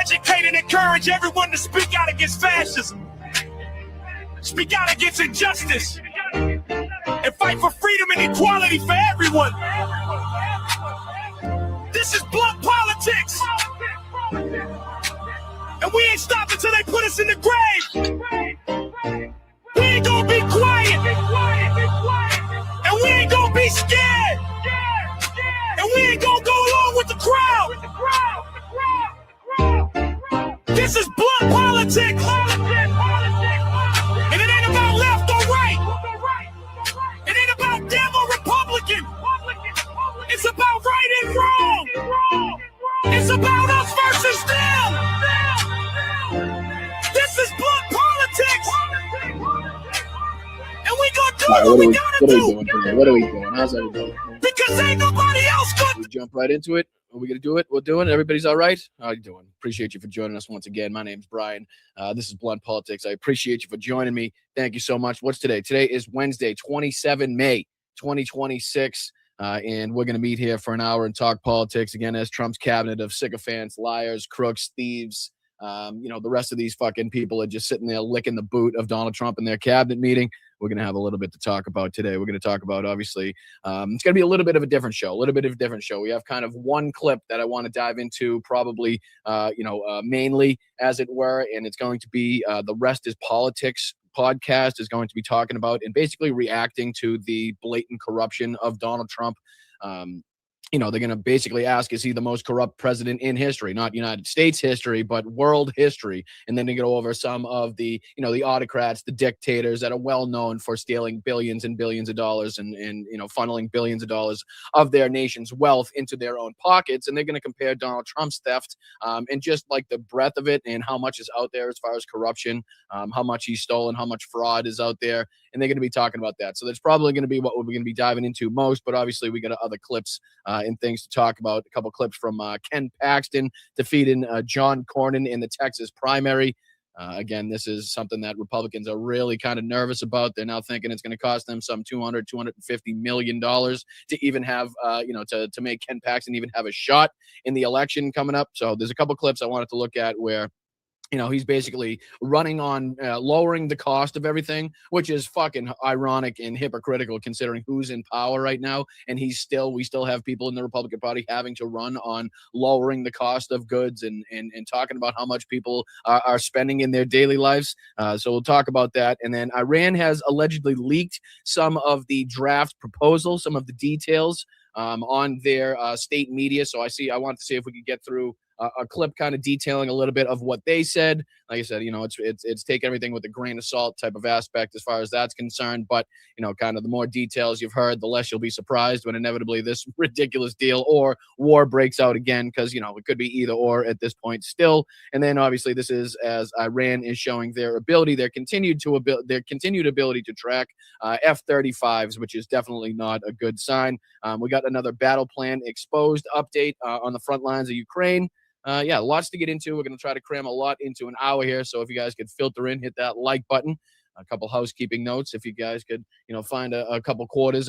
educate and encourage everyone to speak out against fascism, speak out against injustice, and fight for freedom and equality for everyone. This is blunt politics, and we ain't stopping till they put us in the grave. We ain't gonna be quiet, and we ain't gonna be scared, and we ain't gonna go along with the crowd. This is blunt politics, and it ain't about left or right. It ain't about Dem or Republican. It's about right and wrong. It's about us versus them. This is blunt politics, and we gonna do what we gotta do. What are we doing? How's everybody? Because ain't nobody else gonna. We jump right into it. Are we gonna do it? We're doing it. Everybody's all right? How you doing? Appreciate you for joining us once again. My name's Brian. This is Blunt Politics. I appreciate you for joining me. Thank you so much. What's today? Today is Wednesday, 27 May, 2026. And we're going to meet here for an hour and talk politics again as Trump's cabinet of sycophants, liars, crooks, thieves. The rest of these fucking people are just sitting there licking the boot of Donald Trump in their cabinet meeting. We're going to have a little bit to talk about today. We're going to talk about, obviously, it's going to be a little bit of a different show, We have kind of one clip that I want to dive into, probably, mainly, as it were, and it's going to be the Rest is Politics podcast is going to be talking about and basically reacting to the blatant corruption of Donald Trump. They're going to basically ask, is he the most corrupt president in history? Not United States history, but world history. And then they go over some of the, the autocrats, the dictators that are well known for stealing billions and billions of dollars and funneling billions of dollars of their nation's wealth into their own pockets. And they're going to compare Donald Trump's theft and just like the breadth of it and how much is out there as far as corruption, how much he's stolen, how much fraud is out there. And they're going to be talking about that. So that's probably going to be what we're going to be diving into most. But obviously, we got other clips and things to talk about. A couple clips from Ken Paxton defeating John Cornyn in the Texas primary. Again, this is something that Republicans are really kind of nervous about. They're now thinking it's going to cost them some $250 million to even have, to make Ken Paxton even have a shot in the election coming up. So there's a couple clips I wanted to look at where he's basically running on lowering the cost of everything, which is fucking ironic and hypocritical considering who's in power right now. And we still have people in the Republican Party having to run on lowering the cost of goods and talking about how much people are spending in their daily lives. So we'll talk about that. And then Iran has allegedly leaked some of the draft proposal, some of the details on their state media. So I want to see if we could get through a clip kind of detailing a little bit of what they said. Like I said, it's take everything with a grain of salt type of aspect as far as that's concerned. But, kind of the more details you've heard, the less you'll be surprised when inevitably this ridiculous deal or war breaks out again, because, it could be either or at this point still. And then obviously this is as Iran is showing their continued ability to track F-35s, which is definitely not a good sign. We got another battle plan exposed update on the front lines of Ukraine. Lots to get into. We're going to try to cram a lot into an hour here. So if you guys could filter in, hit that like button. A couple housekeeping notes. If you guys could, find a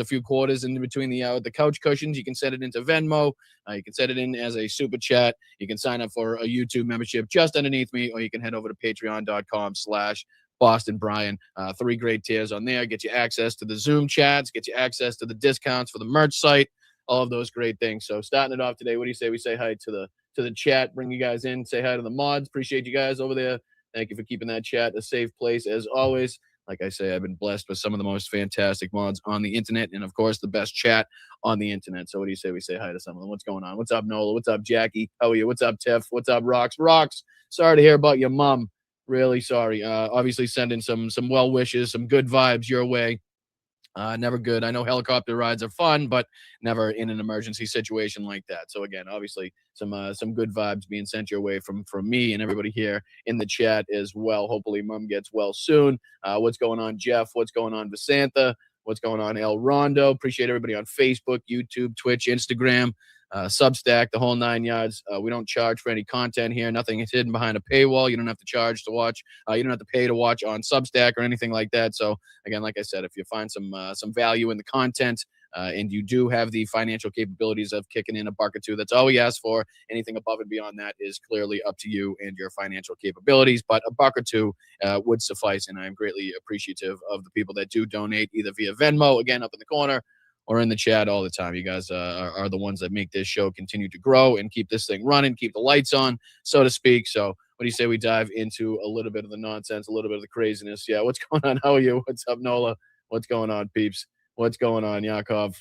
few quarters in between the couch cushions, you can set it into Venmo. You can set it in as a super chat. You can sign up for a YouTube membership just underneath me, or you can head over to patreon.com/Boston Brian. 3 great tiers on there. Get you access to the Zoom chats, get you access to the discounts for the merch site, all of those great things. So starting it off today, what do you say we say hi to the chat, bring you guys in, say hi to the mods. Appreciate you guys over there. Thank you for keeping that chat a safe place as always. Like I say, I've been blessed with some of the most fantastic mods on the internet and, of course, the best chat on the internet. So what do you say we say hi to some of them? What's going on? What's up, Nola? What's up, Jackie? How are you? What's up, Tiff? What's up, Rox? Rox, sorry to hear about your mom. Really sorry. Obviously, sending some well wishes, some good vibes your way. Never good. I know helicopter rides are fun, but never in an emergency situation like that. So again, obviously some good vibes being sent your way from me and everybody here in the chat as well. Hopefully mom gets well soon. What's going on, Jeff? What's going on, Vasantha? What's going on, El Rondo? Appreciate everybody on Facebook, YouTube, Twitch, Instagram, Substack, the whole 9 yards. We don't charge for any content here. Nothing is hidden behind a paywall. You don't have to charge to watch. You don't have to pay to watch on Substack or anything like that. So again, like I said, if you find some value in the content, and you do have the financial capabilities of kicking in a buck or two, that's all we ask for. Anything above and beyond that is clearly up to you and your financial capabilities, but a buck or two would suffice, and I am greatly appreciative of the people that do donate either via Venmo, again, up in the corner, or in the chat all the time. You guys are the ones that make this show continue to grow and keep this thing running, keep the lights on, so to speak. So what do you say we dive into a little bit of the nonsense, a little bit of the craziness? Yeah, what's going on? How are you? What's up, Nola? What's going on, peeps? What's going on, Yakov?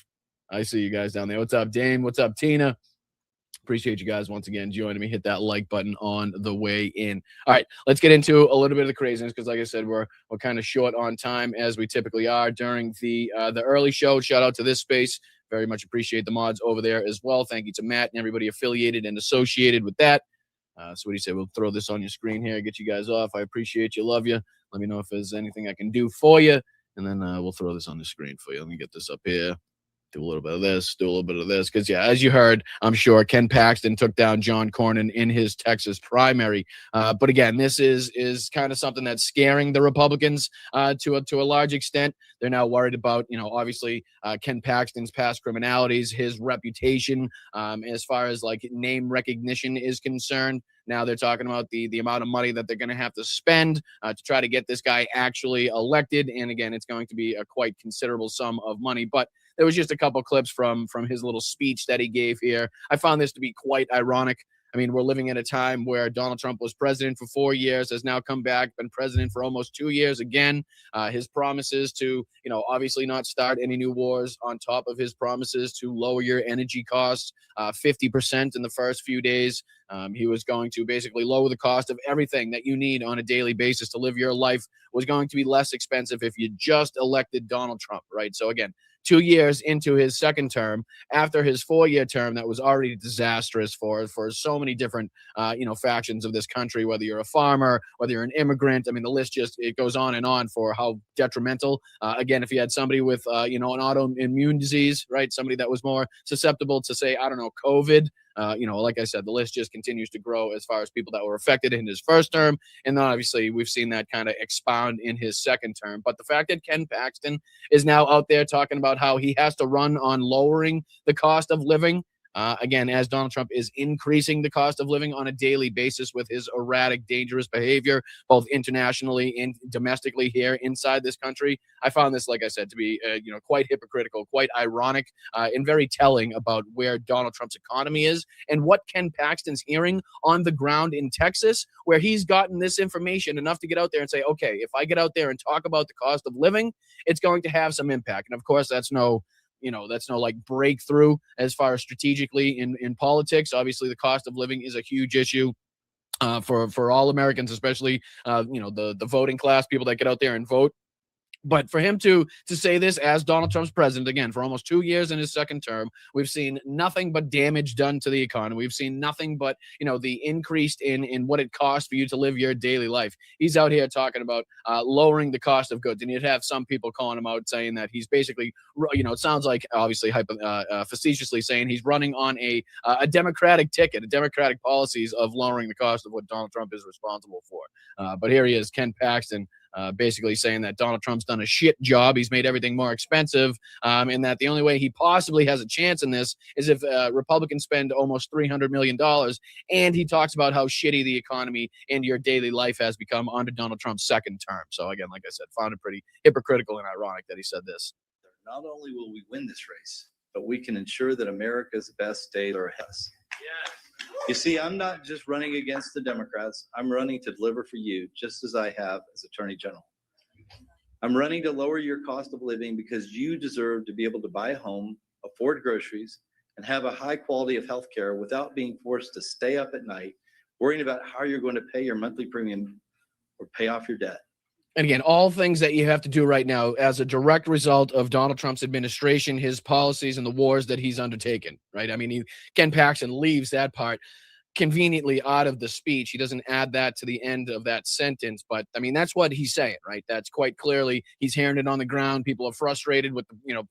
I see you guys down there. What's up, Dame? What's up, Tina? Appreciate you guys once again joining me. Hit that like button on the way in. All right, let's get into a little bit of the craziness because, like I said, we're kind of short on time as we typically are during the early show. Shout out to this space. Very much appreciate the mods over there as well. Thank you to Matt and everybody affiliated and associated with that. So what do you say? We'll throw this on your screen here, get you guys off. I appreciate you, love you. Let me know if there's anything I can do for you, and then we'll throw this on the screen for you. Let me get this up here. Do a little bit of this, do a little bit of this. Because, yeah, as you heard, I'm sure Ken Paxton took down John Cornyn in his Texas primary. But, again, this is kind of something that's scaring the Republicans to a large extent. They're now worried about, obviously Ken Paxton's past criminalities, his reputation as far as, like, name recognition is concerned. Now they're talking about the amount of money that they're going to have to spend to try to get this guy actually elected. And, again, it's going to be a quite considerable sum of money. But there was just a couple clips from his little speech that he gave here. I found this to be quite ironic. I mean, we're living at a time where Donald Trump was president for 4 years, has now come back, been president for almost 2 years again. His promises to, obviously not start any new wars, on top of his promises to lower your energy costs 50% in the first few days. He was going to basically lower the cost of everything that you need on a daily basis to live your life, was going to be less expensive if you just elected Donald Trump, right? So again, 2 years into his second term, after his 4-year term that was already disastrous for so many different factions of this country, whether you're a farmer, whether you're an immigrant. I mean, the list it goes on and on for how detrimental. Again, if you had somebody with an autoimmune disease, right, somebody that was more susceptible to, say, I don't know, COVID. Like I said, the list just continues to grow as far as people that were affected in his first term. And then obviously we've seen that kind of expound in his second term. But the fact that Ken Paxton is now out there talking about how he has to run on lowering the cost of living, again, as Donald Trump is increasing the cost of living on a daily basis with his erratic, dangerous behavior, both internationally and domestically here inside this country. I found this, like I said, to be, quite hypocritical, quite ironic, and very telling about where Donald Trump's economy is and what Ken Paxton's hearing on the ground in Texas, where he's gotten this information enough to get out there and say, okay, if I get out there and talk about the cost of living, it's going to have some impact. And of course, that's no like breakthrough as far as strategically in politics. Obviously, the cost of living is a huge issue for all Americans, especially the voting class, people that get out there and vote. But for him to say this as Donald Trump's president, again, for almost 2 years in his second term, we've seen nothing but damage done to the economy. We've seen nothing but, the increase in what it costs for you to live your daily life. He's out here talking about lowering the cost of goods. And you'd have some people calling him out saying that he's basically, it sounds like obviously facetiously saying he's running on a Democratic ticket, a Democratic policies of lowering the cost of what Donald Trump is responsible for. But here he is, Ken Paxton, basically saying that Donald Trump's done a shit job. He's made everything more expensive, and that the only way he possibly has a chance in this is if Republicans spend almost $300 million. And he talks about how shitty the economy and your daily life has become under Donald Trump's second term. So again, like I said, found it pretty hypocritical and ironic that he said this. Not only will we win this race, but we can ensure that America's best state are us. Yes. You see, I'm not just running against the Democrats. I'm running to deliver for you, just as I have as Attorney General. I'm running to lower your cost of living because you deserve to be able to buy a home, afford groceries, and have a high quality of health care without being forced to stay up at night, worrying about how you're going to pay your monthly premium or pay off your debt. And again, all things that you have to do right now as a direct result of Donald Trump's administration, his policies, and the wars that he's undertaken, right? I mean, Ken Paxton leaves that part conveniently out of the speech. He doesn't add that to the end of that sentence. But, I mean, that's what he's saying, right? That's quite clearly, he's hearing it on the ground. People are frustrated with,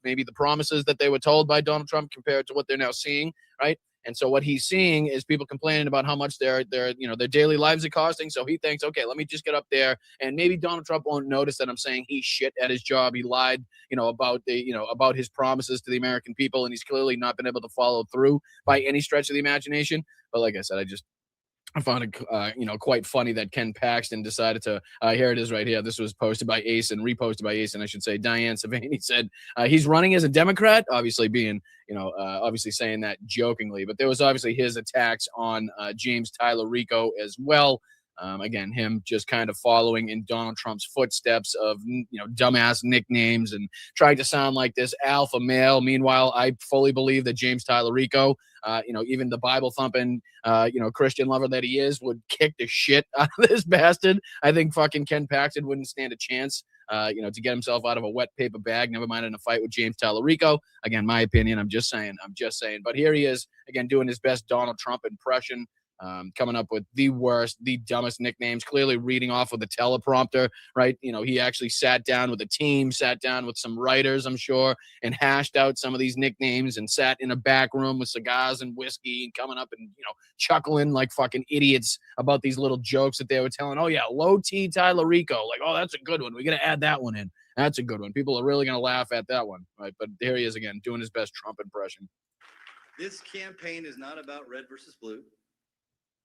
maybe the promises that they were told by Donald Trump compared to what they're now seeing, right? And so what he's seeing is people complaining about how much their daily lives are costing. So he thinks, okay, let me just get up there, and maybe Donald Trump won't notice that I'm saying he's shit at his job. He lied, about his promises to the American people, and he's clearly not been able to follow through by any stretch of the imagination. But like I said, I found it, quite funny that Ken Paxton decided to, here it is right here. This was posted by Ace and reposted by Ace, and I should say Diane Savani said he's running as a Democrat, obviously being, obviously saying that jokingly, but there was obviously his attacks on James Tyler Rico as well. Again, him just kind of following in Donald Trump's footsteps of, dumbass nicknames and trying to sound like this alpha male. Meanwhile, I fully believe that James Tyler Rico, even the Bible thumping, Christian lover that he is, would kick the shit out of this bastard. I think fucking Ken Paxton wouldn't stand a chance, to get himself out of a wet paper bag, never mind in a fight with James Tyler Rico. Again, my opinion, I'm just saying. But here he is, again, doing his best Donald Trump impression. Coming up with the worst, the dumbest nicknames, clearly reading off of the teleprompter, right? He actually sat down with a team, sat down with some writers, I'm sure, and hashed out some of these nicknames and sat in a back room with cigars and whiskey and coming up and, chuckling like fucking idiots about these little jokes that they were telling. Oh, yeah, low T Tyler Rico. Like, oh, that's a good one. We're going to add that one in. That's a good one. People are really going to laugh at that one, right? But here he is again, doing his best Trump impression. This campaign is not about red versus blue.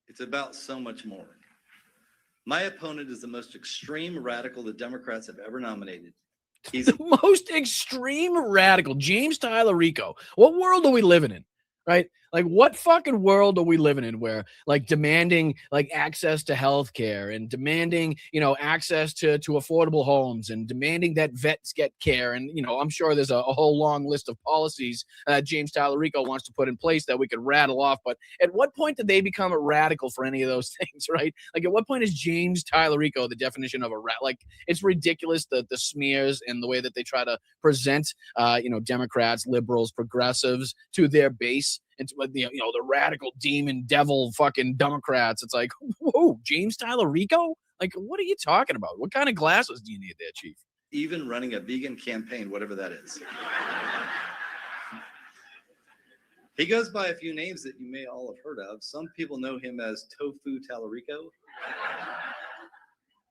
It's about so much more. My opponent is the most extreme radical the Democrats have ever nominated. He's the most extreme radical, James Tyler Rico. What world are we living in, right? Like, what fucking world are we living in where, like, demanding, like, access to health care and demanding, access to affordable homes and demanding that vets get care. And, I'm sure there's a whole long list of policies James Tyler Rico wants to put in place that we could rattle off. But at what point did they become a radical for any of those things, right? Like, at what point is James Tyler Rico the definition of a rat? Like, it's ridiculous, the smears and the way that they try to present, Democrats, liberals, progressives to their base. It's the radical demon devil fucking Democrats. It's like, whoa, James Tyler Rico? Like, what are you talking about? What kind of glasses do you need there, Chief? Even running a vegan campaign, whatever that is. He goes by a few names that you may all have heard of. Some people know him as Tofu Tallarico.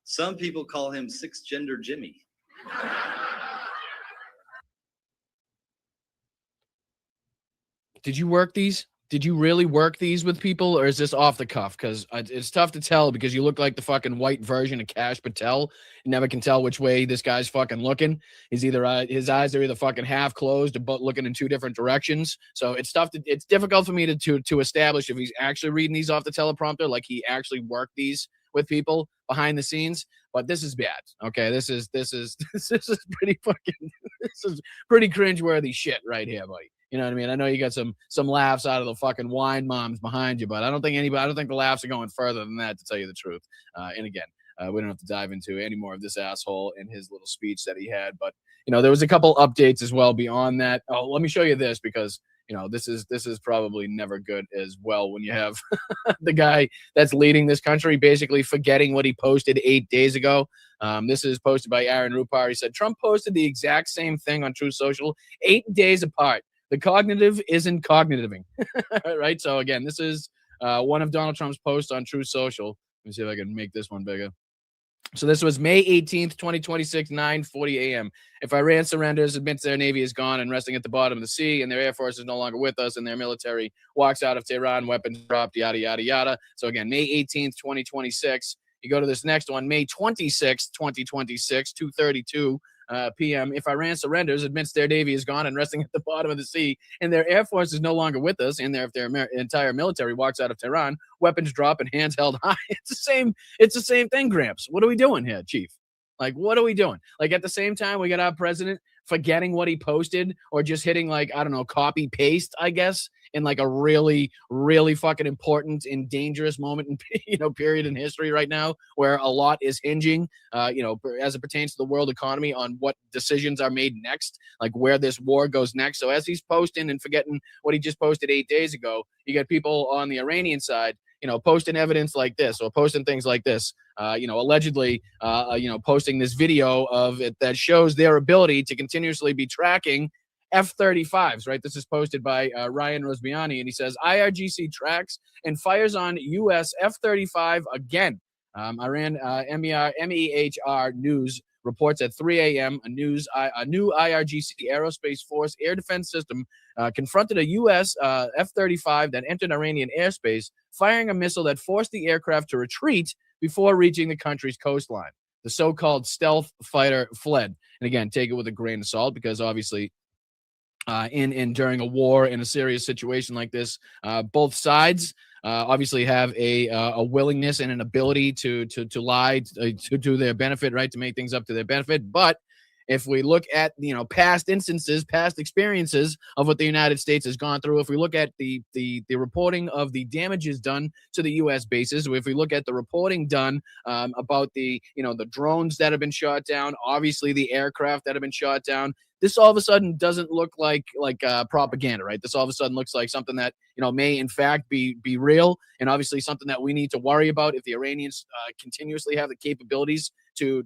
Some people call him Six Gender Jimmy. Did you work these? Did you really work these with people, or is this off the cuff? Because it's tough to tell because you look like the fucking white version of Cash Patel. You never can tell which way this guy's fucking looking. He's either his eyes are either fucking half closed or looking in two different directions. So it's tough it's difficult for me to establish if he's actually reading these off the teleprompter, like he actually worked these with people behind the scenes. But this is bad. Okay, this is pretty fucking this is pretty cringeworthy shit right here, buddy. You know what I mean? I know you got some laughs out of the fucking wine moms behind you, but I don't think the laughs are going further than that, to tell you the truth. And again, we don't have to dive into any more of this asshole and his little speech that he had. But, there was a couple updates as well beyond that. Oh, let me show you this because, this is probably never good as well when you have the guy that's leading this country basically forgetting what he posted 8 days ago. This is posted by Aaron Rupar. He said, Trump posted the exact same thing on Truth Social 8 days apart. The cognitive isn't cognitiving, right? So again, this is one of Donald Trump's posts on Truth Social. Let me see if I can make this one bigger. So this was May 18th, 2026, 9:40 a.m. If Iran surrenders, admits their navy is gone and resting at the bottom of the sea, and their air force is no longer with us, and their military walks out of Tehran, weapons dropped, yada, yada, yada. So again, May 18th, 2026. You go to this next one, May 26th, 2026, 2:32 p.m. If Iran surrenders, admits their navy is gone and resting at the bottom of the sea, and their air force is no longer with us, and if their entire military walks out of Tehran, weapons drop and hands held high. It's the same thing, Gramps. What are we doing here, Chief? Like, what are we doing? Like, at the same time, we got our president forgetting what he posted or just hitting, like, I don't know, copy paste, I guess, in like a really, really fucking important and dangerous moment in, period in history right now where a lot is hinging, as it pertains to the world economy on what decisions are made next, like where this war goes next. So as he's posting and forgetting what he just posted 8 days ago, you get people on the Iranian side, posting evidence like this or posting things like this, allegedly, posting this video of it that shows their ability to continuously be tracking F-35s, right? This is posted by Ryan Rosbiani, and he says, IRGC tracks and fires on U.S. F-35 again. Iran MEHR News reports at 3 a.m. a new IRGC Aerospace Force air defense system confronted a U.S. F-35 that entered Iranian airspace, firing a missile that forced the aircraft to retreat before reaching the country's coastline. The so-called stealth fighter fled. And again, take it with a grain of salt, because obviously during a war, in a serious situation like this, both sides obviously have a willingness and an ability to lie to their benefit, right? To make things up to their benefit. But if we look at, past instances, past experiences of what the United States has gone through, if we look at the reporting of the damages done to the U.S. bases, if we look at the reporting done about the drones that have been shot down, obviously the aircraft that have been shot down, this all of a sudden doesn't look like propaganda, right? This all of a sudden looks like something that may in fact be real, and obviously something that we need to worry about if the Iranians continuously have the capabilities to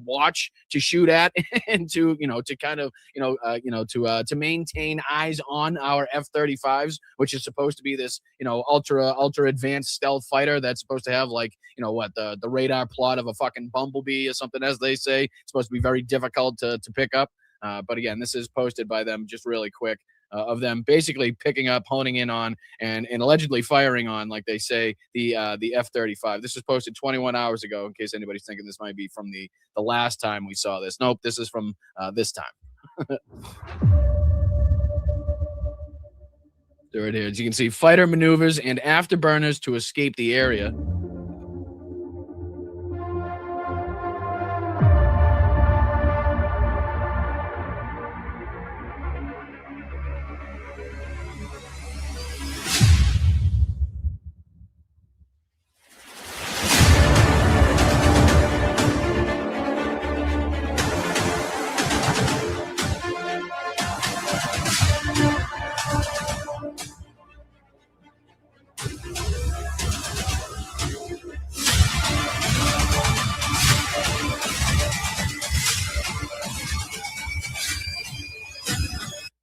watch, to shoot at, and to kind of to maintain eyes on our F-35s, which is supposed to be this ultra advanced stealth fighter that's supposed to have the radar plot of a fucking bumblebee or something, as they say. It's supposed to be very difficult to pick up. But again, this is posted by them just really quick, of them basically picking up, honing in on, and allegedly firing on, like they say, the F-35. This was posted 21 hours ago, in case anybody's thinking this might be from the last time we saw this. Nope, this is from this time. There it is. You can see fighter maneuvers and afterburners to escape the area.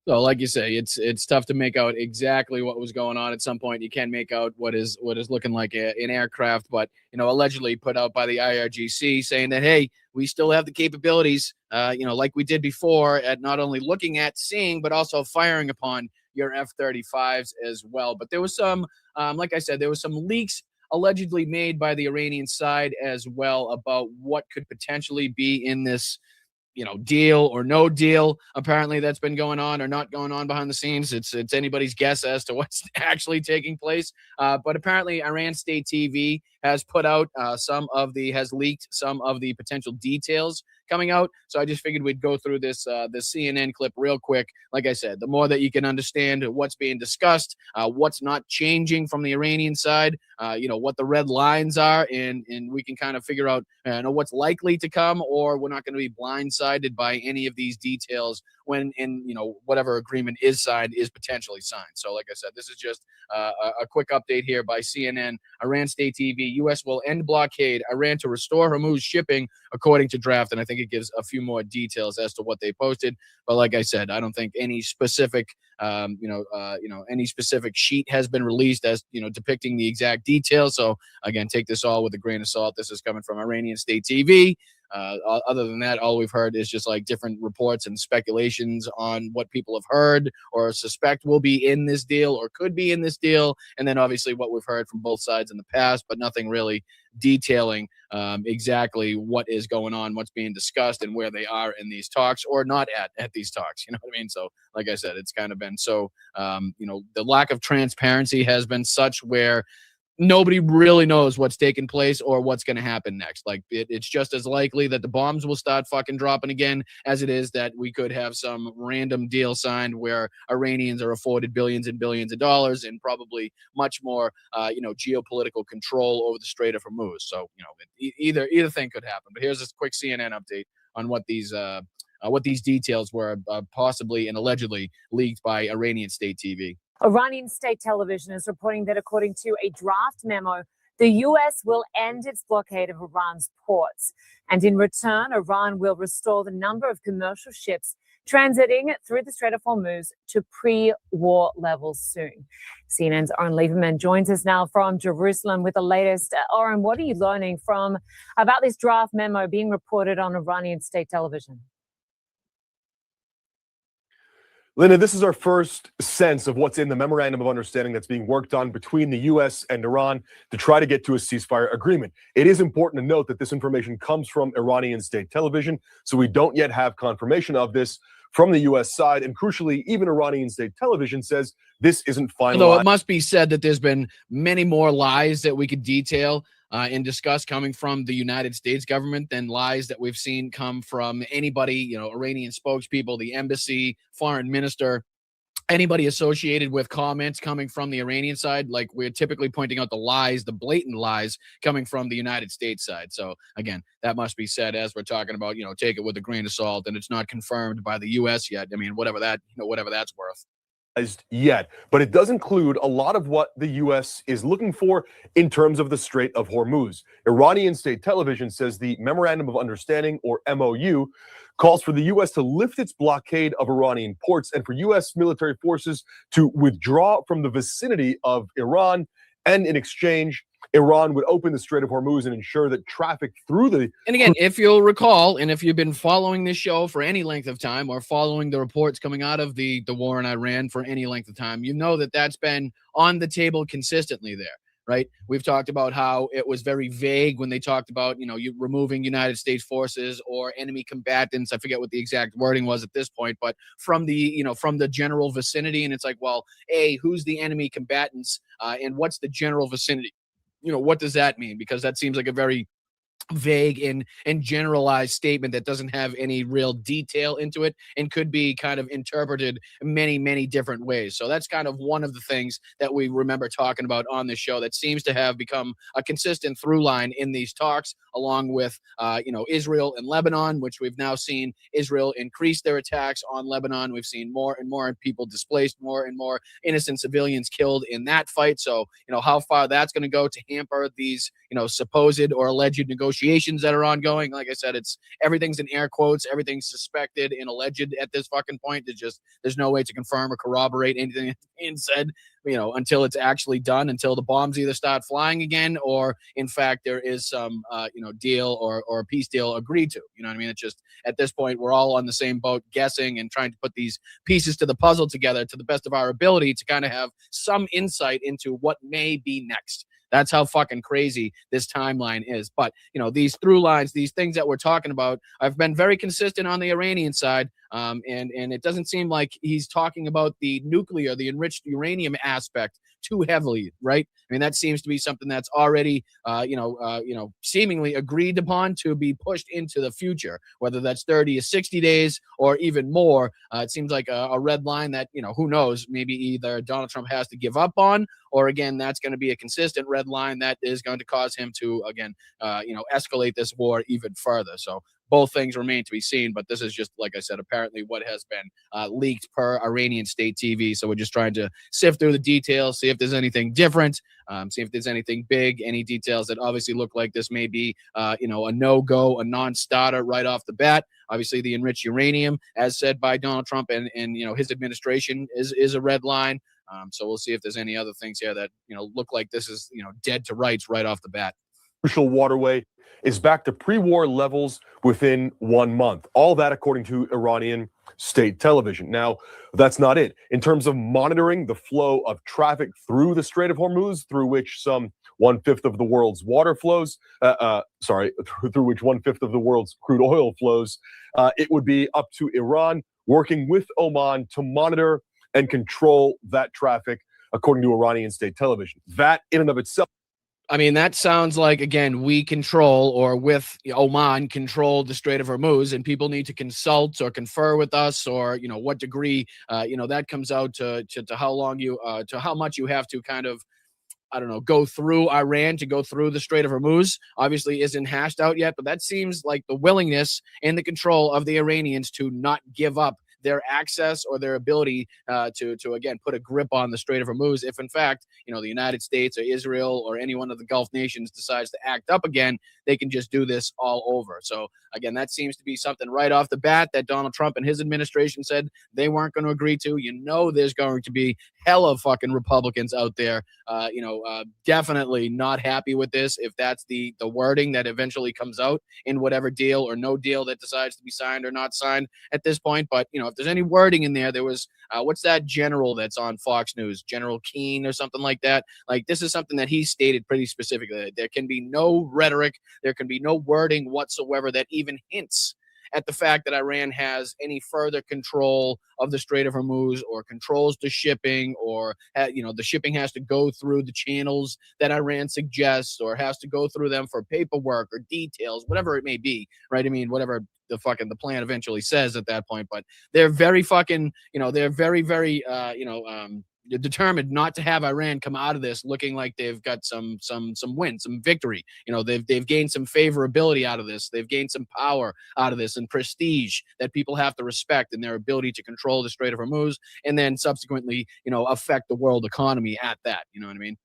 So, like you say, it's tough to make out exactly what was going on. At some point, you can make out what is looking like an aircraft, but allegedly put out by the IRGC, saying that, hey, we still have the capabilities, like we did before, at not only looking at, seeing, but also firing upon your F-35s as well. But there was some, like I said, there was some leaks allegedly made by the Iranian side as well about what could potentially be in this deal or no deal, apparently, that's been going on or not going on behind the scenes. It's anybody's guess as to what's actually taking place. But apparently Iran State TV has has leaked some of the potential details coming out. So I just figured we'd go through this CNN clip real quick. Like I said, the more that you can understand what's being discussed, what's not changing from the Iranian side, what the red lines are, and we can kind of figure out what's likely to come, or we're not going to be blindsided by any of these details when whatever agreement is signed is potentially signed. So like I said, this is just a quick update here by CNN. Iran State TV, U.S. will end blockade, Iran to restore Hormuz shipping, according to draft. And I think it gives a few more details as to what they posted. But like I said, I don't think any specific, any specific sheet has been released as, depicting the exact details. So again, take this all with a grain of salt. This is coming from Iranian State TV. Other than that, all we've heard is just like different reports and speculations on what people have heard or suspect will be in this deal or could be in this deal. And then obviously what we've heard from both sides in the past, but nothing really detailing exactly what is going on, what's being discussed, and where they are in these talks or not at these talks. You know what I mean? So like I said, it's kind of been so, the lack of transparency has been such where nobody really knows what's taking place or what's going to happen next. Like it's just as likely that the bombs will start fucking dropping again as it is that we could have some random deal signed where Iranians are afforded billions and billions of dollars and probably much more, geopolitical control over the Strait of Hormuz. So, either thing could happen. But here's this quick CNN update on what these details were possibly and allegedly leaked by Iranian State TV. Iranian state television is reporting that according to a draft memo the U.S. will end its blockade of Iran's ports. And in return, Iran will restore the number of commercial ships transiting through the Strait of Hormuz to pre-war levels soon. CNN's Oren Lieberman joins us now from Jerusalem with the latest. Oren, what are you learning about this draft memo being reported on Iranian state television? Linda, this is our first sense of what's in the memorandum of understanding that's being worked on between the U.S. and Iran to try to get to a ceasefire agreement. It is important to note that this information comes from Iranian state television, so we don't yet have confirmation of this from the U.S. side. And crucially, even Iranian state television says this isn't finalized. Although it must be said that there's been many more lies that we could detail and discuss coming from the United States government than lies that we've seen come from anybody, Iranian spokespeople, the embassy, foreign minister, anybody associated with comments coming from the Iranian side. Like, we're typically pointing out the lies, the blatant lies coming from the United States side. So again, that must be said as we're talking about, take it with a grain of salt, and it's not confirmed by the U.S. yet. I mean, whatever that's worth. Yet, but it does include a lot of what the U.S. is looking for in terms of the Strait of Hormuz. Iranian state television says the Memorandum of Understanding, or MOU, calls for the U.S. to lift its blockade of Iranian ports and for U.S. military forces to withdraw from the vicinity of Iran, and in exchange, Iran would open the Strait of Hormuz and ensure that traffic through the... And again, if you'll recall, and if you've been following this show for any length of time or following the reports coming out of the war in Iran for any length of time, you know that that's been on the table consistently there, right? We've talked about how it was very vague when they talked about, you removing United States forces or enemy combatants. I forget what the exact wording was at this point, but from the, from the general vicinity. And it's like, well, who's the enemy combatants and what's the general vicinity? What does that mean? Because that seems like a very vague and generalized statement that doesn't have any real detail into it and could be kind of interpreted many different ways. So that's kind of one of the things that we remember talking about on this show that seems to have become a consistent through line in these talks, along with Israel and Lebanon, which we've now seen Israel increase their attacks on Lebanon. We've seen more and more people displaced, more and more innocent civilians killed in that fight. So how far that's going to go to hamper these supposed or alleged negotiations that are ongoing. Like I said, everything's in air quotes, everything's suspected and alleged at this fucking point. There's no way to confirm or corroborate anything that's being said, until it's actually done, until the bombs either start flying again or in fact there is some deal or peace deal agreed to. You know what I mean? It's just at this point we're all on the same boat, guessing and trying to put these pieces to the puzzle together to the best of our ability to kind of have some insight into what may be next. That's how fucking crazy this timeline is. But, these through lines, these things that we're talking about, I've been very consistent on the Iranian side. And it doesn't seem like he's talking about the nuclear, the enriched uranium aspect too heavily, right? I mean, that seems to be something that's already, seemingly agreed upon to be pushed into the future, whether that's 30 or 60 days or even more. It seems like a red line that, who knows, maybe either Donald Trump has to give up on, or again, that's going to be a consistent red line that is going to cause him to, again, escalate this war even further. So both things remain to be seen, but this is just, like I said, apparently what has been leaked per Iranian state TV. So we're just trying to sift through the details, see if there's anything different, see if there's anything big, any details that obviously look like this may be, a no-go, a non-starter right off the bat. Obviously, the enriched uranium, as said by Donald Trump and his administration, is a red line. So we'll see if there's any other things here that, look like this is, dead to rights right off the bat. Crucial waterway is back to pre-war levels within 1 month. All that according to Iranian state television. Now, that's not it. In terms of monitoring the flow of traffic through the Strait of Hormuz, through which some 1/5 of the world's water flows, through which 1/5 of the world's crude oil flows, it would be up to Iran working with Oman to monitor and control that traffic, according to Iranian state television. That in and of itself. I mean, that sounds like, again, we control, or with Oman control the Strait of Hormuz, and people need to consult or confer with us, or what degree that comes out to how long to how much you have to kind of, I don't know, go through Iran to go through the Strait of Hormuz. Obviously isn't hashed out yet, but that seems like the willingness and the control of the Iranians to not give up their access or their ability to again put a grip on the Strait of Hormuz. If in fact, the United States or Israel or any one of the Gulf nations decides to act up again, they can just do this all over. So again, that seems to be something right off the bat that Donald Trump and his administration said they weren't going to agree to. There's going to be hella fucking Republicans out there, definitely not happy with this if that's the wording that eventually comes out in whatever deal or no deal that decides to be signed or not signed at this point. But, if there's any wording in there was, what's that general that's on Fox News, General Keane or something like that? Like, this is something that he stated pretty specifically. There can be no rhetoric. There can be no wording whatsoever that even hints at the fact that Iran has any further control of the Strait of Hormuz or controls the shipping, or the shipping has to go through the channels that Iran suggests or has to go through them for paperwork or details, whatever it may be, right? I mean, whatever the plan eventually says at that point. But they're very fucking, they're very, very, determined not to have Iran come out of this looking like they've got some win, some victory. They've gained some favorability out of this. They've gained some power out of this and prestige that people have to respect in their ability to control the Strait of Hormuz and then subsequently, affect the world economy at that. You know what I mean?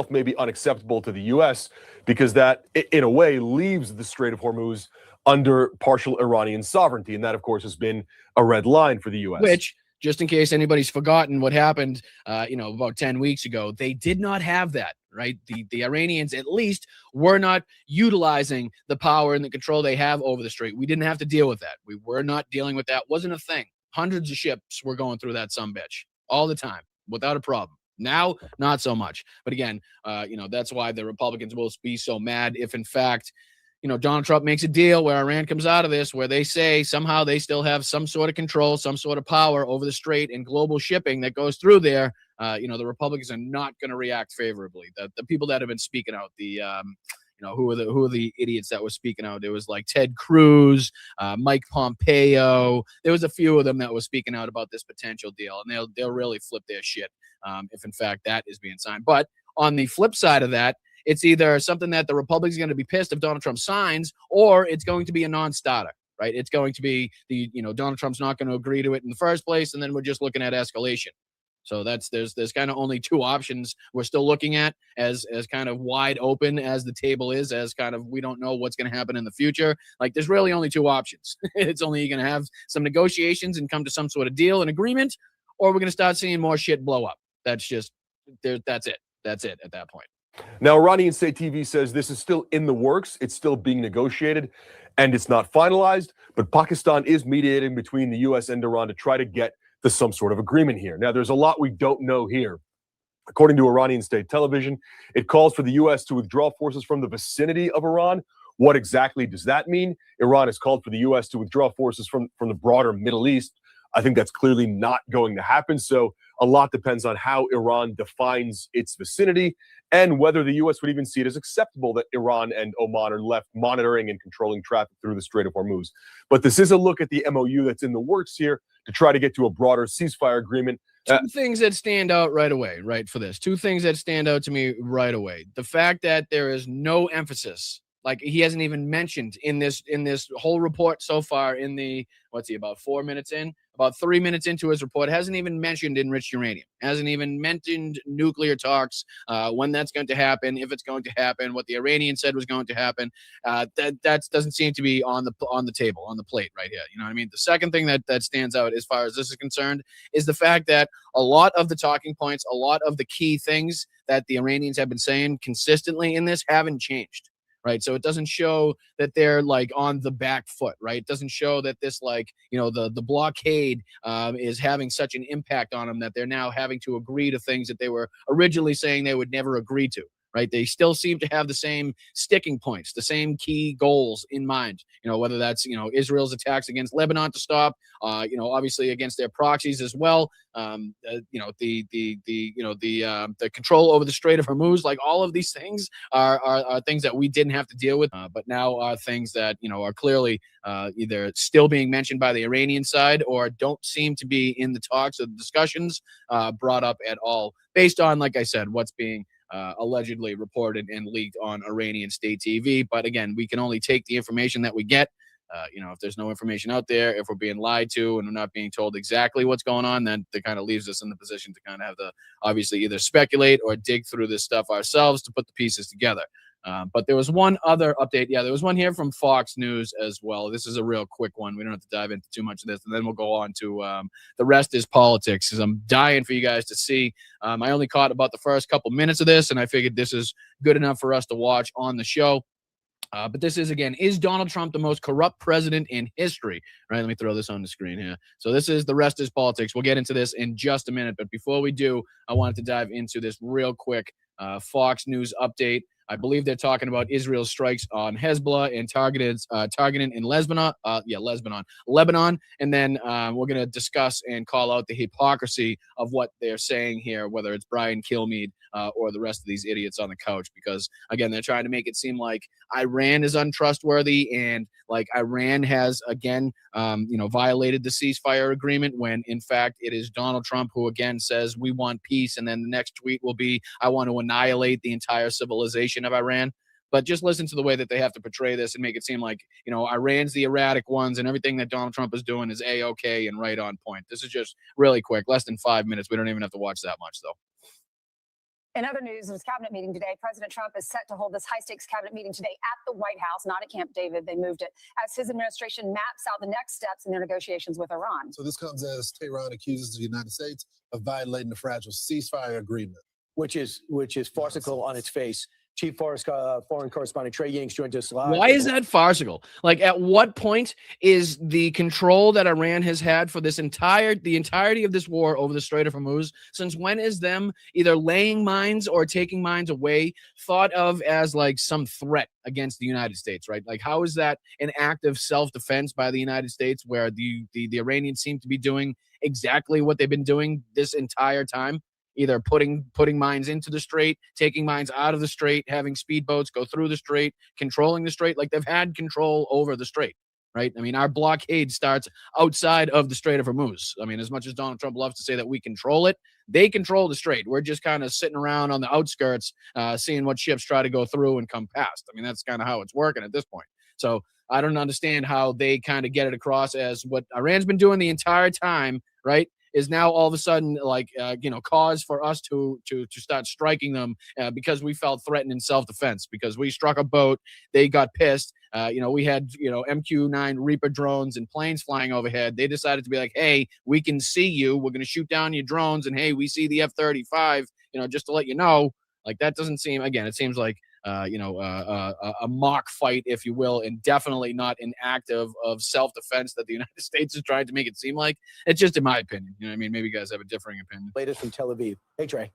May be unacceptable to the U.S. because that, in a way, leaves the Strait of Hormuz under partial Iranian sovereignty. And that, of course, has been a red line for the U.S. Which, just in case anybody's forgotten what happened, about 10 weeks ago, they did not have that, right? The Iranians, at least, were not utilizing the power and the control they have over the strait. We didn't have to deal with that. We were not dealing with that. Wasn't a thing. Hundreds of ships were going through that sumbitch all the time without a problem. Now, not so much. But again, that's why the Republicans will be so mad if, in fact, Donald Trump makes a deal where Iran comes out of this, where they say somehow they still have some sort of control, some sort of power over the strait and global shipping that goes through there. The Republicans are not going to react favorably. The people that have been speaking out, who are the idiots that were speaking out? It was like Ted Cruz, Mike Pompeo. There was a few of them that were speaking out about this potential deal, and they'll really flip their shit if in fact that is being signed. But on the flip side of that, it's either something that the Republicans are going to be pissed if Donald Trump signs, or it's going to be a non-starter, right? It's going to be Donald Trump's not going to agree to it in the first place, and then we're just looking at escalation. So there's kind of only two options we're still looking at as kind of wide open as the table is, as kind of we don't know what's going to happen in the future. Like, there's really only two options. It's only you're going to have some negotiations and come to some sort of deal and agreement, or we're going to start seeing more shit blow up. That's just that's it. That's it at that point. Now, Iranian state TV says this is still in the works. It's still being negotiated, and it's not finalized. But Pakistan is mediating between the U.S. and Iran to try to get to some sort of agreement here. Now, there's a lot we don't know here. According to Iranian state television, it calls for the U.S. to withdraw forces from the vicinity of Iran. What exactly does that mean? Iran has called for the U.S. to withdraw forces from the broader Middle East. I think that's clearly not going to happen. So a lot depends on how Iran defines its vicinity and whether the U.S. would even see it as acceptable that Iran and Oman are left monitoring and controlling traffic through the Strait of Hormuz. But this is a look at the MOU that's in the works here to try to get to a broader ceasefire agreement. Two things that stand out right away, right, for this. Two things that stand out to me right away. The fact that there is no emphasis, like he hasn't even mentioned in this whole report so far in the, about 4 minutes in? About 3 minutes into his report, hasn't even mentioned enriched uranium, hasn't even mentioned nuclear talks, when that's going to happen, if it's going to happen, what the Iranians said was going to happen. That doesn't seem to be on the table, on the plate right here. You know what I mean? The second thing that stands out as far as this is concerned is the fact that a lot of the talking points, a lot of the key things that the Iranians have been saying consistently in this haven't changed. Right. So it doesn't show that they're like on the back foot. Right. It doesn't show that this, like, the blockade is having such an impact on them that they're now having to agree to things that they were originally saying they would never agree to. Right. They still seem to have the same sticking points, the same key goals in mind, whether that's, Israel's attacks against Lebanon to stop, obviously against their proxies as well. The control over the Strait of Hormuz, like all of these things are things that we didn't have to deal with, but now are things that, are clearly either still being mentioned by the Iranian side or don't seem to be in the talks or the discussions brought up at all, based on, like I said, what's being allegedly reported and leaked on Iranian state TV. But again, we can only take the information that we get. If there's no information out there, if we're being lied to and we're not being told exactly what's going on, then that kind of leaves us in the position to kind of have to obviously either speculate or dig through this stuff ourselves to put the pieces together. But there was one other update. Yeah, there was one here from Fox News as well. This is a real quick one. We don't have to dive into too much of this, and then we'll go on to the rest is politics, because I'm dying for you guys to see. I only caught about the first couple minutes of this, and I figured this is good enough for us to watch on the show. But this is, again, is Donald Trump the most corrupt president in history? Right, let me throw this on the screen here. So this is the rest is politics. We'll get into this in just a minute. But before we do, I wanted to dive into this real quick Fox News update. I believe they're talking about Israel's strikes on Hezbollah and targeting in Lebanon. Lebanon. And then we're going to discuss and call out the hypocrisy of what they're saying here, whether it's Brian Kilmeade or the rest of these idiots on the couch. Because, again, they're trying to make it seem like Iran is untrustworthy and like Iran has, again, violated the ceasefire agreement, when, in fact, it is Donald Trump who, again, says we want peace. And then the next tweet will be, I want to annihilate the entire civilization of Iran. But just listen to the way that they have to portray this and make it seem like, Iran's the erratic ones and everything that Donald Trump is doing is A-okay and right on point. This is just really quick, less than 5 minutes. We don't even have to watch that much, though. In other news, his cabinet meeting today, President Trump is set to hold this high-stakes cabinet meeting today at the White House, not at Camp David. They moved it as his administration maps out the next steps in their negotiations with Iran. So this comes as Tehran accuses the United States of violating the fragile ceasefire agreement, which is farcical on its face. Chief Foreign Correspondent Trey Ying's joined us live. Why is that farcical? Like, at what point is the control that Iran has had for the entirety of this war over the Strait of Hormuz, since when is them either laying mines or taking mines away thought of as like some threat against the United States, right? Like, how is that an act of self-defense by the United States, where the Iranians seem to be doing exactly what they've been doing this entire time? Either putting mines into the strait, taking mines out of the strait, having speedboats go through the strait, controlling the strait. Like, they've had control over the strait, right? I mean, our blockade starts outside of the Strait of Hormuz. I mean, as much as Donald Trump loves to say that we control it, they control the strait. We're just kind of sitting around on the outskirts, seeing what ships try to go through and come past. I mean, that's kind of how it's working at this point. So I don't understand how they kind of get it across as what Iran's been doing the entire time, right? Is now all of a sudden like cause for us to start striking them because we felt threatened in self-defense, because we struck a boat, they got pissed. We had MQ-9 Reaper drones and planes flying overhead. They decided to be like, hey, we can see you, we're going to shoot down your drones, and hey, we see the F-35, just to let you know. Like, that doesn't seem, again, it seems like a mock fight, if you will, and definitely not an act of self-defense that the United States is trying to make it seem like. It's just in my opinion. I mean, maybe you guys have a differing opinion. Latest from Tel Aviv. Hey, Trey.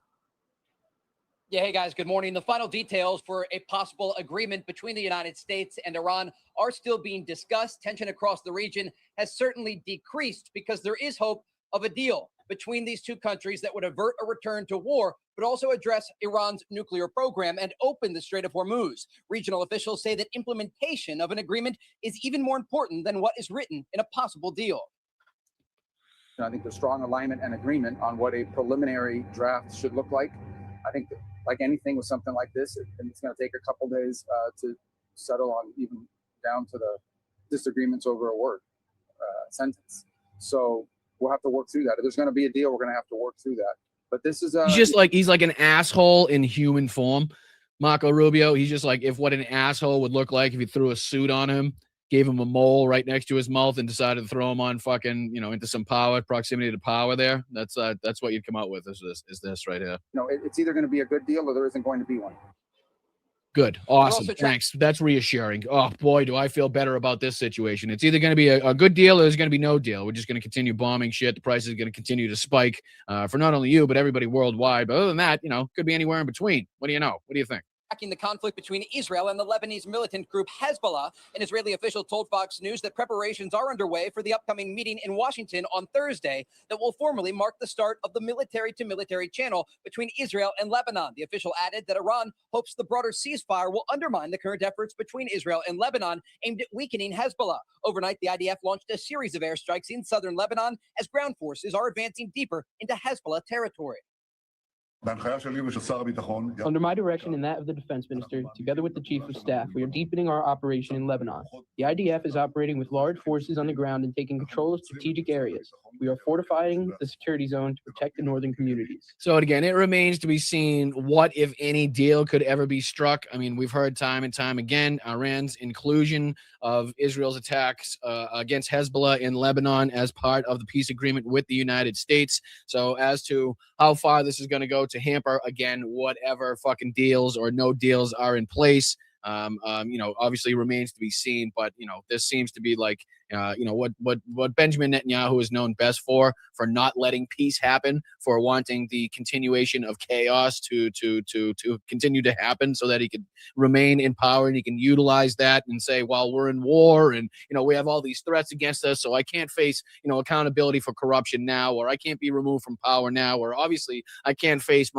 Yeah, hey guys, good morning. The final details for a possible agreement between the United States and Iran are still being discussed. Tension across the region has certainly decreased because there is hope of a deal between these two countries that would avert a return to war, but also address Iran's nuclear program and open the Strait of Hormuz. Regional officials say that implementation of an agreement is even more important than what is written in a possible deal. I think there's strong alignment and agreement on what a preliminary draft should look like. I think that, like anything with something like this, it's going to take a couple days to settle on, even down to the disagreements over a word sentence. So we'll have to work through that. If there's going to be a deal, we're going to have to work through that. But this is he's like an asshole in human form, Marco Rubio. He's just like what an asshole would look like if you threw a suit on him, gave him a mole right next to his mouth, and decided to throw him on fucking into some proximity to power there. That's what you'd come out with. Is this right here? It's either going to be a good deal or there isn't going to be one. Good. Awesome. Thanks. That's reassuring. Oh, boy, do I feel better about this situation. It's either going to be a good deal or there's going to be no deal. We're just going to continue bombing shit. The price is going to continue to spike for not only you, but everybody worldwide. But other than that, could be anywhere in between. What do you know? What do you think? The conflict between Israel and the Lebanese militant group Hezbollah. An Israeli official told Fox News that preparations are underway for the upcoming meeting in Washington on Thursday that will formally mark the start of the military-to-military channel between Israel and Lebanon. The official added that Iran hopes the broader ceasefire will undermine the current efforts between Israel and Lebanon aimed at weakening Hezbollah. Overnight, the IDF launched a series of airstrikes in southern Lebanon as ground forces are advancing deeper into Hezbollah territory. Under my direction and that of the defense minister, together with the chief of staff, we are deepening our operation in Lebanon. The IDF is operating with large forces on the ground and taking control of strategic areas. We are fortifying the security zone to protect the northern communities. So again, it remains to be seen what, if any, deal could ever be struck. I mean, we've heard time and time again, Iran's inclusion of Israel's attacks against Hezbollah in Lebanon as part of the peace agreement with the United States. So as to how far this is going to go to hamper, again, whatever fucking deals or no deals are in place, obviously remains to be seen. But, this seems to be like, what Benjamin Netanyahu is known best for not letting peace happen, for wanting the continuation of chaos to continue to happen so that he could remain in power, and he can utilize that and say, well, we're in war and, we have all these threats against us, so I can't face, accountability for corruption now, or I can't be removed from power now, or obviously I can't face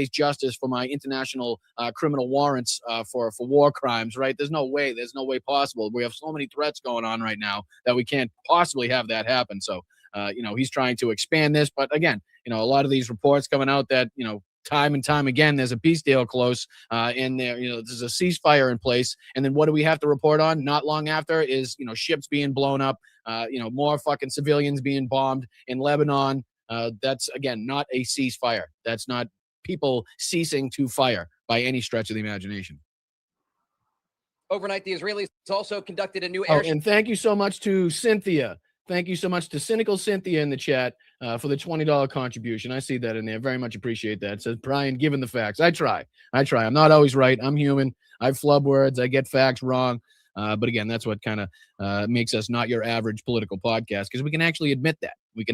justice for my international criminal warrants for war crimes, right? There's no way possible. We have so many threats going on right now that we can't possibly have that happen. So, he's trying to expand this. But again, a lot of these reports coming out that, time and time again, there's a peace deal close in there. There's a ceasefire in place. And then what do we have to report on? Not long after is, ships being blown up, more fucking civilians being bombed in Lebanon. That's, again, not a ceasefire. That's not people ceasing to fire by any stretch of the imagination. Overnight, the Israelis also conducted a new air. And thank you so much to Cynthia. Thank you so much to Cynical Cynthia in the chat for the $20 contribution. I see that in there. Very much appreciate that. It says, Brian, given the facts. I try. I'm not always right. I'm human. I flub words. I get facts wrong. But again, that's what kind of makes us not your average political podcast, because we can actually admit that. We're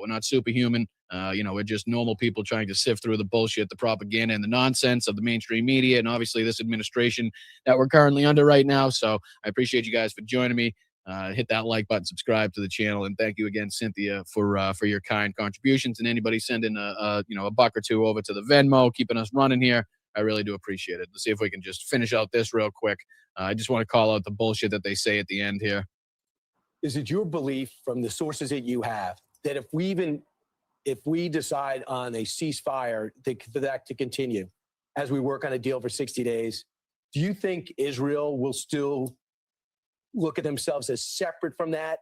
not superhuman. We're just normal people trying to sift through the bullshit, the propaganda, and the nonsense of the mainstream media, and obviously this administration that we're currently under right now. So I appreciate you guys for joining me. Hit that like button, subscribe to the channel, and thank you again, Cynthia, for your kind contributions, and anybody sending a buck or two over to the Venmo, keeping us running here. I really do appreciate it. Let's see if we can just finish out this real quick. I just want to call out the bullshit that they say at the end here. Is it your belief from the sources that you have that if we decide on a ceasefire for that to continue as we work on a deal for 60 days, do you think Israel will still look at themselves as separate from that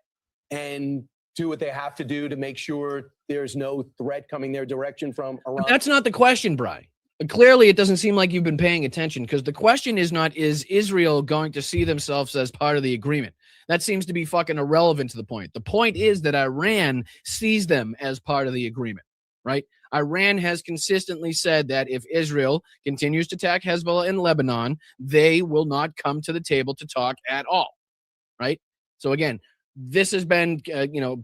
and do what they have to do to make sure there's no threat coming their direction from Iran? But that's not the question, Brian. Clearly, it doesn't seem like you've been paying attention, because the question is not, is Israel going to see themselves as part of the agreement? That seems to be fucking irrelevant to the point. The point is that Iran sees them as part of the agreement, right? Iran has consistently said that if Israel continues to attack Hezbollah in Lebanon, they will not come to the table to talk at all, right? So again, this has been,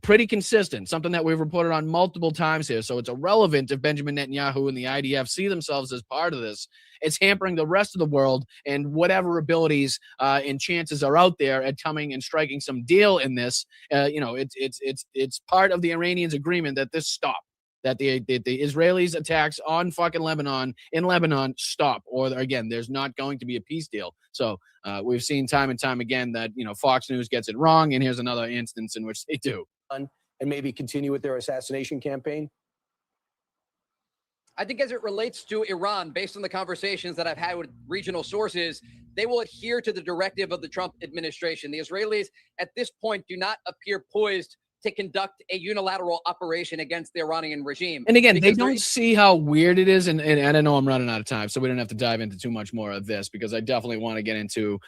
pretty consistent, something that we've reported on multiple times here. So it's irrelevant if Benjamin Netanyahu and the IDF see themselves as part of this. It's hampering the rest of the world, and whatever abilities and chances are out there at coming and striking some deal in this. It's part of the Iranians' agreement that this stop, that the Israelis' attacks on fucking Lebanon stop, or again, there's not going to be a peace deal. So we've seen time and time again that, Fox News gets it wrong, and here's another instance in which they do. And maybe continue with their assassination campaign? I think as it relates to Iran, based on the conversations that I've had with regional sources, they will adhere to the directive of the Trump administration. The Israelis at this point do not appear poised to conduct a unilateral operation against the Iranian regime. And again, they don't see how weird it is. And I know I'm running out of time, so we don't have to dive into too much more of this, because I definitely want to get into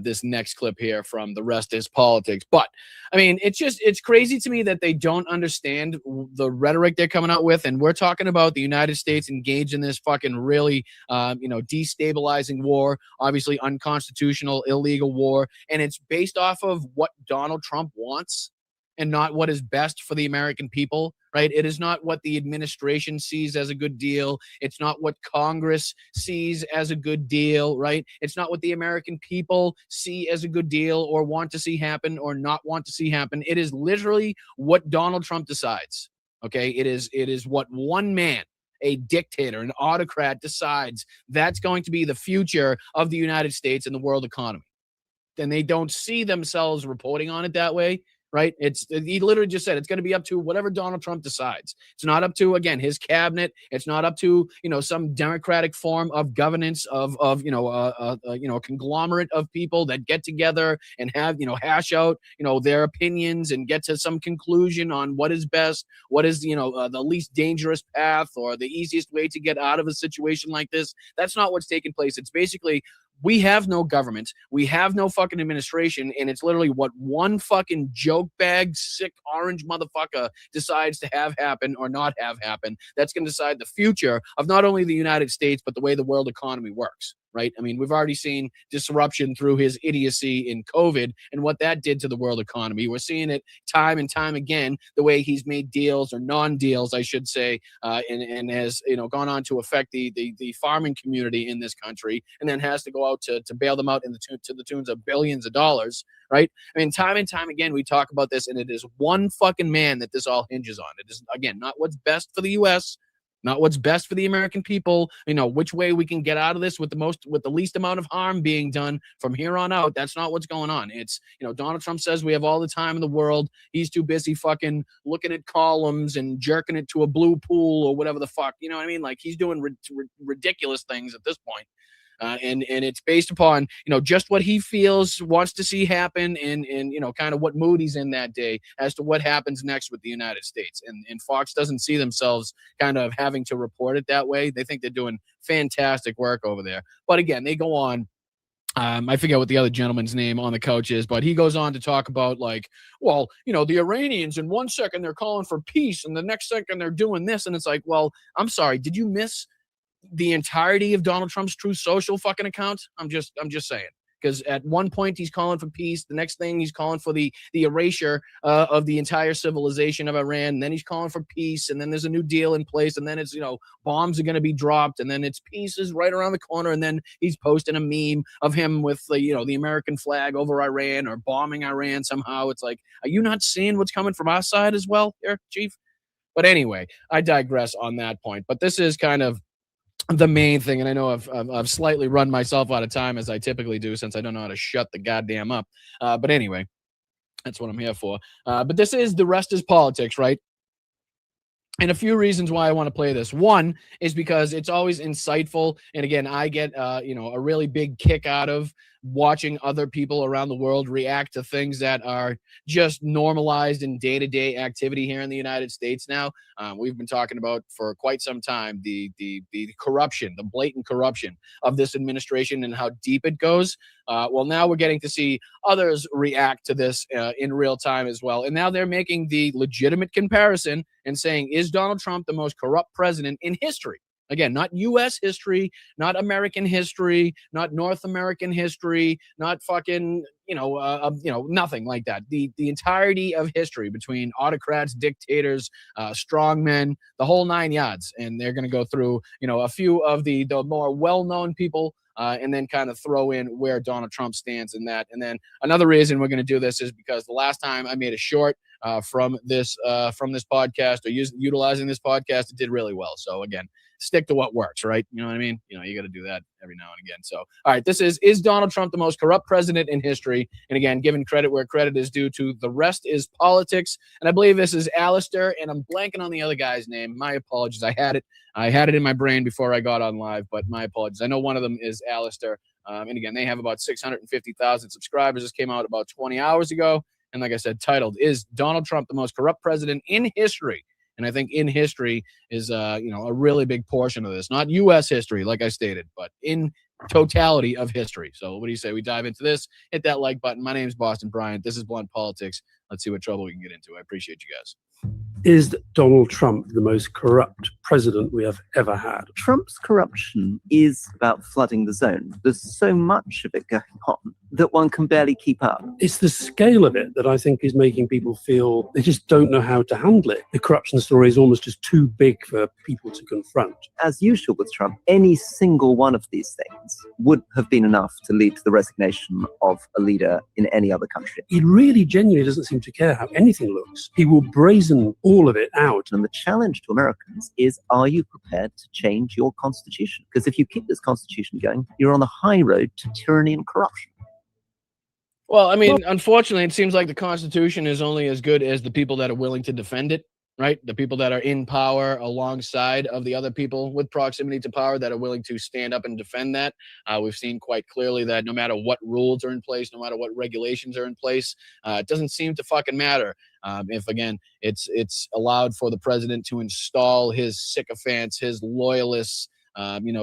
this next clip here from The Rest is Politics. But I mean, it's crazy to me that they don't understand the rhetoric they're coming out with. And we're talking about the United States engaged in this fucking really, destabilizing war, obviously unconstitutional, illegal war. And it's based off of what Donald Trump wants, and not what is best for the American people, right? It is not what the administration sees as a good deal. It's not what Congress sees as a good deal, right? It's not what the American people see as a good deal, or want to see happen, or not want to see happen. It is literally what Donald Trump decides, okay? It is what one man, a dictator, an autocrat, decides that's going to be the future of the United States and the world economy. And they don't see themselves reporting on it that way. right? He literally just said it's going to be up to whatever Donald Trump decides. It's not up to, again, his cabinet. It's not up to, some democratic form of governance of a conglomerate of people that get together and have, hash out, their opinions and get to some conclusion on what is best, what is, the least dangerous path or the easiest way to get out of a situation like this. That's not what's taking place. It's basically, we have no government. We have no fucking administration. And it's literally what one fucking joke bag, sick orange motherfucker decides to have happen or not have happen. That's going to decide the future of not only the United States, but the way the world economy works. Right? I mean, we've already seen disruption through his idiocy in COVID and what that did to the world economy. We're seeing it time and time again, the way he's made deals or non-deals, I should say, and has, gone on to affect the farming community in this country, and then has to go out to bail them out to the tunes of billions of dollars. Right? I mean, time and time again, we talk about this, and it is one fucking man that this all hinges on. It is, again, not what's best for the U.S., not what's best for the American people, which way we can get out of this with the least amount of harm being done from here on out. That's not what's going on. It's, Donald Trump says we have all the time in the world. He's too busy fucking looking at columns and jerking it to a blue pool or whatever the fuck, you know what I mean? Like, he's doing ridiculous things at this point. And it's based upon, just what he feels, wants to see happen and kind of what mood he's in that day as to what happens next with the United States. And Fox doesn't see themselves kind of having to report it that way. They think they're doing fantastic work over there. But again, they go on. I forget what the other gentleman's name on the couch is, but he goes on to talk about the Iranians in 1 second they're calling for peace and the next second they're doing this. And it's like, well, I'm sorry. Did you miss the entirety of Donald Trump's Truth Social fucking account? I'm just saying, because at one point he's calling for peace, the next thing he's calling for the erasure of the entire civilization of Iran, and then he's calling for peace, and then there's a new deal in place, and then it's bombs are going to be dropped, and then it's peace is right around the corner, and then he's posting a meme of him with the American flag over Iran or bombing Iran somehow. It's like, are you not seeing what's coming from our side as well here, Chief? But anyway, I digress on that point. But this is kind of the main thing, and I know I've slightly run myself out of time, as I typically do, since I don't know how to shut the goddamn up. But anyway, that's what I'm here for. But this is The Rest is Politics, right? And a few reasons why I want to play this. One is because it's always insightful, and again, I get a really big kick out of watching other people around the world react to things that are just normalized in day-to-day activity here in the United States now. We've been talking about for quite some time the corruption, the blatant corruption of this administration and how deep it goes. Well, now we're getting to see others react to this in real time as well. And now they're making the legitimate comparison and saying, is Donald Trump the most corrupt president in history? Again, not U.S. history, not American history, not North American history, not fucking, nothing like that. The entirety of history between autocrats, dictators, strongmen, the whole nine yards. And they're going to go through, a few of the more well-known people and then kind of throw in where Donald Trump stands in that. And then another reason we're going to do this is because the last time I made a short from this podcast or utilizing this podcast, it did really well. So again, stick to what works, right? You know what I mean? You got to do that every now and again. So, all right, this is Donald Trump the most corrupt president in history? And again, giving credit where credit is due to The Rest is Politics. And I believe this is Alistair, and I'm blanking on the other guy's name. My apologies. I had it in my brain before I got on live, but my apologies. I know one of them is Alistair. And again, they have about 650,000 subscribers. This came out about 20 hours ago. And like I said, titled, Is Donald Trump the Most Corrupt President in History? And I think in history is, a really big portion of this. Not U.S. history, like I stated, but in totality of history. So what do you say? We dive into this. Hit that like button. My name is Boston Bryant. This is Blunt Politics. Let's see what trouble we can get into. I appreciate you guys. Is Donald Trump the most corrupt president we have ever had? Trump's corruption is about flooding the zone. There's so much of it going on that one can barely keep up. It's the scale of it that I think is making people feel they just don't know how to handle it. The corruption story is almost just too big for people to confront. As usual with Trump, any single one of these things would have been enough to lead to the resignation of a leader in any other country. He really genuinely doesn't seem to care how anything looks. He will brazen all of it out. And the challenge to Americans is, are you prepared to change your constitution? Because if you keep this constitution going, you're on the high road to tyranny and corruption. Well, I mean, unfortunately, it seems like the Constitution is only as good as the people that are willing to defend it, right? The people that are in power alongside of the other people with proximity to power that are willing to stand up and defend that. We've seen quite clearly that no matter what rules are in place, no matter what regulations are in place, it doesn't seem to fucking matter. If again, it's allowed for the president to install his sycophants, his loyalists,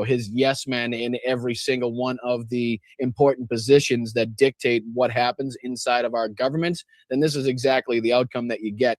his yes men in every single one of the important positions that dictate what happens inside of our government, then this is exactly the outcome that you get.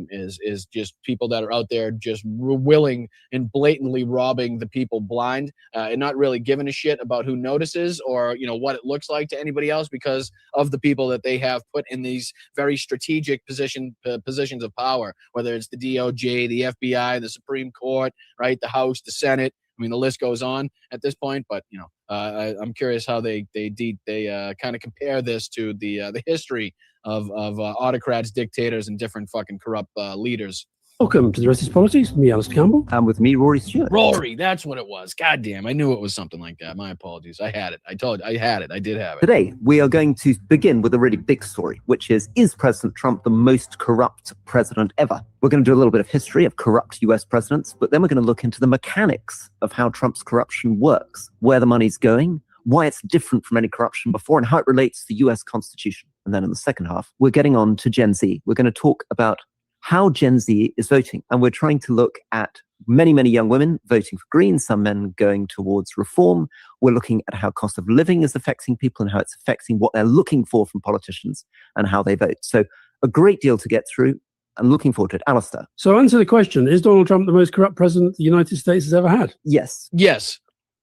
Is just people that are out there just willing and blatantly robbing the people blind and not really giving a shit about who notices or what it looks like to anybody else because of the people that they have put in these very strategic positions of power, whether it's the DOJ, the FBI, the Supreme Court, right, the House, the Senate. I mean, the list goes on at this point, but I'm curious how they kind of compare this to the history of autocrats, dictators, and different fucking corrupt leaders. Welcome to the Rest is Politics. Me, Alistair Campbell. And with me, Rory Stewart. Rory, that's what it was. God damn, I knew it was something like that. My apologies. I had it. I told you, I had it. I did have it. Today, we are going to begin with a really big story, which is President Trump the most corrupt president ever? We're going to do a little bit of history of corrupt US presidents, but then we're going to look into the mechanics of how Trump's corruption works, where the money's going, why it's different from any corruption before, and how it relates to the US Constitution. And then in the second half, we're getting on to Gen Z. We're going to talk about how Gen Z is voting. And we're trying to look at many, many young women voting for Green, some men going towards reform. We're looking at how cost of living is affecting people and how it's affecting what they're looking for from politicians and how they vote. So a great deal to get through. I'm looking forward to it. Alistair. So answer the question, is Donald Trump the most corrupt president the United States has ever had? Yes. Yes.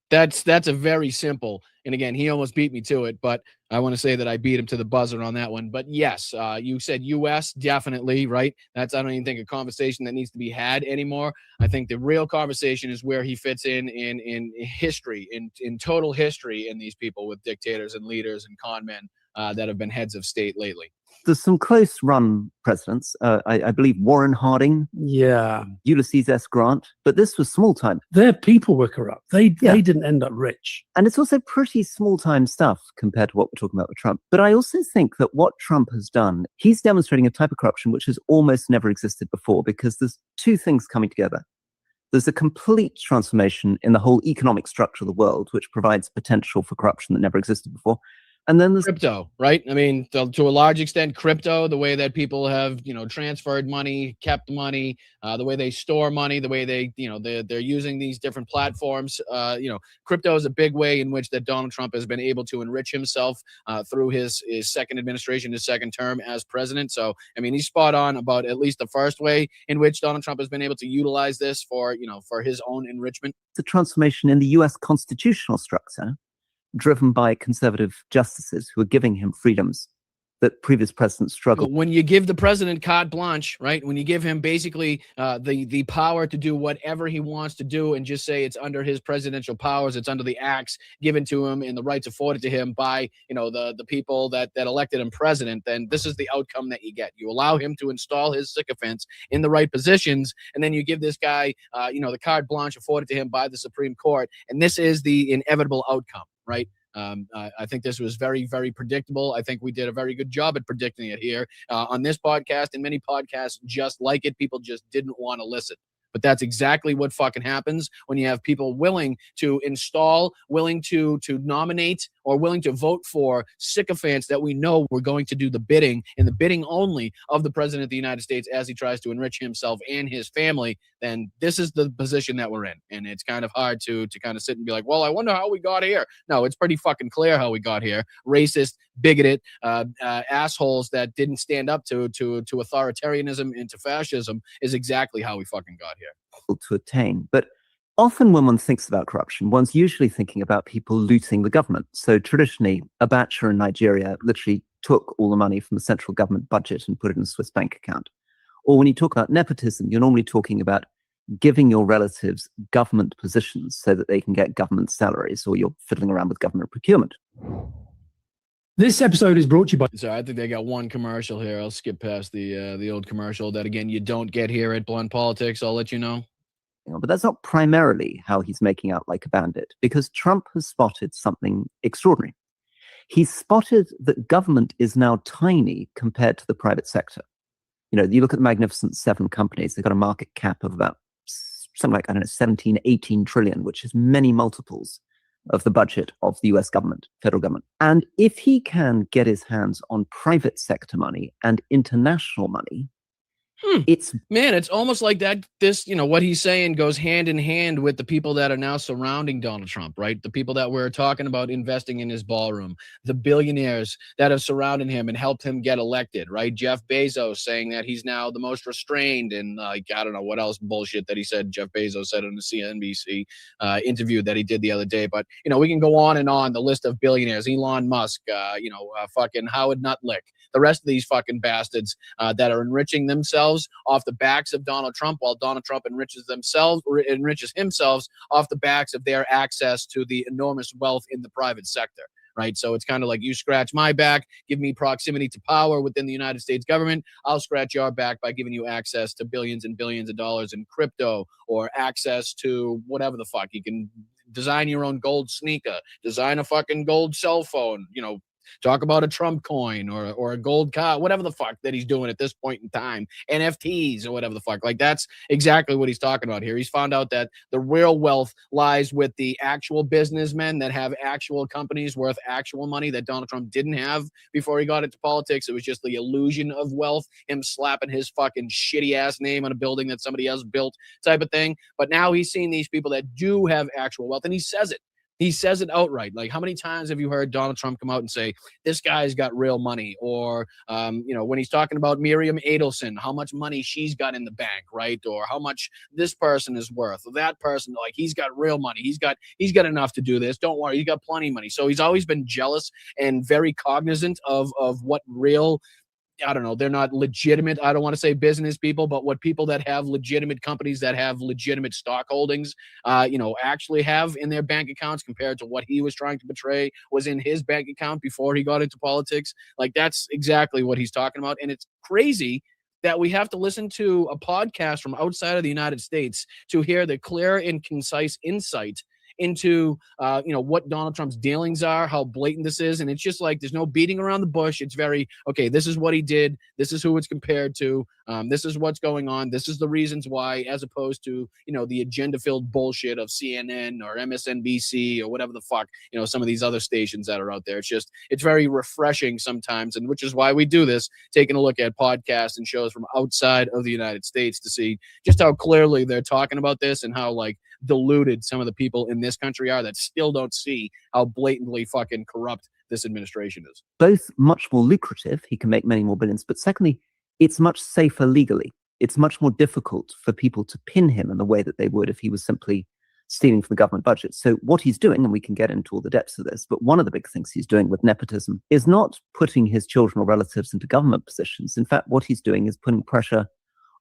That's a very simple, and again, he almost beat me to it, but I want to say that I beat him to the buzzer on that one. But yes, you said U.S. definitely, right? I don't even think a conversation that needs to be had anymore. I think the real conversation is where he fits in history, in total history, in these people with dictators and leaders and con men that have been heads of state lately. There's some close run presidents. I believe Warren Harding. Yeah. Ulysses S. Grant. But this was small time. Their people were corrupt. They didn't end up rich. And it's also pretty small time stuff compared to what we're talking about with Trump. But I also think that what Trump has done, he's demonstrating a type of corruption which has almost never existed before, because there's two things coming together. There's a complete transformation in the whole economic structure of the world, which provides potential for corruption that never existed before. And then there's crypto, right? I mean, to a large extent, crypto, the way that people have, transferred money, kept money, the way they store money, the way they, they're using these different platforms. Crypto is a big way in which that Donald Trump has been able to enrich himself through his second administration, his second term as president. So, I mean, he's spot on about at least the first way in which Donald Trump has been able to utilize this for his own enrichment. The transformation in the US constitutional structure, driven by conservative justices who are giving him freedoms that previous presidents struggled. When you give the president carte blanche, right? When you give him basically the power to do whatever he wants to do and just say it's under his presidential powers, it's under the acts given to him and the rights afforded to him by, the people that elected him president, then this is the outcome that you get. You allow him to install his sycophants in the right positions, and then you give this guy, the carte blanche afforded to him by the Supreme Court, and this is the inevitable outcome, right? I think this was very, very predictable. I think we did a very good job at predicting it here on this podcast and many podcasts just like it. People just didn't want to listen. But that's exactly what fucking happens when you have people willing to install, willing to nominate, or willing to vote for sycophants that we know we're going to do the bidding and the bidding only of the president of the United States as he tries to enrich himself and his family. Then this is the position that we're in. And it's kind of hard to kind of sit and be like, well, I wonder how we got here. No, it's pretty fucking clear how we got here. Racist, bigoted, assholes that didn't stand up to authoritarianism and to fascism is exactly how we fucking got here. To attain. But often when one thinks about corruption, one's usually thinking about people looting the government. So traditionally, Abacha in Nigeria literally took all the money from the central government budget and put it in a Swiss bank account. Or when you talk about nepotism, you're normally talking about giving your relatives government positions so that they can get government salaries, or you're fiddling around with government procurement. This episode is brought to you by... So I think they got one commercial here. I'll skip past the old commercial that, again, you don't get here at Blunt Politics. I'll let you know. But that's not primarily how he's making out like a bandit, because Trump has spotted something extraordinary. He spotted that government is now tiny compared to the private sector. You know, you look at the Magnificent Seven companies, they've got a market cap of about something like, I don't know, 17, 18 trillion, which is many multiples of the budget of the US government, federal government. And if he can get his hands on private sector money and international money, it's almost like that. This, what he's saying goes hand in hand with the people that are now surrounding Donald Trump, right? The people that we're talking about investing in his ballroom, the billionaires that have surrounded him and helped him get elected, right? Jeff Bezos saying that he's now the most restrained, and I don't know what else bullshit that he said. Jeff Bezos said in the CNBC interview that he did the other day. But we can go on and on the list of billionaires: Elon Musk, fucking Howard Nutlick, the rest of these fucking bastards that are enriching themselves off the backs of Donald Trump, while Donald Trump enriches himself off the backs of their access to the enormous wealth in the private sector. Right. So it's kind of like, you scratch my back, give me proximity to power within the United States government. I'll scratch your back by giving you access to billions and billions of dollars in crypto, or access to whatever the fuck. You can design your own gold sneaker, design a fucking gold cell phone, talk about a Trump coin or a gold car, whatever the fuck that he's doing at this point in time, NFTs or whatever the fuck. Like, that's exactly what he's talking about here. He's found out that the real wealth lies with the actual businessmen that have actual companies worth actual money that Donald Trump didn't have before he got into politics. It was just the illusion of wealth, him slapping his fucking shitty ass name on a building that somebody else built type of thing. But now he's seen these people that do have actual wealth, and he says it. He says it outright. Like, how many times have you heard Donald Trump come out and say, this guy's got real money? Or, when he's talking about Miriam Adelson, how much money she's got in the bank, right? Or how much this person is worth, or that person, like, he's got real money. He's got enough to do this. Don't worry, he's got plenty of money. So he's always been jealous and very cognizant of what real, I don't know, they're not legitimate, I don't want to say business people, but what people that have legitimate companies that have legitimate stock holdings, actually have in their bank accounts, compared to what he was trying to portray was in his bank account before he got into politics. Like, that's exactly what he's talking about. And it's crazy that we have to listen to a podcast from outside of the United States to hear the clear and concise insight into what Donald Trump's dealings are, how blatant this is. And it's just like, there's no beating around the bush. It's very, okay, this is what he did, this is who it's compared to, this is what's going on, this is the reasons why, as opposed to the agenda-filled bullshit of CNN or MSNBC or whatever the fuck, some of these other stations that are out there. It's very refreshing sometimes, and which is why we do this, taking a look at podcasts and shows from outside of the United States to see just how clearly they're talking about this, and how deluded some of the people in this country are that still don't see how blatantly fucking corrupt this administration is. Both much more lucrative, he can make many more billions, but secondly, it's much safer legally. It's much more difficult for people to pin him in the way that they would if he was simply stealing from the government budget. So what he's doing, and we can get into all the depths of this, but one of the big things he's doing with nepotism is not putting his children or relatives into government positions. In fact, what he's doing is putting pressure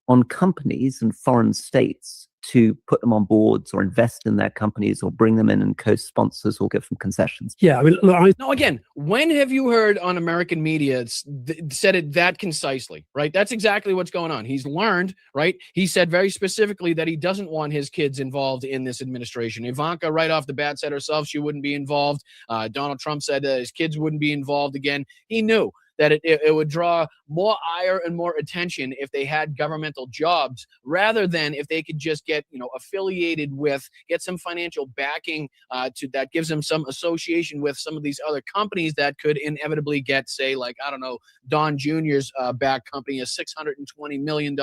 on companies and foreign states to put them on boards or invest in their companies or bring them in and co-sponsors or give them concessions. Yeah, I mean, look, no, again, when have you heard on American media said it that concisely, right? That's exactly what's going on. He's learned, right? He said very specifically that he doesn't want his kids involved in this administration. Ivanka, right off the bat, said herself she wouldn't be involved. Donald Trump said his kids wouldn't be involved again. He knew that it would draw more ire and more attention if they had governmental jobs, rather than if they could just get affiliated with, get some financial backing to that gives them some association with some of these other companies that could inevitably get, say, like, I don't know, Don Jr.'s back company, a $620 million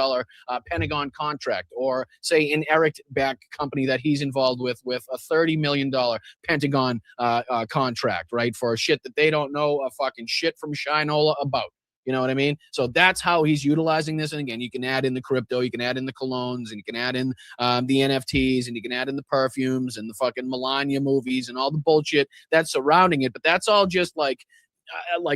Pentagon contract, or say an Eric back company that he's involved with a $30 million Pentagon contract, right, for shit that they don't know a fucking shit from Shinola about. You know what I mean? So that's how he's utilizing this. And again, you can add in the crypto, you can add in the colognes, and you can add in the NFTs, and you can add in the perfumes and the fucking Melania movies and all the bullshit that's surrounding it. But that's all just like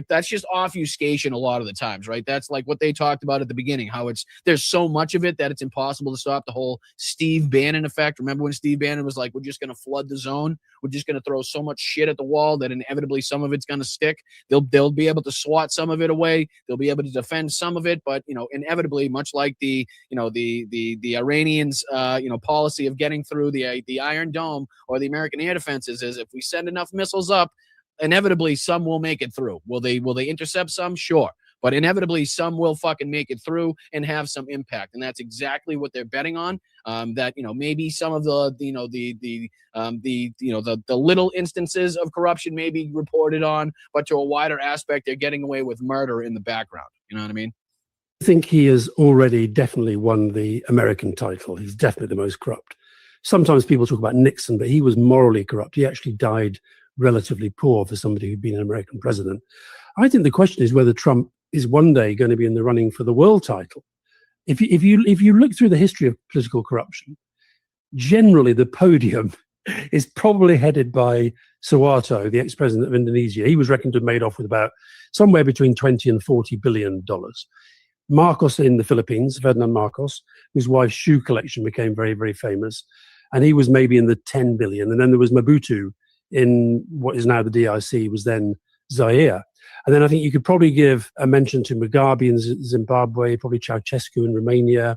that's just obfuscation a lot of the times, right? That's like what they talked about at the beginning, how there's so much of it that it's impossible to stop. The whole Steve Bannon effect. Remember when Steve Bannon was like, we're just going to flood the zone. We're just going to throw so much shit at the wall that inevitably some of it's going to stick. They'll be able to swat some of it away. They'll be able to defend some of it. But, inevitably, much like the Iranians, policy of getting through the Iron Dome or the American air defenses is, if we send enough missiles up, inevitably some will make it through. Will they intercept some? Sure. But inevitably, some will fucking make it through and have some impact, and that's exactly what they're betting on. That maybe some of the little instances of corruption may be reported on, but to a wider aspect, they're getting away with murder in the background. You know what I mean? I think he has already definitely won the American title. He's definitely the most corrupt. Sometimes people talk about Nixon, but he was morally corrupt. He actually died relatively poor for somebody who'd been an American president. I think the question is whether Trump is one day going to be in the running for the world title. If you look through the history of political corruption, generally the podium is probably headed by Suharto, the ex-president of Indonesia. He was reckoned to have made off with about somewhere between $20 and $40 billion. Marcos in the Philippines, Ferdinand Marcos, whose wife's shoe collection became very, very famous, and he was maybe in the 10 billion. And then there was Mobutu in what is now the DRC, was then Zaire. And then I think you could probably give a mention to Mugabe in Zimbabwe, probably Ceausescu in Romania.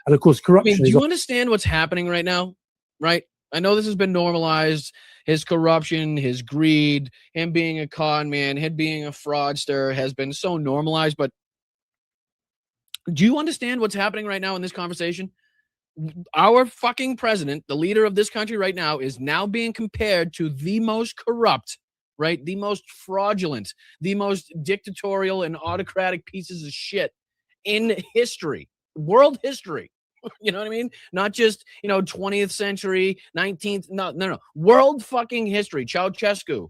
And of course, corruption do you understand what's happening right now? Right? I know this has been normalized. His corruption, his greed, him being a con man, him being a fraudster has been so normalized. But do you understand what's happening right now in this conversation? Our fucking president, the leader of this country right now, is now being compared to the most corrupt, right? The most fraudulent, the most dictatorial and autocratic pieces of shit in history, world history. You know what I mean? Not just, 20th century, 19th, no. World fucking history. Ceausescu,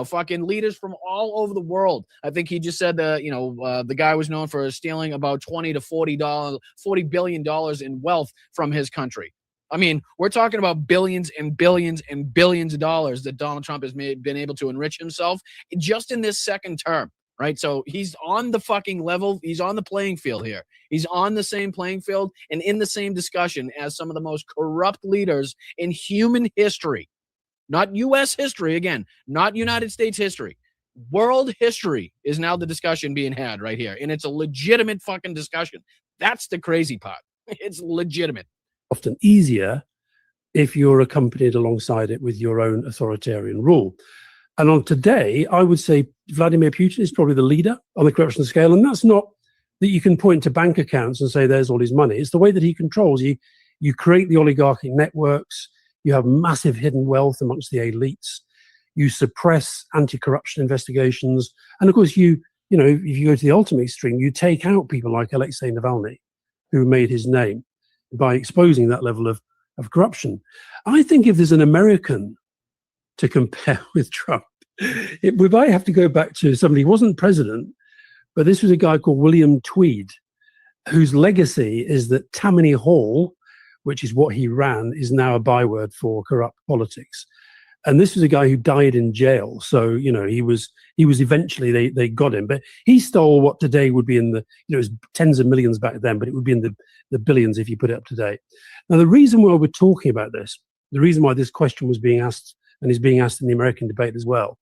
fucking leaders from all over the world. I think he just said the guy was known for stealing about $20 to $40 billion in wealth from his country. I mean, we're talking about billions and billions and billions of dollars that Donald Trump has been able to enrich himself just in this second term, right? So he's on the fucking level. He's on the playing field here. He's on the same playing field and in the same discussion as some of the most corrupt leaders in human history. Not U.S. history, again, not United States history. World history is now the discussion being had right here. And it's a legitimate fucking discussion. That's the crazy part. It's legitimate. Often easier if you're accompanied alongside it with your own authoritarian rule. And on today, I would say Vladimir Putin is probably the leader on the corruption scale. And that's not that you can point to bank accounts and say there's all his money. It's the way that he controls. You create the oligarchic networks. You have massive hidden wealth amongst the elites. You suppress anti-corruption investigations. And of course, if you go to the ultimate extreme, you take out people like Alexei Navalny, who made his name by exposing that level of corruption. I think if there's an American to compare with Trump, we might have to go back to somebody who wasn't president, but this was a guy called William Tweed, whose legacy is that Tammany Hall, which is what he ran, is now a byword for corrupt politics. And this was a guy who died in jail. So, he was eventually, they got him, but he stole what today would be in the, it was tens of millions back then, but it would be in the billions if you put it up to date. Now, the reason why we're talking about this, the reason why this question was being asked and is being asked in the American debate as well,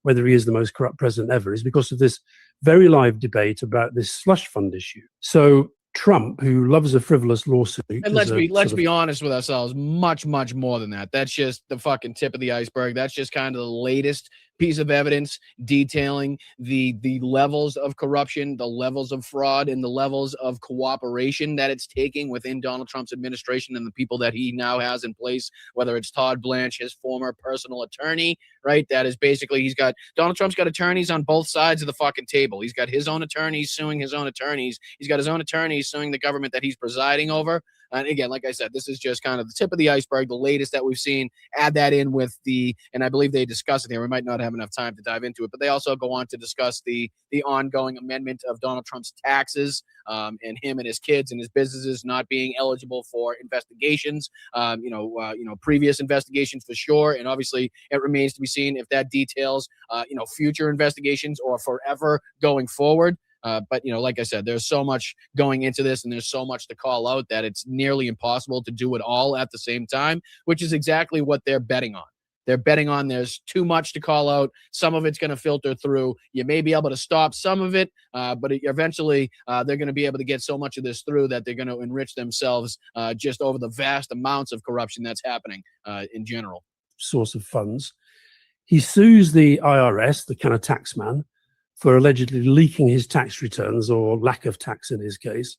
whether he is the most corrupt president ever, is because of this very live debate about this slush fund issue. So Trump, who loves a frivolous lawsuit. And let's be honest with ourselves, much, much more than that. That's just the fucking tip of the iceberg. That's just kind of the latest piece of evidence detailing the levels of corruption, the levels of fraud, and the levels of cooperation that it's taking within Donald Trump's administration and the people that he now has in place, whether it's Todd Blanche, his former personal attorney, right? That is basically, Donald Trump's got attorneys on both sides of the fucking table. He's got his own attorneys suing his own attorneys. He's got his own attorneys suing the government that he's presiding over. And again, like I said, this is just kind of the tip of the iceberg, the latest that we've seen. Add that in with and I believe they discuss it here. We might not have enough time to dive into it, but they also go on to discuss the ongoing amendment of Donald Trump's taxes, and him and his kids and his businesses not being eligible for investigations, previous investigations for sure. And obviously it remains to be seen if that details, future investigations or forever going forward. But like I said, there's so much going into this and there's so much to call out that it's nearly impossible to do it all at the same time, which is exactly what they're betting on. They're betting on there's too much to call out. Some of it's going to filter through. You may be able to stop some of it, but eventually they're going to be able to get so much of this through that they're going to enrich themselves just over the vast amounts of corruption that's happening in general. Source of funds. He sues the IRS, the kind of tax man, for allegedly leaking his tax returns or lack of tax in his case.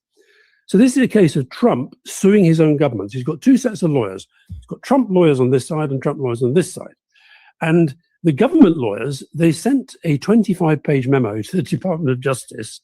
So this is a case of Trump suing his own government. He's got two sets of lawyers. He's got Trump lawyers on this side and Trump lawyers on this side. And the government lawyers, they sent a 25-page memo to the Department of Justice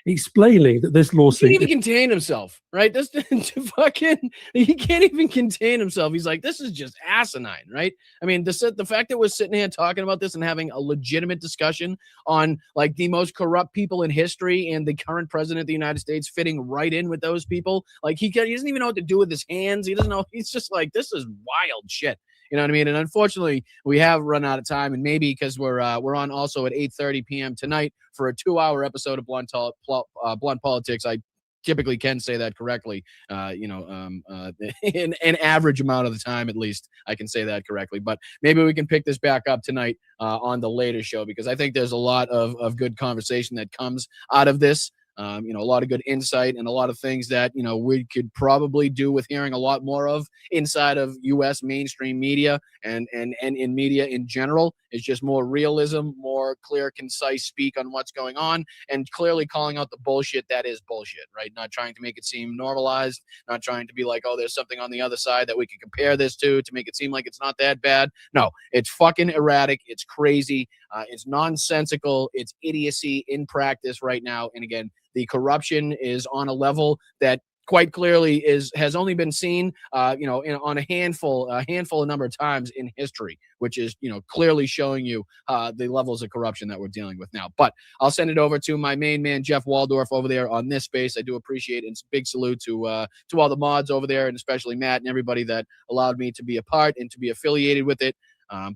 explaining that this lawsuit... He can't even contain himself, right? This he can't even contain himself. He's like, this is just asinine, right? I mean, the fact that we're sitting here talking about this and having a legitimate discussion on like the most corrupt people in history and the current president of the United States fitting right in with those people, like he doesn't even know what to do with his hands. He doesn't know. He's just like, this is wild shit. You know what I mean? And unfortunately, we have run out of time, and maybe because we're on also at 8:30 p.m. tonight for a 2-hour episode of Blunt Politics. I typically can say that correctly. In an average amount of the time, at least, I can say that correctly. But maybe we can pick this back up tonight on the later show, because I think there's a lot of good conversation that comes out of this. A lot of good insight and a lot of things that, we could probably do with hearing a lot more of inside of U.S. mainstream media and in media in general. It's just more realism, more clear, concise speak on what's going on, and clearly calling out the bullshit that is bullshit, right? Not trying to make it seem normalized, not trying to be like, oh, there's something on the other side that we can compare this to make it seem like it's not that bad. No, it's fucking erratic. It's crazy. It's nonsensical. It's idiocy in practice right now. And again, the corruption is on a level that quite clearly has only been seen, on a handful of number of times in history, which is, clearly showing you the levels of corruption that we're dealing with now. But I'll send it over to my main man, Jeff Waldorf, over there on this space. I do appreciate it. And big salute to all the mods over there, and especially Matt and everybody that allowed me to be a part and to be affiliated with it.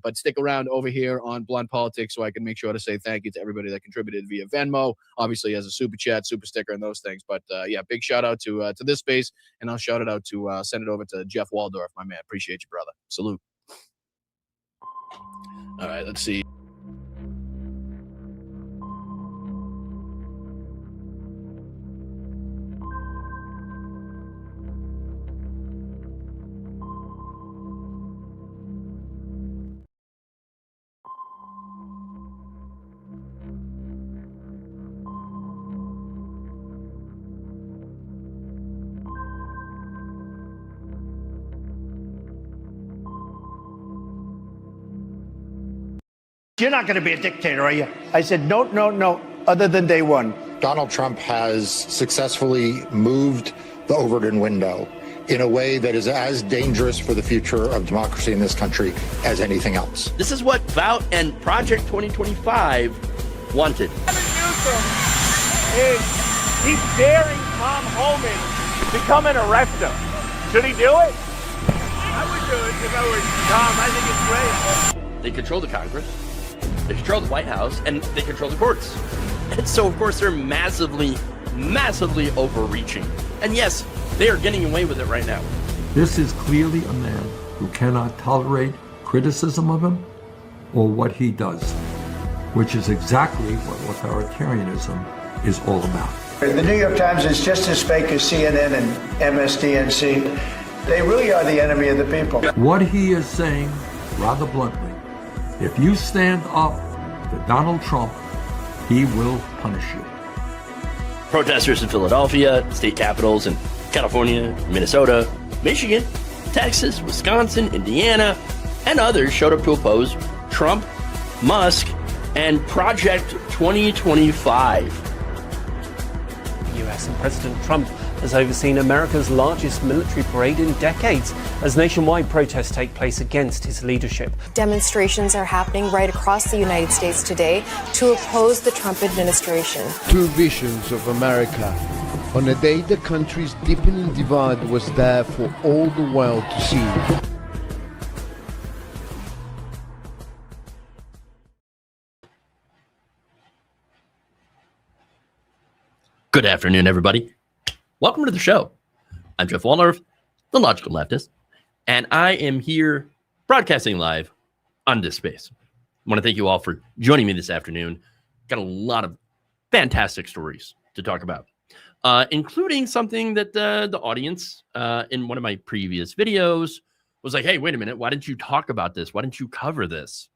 But stick around over here on Blunt Politics so I can make sure to say thank you to everybody that contributed via Venmo, obviously as a super chat, super sticker, and those things. But big shout out to this space, and I'll shout it out to send it over to Jeff Waldorf, my man. Appreciate you, brother. Salute. All right, let's see. You're not going to be a dictator, are you? I said, no, other than day one. Donald Trump has successfully moved the Overton window in a way that is as dangerous for the future of democracy in this country as anything else. This is what Vout and Project 2025 wanted. Newsom is he's daring Tom Homan to come and arrest him. Should he do it? I would do it if I were Tom. I think it's great. They control the Congress, they control the White House, and they control the courts. And so, of course, they're massively overreaching. And yes, they are getting away with it right now. This is clearly a man who cannot tolerate criticism of him or what he does, which is exactly what authoritarianism is all about. The New York Times is just as fake as CNN and MSDNC. They really are the enemy of the people. What he is saying, rather bluntly, if you stand up to Donald Trump, he will punish you. Protesters in Philadelphia, state capitals in California, Minnesota, Michigan, Texas, Wisconsin, Indiana, and others showed up to oppose Trump, Musk, and Project 2025. US and President Trump has overseen America's largest military parade in decades as nationwide protests take place against his leadership. Demonstrations are happening right across the United States today to oppose the Trump administration. Two visions of America. On a day the country's deepening divide was there for all the world to see. Good afternoon, everybody. Welcome to the show. I'm Jeff Waldorf, the Logical Leftist, and I am here broadcasting live on this space. I want to thank you all for joining me this afternoon. Got a lot of fantastic stories to talk about, including something that the audience in one of my previous videos was like, hey, wait a minute, why didn't you talk about this? Why didn't you cover this?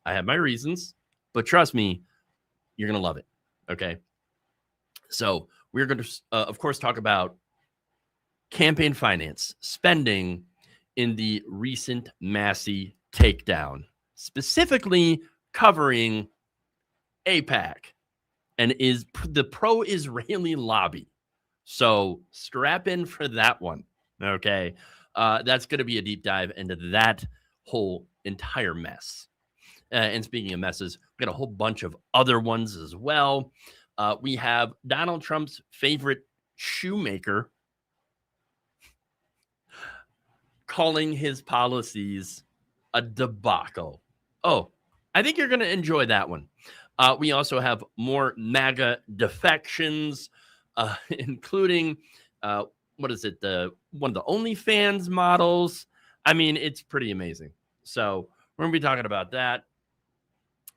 I have my reasons, but trust me, you're going to love it. Okay. So we're going to, of course, talk about campaign finance spending in the recent Massey takedown, specifically covering AIPAC and is the pro-Israeli lobby. So strap in for that one. Okay. That's going to be a deep dive into that whole entire mess. And speaking of messes, we got a whole bunch of other ones as well. We have Donald Trump's favorite shoemaker calling his policies a debacle. Oh, I think you're going to enjoy that one. We also have more MAGA defections, including, what is it? One of the OnlyFans models. I mean, it's pretty amazing. So we're going to be talking about that.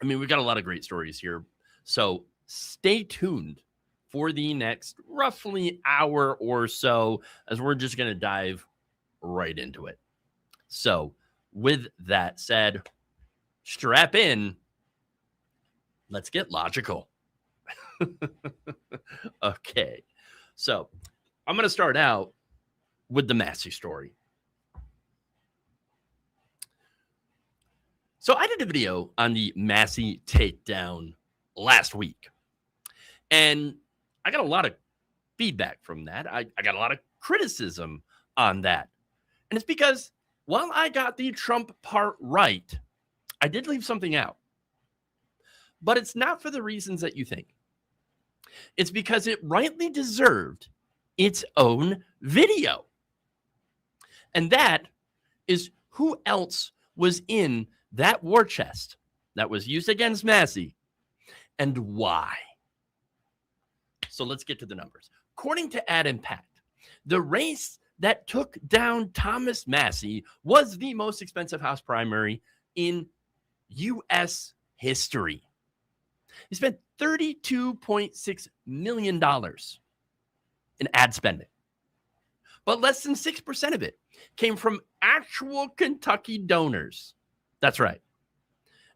I mean, we've got a lot of great stories here. So stay tuned for the next roughly hour or so, as we're just going to dive right into it. So with that said, strap in. Let's get logical. Okay. So I'm going to start out with the Massey story. So I did a video on the Massey takedown last week, and I got a lot of feedback from that. I got a lot of criticism on that. And it's because while I got the Trump part right, I did leave something out. But it's not for the reasons that you think. It's because it rightly deserved its own video. And that is who else was in that war chest that was used against Massey and why. So let's get to the numbers. According to Ad Impact, the race that took down Thomas Massey was the most expensive House primary in U.S. history. He spent $32.6 million in ad spending, but less than 6% of it came from actual Kentucky donors. That's right.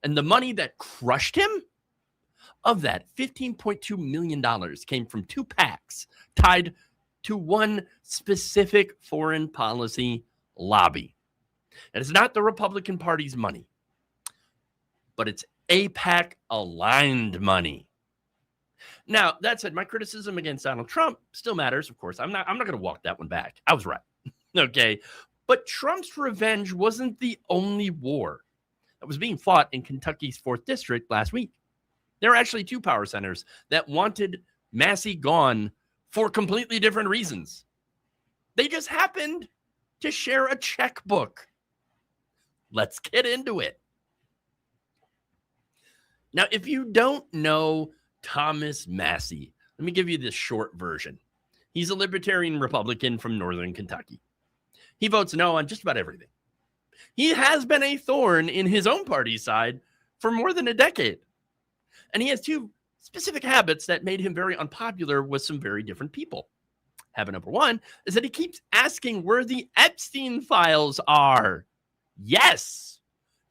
And the money that crushed him, of that, $15.2 million came from two PACs tied to one specific foreign policy lobby. And it's not the Republican Party's money, but it's AIPAC aligned money. Now, that said, my criticism against Donald Trump still matters, of course. I'm not going to walk that one back. I was right. Okay. But Trump's revenge wasn't the only war that was being fought in Kentucky's 4th District last week. There are actually two power centers that wanted Massey gone for completely different reasons. They just happened to share a checkbook. Let's get into it. Now, if you don't know Thomas Massey, let me give you this short version. He's a libertarian Republican from Northern Kentucky. He votes no on just about everything. He has been a thorn in his own party's side for more than a decade. And he has two specific habits that made him very unpopular with some very different people. Habit number one is that he keeps asking where the Epstein files are. Yes,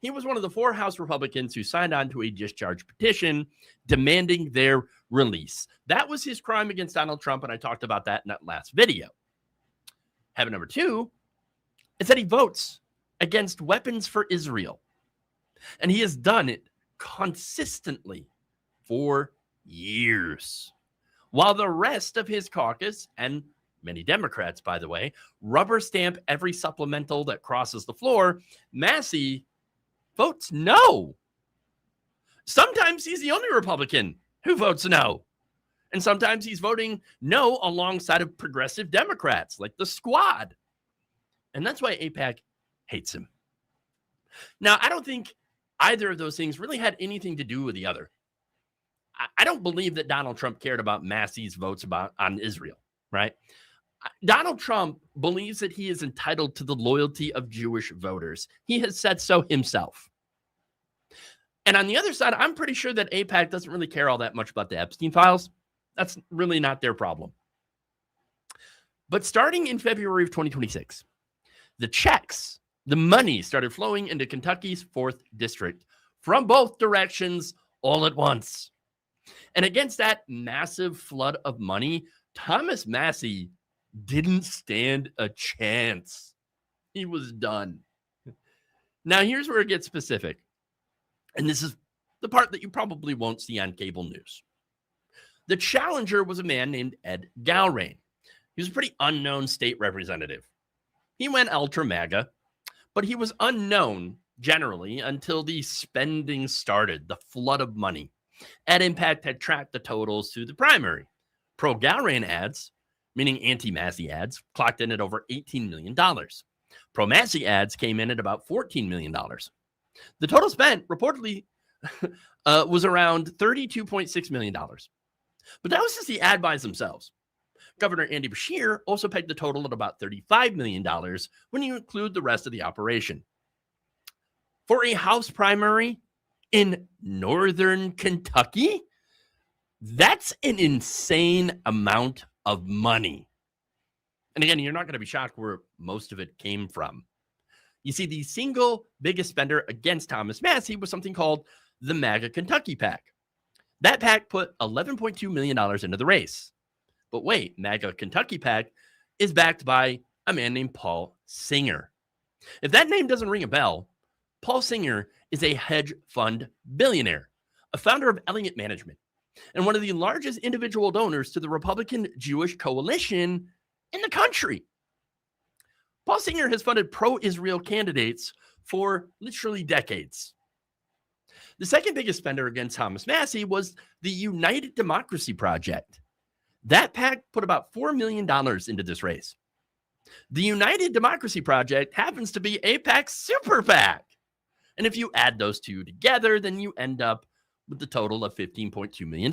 he was one of the 4 House Republicans who signed on to a discharge petition demanding their release. That was his crime against Donald Trump, and I talked about that in that last video. Habit number two is that he votes against weapons for Israel. And he has done it consistently for years. While the rest of his caucus, and many Democrats, by the way, rubber stamp every supplemental that crosses the floor, Massey votes no. Sometimes he's the only Republican who votes no. And sometimes he's voting no alongside of progressive Democrats like the Squad. And that's why AIPAC hates him. Now, I don't think either of those things really had anything to do with the other. I don't believe that Donald Trump cared about Massey's votes on Israel, right? Donald Trump believes that he is entitled to the loyalty of Jewish voters. He has said so himself. And on the other side, I'm pretty sure that AIPAC doesn't really care all that much about the Epstein files. That's really not their problem. But starting in February of 2026, the checks, the money started flowing into Kentucky's 4th District from both directions all at once. And against that massive flood of money, Thomas Massie didn't stand a chance. He was done. Now, here's where it gets specific. And this is the part that you probably won't see on cable news. The challenger was a man named Ed Galrain. He was a pretty unknown state representative. He went ultra MAGA, but he was unknown generally until the spending started, the flood of money. Ad Impact had tracked the totals through the primary. Pro-Galrain ads, meaning anti-Massie ads, clocked in at over $18 million. Pro-Massie ads came in at about $14 million. The total spent reportedly was around $32.6 million. But that was just the ad buys themselves. Governor Andy Beshear also pegged the total at about $35 million when you include the rest of the operation. For a House primary in northern Kentucky, that's an insane amount of money. And again, you're not going to be shocked where most of it came from. You see, the single biggest spender against Thomas Massie was something called the MAGA Kentucky PAC. That PAC put $11.2 million into the race. But wait, MAGA Kentucky PAC is backed by a man named Paul Singer. If that name doesn't ring a bell, Paul Singer is a hedge fund billionaire, a founder of Elliott Management, and one of the largest individual donors to the Republican Jewish coalition in the country. Paul Singer has funded pro-Israel candidates for literally decades. The second biggest spender against Thomas Massie was the United Democracy Project. That PAC put about $4 million into this race. The United Democracy Project happens to be AIPAC's super PAC. And if you add those two together, then you end up with the total of $15.2 million.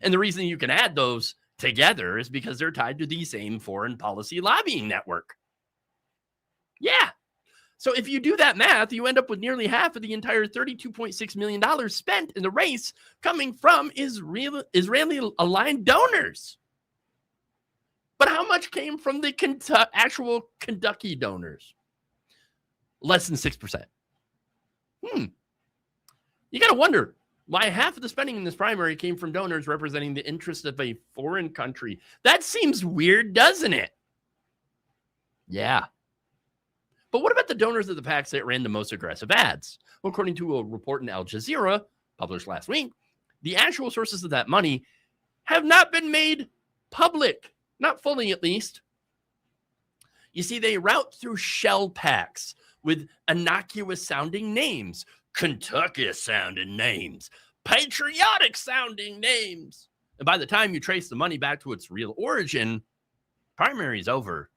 And the reason you can add those together is because they're tied to the same foreign policy lobbying network. Yeah. So if you do that math, you end up with nearly half of the entire $32.6 million spent in the race coming from Israeli-aligned donors. But how much came from the actual Kentucky donors? Less than 6%. You got to wonder why half of the spending in this primary came from donors representing the interests of a foreign country. That seems weird, doesn't it? Yeah. But what about the donors of the PACs that ran the most aggressive ads? Well, according to a report in Al Jazeera published last week, the actual sources of that money have not been made public, not fully at least. You see, they route through shell PACs with innocuous sounding names, Kentucky sounding names, patriotic sounding names. And by the time you trace the money back to its real origin, primary is over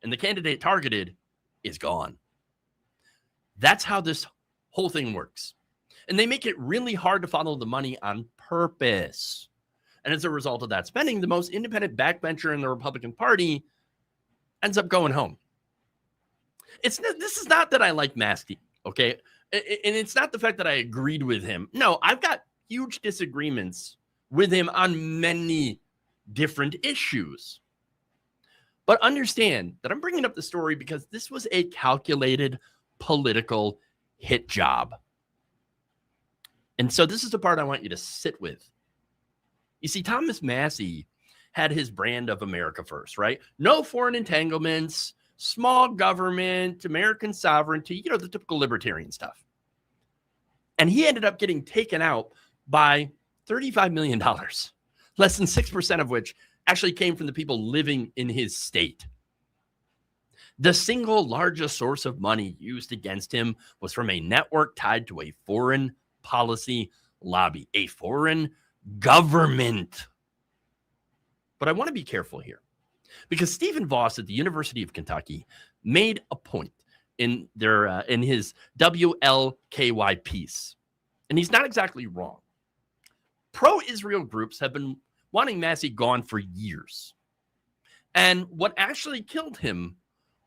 and the candidate targeted is gone. That's how this whole thing works. And they make it really hard to follow the money on purpose. And as a result of that spending, the most independent backbencher in the Republican Party ends up going home. This is not that I like Massie, okay? And it's not the fact that I agreed with him. No, I've got huge disagreements with him on many different issues. But understand that I'm bringing up the story because this was a calculated political hit job. And so this is the part I want you to sit with. You see, Thomas Massie had his brand of America first, right? No foreign entanglements, small government, American sovereignty, the typical libertarian stuff. And he ended up getting taken out by $35 million, less than 6% of which actually came from the people living in his state. The single largest source of money used against him was from a network tied to a foreign policy lobby, a foreign government. But I want to be careful here because Stephen Voss at the University of Kentucky made a point in his WLKY piece, and he's not exactly wrong. Pro-Israel groups have been wanting Massie gone for years. And what actually killed him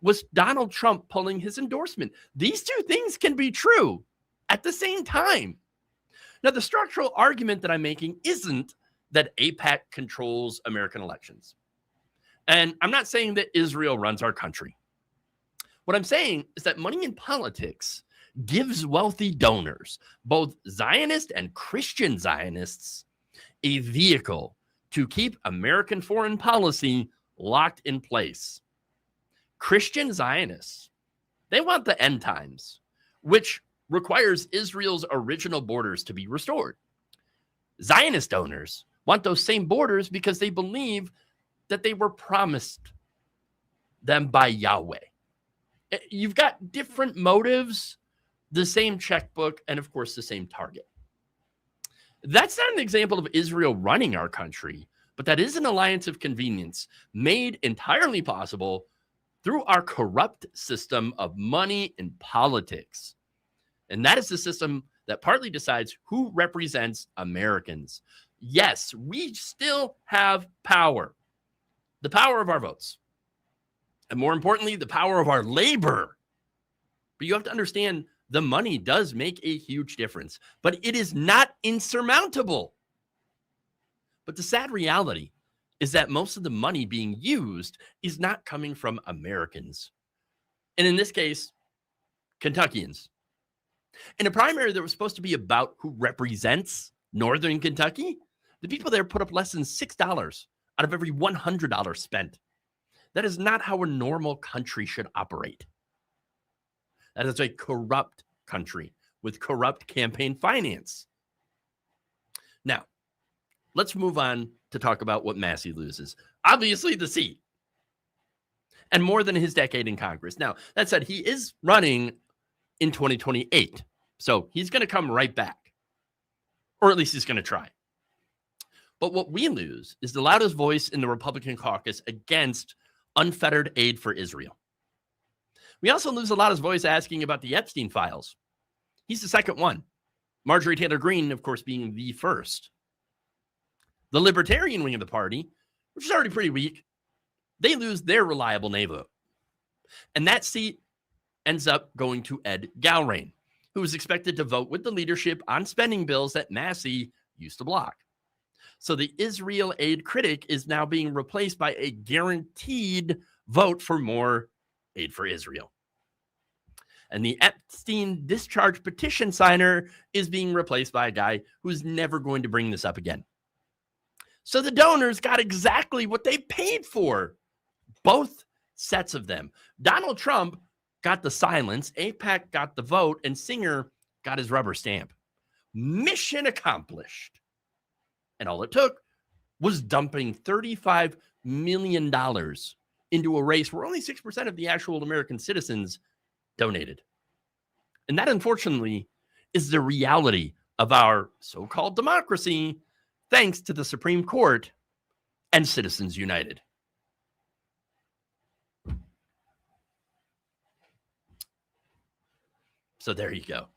was Donald Trump pulling his endorsement. These two things can be true at the same time. Now, the structural argument that I'm making isn't that AIPAC controls American elections. And I'm not saying that Israel runs our country. What I'm saying is that money in politics gives wealthy donors, both Zionist and Christian Zionists, a vehicle to keep American foreign policy locked in place. Christian Zionists, they want the end times, which requires Israel's original borders to be restored. Zionist donors want those same borders because they believe that they were promised them by Yahweh. You've got different motives, the same checkbook, and of course, the same target. That's not an example of Israel running our country, but that is an alliance of convenience made entirely possible through our corrupt system of money and politics. And that is the system that partly decides who represents Americans. Yes, we still have power, the power of our votes, and more importantly, the power of our labor. But you have to understand the money does make a huge difference, but it is not insurmountable. But the sad reality is that most of the money being used is not coming from Americans. And in this case, Kentuckians. In a primary that was supposed to be about who represents Northern Kentucky, the people there put up less than $6 out of every $100 spent. That is not how a normal country should operate. That is a corrupt country with corrupt campaign finance. Now, let's move on to talk about what Massey loses. Obviously, the seat. And more than his decade in Congress. Now, that said, he is running in 2028. So he's going to come right back. Or at least he's going to try. But what we lose is the loudest voice in the Republican caucus against unfettered aid for Israel. We also lose the loudest voice asking about the Epstein files. He's the second one. Marjorie Taylor Greene, of course, being the first. The Libertarian wing of the party, which is already pretty weak, they lose their reliable nay vote. And that seat ends up going to Ed Galrain, who is expected to vote with the leadership on spending bills that Massey used to block. So the Israel aid critic is now being replaced by a guaranteed vote for more aid for Israel. And the Epstein discharge petition signer is being replaced by a guy who's never going to bring this up again. So the donors got exactly what they paid for. Both sets of them. Donald Trump got the silence, AIPAC got the vote, and Singer got his rubber stamp. Mission accomplished. And all it took was dumping $35 million into a race where only 6% of the actual American citizens donated. And that, unfortunately, is the reality of our so-called democracy, thanks to the Supreme Court and Citizens United. So there you go.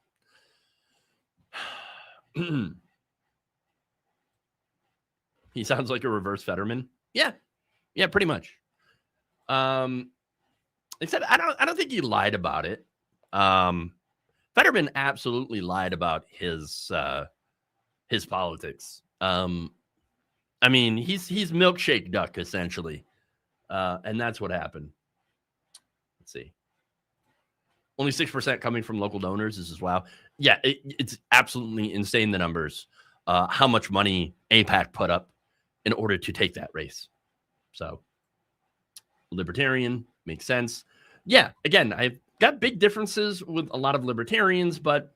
He sounds like a reverse Fetterman. Yeah, pretty much. Except I don't think he lied about it. Fetterman absolutely lied about his politics. I mean, he's milkshake duck essentially, and that's what happened. Let's see. Only 6% coming from local donors. This is wow. Yeah, it's absolutely insane, the numbers. How much money AIPAC put up in order to take that race. So, Libertarian makes sense. Yeah, again, I've got big differences with a lot of libertarians, but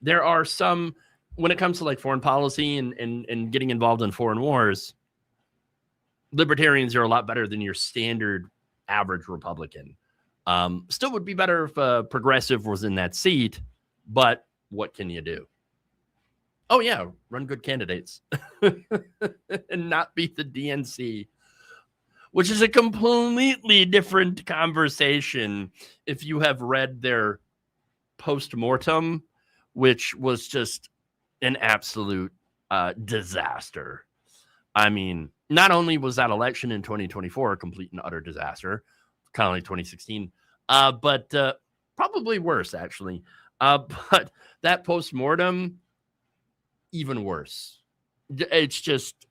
there are some, when it comes to like foreign policy and getting involved in foreign wars, libertarians are a lot better than your standard average Republican. Still would be better if a progressive was in that seat, but what can you do? Oh, yeah, run good candidates and not be the DNC, which is a completely different conversation if you have read their post-mortem, which was just an absolute disaster. I mean, not only was that election in 2024 a complete and utter disaster, kind of like 2016, but probably worse, actually. But that post-mortem, even worse. It's just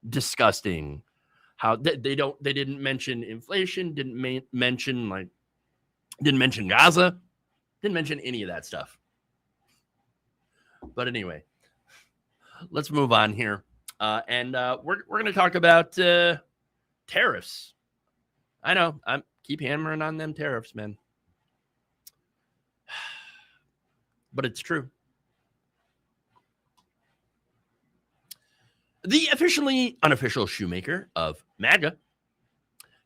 disgusting how they didn't mention inflation, didn't mention Gaza, Didn't mention any of that stuff. But anyway, let's move on here. And we're going to talk about tariffs. I know. I keep hammering on them tariffs, man. But it's true. The officially unofficial shoemaker of MAGA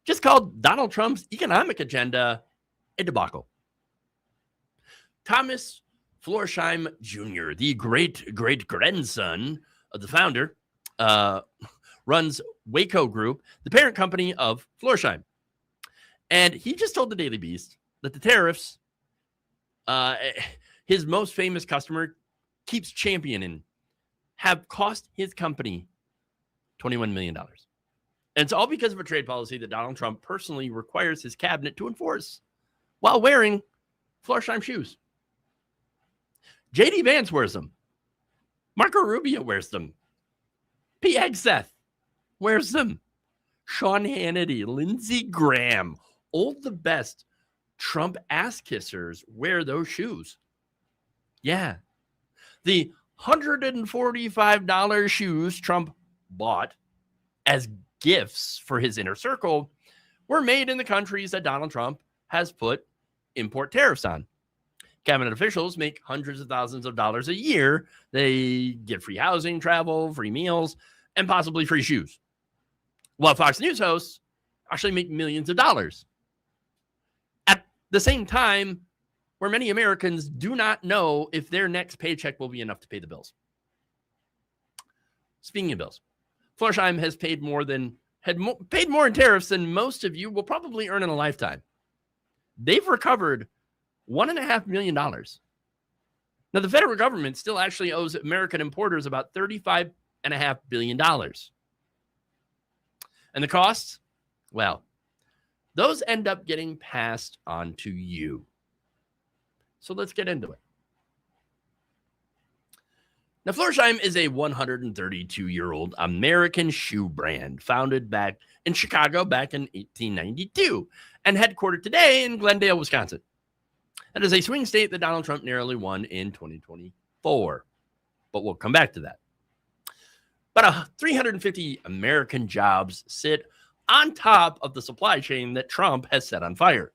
just called Donald Trump's economic agenda a debacle. Thomas Florsheim Jr., the great-great-grandson of the founder, runs Waco Group, the parent company of Florsheim. And he just told the Daily Beast that the tariffs, his most famous customer keeps championing, have cost his company $21 million. And it's all because of a trade policy that Donald Trump personally requires his cabinet to enforce while wearing Florsheim shoes. J.D. Vance wears them. Marco Rubio wears them. P. Hegseth wears them. Sean Hannity, Lindsey Graham, all the best Trump ass kissers wear those shoes. Yeah. The $145 shoes Trump bought as gifts for his inner circle were made in the countries that Donald Trump has put import tariffs on. Cabinet officials make hundreds of thousands of dollars a year. They get free housing, travel, free meals, and possibly free shoes. While Fox News hosts actually make millions of dollars. At the same time, where many Americans do not know if their next paycheck will be enough to pay the bills. Speaking of bills, Florsheim has paid more in tariffs than most of you will probably earn in a lifetime. They've recovered $1.5 million. Now, the federal government still actually owes American importers about $35.5 billion. And the costs? Well, those end up getting passed on to you. So let's get into it. Now, Florsheim is a 132-year-old American shoe brand founded back in Chicago back in 1892 and headquartered today in Glendale, Wisconsin. That is a swing state that Donald Trump narrowly won in 2024. But we'll come back to that. About 350 American jobs sit on top of the supply chain that Trump has set on fire.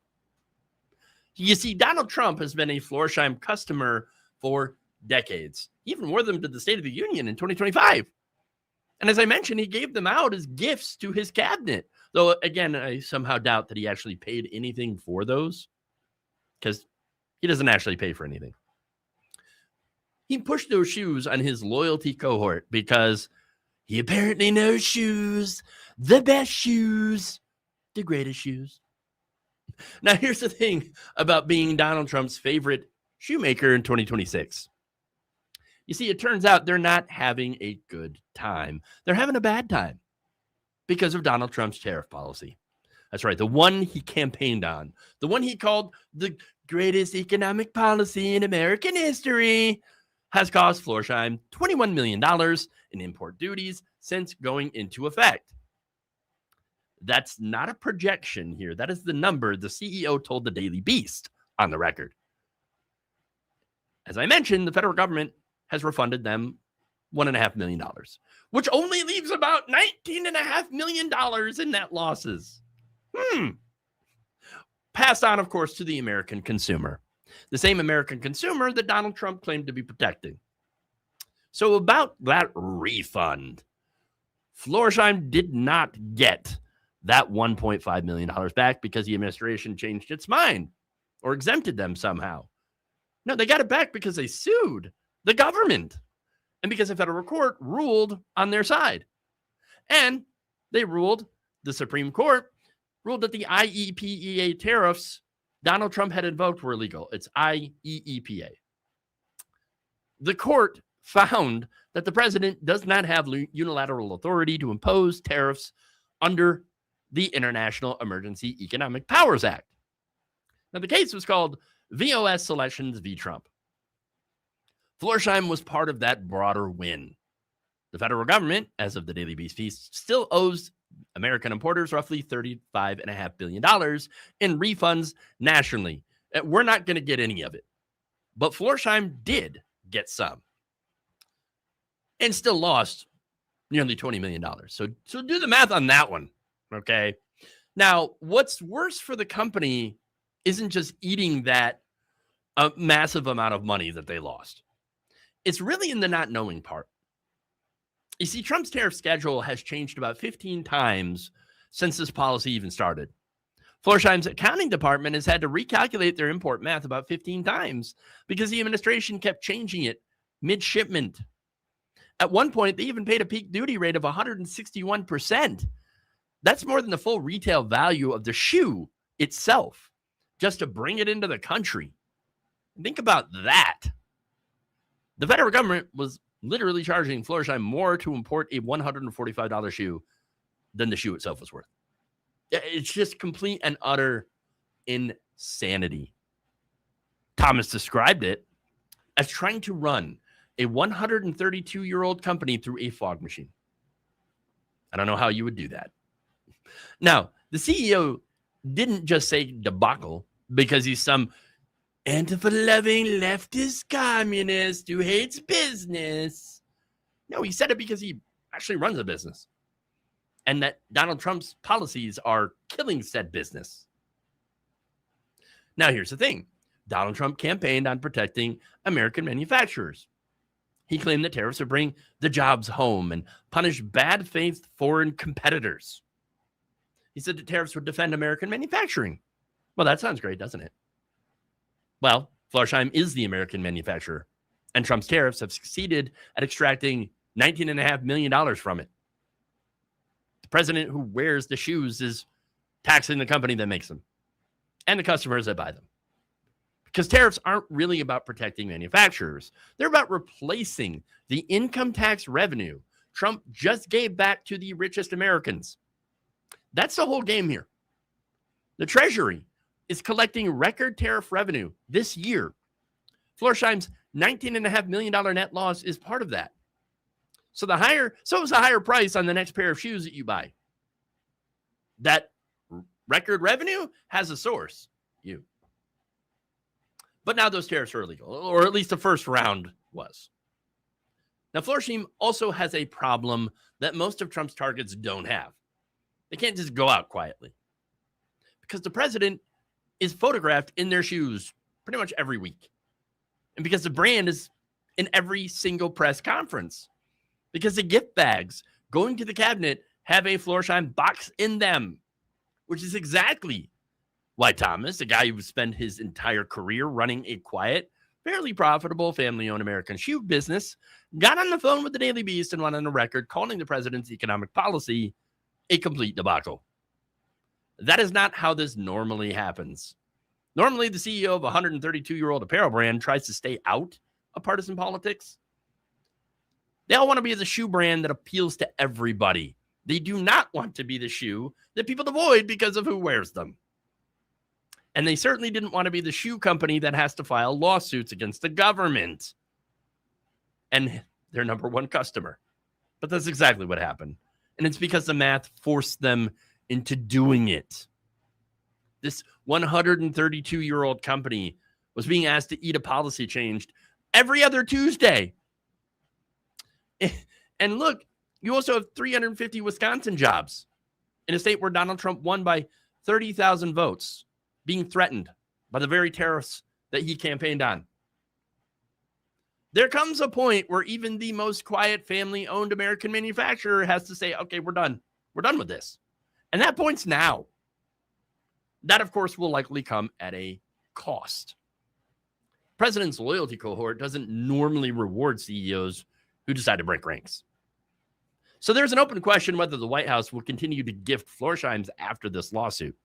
You see, Donald Trump has been a Florsheim customer for decades. He even wore them to the State of the Union in 2025. And as I mentioned, he gave them out as gifts to his cabinet. Though, again, I somehow doubt that he actually paid anything for those because he doesn't actually pay for anything. He pushed those shoes on his loyalty cohort because he apparently knows shoes, the best shoes, the greatest shoes. Now, here's the thing about being Donald Trump's favorite shoemaker in 2026. You see, it turns out they're not having a good time. They're having a bad time because of Donald Trump's tariff policy. That's right, the one he campaigned on, the one he called the greatest economic policy in American history, has cost Florsheim $21 million in import duties since going into effect. That's not a projection here. That is the number the CEO told the Daily Beast on the record. As I mentioned, the federal government has refunded them $1.5 million, which only leaves about $19.5 million in net losses. Passed on, of course, to the American consumer. The same American consumer that Donald Trump claimed to be protecting. So about that refund, Florsheim did not get that $1.5 million back because the administration changed its mind or exempted them somehow. No, they got it back because they sued the government and because the federal court ruled on their side. And the Supreme Court ruled that the IEEPA tariffs Donald Trump had invoked were illegal. It's IEEPA. The court found that the president does not have unilateral authority to impose tariffs under the International Emergency Economic Powers Act. Now, the case was called VOS Selections v. Trump. Florsheim was part of that broader win. The federal government, as of the Daily Beast feast, still owes American importers roughly $35.5 billion in refunds nationally. We're not going to get any of it. But Florsheim did get some and still lost nearly $20 million. So do the math on that one, okay? Now, what's worse for the company isn't just eating that massive amount of money that they lost. It's really in the not knowing part. You see, Trump's tariff schedule has changed about 15 times since this policy even started. Florsheim's accounting department has had to recalculate their import math about 15 times because the administration kept changing it mid-shipment. At one point, they even paid a peak duty rate of 161%. That's more than the full retail value of the shoe itself, just to bring it into the country. Think about that. The federal government was literally charging Florsheim more to import a $145 shoe than the shoe itself was worth. It's just complete and utter insanity. Thomas described it as trying to run a 132-year-old company through a fog machine. I don't know how you would do that. Now, the CEO didn't just say debacle because he's some Antifa-loving leftist communist who hates business. No, he said it because he actually runs a business. And that Donald Trump's policies are killing said business. Now, here's the thing. Donald Trump campaigned on protecting American manufacturers. He claimed that tariffs would bring the jobs home and punish bad faith foreign competitors. He said that tariffs would defend American manufacturing. Well, that sounds great, doesn't it? Well, Florsheim is the American manufacturer, and Trump's tariffs have succeeded at extracting $19.5 million from it. The president who wears the shoes is taxing the company that makes them and the customers that buy them. Because tariffs aren't really about protecting manufacturers. They're about replacing the income tax revenue Trump just gave back to the richest Americans. That's the whole game here. The Treasury is collecting record tariff revenue this year. Florsheim's $19.5 million net loss is part of that. So it was a higher price on the next pair of shoes that you buy. That record revenue has a source, you. But now those tariffs are illegal, or at least the first round was. Now, Florsheim also has a problem that most of Trump's targets don't have. They can't just go out quietly. Because the president is photographed in their shoes pretty much every week. And because the brand is in every single press conference. Because the gift bags going to the cabinet have a Florsheim box in them, which is exactly why Thomas, a guy who spent his entire career running a quiet, fairly profitable family-owned American shoe business, got on the phone with the Daily Beast and went on the record calling the president's economic policy a complete debacle. That is not how this normally happens. Normally, the CEO of a 132-year-old apparel brand tries to stay out of partisan politics. They all want to be the shoe brand that appeals to everybody. They do not want to be the shoe that people avoid because of who wears them. And they certainly didn't want to be the shoe company that has to file lawsuits against the government and their number one customer. But that's exactly what happened. And it's because the math forced them into doing it. This 132-year-old company was being asked to eat a policy change every other Tuesday. And look, you also have 350 Wisconsin jobs in a state where Donald Trump won by 30,000 votes, being threatened by the very tariffs that he campaigned on. There comes a point where even the most quiet family-owned American manufacturer has to say, okay, we're done. We're done with this. And that point's now. That, of course, will likely come at a cost. President's loyalty cohort doesn't normally reward CEOs who decide to break ranks. So there's an open question whether the White House will continue to gift Florsheim's after this lawsuit.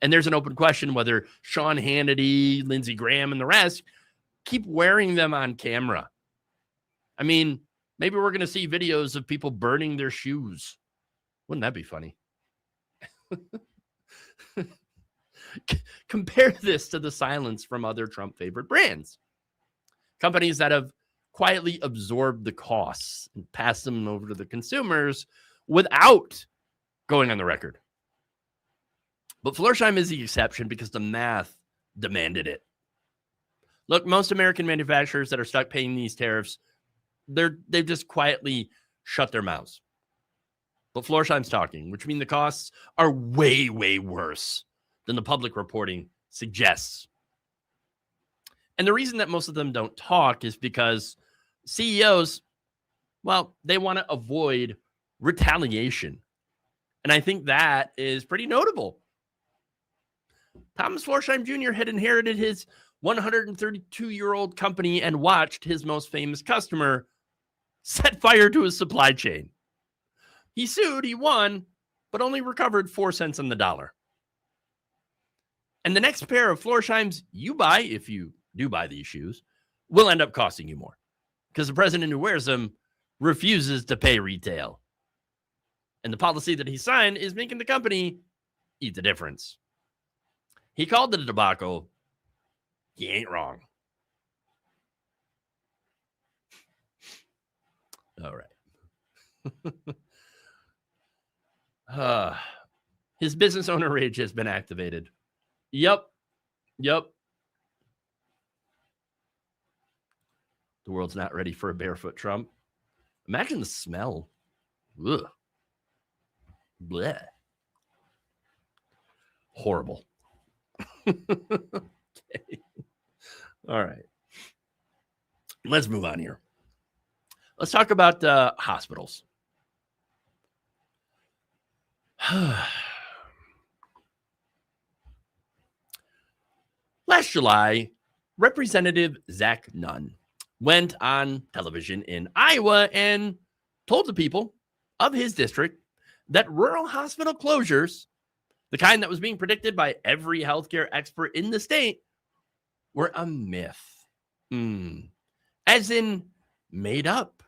And there's an open question whether Sean Hannity, Lindsey Graham, and the rest keep wearing them on camera. I mean, maybe we're going to see videos of people burning their shoes. Wouldn't that be funny? Compare this to the silence from other Trump favorite brands. Companies that have quietly absorbed the costs and passed them over to the consumers without going on the record. But Florsheim is the exception because the math demanded it. Look, most American manufacturers that are stuck paying these tariffs, they've just quietly shut their mouths. But Florsheim's talking, which means the costs are way, way worse than the public reporting suggests. And the reason that most of them don't talk is because CEOs, well, they want to avoid retaliation. And I think that is pretty notable. Thomas Florsheim Jr. had inherited his 132-year-old company and watched his most famous customer set fire to his supply chain. He sued, he won, but only recovered 4 cents on the dollar. And the next pair of Florsheims you buy, if you do buy these shoes, will end up costing you more because the president who wears them refuses to pay retail. And the policy that he signed is making the company eat the difference. He called it a debacle. He ain't wrong. All right. His business owner rage has been activated. Yep. The world's not ready for a barefoot Trump. Imagine the smell. Ugh. Bleh. Horrible. Okay. All right. Let's move on here. Let's talk about hospitals. Last July, Representative Zach Nunn went on television in Iowa and told the people of his district that rural hospital closures, the kind that was being predicted by every healthcare expert in the state, were a myth. As in made up,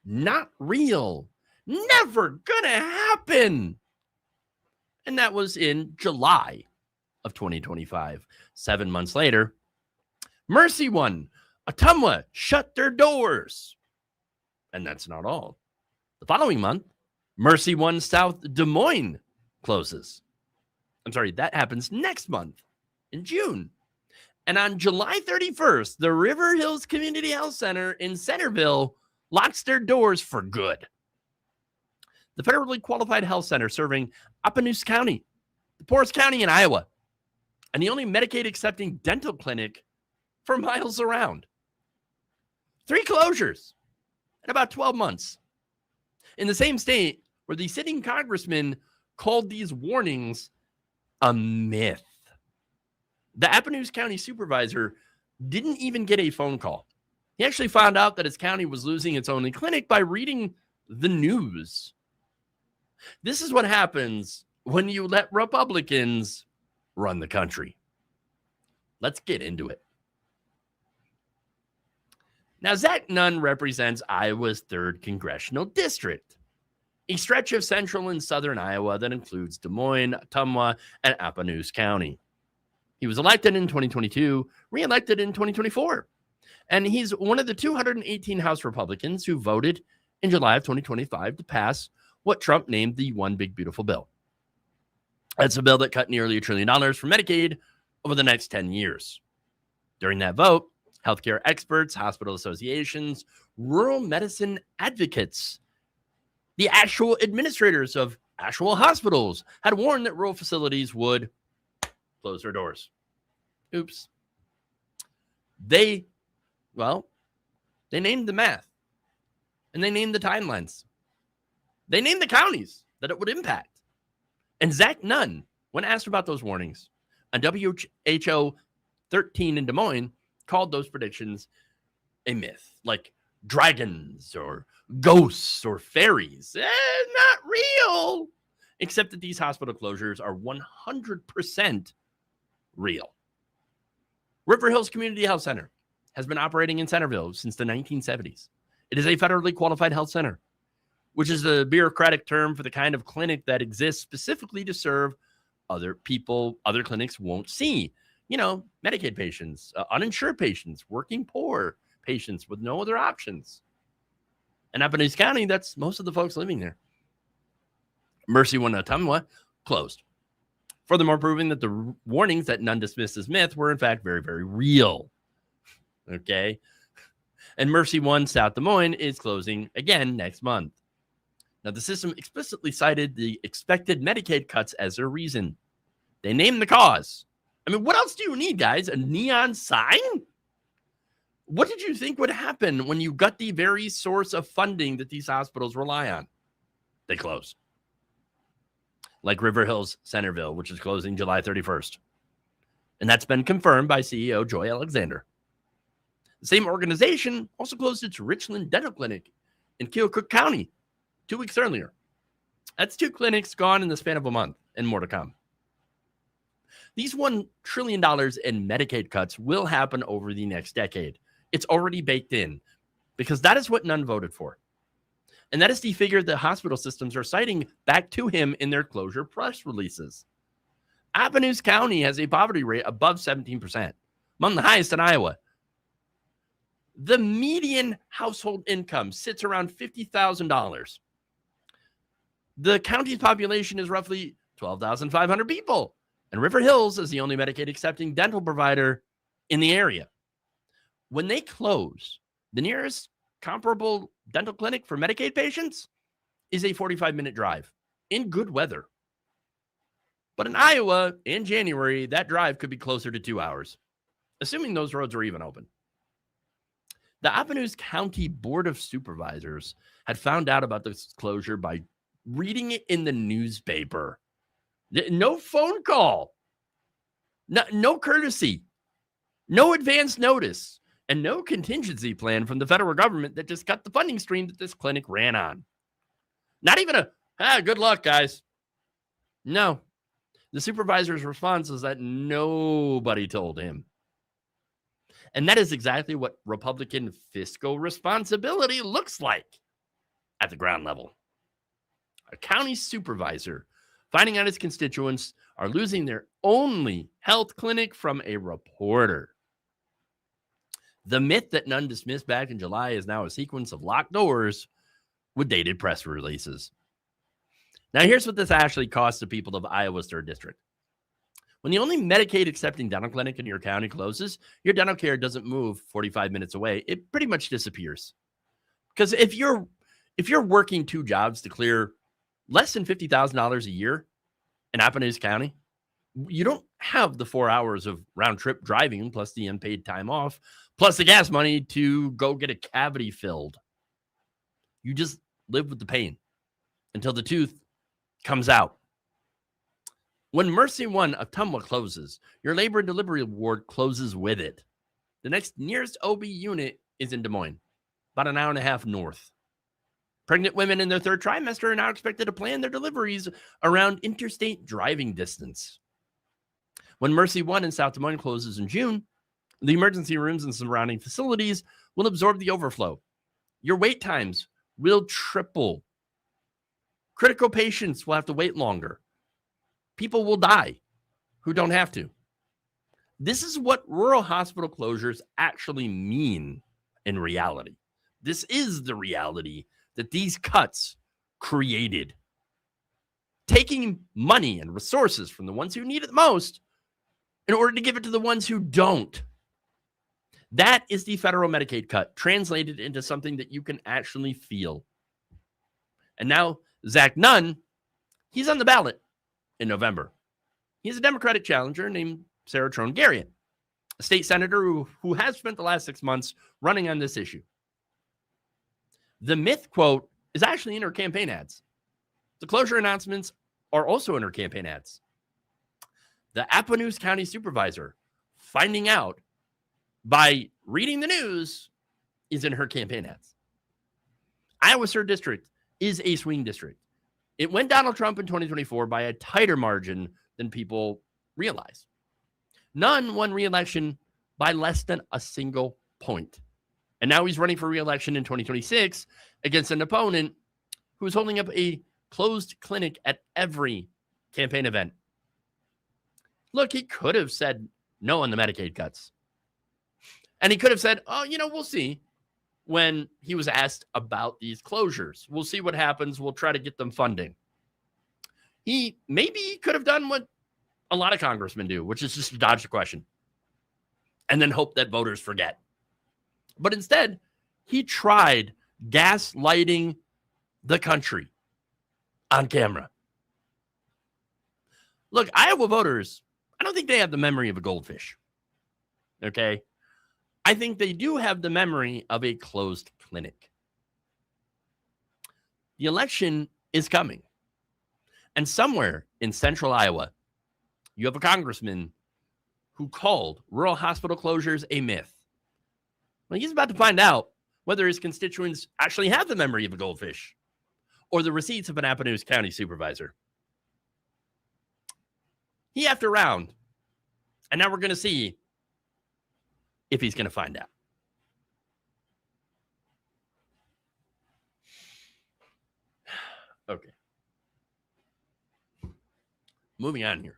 not real, never gonna happen. And that was in July of 2025. 7 months later, Mercy One, Ottumwa shut their doors. And that's not all. The following month, Mercy One South Des Moines closes. I'm sorry, that happens next month in June. And on July 31st, the River Hills Community Health Center in Centerville locks their doors for good. The federally qualified health center serving Appanoose County, the poorest county in Iowa, and the only Medicaid-accepting dental clinic for miles around. 3 closures in about 12 months. In the same state where the sitting congressman called these warnings a myth. The Appanoose County supervisor didn't even get a phone call. He actually found out that his county was losing its only clinic by reading the news. This is what happens when you let Republicans run the country. Let's get into it. Now, Zach Nunn represents Iowa's 3rd congressional district, a stretch of central and southern Iowa that includes Des Moines, Ottumwa, and Appanoose County. He was elected in 2022, reelected in 2024, and he's one of the 218 House Republicans who voted in July of 2025 to pass what Trump named the One Big Beautiful Bill. That's a bill that cut nearly $1 trillion from Medicaid over the next 10 years. During that vote, healthcare experts, hospital associations, rural medicine advocates, the actual administrators of actual hospitals had warned that rural facilities would close their doors. Oops. They named the math, and they named the timelines. They named the counties that it would impact. And Zach Nunn, when asked about those warnings on WHO 13 in Des Moines, called those predictions a myth, like dragons or ghosts or fairies. Not real. Except that these hospital closures are 100% real. River Hills Community Health Center has been operating in Centerville since the 1970s. It is a federally qualified health center, which is a bureaucratic term for the kind of clinic that exists specifically to serve other people other clinics won't see. You know, Medicaid patients, uninsured patients, working poor patients with no other options. And Appanoose County, that's most of the folks living there. Mercy One Ottumwa closed. Furthermore, proving that the warnings that Nunn dismissed as myth were in fact very, very real. Okay. And Mercy One South Des Moines is closing again next month. Now, the system explicitly cited the expected Medicaid cuts as their reason. They named the cause. I mean, what else do you need, guys? A neon sign? What did you think would happen when you got the very source of funding that these hospitals rely on? They close. Like River Hills Centerville, which is closing July 31st. And that's been confirmed by CEO Joy Alexander. The same organization also closed its Richland Dental Clinic in Keokuk County 2 weeks earlier. That's 2 clinics gone in the span of a month and more to come. These $1 trillion in Medicaid cuts will happen over the next decade. It's already baked in because that is what none voted for. And that is the figure the hospital systems are citing back to him in their closure press releases. Avenues County has a poverty rate above 17%, among the highest in Iowa. The median household income sits around $50,000. The county's population is roughly 12,500 people, and River Hills is the only Medicaid accepting dental provider in the area. When they close, the nearest comparable dental clinic for Medicaid patients is a 45-minute drive in good weather. But in Iowa, in January, that drive could be closer to 2 hours, assuming those roads are even open. The Avenues County Board of Supervisors had found out about this closure by reading it in the newspaper. No phone call, no courtesy, no advance notice, and no contingency plan from the federal government that just cut the funding stream that this clinic ran on. Not even good luck, guys. No. The supervisor's response is that nobody told him. And that is exactly what Republican fiscal responsibility looks like at the ground level. A county supervisor finding out his constituents are losing their only health clinic from a reporter. The myth that none dismissed back in July is now a sequence of locked doors with dated press releases. Now, here's what this actually costs the people of Iowa's 3rd District. When the only Medicaid accepting dental clinic in your county closes, your dental care doesn't move 45 minutes away. It pretty much disappears. Because if you're working 2 jobs to clear less than $50,000 a year in Avenues County, you don't have the 4 hours of round trip driving plus the unpaid time off, plus the gas money to go get a cavity filled. You just live with the pain until the tooth comes out. When Mercy One Ottumwa closes, your labor and delivery ward closes with it. The next nearest OB unit is in Des Moines, about an hour and a half north. Pregnant women in their 3rd trimester are now expected to plan their deliveries around interstate driving distance. When Mercy One in South Des Moines closes in June, the emergency rooms and surrounding facilities will absorb the overflow. Your wait times will triple. Critical patients will have to wait longer. People will die who don't have to. This is what rural hospital closures actually mean in reality. This is the reality that these cuts created. Taking money and resources from the ones who need it most in order to give it to the ones who don't. That is the federal Medicaid cut translated into something that you can actually feel. And now Zach Nunn, he's on the ballot in November. He's a Democratic challenger named Sarah Trone-Garriott, a state senator who has spent the last 6 months running on this issue. The myth quote is actually in her campaign ads. The closure announcements are also in her campaign ads. The Avenues County supervisor finding out by reading the news is in her campaign ads. Iowa's 3rd District is a swing district. It went Donald Trump in 2024 by a tighter margin than people realize. Nunn won re-election by less than a single point. And now he's running for re-election in 2026 against an opponent who's holding up a closed clinic at every campaign event. Look, he could have said no on the Medicaid cuts. And he could have said, we'll see, when he was asked about these closures. We'll see what happens. We'll try to get them funding. He could have done what a lot of congressmen do, which is just dodge the question and then hope that voters forget. But instead, he tried gaslighting the country on camera. Look, Iowa voters, I don't think they have the memory of a goldfish. Okay? I think they do have the memory of a closed clinic. The election is coming. And somewhere in central Iowa, you have a congressman who called rural hospital closures a myth. Well, he's about to find out whether his constituents actually have the memory of a goldfish or the receipts of an Appanoose County supervisor. He after round. And now we're going to see if he's going to find out. Okay. Moving on here.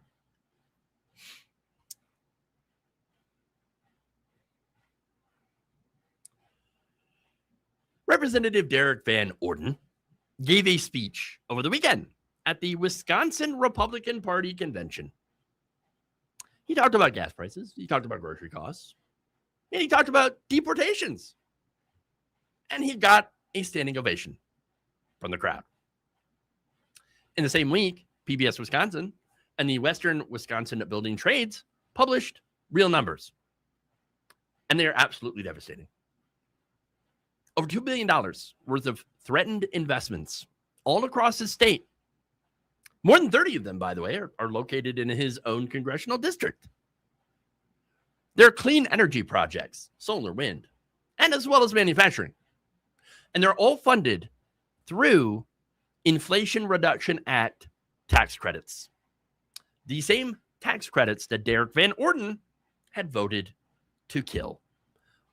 Representative Derek Van Orden gave a speech over the weekend at the Wisconsin Republican Party convention. He talked about gas prices. He talked about grocery costs. And he talked about deportations. And he got a standing ovation from the crowd. In the same week, PBS Wisconsin and the Western Wisconsin Building Trades published real numbers. And they are absolutely devastating. Over $2 billion worth of threatened investments all across his state. More than 30 of them, by the way, are located in his own congressional district. They're clean energy projects, solar, wind, and as well as manufacturing. And they're all funded through Inflation Reduction Act tax credits. The same tax credits that Derek Van Orden had voted to kill.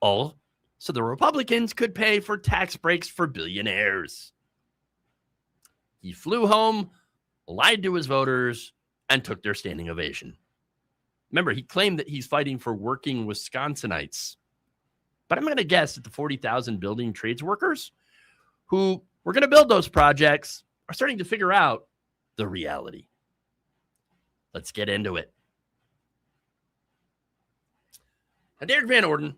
All so the Republicans could pay for tax breaks for billionaires. He flew home, lied to his voters, and took their standing ovation. Remember, he claimed that he's fighting for working Wisconsinites. But I'm going to guess that the 40,000 building trades workers who were going to build those projects are starting to figure out the reality. Let's get into it. Now, Derek Van Orden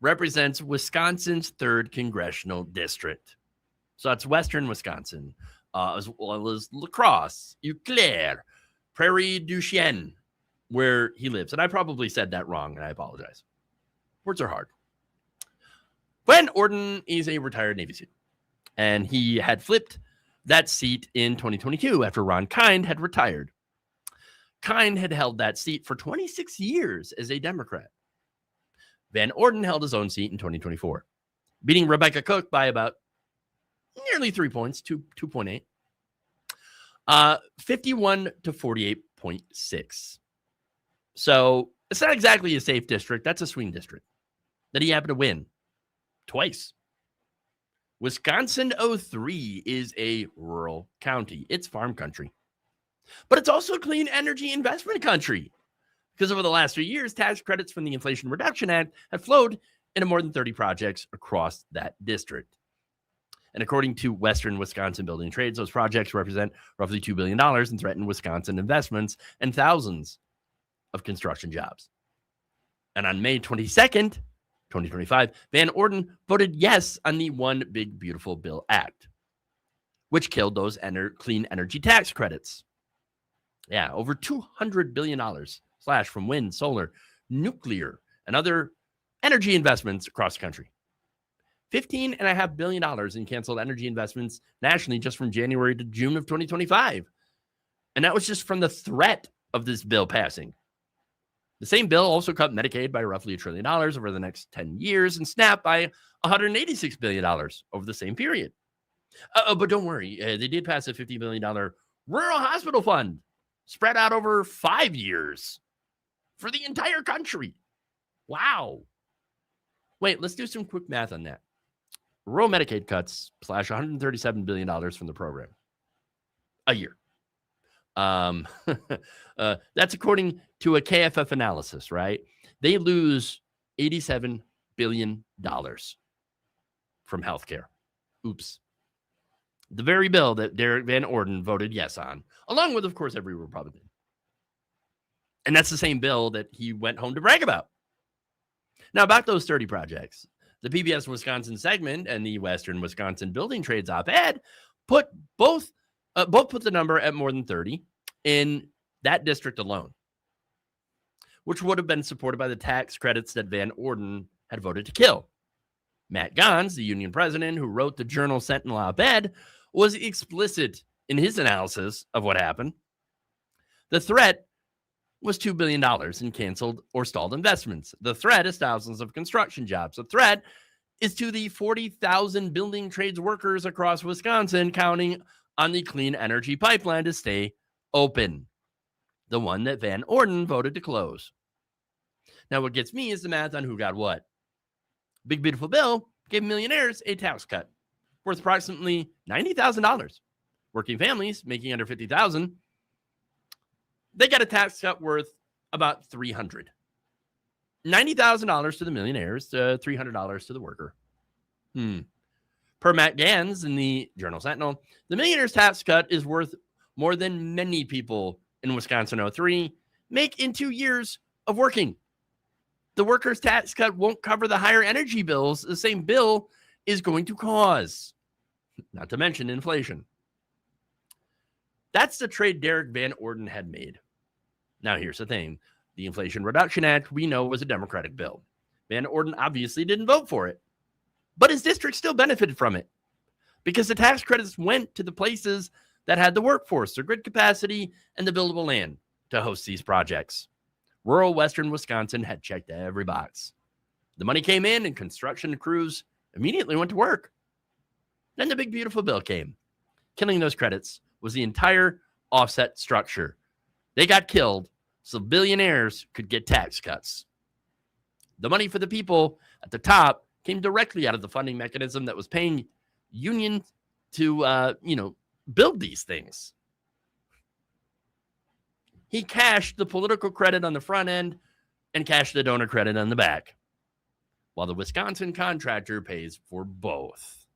represents Wisconsin's 3rd congressional district. So that's Western Wisconsin, as well as La Crosse, Eau Claire, Prairie du Chien, where he lives. And I probably said that wrong, and I apologize. Words are hard. Van Orden is a retired Navy SEAL, and he had flipped that seat in 2022 after Ron Kind had retired. Kind had held that seat for 26 years as a Democrat. Van Orden held his own seat in 2024, beating Rebecca Cook by about nearly 3 points, 2.8, 51 to 48.6. So it's not exactly a safe district. That's a swing district that he happened to win twice. Wisconsin 03 is a rural county. It's farm country, but it's also clean energy investment country. Because over the last 3 years, tax credits from the Inflation Reduction Act have flowed into more than 30 projects across that district. And according to Western Wisconsin Building Trades, those projects represent roughly $2 billion in threatened Wisconsin investments and thousands of construction jobs. And on May 22nd, 2025, Van Orden voted yes on the One Big Beautiful Bill Act, which killed those clean energy tax credits. Yeah, over $200 billion slash from wind, solar, nuclear, and other energy investments across the country. $15.5 billion in canceled energy investments nationally just from January to June of 2025. And that was just from the threat of this bill passing. The same bill also cut Medicaid by roughly $1 trillion over the next 10 years and SNAP by $186 billion over the same period. But don't worry, they did pass a $50 billion rural hospital fund spread out over 5 years for the entire country. Wow. Wait, let's do some quick math on that. Rural Medicaid cuts slash $137 billion from the program a year. That's according to a KFF analysis, right? They lose $87 billion from healthcare. Oops. The very bill that Derek Van Orden voted yes on, along with, of course, every Republican. And that's the same bill that he went home to brag about. Now, about those 30 projects, The PBS Wisconsin segment and the Western Wisconsin Building Trades op-ed put both put the number at more than 30 in that district alone, which would have been supported by the tax credits that Van Orden had voted to kill. Matt Gans, the union president who wrote the Journal Sentinel op-ed, was explicit in his analysis of what happened. The threat was $2 billion in canceled or stalled investments. The threat is thousands of construction jobs. The threat is to the 40,000 building trades workers across Wisconsin counting on the clean energy pipeline to stay open, the one that Van Orden voted to close. Now, what gets me is the math on who got what. Big Beautiful Bill gave millionaires a tax cut worth approximately $90,000. Working families making under $50,000, they got a tax cut worth about $300. $90,000 to the millionaires, $300 to the worker. Per Matt Gans in the Journal Sentinel, the millionaire's tax cut is worth more than many people in Wisconsin 03 make in 2 years of working. The workers' tax cut won't cover the higher energy bills the same bill is going to cause, not to mention inflation. That's the trade Derek Van Orden had made. Now, here's the thing. The Inflation Reduction Act, we know, was a Democratic bill. Van Orden obviously didn't vote for it, but his district still benefited from it because the tax credits went to the places that had the workforce, their grid capacity, and the buildable land to host these projects. Rural Western Wisconsin had checked every box. The money came in and construction crews immediately went to work. Then the Big Beautiful Bill came. Killing those credits was the entire offset structure. They got killed so billionaires could get tax cuts. The money for the people at the top came directly out of the funding mechanism that was paying unions to, build these things. He cashed the political credit on the front end and cashed the donor credit on the back, while the Wisconsin contractor pays for both.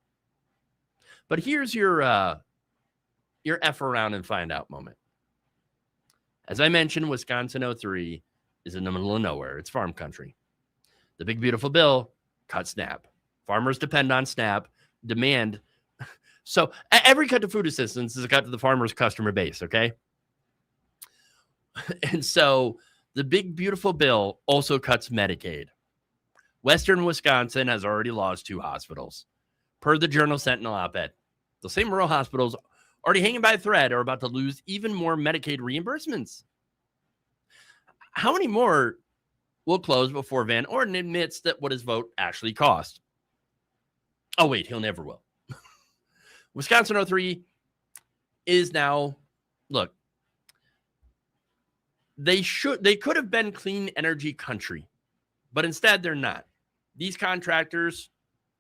But here's your F around and find out moment. As I mentioned, Wisconsin 03 is in the middle of nowhere. It's farm country. The Big Beautiful Bill cut SNAP. Farmers depend on SNAP, demand. So every cut to food assistance is a cut to the farmer's customer base, okay? And so the Big Beautiful Bill also cuts Medicaid. Western Wisconsin has already lost 2 hospitals. Per the Journal Sentinel op-ed, the same rural hospitals already hanging by a thread are about to lose even more Medicaid reimbursements. How many more will close before Van Orden admits that what his vote actually cost? Oh, wait, he'll never will. Wisconsin 03 is now, look, they could have been clean energy country, but instead they're not. These contractors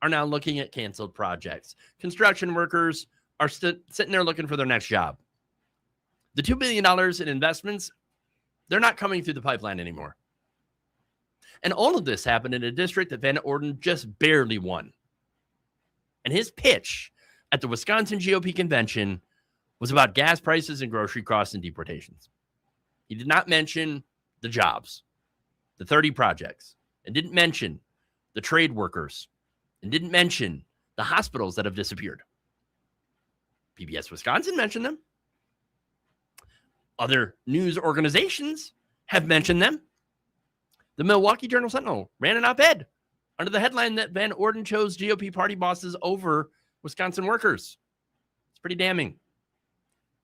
are now looking at canceled projects. Construction workers are sitting there looking for their next job. The $2 billion in investments, they're not coming through the pipeline anymore. And all of this happened in a district that Van Orden just barely won. And his pitch at the Wisconsin GOP convention was about gas prices and grocery costs and deportations. He did not mention the jobs, the 30 projects, and didn't mention the trade workers, and didn't mention the hospitals that have disappeared. PBS Wisconsin mentioned them. Other news organizations have mentioned them. The Milwaukee Journal Sentinel ran an op-ed under the headline that Van Orden chose GOP party bosses over Wisconsin workers. It's pretty damning.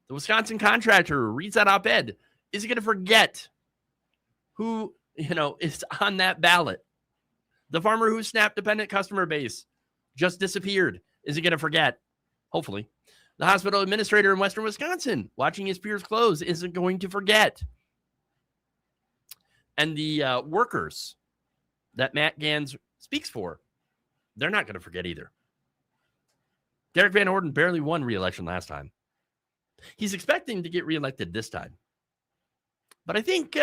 The Wisconsin contractor reads that op-ed. Is he going to forget who, is on that ballot? The farmer whose SNAP-dependent customer base just disappeared. Is he going to forget? Hopefully. The hospital administrator in Western Wisconsin, watching his peers close, isn't going to forget. And the workers that Matt Gans speaks for, they're not going to forget either. Derek Van Orden barely won re-election last time. He's expecting to get reelected this time. But I think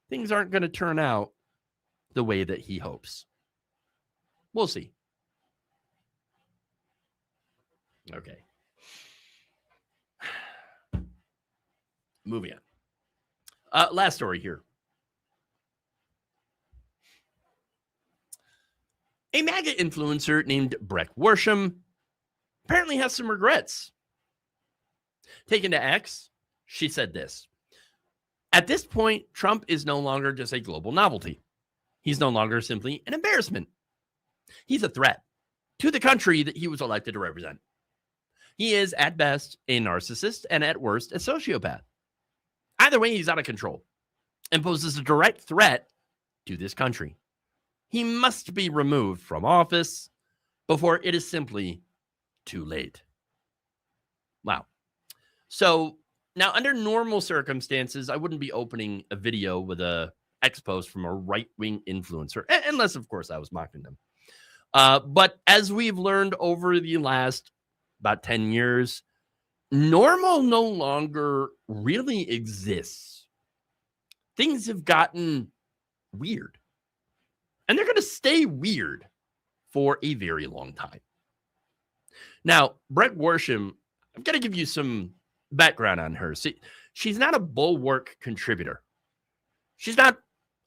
things aren't going to turn out the way that he hopes. We'll see. Okay. Moving on. Last story here. A MAGA influencer named Brett Worsham apparently has some regrets. Taken to X, she said this: "At this point, Trump is no longer just a global novelty. He's no longer simply an embarrassment. He's a threat to the country that he was elected to represent. He is, at best, a narcissist and at worst, a sociopath. Either way, he's out of control and poses a direct threat to this country. He must be removed from office before it is simply too late." Wow. So now, under normal circumstances, I wouldn't be opening a video with a X post from a right-wing influencer, unless, of course, I was mocking them. But as we've learned over the last about 10 years, normal no longer really exists. Things have gotten weird. And they're going to stay weird for a very long time. Now, Brett Worsham, I've got to give you some background on her. See, she's not a bulwark contributor. She's not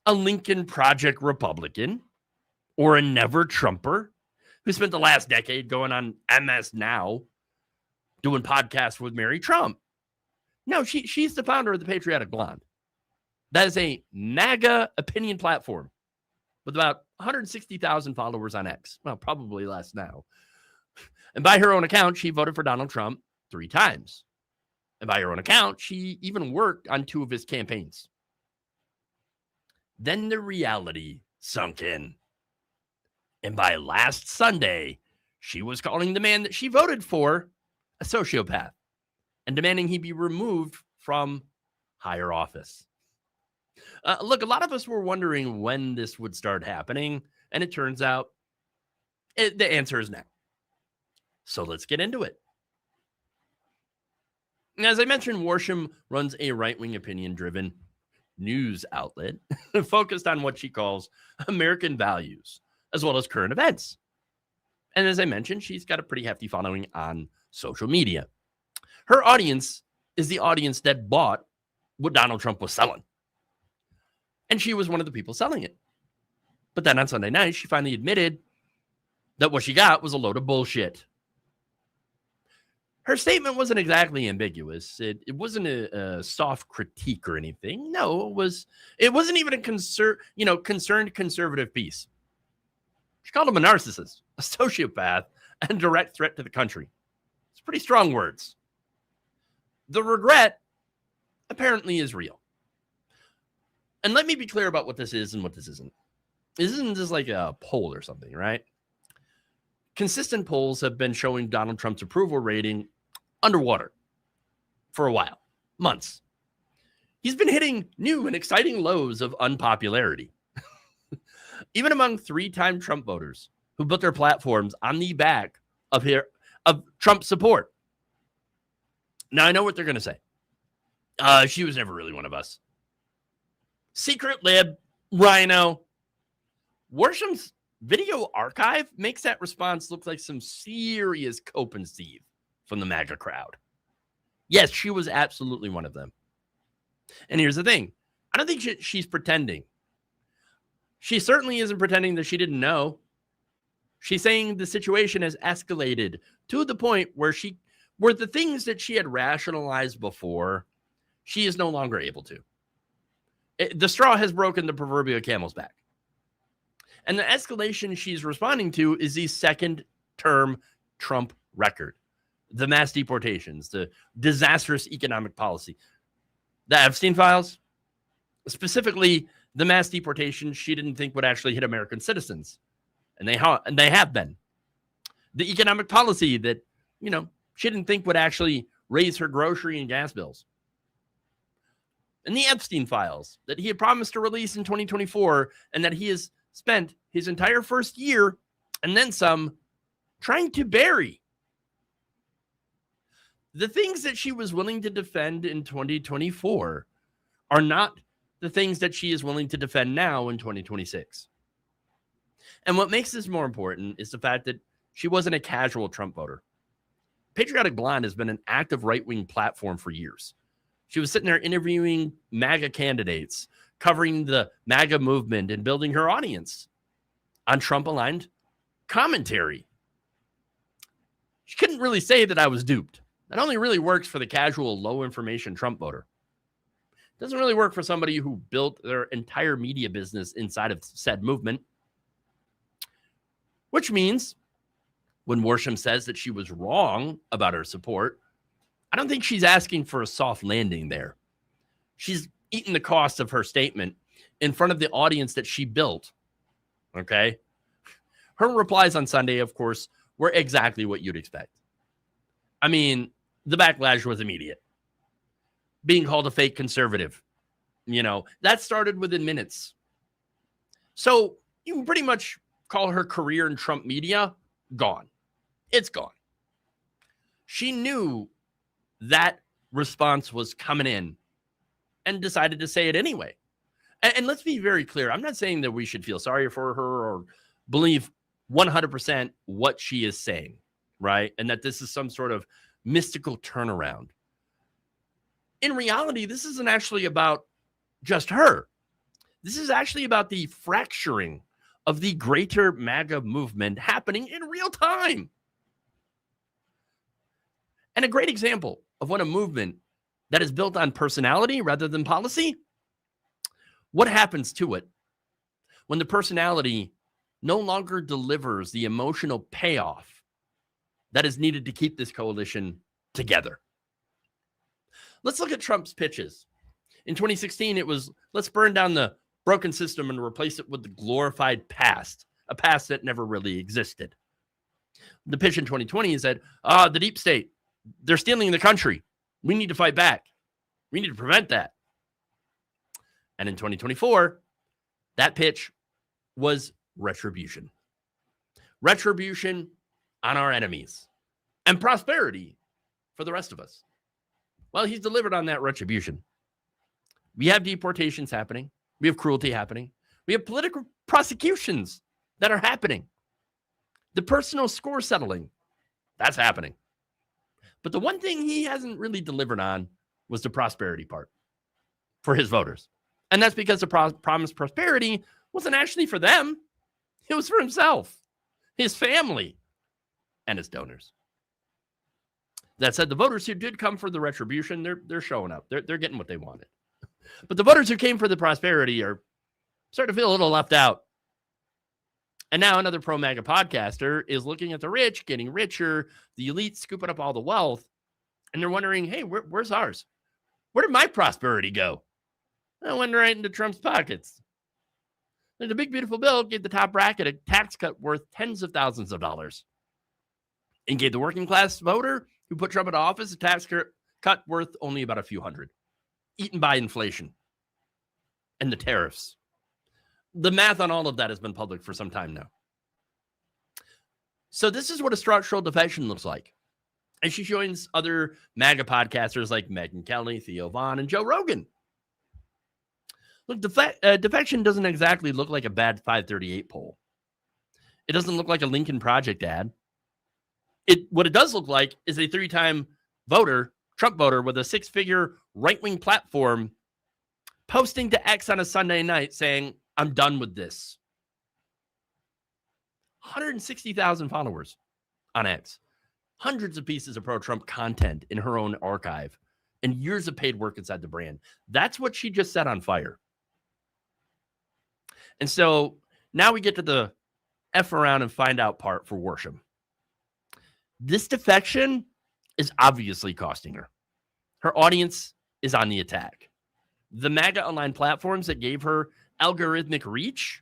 a Lincoln Project Republican or a never Trumper who spent the last decade going on MS Now doing podcasts with Mary Trump. No, she's the founder of the Patriotic Blonde. That is a MAGA opinion platform with about 160,000 followers on X. Well, probably less now. And by her own account, she voted for Donald Trump 3 times. And by her own account, she even worked on 2 of his campaigns. Then the reality sunk in. And by last Sunday, she was calling the man that she voted for a sociopath and demanding he be removed from higher office. Look, a lot of us were wondering when this would start happening, and it turns out the answer is now. So let's get into it. As I mentioned, Worsham runs a right-wing opinion-driven news outlet focused on what she calls American values, as well as current events. And as I mentioned, she's got a pretty hefty following on social media. Her audience is the audience that bought what Donald Trump was selling. And she was one of the people selling it. But then on Sunday night, she finally admitted that what she got was a load of bullshit. Her statement wasn't exactly ambiguous. It wasn't a soft critique or anything. No, it wasn't even a concerned conservative piece. She called him a narcissist, a sociopath, and a direct threat to the country. It's pretty strong words. The regret apparently is real. And let me be clear about what this is and what this isn't. This isn't just like a poll or something, right? Consistent polls have been showing Donald Trump's approval rating underwater for a while, months. He's been hitting new and exciting lows of unpopularity. Even among 3-time Trump voters who built their platforms on the back of Trump support. Now, I know what they're going to say. She was never really one of us. Secret lib, rhino. Worsham's video archive makes that response look like some serious cope and Steve from the MAGA crowd. Yes, she was absolutely one of them. And here's the thing. I don't think she's pretending. She certainly isn't pretending that she didn't know. She's saying the situation has escalated to the point where the things that she had rationalized before, she is no longer able to. The straw has broken the proverbial camel's back. And the escalation she's responding to is the second-term Trump record. The mass deportations, the disastrous economic policy, the Epstein files, specifically the mass deportations she didn't think would actually hit American citizens. And they have been. The economic policy that, she didn't think would actually raise her grocery and gas bills. And the Epstein files that he had promised to release in 2024 and that he has spent his entire first year and then some trying to bury. The things that she was willing to defend in 2024 are not the things that she is willing to defend now in 2026. And what makes this more important is the fact that she wasn't a casual Trump voter. Patriotic Blonde has been an active right-wing platform for years. She was sitting there interviewing MAGA candidates, covering the MAGA movement and building her audience on Trump-aligned commentary, she couldn't really say that I was duped. That only really works for the casual, low information Trump voter. It doesn't really work for somebody who built their entire media business inside of said movement. Which means when Worsham says that she was wrong about her support, I don't think she's asking for a soft landing there. She's eaten the cost of her statement in front of the audience that she built. Okay? Her replies on Sunday, of course, were exactly what you'd expect. I mean, the backlash was immediate. Being called a fake conservative, that started within minutes. So you can pretty much call her career in Trump media gone. It's gone. She knew that response was coming in and decided to say it anyway. And let's be very clear. I'm not saying that we should feel sorry for her or believe 100% what she is saying, right? And that this is some sort of mystical turnaround. In reality, this isn't actually about just her. This is actually about the fracturing of the greater MAGA movement happening in real time. And a great example of what a movement that is built on personality rather than policy, what happens to it when the personality no longer delivers the emotional payoff that is needed to keep this coalition together? Let's look at Trump's pitches. In 2016, it was, let's burn down the broken system and replace it with the glorified past, a past that never really existed. The pitch in 2020 is that, the deep state, they're stealing the country. We need to fight back. We need to prevent that. And in 2024, that pitch was retribution. Retribution on our enemies and prosperity for the rest of us. Well, he's delivered on that retribution. We have deportations happening. We have cruelty happening. We have political prosecutions that are happening. The personal score settling, that's happening. But the one thing he hasn't really delivered on was the prosperity part for his voters. And that's because the promised prosperity wasn't actually for them. It was for himself, his family, and his donors. That said, the voters who did come for the retribution, they're showing up. They're getting what they wanted. But the voters who came for the prosperity are starting to feel a little left out. And now another pro-MAGA podcaster is looking at the rich getting richer, the elite scooping up all the wealth, and they're wondering, hey, where's ours? Where did my prosperity go? I went right into Trump's pockets. And the big, beautiful bill gave the top bracket a tax cut worth tens of thousands of dollars and gave the working class voter who put Trump into office a tax cut worth only about a few hundred, eaten by inflation and the tariffs. The math on all of that has been public for some time now. So this is what a structural defection looks like. And she joins other MAGA podcasters like Megyn Kelly, Theo Vaughn, and Joe Rogan. Look, defection doesn't exactly look like a bad 538 poll. It doesn't look like a Lincoln Project ad. What it does look like is a 3-time voter, Trump voter, with a 6-figure right-wing platform posting to X on a Sunday night saying, I'm done with this. 160,000 followers on X. Hundreds of pieces of pro-Trump content in her own archive and years of paid work inside the brand. That's what she just set on fire. And so now we get to the F around and find out part for Worsham. This defection is obviously costing her. Her audience is on the attack. The MAGA online platforms that gave her algorithmic reach,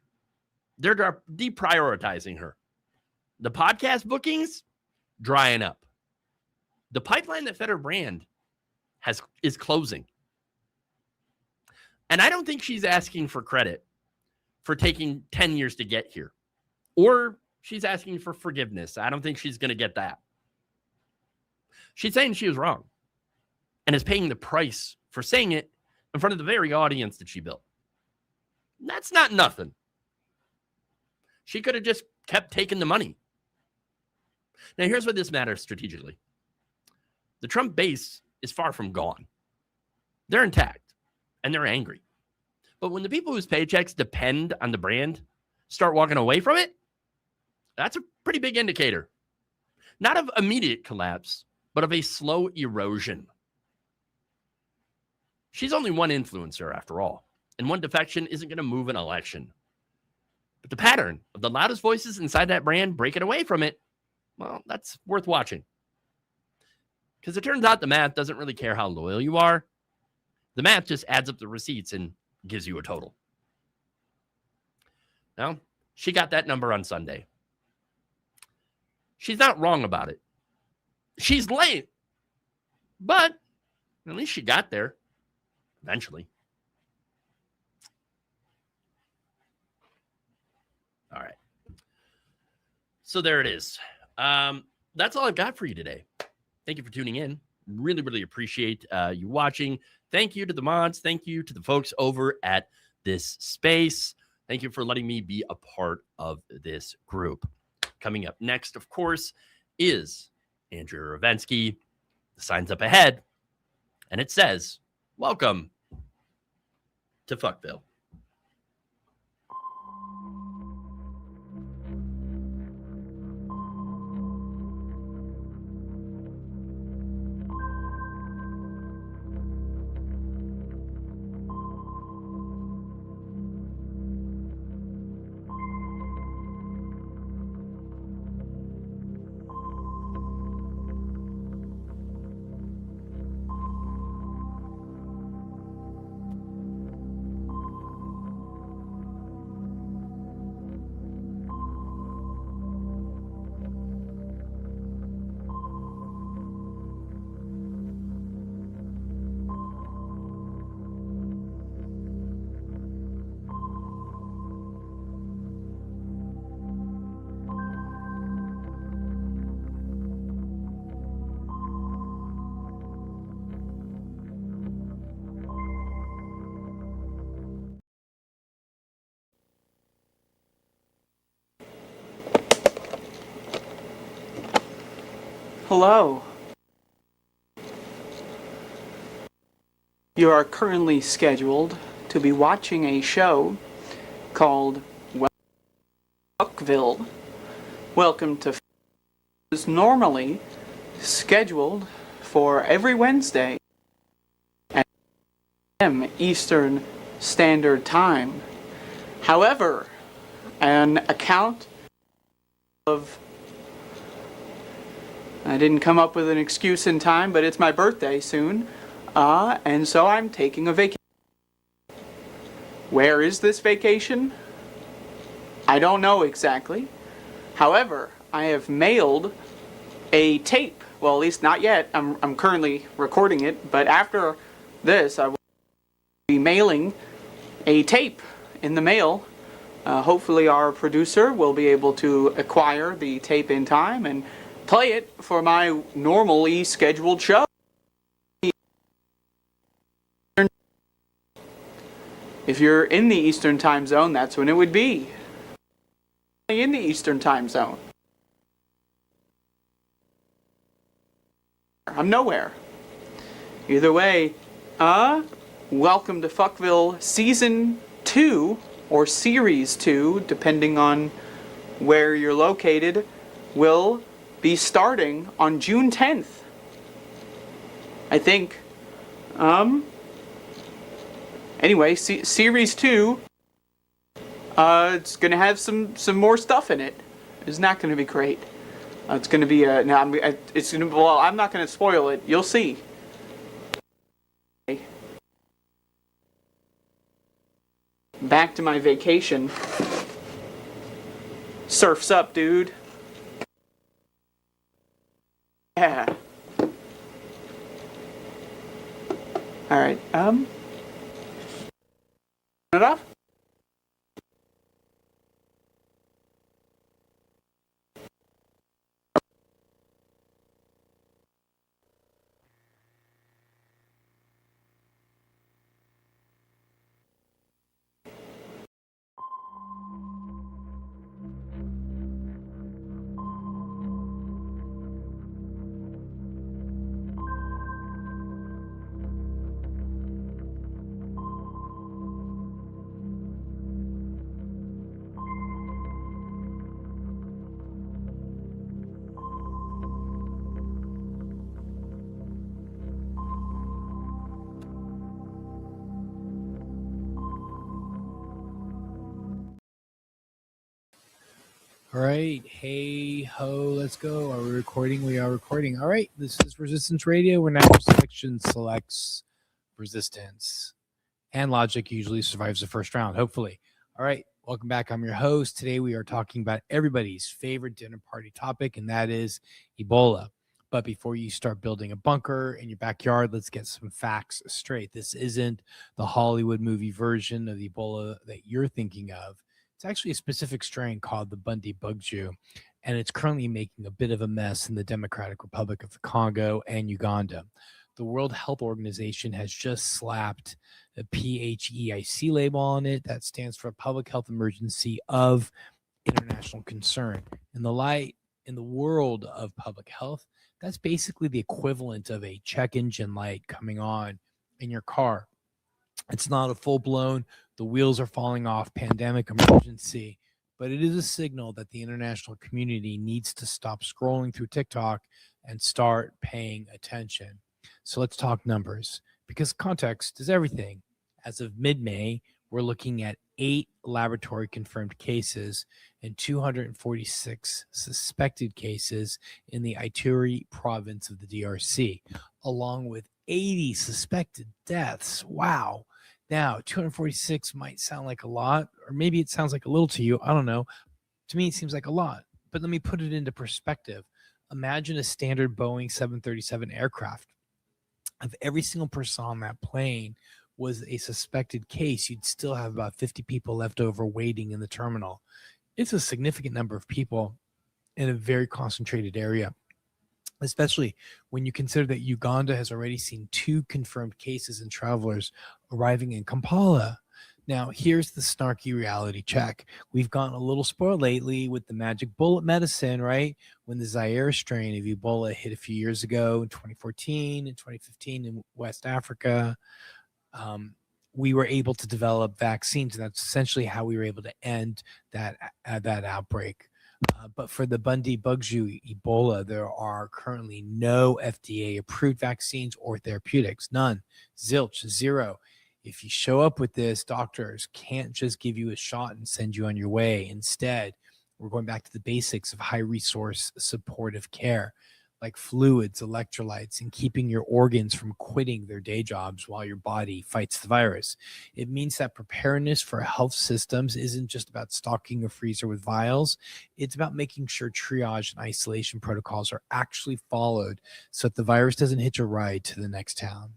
they're deprioritizing her. The podcast bookings, drying up. The pipeline that fed her brand is closing. And I don't think she's asking for credit for taking 10 years to get here. Or she's asking for forgiveness. I don't think she's going to get that. She's saying she was wrong and is paying the price for saying it in front of the very audience that she built. That's not nothing. She could have just kept taking the money. Now, here's why this matters strategically. The Trump base is far from gone. They're intact and they're angry. But when the people whose paychecks depend on the brand start walking away from it, That's a pretty big indicator. Not of immediate collapse, but of a slow erosion. She's only one influencer after all, and one defection isn't going to move an election. But the pattern of the loudest voices inside that brand breaking away from it, well, that's worth watching. Because it turns out the math doesn't really care how loyal you are. The math just adds up the receipts and gives you a total. Now, she got that number on Sunday. She's not wrong about it. She's late, but at least she got there eventually. All right. So there it is. That's all I've got for you today. Thank you for tuning in. Really, really appreciate you watching. Thank you to the mods. Thank you to the folks over at this space. Thank you for letting me be a part of this group. Coming up next, of course, is Andrea Rovenski. The sign's up ahead, and it says, "Welcome to Fville." Hello. You are currently scheduled to be watching a show called Fville. Welcome to Fville. Is normally scheduled for every Wednesday at 8 p.m. Eastern Standard Time. However, an account of I didn't come up with an excuse in time, but it's my birthday soon, and so I'm taking a vacation. Where is this vacation? I don't know exactly. However, I have mailed a tape. Well, at least not yet. I'm currently recording it, but after this, I will be mailing a tape in the mail. Hopefully our producer will be able to acquire the tape in time and play it for my normally scheduled show. If you're in the Eastern Time Zone, that's when it would be. In the Eastern Time Zone. I'm nowhere. Either way, welcome to Fville Season 2, or Series 2, depending on where you're located, will be starting on June 10th. I think. Anyway, Series 2, it's going to have some more stuff in it. It's not going to be great. It's going to be well, I'm not going to spoil it. You'll see. Back to my vacation. Surf's up, dude. Yeah. All right. It off? All right. Hey, ho, let's go. Are we recording? We are recording. All right. This is Resistance Radio, where natural selection selects resistance. And logic usually survives the first round, hopefully. All right. Welcome back. I'm your host. Today we are talking about everybody's favorite dinner party topic, and that is Ebola. But before you start building a bunker in your backyard, let's get some facts straight. This isn't the Hollywood movie version of Ebola that you're thinking of. It's actually a specific strain called the Bundy bugju, and it's currently making a bit of a mess in the Democratic Republic of the Congo and Uganda. The World Health Organization has just slapped a PHEIC label on it that stands for Public Health Emergency of International Concern. In the world of public health, that's basically the equivalent of a check engine light coming on in your car. It's not a full-blown, the wheels are falling off pandemic emergency, but it is a signal that the international community needs to stop scrolling through TikTok and start paying attention. So let's talk numbers, because context is everything. As of mid-May, we're looking at 8 laboratory-confirmed cases and 246 suspected cases in the Ituri province of the DRC, along with 80 suspected deaths. Wow. Now, 246 might sound like a lot, or maybe it sounds like a little to you. I don't know. To me, it seems like a lot. But let me put it into perspective. Imagine a standard Boeing 737 aircraft. If every single person on that plane was a suspected case, you'd still have about 50 people left over waiting in the terminal. It's a significant number of people in a very concentrated area, especially when you consider that Uganda has already seen 2 confirmed cases and travelers arriving in Kampala. Now, here's the snarky reality check. We've gotten a little spoiled lately with the magic bullet medicine, right? When the Zaire strain of Ebola hit a few years ago in 2014 and 2015 in West Africa, we were able to develop vaccines, and that's essentially how we were able to end that outbreak. But for the Bundy bugju Ebola, there are currently no FDA-approved vaccines or therapeutics. None. Zilch. Zero. If you show up with this, doctors can't just give you a shot and send you on your way. Instead, we're going back to the basics of high-resource supportive care, like fluids, electrolytes, and keeping your organs from quitting their day jobs while your body fights the virus. It means that preparedness for health systems isn't just about stocking a freezer with vials. It's about making sure triage and isolation protocols are actually followed so that the virus doesn't hitch a ride to the next town.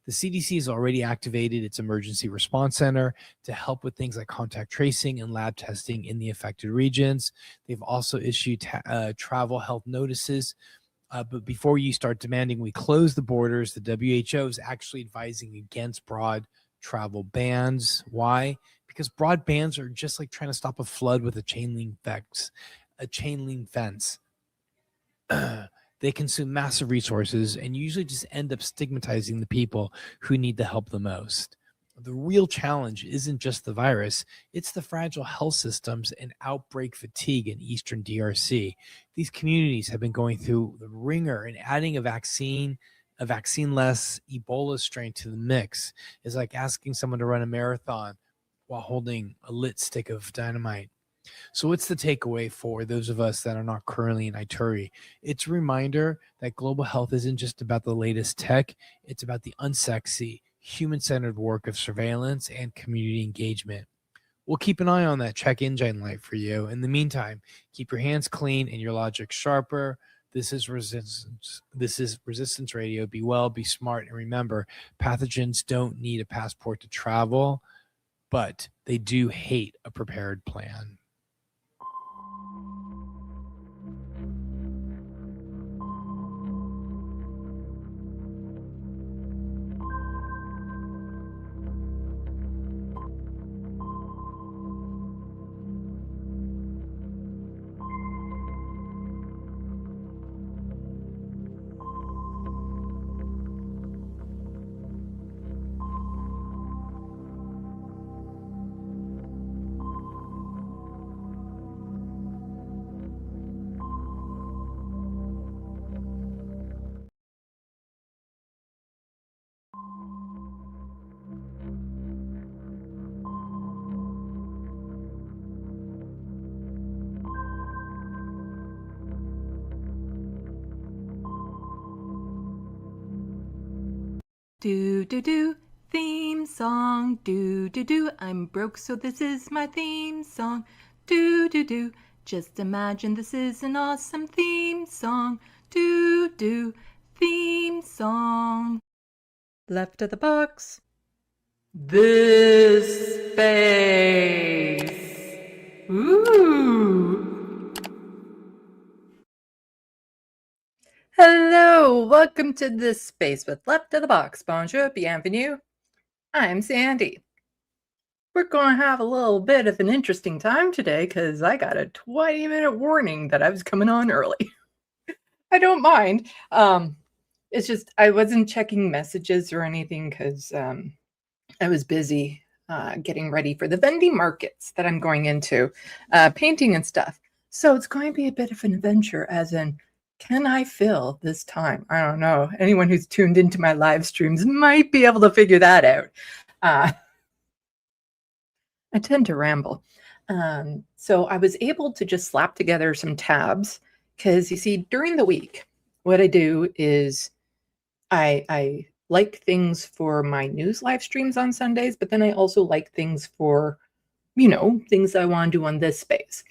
The CDC has already activated its emergency response center to help with things like contact tracing and lab testing in the affected regions. They've also issued travel health notices. But before you start demanding we close the borders, the WHO is actually advising against broad travel bans. Why? Because broad bans are just like trying to stop a flood with a chain link fence. They consume massive resources and usually just end up stigmatizing the people who need the help the most. The real challenge isn't just the virus, it's the fragile health systems and outbreak fatigue in Eastern DRC. These communities have been going through the ringer, and adding a vaccine-less Ebola strain to the mix is like asking someone to run a marathon while holding a lit stick of dynamite. So what's the takeaway for those of us that are not currently in Ituri? It's a reminder that global health isn't just about the latest tech, it's about the unsexy, human-centered work of surveillance and community engagement. We'll keep an eye on that check engine light for you. In the meantime, keep your hands clean and your logic sharper. This is Resistance. This is Resistance Radio. Be well, be smart, and remember, pathogens don't need a passport to travel, but they do hate a prepared plan. Do do do, theme song. Do do do, I'm broke, so this is my theme song. Do do do, just imagine this is an awesome theme song. Do do, theme song. Left of the box. This space. Ooh. Hello, welcome to This Space with Left of the Box. Bonjour, bienvenue. I'm Sandee. We're going to have a little bit of an interesting time today because I got a 20-minute warning that I was coming on early. I don't mind. It's just I wasn't checking messages or anything because I was busy getting ready for the vending markets that I'm going into, painting and stuff. So it's going to be a bit of an adventure, as in, can I fill this time? I don't know. Anyone who's tuned into my live streams might be able to figure that out. I tend to ramble. So I was able to just slap together some tabs because, you see, during the week, what I do is I like things for my news live streams on Sundays, but then I also like things for, things I want to do on this space.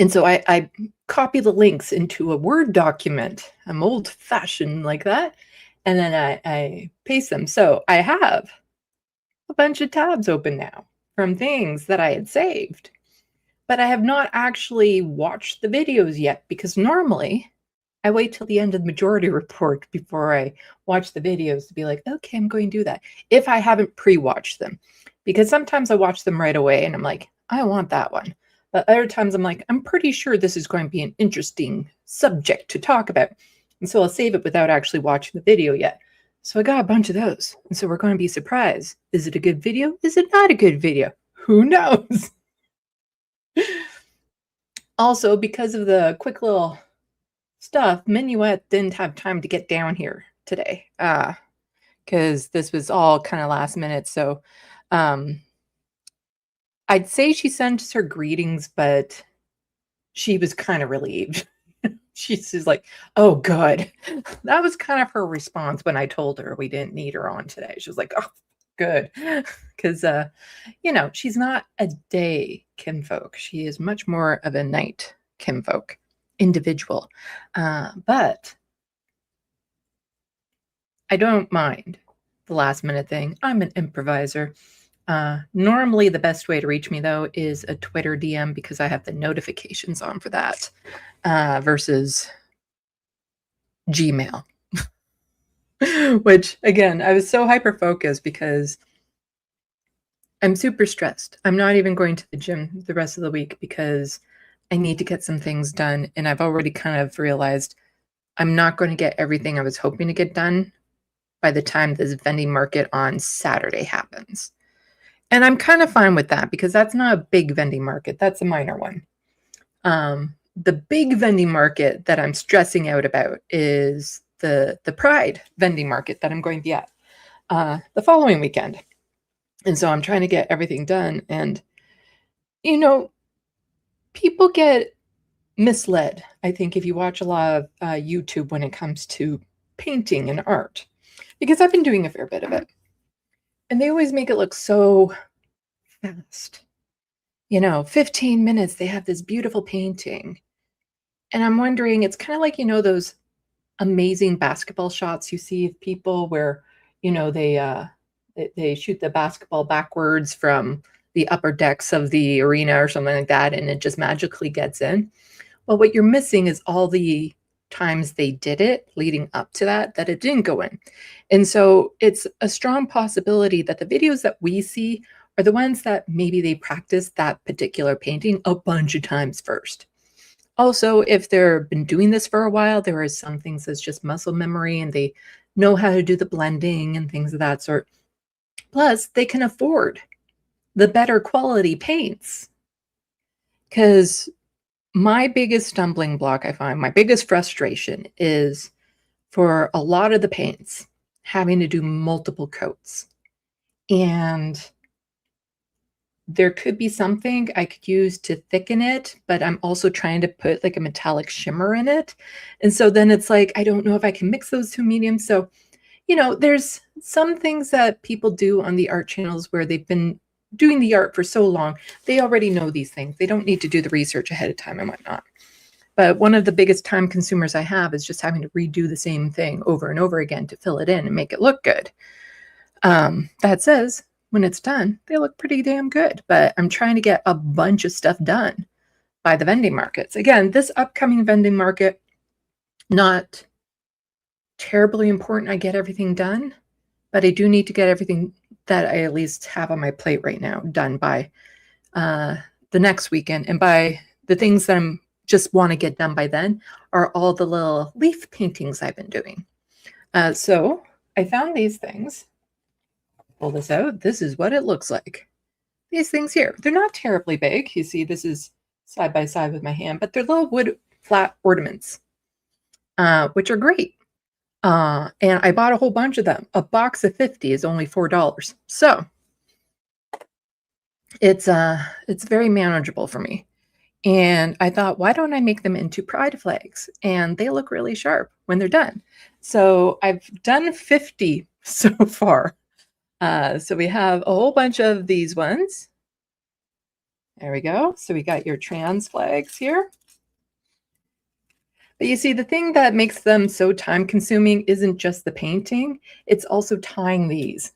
And so I copy the links into a Word document. I'm old-fashioned like that. And then I paste them. So I have a bunch of tabs open now from things that I had saved. But I have not actually watched the videos yet because normally I wait till the end of the majority report before I watch the videos to be like, okay, I'm going to do that. If I haven't pre-watched them. Because sometimes I watch them right away and I'm like, I want that one. But other times I'm like, I'm pretty sure this is going to be an interesting subject to talk about. And so I'll save it without actually watching the video yet. So I got a bunch of those. And so we're going to be surprised. Is it a good video? Is it not a good video? Who knows? Also, because of the quick little stuff, Minuet didn't have time to get down here today. Because this was all kind of last minute. So I'd say she sent us her greetings, but she was kind of relieved. She's like, oh, good. That was kind of her response when I told her we didn't need her on today. She was like, oh, good. Because, she's not a day kinfolk. She is much more of a night kinfolk individual. But I don't mind the last minute thing. I'm an improviser. Normally the best way to reach me though is a Twitter DM because I have the notifications on for that versus Gmail. Which again, I was so hyper focused because I'm super stressed. I'm not even going to the gym the rest of the week because I need to get some things done. And I've already kind of realized I'm not going to get everything I was hoping to get done by the time this vending market on Saturday happens. And I'm kind of fine with that because that's not a big vending market. That's a minor one. The big vending market that I'm stressing out about is the Pride vending market that I'm going to be at the following weekend. And so I'm trying to get everything done. And, people get misled, I think, if you watch a lot of YouTube when it comes to painting and art. Because I've been doing a fair bit of it. And they always make it look so fast. 15 minutes, they have this beautiful painting. And I'm wondering, it's kind of like, those amazing basketball shots you see of people where, they shoot the basketball backwards from the upper decks of the arena or something like that, and it just magically gets in. Well, what you're missing is all the times they did it leading up to that it didn't go in. And so it's a strong possibility that the videos that we see are the ones that maybe they practiced that particular painting a bunch of times first. Also, if they've been doing this for a while, there are some things that's just muscle memory and they know how to do the blending and things of that sort. Plus, they can afford the better quality paints. Because my biggest stumbling block, I find, my biggest frustration is for a lot of the paints having to do multiple coats. And there could be something I could use to thicken it, but I'm also trying to put like a metallic shimmer in it. And so then it's like, I don't know if I can mix those two mediums. So, there's some things that people do on the art channels where they've been doing the art for so long, they already know these things. They don't need to do the research ahead of time and whatnot. But one of the biggest time consumers I have is just having to redo the same thing over and over again to fill it in and make it look good. That says, when it's done, they look pretty damn good. But I'm trying to get a bunch of stuff done by the vending markets. Again, this upcoming vending market, not terribly important I get everything done, but I do need to get everything that I at least have on my plate right now done by the next weekend. And by the things that I'm just want to get done by then are all the little leaf paintings I've been doing. So I found these things. Pull this out. This is what it looks like. These things here, they're not terribly big. You see, this is side by side with my hand, but they're little wood flat ornaments, which are great. And I bought a whole bunch of them. A box of 50 is only $4. So it's very manageable for me. And I thought, why don't I make them into pride flags? And they look really sharp when they're done. So I've done 50 so far. So we have a whole bunch of these ones. There we go. So we got your trans flags here. But you see, the thing that makes them so time consuming isn't just the painting, it's also tying these,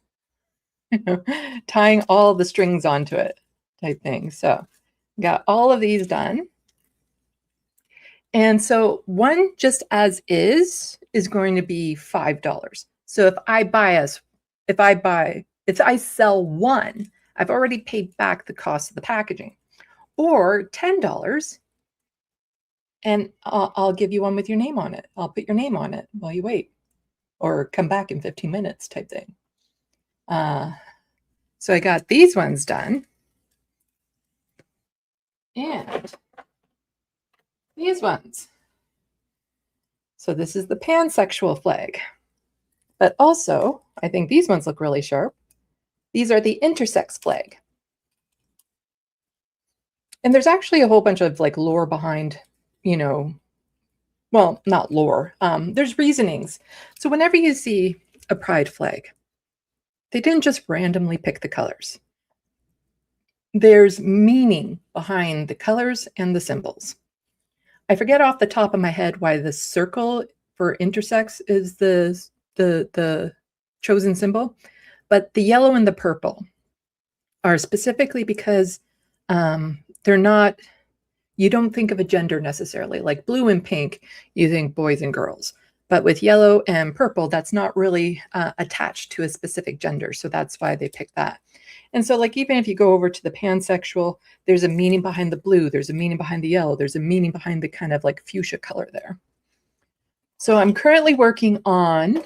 tying all the strings onto it type thing. So got all of these done. And so one just as is going to be $5. So if I sell one, I've already paid back the cost of the packaging, or $10. And I'll give you one with your name on it. I'll put your name on it while you wait, or come back in 15 minutes type thing. So I got these ones done. And these ones. So this is the pansexual flag. But also, I think these ones look really sharp. These are the intersex flag. And there's actually a whole bunch of like lore behind, well, not lore. There's reasonings. So whenever you see a pride flag, they didn't just randomly pick the colors. There's meaning behind the colors and the symbols. I forget off the top of my head why the circle for intersex is the chosen symbol, but the yellow and the purple are specifically because they're not, you don't think of a gender necessarily. Like blue and pink, you think boys and girls. But with yellow and purple, that's not really attached to a specific gender. So that's why they picked that. And so like, even if you go over to the pansexual, there's a meaning behind the blue, there's a meaning behind the yellow, there's a meaning behind the kind of like fuchsia color there. So I'm currently working on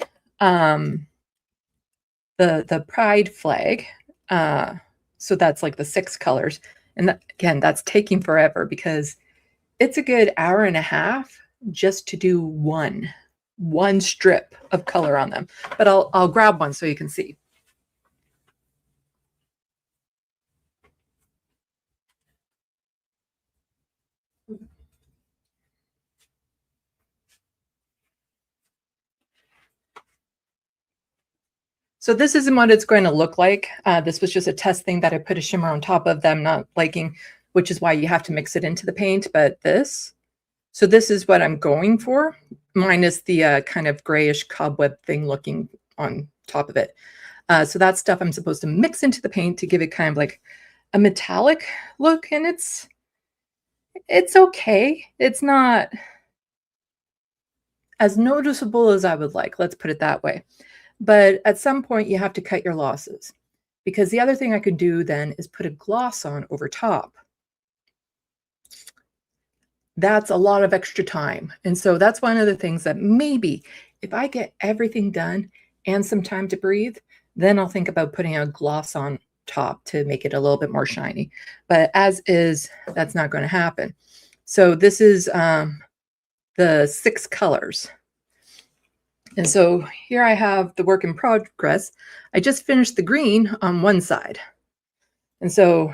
the pride flag. So that's like the 6 colors. And that, again, that's taking forever because it's a good hour and a half just to do one strip of color on them. But I'll grab one so you can see. So this isn't what it's going to look like. This was just a test thing that I put a shimmer on top of them not liking, which is why you have to mix it into the paint. But this is what I'm going for, minus the kind of grayish cobweb thing looking on top of it. So that stuff I'm supposed to mix into the paint to give it kind of like a metallic look. And it's okay. It's not as noticeable as I would like. Let's put it that way. But at some point you have to cut your losses, because the other thing I could do then is put a gloss on over top. That's a lot of extra time. And so that's one of the things that maybe if I get everything done and some time to breathe, then I'll think about putting a gloss on top to make it a little bit more shiny. But as is, that's not going to happen. So this is the 6 colors. And so here I have the work in progress. I just finished the green on one side. And so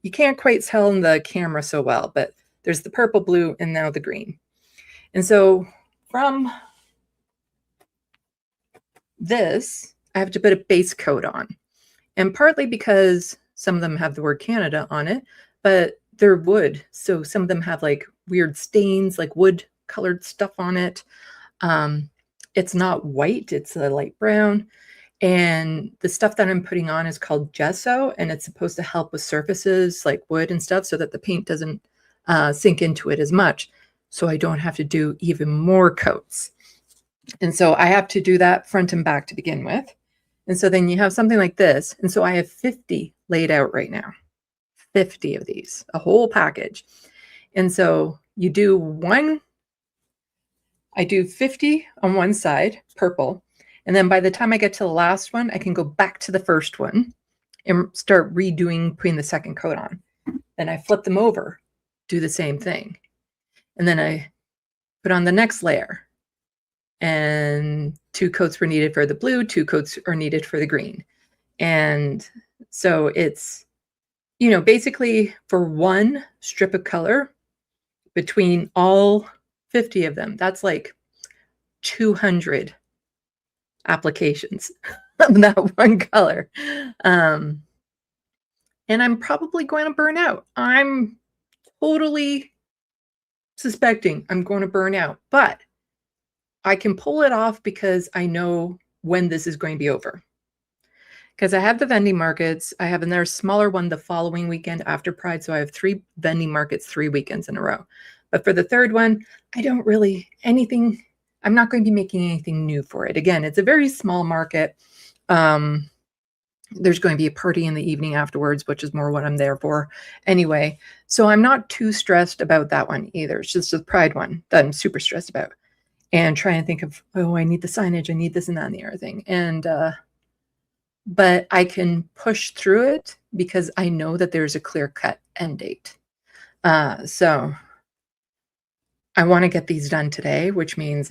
you can't quite tell in the camera so well, but there's the purple, blue, and now the green. And so from this, I have to put a base coat on. And partly because some of them have the word Canada on it, but they're wood. So some of them have like weird stains, like wood colored stuff on it. It's not white, it's a light brown. And the stuff that I'm putting on is called gesso, and it's supposed to help with surfaces like wood and stuff so that the paint doesn't sink into it as much. So I don't have to do even more coats. And so I have to do that front and back to begin with. And so then you have something like this. And so I have 50 laid out right now, 50 of these, a whole package. And so you do one, I do 50 on one side, purple. And then by the time I get to the last one, I can go back to the first one and start redoing, putting the second coat on. Then I flip them over, do the same thing. And then I put on the next layer. And 2 coats were needed for the blue, 2 coats are needed for the green. And so it's, you know, basically for one strip of color between all 50 of them, that's like 200 applications of that one color. And I'm probably going to burn out. I'm totally suspecting I'm going to burn out, but I can pull it off because I know when this is going to be over. Because I have the vending markets. I have another smaller one the following weekend after Pride. So I have 3 vending markets, 3 weekends in a row. But for the third one, I don't really anything. I'm not going to be making anything new for it. Again, it's a very small market. There's going to be a party in the evening afterwards, which is more what I'm there for anyway. So I'm not too stressed about that one either. It's just the Pride one that I'm super stressed about. And try and think of, oh, I need the signage, I need this and that and the other thing. And, but I can push through it because I know that there's a clear-cut end date. So I want to get these done today, which means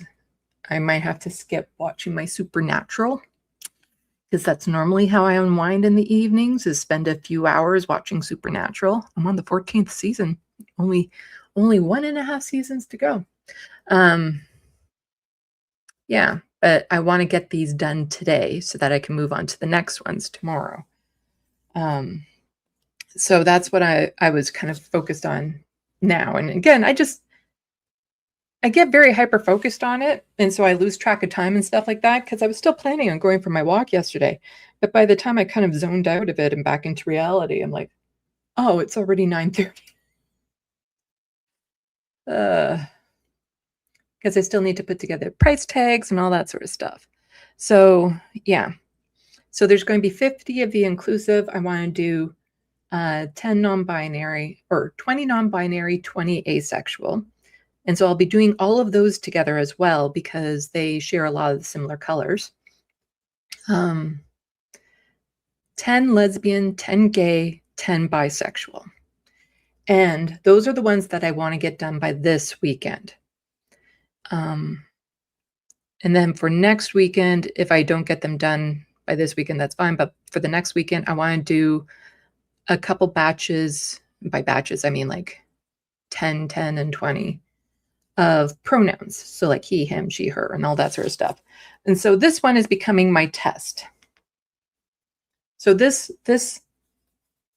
I might have to skip watching my Supernatural because that's normally how I unwind in the evenings, is spend a few hours watching Supernatural. I'm on the 14th season, only 1.5 seasons to go. Yeah, but I want to get these done today so that I can move on to the next ones tomorrow. So that's what I was kind of focused on now. And again, I get very hyper focused on it. And so I lose track of time and stuff like that because I was still planning on going for my walk yesterday. But by the time I kind of zoned out of it and back into reality, I'm like, oh, it's already 9:30. Because I still need to put together price tags and all that sort of stuff. So yeah, so there's going to be 50 of the inclusive. I want to do 10 non-binary or 20 non-binary, 20 asexual. And so I'll be doing all of those together as well because they share a lot of the similar colors. 10 lesbian, 10 gay, 10 bisexual. And those are the ones that I want to get done by this weekend. And then for next weekend, if I don't get them done by this weekend, that's fine. But for the next weekend, I want to do a couple batches. By batches, I mean like 10, 10, and 20 of pronouns. So like he, him, she, her, and all that sort of stuff. And so this one is becoming my test. So this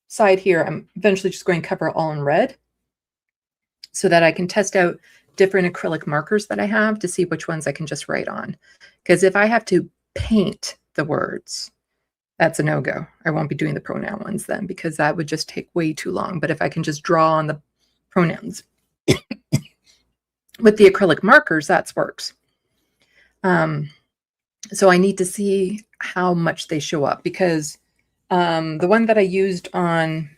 side here, I'm eventually just going to cover all in red so that I can test out different acrylic markers that I have to see which ones I can just write on. Because if I have to paint the words, that's a no-go. I won't be doing the pronoun ones then because that would just take way too long. But if I can just draw on the pronouns with the acrylic markers, that works. So I need to see how much they show up because the one that I used on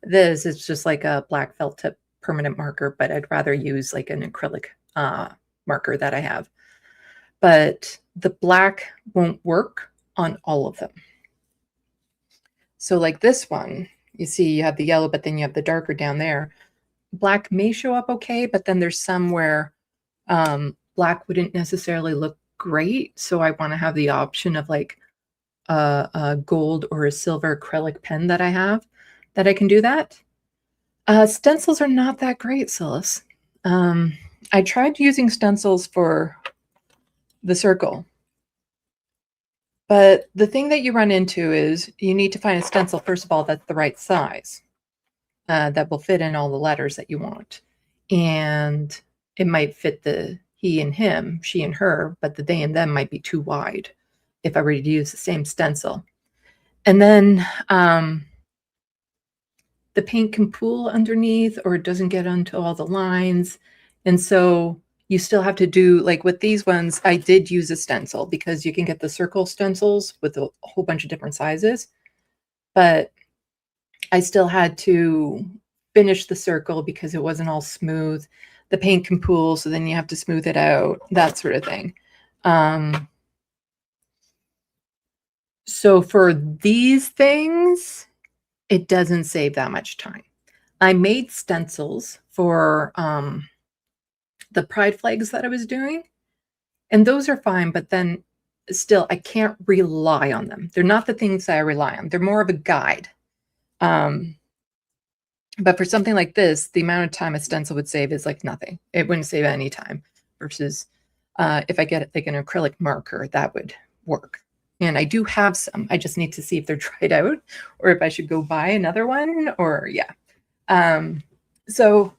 this is just like a black felt tip permanent marker, but I'd rather use like an acrylic marker that I have. But the black won't work on all of them. So like this one, you see you have the yellow, but then you have the darker down there. Black may show up okay, but then there's some where black wouldn't necessarily look great. So I want to have the option of like a gold or a silver acrylic pen that I have that I can do that. Stencils are not that great, Silas. I tried using stencils for the circle. But the thing that you run into is you need to find a stencil, first of all, that's the right size, that will fit in all the letters that you want. And it might fit the he and him, she and her, but the they and them might be too wide if I were to use the same stencil. And then the paint can pool underneath, or it doesn't get onto all the lines. And so you still have to do, like with these ones, I did use a stencil because you can get the circle stencils with a whole bunch of different sizes. But I still had to finish the circle because it wasn't all smooth. The paint can pool, so then you have to smooth it out, that sort of thing. So for these things, it doesn't save that much time. I made stencils for the pride flags that I was doing, and those are fine, but then still I can't rely on them. They're not the things that I rely on. They're more of a guide. But for something like this, the amount of time a stencil would save is like nothing. It wouldn't save any time versus if I get like an acrylic marker, that would work. And I do have some. I just need to see if they're dried out or if I should go buy another one, or yeah. So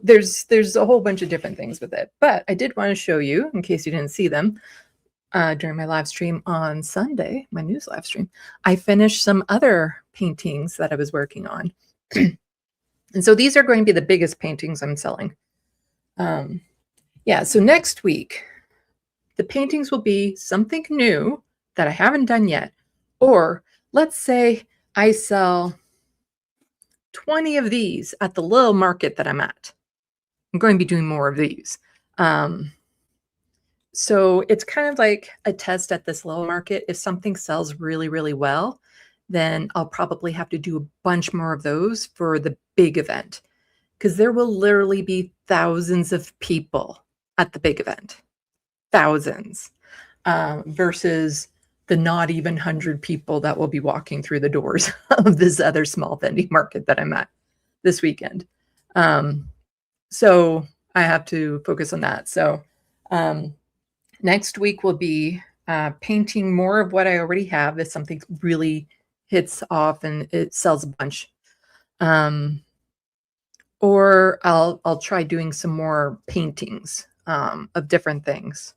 there's a whole bunch of different things with it. But I did want to show you, in case you didn't see them, during my live stream on Sunday, my news live stream, I finished some other paintings that I was working on. And so these are going to be the biggest paintings I'm selling. So next week, the paintings will be something new that I haven't done yet. Or let's say I sell 20 of these at the little market that I'm at. I'm going to be doing more of these. So it's kind of like a test at this little market. If something sells really, really well, then I'll probably have to do a bunch more of those for the big event, because there will literally be thousands of people at the big event. Thousands, versus the not even 100 people that will be walking through the doors of this other small vending market that I'm at this weekend. So I have to focus on that. So next week will be painting more of what I already have if something really hits off and it sells a bunch. Or I'll try doing some more paintings of different things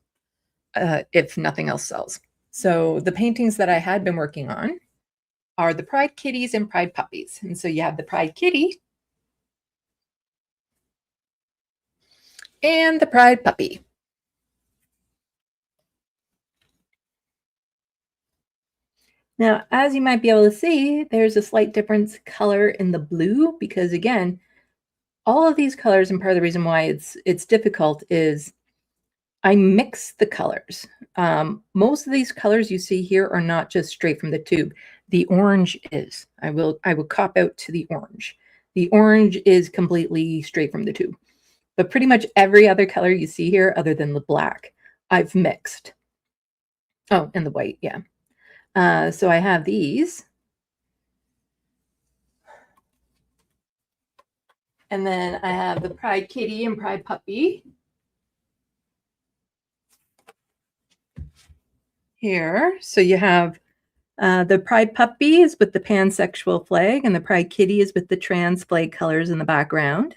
if nothing else sells. So the paintings that I had been working on are the Pride Kitties and Pride Puppies. And so you have the Pride Kitty and the Pride Puppy. Now, as you might be able to see, there's a slight difference color in the blue, because again, all of these colors, and part of the reason why it's difficult is I mix the colors. Most of these colors you see here are not just straight from the tube. The orange is. I will cop out to the orange. The orange is completely straight from the tube. But pretty much every other color you see here, other than the black, I've mixed. Oh, and the white, yeah. So I have these. And then I have the Pride Kitty and Pride Puppy here. So you have the Pride Puppy is with the pansexual flag, and the Pride Kitty is with the trans flag colors in the background.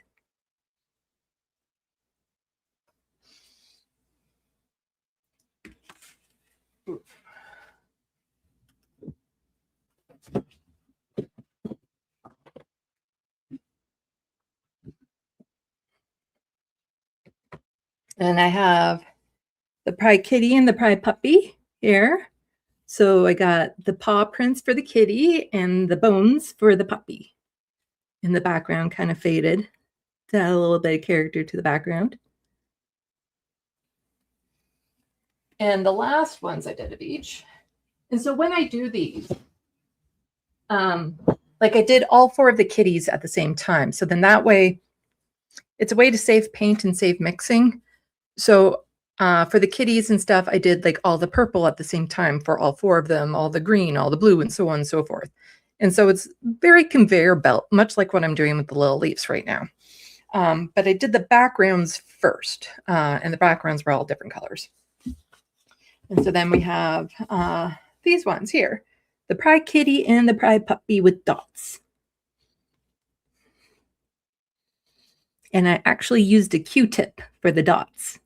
And I have the Pride Kitty and the Pride Puppy here. So I got the paw prints for the kitty and the bones for the puppy. In the background, kind of faded to add a little bit of character to the background. And the last ones I did of each. And so when I do these, like I did all 4 of the kitties at the same time. So then that way, it's a way to save paint and save mixing. So for the kitties and stuff, I did like all the purple at the same time for all 4 of them, all the green, all the blue, and so on and so forth. And so it's very conveyor belt, much like what I'm doing with the little leaves right now. But I did the backgrounds first, and the backgrounds were all different colors. And so then we have these ones here, the Pride Kitty and the Pride Puppy with dots. And I actually used a Q-tip for the dots.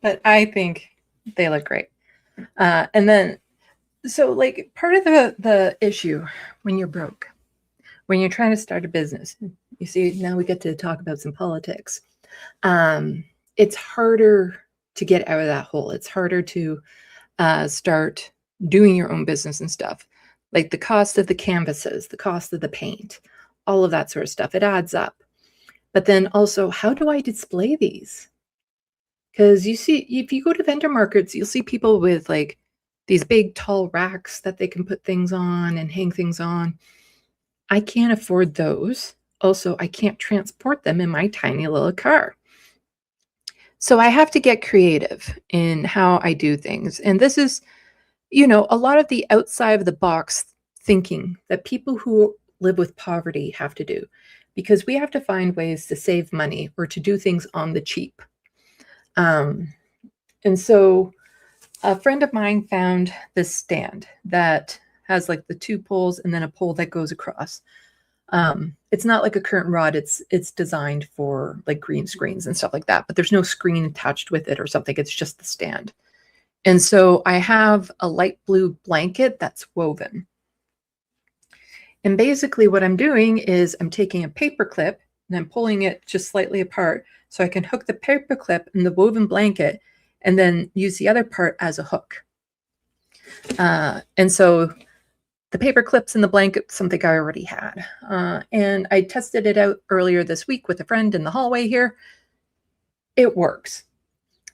But I think they look great. And then, so like part of the issue when you're broke, when you're trying to start a business, you see, now we get to talk about some politics. It's harder to get out of that hole. It's harder to start doing your own business and stuff. Like the cost of the canvases, the cost of the paint, all of that sort of stuff. It adds up. But then also, how do I display these? Because you see, if you go to vendor markets, you'll see people with like these big tall racks that they can put things on and hang things on. I can't afford those. Also, I can't transport them in my tiny little car. So I have to get creative in how I do things. And this is, you know, a lot of the outside of the box thinking that people who live with poverty have to do, because we have to find ways to save money or to do things on the cheap. And so a friend of mine found this stand that has like the two poles and then a pole that goes across. It's not like a curtain rod. It's designed for like green screens and stuff like that, but there's no screen attached with it or something. It's just the stand. And so I have a light blue blanket that's woven. And basically what I'm doing is I'm taking a paper clip and I'm pulling it just slightly apart so I can hook the paper clip in the woven blanket and then use the other part as a hook. And so the paper clips in the blanket, something I already had. And I tested it out earlier this week with a friend in the hallway here. It works.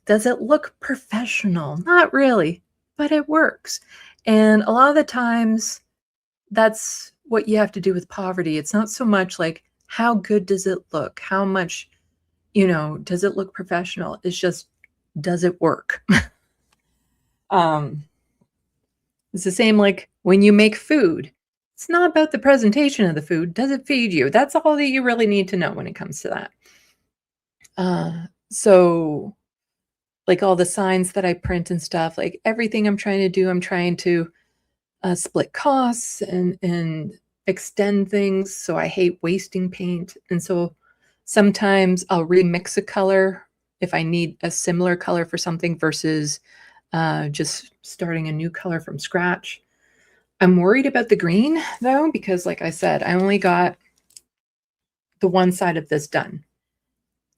Does it look professional? Not really, but it works. And a lot of the times that's what you have to do with poverty. It's not so much like, how good does it look? How much, you know, does it look professional? It's just, does it work? It's the same like when you make food. It's not about the presentation of the food. Does it feed you? That's all that you really need to know when it comes to that. So like all the signs that I print and stuff, like everything I'm trying to do, I'm trying to split costs and extend things. So I hate wasting paint. And so sometimes I'll remix a color if I need a similar color for something versus just starting a new color from scratch. I'm worried about the green though, because like I said, I only got the one side of this done.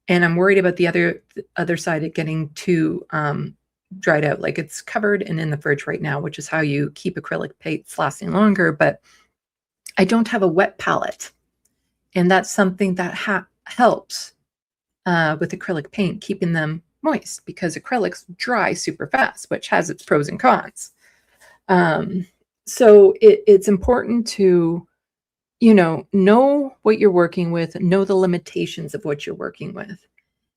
And I'm worried about the other side of getting too dried out. Like it's covered and in the fridge right now, which is how you keep acrylic paints lasting longer. But I don't have a wet palette. And that's something that helps with acrylic paint, keeping them moist, because acrylics dry super fast, which has its pros and cons. So it's important to, you know what you're working with, know the limitations of what you're working with,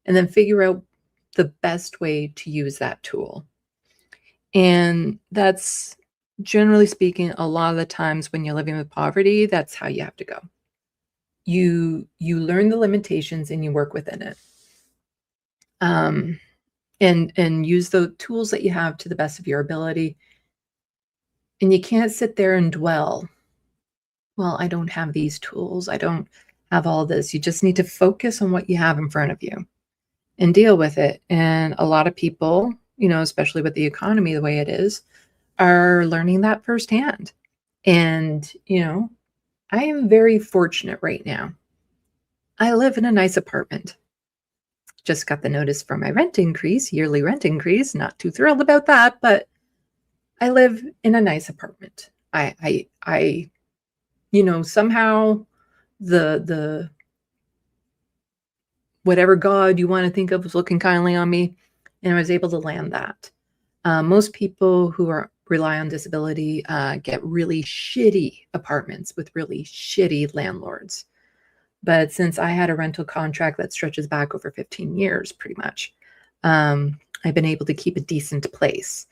and then figure out the best way to use that tool. And that's, generally speaking, a lot of the times when you're living with poverty, that's how you have to go. You learn the limitations and you work within it. And use the tools that you have to the best of your ability. And you can't sit there and dwell, well, I don't have these tools, I don't have all this. You just need to focus on what you have in front of you and deal with it. And a lot of people, you know, especially with the economy the way it is, are learning that firsthand. And, you know, I am very fortunate right now. I live in a nice apartment. Just got the notice for my rent increase, yearly rent increase. Not too thrilled about that, but I live in a nice apartment. I you know, somehow the whatever God you want to think of was looking kindly on me, and I was able to land that. Most people who rely on disability get really shitty apartments with really shitty landlords. But since I had a rental contract that stretches back over 15 years, pretty much, I've been able to keep a decent place.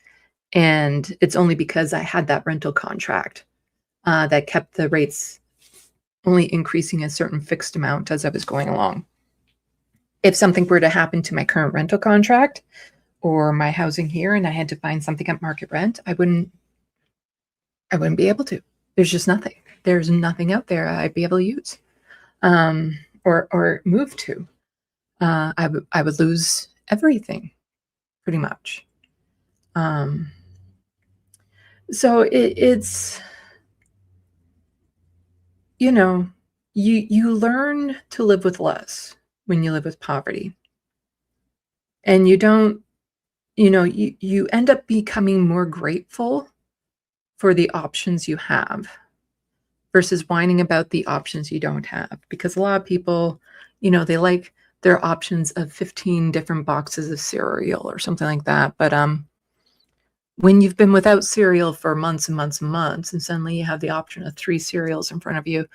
And it's only because I had that rental contract that kept the rates only increasing a certain fixed amount as I was going along. If something were to happen to my current rental contract or my housing here and I had to find something at market rent, I wouldn't be able to. There's just nothing. There's nothing out there I'd be able to use or move to. I would lose everything pretty much. So it's, you know, you learn to live with less when you live with poverty. And you don't, you end up becoming more grateful for the options you have versus whining about the options you don't have. Because a lot of people, they like their options of 15 different boxes of cereal or something like that. But when you've been without cereal for months and months and months, and suddenly you have the option of 3 cereals in front of you,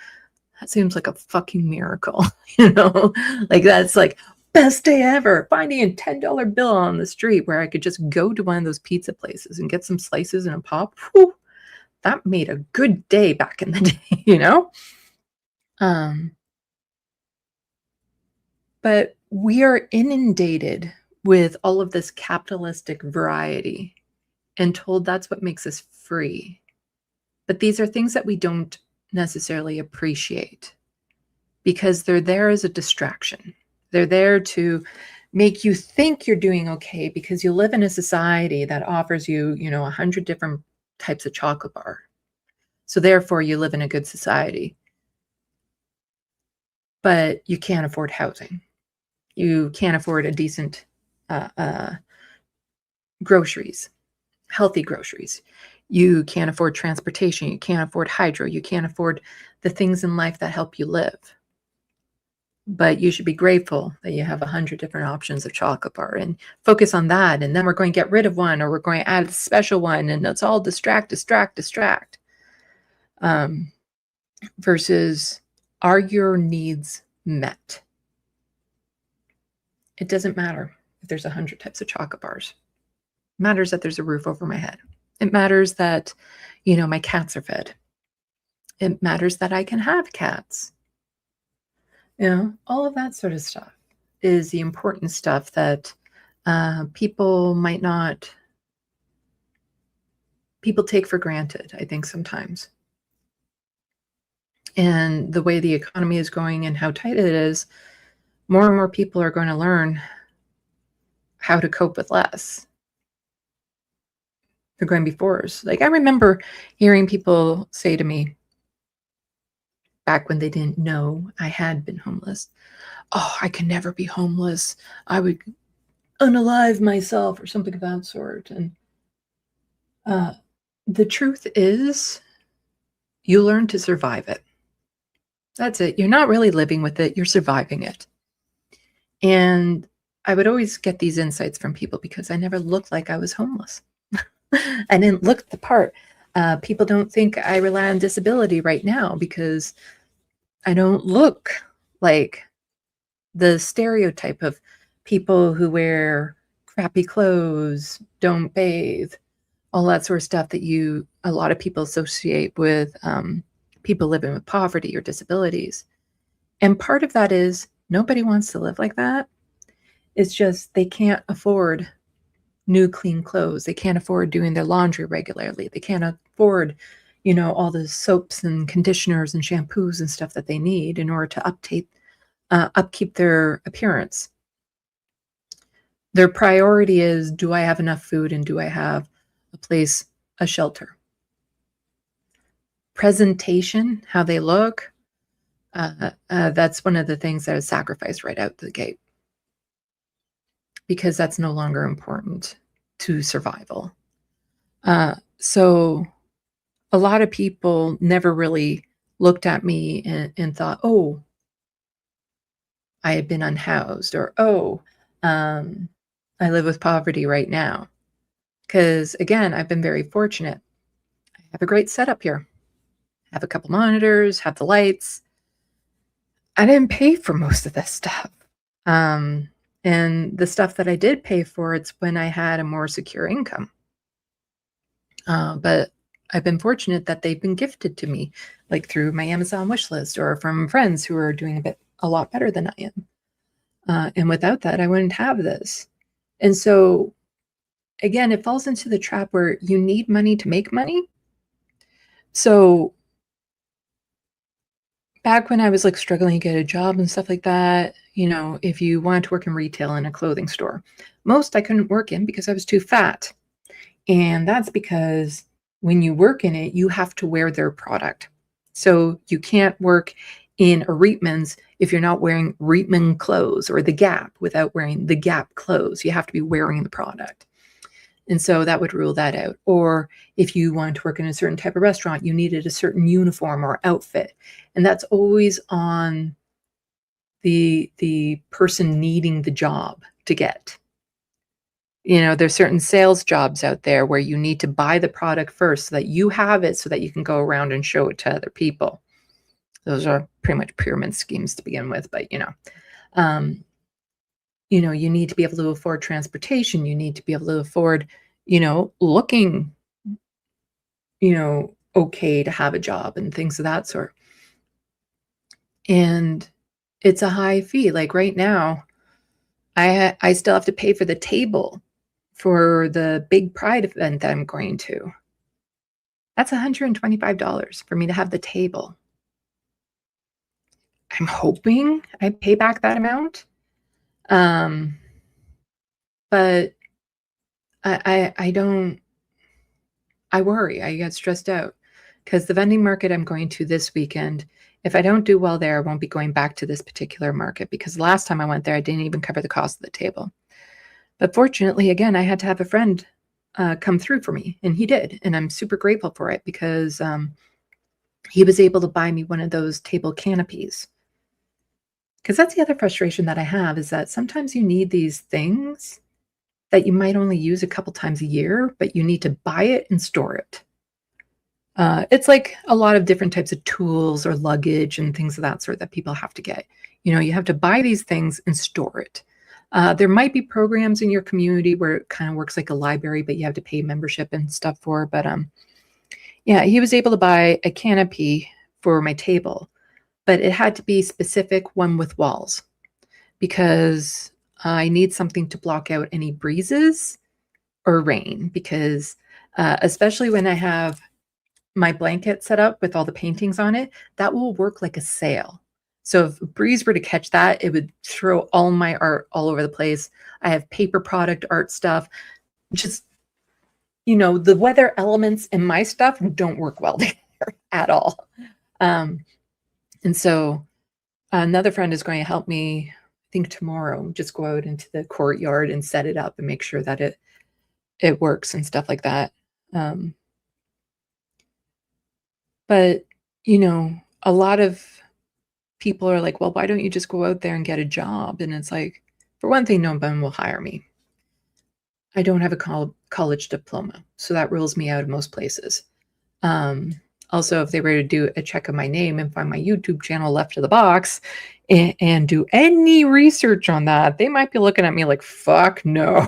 that seems like a fucking miracle, Like that's like best day ever. Finding a $10 bill on the street where I could just go to one of those pizza places and get some slices and a pop. Whew, that made a good day back in the day, But we are inundated with all of this capitalistic variety and told that's what makes us free. But these are things that we don't necessarily appreciate because they're there as a distraction. They're there to make you think you're doing okay because you live in a society that offers you, 100 different types of chocolate bar. So therefore you live in a good society. But you can't afford housing. You can't afford a decent groceries, healthy groceries. You can't afford transportation. You can't afford hydro. You can't afford the things in life that help you live. But you should be grateful that you have 100 different options of chocolate bar and focus on that. And then we're going to get rid of one or we're going to add a special one. And it's all distract. Versus are your needs met? It doesn't matter if there's 100 types of chocolate bars. It matters that there's a roof over my head. It matters that, my cats are fed. It matters that I can have cats. All of that sort of stuff is the important stuff that people take for granted, I think, sometimes. And the way the economy is going and how tight it is, more and more people are going to learn how to cope with less. They're going to be forced. Like I remember hearing people say to me back when they didn't know I had been homeless, "Oh, I can never be homeless. I would unalive myself," or something of that sort. And the truth is, you learn to survive it. That's it. You're not really living with it. You're surviving it. And I would always get these insights from people because I never looked like I was homeless. I didn't look the part. People don't think I rely on disability right now because I don't look like the stereotype of people who wear crappy clothes, don't bathe, all that sort of stuff that a lot of people associate with people living with poverty or disabilities. And part of that is nobody wants to live like that. It's just they can't afford new clean clothes. They can't afford doing their laundry regularly. They can't afford, all the soaps and conditioners and shampoos and stuff that they need in order to upkeep their appearance. Their priority is, do I have enough food and do I have a shelter? Presentation, how they look, that's one of the things that is sacrificed right out the gate. Because that's no longer important to survival. So a lot of people never really looked at me and thought, oh, I had been unhoused, or, oh, I live with poverty right now. Because again, I've been very fortunate. I have a great setup here. I have a couple monitors, have the lights. I didn't pay for most of this stuff. And the stuff that I did pay for, it's when I had a more secure income. But I've been fortunate that they've been gifted to me, like through my Amazon wish list or from friends who are doing a lot better than I am. And without that, I wouldn't have this. And so, again, it falls into the trap where you need money to make money. So back when I was like struggling to get a job and stuff like that, you know, if you wanted to work in retail in a clothing store, most I couldn't work in because I was too fat. And that's because when you work in it, you have to wear their product. So you can't work in a Reitman's if you're not wearing Reitman clothes, or the Gap without wearing the Gap clothes. You have to be wearing the product. And so that would rule that out. Or if you wanted to work in a certain type of restaurant, you needed a certain uniform or outfit. And that's always on the person needing the job to get. You know, there's certain sales jobs out there where you need to buy the product first so that you have it so that you can go around and show it to other people. Those are pretty much pyramid schemes to begin with, but you know, you need to be able to afford transportation. You need to be able to afford, you know, looking, you know, okay to have a job and things of that sort. And it's a high fee. Like right now, I still have to pay for the table for the big Pride event that I'm going to. That's $125 for me to have the table. I'm hoping I pay back that amount. But I don't, I worry, I get stressed out because the vending market I'm going to this weekend, if I don't do well there, I won't be going back to this particular market because last time I went there, I didn't even cover the cost of the table. But fortunately, again, I had to have a friend come through for me, and he did. And I'm super grateful for it because he was able to buy me one of those table canopies. Because that's the other frustration that I have is that sometimes you need these things that you might only use a couple times a year, but you need to buy it and store it. It's like a lot of different types of tools or luggage and things of that sort that people have to get. You know, you have to buy these things and store it. There might be programs in your community where it kind of works like a library, but you have to pay membership and stuff for. But yeah, he was able to buy a canopy for my table, but it had to be specific one with walls because I need something to block out any breezes or rain because especially when I have my blanket set up with all the paintings on it, that will work like a sail. So if a breeze were to catch that, it would throw all my art all over the place. I have paper product art stuff. Just, you know, the weather elements in my stuff don't work well together at all. And so another friend is going to help me, I think tomorrow, just go out into the courtyard and set it up and make sure that it works and stuff like that. But, you know, a lot of people are like, well, why don't you just go out there and get a job? And it's like, for one thing, no one will hire me. I don't have a college diploma, so that rules me out of most places. Also, if they were to do a check of my name and find my YouTube channel left of the box and do any research on that, they might be looking at me like, fuck no.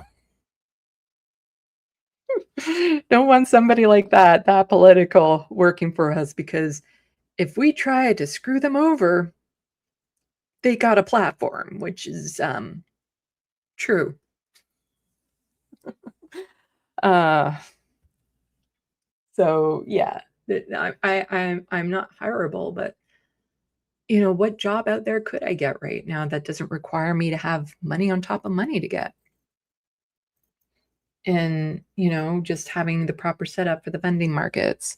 Don't want somebody like that political working for us, because if we try to screw them over, they got a platform, which is true. So yeah, I'm not hireable, but you know, what job out there could I get right now that doesn't require me to have money on top of money to get? And, you know, just having the proper setup for the vending markets.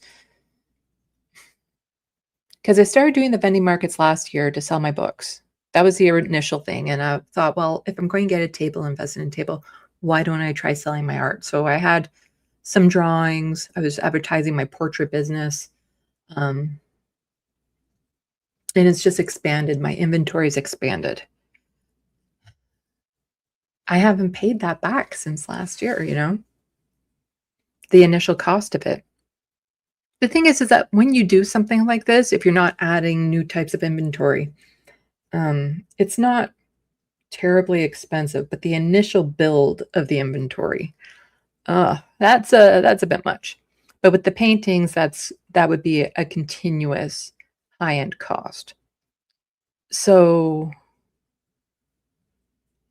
Because I started doing the vending markets last year to sell my books. That was the initial thing. And I thought, well, if I'm going to get a table, invest in a table, why don't I try selling my art? So I had some drawings. I was advertising my portrait business. And it's just expanded. My inventory's expanded. I haven't paid that back since last year, you know, the initial cost of it. The thing is that when you do something like this, if you're not adding new types of inventory, it's not terribly expensive, but the initial build of the inventory, that's a bit much. But with the paintings, that would be a continuous high-end cost. So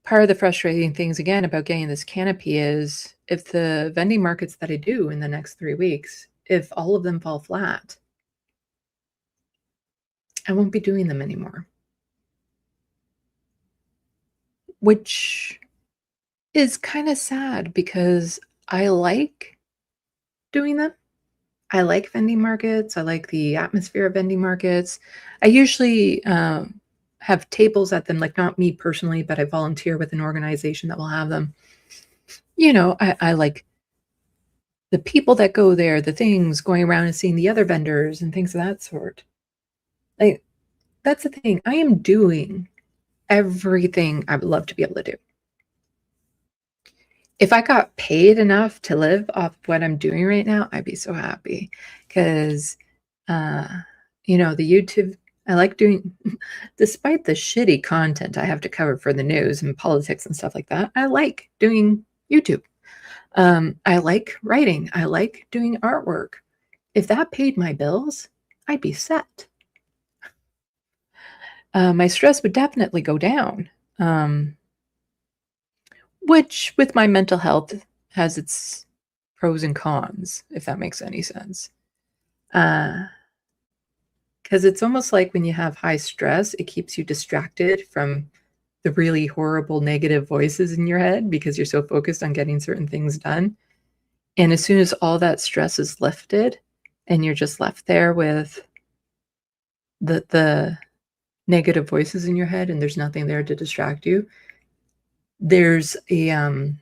part of the frustrating things again about getting this canopy is if the vending markets that I do in the next 3 weeks, if all of them fall flat, I won't be doing them anymore. Which is kind of sad because I like doing them. I like vending markets. I like the atmosphere of vending markets. I usually have tables at them, like not me personally, but I volunteer with an organization that will have them. You know, I like the people that go there, the things going around and seeing the other vendors and things of that sort. Like, that's the thing. I am doing everything I would love to be able to do. If I got paid enough to live off what I'm doing right now, I'd be so happy. Because, you know, the YouTube, I like doing, despite the shitty content I have to cover for the news and politics and stuff like that, I like doing YouTube. I like writing. I like doing artwork. If that paid my bills, I'd be set. My stress would definitely go down. Which, with my mental health, has its pros and cons, if that makes any sense. Because it's almost like when you have high stress, it keeps you distracted from the really horrible negative voices in your head because you're so focused on getting certain things done. And as soon as all that stress is lifted and you're just left there with the negative voices in your head and there's nothing there to distract you, there's a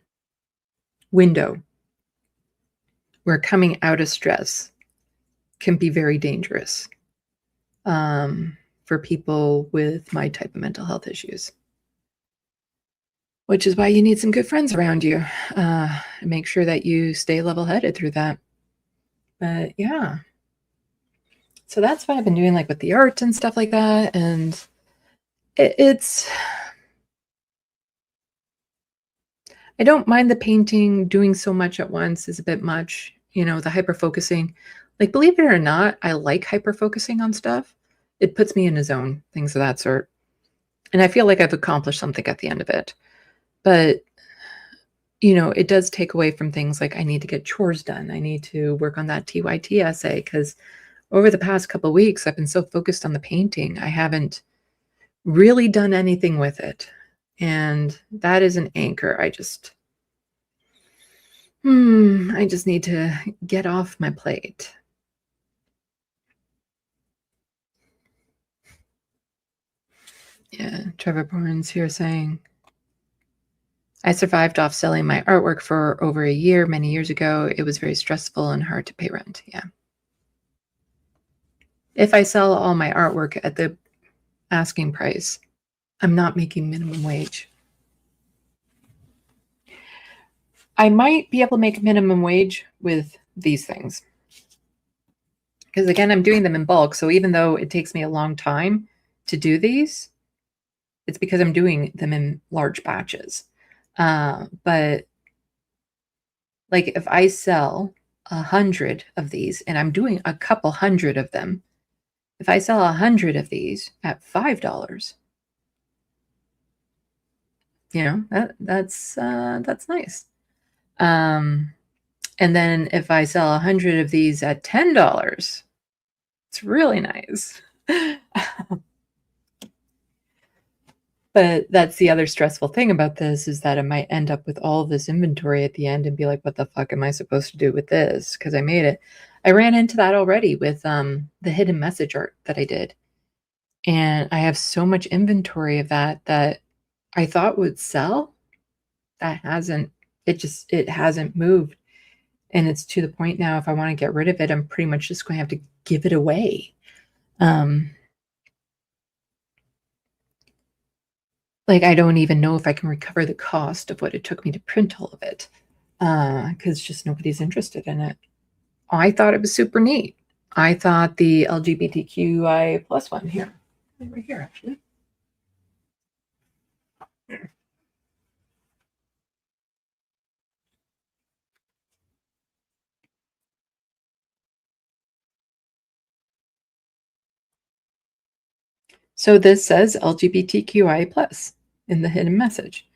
window where coming out of stress can be very dangerous for people with my type of mental health issues. Which is why you need some good friends around you. Make sure that you stay level-headed through that. But yeah. So that's what I've been doing, like with the art and stuff like that. And it's... I don't mind the painting. Doing so much at once is a bit much. You know, the hyper-focusing. Like, believe it or not, I like hyper-focusing on stuff. It puts me in a zone, things of that sort. And I feel like I've accomplished something at the end of it. But, you know, it does take away from things like I need to get chores done. I need to work on that TYT essay because over the past couple of weeks, I've been so focused on the painting. I haven't really done anything with it. And that is an anchor. I just need to get off my plate. Yeah, Trevor Bourne's here saying, I survived off selling my artwork for over a year many years ago. It was very stressful and hard to pay rent. Yeah. If I sell all my artwork at the asking price, I'm not making minimum wage. I might be able to make minimum wage with these things. Because again, I'm doing them in bulk. So even though it takes me a long time to do these, it's because I'm doing them in large batches. But like if I sell 100 of these, and I'm doing a couple hundred of them, if I sell 100 of these at $5, you know, that's nice. And then if I sell 100 of these at $10, it's really nice. But that's the other stressful thing about this is that I might end up with all of this inventory at the end and be like, what the fuck am I supposed to do with this? Because I made it. I ran into that already with the hidden message art that I did. And I have so much inventory of that I thought would sell. That hasn't, it hasn't moved. And it's to the point now, if I want to get rid of it, I'm pretty much just going to have to give it away. Like, I don't even know if I can recover the cost of what it took me to print all of it. Because just nobody's interested in it. I thought it was super neat. I thought the LGBTQI plus one here. Right here, actually. So this says LGBTQI plus in the hidden message.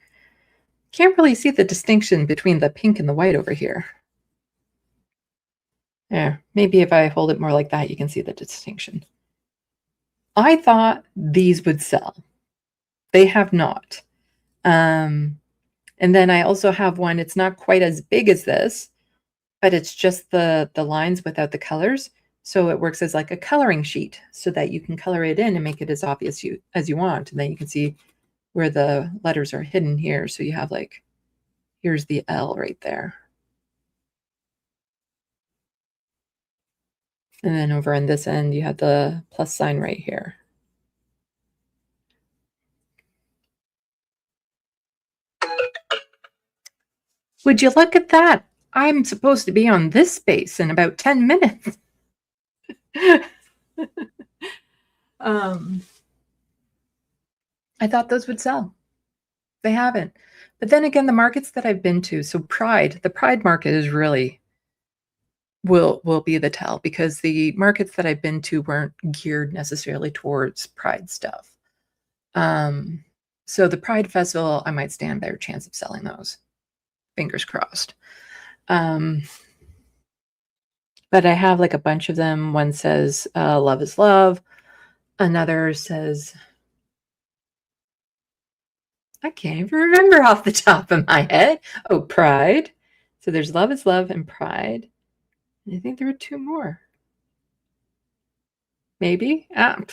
Can't really see the distinction between the pink and the white over here. Yeah, maybe if I hold it more like that, you can see the distinction. I thought these would sell. They have not. And then I also have one, it's not quite as big as this, but it's just the lines without the colors. So it works as like a coloring sheet so that you can color it in and make it as obvious as you want. And then you can see where the letters are hidden here. So you have like, here's the L right there. And then over on this end, you have the plus sign right here. Would you look at that? I'm supposed to be on this space in about 10 minutes. I thought those would sell. They haven't. But then again, the markets that I've been to, so the Pride market is really will be the tell, because the markets that I've been to weren't geared necessarily towards Pride stuff. So the Pride Festival, I might stand a better chance of selling those. Fingers crossed. But I have like a bunch of them. One says love is love. Another says, I can't even remember off the top of my head. Oh, pride. So there's love is love and pride. And I think there were two more. Maybe. I'm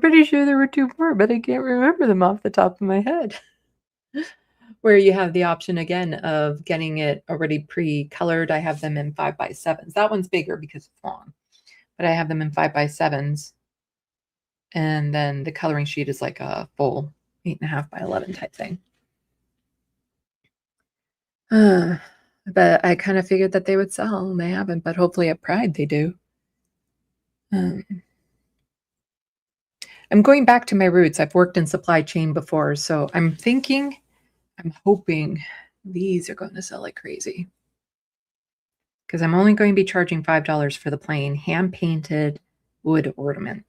pretty sure there were two more, but I can't remember them off the top of my head. Where you have the option again of getting it already pre-colored. I have them in 5x7s. That one's bigger because it's long, but I have them in 5x7s. And then the coloring sheet is like a full 8.5x11 type thing. But I kind of figured that they would sell, and they haven't, but hopefully at Pride they do. I'm going back to my roots. I've worked in supply chain before, so I'm hoping these are going to sell like crazy. Because I'm only going to be charging $5 for the plain hand-painted wood ornament.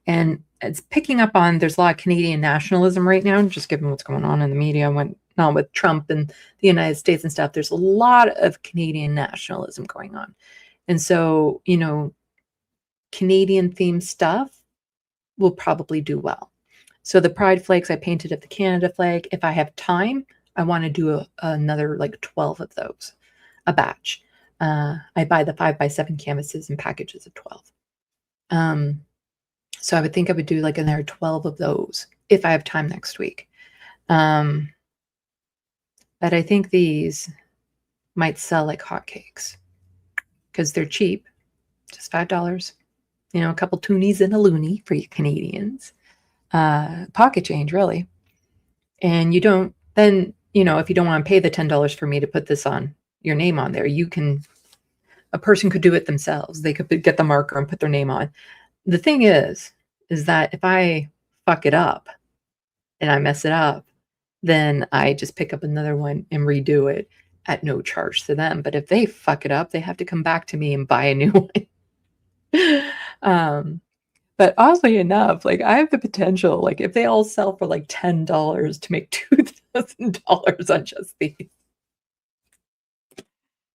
And it's picking up on, there's a lot of Canadian nationalism right now, just given what's going on in the media, not with Trump and the United States and stuff. There's a lot of Canadian nationalism going on. And so, you know, Canadian themed stuff will probably do well. So the Pride flags, I painted up the Canada flag. If I have time, I want to do another like 12 of those, a batch. I buy the 5x7 canvases in packages of 12. So I would think I would do like another 12 of those if I have time next week. But I think these might sell like hotcakes because they're cheap, just $5. You know, a couple toonies and a loonie for you Canadians. Pocket change, really. And you don't, then, you know, if you don't want to pay the $10 for me to put this on your name on there, a person could do it themselves. They could get the marker and put their name on. The thing is that if I fuck it up and I mess it up, then I just pick up another one and redo it at no charge to them. But if they fuck it up, they have to come back to me and buy a new one. But oddly enough, like I have the potential, like if they all sell for like $10 to make $2,000 on just these.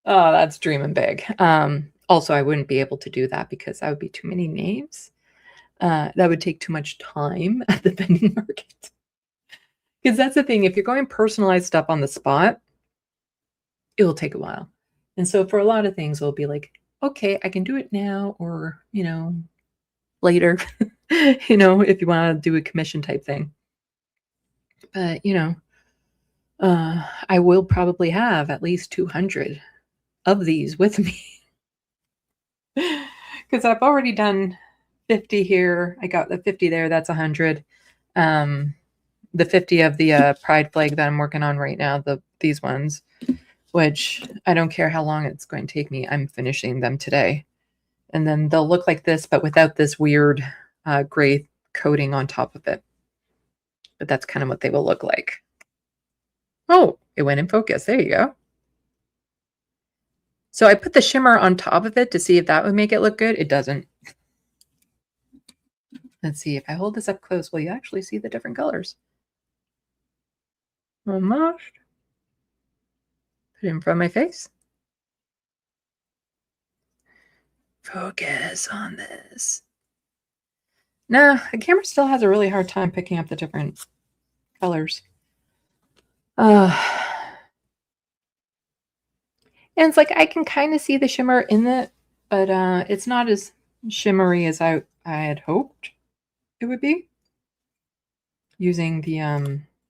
Oh, that's dreaming big. Also, I wouldn't be able to do that because that would be too many names. That would take too much time at the vending market. Because that's the thing, if you're going personalized stuff on the spot, it will take a while. And so for a lot of things, it'll be like, okay, I can do it now or, you know, later, you know, if you want to do a commission type thing. But, you know, I will probably have at least 200 of these with me. Because I've already done 50 here. I got the 50 there. That's 100. The 50 of the Pride flag that I'm working on right now, these ones, which I don't care how long it's going to take me. I'm finishing them today. And then they'll look like this, but without this weird gray coating on top of it. But that's kind of what they will look like. Oh, it went in focus. There you go. So I put the shimmer on top of it to see if that would make it look good. It doesn't. Let's see. If I hold this up close, will you actually see the different colors? Almost. Put it in front of my face. Focus on this. No, the camera still has a really hard time picking up the different colors. And it's like I can kind of see the shimmer in it, but it's not as shimmery as I had hoped it would be using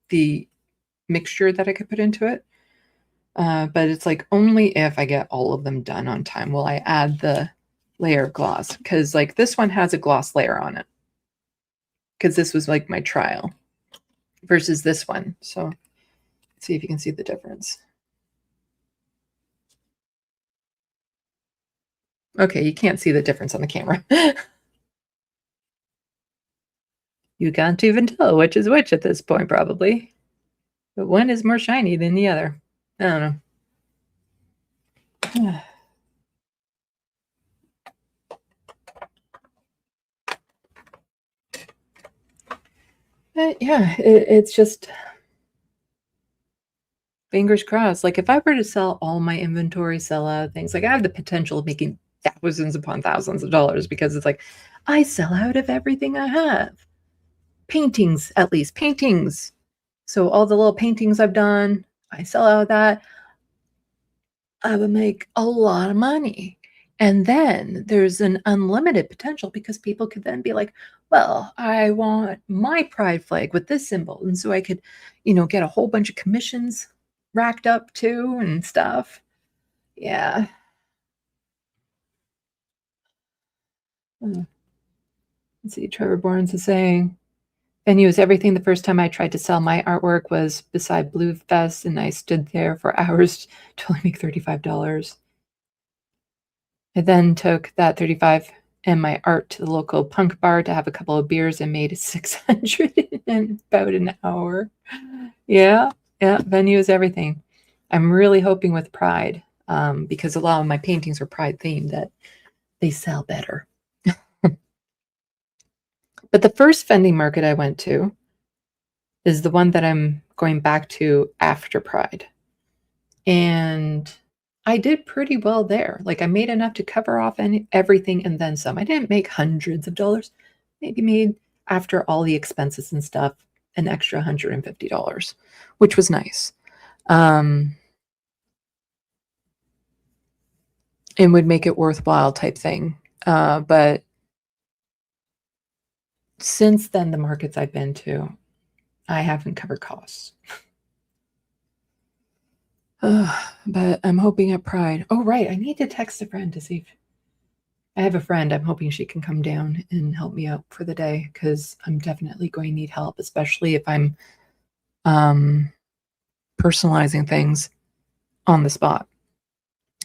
the mixture that I could put into it. But it's like only if I get all of them done on time will I add the layer of gloss, because like this one has a gloss layer on it, because this was like my trial versus this one. So let's see if you can see the difference. Okay, you can't see the difference on the camera. You can't even tell which is which at this point, probably. But one is more shiny than the other. I don't know. But yeah, it's just fingers crossed. Like if I were to sell all my inventory, sell out things, like I have the potential of making thousands upon thousands of dollars, because it's like I sell out of everything I have. Paintings, at least paintings. So all the little paintings I've done, I sell out of that. I would make a lot of money. And then there's an unlimited potential, because people could then be like, well, I want my pride flag with this symbol. And so I could, get a whole bunch of commissions racked up too and stuff. Yeah. Let's see, Trevor Barnes is saying, venue is everything. The first time I tried to sell my artwork was beside Blue Fest, and I stood there for hours to only make $35. I then took that $35 and my art to the local punk bar to have a couple of beers and made $600 in about an hour. Yeah, venue is everything. I'm really hoping with Pride, because a lot of my paintings are Pride themed, that they sell better. But the first vending market I went to is the one that I'm going back to after Pride. And I did pretty well there. Like I made enough to cover off everything and then some. I didn't make hundreds of dollars. Maybe made, after all the expenses and stuff, an extra $150, which was nice. And would make it worthwhile type thing. But since then, the markets I've been to, I haven't covered costs. But I'm hoping at Pride. Oh, right. I need to text a friend to see if I have a friend. I'm hoping she can come down and help me out for the day, because I'm definitely going to need help, especially if I'm personalizing things on the spot.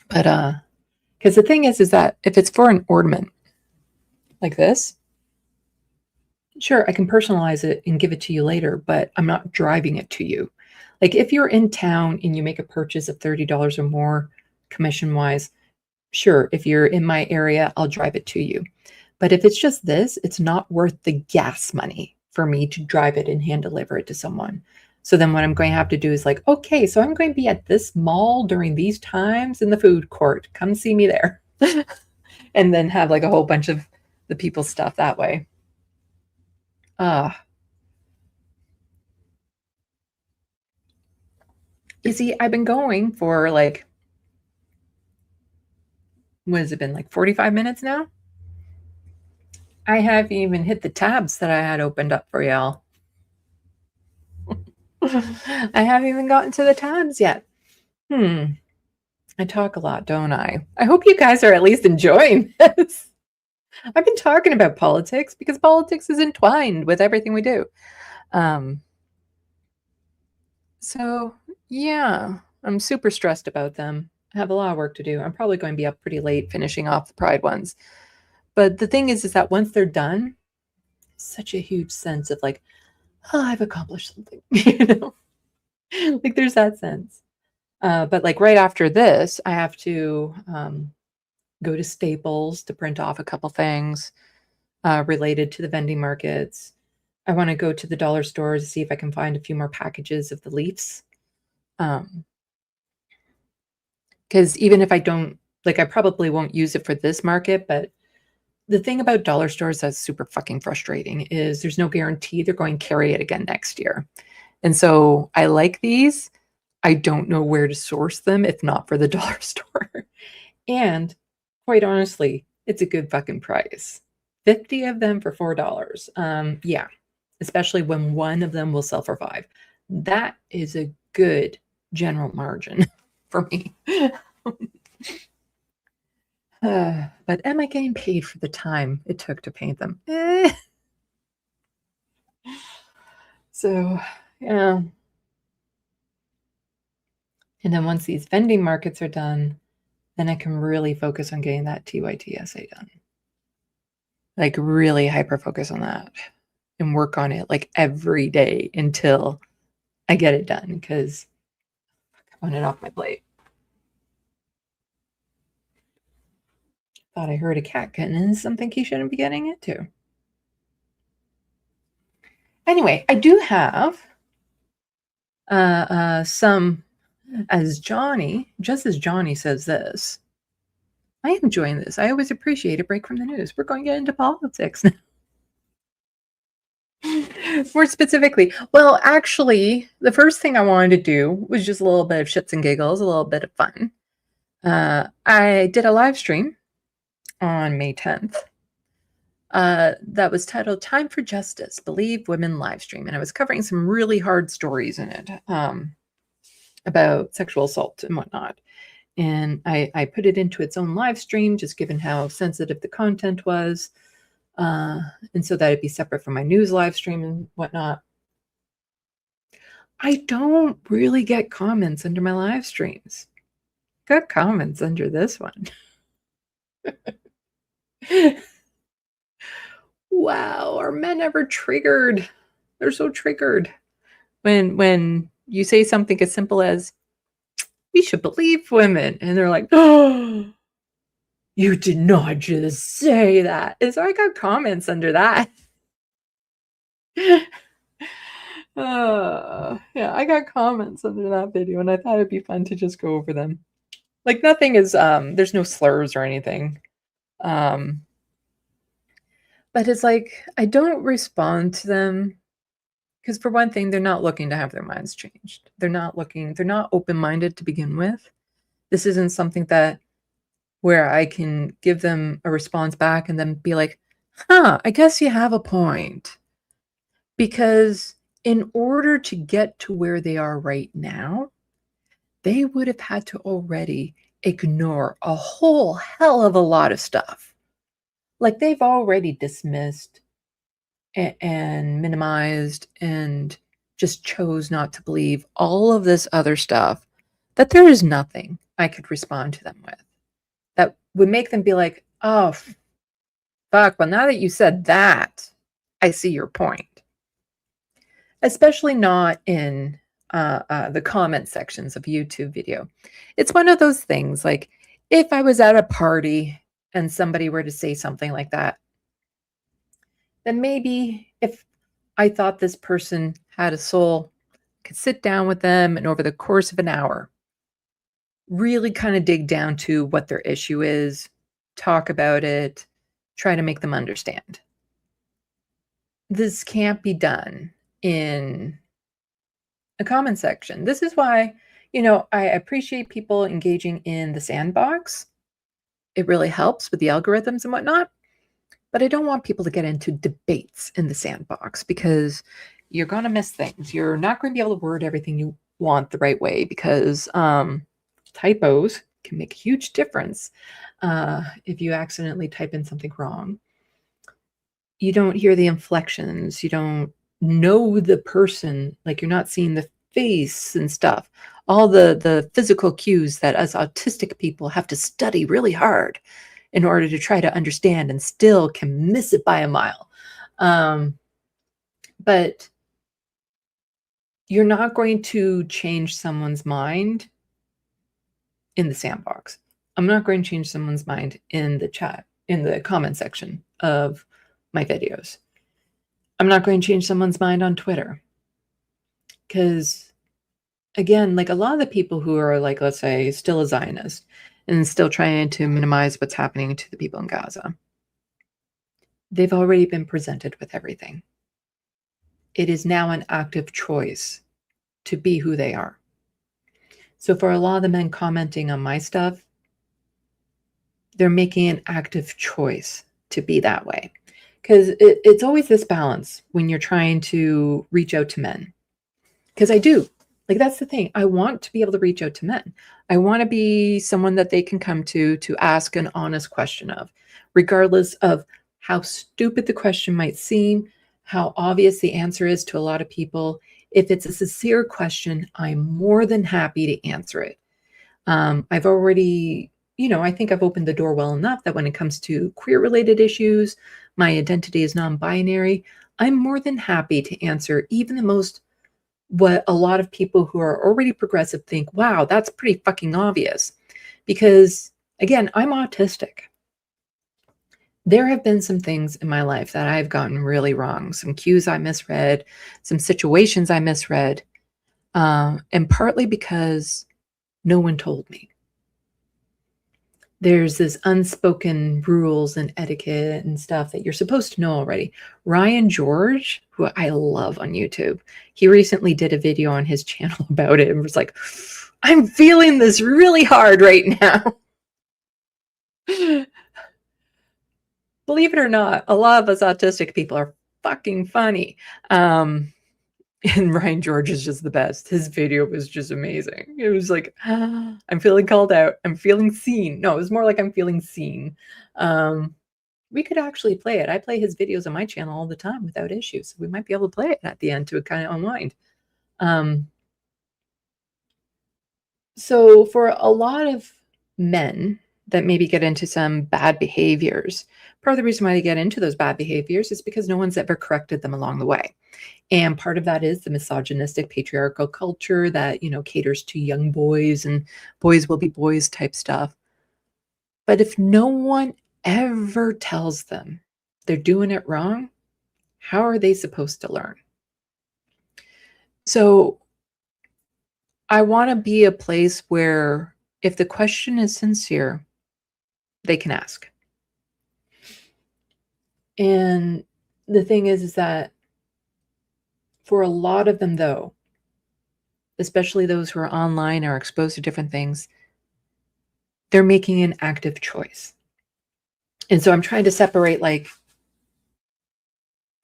But because the thing is that if it's for an ornament like this, sure, I can personalize it and give it to you later, but I'm not driving it to you. Like if you're in town and you make a purchase of $30 or more commission-wise, sure, if you're in my area, I'll drive it to you. But if it's just this, it's not worth the gas money for me to drive it and hand deliver it to someone. So then what I'm going to have to do is like, okay, so I'm going to be at this mall during these times in the food court. Come see me there. And then have like a whole bunch of the people's stuff that way. You see, I've been going for like, what has it been, like 45 minutes now? I haven't even hit the tabs that I had opened up for y'all. I haven't even gotten to the tabs yet. I talk a lot, don't I? I hope you guys are at least enjoying this. I've been talking about politics because politics is entwined with everything we do. So yeah, I'm super stressed about them. I have a lot of work to do. I'm probably going to be up pretty late finishing off the Pride ones. But the thing is that once they're done, such a huge sense of like, oh, I've accomplished something, you know, like there's that sense. But like right after this, I have to go to Staples to print off a couple things related to the vending markets. I want to go to the dollar store to see if I can find a few more packages of the leaves. Because even if I don't, like, I probably won't use it for this market, but the thing about dollar stores that's super fucking frustrating is there's no guarantee they're going to carry it again next year. And so I like these. I don't know where to source them if not for the dollar store. And quite honestly, it's a good fucking price. 50 of them for $4. Yeah, especially when one of them will sell for $5. That is a good general margin for me. But am I getting paid for the time it took to paint them? So, yeah. And then once these vending markets are done, then I can really focus on getting that TYT essay done. Like really hyper focus on that and work on it like every day until I get it done because I want it off my plate. Thought I heard a cat getting in something he shouldn't be getting into. Anyway, I do have some, as Johnny, just as Johnny says this, I am enjoying this. I always appreciate a break from the news. We're going to get into politics now. More specifically, well, actually, the first thing I wanted to do was just a little bit of shits and giggles, a little bit of fun. I did a live stream on May 10th that was titled Time for Justice, Believe Women live stream. And I was covering some really hard stories in it about sexual assault and whatnot. And I put it into its own live stream, just given how sensitive the content was. And so that it'd be separate from my news live stream and whatnot. I don't really get comments under my live streams. Got comments under this one. Wow, are men ever triggered? They're so triggered when you say something as simple as we should believe women, and they're like, oh, you did not just say that. And so I got comments under that. Yeah, I got comments under that video, and I thought it'd be fun to just go over them. Like nothing is there's no slurs or anything. But it's like, I don't respond to them because for one thing, they're not looking to have their minds changed. They're not open-minded to begin with. This isn't something where I can give them a response back and then be like, huh, I guess you have a point. Because in order to get to where they are right now, they would have had to already ignore a whole hell of a lot of stuff. Like they've already dismissed and minimized and just chose not to believe all of this other stuff that there is nothing I could respond to them with that would make them be like, oh, fuck, well, now that you said that, I see your point. Especially not in the comment sections of YouTube video. It's one of those things, like if I was at a party and somebody were to say something like that, then maybe if I thought this person had a soul, I could sit down with them and over the course of an hour, really kind of dig down to what their issue is, talk about it, try to make them understand. This can't be done in a comment section. This is why, I appreciate people engaging in the sandbox. It really helps with the algorithms and whatnot. But I don't want people to get into debates in the sandbox because you're going to miss things. You're not going to be able to word everything you want the right way because typos can make a huge difference if you accidentally type in something wrong. You don't hear the inflections. You don't know the person. Like you're not seeing the face and stuff. All the physical cues that us autistic people have to study really hard in order to try to understand and still can miss it by a mile. But you're not going to change someone's mind in the sandbox. I'm not going to change someone's mind in the chat, in the comment section of my videos. I'm not going to change someone's mind on Twitter. Because, again, like a lot of the people who are, like, let's say, still a Zionist and still trying to minimize what's happening to the people in Gaza, they've already been presented with everything. It is now an active choice to be who they are. So for a lot of the men commenting on my stuff, they're making an active choice to be that way. Because it's always this balance when you're trying to reach out to men. Because I do. Like, that's the thing. I want to be able to reach out to men. I want to be someone that they can come to ask an honest question of, regardless of how stupid the question might seem, how obvious the answer is to a lot of people. If it's a sincere question, I'm more than happy to answer it. I've already, I think I've opened the door well enough that when it comes to queer-related issues, my identity is non-binary, I'm more than happy to answer even the most, what a lot of people who are already progressive think, wow, that's pretty fucking obvious. Because, again, I'm autistic. There have been some things in my life that I've gotten really wrong, some cues I misread, some situations I misread, and partly because no one told me. There's this unspoken rules and etiquette and stuff that you're supposed to know already. Ryan George, who I love on YouTube, he recently did a video on his channel about it and was like, I'm feeling this really hard right now. Believe it or not, a lot of us autistic people are fucking funny. And Ryan George is just the best. His video was just amazing. It was like, I'm feeling called out. I'm feeling seen. No, it was more like I'm feeling seen. We could actually play it. I play his videos on my channel all the time without issues. We might be able to play it at the end to kind of unwind. So for a lot of men that maybe get into some bad behaviors, part of the reason why they get into those bad behaviors is because no one's ever corrected them along the way. And part of that is the misogynistic patriarchal culture that, caters to young boys and boys will be boys type stuff. But if no one ever tells them they're doing it wrong, how are they supposed to learn? So I want to be a place where if the question is sincere, they can ask. And the thing is that for a lot of them, though, especially those who are online or exposed to different things, they're making an active choice. And so I'm trying to separate, like,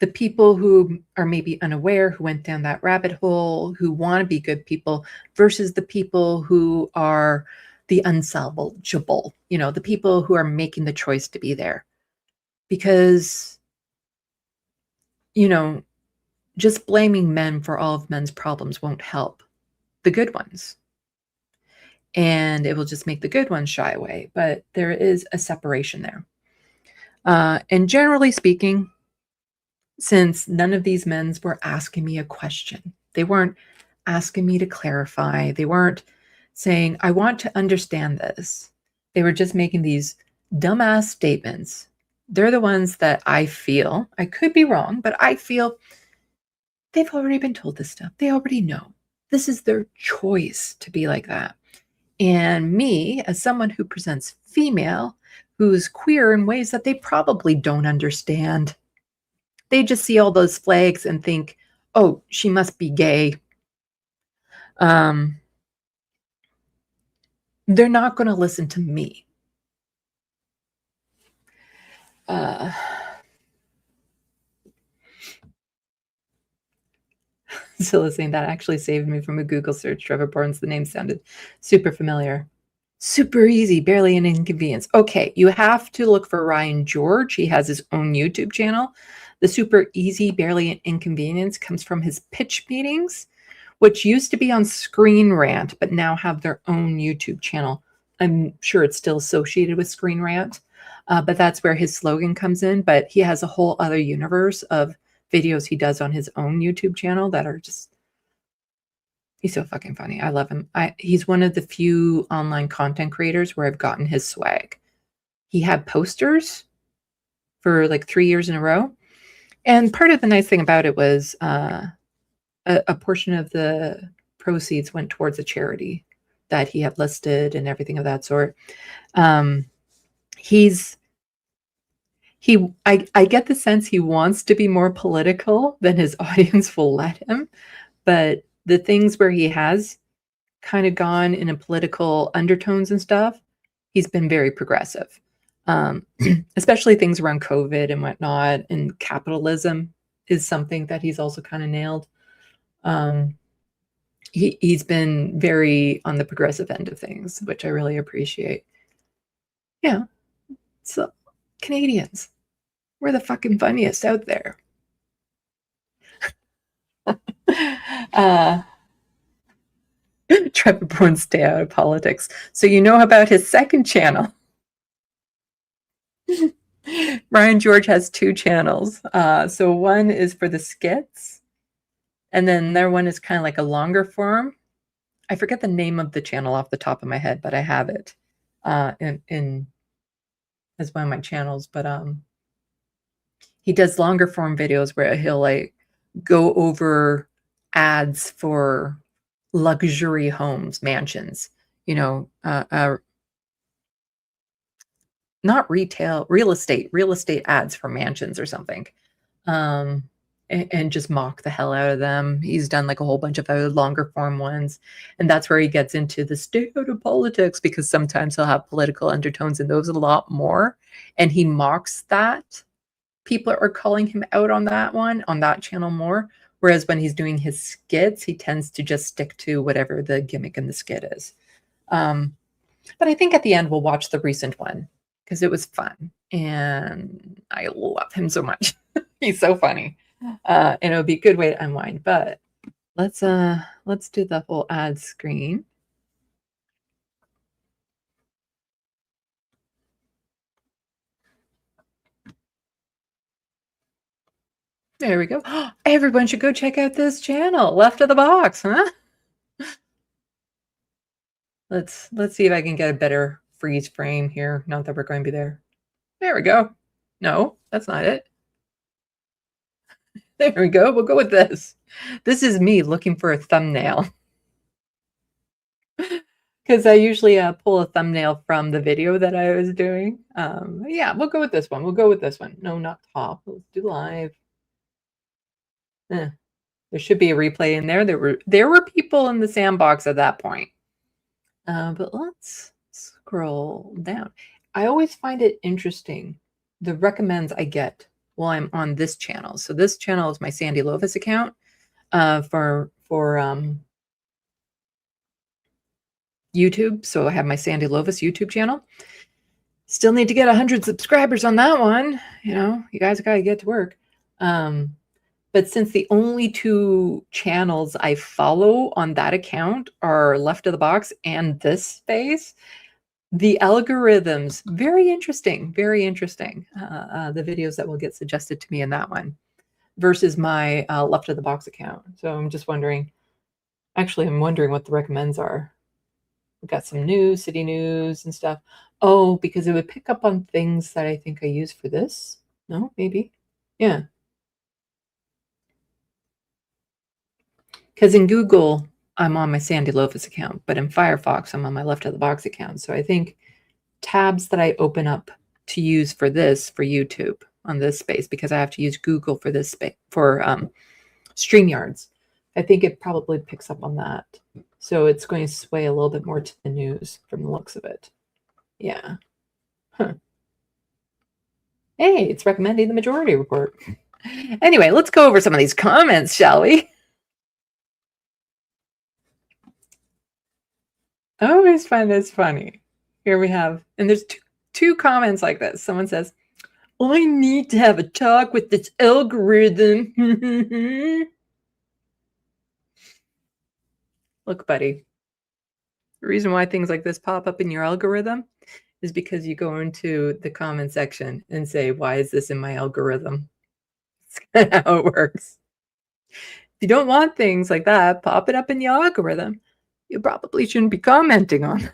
the people who are maybe unaware, who went down that rabbit hole, who want to be good people, versus the people who are the unsalvageable, the people who are making the choice to be there. Because, just blaming men for all of men's problems won't help the good ones. And it will just make the good ones shy away. But there is a separation there. And generally speaking, since none of these men were asking me a question, they weren't asking me to clarify. They weren't saying, I want to understand this. They were just making these dumbass statements. They're the ones that I feel, I could be wrong, but I feel they've already been told this stuff. They already know. This is their choice to be like that. And me, as someone who presents female, who's queer in ways that they probably don't understand, they just see all those flags and think, oh, she must be gay. They're not going to listen to me. So listening, that actually saved me from a Google search. Trevor Barnes, the name sounded super familiar. Super easy, barely an inconvenience. Okay, you have to look for Ryan George. He has his own YouTube channel. The super easy, barely an inconvenience comes from his pitch meetings, which used to be on Screen Rant, but now have their own YouTube channel. I'm sure it's still associated with Screen Rant. But that's where his slogan comes in. But he has a whole other universe of videos he does on his own YouTube channel that are just, he's so fucking funny. I love him. He's one of the few online content creators where I've gotten his swag. He had posters for like 3 years in a row. And part of the nice thing about it was a portion of the proceeds went towards a charity that he had listed and everything of that sort. I get the sense he wants to be more political than his audience will let him. But the things where he has kind of gone in a political undertones and stuff, he's been very progressive. Especially things around COVID and whatnot, and capitalism is something that he's also kind of nailed. He's been very on the progressive end of things, which I really appreciate. Yeah. So Canadians, we're the fucking funniest out there. Trevor Bourne, stay out of politics. So you know about his second channel. Brian George has 2 channels. So one is for the skits, and then their one is kind of like a longer form. I forget the name of the channel off the top of my head, but I have it in as one of my channels. But he does longer form videos where he'll like go over ads for luxury homes, mansions, not real estate ads for mansions or something, and just mock the hell out of them. He's done like a whole bunch of other longer form ones, and that's where he gets into the stay out of politics, because sometimes he'll have political undertones in those a lot more, and he mocks that. People are calling him out on that channel more, whereas when he's doing his skits, he tends to just stick to whatever the gimmick in the skit is. But I think at the end we'll watch the recent one, because it was fun, and I love him so much. He's so funny, and it'll be a good way to unwind. But let's do the whole ad screen. There we go. Everyone should go check out this channel, Left of the Box, huh? Let's see if I can get a better freeze frame here. Not that we're going to be there. There we go. No, that's not it. There we go. We'll go with this. This is me looking for a thumbnail. Because I usually pull a thumbnail from the video that I was doing. Yeah, we'll go with this one. We'll go with this one. No, not top. Let's do live. There should be a replay in there. There were people in the sandbox at that point. But let's scroll down. I always find it interesting, the recommends I get while I'm on this channel. So this channel is my Sandee Lovas account for YouTube. So I have my Sandee Lovas YouTube channel. Still need to get 100 subscribers on that one. You guys got to get to work. But since the only 2 channels I follow on that account are Left of the Box and this space, the algorithms, very interesting, very interesting. The videos that will get suggested to me in that one versus my Left of the Box account. So I'm just wondering, actually, I'm wondering what the recommends are. We've got some news, city news and stuff. Oh, because it would pick up on things that I think I use for this. No, maybe. Yeah. Because in Google, I'm on my Sandee Lovas account, but in Firefox, I'm on my Left of the Box account. So I think tabs that I open up to use for this, for YouTube on this space, because I have to use Google for this space, for StreamYards, I think it probably picks up on that. So it's going to sway a little bit more to the news from the looks of it. Yeah. Huh. Hey, it's recommending the majority report. Anyway, let's go over some of these comments, shall we? I always find this funny. Here we have, and there's two comments like this. Someone says, I need to have a talk with this algorithm. Look, buddy, the reason why things like this pop up in your algorithm is because you go into the comment section and say, why is this in my algorithm? That's kind of how it works. If you don't want things like that, pop it up in the algorithm. You probably shouldn't be commenting on.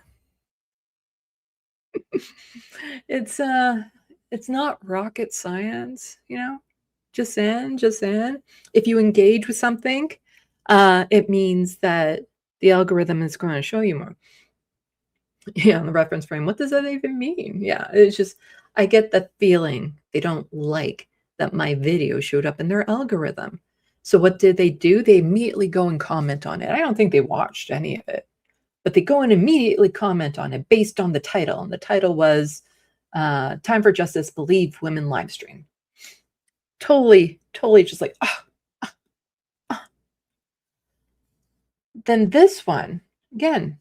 It's not rocket science, you know. Just saying. If you engage with something, it means that the algorithm is going to show you more. Yeah, on the reference frame. What does that even mean? Yeah, it's just I get the feeling they don't like that my video showed up in their algorithm. So what did they do? They immediately go and comment on it. I don't think they watched any of it, but they go and immediately comment on it based on the title. And the title was Time for Justice, Believe Women Livestream. Totally just like, Then this one, again,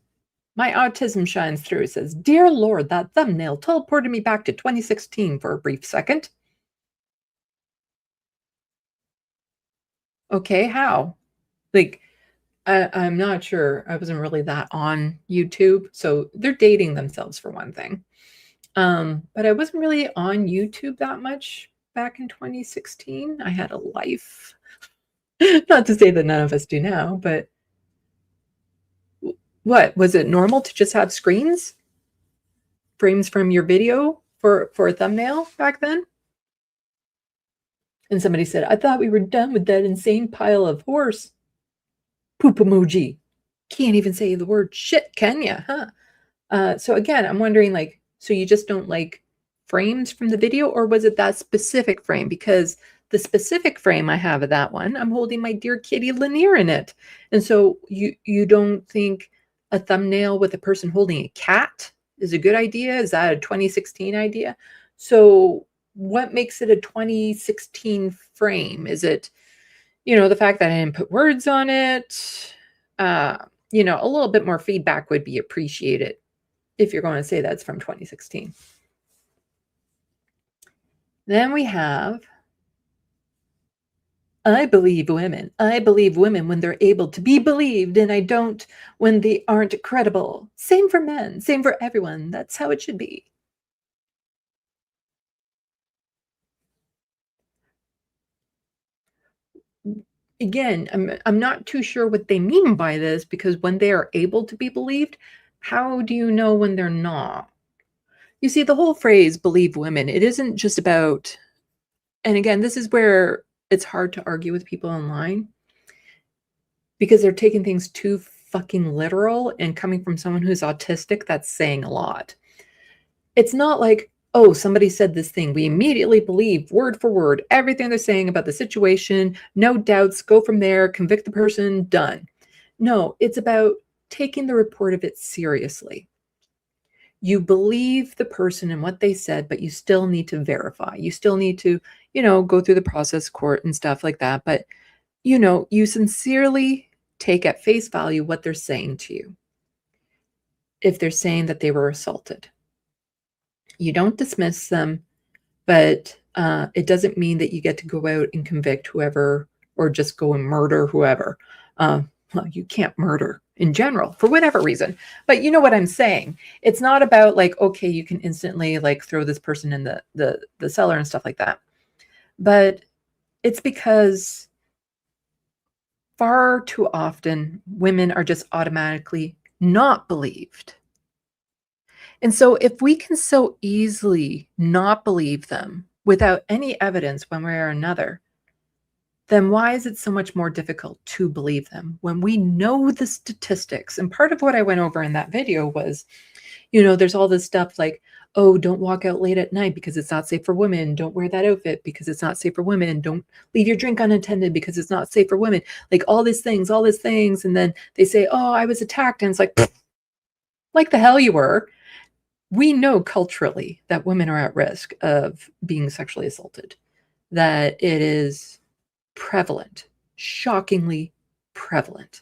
my autism shines through. It says, Dear Lord, that thumbnail teleported me back to 2016 for a brief second. Okay, how? Like, I'm not sure. I wasn't really that on YouTube. So they're dating themselves for one thing. But I wasn't really on YouTube that much back in 2016. I had a life. Not to say that none of us do now, but what? Was it normal to just have screens? Frames from your video for a thumbnail back then? And somebody said, I thought we were done with that insane pile of horse poop emoji. Can't even say the word shit, can you? Huh? So again, I'm wondering, like, so you just don't like frames from the video, or was it that specific frame? Because the specific frame I have of that one, I'm holding my dear kitty Lanier in it. And so you don't think a thumbnail with a person holding a cat is a good idea? Is that a 2016 idea? So what makes it a 2016 frame? Is it, the fact that I didn't put words on it? A little bit more feedback would be appreciated if you're going to say that's from 2016. Then we have, I believe women. I believe women when they're able to be believed, and I don't when they aren't credible. Same for men, same for everyone. That's how it should be. Again, I'm not too sure what they mean by this, because when they are able to be believed, how do you know when they're not? You see, the whole phrase believe women, it isn't just about, and again, this is where it's hard to argue with people online, because they're taking things too fucking literal, and coming from someone who's autistic, that's saying a lot. It's not like, oh, somebody said this thing, we immediately believe word for word everything they're saying about the situation, no doubts, go from there, convict the person, done. No, it's about taking the report of it seriously. You believe the person and what they said, but you still need to verify. You still need to, go through the process, court and stuff like that. But, you sincerely take at face value what they're saying to you. If they're saying that they were assaulted, you don't dismiss them, but it doesn't mean that you get to go out and convict whoever, or just go and murder whoever. Well, you can't murder in general for whatever reason, but you know what I'm saying. It's not about like, okay, you can instantly like throw this person in the cellar and stuff like that. But it's because far too often women are just automatically not believed. And so if we can so easily not believe them without any evidence one way or another, then why is it so much more difficult to believe them when we know the statistics? And part of what I went over in that video was, there's all this stuff like, oh, don't walk out late at night because it's not safe for women. Don't wear that outfit because it's not safe for women. Don't leave your drink unattended because it's not safe for women. Like all these things. And then they say, oh, I was attacked. And it's like the hell you were. We know culturally that women are at risk of being sexually assaulted, that it is prevalent, shockingly prevalent.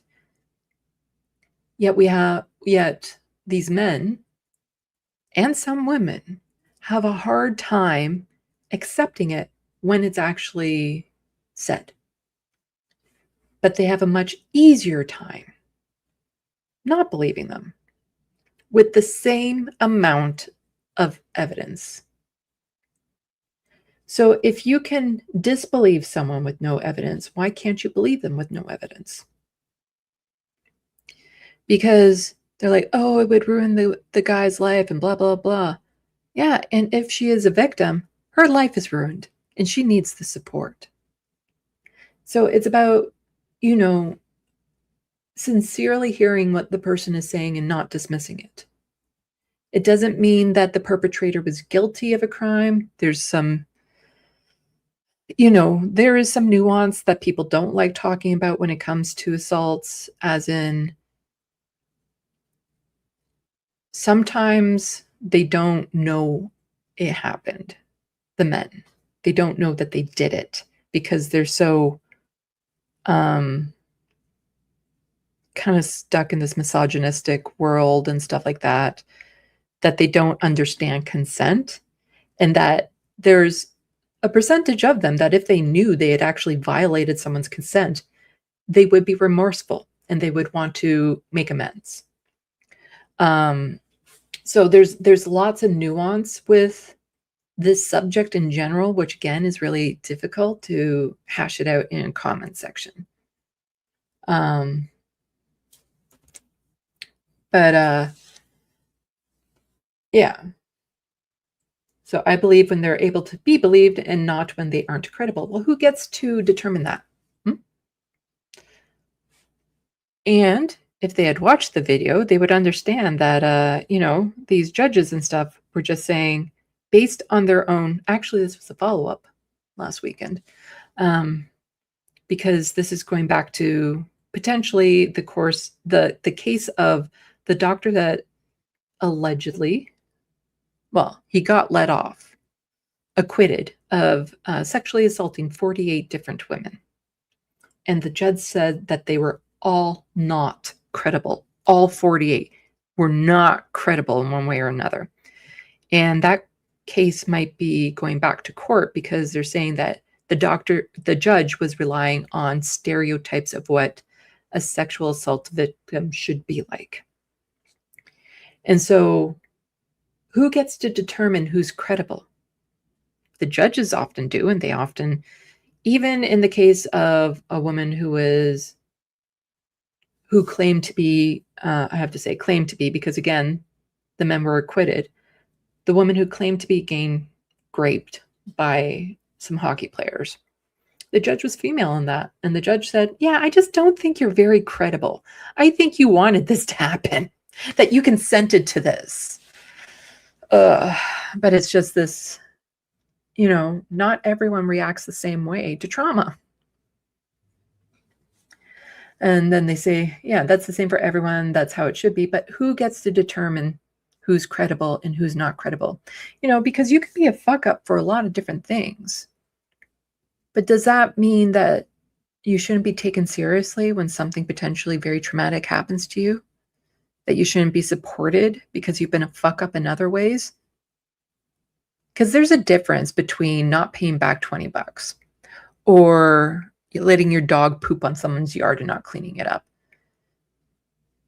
Yet these men and some women have a hard time accepting it when it's actually said. But they have a much easier time not believing them with the same amount of evidence. So if you can disbelieve someone with no evidence, why can't you believe them with no evidence? Because they're like, oh, it would ruin the guy's life and blah, blah, blah. Yeah, and if she is a victim, her life is ruined and she needs the support. So it's about, you know, sincerely hearing what the person is saying and not dismissing it. It doesn't mean that the perpetrator was guilty of a crime. There's some, you know, there is some nuance that people don't like talking about when it comes to assaults, as in sometimes they don't know it happened, the men. They don't know that they did it because they're so kind of stuck in this misogynistic world and stuff like that, that they don't understand consent, and that there's a percentage of them that if they knew they had actually violated someone's consent, they would be remorseful and they would want to make amends. So there's lots of nuance with this subject in general, which again is really difficult to hash it out in a comment section. Yeah. So I believe when they're able to be believed and not when they aren't credible. Well, who gets to determine that? And if they had watched the video, they would understand that, you know, these judges and stuff were just saying, based on their own, actually, this was a follow-up last weekend, because this is going back to potentially the case of the doctor that allegedly, well, he got let off, acquitted of sexually assaulting 48 different women. And the judge said that they were all not credible. All 48 were not credible in one way or another. And that case might be going back to court because they're saying that the judge was relying on stereotypes of what a sexual assault victim should be like. And so who gets to determine who's credible? The judges often do, and they often, even in the case of a woman who claimed to be, I have to say claimed to be, because again, the men were acquitted. The woman who claimed to be gang raped by some hockey players. The judge was female in that. And the judge said, yeah, I just don't think you're very credible. I think you wanted this to happen, that you consented to this. But it's just this, you know, not everyone reacts the same way to trauma. And then they say, yeah, that's the same for everyone. That's how it should be. But who gets to determine who's credible and who's not credible? You know, because you can be a fuck up for a lot of different things. But does that mean that you shouldn't be taken seriously when something potentially very traumatic happens to you? That you shouldn't be supported because you've been a fuck up in other ways? Because there's a difference between not paying back $20 or letting your dog poop on someone's yard and not cleaning it up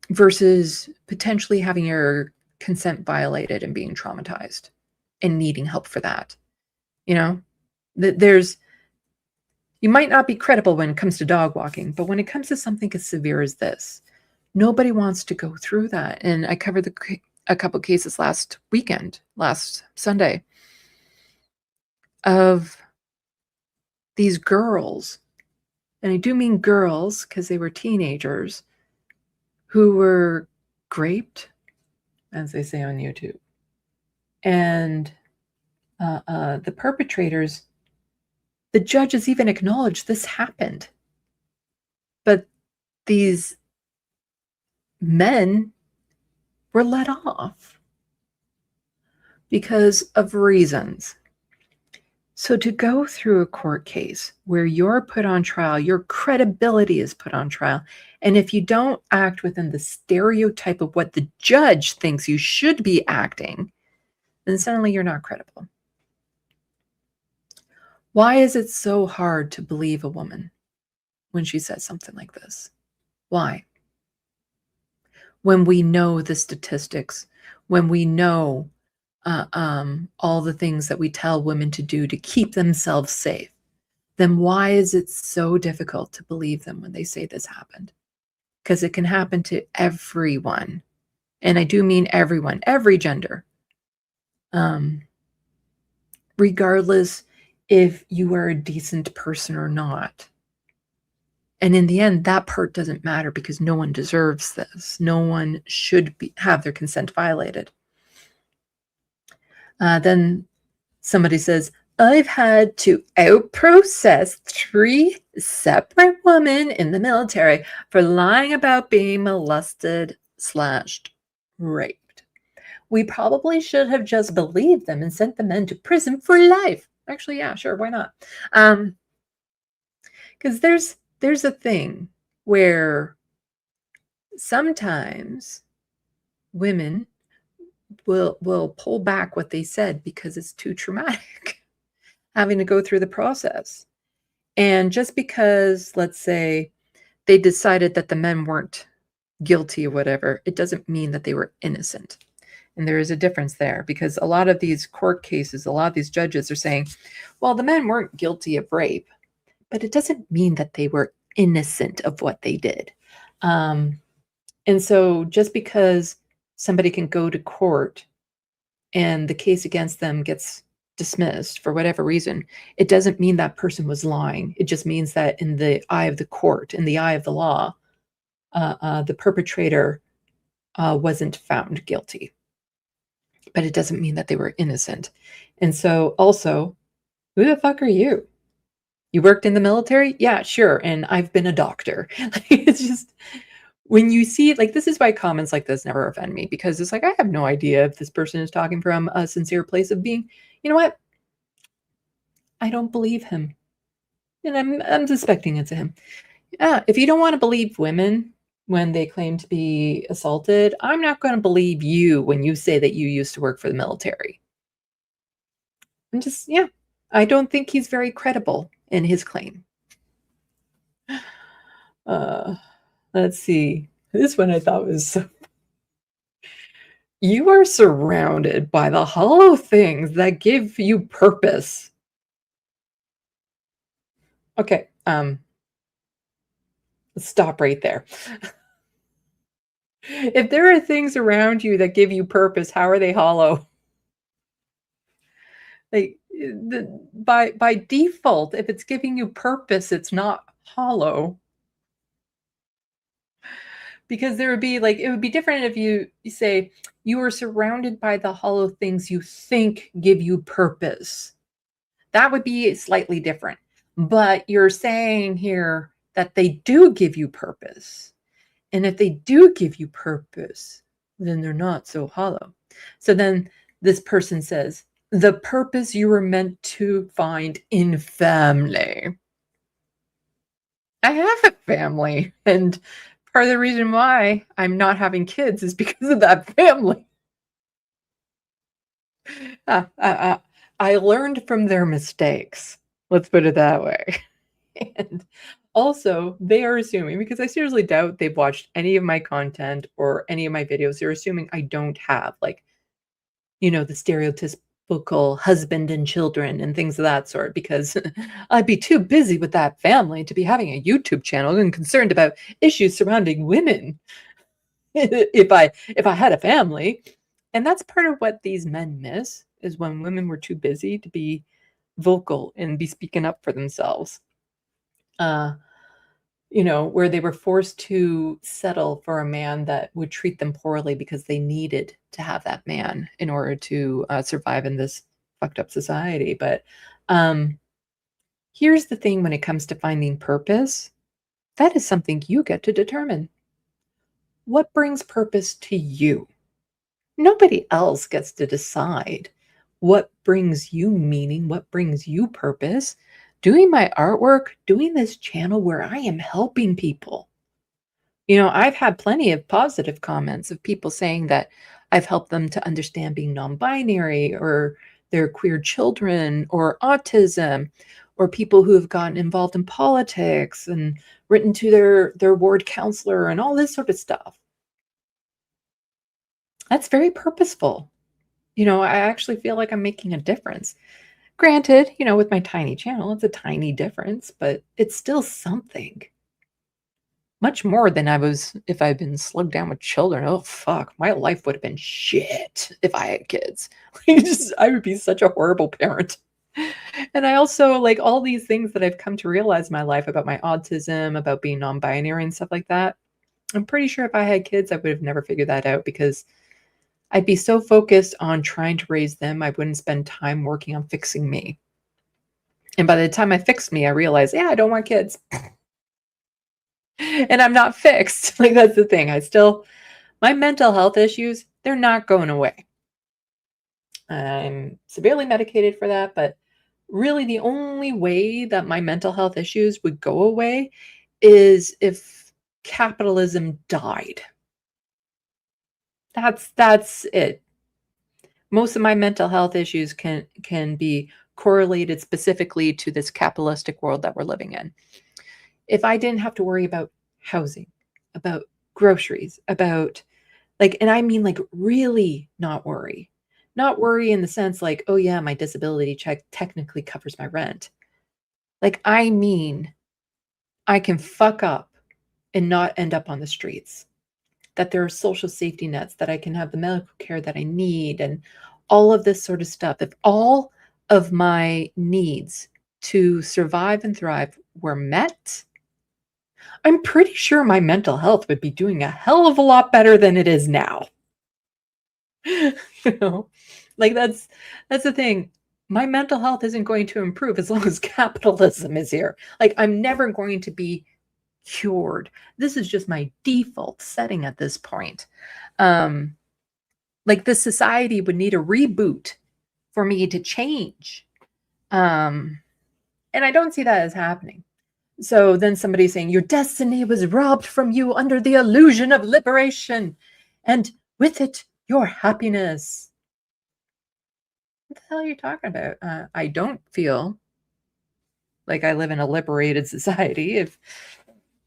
versus potentially having your consent violated and being traumatized and needing help for that. You know, you might not be credible when it comes to dog walking, but when it comes to something as severe as this, nobody wants to go through that. And I covered a couple cases last Sunday, of these girls, and I do mean girls because they were teenagers, who were raped, as they say on YouTube. And the perpetrators, the judges even acknowledged this happened. But these men were let off because of reasons. So to go through a court case where you're put on trial, your credibility is put on trial, and if you don't act within the stereotype of what the judge thinks you should be acting, then suddenly you're not credible. Why is it so hard to believe a woman when she says something like this? Why? When we know the statistics, when we know all the things that we tell women to do to keep themselves safe, then why is it so difficult to believe them when they say this happened? Because it can happen to everyone. And I do mean everyone, every gender. Regardless if you are a decent person or not. And in the end, that part doesn't matter because no one deserves this. No one should have their consent violated. Then somebody says, I've had to out-process 3 separate women in the military for lying about being molested/raped. We probably should have just believed them and sent the men to prison for life. Actually, yeah, sure, why not? Because there's a thing where sometimes women will pull back what they said because it's too traumatic having to go through the process. And just because, let's say, they decided that the men weren't guilty or whatever, it doesn't mean that they were innocent. And there is a difference there, because a lot of these court cases, a lot of these judges are saying, well, the men weren't guilty of rape, but it doesn't mean that they were innocent of what they did. And so just because somebody can go to court and the case against them gets dismissed for whatever reason, it doesn't mean that person was lying. It just means that in the eye of the court, in the eye of the law, the perpetrator wasn't found guilty. But it doesn't mean that they were innocent. And so also, who the fuck are you? You worked in the military? Yeah, sure. And I've been a doctor. It's just, when you see, like, this is why comments like this never offend me, because it's like, I have no idea if this person is talking from a sincere place of being, you know what? I don't believe him. And I'm suspecting it's him. If you don't want to believe women when they claim to be assaulted, I'm not going to believe you when you say that you used to work for the military. I'm just, yeah, I don't think he's very credible in his claim. Let's see. This one I thought was so... You are surrounded by the hollow things that give you purpose. Okay, let's stop right there. If there are things around you that give you purpose, how are they hollow? Like, by default, if it's giving you purpose, it's not hollow. Because there would be, like, it would be different if you say you are surrounded by the hollow things you think give you purpose. That would be slightly different. But you're saying here that they do give you purpose. And if they do give you purpose, then they're not so hollow. So then this person says, the purpose you were meant to find in family. I have a family, and part of the reason why I'm not having kids is because of that family. I learned from their mistakes. Let's put it that way. And also, they are assuming, because I seriously doubt they've watched any of my content or any of my videos, they're assuming I don't have, like, you know, the stereotypical husband and children and things of that sort, because I'd be too busy with that family to be having a YouTube channel and concerned about issues surrounding women if I had a family. And that's part of what these men miss, is when women were too busy to be vocal and be speaking up for themselves. You know, where they were forced to settle for a man that would treat them poorly because they needed to have that man in order to survive in this fucked up society. But here's the thing: when it comes to finding purpose, that is something you get to determine. What brings purpose to you? Nobody else gets to decide what brings you meaning, what brings you purpose. Doing my artwork, doing this channel where I am helping people. You know, I've had plenty of positive comments of people saying that I've helped them to understand being non-binary, or their queer children, or autism, or people who have gotten involved in politics and written to their ward counselor and all this sort of stuff. That's very purposeful. I actually feel like I'm making a difference. Granted, with my tiny channel, it's a tiny difference, but it's still something. Much more than I was if I'd been slugged down with children. Oh, fuck. My life would have been shit if I had kids. I would be such a horrible parent. And I also, like, all these things that I've come to realize in my life about my autism, about being non-binary and stuff like that. I'm pretty sure if I had kids, I would have never figured that out because I'd be so focused on trying to raise them, I wouldn't spend time working on fixing me. And by the time I fixed me, I realized, yeah, I don't want kids. And I'm not fixed. Like, that's the thing. My mental health issues, they're not going away. I'm severely medicated for that, but really the only way that my mental health issues would go away is if capitalism died. That's it. Most of my mental health issues can be correlated specifically to this capitalistic world that we're living in. If I didn't have to worry about housing, about groceries, about and I mean really not worry. Not worry in the sense like, oh yeah, my disability check technically covers my rent. I mean, I can fuck up and not end up on the streets. That there are social safety nets, that I can have the medical care that I need and all of this sort of stuff. If all of my needs to survive and thrive were met, I'm pretty sure my mental health would be doing a hell of a lot better than it is now. That's the thing. My mental health isn't going to improve as long as capitalism is here. I'm never going to be cured. This is just my default setting at this point. This society would need a reboot for me to change. And I don't see that as happening. So then somebody's saying, your destiny was robbed from you under the illusion of liberation, and with it, your happiness. What the hell are you talking about? I don't feel like I live in a liberated society. If,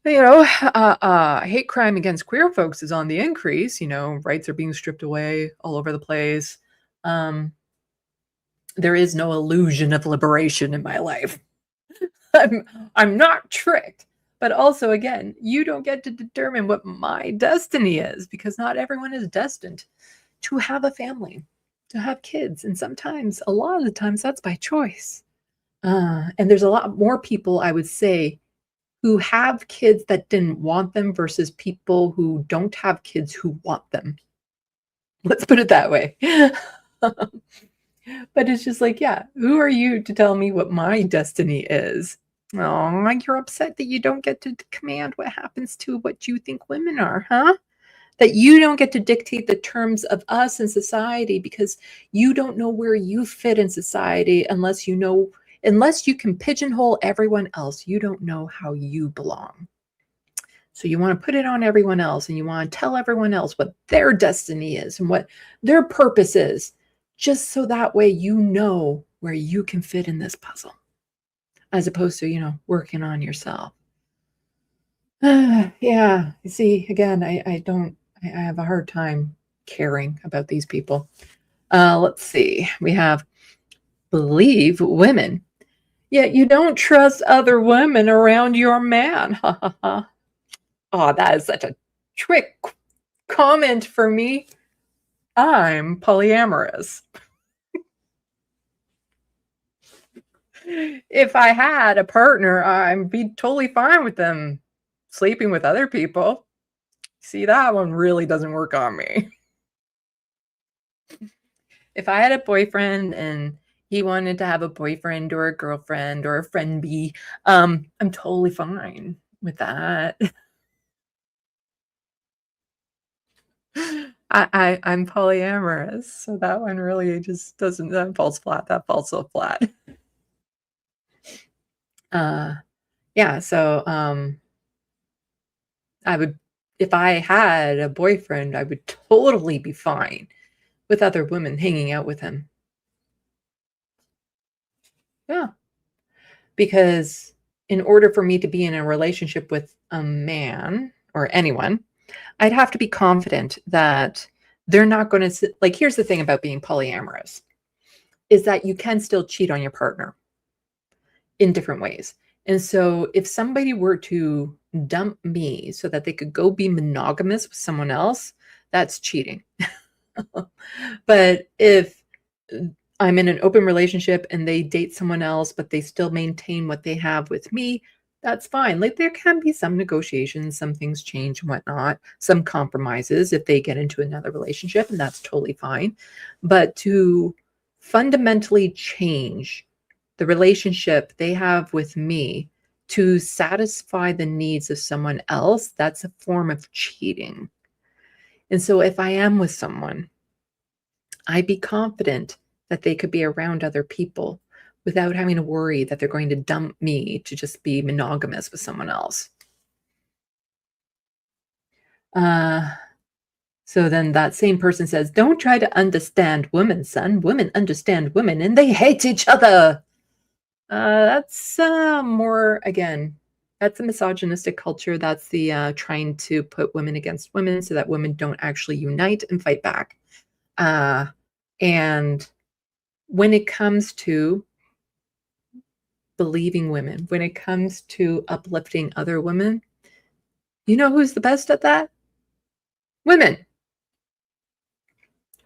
hate crime against queer folks is on the increase, rights are being stripped away all over the place. There is no illusion of liberation in my life. I'm not tricked, but also again, you don't get to determine what my destiny is because not everyone is destined to have a family, to have kids. And sometimes, a lot of the times that's by choice. And there's a lot more people, I would say, who have kids that didn't want them versus people who don't have kids who want them. Let's put it that way. But it's just who are you to tell me what my destiny is? Oh, you're upset that you don't get to command what happens to what you think women are, huh? That you don't get to dictate the terms of us in society because you don't know where you fit in society unless you can pigeonhole everyone else. You don't know how you belong. So you want to put it on everyone else and you want to tell everyone else what their destiny is and what their purpose is, just so that way you know where you can fit in this puzzle, as opposed to, working on yourself. Yeah, you see, again, I have a hard time caring about these people. Let's see. We have believe women, yet you don't trust other women around your man. Oh, that is such a trick comment for me. I'm polyamorous. If I had a partner, I'd be totally fine with them sleeping with other people. See, that one really doesn't work on me. If I had a boyfriend and he wanted to have a boyfriend or a girlfriend or a friend be, I'm totally fine with that. I'm polyamorous, so that one really just doesn't, that falls flat. That falls so flat. Yeah, so I would, if I had a boyfriend, I would totally be fine with other women hanging out with him. Yeah. Because in order for me to be in a relationship with a man or anyone, I'd have to be confident that they're not going to, like, here's the thing about being polyamorous, is that you can still cheat on your partner in different ways. And so if somebody were to dump me so that they could go be monogamous with someone else, that's cheating. But if I'm in an open relationship and they date someone else, but they still maintain what they have with me, that's fine. Like, there can be some negotiations, some things change and whatnot, some compromises if they get into another relationship, and that's totally fine. But to fundamentally change the relationship they have with me to satisfy the needs of someone else, that's a form of cheating. And so if I am with someone, I'd be confident that they could be around other people without having to worry that they're going to dump me to just be monogamous with someone else. So then that same person says, don't try to understand women, son. Women understand women and they hate each other. That's more, again, that's a misogynistic culture. That's the trying to put women against women so that women don't actually unite and fight back. And when it comes to believing women, when it comes to uplifting other women, you know who's the best at that? Women.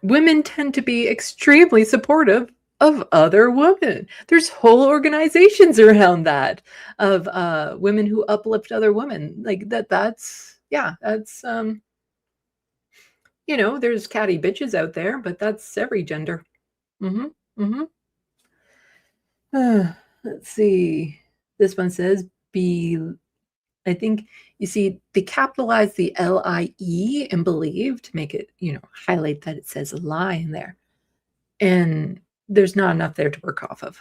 Women tend to be extremely supportive of other women. There's whole organizations around that of women who uplift other women. Like that's you know, there's catty bitches out there, but that's every gender. Let's see. This one says I think, you see, they capitalize the L-I-E in believe to make it, you know, highlight that it says lie in there. And there's not enough there to work off of.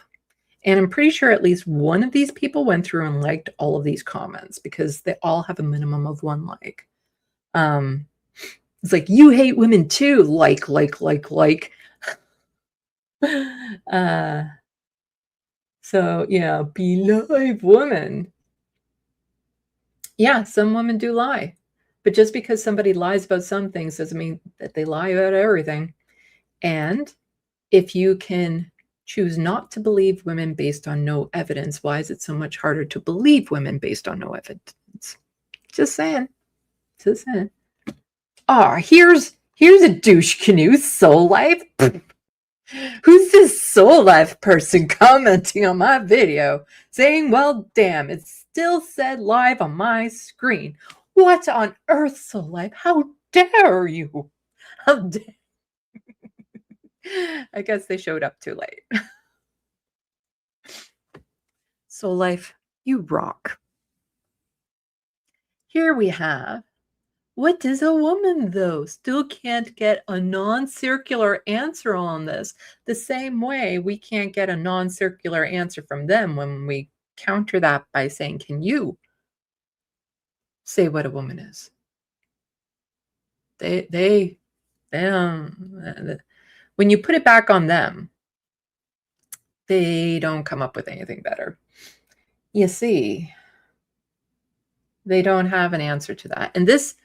And I'm pretty sure at least one of these people went through and liked all of these comments because they all have a minimum of one like. It's like, you hate women too. Like. So yeah, be live woman. Yeah, some women do lie. But just because somebody lies about some things doesn't mean that they lie about everything. And if you can choose not to believe women based on no evidence, why is it so much harder to believe women based on no evidence? Just saying. Just saying. Here's a douche canoe, Soul Life. Who's this Soul Life person commenting on my video saying, well, damn, it still said live on my screen. What on earth, Soul Life? How dare you? How dare I guess they showed up too late. Soul Life, you rock. Here we have, what is a woman, though? Still can't get a non-circular answer on this. The same way we can't get a non-circular answer from them when we counter that by saying, can say what a woman is. They don't, when you put it back on them, they don't come up with anything better. You see, they don't have an answer to that. And this,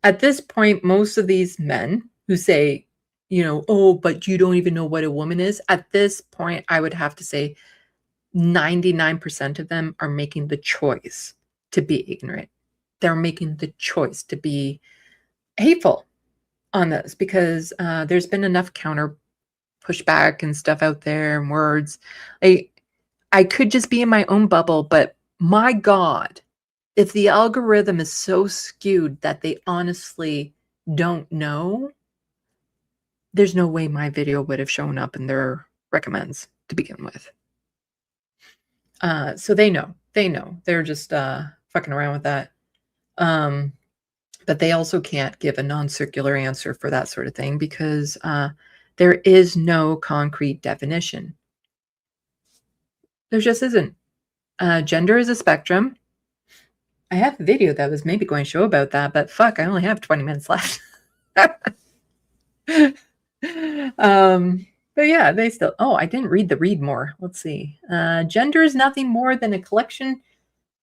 at this point, most of these men who say, you know, oh, but you don't even know what a woman is. At this point, I would have to say 99% of them are making the choice to be ignorant. They're making the choice to be hateful on this because there's been enough counter pushback and stuff out there and words. I could just be in my own bubble, but my God, if the algorithm is so skewed that they honestly don't know, there's no way my video would have shown up in their recommends to begin with. So they know. They're just fucking around with that. But they also can't give a non-circular answer for that sort of thing because there is no concrete definition. There just isn't. Gender is a spectrum. I have a video that was maybe going to show about that, but fuck, I only have 20 minutes left. But yeah, they still, I didn't read the read more. Let's see. Gender is nothing more than a collection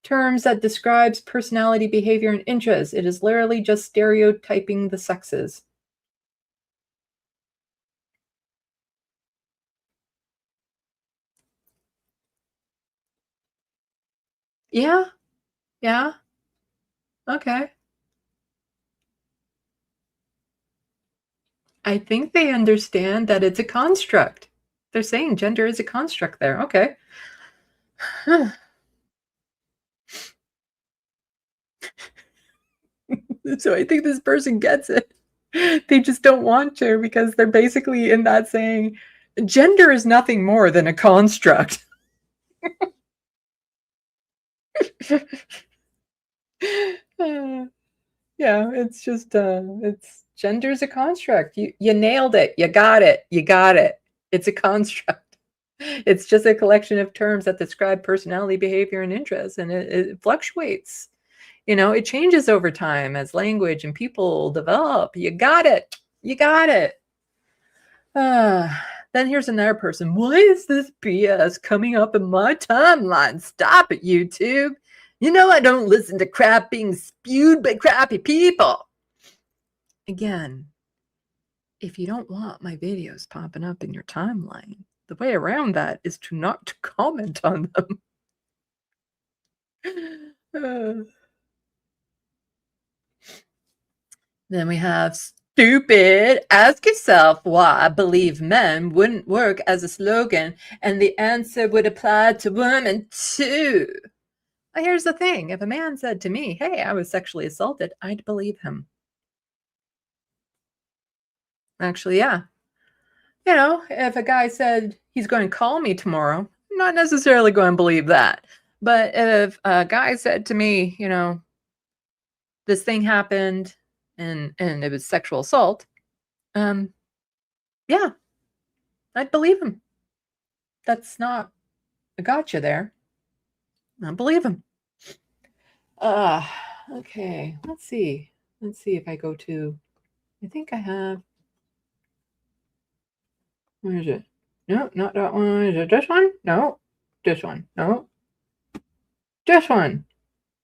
terms that describes personality, behavior, and interests. It is literally just stereotyping the sexes. Yeah. Yeah. Okay. I think they understand that it's a construct. They're saying gender is a construct there. Okay. So I think this person gets it. They just don't want to because they're basically in that saying gender is nothing more than a construct. Yeah, it's just it's gender's a construct. You nailed it. You got it. You got it. It's a construct. It's just a collection of terms that describe personality, behavior, and interests, and it fluctuates. You know, it changes over time as language and people develop. You got it. You got it. Then here's another person. Why is this BS coming up in my timeline? Stop it, YouTube. You know I don't listen to crap being spewed by crappy people. Again, if you don't want my videos popping up in your timeline, the way around that is to not comment on them. Then we have stupid. Ask yourself why I believe men wouldn't work as a slogan, and the answer would apply to women too. Well, here's the thing. If a man said to me, hey, I was sexually assaulted, I'd believe him. Actually, yeah. You know, if a guy said he's going to call me tomorrow, I'm not necessarily going to believe that. But if a guy said to me, you know, this thing happened and it was sexual assault, yeah, I'd believe him. That's not a gotcha there. I believe him. Okay, let's see. Let's see if I go to, I think I have, where is it? No, not that one. Is it this one? No. This one. No. This one.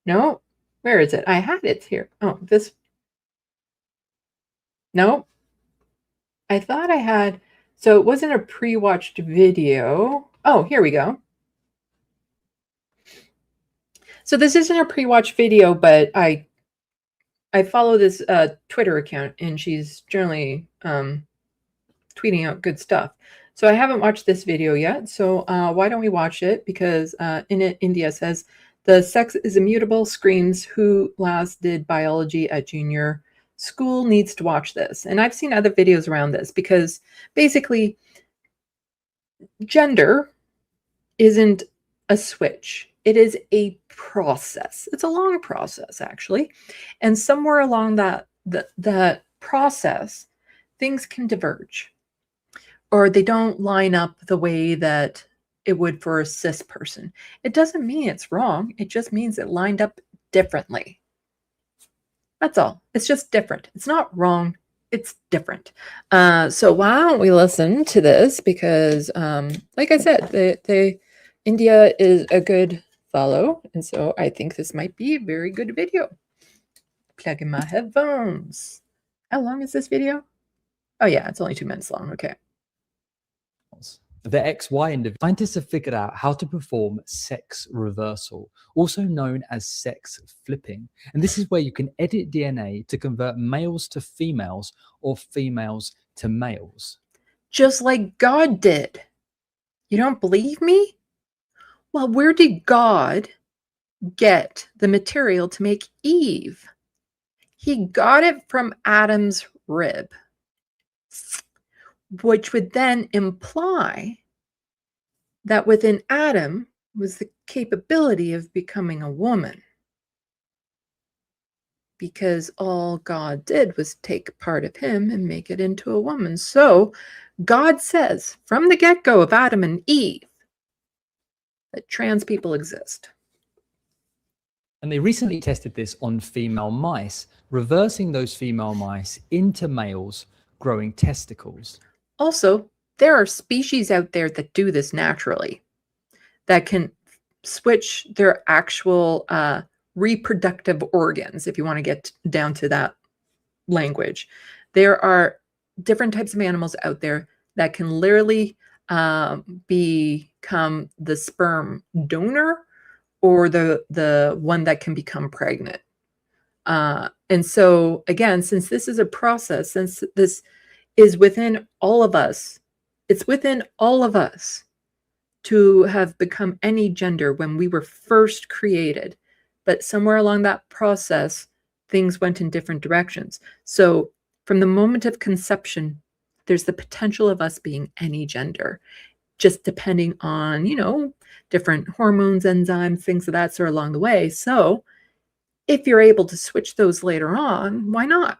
No. Where is it? I had it here. Oh, this. No. I thought I had, so it wasn't a pre-watched video. Oh, here we go. So this isn't a pre-watched video, but I follow this Twitter account, and she's generally tweeting out good stuff. So I haven't watched this video yet. So why don't we watch it? Because in it, India says, the sex is immutable, screams, who last did biology at junior school needs to watch this. And I've seen other videos around this because basically gender isn't a switch. It is a process. It's a long process, actually. And somewhere along that process, things can diverge, or they don't line up the way that it would for a cis person. It doesn't mean it's wrong. It just means it lined up differently. That's all. It's just different. It's not wrong. It's different. So why don't we listen to this? Because, like I said, India is a good follow, and so I think this might be a very good video. Plug in my headphones. How long is this video? Oh yeah, it's only 2 minutes long. Okay. The XY individual. Scientists have figured out how to perform sex reversal, also known as sex flipping. And this is where you can edit DNA to convert males to females or females to males. Just like God did. You don't believe me? Well, where did God get the material to make Eve? He got it from Adam's rib, which would then imply that within Adam was the capability of becoming a woman, because all God did was take part of him and make it into a woman. So God says from the get-go of Adam and Eve that trans people exist. And they recently tested this on female mice, reversing those female mice into males growing testicles. Also, there are species out there that do this naturally, that can switch their actual reproductive organs, if you want to get down to that language. There are different types of animals out there that can literally become the sperm donor or the one that can become pregnant. And so again, since this is a process, since this is within all of us, it's within all of us to have become any gender when we were first created. But somewhere along that process, things went in different directions. So from the moment of conception, there's the potential of us being any gender, just depending on, you know, different hormones, enzymes, things of that sort along the way. So if you're able to switch those later on, why not?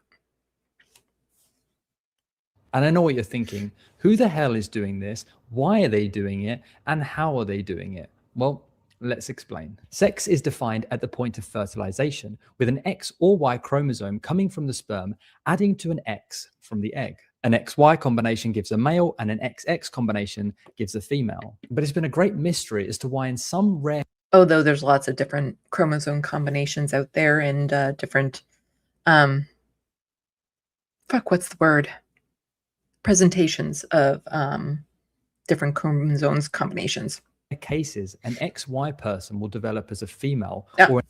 And I know what you're thinking. Who the hell is doing this? Why are they doing it? And how are they doing it? Well, let's explain. Sex is defined at the point of fertilization, with an X or Y chromosome coming from the sperm, adding to an X from the egg. An XY combination gives a male, and an XX combination gives a female. But it's been a great mystery as to why in some rare... Although there's lots of different chromosome combinations out there and different, what's the word? Presentations of different chromosomes combinations. cases, an XY person will develop as a female, or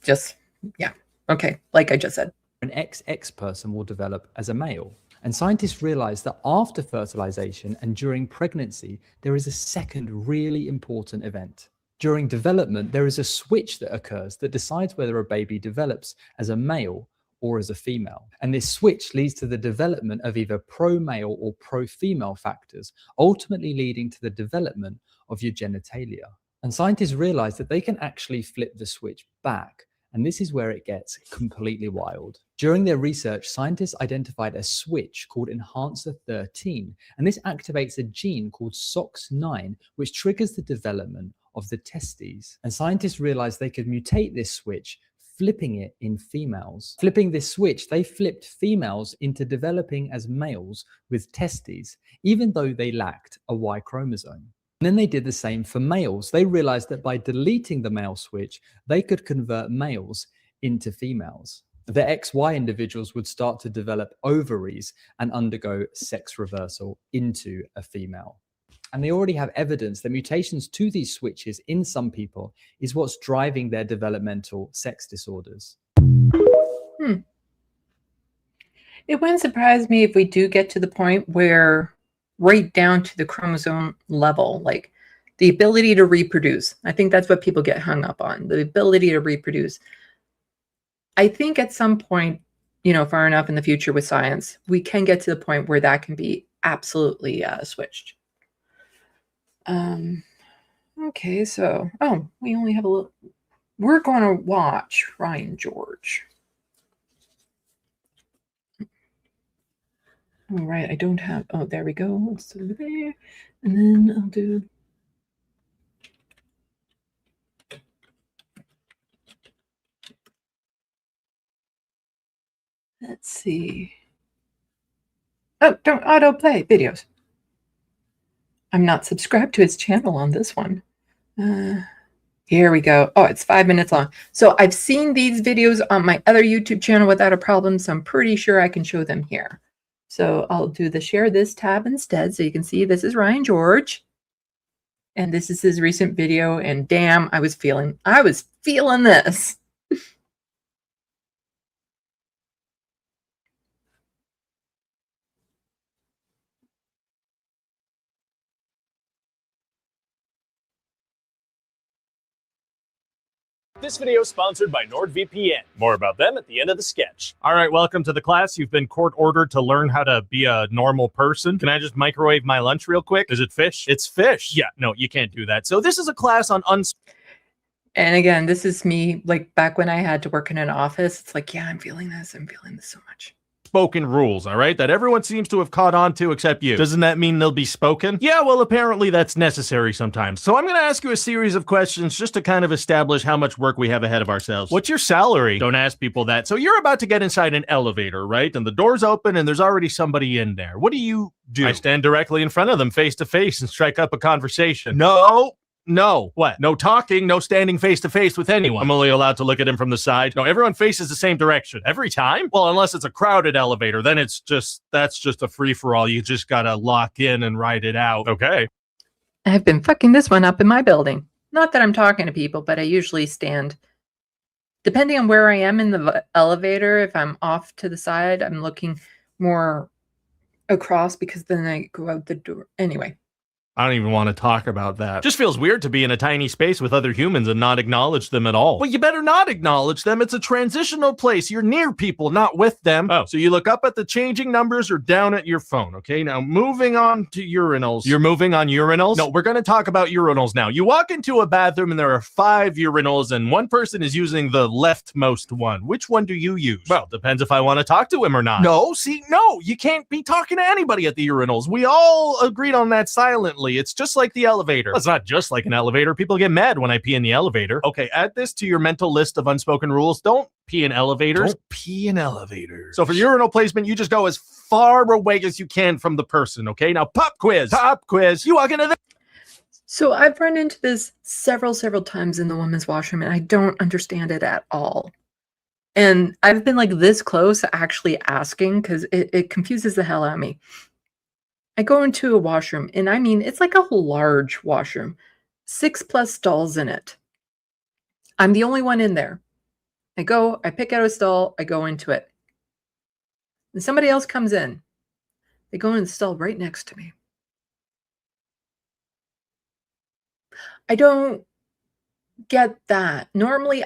okay, like I just said. An XX person will develop as a male. And scientists realize that after fertilization and during pregnancy, there is a second really important event. During development, there is a switch that occurs that decides whether a baby develops as a male or as a female. And this switch leads to the development of either pro-male or pro-female factors, ultimately leading to the development of your genitalia. And scientists realize that they can actually flip the switch back. And this is where it gets completely wild. During their research, scientists identified a switch called enhancer 13, and this activates a gene called SOX9, which triggers the development of the testes. And scientists realized they could mutate this switch, flipping it in females. Flipping this switch, they flipped females into developing as males with testes, even though they lacked a Y chromosome. And then they did the same for males. They realized that by deleting the male switch, they could convert males into females. The XY individuals would start to develop ovaries and undergo sex reversal into a female. And they already have evidence that mutations to these switches in some people is what's driving their developmental sex disorders. It wouldn't surprise me if we do get to the point where right down to the chromosome level, like the ability to reproduce. I think that's what people get hung up on, the ability to reproduce. I think at some point, you know, far enough in the future with science, we can get to the point where that can be absolutely switched. Okay, so, we only have a little, we're going to watch Ryan George. All right, I don't have, there we go. It's over there. And then I'll do. Let's see. Oh, don't autoplay videos. I'm not subscribed to his channel on this one. Here we go. Oh, it's 5 minutes long. So I've seen these videos on my other YouTube channel without a problem, so I'm pretty sure I can show them here. So I'll do the share this tab instead, so you can see this is Ryan George. And this is his recent video, and damn, I was feeling this. This video is sponsored by NordVPN. More about them at the end of the sketch. All right, welcome to the class. You've been court-ordered to learn how to be a normal person. Can I just microwave my lunch real quick? Is it fish? It's fish. Yeah, no, you can't do that. So this is a class on And again, this is me, like back when I had to work in an office. It's like, yeah, I'm feeling this so much. Spoken rules, all right, that everyone seems to have caught on to except you. Doesn't that mean they'll be spoken? Yeah, well, apparently that's necessary sometimes. So I'm going to ask you a series of questions just to kind of establish how much work we have ahead of ourselves. What's your salary? Don't ask people that. So you're about to get inside an elevator, right? And the door's open and there's already somebody in there. What do you do? I stand directly in front of them face to face and strike up a conversation. No. What? No talking, no standing face to face with anyone. I'm only allowed to look at him from the side. No, everyone faces the same direction. Every time? Well, unless it's a crowded elevator, then that's just a free-for-all. You just gotta lock in and ride it out. Okay. I've been fucking this one up in my building. not that I'm talking to people, but I usually stand, depending on where I am in the elevator. If I'm off to the side, I'm looking more across because then I go out the door. Anyway. I don't even want to talk about that. Just feels weird to be in a tiny space with other humans and not acknowledge them at all. Well, you better not acknowledge them. It's a transitional place. You're near people, not with them. Oh, so you look up at the changing numbers or down at your phone, okay? Now, moving on to urinals. You're moving on urinals? No, we're going to talk about urinals now. You walk into a bathroom and there are 5 urinals and one person is using the leftmost one. Which one do you use? Well, depends if I want to talk to him or not. No, you can't be talking to anybody at the urinals. We all agreed on that silently. It's just like the elevator. Well, it's not just like an elevator. People get mad when I pee in the elevator. Okay, add this to your mental list of unspoken rules. Don't pee in elevators. Don't pee in elevators. So for urinal placement, you just go as far away as you can from the person, okay? Now, pop quiz. Pop quiz. You walk into the... So I've run into this several times in the women's washroom, and I don't understand it at all. And I've been like this close to actually asking because it confuses the hell out of me. I go into a washroom, and I mean, it's like a large washroom, 6+ stalls in it. I'm the only one in there. I go, I pick out a stall, I go into it. And somebody else comes in. They go in the stall right next to me. I don't get that. Normally,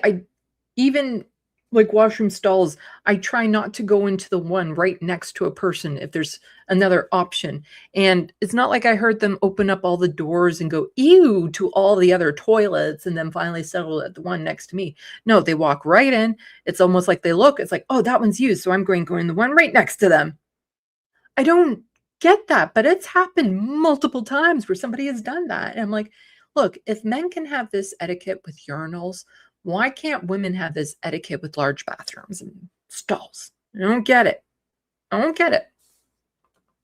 even like washroom stalls, I try not to go into the one right next to a person if there's another option. And it's not like I heard them open up all the doors and go, ew, to all the other toilets and then finally settle at the one next to me. No, they walk right in. It's almost like they look. It's like, oh, that one's used, so I'm going to go in the one right next to them. I don't get that, but it's happened multiple times where somebody has done that. And I'm like, look, if men can have this etiquette with urinals, why can't women have this etiquette with large bathrooms and stalls? I don't get it. I don't get it.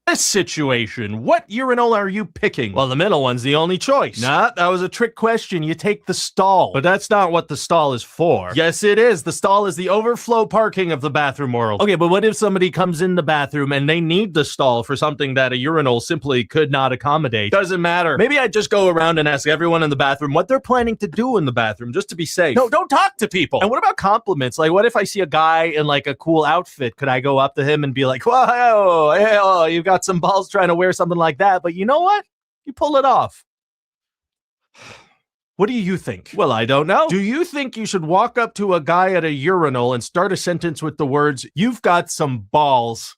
This situation, what urinal are you picking? Well, the middle one's the only choice. Nah, that was a trick question. You take the stall. But that's not what the stall is for. Yes, it is. The stall is the overflow parking of the bathroom world. Okay, but what if somebody comes in the bathroom and they need the stall for something that a urinal simply could not accommodate? Doesn't matter. Maybe I just go around and ask everyone in the bathroom what they're planning to do in the bathroom just to be safe. No, don't talk to people. And what about compliments? Like, what if I see a guy in like a cool outfit? Could I go up to him and be like, whoa, you've got some balls trying to wear something like that, but you know what? You pull it off. What do you think? Well, I don't know. Do you think you should walk up to a guy at a urinal and start a sentence with the words, "You've got some balls"?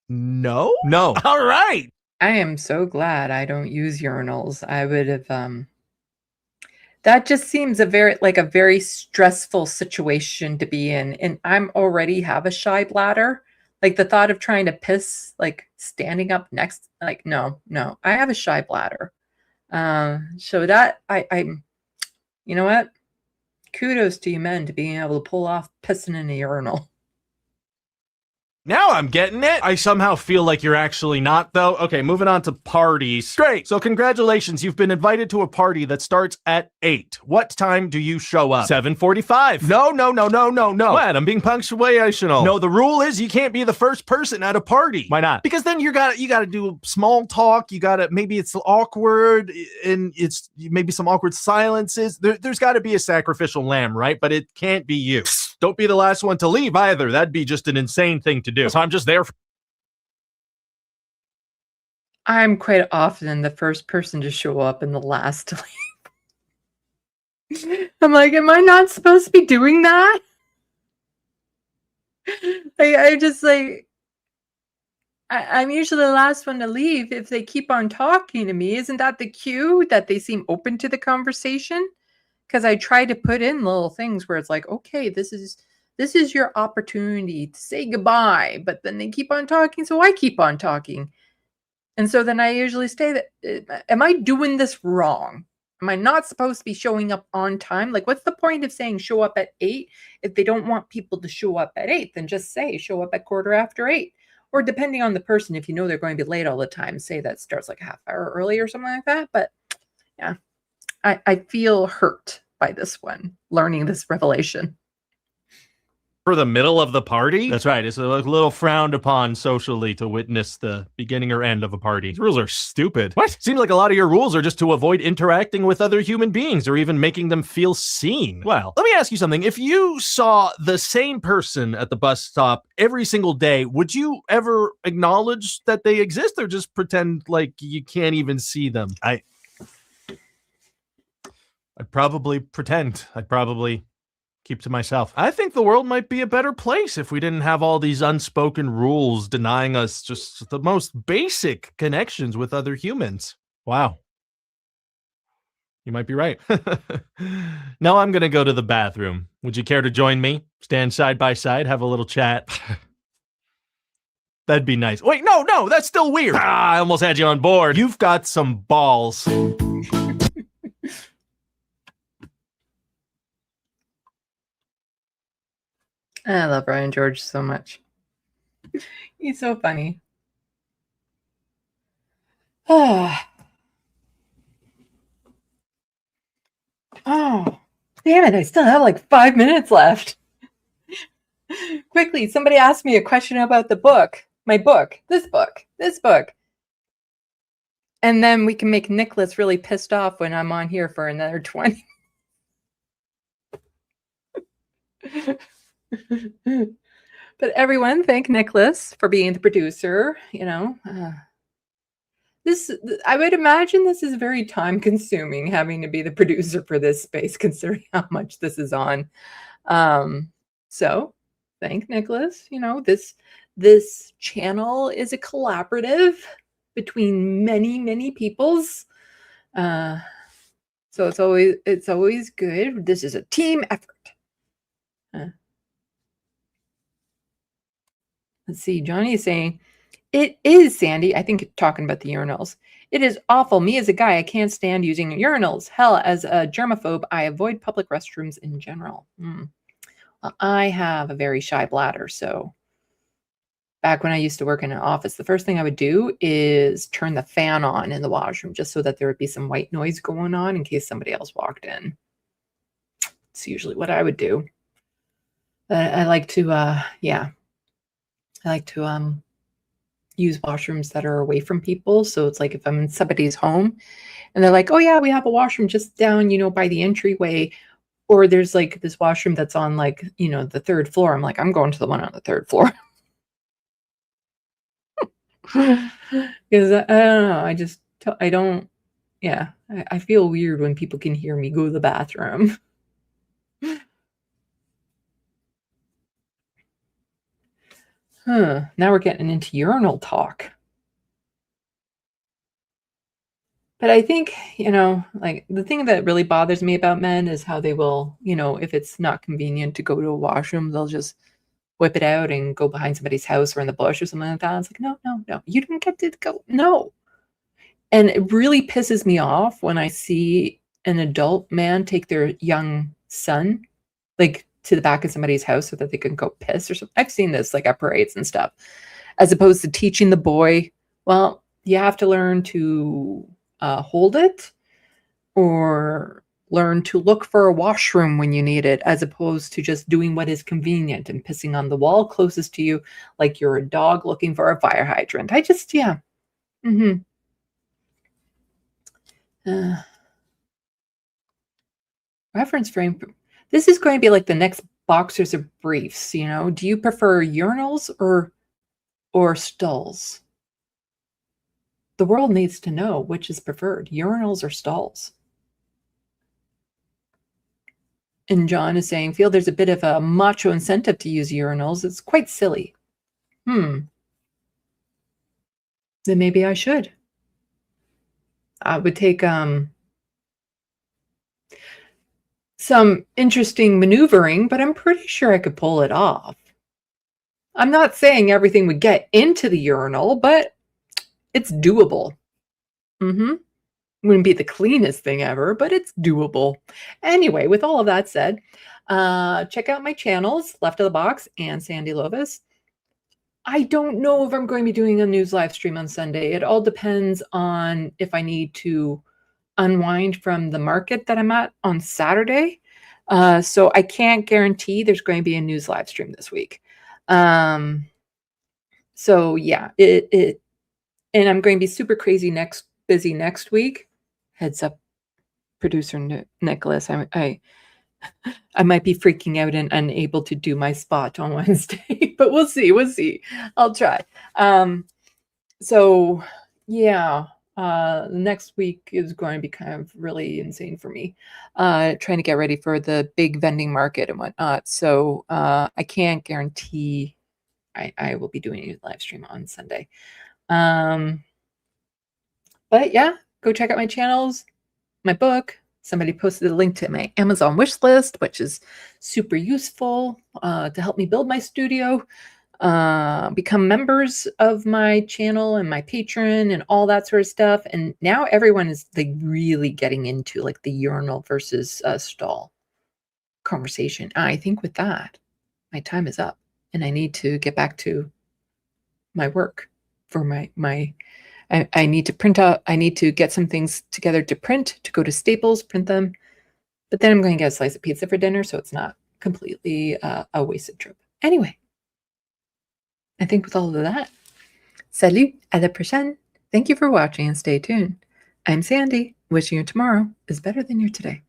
No? No. All right. I am so glad I don't use urinals. I would have, that just seems a very stressful situation to be in. And I'm already have a shy bladder. Like the thought of trying to piss, like standing up next, like, no, I have a shy bladder. So that I'm, you know what? Kudos to you men to being able to pull off pissing in a urinal. Now I'm getting it. I somehow feel like you're actually not, though. Okay, moving on to parties. Great. So congratulations. You've been invited to a party that starts at 8. What time do you show up? 7:45. No. What? I'm being punctuational. No, the rule is you can't be the first person at a party. Why not? Because then you gotta do small talk. Maybe it's awkward and it's maybe some awkward silences. There's got to be a sacrificial lamb, right? But it can't be you. Don't be the last one to leave either. That'd be just an insane thing to do. So I'm just there. I'm quite often the first person to show up and the last to leave. I'm like, am I not supposed to be doing that? I'm usually the last one to leave if they keep on talking to me. Isn't that the cue that they seem open to the conversation? Because I try to put in little things where it's like, okay, this is your opportunity to say goodbye, but then they keep on talking, so I keep on talking. And so then I usually say that, am I doing this wrong? Am I not supposed to be showing up on time? Like, what's the point of saying show up at 8? If they don't want people to show up at 8, then just say show up at 8:15. Or depending on the person, if you know they're going to be late all the time, say that starts like a half hour early or something like that. But yeah. I feel hurt by this one, learning this revelation. For the middle of the party? That's right. It's a little frowned upon socially to witness the beginning or end of a party. These rules are stupid. What? Seems like a lot of your rules are just to avoid interacting with other human beings or even making them feel seen. Well, let me ask you something. If you saw the same person at the bus stop every single day, would you ever acknowledge that they exist or just pretend like you can't even see them? I'd probably pretend. I'd probably keep to myself. I think the world might be a better place if we didn't have all these unspoken rules denying us just the most basic connections with other humans. Wow. You might be right. Now I'm going to go to the bathroom. Would you care to join me? Stand side by side, have a little chat. That'd be nice. Wait, no, that's still weird. I almost had you on board. You've got some balls. I love Ryan George so much. He's so funny. Oh, damn it. I still have like 5 minutes left. Quickly, somebody asked me a question about the book. My book. This book. And then we can make Nicholas really pissed off when I'm on here for another 20. But everyone, thank Nicholas for being the producer. I would imagine this is very time consuming, having to be the producer for this space, considering how much this is on. So thank Nicholas. This channel is a collaborative between many peoples. So it's always good. This is a team effort. Let's see. Johnny is saying, it is, Sandee. I think talking about the urinals. It is awful. Me as a guy, I can't stand using urinals. Hell, as a germaphobe, I avoid public restrooms in general. Well, I have a very shy bladder. So back when I used to work in an office, the first thing I would do is turn the fan on in the washroom just so that there would be some white noise going on in case somebody else walked in. It's usually what I would do. I like to, use washrooms that are away from people. So it's like if I'm in somebody's home and they're like, oh yeah, we have a washroom just down, by the entryway, or there's like this washroom that's on like, the third floor. I'm like, I'm going to the one on the third floor. Because I don't know. I feel weird when people can hear me go to the bathroom. Now we're getting into urinal talk. But I think, like the thing that really bothers me about men is how they will, if it's not convenient to go to a washroom, they'll just whip it out and go behind somebody's house or in the bush or something like that. It's like, no, you didn't get to go. No. And it really pisses me off when I see an adult man take their young son, like, to the back of somebody's house so that they can go piss or something. I've seen this like at parades and stuff, as opposed to teaching the boy, well, you have to learn to hold it or learn to look for a washroom when you need it, as opposed to just doing what is convenient and pissing on the wall closest to you like you're a dog looking for a fire hydrant. Reference frame. This is going to be like the next boxers of briefs, Do you prefer urinals or stalls? The world needs to know which is preferred, urinals or stalls. And John is saying, feel there's a bit of a macho incentive to use urinals. It's quite silly. Then maybe I should. I would take some interesting maneuvering, but I'm pretty sure I could pull it off. I'm not saying everything would get into the urinal, but it's doable. Wouldn't be the cleanest thing ever, but it's doable. Anyway, with all of that said, check out my channels, Left of the Box and Sandee Lovas. I don't know if I'm going to be doing a news live stream on Sunday. It all depends on if I need to unwind from the market that I'm at on Saturday. So I can't guarantee there's going to be a news live stream this week. So yeah, and I'm going to be super crazy busy next week. Heads up, producer Nicholas. I might be freaking out and unable to do my spot on Wednesday, but we'll see. We'll see. I'll try. So yeah, next week is going to be kind of really insane for me, trying to get ready for the big vending market and whatnot. So I can't guarantee I will be doing a live stream on Sunday. But yeah, go check out my channels, my book. Somebody posted a link to my Amazon wish list, which is super useful to help me build my studio. Become members of my channel and my patron and all that sort of stuff. And now everyone is like really getting into like the urinal versus stall conversation. I think with that, my time is up and I need to get back to my work for I need to print out, I need to get some things together to print, to go to Staples, print them. But then I'm going to get a slice of pizza for dinner, so it's not completely a wasted trip. Anyway, I think with all of that, salut, à la prochaine. Thank you for watching and stay tuned. I'm Sandee, wishing your tomorrow is better than your today.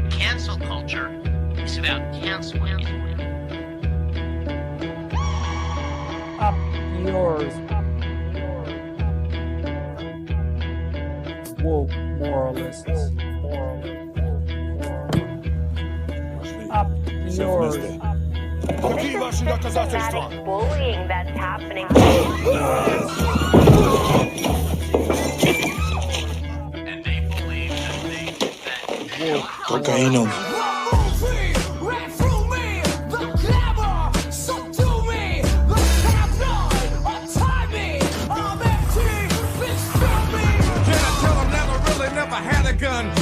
Cancel culture is about canceling. Up yours. Woke moralists. Up yours. Systematic bullying that's happening. And they believe that Cocaine.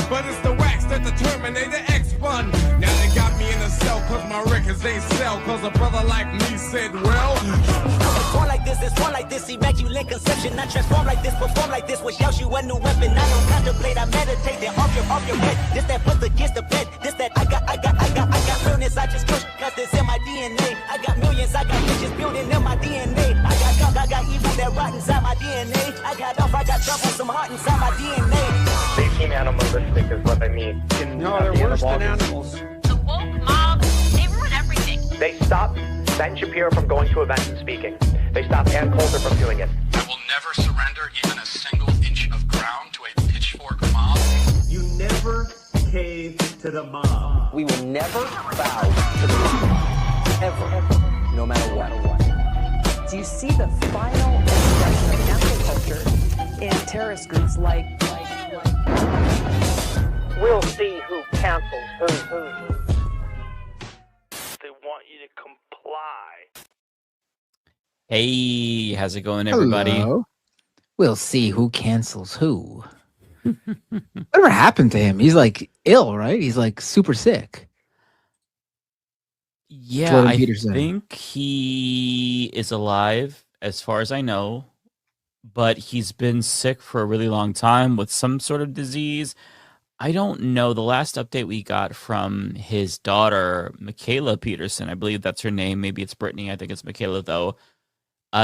But it's the wax that the Terminator X spun. Now they got me in a cell cause my records they sell. Cause a brother like me said, well, it's born like this, it's born like this, immaculate conception. I transform like this, perform like this, which yells you a new weapon. I don't contemplate, I meditate, then off your head. This that put against the bed, this that I got realness, I just push, cause this in my DNA. I got millions, I got bitches building in my DNA. I got gunk, I got evil that rot inside my DNA. I got off, I got trouble, some heart inside my DNA. They seem animalistic is what I mean. No, they're worse than animals. The woke mob, they ruin everything. They stop Ben Shapiro from going to events and speaking. They stop Ann Coulter from doing it. I will never surrender even a single inch of ground to a pitchfork mob. You never cave to the mob. We will never bow to the mob. Ever. No matter what. Do you see the final expression of cancel culture in terrorist groups like We'll see who cancels who. They want you to comply. Hey, how's it going, everybody? Hello. We'll see who cancels who. Whatever happened to him? He's like ill, right? He's like super sick. Yeah, Jordan I Peterson. think he is alive, as far as I know, but he's been sick for a really long time with some sort of disease. I don't know. The last update we got from his daughter, Michaela Peterson, I believe that's her name. Maybe it's Brittany. I think it's Michaela, though.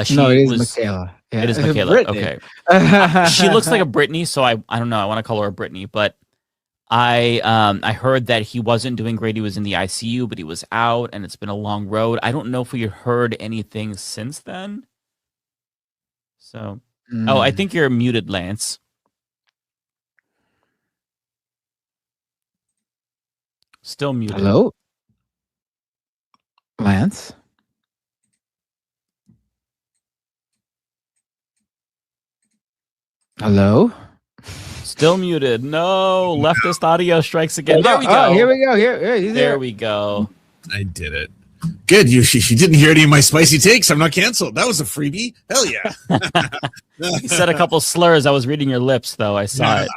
She No, it is was, Michaela. Yeah, It is it's Michaela. Brittany. Okay. She looks like a Brittany, so I don't know. I want to call her a Brittany, but I heard that he wasn't doing great. He was in the ICU, but he was out, and it's been a long road. I don't know if we heard anything since then. So, I think you're muted, Lance. Still muted. Hello, Lance. Hello. Still muted. No, leftist audio strikes again. There we go. Oh, here we go. Here he's There here. we go. I did it. Good. You didn't hear any of my spicy takes. I'm not canceled. That was a freebie. Hell yeah. You said a couple slurs. I was reading your lips, though. I saw it.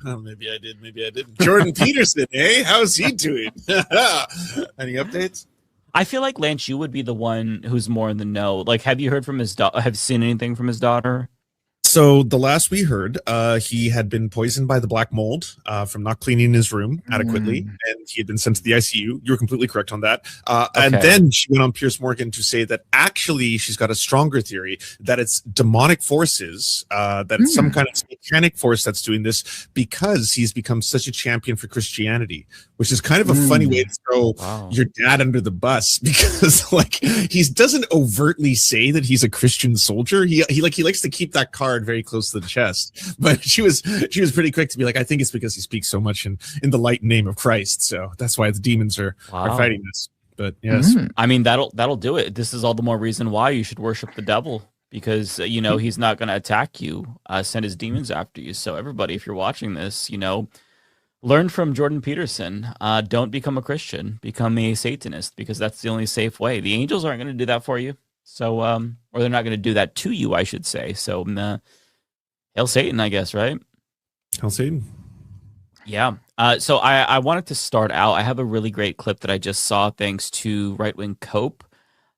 Maybe I did. Maybe I didn't. Jordan Peterson, eh? How's he doing? Any updates? I feel like Lance, you would be the one who's more in the know. Like, have you heard from his daughter? Have you seen anything from his daughter? So the last we heard, he had been poisoned by the black mold from not cleaning his room adequately, and he had been sent to the ICU. You were completely correct on that. And then she went on Piers Morgan to say that actually she's got a stronger theory that it's demonic forces, that it's some kind of satanic force that's doing this because he's become such a champion for Christianity, which is kind of a funny way to throw your dad under the bus, because like he doesn't overtly say that he's a Christian soldier. He likes to keep that card very close to the chest, but she was pretty quick to be like, I think it's because he speaks so much in the light name of Christ, so that's why the demons are fighting this. But yes, I mean, that'll do it. This is all the more reason why you should worship the devil, because he's not going to attack you, send his demons after you. So everybody, if you're watching this, learn from Jordan Peterson. Don't become a Christian, become a Satanist, because that's the only safe way. The angels aren't going to do that for you. So, or they're not going to do that to you, I should say. So, hail Satan, I guess, right? Hail Satan. Yeah. So I wanted to start out. I have a really great clip that I just saw thanks to Right Wing Cope.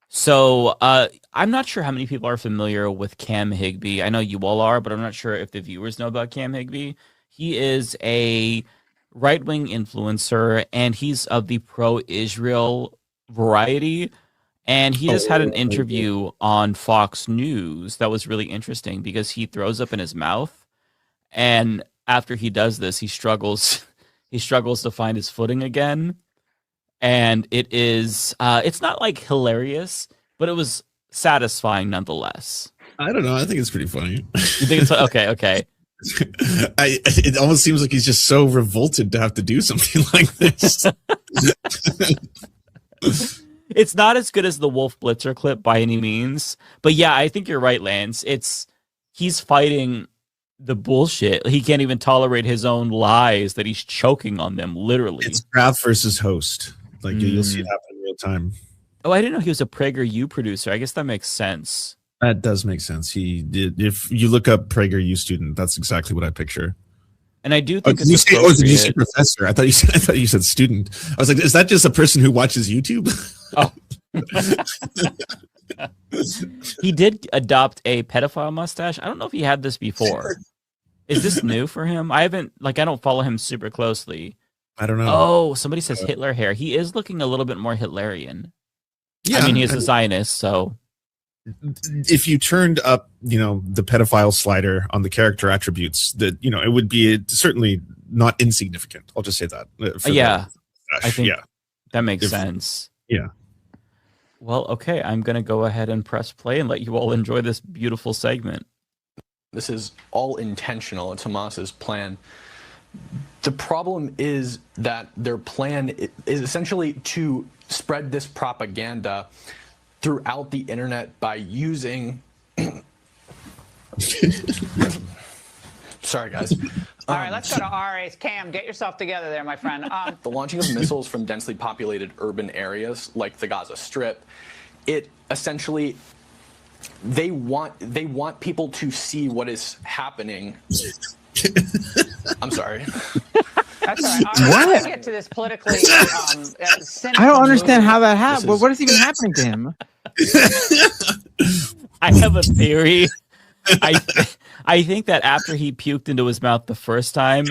So I'm not sure how many people are familiar with Cam Higbee. I know you all are, but I'm not sure if the viewers know about Cam Higbee. He is a right-wing influencer, and he's of the pro-Israel variety. And he just had an interview on Fox News that was really interesting, because he throws up in his mouth, and after he does this, he struggles to find his footing again. And it's not like hilarious, but it was satisfying nonetheless. I don't know. I think it's pretty funny. You think it's okay? It almost seems like he's just so revolted to have to do something like this. It's not as good as the Wolf Blitzer clip by any means, but yeah, I think you're right, Lance. He's fighting the bullshit. He can't even tolerate his own lies that he's choking on them, literally. It's craft versus host. Like you'll see it happen in real time. Oh, I didn't know he was a PragerU producer. I guess that makes sense. That does make sense. He did. If you look up PragerU student, that's exactly what I picture. And I do think did you say professor? I thought you said student. I was like, is that just a person who watches YouTube? Oh. He did adopt a pedophile mustache. I don't know if he had this before. Is this new for him? I don't follow him super closely. I don't know. Oh, somebody says Hitler hair. He is looking a little bit more Hitlerian. Yeah, I mean, he's a Zionist, so if you turned up, the pedophile slider on the character attributes, that it would be certainly not insignificant. I'll just say that. I think that makes sense. Yeah. Well, okay, I'm gonna go ahead and press play and let you all enjoy this beautiful segment. This is all intentional. It's Hamas's plan. The problem is that their plan is essentially to spread this propaganda throughout the internet by using sorry guys. All right, let's go to RA's Cam. Get yourself together there, my friend. The launching of missiles from densely populated urban areas like the Gaza Strip, it essentially they want people to see what is happening. I'm sorry. That's all right. What? Let's get to this politically. I don't understand how that happened. What is even happening to him? I have a theory. I think that after he puked into his mouth the first time,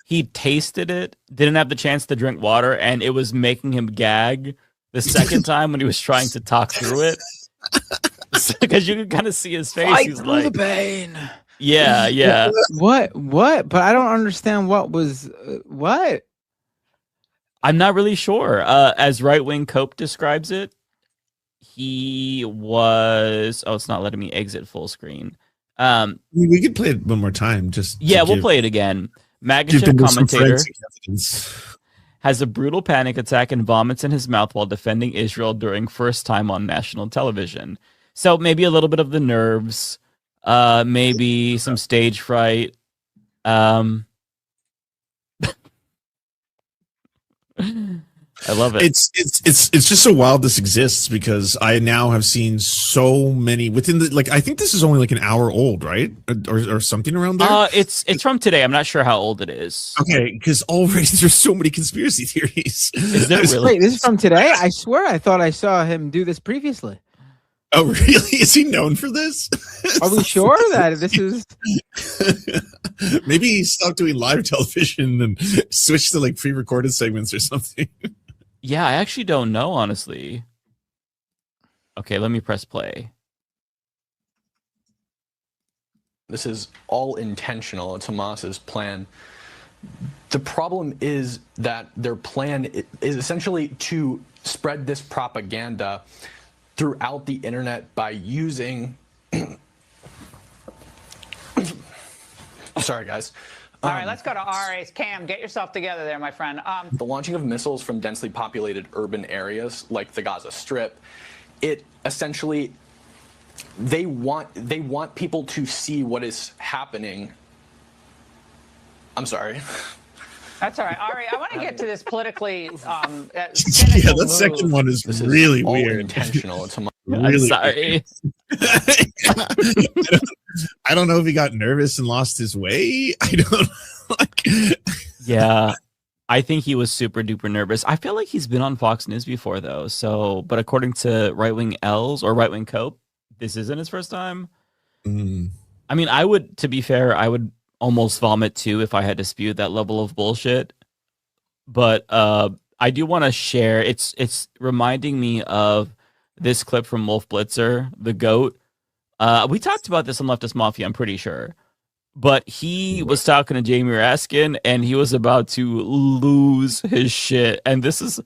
he tasted it, didn't have the chance to drink water, and it was making him gag the second time when he was trying to talk through it. because you can kind of see his face. Fight He's through like, the pain. yeah. What? But I don't understand what was what. I'm not really sure. As Right Wing Cope describes it, he was. Oh, it's not letting me exit full screen. We could play it one more time. Just we'll play it again. Magachip commentator has a brutal panic attack and vomits in his mouth while defending Israel during first time on national television. So maybe a little bit of the nerves, maybe some stage fright. I love it. It's just so wild this exists because I now have seen so many within the I think this is only like an hour old, right? Or something around there. It's from today. I'm not sure how old it is. Okay, because already there's so many conspiracy theories. Is there really? Wait, this is from today? I swear I thought I saw him do this previously. Oh, really? Is he known for this? Are we sure that this is? Maybe he stopped doing live television and switched to like pre-recorded segments or something. Yeah, I actually don't know, honestly. Okay, let me press play. This is all intentional. It's Hamas's plan. The problem is that their plan is essentially to spread this propaganda throughout the internet by using... Sorry, guys. All right, let's go to RA's Cam. Get yourself together there, my friend. The launching of missiles from densely populated urban areas like the Gaza Strip, it essentially, they want people to see what is happening. I'm sorry. That's all right. Ari, I want to get to this politically Yeah, that second one is really all weird. Intentional. It's Really sorry. I don't know if he got nervous and lost his way. I don't Yeah, I think he was super duper nervous. I feel like he's been on Fox News before, though. So, but according to Right Wing L's or Right Wing Cope, this isn't his first time. I mean, to be fair, I would almost vomit too if I had to spew that level of bullshit. But I do want to share. It's reminding me of this clip from Wolf Blitzer, the GOAT. We talked about this on Leftist Mafia, I'm pretty sure. But he was talking to Jamie Raskin, and he was about to lose his shit. And this is,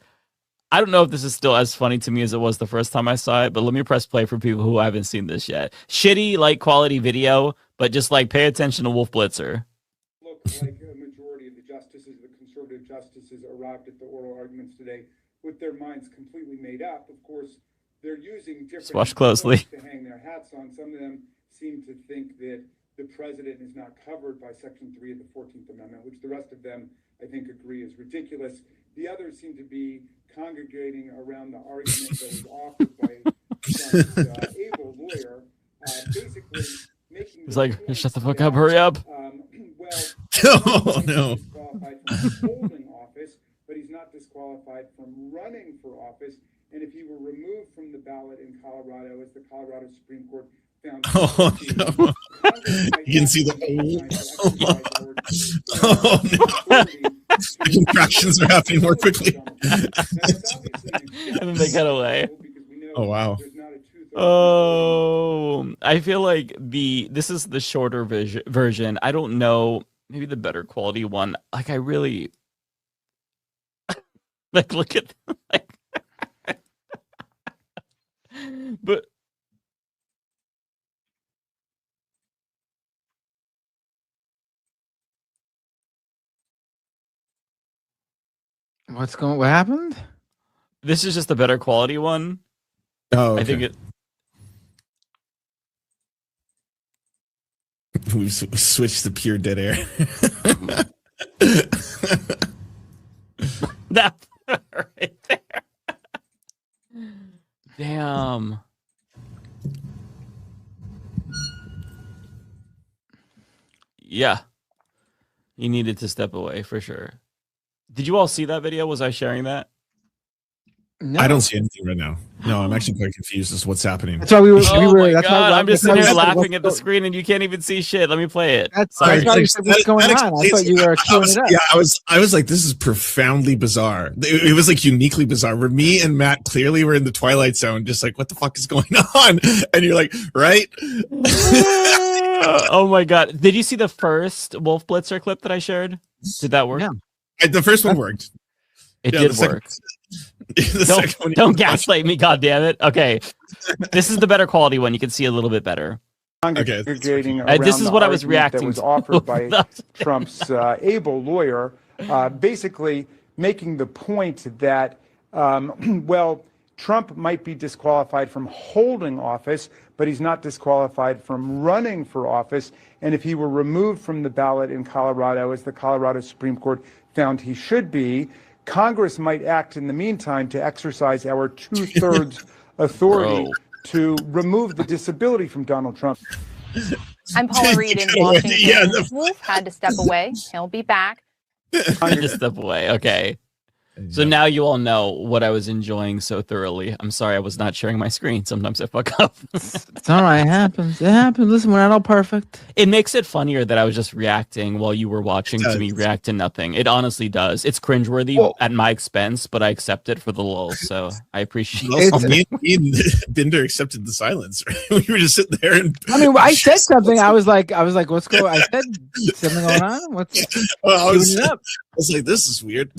I don't know if this is still as funny to me as it was the first time I saw it, but let me press play for people who haven't seen this yet. Shitty, quality video, but just, pay attention to Wolf Blitzer. Look like a majority of the justices, the conservative justices, arrived at the oral arguments today with their minds completely made up. Of course, they're using different Watch closely. to hang their hats on. Some of them seem to think that the president is not covered by Section 3 of the 14th Amendment, which the rest of them, I think, agree is ridiculous. The others seem to be congregating around the argument that was offered by Trump's able lawyer, basically making... He's like, shut the fuck up, hurry up. Oh, no. Disqualified from holding office, but he's not disqualified from running for office. And if he were removed from the ballot in Colorado, as the Colorado Supreme Court found... Oh, no. You can see the... Oh, no. The contractions are happening more quickly. And then they cut away. Oh, wow. Oh, I feel like this is the shorter version. I don't know, maybe the better quality one. I really... look at... But what happened? This is just a better quality one. Oh, okay. I think it. We've switched to pure dead air. That right there. Damn. Yeah. He needed to step away for sure. Did you all see that video? Was I sharing that? I don't see anything right now. No, I'm actually quite confused as to what's happening. That's why we were. Oh my that's god! why, I'm just that's why sitting here we said, laughing at the screen, and you can't even see shit. Let me play it. That's why we said, what's going on. I thought you were queuing it up. Yeah, I was like, this is profoundly bizarre. It was like uniquely bizarre. Where me and Matt clearly were in the Twilight Zone, just like, what the fuck is going on? And you're like, right? Oh my god! Did you see the first Wolf Blitzer clip that I shared? Did that work? Yeah. The first one worked. It Yeah, did the second- work. the second one- Don't gaslight me, goddammit. Okay, this is the better quality one. You can see a little bit better. Congregating This is around what the I was argument reacting that was to. offered by Trump's able lawyer, basically making the point that, well, Trump might be disqualified from holding office, but he's not disqualified from running for office. And if he were removed from the ballot in Colorado, as the Colorado Supreme Court found he should be, Congress might act in the meantime to exercise our 2/3 authority to remove the disability from Donald Trump. I'm Paula Reed in Washington. Wolf had to step away. He'll be back. Just step away. Okay. So now you all know what I was enjoying so thoroughly. I'm sorry I was not sharing my screen. Sometimes I fuck up. It's all right. It happens. It happens. Listen, we're not all perfect. It makes it funnier that I was just reacting while you were watching to me react to nothing. It honestly does. It's cringeworthy at my expense, but I accept it for the lulz. So I appreciate it. Also, me and Binder accepted the silence. Right? We were just sitting there and. I mean, I said something. I was like, what's going? I said something going on. What's? Well, I was like, this is weird.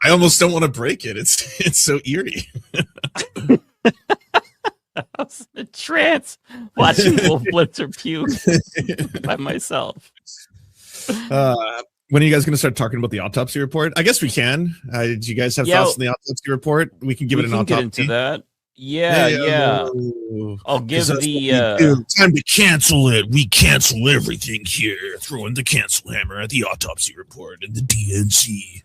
I almost don't want to break it. It's so eerie. I was in a trance watching Wolf Blitzer puke by myself. When are you guys going to start talking about the autopsy report? I guess we can. Do you guys have thoughts on the autopsy report? We can give it an autopsy. Get into that. Yeah. I'll give the time to cancel it. We cancel everything here. Throw in the cancel hammer at the autopsy report and the DNC.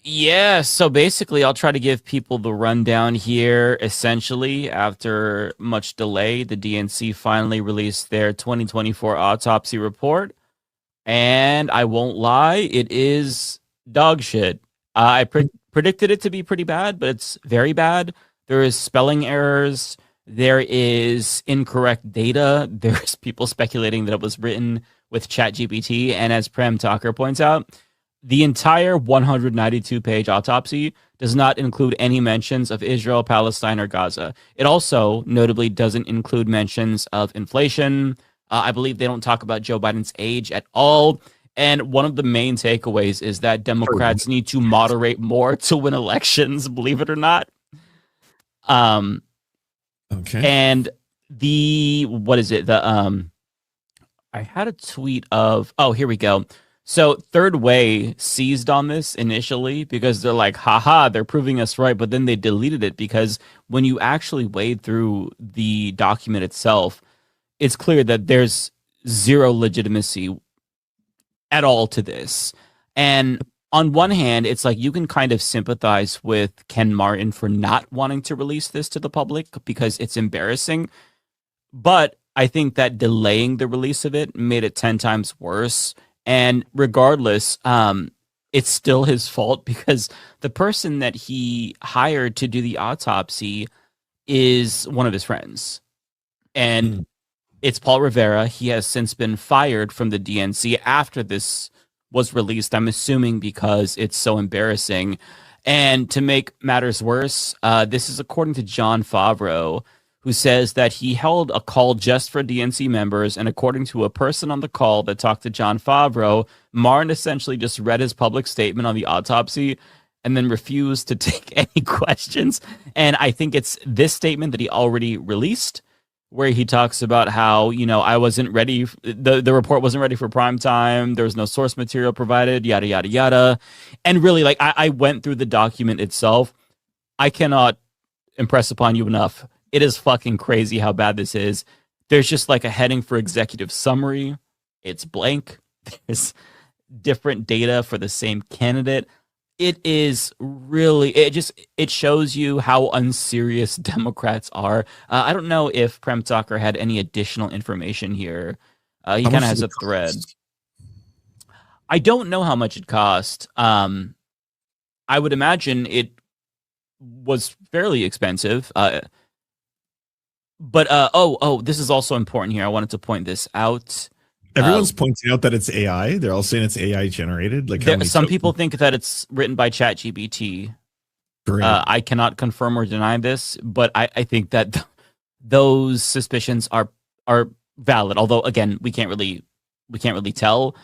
Yeah, so basically I'll try to give people the rundown here. Essentially, after much delay, the DNC finally released their 2024 autopsy report. And I won't lie, it is dog shit. I predicted it to be pretty bad, but it's very bad. There is spelling errors. There is incorrect data. There's people speculating that it was written with ChatGPT. And as Prem Talker points out, the entire 192-page autopsy does not include any mentions of Israel, Palestine, or Gaza. It also notably doesn't include mentions of inflation. I believe they don't talk about Joe Biden's age at all. And one of the main takeaways is that Democrats need to moderate more to win elections, believe it or not. Okay. And what is it? I had a tweet of, here we go. So Third Way seized on this initially because they're like, haha, they're proving us right. But then they deleted it because when you actually wade through the document itself, it's clear that there's zero legitimacy at all to this. And on one hand, it's like you can kind of sympathize with Ken Martin for not wanting to release this to the public because it's embarrassing. But I think that delaying the release of it made it 10 times worse. And regardless, it's still his fault because the person that he hired to do the autopsy is one of his friends. And it's Paul Rivera. He has since been fired from the DNC after this was released, I'm assuming because it's so embarrassing. And to make matters worse, this is according to Jon Favreau, who says that he held a call just for DNC members, and according to a person on the call that talked to Jon Favreau, Martin essentially just read his public statement on the autopsy and then refused to take any questions. And I think it's this statement that he already released, where he talks about how, I wasn't ready, the report wasn't ready for prime time, there was no source material provided, yada, yada, yada. And really, I went through the document itself. I cannot impress upon you enough. It is fucking crazy how bad this is. There's just a heading for executive summary. It's blank. There's different data for the same candidate. It is really, it shows you how unserious Democrats are. I don't know if Prem Talker had any additional information here. He kind of has a thread. I don't know how much it cost. I would imagine it was fairly expensive. But this is also important here. I wanted to point this out. Everyone's pointing out that it's AI. They're all saying it's AI generated. Like some people think that it's written by ChatGPT. I cannot confirm or deny this, but I think that those suspicions are valid. Although again, we can't really tell.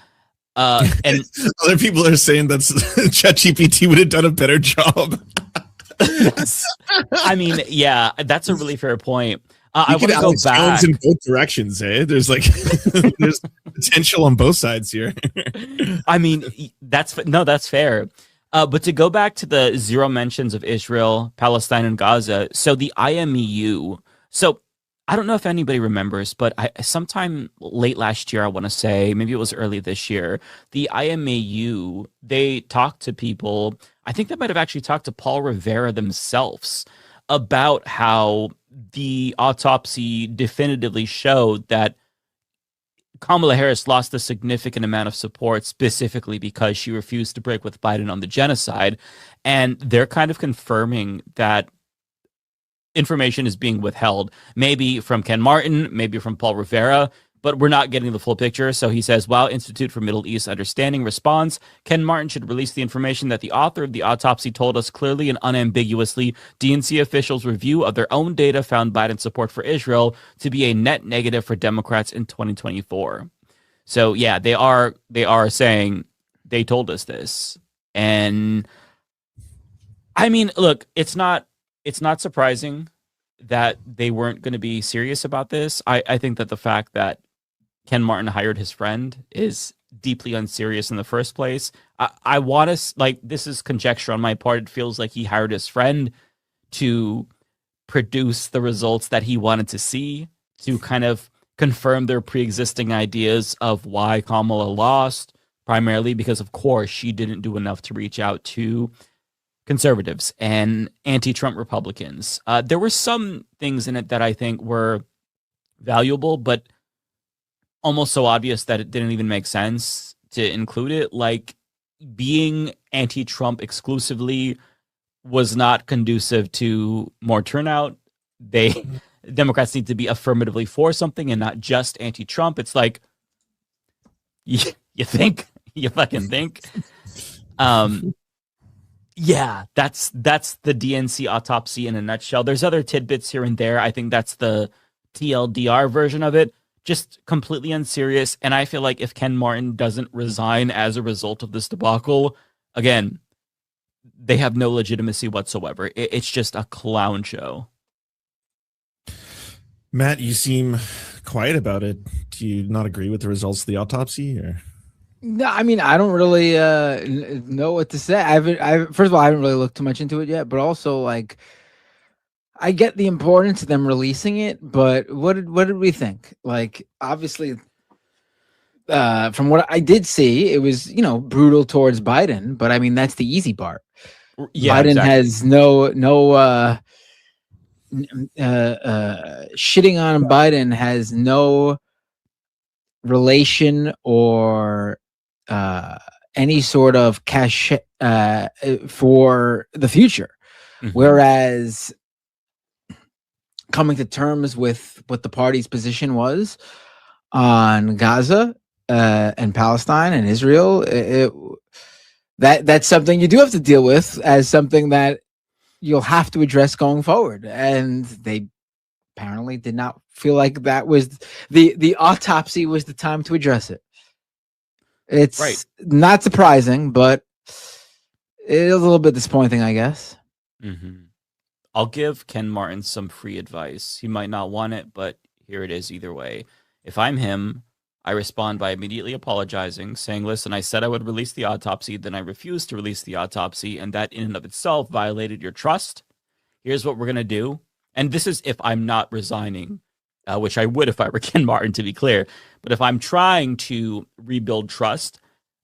And other people are saying that ChatGPT would have done a better job. I mean, yeah, that's a really fair point. I want to go back in both directions. There's like there's potential on both sides here. I mean, that's fair. But to go back to the zero mentions of Israel, Palestine, and Gaza. So the IMEU. So I don't know if anybody remembers, but sometime late last year, I want to say, maybe it was early this year, the IMEU, they talked to people. I think they might have actually talked to Paul Rivera themselves about how the autopsy definitively showed that Kamala Harris lost a significant amount of support specifically because she refused to break with Biden on the genocide. And they're kind of confirming that information is being withheld, maybe from Ken Martin, maybe from Paul Rivera, but we're not getting the full picture. So he says, while Institute for Middle East Understanding responds, Ken Martin should release the information that the author of the autopsy told us clearly and unambiguously. DNC officials' review of their own data found Biden's support for Israel to be a net negative for Democrats in 2024. So yeah, they are saying they told us this. And I mean, look, it's not surprising that they weren't going to be serious about this. I think that the fact that Ken Martin hired his friend is deeply unserious in the first place. I want to, like, this is conjecture on my part. It feels like he hired his friend to produce the results that he wanted to see, to kind of confirm their pre-existing ideas of why Kamala lost, primarily because, of course, she didn't do enough to reach out to conservatives and anti-Trump Republicans. There were some things in it that I think were valuable, but almost so obvious that it didn't even make sense to include it. Like, being anti-Trump exclusively was not conducive to more turnout. Democrats need to be affirmatively for something and not just anti-Trump. It's like, you think? You fucking think? Yeah, that's the DNC autopsy in a nutshell. There's other tidbits here and there. I think that's the TLDR version of it. Just completely unserious. And I feel like if Ken Martin doesn't resign as a result of this debacle, again, they have no legitimacy whatsoever. It's just a clown show. Matt, you seem quiet about it. Do you not agree with the results of the autopsy? Or? No, I mean, I don't really know what to say. First of all, I haven't really looked too much into it yet, but also, like, I get the importance of them releasing it, but what did we think? Like, obviously, from what I did see, it was, brutal towards Biden, but I mean, that's the easy part. Yeah, Biden exactly. has no shitting on Biden has no relation or any sort of cash for the future. Mhm. Whereas coming to terms with what the party's position was on Gaza and Palestine and Israel, that's something you do have to deal with as something that you'll have to address going forward. And they apparently did not feel like that was the autopsy was the time to address it. It's right. Not surprising, but it is a little bit disappointing, I guess. Mm-hmm. I'll give Ken Martin some free advice. He might not want it, but here it is either way. If I'm him, I respond by immediately apologizing, saying, listen, I said I would release the autopsy, then I refused to release the autopsy, and that in and of itself violated your trust. Here's what we're going to do. And this is if I'm not resigning, which I would if I were Ken Martin, to be clear. But if I'm trying to rebuild trust,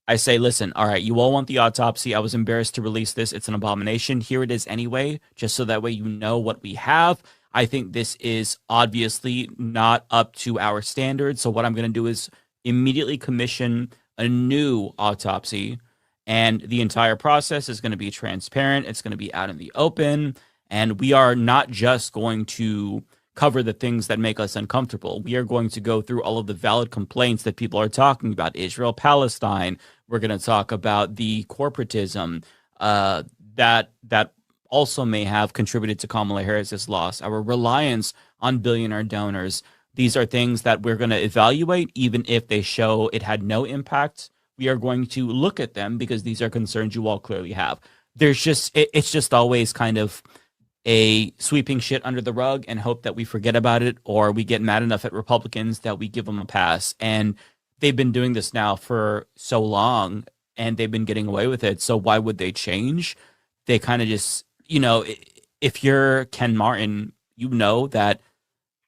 I say, listen, all right, you all want the autopsy. I was embarrassed to release this. It's an abomination. Here it is anyway, just so that way you know what we have. I think this is obviously not up to our standards. So what I'm going to do is immediately commission a new autopsy. And the entire process is going to be transparent. It's going to be out in the open. And we are not just going to cover the things that make us uncomfortable. We are going to go through all of the valid complaints that people are talking about. Israel, Palestine. We're going to talk about the corporatism that also may have contributed to Kamala Harris's loss, our reliance on billionaire donors. These are things that we're going to evaluate, even if they show it had no impact. We are going to look at them because these are concerns you all clearly have. It's just always kind of a sweeping shit under the rug and hope that we forget about it, or we get mad enough at Republicans that we give them a pass. And they've been doing this now for so long and they've been getting away with it. So why would they change? They kind of just, if you're Ken Martin, that,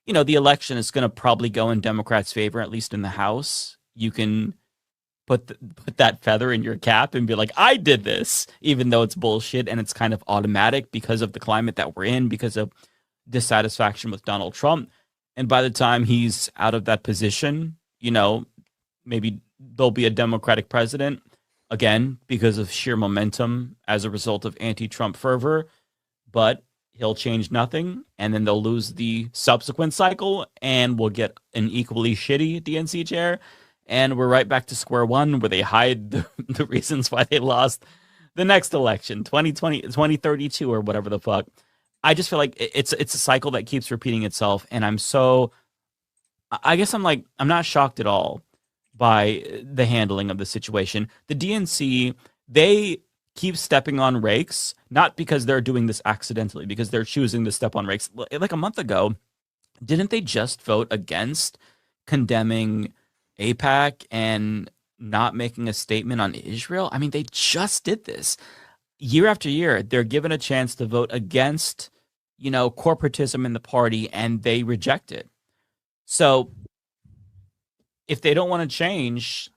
the election is going to probably go in Democrats' favor, at least in the House. You can put that feather in your cap and be like, I did this, even though it's bullshit and it's kind of automatic because of the climate that we're in, because of dissatisfaction with Donald Trump. And by the time he's out of that position, maybe there'll be a Democratic president again because of sheer momentum as a result of anti-Trump fervor, but he'll change nothing. And then they'll lose the subsequent cycle and we'll get an equally shitty DNC chair. And we're right back to square one where they hide the reasons why they lost the next election, 2032 or whatever the fuck. I just feel like it's a cycle that keeps repeating itself. And I'm not shocked at all by the handling of the situation. The DNC, they keep stepping on rakes, not because they're doing this accidentally, because they're choosing to step on rakes. Like a month ago, didn't they just vote against condemning AIPAC and not making a statement on Israel? I mean, they just did this. Year after year, they're given a chance to vote against, corporatism in the party, and they reject it. So if they don't want to change,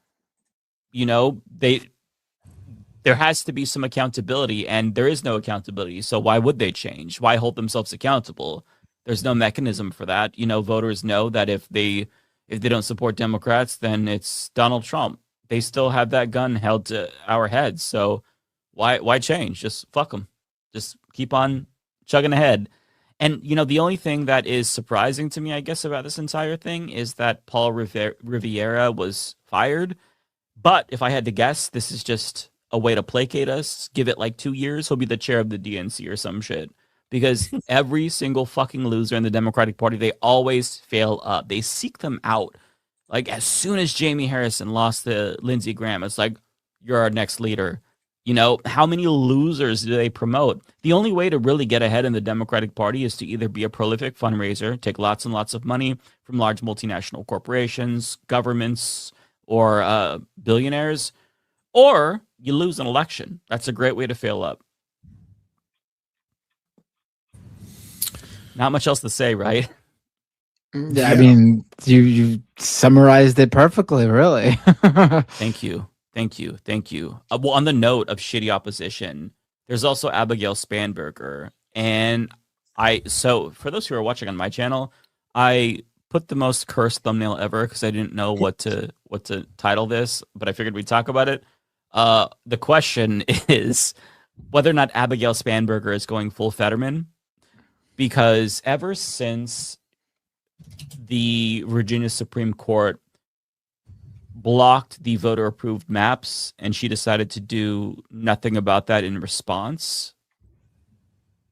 there has to be some accountability, and there is no accountability. So why would they change? Why hold themselves accountable? There's no mechanism for that. Voters know that if they don't support Democrats, then it's Donald Trump. They still have that gun held to our heads. So why change? Just fuck them. Just keep on chugging ahead. And, the only thing that is surprising to me, I guess, about this entire thing is that Paul Riviera was fired. But if I had to guess, this is just a way to placate us. Give it like 2 years. He'll be the chair of the DNC or some shit. Because every single fucking loser in the Democratic Party, they always fail up. They seek them out. Like, as soon as Jamie Harrison lost to Lindsey Graham, it's like, you're our next leader. How many losers do they promote? The only way to really get ahead in the Democratic Party is to either be a prolific fundraiser, take lots and lots of money from large multinational corporations, governments, or billionaires, or you lose an election. That's a great way to fail up. Not much else to say, right? Yeah. I mean, you summarized it perfectly, really. Thank you. Well, on the note of shitty opposition, there's also Abigail Spanberger. And so for those who are watching on my channel, I put the most cursed thumbnail ever because I didn't know what to title this, but I figured we'd talk about it. The question is whether or not Abigail Spanberger is going full Fetterman. Because ever since the Virginia Supreme Court blocked the voter-approved maps and she decided to do nothing about that in response,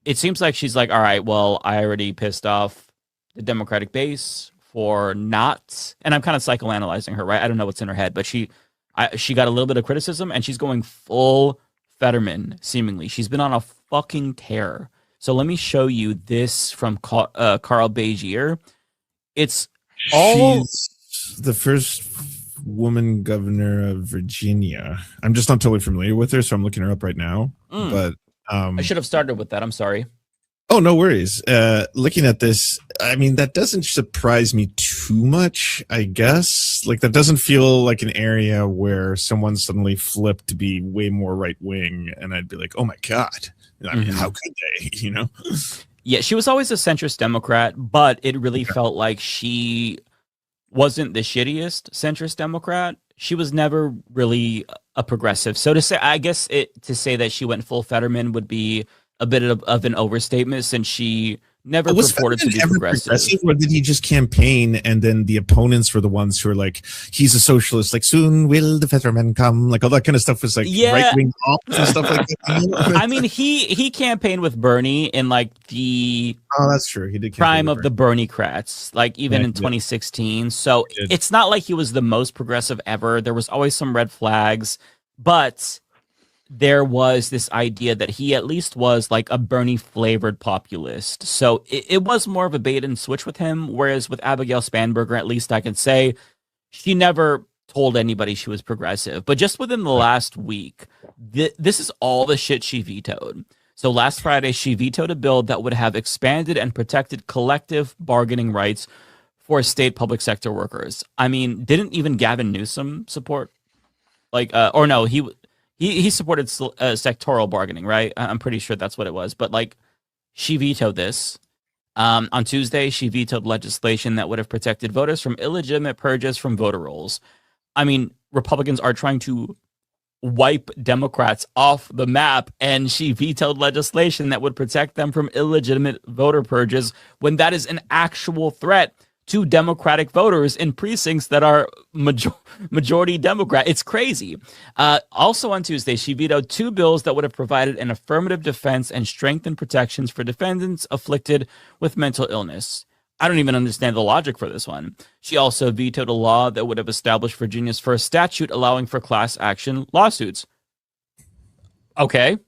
it seems like she's like, all right, well, I already pissed off the Democratic base for not, and I'm kind of psychoanalyzing her, right? I don't know what's in her head, but she got a little bit of criticism and she's going full Fetterman, seemingly. She's been on a fucking tear. So let me show you this from Carl Begier. She's the first woman governor of Virginia. I'm just not totally familiar with her, so I'm looking her up right now. But I should have started with that. I'm sorry. Oh, no worries. Looking at this, I mean, that doesn't surprise me too much, I guess. Like, that doesn't feel like an area where someone suddenly flipped to be way more right wing, and I'd be like, oh my God. I mean, how could they, Yeah, she was always a centrist Democrat, but it really felt like she wasn't the shittiest centrist Democrat. she was never really a progressive. So to say, I guess to say that she went full Fetterman would be a bit of an overstatement, since she never purported to be progressive. Or did he just campaign and then the opponents were the ones who were like, he's a socialist, like soon will the Fetterman come, like all that kind of stuff was like right-wing ops and stuff like that. I mean, he campaigned with Bernie in like the that's true. He did prime of the Bernie-crats, like even in 2016. So it's not like he was the most progressive ever. There was always some red flags, but there was this idea that he at least was like a Bernie flavored populist. So it was more of a bait and switch with him. Whereas with Abigail Spanberger, at least I can say she never told anybody she was progressive. But just within the last week, this is all the shit she vetoed. So last Friday, she vetoed a bill that would have expanded and protected collective bargaining rights for state public sector workers. I mean, didn't even Gavin Newsom support? Like, or no, he supported sectoral bargaining, right? I'm pretty sure that's what it was. But like, she vetoed this. On Tuesday, she vetoed legislation that would have protected voters from illegitimate purges from voter rolls. I mean, Republicans are trying to wipe Democrats off the map, and she vetoed legislation that would protect them from illegitimate voter purges when that is an actual threat to Democratic voters in precincts that are majority Democrat. It's crazy. Also on Tuesday, she vetoed 2 bills that would have provided an affirmative defense and strengthened protections for defendants afflicted with mental illness. I don't even understand the logic for this one. She also vetoed a law that would have established Virginia's first statute allowing for class action lawsuits. Okay.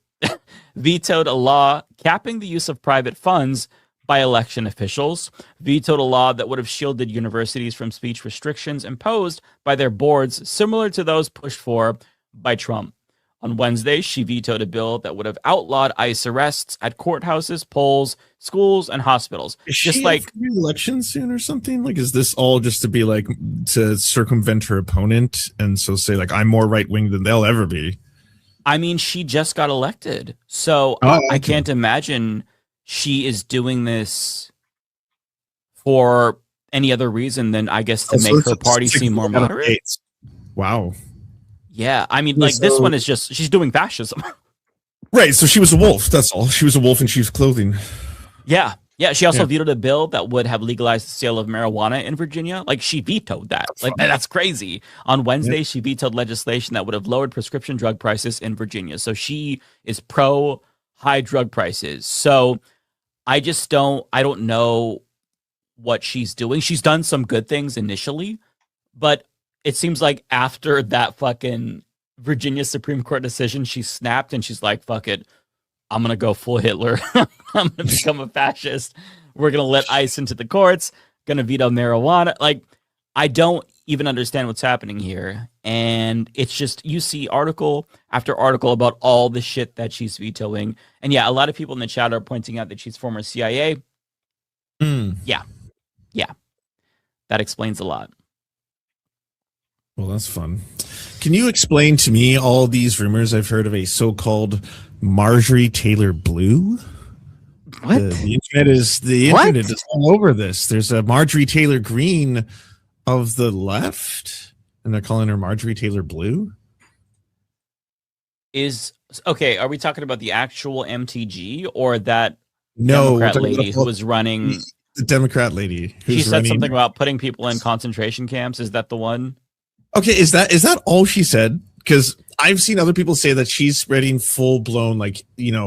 Vetoed a law capping the use of private funds by election officials, vetoed a law that would have shielded universities from speech restrictions imposed by their boards, similar to those pushed for by Trump. On Wednesday, she vetoed a bill that would have outlawed ICE arrests at courthouses, polls, schools, and hospitals. Is just she like up for re-election soon or something? Like, is this all just to be like to circumvent her opponent and so say like I'm more right wing than they'll ever be? I mean, she just got elected, so I can't imagine she is doing this for any other reason than, I guess, to make her party seem more moderate. Wow. Yeah, I mean, like, this one is just, she's doing fascism. Right, so she was a wolf, that's all. She was a wolf in sheep's clothing. Yeah. Yeah, she also vetoed a bill that would have legalized the sale of marijuana in Virginia. Like, she vetoed that. Like, that's crazy. On Wednesday, she vetoed legislation that would have lowered prescription drug prices in Virginia. So she is pro high drug prices. So I don't know what she's doing. She's done some good things initially, but it seems like after that fucking Virginia Supreme Court decision, she snapped and she's like, fuck it. I'm going to go full Hitler. I'm going to become a fascist. We're going to let ICE into the courts, going to veto marijuana. Like, I don't even understand what's happening here. And it's just, you see article after article about all the shit that she's vetoing. And yeah, a lot of people in the chat are pointing out that she's former CIA. Yeah. Yeah. That explains a lot. Well, that's fun. Can you explain to me all these rumors I've heard of a so-called Marjorie Taylor Blue? What? The internet is all over this. There's a Marjorie Taylor Green of the left, and they're calling her Marjorie Taylor Blue. Are we talking about the actual MTG or that No, Democrat lady who was running? The Democrat lady. She said something about putting people in concentration camps. Is that the one? Okay, is that all she said? Because I've seen other people say that she's spreading full-blown, like,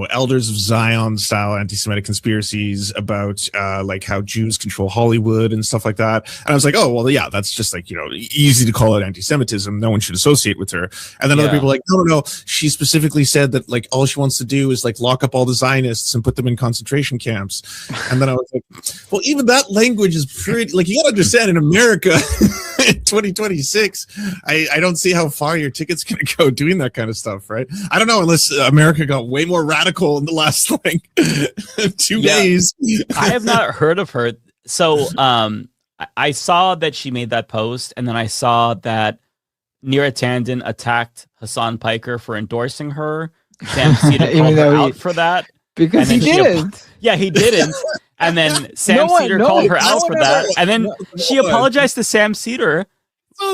Elders of Zion style anti-Semitic conspiracies about like how Jews control Hollywood and stuff like that. And I was like, oh, well, yeah, that's just like, easy to call it anti-Semitism. No one should associate with her. And then other people are like, no. She specifically said that like all she wants to do is like lock up all the Zionists and put them in concentration camps. And then I was like, well, even that language is pretty, like, you gotta understand, in America in 2026, I don't see how far your ticket's gonna go doing that kind of stuff, right? I don't know, unless America got way more radical in the last like 2 days. I have not heard of her. So I saw that she made that post, and then I saw that Neera Tanden attacked Hassan Piker for endorsing her. Sam Cedar called her out for that. Because he didn't. Yeah, he didn't. And then Sam Cedar called her out for that. And then she apologized to Sam Cedar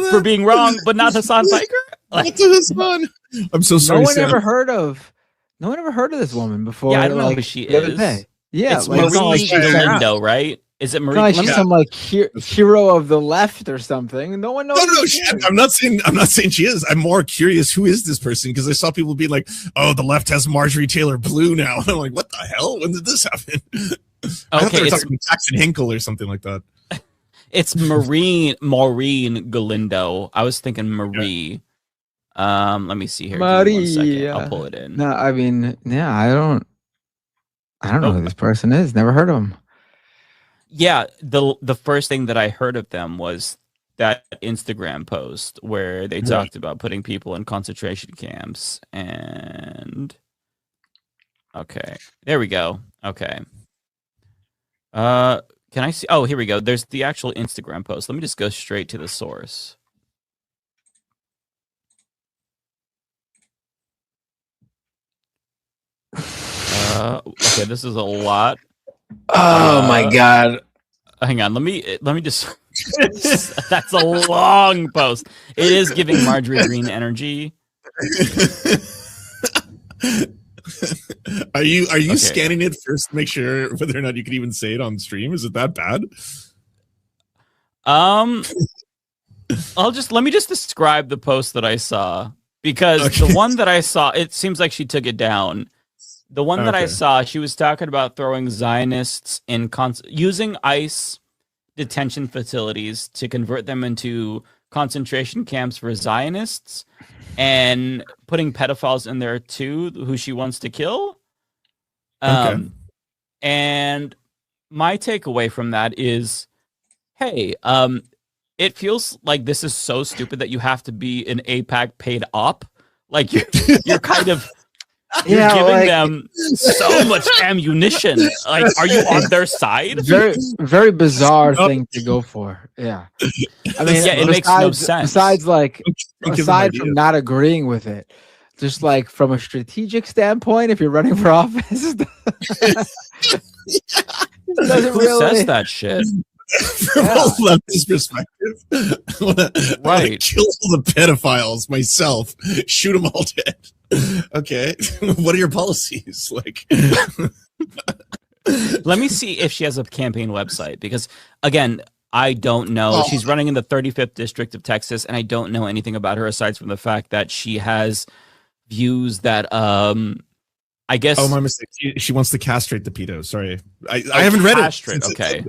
for being wrong, but not Hassan Piker. Like, Hassan? I'm so sorry. No one Sam. ever heard of this woman before. yeah, I don't know like, who she the other is. day. Yeah, it's like, Marie she's Galindo, right? Is it Marie? like let me- she's some like hero of the left or something. No one knows. No, I'm not saying she is. I'm more curious. Who is this person? Because I saw people being like, "Oh, the left has Marjorie Taylor Blue now." And I'm like, "What the hell? When did this happen?" I thought they were talking Jackson Hinkle or something like that. It's Maureen Galindo. I was thinking Marie. Let me see here. Give me 1 second. I'll pull it in. No, I mean, yeah, I don't know who this person is. Never heard of him. Yeah, the first thing that I heard of them was that Instagram post where they talked about putting people in concentration camps. And okay, there we go. Okay. Can I see? Oh, here we go. There's the actual Instagram post. Let me just go straight to the source. Okay, this is a lot. Oh my god. Hang on, let me just that's a long post. It is giving Marjorie Green energy. Are you scanning it first to make sure whether or not you can even say it on stream? Is it that bad? Let me just describe the post that I saw, because the one that I saw, it seems like she took it down. The one that I saw, she was talking about throwing Zionists in using ICE detention facilities to convert them into concentration camps for Zionists, and putting pedophiles in there too, who she wants to kill. And my takeaway from that is, hey, it feels like this is so stupid that you have to be an AIPAC paid op. Like you're kind of you're giving them so much ammunition. Like, are you on their side? Very, very bizarre thing to go for. Yeah. I mean, yeah, it makes no sense. Besides, like, aside from not agreeing with it, just like from a strategic standpoint, if you're running for office, Who says that shit? From a leftist perspective, I wanna kill all the pedophiles myself, shoot them all dead. Okay, what are your policies like? Let me see if she has a campaign website, because again, I don't know. She's running in the 35th district of Texas, and I don't know anything about her aside from the fact that she has views that I guess. Oh, my mistake. She wants to castrate the pedos. Sorry, I haven't read it. Okay.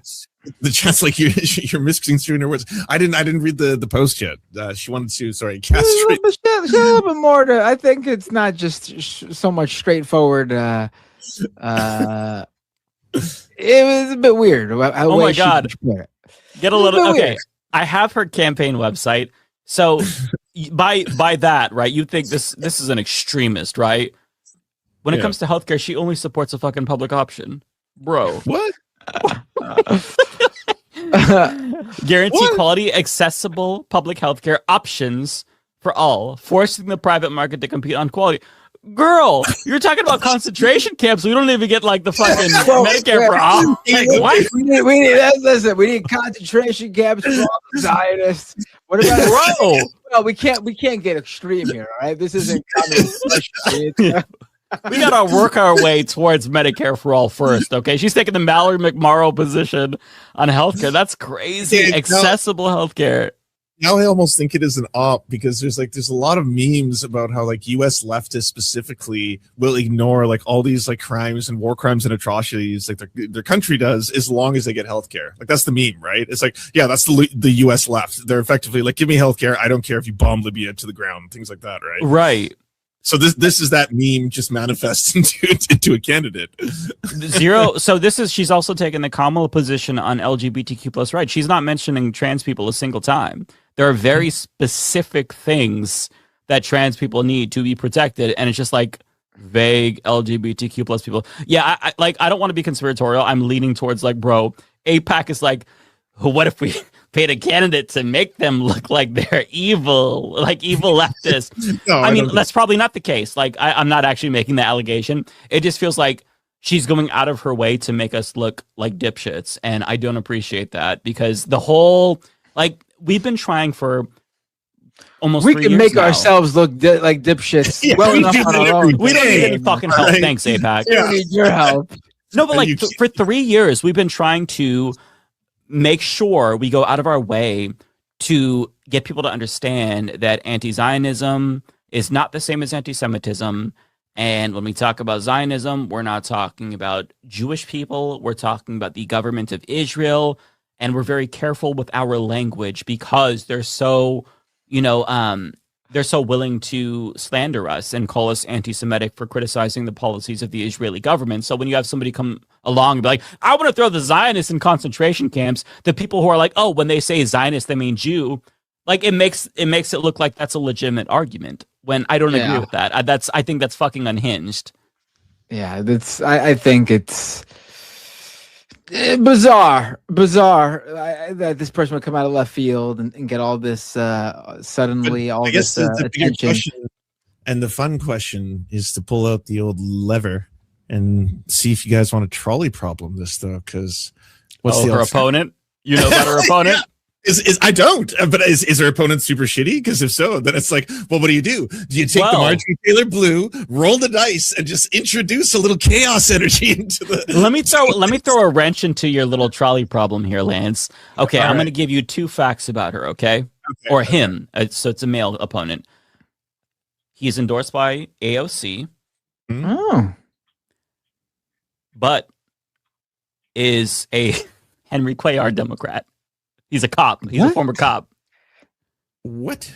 The chance, like you're misconstruing her words. I didn't read the post yet. She wanted to castrate. There's a little bit more to. I think it's not just so much straightforward. It was a bit weird. Oh my god! Get a little okay. Weird. I have her campaign website. So by that, right? You think this is an extremist, right? When it comes to healthcare, she only supports a fucking public option, bro. What? Guarantee quality, accessible public healthcare options for all, forcing the private market to compete on quality. Girl, you're talking about concentration camps. We don't even get like the fucking Medicare for all. Like, what? We need concentration camps for all the Zionists. What about bro? Well, we can't get extreme here, all right? This isn't communist. We gotta work our way towards Medicare for all first, okay? She's taking the Mallory McMorrow position on healthcare. That's crazy. Accessible healthcare. Now I almost think it is an op, because there's a lot of memes about how like U.S. leftists specifically will ignore like all these like crimes and war crimes and atrocities like their country does, as long as they get healthcare. Like that's the meme, right? It's like, yeah, that's the U.S. left. They're effectively like, give me healthcare. I don't care if you bomb Libya to the ground, things like that, right? Right. So this is that meme just manifests into a candidate. So she's also taken the Kamala position on LGBTQ plus rights. She's not mentioning trans people a single time. There are very specific things that trans people need to be protected, and it's just like vague LGBTQ plus people. Yeah, I don't want to be conspiratorial. I'm leaning towards like, bro, AIPAC is like, what if we paid a candidate to make them look like they're evil, like evil leftists? No, I mean, that's probably not the case. Like, I'm not actually making the allegation. It just feels like she's going out of her way to make us look like dipshits. And I don't appreciate that, because the whole, like, we've been trying for almost We 3 can years make now. ourselves look like dipshits Yeah, well we enough do on that our every own. We don't need any day, fucking help. right? Thanks, APAC. We don't need your help. No, but And like you for 3 years, we've been trying to make sure we go out of our way to get people to understand that anti-Zionism is not the same as anti-Semitism. And when we talk about Zionism, we're not talking about Jewish people. We're talking about the government of Israel. And we're very careful with our language because they're so, they're so willing to slander us and call us anti-Semitic for criticizing the policies of the Israeli government. So when you have somebody come along and be like, I want to throw the Zionists in concentration camps, the people who are like, oh, when they say Zionist, they mean Jew, like it makes it look like that's a legitimate argument when I don't agree with that. I think that's fucking unhinged. Yeah, I think it's bizarre that this person would come out of left field and get all this suddenly But all I guess this the bigger attention. question and the fun question is to pull out the old lever and see if you guys want a trolley problem this though, because what's the her opponent? You know about her opponent? Is I don't, but is her opponent super shitty? Because if so, then it's like, well, what do? Do you take the Marjorie Taylor Blue, roll the dice, and just introduce a little chaos energy into the? Let me throw a wrench into your little trolley problem here, Lance. Okay, I'm going to give you 2 facts about her. Okay, or him. So it's a male opponent. He's endorsed by AOC. Oh, but is a Henry Cuellar Democrat. He's a cop. He's a former cop. What?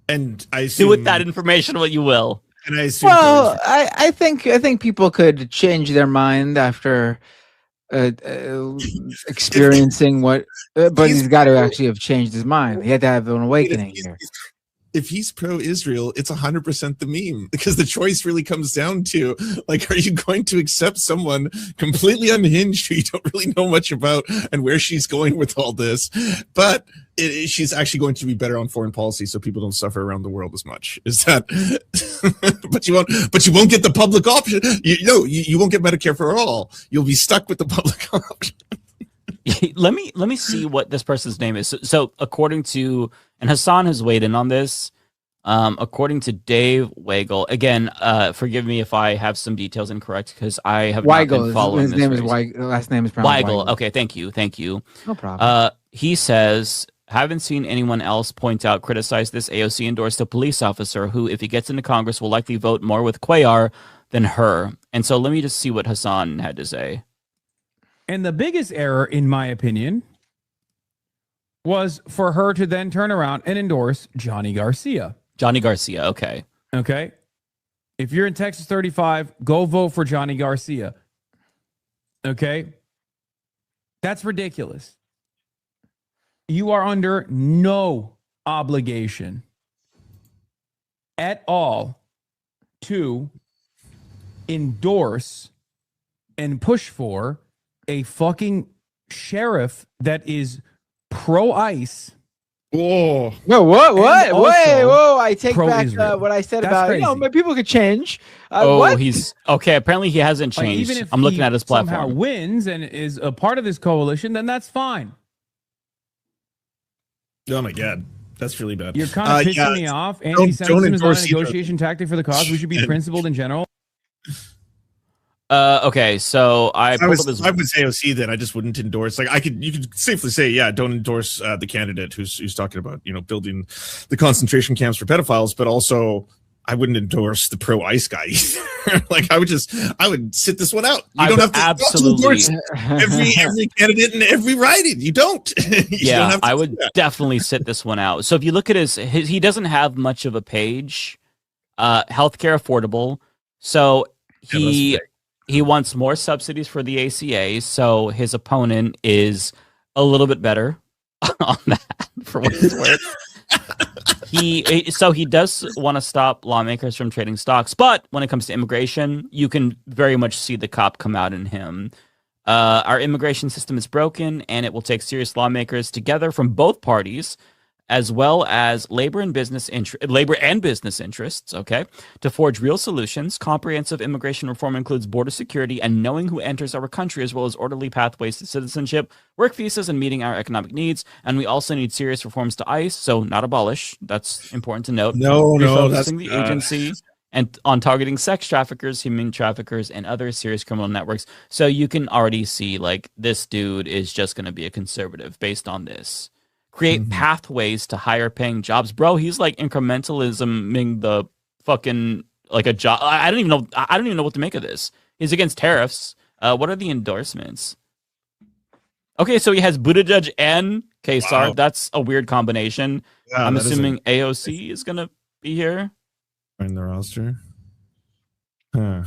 And I assume, do with that information what you will. And I assume, well, I think people could change their mind after experiencing what, but he's got to actually have changed his mind. He had to have an awakening here. if he's pro-Israel, it's 100% the meme, because the choice really comes down to, like, are you going to accept someone completely unhinged who you don't really know much about and where she's going with all this, but she's actually going to be better on foreign policy so people don't suffer around the world as much? Is that but you won't get the public option. You won't get Medicare for all. You'll be stuck with the public option. Let me see what this person's name is. So according to, and Hassan has weighed in on this, according to Dave Weigel, again, forgive me if I have some details incorrect because I have not been following his this name race. is Weigel. Last name is pronounced Weigel. Okay, thank you. No problem. He says, haven't seen anyone else point out, criticize this AOC endorsed a police officer who, if he gets into Congress, will likely vote more with Cuellar than her. And so let me just see what Hassan had to say. And the biggest error, in my opinion, was for her to then turn around and endorse Johnny Garcia. Johnny Garcia, okay. Okay. If you're in Texas 35, go vote for Johnny Garcia. Okay. That's ridiculous. You are under no obligation at all to endorse and push for a fucking sheriff that is pro-ICE. Whoa. No, what? Wait, whoa. I take back pro-Israel. what I said That's about, crazy. but people could change. Oh, he's okay. Apparently he hasn't Like, changed. even if I'm looking he at his somehow platform. wins and is a part of this coalition, then that's fine. Oh my God. That's really bad. You're kind of pissing me off. Anti-Semitism is not a negotiation tactic for the cause. We should be principled in general. Okay, so I pulled up his. I would say AOC that I just wouldn't endorse. Like you could safely say, yeah, don't endorse the candidate who's talking about, building the concentration camps for pedophiles, but also I wouldn't endorse the pro-ICE guy either. Like I would sit this one out. You don't have to absolutely endorse every candidate in every riding. You don't. Yeah, I would definitely sit this one out. So if you look at his he doesn't have much of a page. Healthcare affordable. So he wants more subsidies for the ACA. So his opponent is a little bit better on that, for what it's worth. He does want to stop lawmakers from trading stocks, but when it comes to immigration, you can very much see the cop come out in him. Our immigration system is broken, and it will take serious lawmakers together from both parties as well as labor and business interests, okay, to forge real solutions. Comprehensive immigration reform includes border security and knowing who enters our country, as well as orderly pathways to citizenship, work visas, and meeting our economic needs. And we also need serious reforms to ICE, so not abolish. That's important to note. No, that's refocusing the agency and on targeting sex traffickers, human traffickers, and other serious criminal networks. So you can already see, like, this dude is just going to be a conservative based on this. Create pathways to higher paying jobs. Bro, he's like incrementalisming the fucking, like, a job. I don't even know what to make of this. He's against tariffs. What are the endorsements? Okay, so he has Buttigieg and Kesar. Wow. That's a weird combination. Yeah, I'm assuming AOC is going to be here. In the roster. Huh.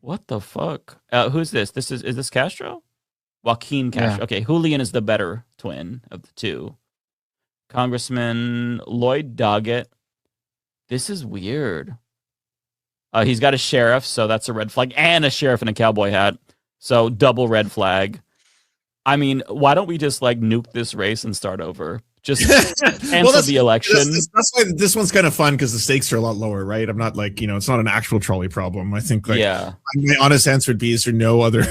What the fuck? Who's this? Is this Castro? Joaquin Castro. Yeah. Okay, Julian is the better twin of the two. Congressman Lloyd Doggett. This is weird. He's got a sheriff, so that's a red flag, and a sheriff in a cowboy hat. So double red flag. I mean, why don't we just like nuke this race and start over? Just cancel the election. That's why this one's kind of fun, because the stakes are a lot lower, right? I'm not like, it's not an actual trolley problem. I think my honest answer would be, is there no other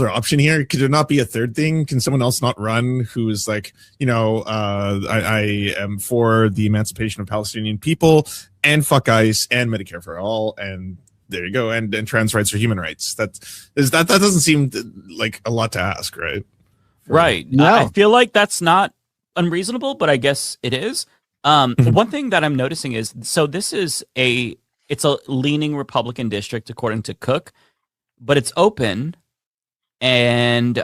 option here? Could there not be a third thing? Can someone else not run who is like, I am for the emancipation of Palestinian people and fuck ICE and Medicare for all, and there you go, and trans rights are human rights. That doesn't seem like a lot to ask, right? Right. No. I feel like that's not unreasonable, but I guess it is. One thing that I'm noticing is, so this is it's a leaning Republican district according to Cook, but it's open, and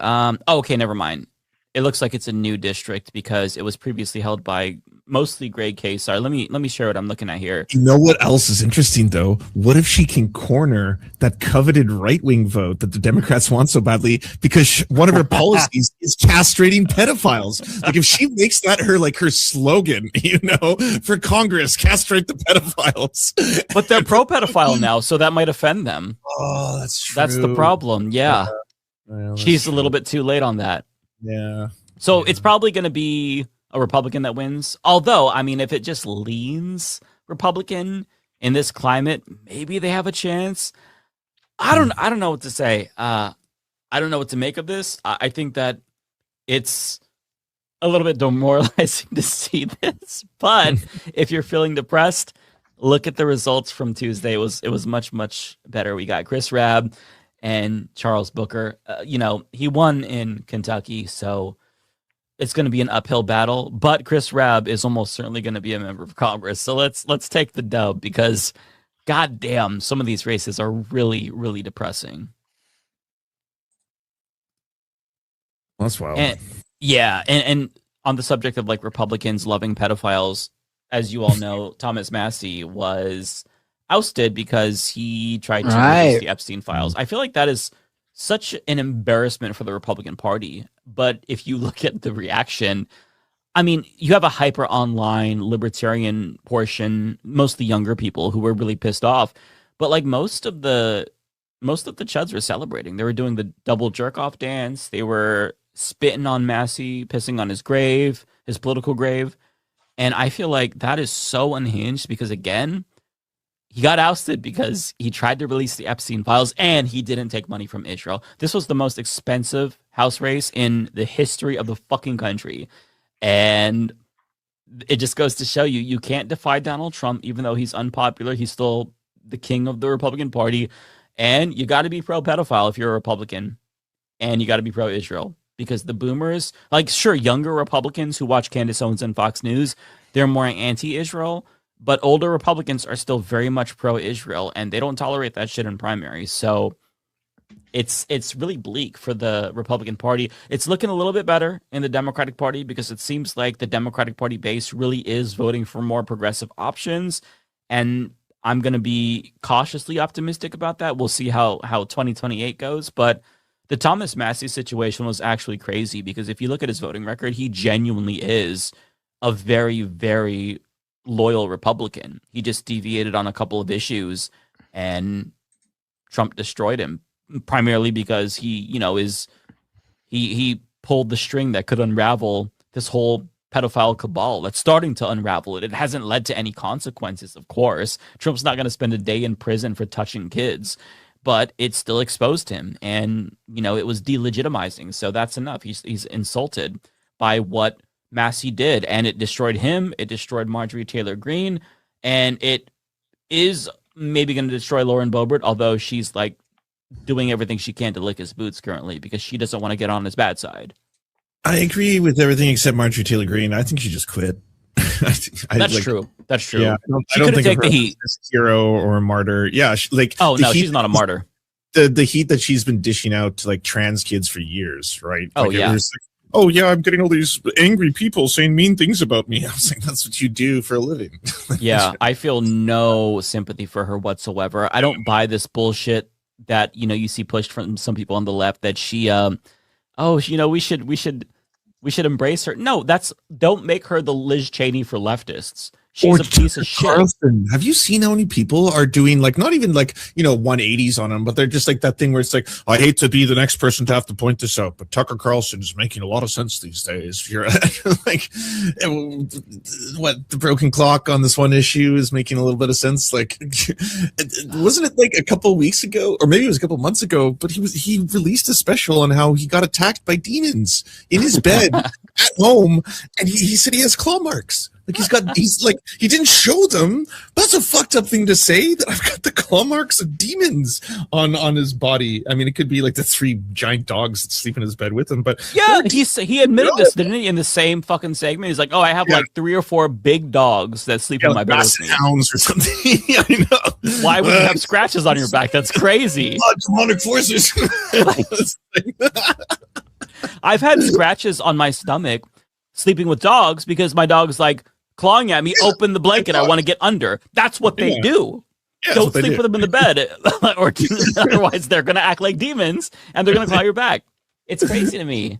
okay, never mind. It looks like it's a new district because it was previously held by mostly Greg Kesar. Let me share what I'm looking at here. You know what else is interesting though? What if she can corner that coveted right-wing vote that the Democrats want so badly, because one of her policies is castrating pedophiles? Like, if she makes that her slogan, for Congress, castrate the pedophiles. But they're pro-pedophile now, so that might offend them. Oh, that's true. That's the problem. Yeah. Well, she's a little bit too late on that. Yeah. So it's probably going to be a Republican that wins. Although, I mean, if it just leans Republican in this climate, maybe they have a chance. I don't know what to say. I don't know what to make of this. I think that it's a little bit demoralizing to see this. But if you're feeling depressed, look at the results from Tuesday. It was much, much better. We got Chris Rabb and Charles Booker. He won in Kentucky, so it's going to be an uphill battle. But Chris Rabb is almost certainly going to be a member of Congress. So let's take the dub, because goddamn, some of these races are really, really depressing. That's wild. And on the subject of Republicans loving pedophiles, as you all know, Thomas Massie was ousted because he tried to release the Epstein files. I feel like that is such an embarrassment for the Republican Party. But if you look at the reaction, I mean, you have a hyper online libertarian portion, mostly younger people who were really pissed off. But most of the chuds were celebrating. They were doing the double jerk off dance. They were spitting on Massie, pissing on his grave, his political grave. And I feel like that is so unhinged, because again, he got ousted because he tried to release the Epstein files and he didn't take money from Israel. This was the most expensive House race in the history of the fucking country. And it just goes to show you can't defy Donald Trump, even though he's unpopular. He's still the king of the Republican Party. And you got to be pro-pedophile if you're a Republican. And you got to be pro-Israel. Because the boomers, younger Republicans who watch Candace Owens and Fox News, they're more anti-Israel. But older Republicans are still very much pro-Israel, and they don't tolerate that shit in primaries. So it's really bleak for the Republican Party. It's looking a little bit better in the Democratic Party, because it seems like the Democratic Party base really is voting for more progressive options. And I'm going to be cautiously optimistic about that. We'll see how 2028 goes. But the Thomas Massie situation was actually crazy, because if you look at his voting record, he genuinely is a very, very loyal Republican. He just deviated on a couple of issues and Trump destroyed him, primarily because he pulled the string that could unravel this whole pedophile cabal that's starting to unravel it. It hasn't led to any consequences, of course. Trump's not going to spend a day in prison for touching kids, but it still exposed him, and it was delegitimizing. So that's enough. He's insulted by what Massey did, and it destroyed him. It destroyed Marjorie Taylor Greene, and it is maybe going to destroy Lauren Boebert, although she's like doing everything she can to lick his boots currently because she doesn't want to get on his bad side. I agree with everything except Marjorie Taylor Greene. I think she just quit. That's true. That's true. Yeah, she I don't couldn't think take the heat. As a hero or a martyr. Yeah, oh no, she's not a martyr. The heat that she's been dishing out to like trans kids for years, right? Oh like, yeah. Oh yeah, I'm getting all these angry people saying mean things about me. I was like, that's what you do for a living. Yeah, I feel no sympathy for her whatsoever. I don't buy this bullshit that you see pushed from some people on the left that she we should embrace her. No, don't make her the Liz Cheney for leftists. She's a piece of shit. Carlson. Have you seen how many people are doing like not even like 180s on them, but they're just like that thing where it's like, I hate to be the next person to have to point this out, but Tucker Carlson is making a lot of sense these days. You're like, what, the broken clock on this one issue is making a little bit of sense. Like, wasn't it like a couple of weeks ago, or maybe it was a couple of months ago? But he released a special on how he got attacked by demons in his bed at home, and he said he has claw marks. Like he didn't show them. That's a fucked up thing to say, that I've got the claw marks of demons on his body. I mean, it could be like the 3 giant dogs that sleep in his bed with him, but yeah, he admitted this, didn't he, in the same fucking segment? He's like, oh, I have like 3 or 4 big dogs that sleep in my bed with me. Hounds or something. I know. Why would you have scratches on your back? That's crazy. Demonic forces. I've had scratches on my stomach sleeping with dogs because my dog's like clawing at me, open the blanket, I want to get under. That's what they do. Don't sleep with them in the bed, or otherwise they're going to act like demons and they're going to claw your back. It's crazy to me.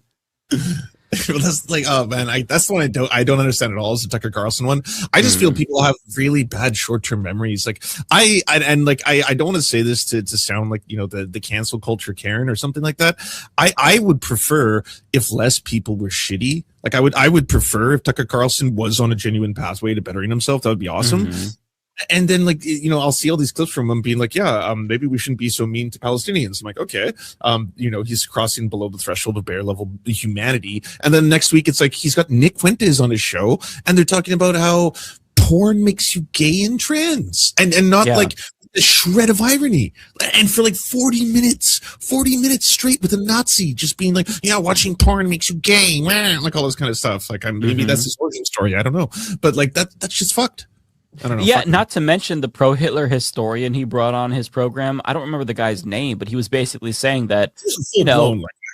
That's like, oh man, that's the one I don't understand at all, is the Tucker Carlson one. I just feel people have really bad short-term memories. Like I don't want to say this to sound like the cancel culture Karen or something like that. I would prefer if less people were shitty. Like I would prefer if Tucker Carlson was on a genuine pathway to bettering himself. That would be awesome. Mm-hmm. And then I'll see all these clips from him being like, maybe we shouldn't be so mean to Palestinians. I'm like, okay. He's crossing below the threshold of bare level humanity. And then next week it's like he's got Nick Fuentes on his show and they're talking about how porn makes you gay and trans and not like a shred of irony. And for like 40 minutes straight with a Nazi just being like, yeah, watching porn makes you gay, like all this kind of stuff. Like maybe that's his origin story. I don't know. But like that's just fucked. I don't know. Yeah, not to mention the pro-Hitler historian he brought on his program. I don't remember the guy's name, but he was basically saying that,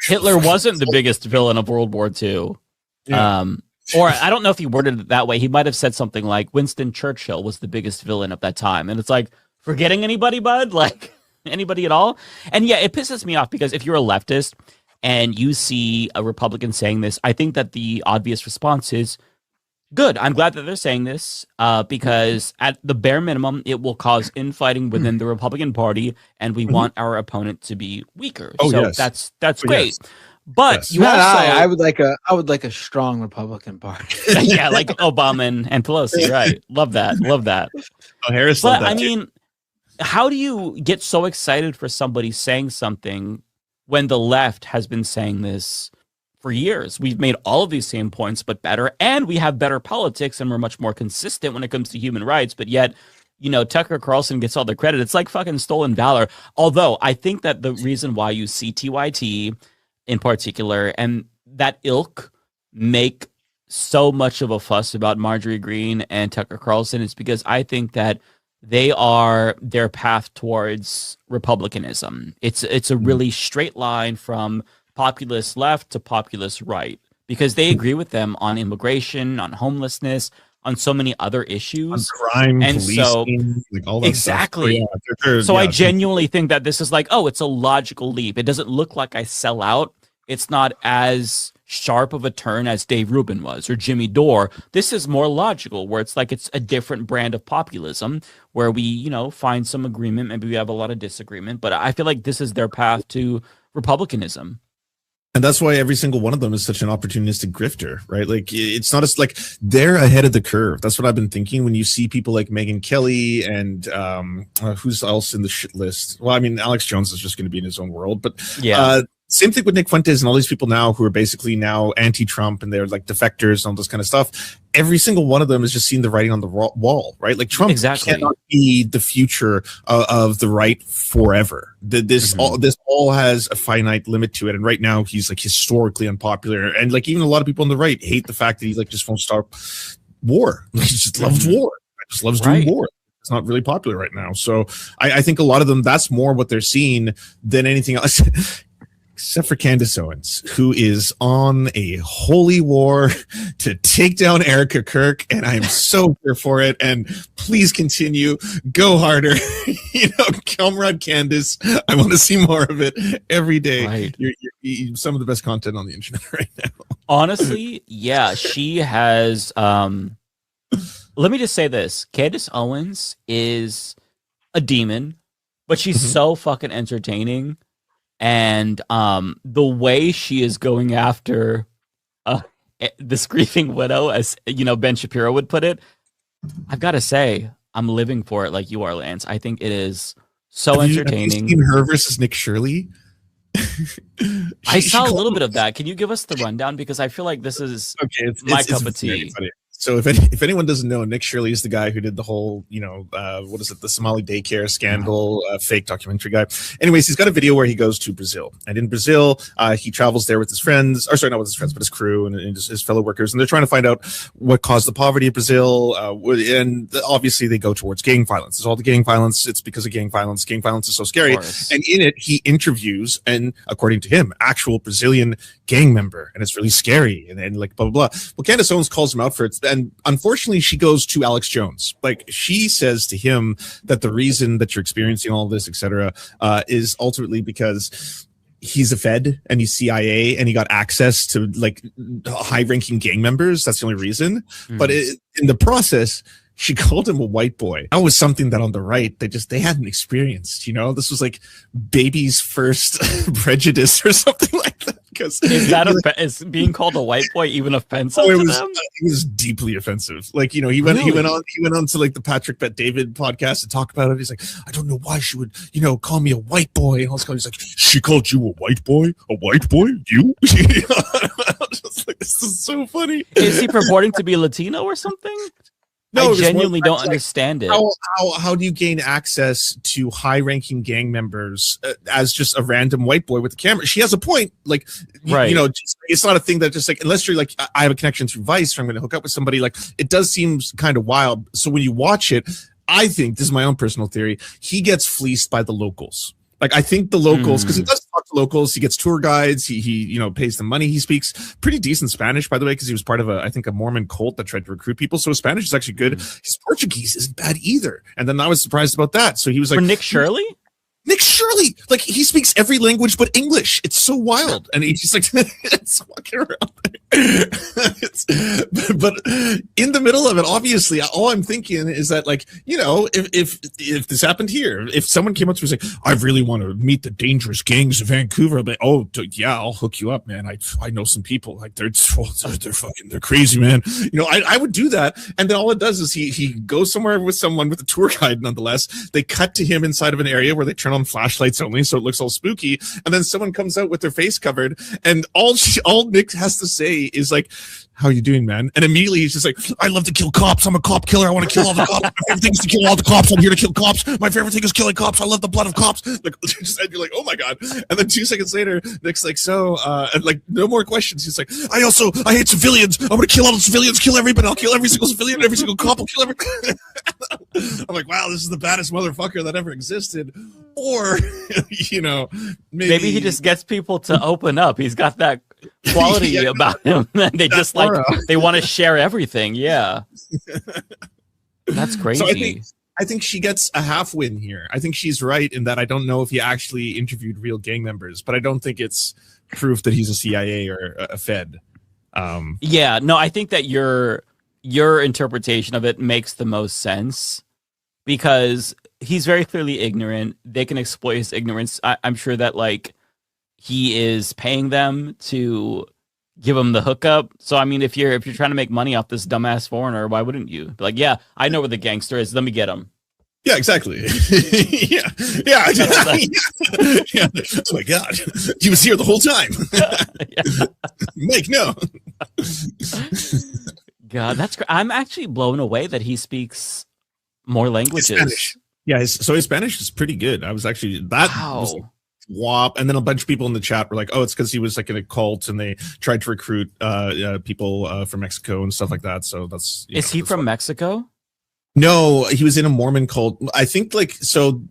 Hitler wasn't the biggest villain of World War II. Yeah. Or I don't know if he worded it that way. He might have said something like Winston Churchill was the biggest villain of that time. And it's like, forgetting anybody, bud? Like, anybody at all? And yeah, it pisses me off because if you're a leftist and you see a Republican saying this, I think that the obvious response is, good. I'm glad that they're saying this because at the bare minimum, it will cause infighting within the Republican Party, and we want our opponent to be weaker. That's great. Yes. But you also, I would like a strong Republican Party. Yeah, like Obama and Pelosi, right? Love that. Oh, Harris. But I mean, how do you get so excited for somebody saying something when the left has been saying this for years? We've made all of these same points, but better, and we have better politics, and we're much more consistent when it comes to human rights. But yet, Tucker Carlson gets all the credit. It's like fucking stolen valor. Although I think that the reason why you see TYT in particular and that ilk make so much of a fuss about Marjorie Greene and Tucker Carlson is because I think that they are their path towards republicanism. It's a really straight line from populist left to populist right, because they agree with them on immigration, on homelessness, on so many other issues, on crime, and policing, like all that exactly. Stuff. So I genuinely think that this is like, it's a logical leap. It doesn't look like I sell out. It's not as sharp of a turn as Dave Rubin was or Jimmy Dore. This is more logical, where it's like it's a different brand of populism, where we find some agreement. Maybe we have a lot of disagreement, but I feel like this is their path to republicanism. And that's why every single one of them is such an opportunistic grifter, right? Like, it's not as like they're ahead of the curve. That's what I've been thinking when you see people like Megyn Kelly and who's else in the shit list. Well, I mean, Alex Jones is just going to be in his own world, but same thing with Nick Fuentes and all these people now who are basically now anti-Trump and they're like defectors and all this kind of stuff. Every single one of them has just seen the writing on the wall, right? Like Trump cannot be the future of the right forever. This all has a finite limit to it, and right now he's like historically unpopular, and like even a lot of people on the right hate the fact that he like just won't stop war. He just loves war. Just loves doing war. It's not really popular right now, so I think a lot of them that's more what they're seeing than anything else. Except for Candace Owens, who is on a holy war to take down Erica Kirk, and I'm so here for it. And please continue, go harder, comrade Candace. I want to see more of it every day. Right. You're some of the best content on the internet right now. Honestly, yeah, she has. Let me just say this: Candace Owens is a demon, but she's so fucking entertaining. And the way she is going after this grieving widow, as Ben Shapiro would put it, I've got to say, I'm living for it like you are, Lance. I think it is so entertaining. Have you seen her versus Nick Shirley? I saw a little bit of that. Can you give us the rundown? Because I feel like this is my cup of tea. So if anyone doesn't know, Nick Shirley is the guy who did the whole, the Somali daycare scandal, fake documentary guy. Anyways, he's got a video where he goes to Brazil. And in Brazil, he travels there with his friends, or sorry, not with his friends, but his crew and his fellow workers. And they're trying to find out what caused the poverty of Brazil. And obviously they go towards gang violence. It's all the gang violence. It's because of gang violence. Gang violence is so scary. And in it, he interviews, and according to him, actual Brazilian gang member. And it's really scary. And like, blah, blah, blah. Well, Candace Owens calls him out for it. And unfortunately, she goes to Alex Jones. Like, she says to him that the reason that you're experiencing all this, etc., is ultimately because he's a Fed and he's CIA and he got access to like high-ranking gang members. That's the only reason. But in the process, she called him a white boy. That was something that on the right, they hadn't experienced, this was like baby's first prejudice or something like that. Is being called a white boy even offensive to them? It was deeply offensive. Like, he went on to like the Patrick Bet David podcast to talk about it. He's like, I don't know why she would, call me a white boy. And he's like, she called you a white boy? A white boy? You? Just like, this is so funny. Is he purporting to be Latino or something? No, I genuinely don't understand it. How do you gain access to high-ranking gang members as just a random white boy with a camera? She has a point. Like, it's not a thing that just like, unless you're like, I have a connection through Vice, or I'm going to hook up with somebody. Like, it does seem kind of wild. So when you watch it, I think, this is my own personal theory, he gets fleeced by the locals. Like, I think the locals, because he does talk to locals, he gets tour guides, he pays them money. He speaks pretty decent Spanish, by the way, because he was part of a Mormon cult that tried to recruit people. So his Spanish is actually good. His Portuguese isn't bad either. And then I was surprised about that. So he was like, for Nick Shirley? Nick Shirley, like, he speaks every language but English. It's so wild, and he's just like, it's walking around there. But in the middle of it, obviously, all I'm thinking is that, like, if this happened here, if someone came up to me and was like, I really want to meet the dangerous gangs of Vancouver, I'd be like, I'll hook you up, man. I know some people, like, they're crazy, man. I would do that, and then all it does is he goes somewhere with someone with a tour guide. Nonetheless, they cut to him inside of an area where they turn on flashlights only, so it looks all spooky, and then someone comes out with their face covered, and all Nick has to say is like, how you doing, man? And immediately he's just like, I love to kill cops. I'm a cop killer. I want to kill all the cops. My favorite thing is to kill all the cops. I'm here to kill cops. My favorite thing is killing cops. I love the blood of cops. Like, and you're like, oh my god. And then 2 seconds later, Nick's like, and like, no more questions. He's like, I hate civilians. I'm gonna kill all the civilians, kill everybody. I'll kill every single civilian, every single cop. I'll kill every. I'm like, wow, this is the baddest motherfucker that ever existed. Or, maybe he just gets people to open up. He's got that quality about him. They just like, they want to share everything. Yeah. That's crazy. So I think she gets a half win here. I think she's right in that I don't know if he actually interviewed real gang members, but I don't think it's proof that he's a CIA or a Fed. I think that your interpretation of it makes the most sense, because he's very clearly ignorant. They can exploit his ignorance. I'm sure that, like, he is paying them to give him the hookup. So I mean, if you're trying to make money off this dumbass foreigner, why wouldn't you? Be like, yeah, I know where the gangster is. Let me get him. Yeah, exactly. yeah. Yeah. Oh my God, he was here the whole time. Mike, no. God, that's I'm actually blown away that he speaks more languages. Spanish. Yeah, his Spanish is pretty good. I was actually was like, WAP, and then a bunch of people in the chat were like, "Oh, it's because he was like in a cult, and they tried to recruit people from Mexico and stuff like that." So that's is he from Mexico? No, he was in a Mormon cult. I think like so.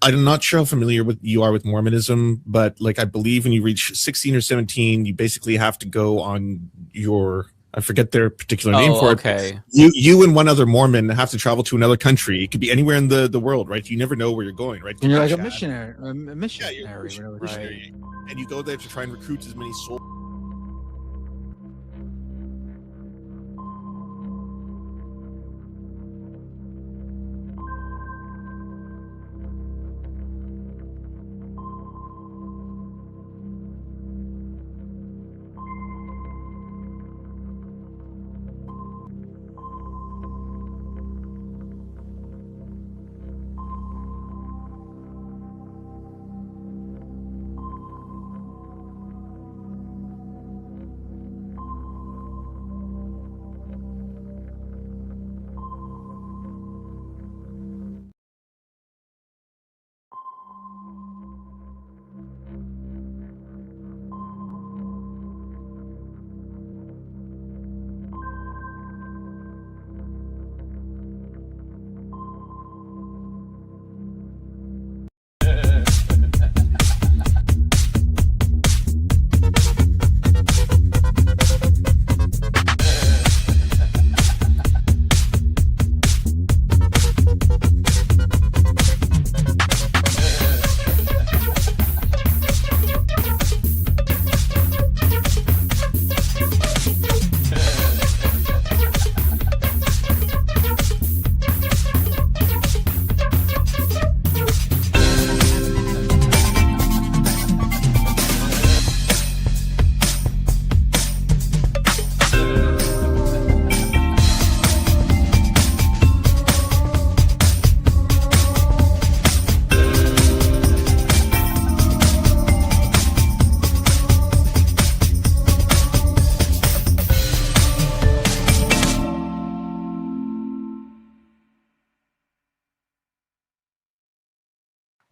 I'm not sure how familiar you are with Mormonism, but like I believe when you reach 16 or 17, you basically have to go on your. I forget their particular name for it. You and one other Mormon have to travel to another country. It could be anywhere in the world, right? You never know where you're going, right? And you're like a missionary. Yeah, you're a missionary. And you go there to try and recruit as many souls.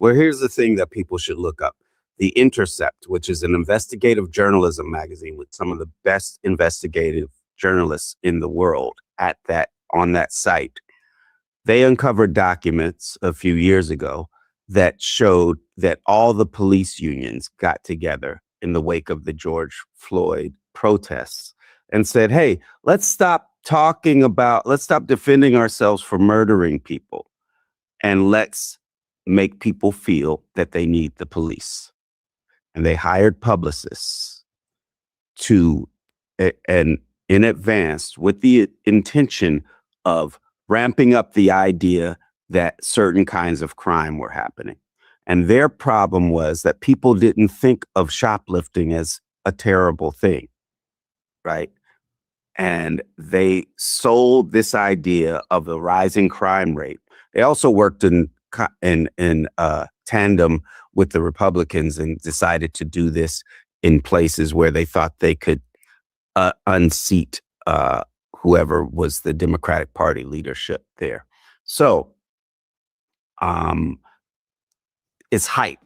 Well, here's the thing that people should look up. The Intercept, which is an investigative journalism magazine with some of the best investigative journalists in the world on that site. They uncovered documents a few years ago that showed that all the police unions got together in the wake of the George Floyd protests and said, hey, let's stop defending ourselves for murdering people, and let's make people feel that they need the police. And they hired publicists and in advance with the intention of ramping up the idea that certain kinds of crime were happening. And their problem was that people didn't think of shoplifting as a terrible thing, right? And they sold this idea of the rising crime rate. They also worked in tandem with the Republicans and decided to do this in places where they thought they could unseat whoever was the Democratic Party leadership there. So it's hype.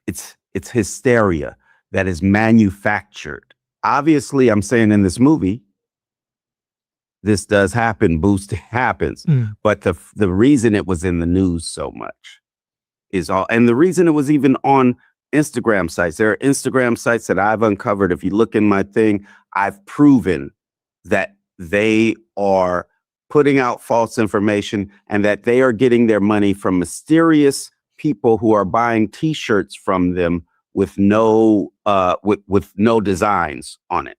It's hysteria that is manufactured. Obviously, I'm saying in this movie, this does happen, boosting happens. But the reason it was in the news so much and the reason it was even on Instagram sites. There are Instagram sites that I've uncovered. If you look in my thing, I've proven that they are putting out false information and that they are getting their money from mysterious people who are buying T-shirts from them with no designs on it,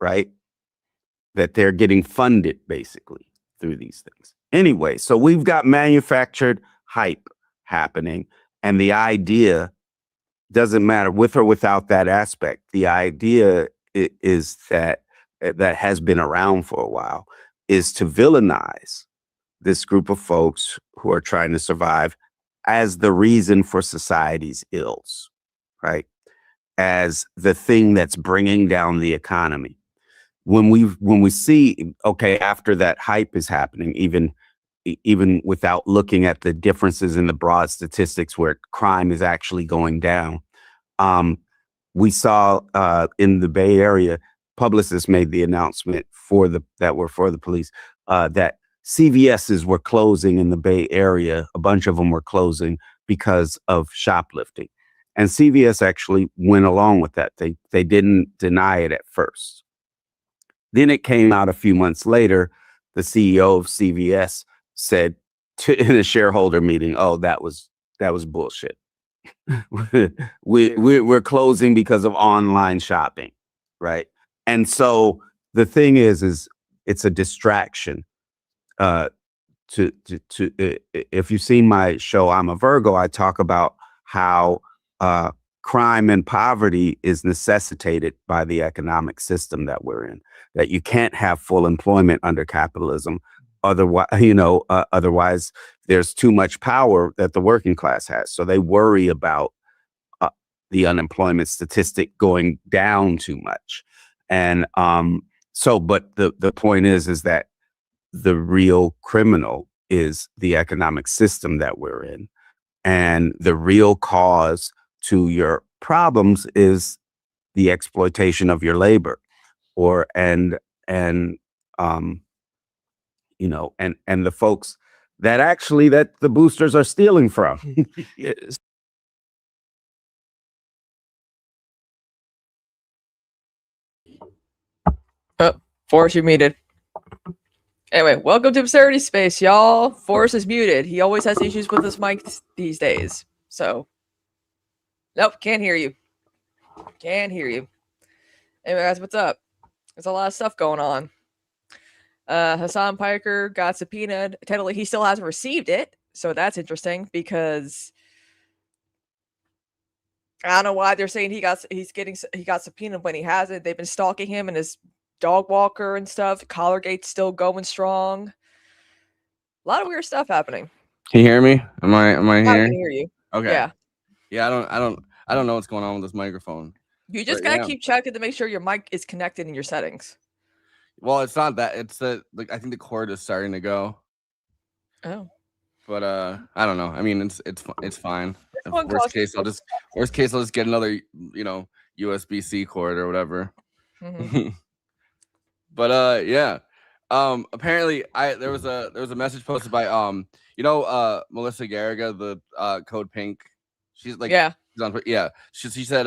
right? That they're getting funded basically through these things. Anyway, so we've got manufactured hype happening, and the idea doesn't matter with or without that aspect. The idea is that has been around for a while, is to villainize this group of folks who are trying to survive as the reason for society's ills, right? As the thing that's bringing down the economy. When we see, okay, after that hype is happening, even without looking at the differences in the broad statistics where crime is actually going down, we saw in the Bay Area, publicists made the announcement for the police that CVS's were closing in the Bay Area. A bunch of them were closing because of shoplifting, and CVS actually went along with that. They didn't deny it at first. Then it came out a few months later. The CEO of CVS said in a shareholder meeting, "Oh, that was bullshit. We're closing because of online shopping," right? And so the thing is it's a distraction. If you've seen my show, I'm a Virgo, I talk about how crime and poverty is necessitated by the economic system that we're in, that you can't have full employment under capitalism. Otherwise there's too much power that the working class has. So they worry about the unemployment statistic going down too much. And but the point is that the real criminal is the economic system that we're in. And the real cause to your problems is the exploitation of your labor, and the folks that the boosters are stealing from. Oh, Forrest, you're muted. Anyway, welcome to Absurdity Space, y'all. Forrest is muted. He always has issues with his mic these days. So, nope, can't hear you. Can't hear you. Anyway, guys, what's up? There's a lot of stuff going on. Hassan Piker got subpoenaed. Technically, he still hasn't received it. So that's interesting because I don't know why they're saying he got subpoenaed when he hasn't. They've been stalking him and his dog walker and stuff. Collargate's still going strong. A lot of weird stuff happening. Can you hear me? Am I here? I can hear you. Okay. Yeah. Yeah, I don't know what's going on with this microphone. You just gotta keep checking to make sure your mic is connected in your settings. Well, it's not that. It's I think the cord is starting to go. Oh. But I don't know. I mean, it's fine. Worst case, I'll just get another USB-C cord or whatever. Mm-hmm. But yeah. Apparently there was a message posted by Melissa Garriga, the Code Pink. She's like, yeah. She's on, yeah. She said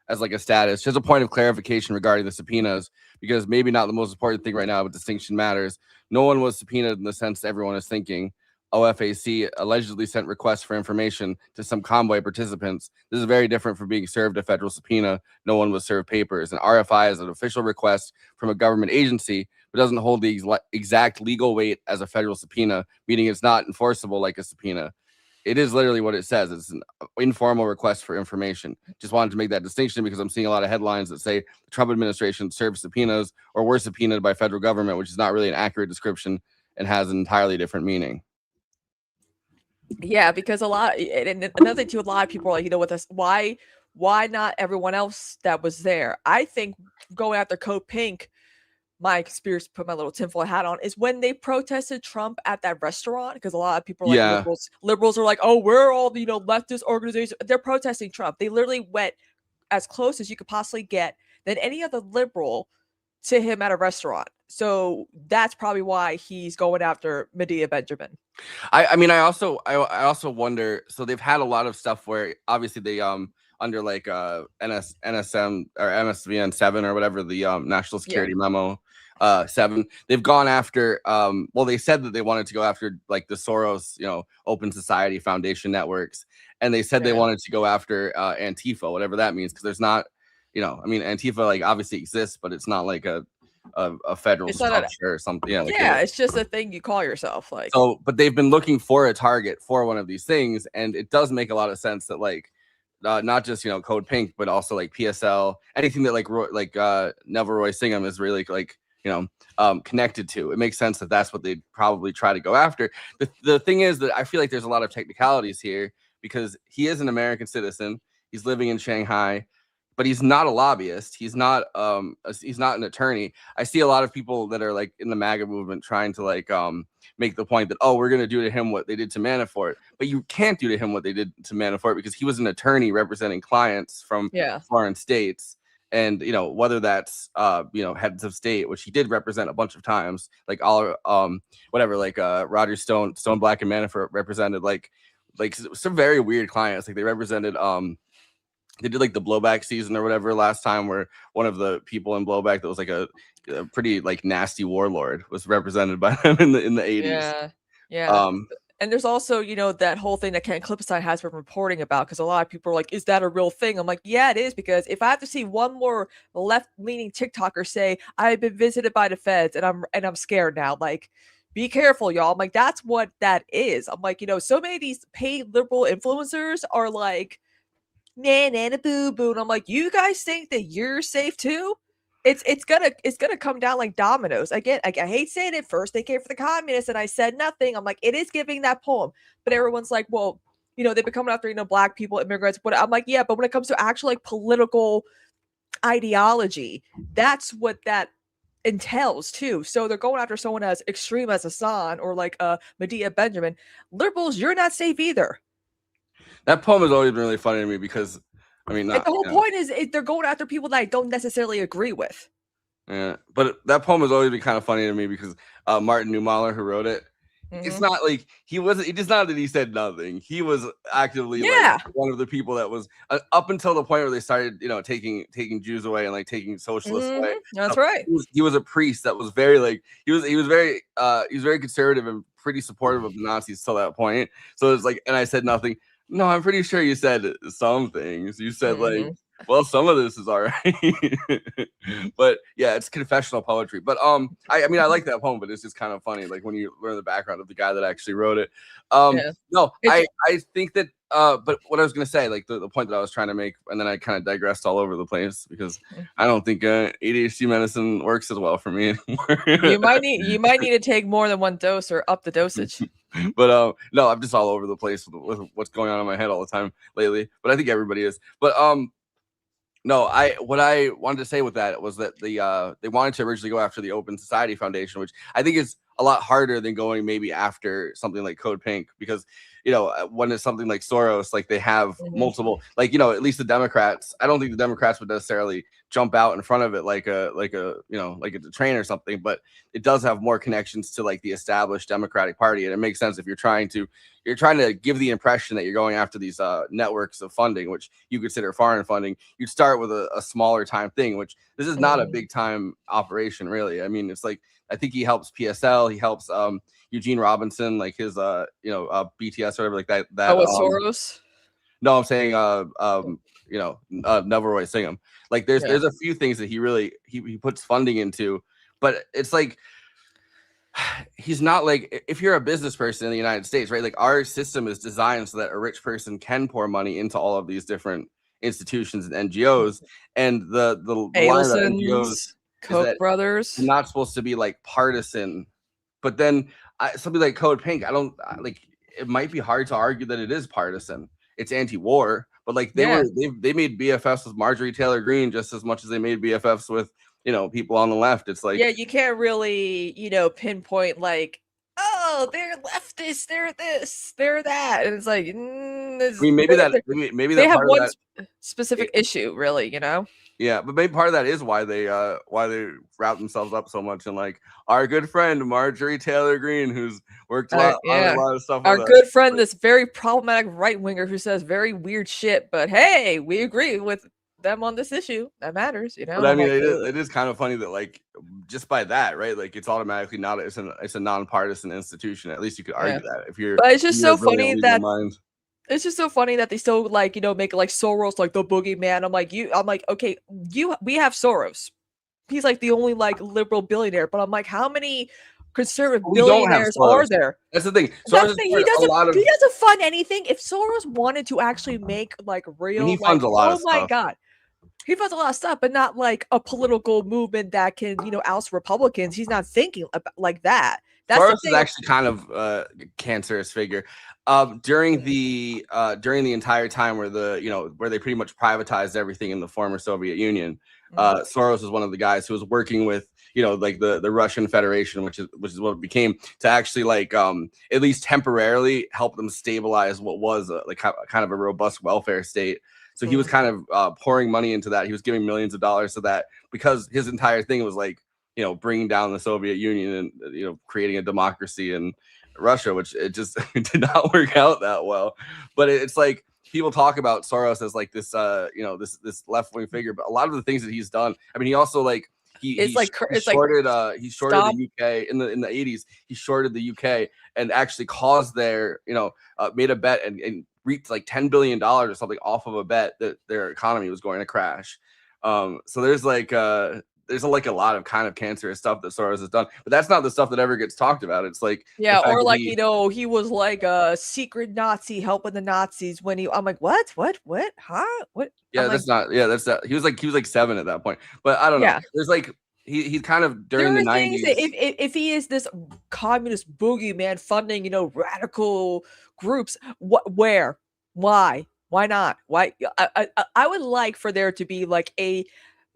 as like a status, she has a point of clarification regarding the subpoenas, because maybe not the most important thing right now, but distinction matters. No one was subpoenaed in the sense everyone is thinking. OFAC allegedly sent requests for information to some convoy participants. This is very different from being served a federal subpoena. No one was served papers. An RFI is an official request from a government agency, but doesn't hold the exact legal weight as a federal subpoena, meaning it's not enforceable like a subpoena. It is literally what it says. It's an informal request for information. Just wanted to make that distinction because I'm seeing a lot of headlines that say the Trump administration served subpoenas or were subpoenaed by federal government, which is not really an accurate description and has an entirely different meaning. Yeah, because and another thing too, a lot of people are like, with us, why not everyone else that was there? I think going after Code Pink, my conspiracy, put my little tinfoil hat on, is when they protested Trump at that restaurant, because a lot of people are like, liberals are like, oh, we're all leftist organizations. They're protesting Trump. They literally went as close as you could possibly get than any other liberal to him at a restaurant. So that's probably why he's going after Medea Benjamin. I mean, I also wonder. So they've had a lot of stuff where obviously they under like NSM or MSVN 7 or whatever, the National Security Memo 7. They've gone after. Well, they said that they wanted to go after like the Soros, Open Society Foundation networks, and they said they wanted to go after Antifa, whatever that means, because there's not, I mean, Antifa like obviously exists, but it's not like a federal structure or something. Yeah, it's just a thing you call yourself. Like, so, but they've been looking for a target for one of these things, and it does make a lot of sense that like not just Code Pink, but also like PSL, anything that Neville Roy Singham is really like connected to. It makes sense that that's what they'd probably try to go after. The thing is that I feel like there's a lot of technicalities here because he is an American citizen. He's living in Shanghai, but he's not a lobbyist. He's not an attorney. I see a lot of people that are like in the MAGA movement trying to make the point that, oh, we're going to do to him what they did to Manafort, but you can't do to him what they did to Manafort because he was an attorney representing clients from foreign states. And, whether that's, heads of state, which he did represent a bunch of times, like all, Roger Stone Black and Manafort represented like some very weird clients. Like they represented, they did like the Blowback season or whatever last time, where one of the people in Blowback that was like a pretty like nasty warlord was represented by them in the 80s. Yeah. And there's also, that whole thing that Ken Klippenstein has been reporting about, because a lot of people are like, is that a real thing? I'm like, yeah, it is, because if I have to see one more left-leaning TikToker say, I've been visited by the feds and I'm scared now, like, be careful, y'all. I'm like, that's what that is. I'm like, so many of these paid liberal influencers are like, nah, boo boo. And I'm like, you guys think that you're safe too? It's gonna come down like dominoes. Again, I hate saying it. First they came for the communists and I said nothing. I'm like, it is giving that poem. But everyone's like, well, they've been coming after, black people, immigrants. But I'm like, yeah, but when it comes to actual like political ideology, that's what that entails too. So they're going after someone as extreme as Hassan or like Medea Benjamin. Liberals, you're not safe either. That poem has always been really funny to me because the whole point is they're going after people that I don't necessarily agree with. Yeah, but that poem has always been kind of funny to me because Martin Neumeier, who wrote it, it's not like he wasn't. It's not that he said nothing. He was actively like one of the people that was up until the point where they started, taking Jews away and like taking socialists away. That's right. He was a priest that was very like he was very conservative and pretty supportive of the Nazis till that point. So it's like, and I said nothing. No, I'm pretty sure you said some things. You said like, well, some of this is all right. But yeah, it's confessional poetry. But I like that poem, but it's just kind of funny, like when you learn the background of the guy that actually wrote it. No, I think that but what I was gonna say, like the point that I was trying to make, and then I kind of digressed all over the place because I don't think ADHD medicine works as well for me anymore. you might need to take more than one dose or up the dosage. But no, I'm just all over the place with what's going on in my head all the time lately. But I think everybody is. But no, what I wanted to say with that was that they wanted to originally go after the Open Society Foundation, which I think is a lot harder than going maybe after something like Code Pink, because when it's something like Soros, like they have multiple, like at least the Democrats. I don't think the Democrats would necessarily jump out in front of it like a train or something, but it does have more connections to like the established Democratic Party, and it makes sense if you're trying to give the impression that you're going after these networks of funding, which you consider foreign funding. You'd start with a smaller time thing, which this is not a big time operation, really. I mean, it's like I think he helps PSL, he helps Eugene Robinson, like his BTS or whatever, like that. Soros? No, I'm saying Neville Roy Singham. Like there's a few things that he really he puts funding into, but it's like he's not like, if you're a business person in the United States, right? Like our system is designed so that a rich person can pour money into all of these different institutions and NGOs, and the line of NGOs, Koch brothers, not supposed to be like partisan. But then something like Code Pink, it might be hard to argue that it is partisan. It's anti-war, but like they made BFFs with Marjorie Taylor Greene just as much as they made BFFs with people on the left. It's like, you can't really pinpoint like, oh, they're leftists, they're this, they're that, and it's like maybe they have one specific issue, really, Yeah, but maybe part of that is why they wrap themselves up so much in like our good friend Marjorie Taylor Greene, who's worked on a lot of stuff. Our good friend, this very problematic right winger who says very weird shit, but hey, we agree with them on this issue. That matters, But I mean, it is kind of funny that like just by that, right? Like it's automatically not it's a nonpartisan institution. At least you could argue that if you're. But it's just so funny that. It's just so funny that they still like, make it like Soros like the boogeyman. I'm like, okay, we have Soros. He's like the only like liberal billionaire, but I'm like, how many conservative We don't have billionaires Soros. are there? That's the thing. That's Soros the thing. has funded a lot of. He doesn't fund anything. If Soros wanted to actually make like real, he funds like, a lot oh of my stuff. god, he funds a lot of stuff, but not like a political movement that can, oust Republicans. He's not thinking about like that. That's Soros the is thing. actually kind of a cancerous figure. During the entire time where where they pretty much privatized everything in the former Soviet Union, Soros was one of the guys who was working with like the Russian Federation, which is what it became, to actually like at least temporarily help them stabilize what was like kind of a robust welfare state. So he was kind of pouring money into that. He was giving millions of dollars to that because his entire thing was like bringing down the Soviet Union and creating a democracy in Russia, which it just did not work out that well. But it's like people talk about Soros as like this this left-wing figure, but a lot of the things that he's done, I mean, he also like he shorted the UK in the 80s. He shorted the UK and actually caused their made a bet and reaped like $10 billion or something off of a bet that their economy was going to crash. So there's like a lot of kind of cancerous stuff that Soros has done, but that's not the stuff that ever gets talked about. It's like or like he was like a secret Nazi helping the Nazis when I'm like what huh what yeah that's not he was like 7 at that point, but I don't know. There's like he's kind of during the 90s. If he is this communist boogeyman funding radical groups, where, why not, why I would like for there to be like a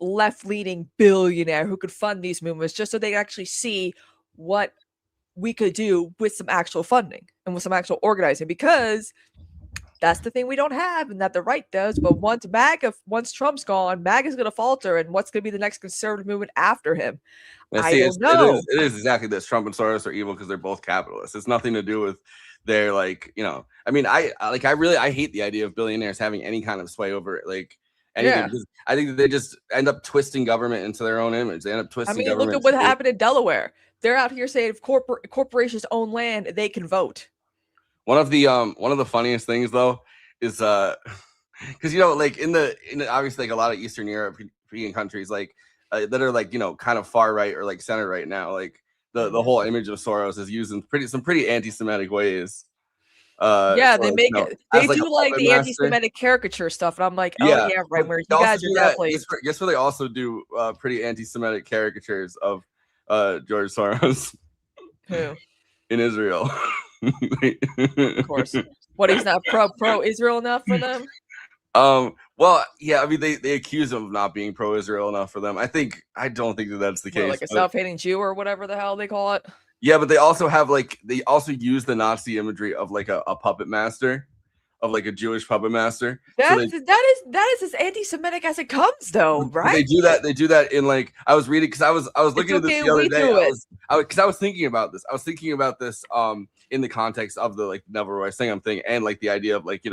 left-leaning billionaire who could fund these movements just so they could actually see what we could do with some actual funding and with some actual organizing, because that's the thing we don't have and that the right does. But once Trump's gone, MAGA is going to falter, and what's going to be the next conservative movement after him? I don't know. It is exactly this. Trump and Soros are evil because they're both capitalists. It's nothing to do with their I mean, I hate the idea of billionaires having any kind of sway over anything. Because I think that they just end up twisting government into their own image. They end up twisting government. Look at what happened in Delaware. They're out here saying if corporations own land, they can vote. One of the funniest things though is because like in the obviously like a lot of Eastern European countries like that are like kind of far right or like center right now, like the whole image of Soros is used in some pretty anti-Semitic ways. They make it. They do like the anti-Semitic caricature stuff, and I'm like, oh yeah, right. Where you guys are definitely. Guess where they also do pretty anti-Semitic caricatures of George Soros. Who? In Israel. Of course. What, he's not pro-Israel enough for them? Well, yeah, I mean they accuse him of not being pro-Israel enough for them. I don't think that that's the case. Like a self-hating Jew or whatever the hell they call it. Yeah, but they also use the Nazi imagery of like a puppet master, of like a Jewish puppet master. That is as anti-Semitic as it comes, though, right? They do that in like I was reading because I was looking at this the other day. I was thinking about this. I was thinking about this in the context of the like Neville Roy Singham thing and like the idea of like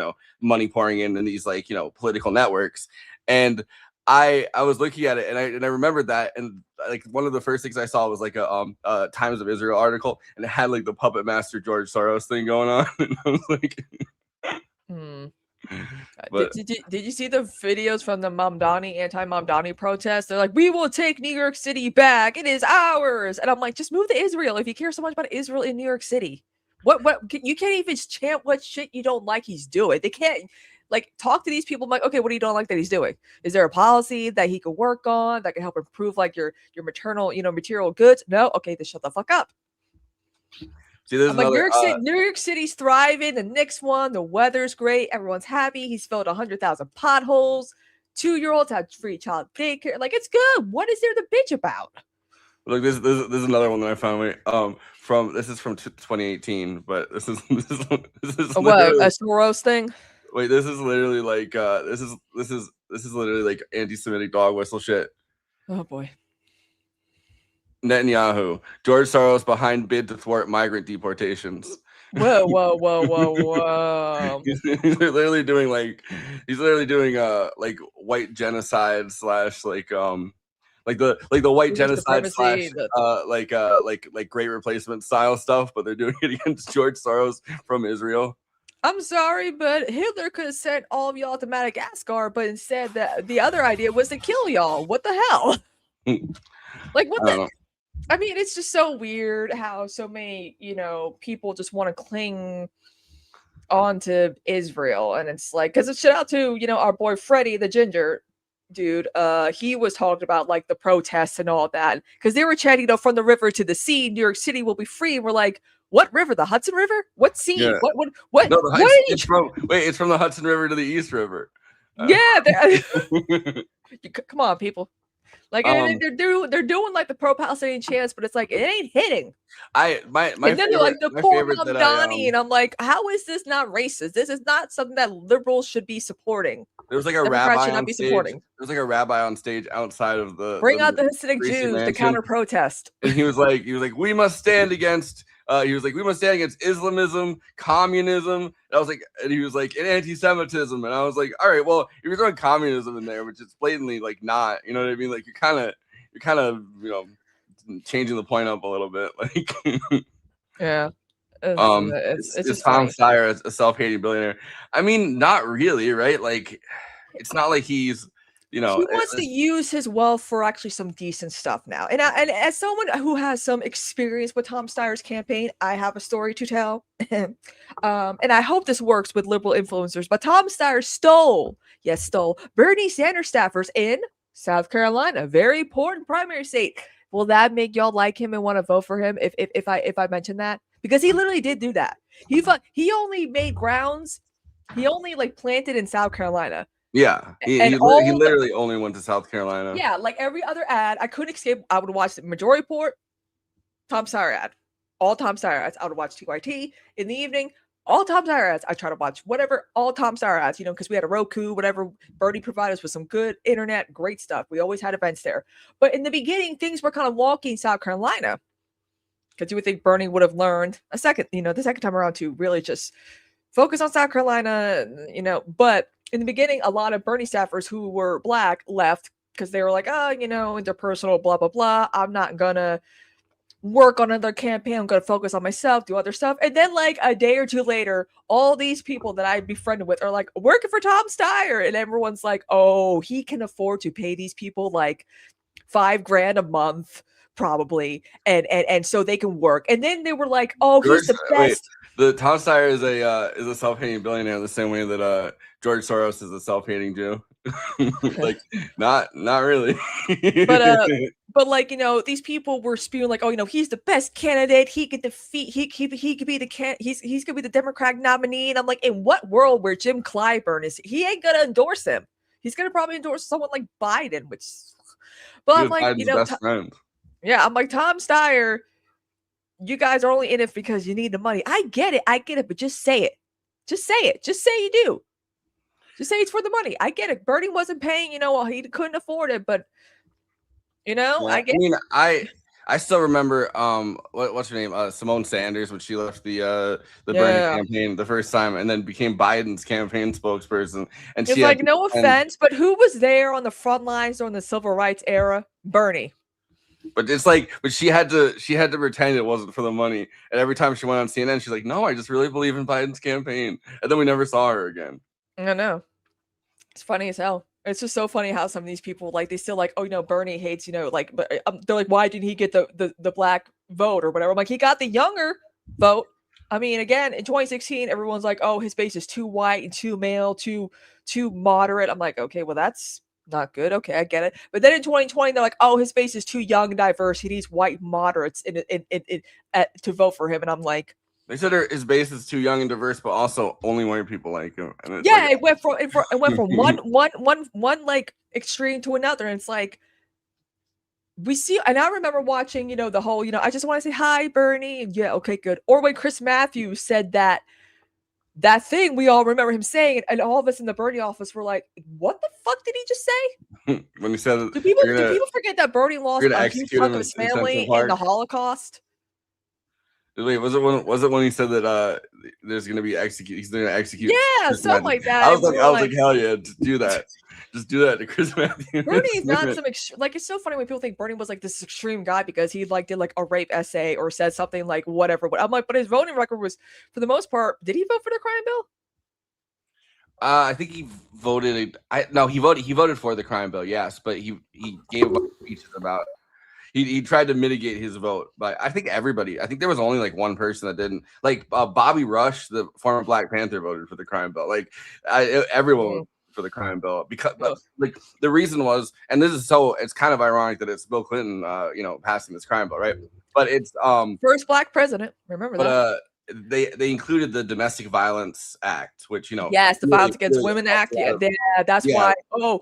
money pouring in these like political networks. And I was looking at it and I remembered that, and like one of the first things I saw was like a Times of Israel article, and it had like the puppet master George Soros thing going on, and I was like, Did you see the videos from the anti-Mamdani protests? They're like, we will take New York City back. It is ours. And I'm like, just move to Israel if you care so much about Israel in New York City. What you can't even chant what shit you don't like he's doing. They can't like talk to these people. I'm like, okay, what do you don't like that he's doing? Is there a policy that he could work on that can help improve like your maternal, material goods? No? Okay, then shut the fuck up. See, there's another, New York City's thriving. The Knicks won. The weather's great. Everyone's happy. He's filled 100,000 potholes. 2-year-olds have free child daycare. Like, it's good. What is there to bitch about? Look, this is another one that I found. This is from 2018, but this is what, a Soros thing. Wait, this is literally like this is literally like anti-Semitic dog whistle shit. Oh boy. Netanyahu, George Soros behind bid to thwart migrant deportations. Whoa. He's literally doing like white genocide / like the white genocide / like great replacement style stuff, but they're doing it against George Soros from Israel. I'm sorry, but Hitler could have sent all of y'all to Madagascar, but instead the other idea was to kill y'all. What the hell? Like what the? I mean, it's just so weird how so many, people just want to cling on to Israel. And it's like, because it's shout out to, our boy Freddie, the ginger dude. He was talking about like the protests and all that. Because they were chanting, from the river to the sea, New York City will be free. And we're like, what river? The Hudson River? What sea? Yeah. What? No, What? it's from the Hudson River to the East River. Yeah. Come on, people. Like they're doing like the pro-Palestinian chants, but it's like it ain't hitting. My And then they're like the my poor favorite that Mamdani, and I'm like, how is this not racist? This is not something that liberals should be supporting. There was like a Democrats rabbi should not on be stage. supporting. There was like a rabbi on stage outside of the Bring out the Hasidic Gracie Jews to Mansion. counter protest. And he was like, we must stand against. He was like, we must stand against Islamism, communism. And I was like, and he was like, and anti-Semitism. And I was like, all right, well, if you're throwing communism in there, which is blatantly like not, you know what I mean? Like you're kind of, changing the point up a little bit. Like, yeah. It's just Tom Steyer, a self-hating billionaire. I mean, not really, right? Like, it's not like he's, he wants to use his wealth for actually some decent stuff now. And as someone who has some experience with Tom Steyer's campaign, I have a story to tell. And I hope this works with liberal influencers. But Tom Steyer stole Bernie Sanders staffers in South Carolina, very important primary state. Will that make y'all like him and want to vote for him if I mention that? Because he literally did do that. He only made grounds. He only planted in South Carolina. Yeah, he literally only went to South Carolina. Yeah, like every other ad, I couldn't escape. I would watch the majority report, Tom Steyer ad, all Tom Steyer ads. I would watch TYT in the evening, all Tom Steyer ads. I try to watch whatever, all Tom Steyer ads, because we had a Roku, whatever. Bernie provided us with some good internet, great stuff. We always had events there. But in the beginning, things were kind of wonky in South Carolina because you would think Bernie would have learned the second time around to really just focus on South Carolina, but in the beginning, a lot of Bernie staffers who were Black left because they were like, interpersonal, blah, blah, blah. I'm not going to work on another campaign. I'm going to focus on myself, do other stuff. And then like a day or two later, all these people that I befriended with are like working for Tom Steyer. And everyone's like, oh, he can afford to pay these people like $5,000 a month, probably. And so they can work. And then they were like, oh, he's the best. The Tom Steyer is a self-hating billionaire the same way that George Soros is a self-hating Jew. Like not really. But like these people were spewing like, oh, he's the best candidate. He could defeat. He could be he's gonna be the Democratic nominee. And I'm like, in what world where Jim Clyburn is? He ain't gonna endorse him. He's gonna probably endorse someone like Biden, which. But I'm like, Biden's best friend. Yeah, I'm like Tom Steyer. You guys are only in it because you need the money. I get it, but just say it. Just say it. Just say you do. Just say it's for the money. I get it. Bernie wasn't paying, he couldn't afford it, but I get it. I still remember what's her name? Simone Sanders when she left the Bernie campaign the first time and then became Biden's campaign spokesperson. And it's like, no offense, but who was there on the front lines during the civil rights era? Bernie. But it's like, she had to pretend it wasn't for the money. And every time she went on CNN, she's like, no, I just really believe in Biden's campaign. And then we never saw her again. I know. It's funny as hell. It's just so funny how some of these people they still like, oh, Bernie hates, but they're like, why didn't he get the Black vote or whatever? I'm like, he got the younger vote. I mean, again, in 2016, everyone's like, oh, his base is too white and too male, too moderate. I'm like, okay, well, that's not good. Okay, I get it. But then in 2020, they're like, oh, his base is too young and diverse. He needs white moderates to vote for him. And I'm like, they said his base is too young and diverse, but also only white people like him. And it went from one like extreme to another. And it's like we see, and I remember watching, the whole, I just want to say hi, Bernie. Yeah, okay, good. Or when Chris Matthews said that thing, we all remember him saying it, and all of us in the Bernie office were like, what the fuck did he just say? When he said, do people forget that Bernie lost a huge chunk of his family in the Holocaust? Wait, was it when he said that there's going to be he's going to execute? Yeah, something like that. I was like, hell yeah, just do that. Just do that to Chris Matthews. Bernie's not some it's so funny when people think Bernie was like this extreme guy because he did like a rape essay or said something like whatever. But I'm like, but his voting record was, for the most part, did he vote for the crime bill? I think he voted. He voted for the crime bill. Yes, but he gave speeches about. he tried to mitigate his vote, but I think there was only like one person that didn't. Like Bobby Rush, the former Black Panther, voted for the crime bill. Like everyone voted for the crime bill because like the reason was, and this is it's kind of ironic that it's Bill Clinton, passing this crime bill, right? But it's first Black president. Remember that. They included the Domestic Violence Act, which yes, the Violence Against Women Act. Yeah, that's why.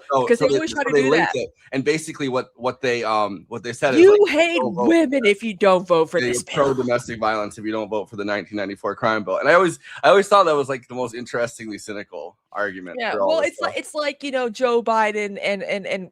Because they always try to do that. And basically, what they said you is like, hate women if you don't vote for this bill. Pro domestic violence if you don't vote for the 1994 crime bill. And I always thought that was like the most interestingly cynical argument. Yeah, well, it's like Joe Biden and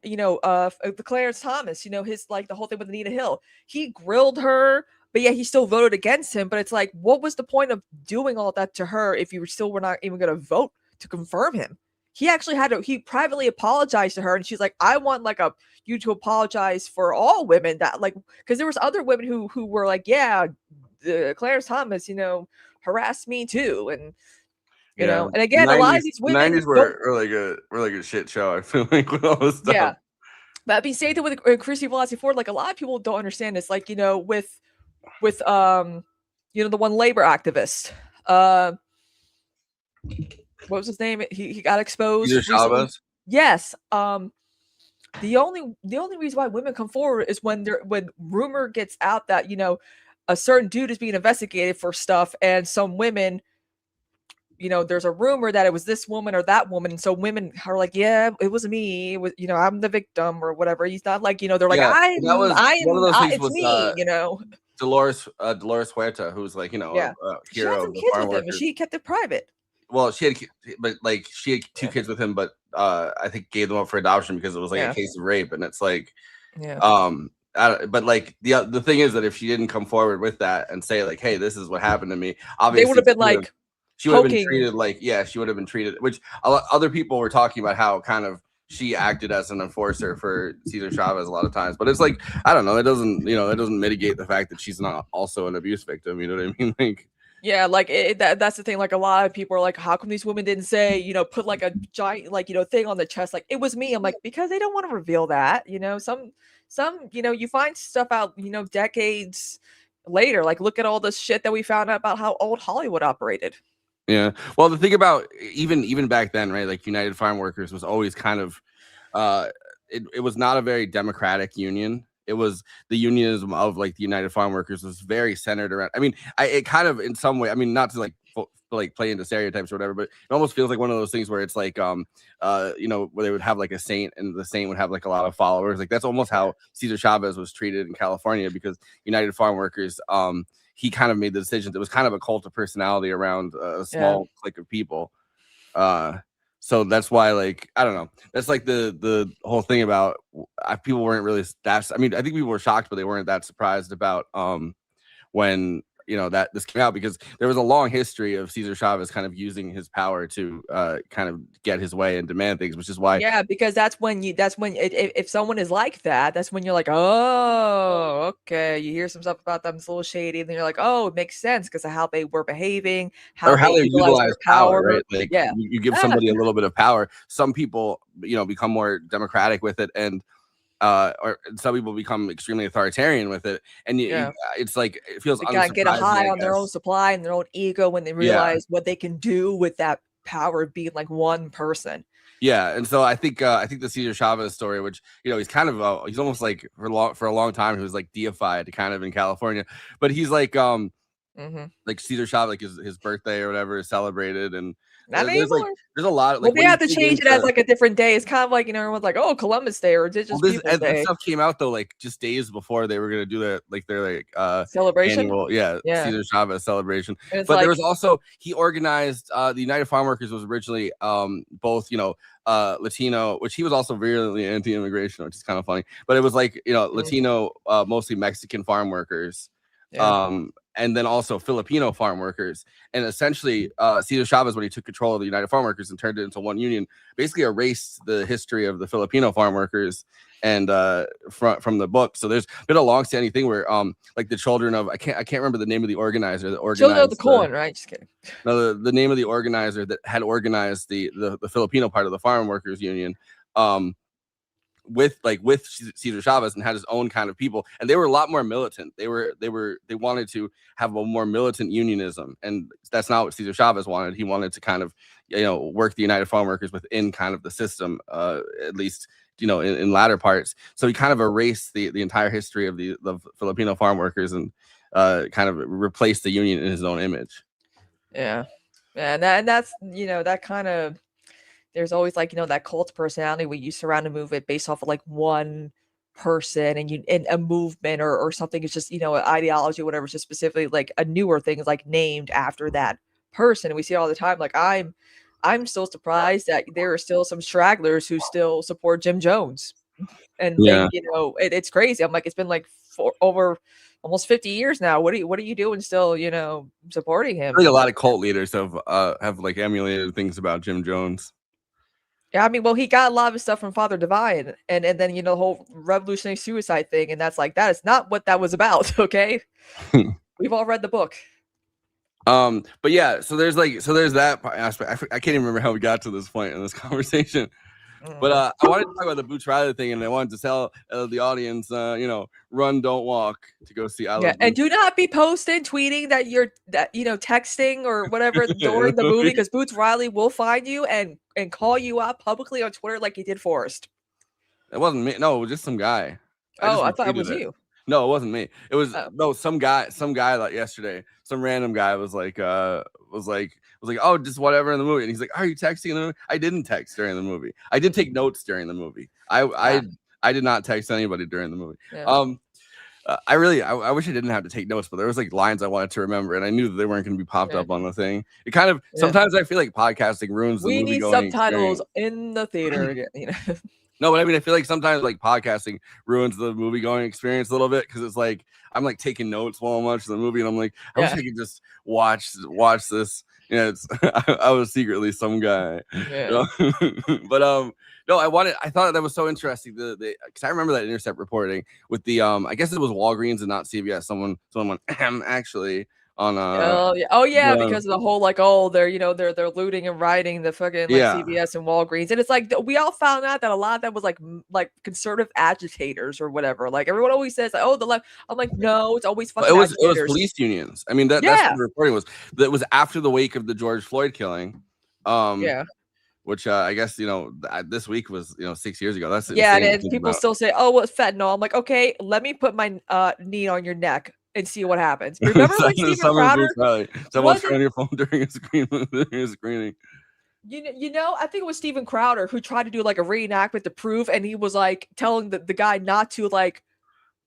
the Clarence Thomas. His like the whole thing with Anita Hill. He grilled her. But yeah, he still voted against him. But it's like, what was the point of doing all that to her if you were not even going to vote to confirm him? He actually he privately apologized to her, and she's like, I want like you to apologize for all women that like, because there was other women who were like, yeah, Clarence Thomas, harassed me too, and and again, a lot of these women. The 90s were really good shit show. I feel like with all this stuff. Yeah, but being same thing with Christy Blasey Ford. Like a lot of people don't understand this. Like with the one labor activist, what was his name? He got exposed. Yes. The only reason why women come forward is when rumor gets out that a certain dude is being investigated for stuff, and some women, there's a rumor that it was this woman or that woman, and so women are like, yeah, it was me. It was, I'm the victim or whatever. He's not like, they're like, it's me. Dolores Huerta, who's like, a hero of the farm workers. She kept it private. Well, she had two kids with him, but I think gave them up for adoption because it was like a case of rape, and it's like, but like the thing is that if she didn't come forward with that and say like, hey, this is what happened to me, obviously they would have been like, she would have been treated like, she would have been treated. Which other people were talking about how kind of she acted as an enforcer for Cesar Chavez a lot of times, but it's like, I don't know, it doesn't mitigate the fact that she's not also an abuse victim. You know what I mean? Like, yeah, like that's the thing. Like a lot of people are like, how come these women didn't say, put like a giant thing on the chest, like it was me? I'm like, because they don't want to reveal that. Some you find stuff out decades later. Like look at all the shit that we found out about how old Hollywood operated. Yeah. Well, the thing about even back then, right? Like United Farm Workers was always kind of, it was not a very democratic union. It was the unionism of like the United Farm Workers was very centered around. I mean, it kind of in some way. I mean, not to like play into stereotypes or whatever, but it almost feels like one of those things where it's like, where they would have like a saint, and the saint would have like a lot of followers. Like that's almost how Cesar Chavez was treated in California, because United Farm Workers, he kind of made the decisions. It was kind of a cult of personality around a small clique of people. So that's why, like, I don't know. That's like the whole thing about people weren't really that. I mean, I think people were shocked, but they weren't that surprised about when that this came out, because there was a long history of Cesar Chavez kind of using his power to kind of get his way and demand things, which is why. Yeah, because that's when if someone is like that, that's when you're like, oh, okay. You hear some stuff about them, it's a little shady, and then you're like, oh, it makes sense because of how they were behaving, how they utilize power, right? Like, you give somebody a little bit of power. Some people, become more democratic with it, and or some people become extremely authoritarian with it, and it's like it feels they gotta get a high on their own supply and their own ego when they realize what they can do with that power of being like one person. Yeah, and so I think the Cesar Chavez story, which he's kind of he's almost like for a long time he was like deified kind of in California, but he's like like Cesar Chavez, like his birthday or whatever is celebrated, and there's a lot of, like, they have to change it as like a different day. It's kind of like everyone's like, oh, Columbus Day or Indigenous Peoples Day. This stuff came out though like just days before they were gonna do that, like their celebration annual, Cesar Chavez celebration. But there was also, he organized the United Farm Workers was originally both Latino, which he was also virulently anti-immigration, which is kind of funny, but it was like Latino, mostly Mexican farm workers. And then also Filipino farm workers. And essentially, Cesar Chavez, when he took control of the United Farm Workers and turned it into one union, basically erased the history of the Filipino farm workers and from the book. So there's been a long-standing thing where like the children of I can't remember the name of the organizer that organized Children of the Corn, right? Just kidding. No, the name of the organizer that had organized the Filipino part of the farm workers union. with Cesar Chavez and had his own kind of people, and they were a lot more militant. They wanted to have a more militant unionism, and that's not what Cesar Chavez wanted. He wanted to kind of work the United Farm Workers within kind of the system, at least in latter parts. So he kind of erased the entire history of the Filipino farm workers and kind of replaced the union in his own image. Yeah, and that's that kind of. There's always that cult personality where you surround a movement based off of like one person and a movement or something. It's just an ideology or whatever. It's just specifically like a newer thing is like named after that person. And we see it all the time. Like I'm still surprised that there are still some stragglers who still support Jim Jones and think it's crazy. I'm like, it's been like over almost 50 years now. What are you doing still supporting him? I think a lot of cult leaders have like emulated things about Jim Jones. Yeah, I mean, well, he got a lot of his stuff from Father Divine, and then the whole revolutionary suicide thing, and that is not what that was about. Okay, we've all read the book. But yeah, so there's that aspect. I can't even remember how we got to this point in this conversation. But I wanted to talk about the Boots Riley thing, and I wanted to tell the audience, run, don't walk to go see. And do not be posting, tweeting that you're texting or whatever during the movie, because Boots Riley will find you and call you out publicly on Twitter like he did Forrest. It wasn't me. No, it was just some guy. I thought it was you. No, it wasn't me. It was some guy like yesterday. Some random guy was like, oh, just whatever in the movie. And he's like, are you texting in the movie? I didn't text during the movie. I did take notes during the movie. I did not text anybody during the movie. Yeah. I wish I didn't have to take notes, but there was like lines I wanted to remember, and I knew that they weren't going to be popped up on the thing. It kind of sometimes I feel like podcasting ruins the movie. We need subtitles in the theater again. No, but I mean, I feel like sometimes like podcasting ruins the movie going experience a little bit, because it's like I'm like taking notes while I'm watching the movie, and I'm like, I wish I could just watch this. I was secretly some guy. Yeah. But no, I thought that was so interesting. Because I remember that Intercept reporting with the I guess it was Walgreens and not CVS. Someone went actually on because of the whole they're looting and rioting the fucking CVS and Walgreens, and it's like we all found out that a lot of that was like conservative agitators or whatever. Like everyone always says, the left. I'm like, no, it's always fucking agitators. It was police unions. I mean that's what the reporting was. That was after the wake of the George Floyd killing. Which I guess this week was 6 years ago. That's and people still say, what's fentanyl? I'm like, okay, let me put my knee on your neck and see what happens. Remember when Steven Crowder? Someone's on your phone during a screening. I think it was Steven Crowder who tried to do like a reenactment to prove, and he was like telling the guy not to like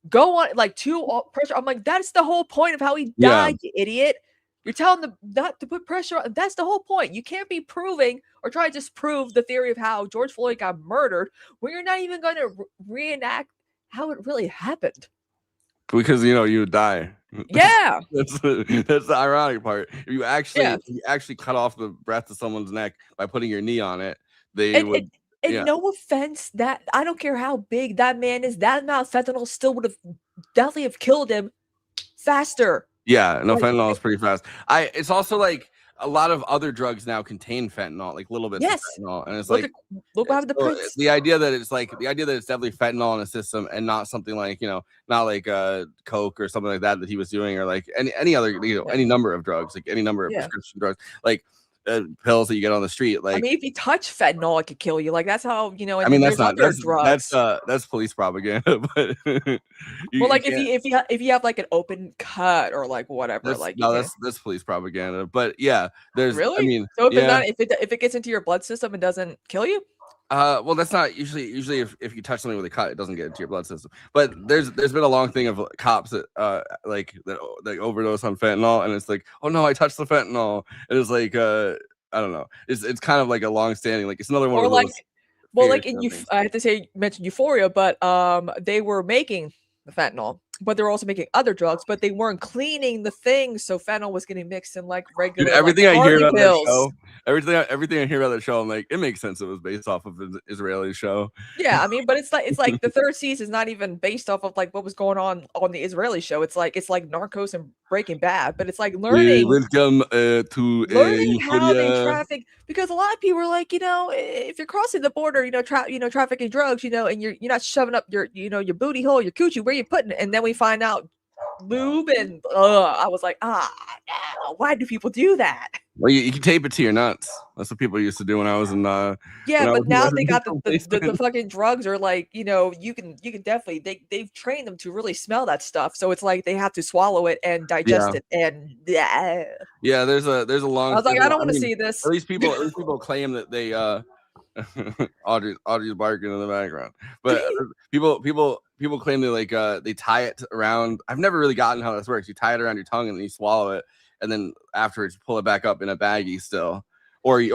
go on like too pressure. I'm like, that's the whole point of how he died, you idiot. You're telling them not to put pressure on. That's the whole point. You can't be proving or try to disprove the theory of how George Floyd got murdered when you're not even going to reenact how it really happened. Because you would die. Yeah, that's the ironic part. If you actually cut off the breath of someone's neck by putting your knee on it, would. And no offense, that I don't care how big that man is, that amount of fentanyl still would have definitely have killed him faster. Yeah, no, fentanyl is pretty fast. It's also like a lot of other drugs now contain fentanyl, like little bits of fentanyl, and it's look what happened to Prince. The idea that it's definitely fentanyl in a system and not something like not like coke or something like that he was doing, or like any other any number of drugs, like any number of prescription drugs, like pills that you get on the street. Like, I mean, if you touch fentanyl, it could kill you. Like that's how I mean, that's police propaganda. But if you have like an open cut or like whatever, that's police propaganda. But yeah, there's really. I mean, so if it gets into your blood system and doesn't kill you. Well, that's not usually if you touch something with a cut, it doesn't get into your blood system. But there's been a long thing of cops that that overdose on fentanyl, and it's like, oh no, I touched the fentanyl, and it's like I don't know, it's kind of like a long standing, like it's another one. Or of those I have to say mention Euphoria, but they were making the fentanyl but they were also making other drugs, but they weren't cleaning the things, so fentanyl was getting mixed in like regular. Dude, everything like, I hear about pills. that show, everything I hear about that show, I'm like, it makes sense. It was based off of an Israeli show. Yeah, I mean, but it's like the third season is not even based off of like what was going on the Israeli show. It's like Narcos and Breaking Bad, but it's like learning. Welcome to Learning how they Euphoria. traffic, because a lot of people are like, if you're crossing the border, trafficking drugs, and you're not shoving up your your booty hole, your coochie, where you putting it, and then we find out lube and I was like, no, why do people do that? Well, you can tape it to your nuts. That's what people used to do when I was in. Yeah, but now they got the fucking drugs are like, you can definitely they've trained them to really smell that stuff. So it's like they have to swallow it and digest it, and yeah, there's a long. I was like, I don't want to see this. At least people claim that they Audrey's barking in the background, but people claim they tie it around. I've never really gotten how this works. You tie it around your tongue and then you swallow it, and then afterwards you pull it back up in a baggie still, or it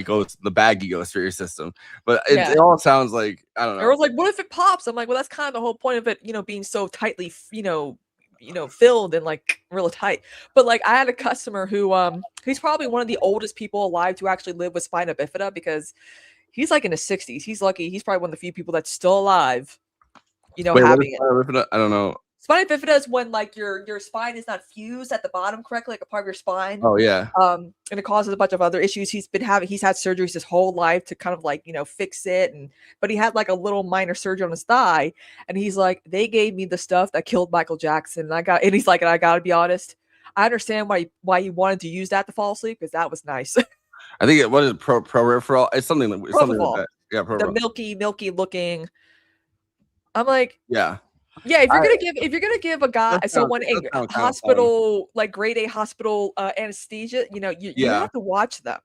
goes, the baggie goes through your system. But it all sounds like, I don't know. I was like, what if it pops? I'm like, well, that's kind of the whole point of it, being so tightly, filled and like really tight. But like, I had a customer who he's probably one of the oldest people alive to actually live with spina bifida, because he's like in his 60s. He's lucky. He's probably one of the few people that's still alive, Wait, having it. I don't know. Spina bifida is when like your spine is not fused at the bottom correctly, like a part of your spine. Oh yeah. And it causes a bunch of other issues. He's had surgeries his whole life to kind of like, fix it. But he had like a little minor surgery on his thigh, and he's like, they gave me the stuff that killed Michael Jackson. And he's like, and I gotta be honest, I understand why he wanted to use that to fall asleep, because that was nice. I think what is it, peripheral? It's something like that. Yeah, the milky looking. I'm like, yeah. Yeah, if you're gonna give a guy someone a hospital, like grade A hospital anesthesia, you have to watch them.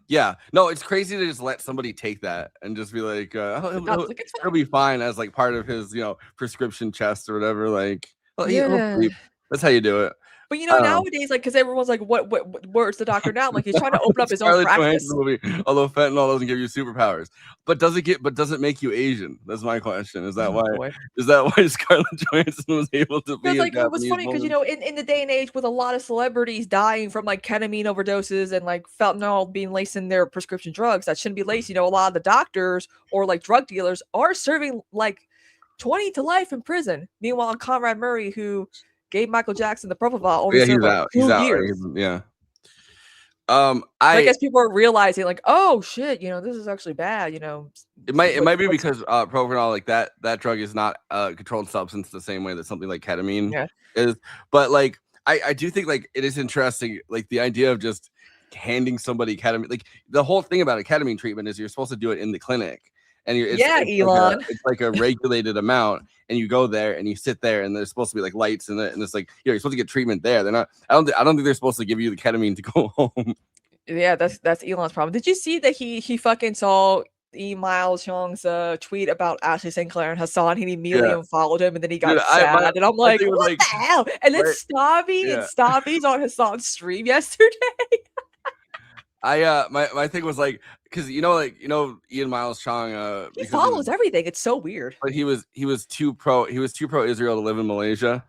Yeah, no, it's crazy to just let somebody take that and just be like, he'll be fine as like part of his prescription chest or whatever. Like, he'll sleep. That's how you do it. But nowadays, like, because everyone's like, where's the doctor now? Like, he's trying to open up his own practice. Movie, although fentanyl doesn't give you superpowers, but does it make you Asian? That's my question. Is that why Scarlett Johansson was able to be? Like, it was funny because in the day and age with a lot of celebrities dying from like ketamine overdoses and like fentanyl being laced in their prescription drugs that shouldn't be laced. A lot of the doctors or like drug dealers are serving like 20 to life in prison. Meanwhile, Conrad Murray, who gave Michael Jackson the propofol, only served like 2 years. Yeah. I guess people are realizing like, oh shit, this is actually bad. It might be because propanol, like that drug is not a controlled substance the same way that something like ketamine is. But like, I do think like it is interesting, like the idea of just handing somebody ketamine. Like the whole thing about a ketamine treatment is you're supposed to do it in the clinic. And Elon. It's like a regulated amount, and you go there and you sit there, and there's supposed to be like lights in it, and it's like you're supposed to get treatment there. They're not. I don't think they're supposed to give you the ketamine to go home. Yeah, that's Elon's problem. Did you see that he fucking saw Miles Young's tweet about Ashley St. Clair and Hassan? He immediately unfollowed him, and then he got sad. And I'm like, what the hell? And then Stabby's on Hassan's stream yesterday. My thing was like, because Ian Miles Chong he follows everything. It's so weird. But he was too pro Israel to live in Malaysia.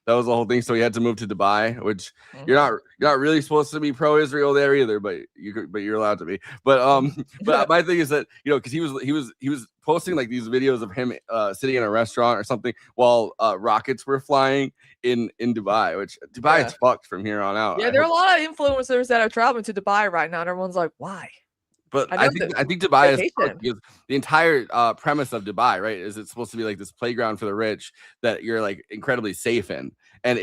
That was the whole thing. So he had to move to Dubai, which you're not really supposed to be pro Israel there either, but you're allowed to be. But my thing is that because he was posting like these videos of him sitting in a restaurant or something while rockets were flying in Dubai, which Dubai is fucked from here on out. Yeah, there are a lot of influencers that are traveling to Dubai right now, and everyone's like, why? But I think Dubai is because the entire premise of Dubai, right, is it's supposed to be like this playground for the rich that you're like incredibly safe in. And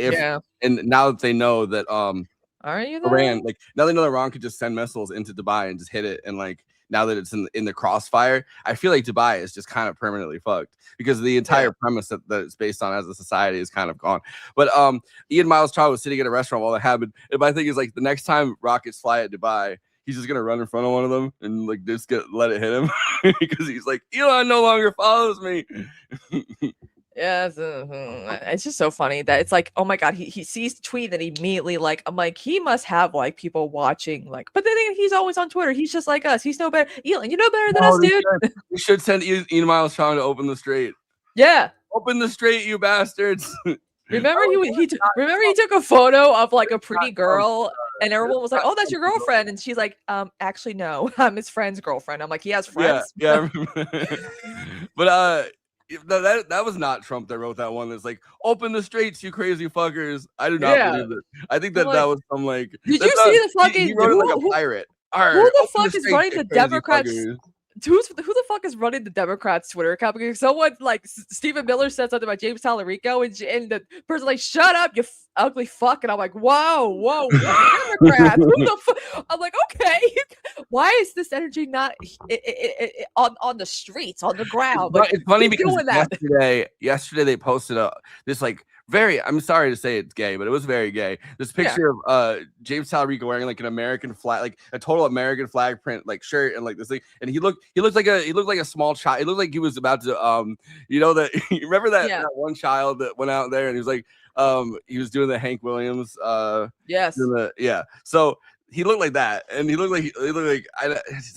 and now that they know that are you there? Iran, like now they know that Iran could just send missiles into Dubai and just hit it, and like now that it's in the crossfire, I feel like Dubai is just kind of permanently fucked because the entire premise that it's based on as a society is kind of gone. But Ian Miles Chong was sitting at a restaurant while it happened, and my thing is like the next time rockets fly at Dubai, he's just gonna run in front of one of them and like just let it hit him because he's like, Elon no longer follows me. Yeah, it's just so funny that it's like, oh my god, he sees the tweet and immediately like, I'm like, he must have like people watching, like, but then he's always on Twitter. He's just like us. He's no better. Elon, you know better than us, dude. We should send Ian Miles Chong to open the strait. Yeah. Open the straight, you bastards. Remember he took a photo of like a pretty girl and everyone was like, "Oh, that's your girlfriend," and she's like, actually no, I'm his friend's girlfriend." I'm like, "He has friends." Yeah, I remember. But that was not Trump that wrote that one. That's like, "Open the straits, you crazy fuckers." I do not believe it. I think that that was some like. Did you see the fucking? He wrote it like a pirate. Who the fuck is running the Democrats? Who the fuck is running the Democrats Twitter account? Because someone like Stephen Miller said something about James Tallarico, and the person like, "Shut up, you ugly fuck," and I'm like, whoa, Democrats? Who the fuck? I'm like, okay, why is this energy not on the streets, on the ground? Like, it's funny who's because doing that? yesterday they posted this like very, I'm sorry to say it's gay, but it was very gay. This picture of James Tallarico wearing like an American flag, like a total American flag print like shirt and like this thing, and he looked like a small child. It looked like he was about to you remember that one child that went out there and he was like he was doing the Hank Williams yes. So he looked like that, and he looked like there's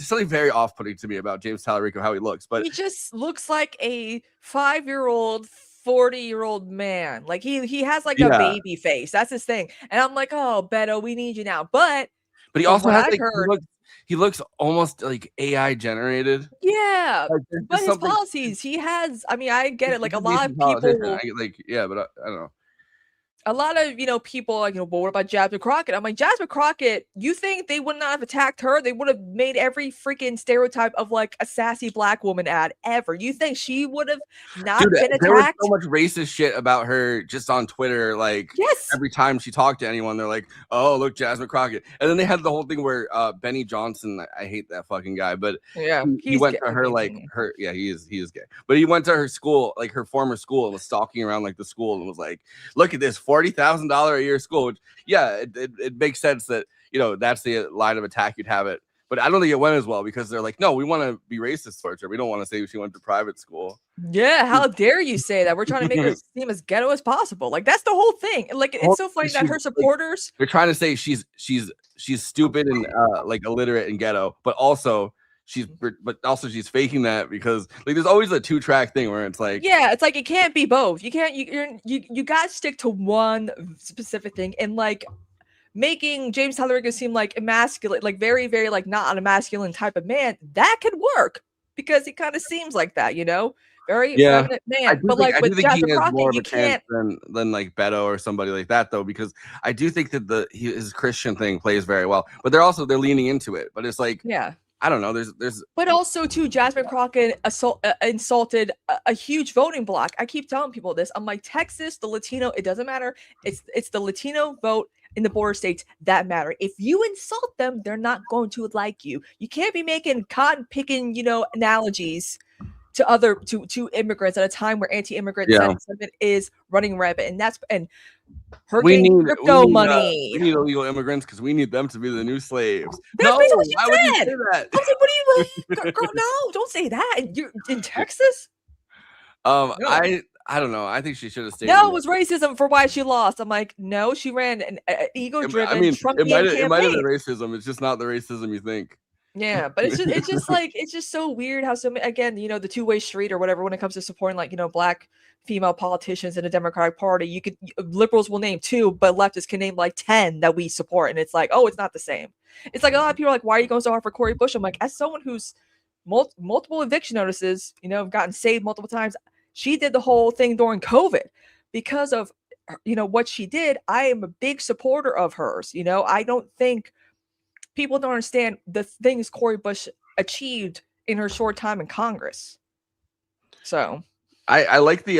something very off-putting to me about James Tallarico, how he looks, but he just looks like a 5-year-old 40-year-old man. Like he has like a baby face. That's his thing. And I'm like, "Oh, Beto, we need you now." But he also has like he looks almost like AI generated. Yeah, like, but his policies, he has. I mean, I get it. Like a lot of people, but I don't know. A lot of people like, well, what about Jasmine Crockett? I'm like, Jasmine Crockett, you think they would not have attacked her? They would have made every freaking stereotype of like a sassy black woman ad ever. You think she would have not been attacked? There was so much racist shit about her just on Twitter. Like, every time she talked to anyone, they're like, "Oh, look, Jasmine Crockett." And then they had the whole thing where Benny Johnson, I hate that fucking guy, but he went to her he is gay. But he went to her school, like her former school, and was stalking around like the school and was like, "Look at this $40,000 a year school." Which, it makes sense that that's the line of attack you'd have it. But I don't think it went as well because they're like, "No, we want to be racist towards her. We don't want to say she went to private school." Yeah, how dare you say that? We're trying to make her seem as ghetto as possible. Like that's the whole thing. Like it's so funny that her supporters they're trying to say she's stupid and like illiterate and ghetto, but also she's faking that because like there's always a 2-track thing where it's like it's like it can't be both. You can't you gotta stick to one specific thing, and like making James Tallarico seem like emasculate, like very, very like not a masculine type of man, that could work because he kind of seems like that, very feminine man. But like with Jasmine Crockett, you can't than like Beto or somebody like that though, because I do think that his Christian thing plays very well, but they're leaning into it. But it's like I don't know. There's. But also too, Jasmine Crockett insulted a huge voting block. I keep telling people this. I'm like, Texas, the Latino, it doesn't matter. It's the Latino vote in the border states that matter. If you insult them, they're not going to like you. You can't be making cotton picking, analogies to immigrants at a time where anti-immigrant sentiment is running rampant, and her getting crypto money. We need illegal immigrants because we need them to be the new slaves. That's basically what she why would you said. say that? I was like, what do you mean? Girl, no, don't say that. You're in Texas? No. I don't know. I think she should have stayed. No, it was racism for why she lost. I'm like, no, she ran an ego-driven Trumpian campaign. It might have been racism. It's just not the racism you think. Yeah, but it's just so weird how again, the two-way street or whatever when it comes to supporting like, black female politicians in the Democratic Party. Liberals will name 2, but leftists can name like 10 that we support. And it's like, oh, it's not the same. It's like a lot of people are like, why are you going so hard for Cori Bush? I'm like, as someone who's multiple eviction notices, gotten saved multiple times. She did the whole thing during COVID because of, what she did. I am a big supporter of hers. I don't think people don't understand the things Cori Bush achieved in her short time in Congress. So I like the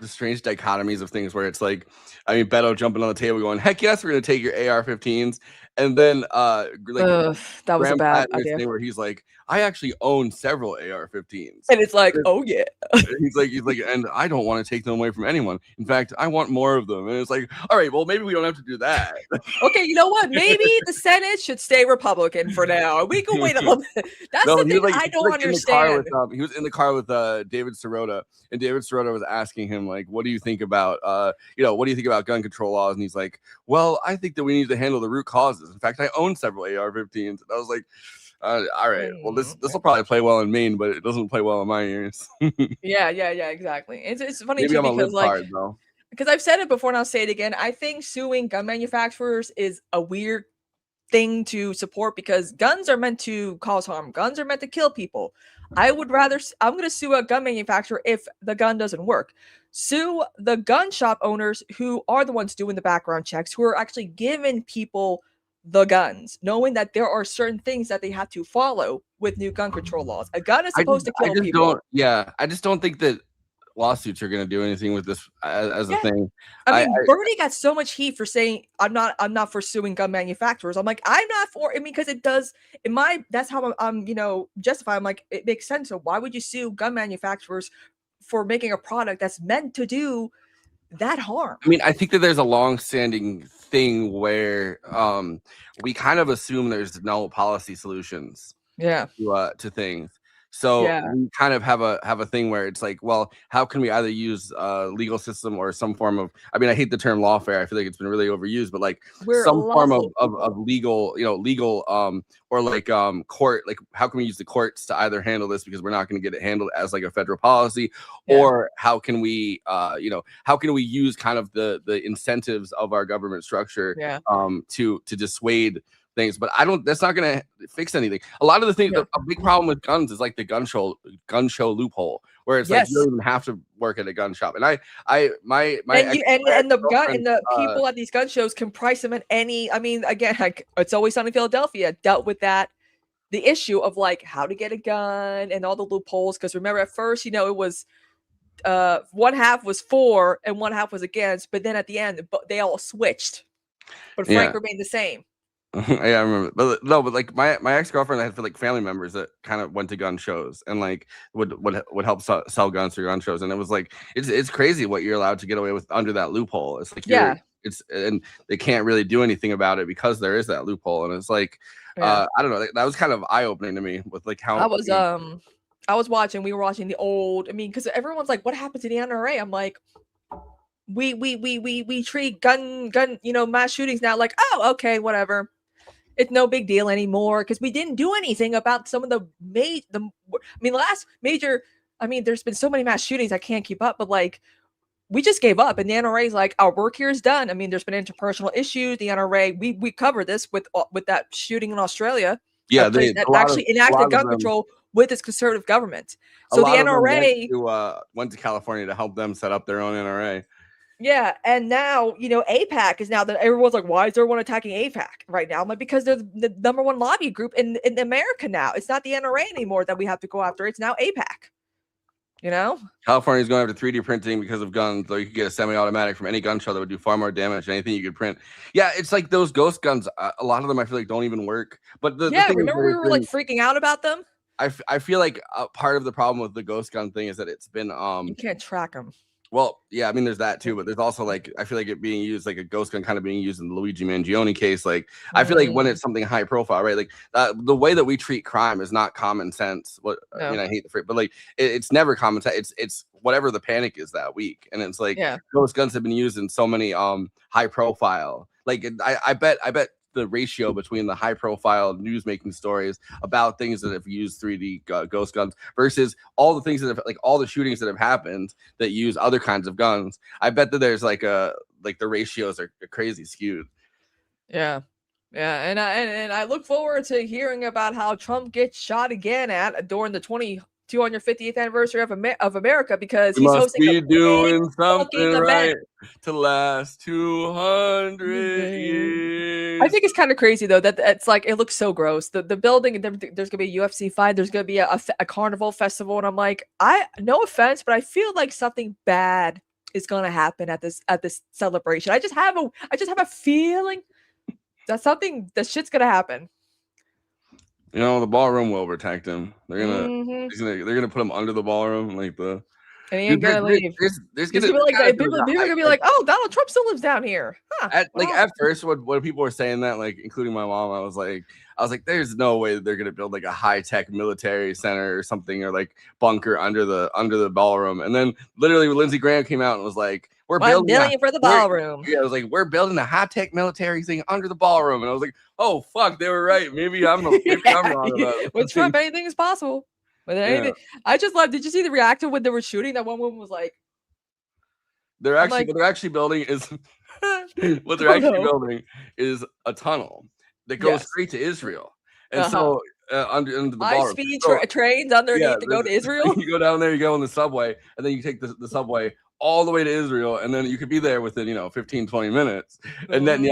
strange dichotomies of things where it's like, I mean, Beto jumping on the table going, heck yes, we're going to take your AR-15s. And then that was a bad idea where he's like, I actually own several AR-15s. And it's like, oh yeah. he's like, and I don't want to take them away from anyone. In fact, I want more of them. And it's like, all right, well, maybe we don't have to do that. Okay, you know what? Maybe the Senate should stay Republican for now. We can wait a little bit. That's the thing I don't understand. He was in the car with David Sirota, and David Sirota was asking him, like, what do you think about what do you think about gun control laws? And he's like, well, I think that we need to handle the root causes. In fact, I own several AR-15s. And I was like, All right. Well, this will probably play well in Maine, but it doesn't play well in my ears. Yeah, exactly. It's funny Maybe too I'm a because libtard though. because I've said it before and I'll say it again. I think suing gun manufacturers is a weird thing to support because guns are meant to cause harm. Guns are meant to kill people. I'm going to sue a gun manufacturer if the gun doesn't work. Sue the gun shop owners who are the ones doing the background checks, who are actually giving people the guns, knowing that there are certain things that they have to follow with new gun control laws. A gun is supposed to kill people. I just don't think that lawsuits are going to do anything with this as a thing. I mean, Bernie got so much heat for saying I'm not for suing gun manufacturers. I'm like, I'm not for it because it does that's how I'm justify. I'm like, it makes sense. So why would you sue gun manufacturers for making a product that's meant to do that harm? I mean, I think that there's a long-standing thing where we kind of assume there's no policy solutions to things. So we kind of have a thing where it's like, well, how can we either use legal system or some form of, I mean, I hate the term lawfare. I feel like it's been really overused, but like some form of legal, or like court, like how can we use the courts to either handle this because we're not going to get it handled as like a federal policy, or how can we, how can we use kind of the incentives of our government structure to dissuade things, but that's not going to fix anything. A lot of the things, a big problem with guns is like the gun show loophole, where it's like you don't even have to work at a gun shop. And the people at these gun shows can price them at any. I mean, again, like It's Always Sunny in Philadelphia dealt with that, the issue of like how to get a gun and all the loopholes. Because remember, at first, it was one half was for and one half was against, but then at the end, they all switched, but Frank remained the same. Yeah, I remember. But like my ex-girlfriend had like family members that kind of went to gun shows and like would help sell guns to gun shows, and it was like it's crazy what you're allowed to get away with under that loophole. It's like and they can't really do anything about it because there is that loophole, and it's like I don't know, that was kind of eye-opening to me with like how we were watching the old, because everyone's like, what happened to the NRA? I'm like, we treat gun mass shootings now like, oh, okay, whatever. It's no big deal anymore because we didn't do anything about some of the last major. There's been so many mass shootings I can't keep up, but like we just gave up, and the NRA is like, our work here is done. There's been interpersonal issues. The NRA, we covered this with that shooting in Australia. Yeah, that actually enacted gun control with its conservative government. So the NRA went to California to help them set up their own NRA. Yeah, and now, AIPAC is now that everyone's like, why is everyone attacking AIPAC right now? I'm like, because they're the number one lobby group in America now. It's not the NRA anymore that we have to go after. It's now AIPAC. California's going after 3D printing because of guns, though you could get a semi-automatic from any gun show that would do far more damage than anything you could print. Yeah, it's like those ghost guns. A lot of them I feel like don't even work. But the thing remember we were like freaking out about them? I feel like part of the problem with the ghost gun thing is that it's been you can't track them. Well, yeah, there's that too, but there's also like I feel like it being used like a ghost gun kind of being used in the Luigi Mangione case. Like I feel like when it's something high profile, right? Like the way that we treat crime is not common sense. I hate the phrase, but like it's never common sense. It's whatever the panic is that week, and it's like ghost guns have been used in so many high profile. Like I bet the ratio between the high profile news making stories about things that have used 3D ghost guns versus all the things that have like all the shootings that have happened that use other kinds of guns. I bet that there's like the ratios are crazy skewed. Yeah. And I look forward to hearing about how Trump gets shot again during the 250th anniversary of America, because he's hosting a doing something right to last 200 years. I think it's kind of crazy though that it's like it looks so gross. The building, there's gonna be a UFC fight. There's gonna be a carnival festival, and I'm like, no offense, but I feel like something bad is gonna happen at this celebration. I just have a feeling that that shit's gonna happen. The ballroom will protect him. They're gonna they're gonna put him under the ballroom, like the And he ain't gonna leave. There's He's gonna be like, people are gonna be like, oh, Donald Trump still lives down here. Huh, at first, when people were saying that, like including my mom, I was like, there's no way that they're gonna build like a high tech military center or something, or like bunker under the ballroom. And then literally Lindsey Graham came out and was like, we're building $1 million for the ballroom. Yeah, I was like, we're building a high tech military thing under the ballroom, and I was like, oh fuck, they were right. Maybe I'm wrong about it. With Trump, anything is possible. With anything, I just love. Did you see the reaction when they were shooting? That one woman was like, what they're actually building is building is a tunnel that goes straight to Israel, and so under the ballroom. High-speed trains underneath to go to Israel. You go down there, you go on the subway, and then you take the subway all the way to Israel, and then you could be there within 15-20 minutes. And then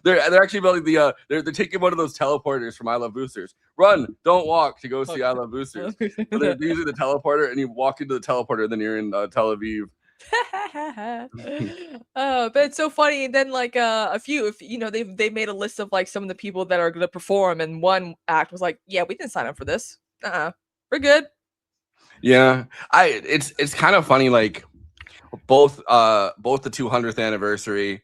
they're actually building they're taking one of those teleporters from I Love Boosters. Run, don't walk to go see I Love Boosters. So they're using the teleporter, and you walk into the teleporter, and then you're in Tel Aviv. Oh, but it's so funny. And then like a few, they made a list of like some of the people that are going to perform, and one act was like, yeah, we didn't sign up for this. We're good. Yeah, it's kind of funny, like both the 200th anniversary,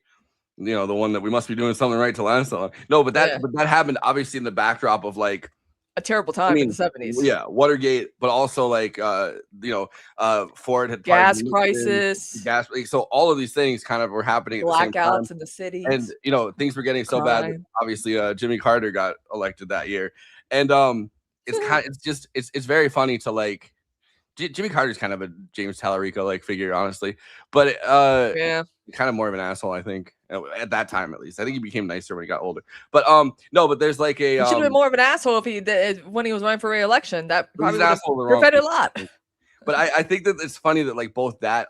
the one that we must be doing something right to last so long. No, but that happened obviously in the backdrop of like a terrible time in the 70s. Yeah, Watergate, but also like Ford had gas crisis, so all of these things kind of were happening at the same time. Blackouts in the city, and things were getting so bad that obviously Jimmy Carter got elected that year, and it's very funny to like Jimmy Carter's kind of a James Tallarico like figure, honestly, but kind of more of an asshole, I think, at that time at least. I think he became nicer when he got older. But no, but there's like a he should have been more of an asshole when he was running for re-election. That probably would have prevented a lot. But I think that it's funny that like both that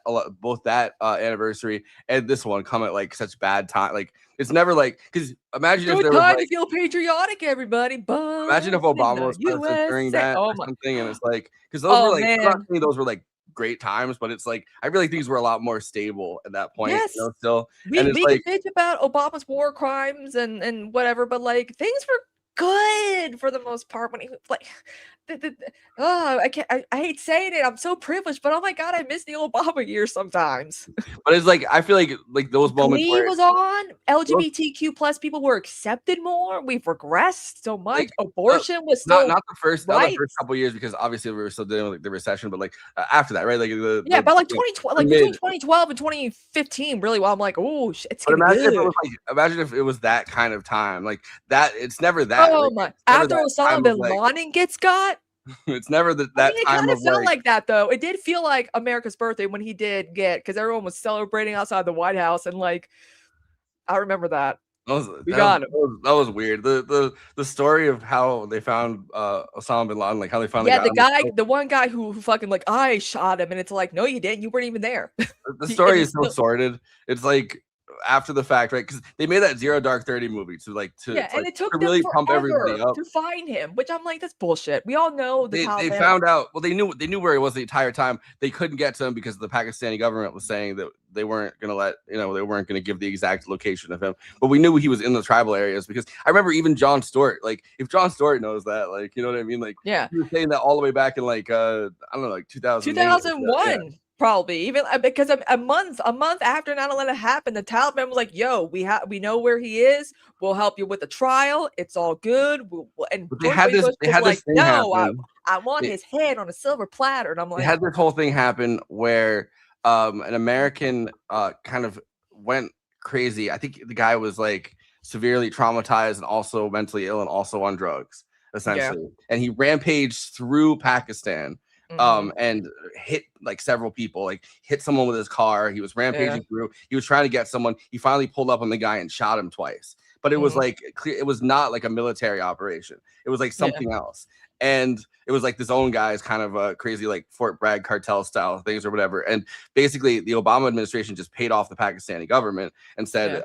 anniversary and this one come at like such bad time. Like it's never like, because imagine if there was time like, to feel patriotic, everybody. Imagine if Obama was president during that or something, and it's like, because those were like, I'm not saying those were like great times, but it's like I really think things were a lot more stable at that point. Yes, still, we can bitch about Obama's war crimes and whatever, but like things were good for the most part when he like. I hate saying it. I'm so privileged, but oh my god, I miss the Obama years sometimes. But it's like I feel like those moments where was on LGBTQ plus people were accepted more. We've regressed so much. Like, abortion was still not the first couple of years, because obviously we were still dealing with like, the recession, but like after that, right? Like but like 2012, like between 2012 and 2015, really. Well, I'm like, oh, it's gonna be good. Imagine if it was that kind of time, like that. It's never that. Oh my! After Osama bin Laden gets got. It's never that it time kind of felt like, like that though. It did feel like America's birthday when he did get, because everyone was celebrating outside the White House, and like I remember that. That was weird. The story of how they found Osama bin Laden, like how they found the one guy who fucking like I shot him, and it's like, no, you didn't. You weren't even there. The story is so sordid. It's like after the fact, right? Because they made that Zero Dark 30 movie to and it took to them really pump everybody up to find him, which I'm like, that's bullshit. We all know they found out. Well, they knew where he was the entire time. They couldn't get to him because the Pakistani government was saying that they weren't gonna they weren't gonna give the exact location of him. But we knew he was in the tribal areas, because I remember even Jon Stewart. Like if Jon Stewart knows that, like you know what I mean? Like he was saying that all the way back in like I don't know, like 2001. Probably even because a month after 9/11 happened, the Taliban was like, "Yo, we know where he is. We'll help you with the trial. It's all good." And they had this thing happen. I want his head on a silver platter. And I'm like, they had this whole thing happen where an American kind of went crazy. I think the guy was like severely traumatized and also mentally ill and also on drugs, essentially. And he rampaged through Pakistan. And hit like several people, like hit someone with his car. He was rampaging through. He was trying to get someone. He finally pulled up on the guy and shot him twice. But it was like clear. It was not like a military operation. It was like something else. And it was like this own guy's kind of crazy like Fort Bragg cartel style things or whatever. And basically, the Obama administration just paid off the Pakistani government and said,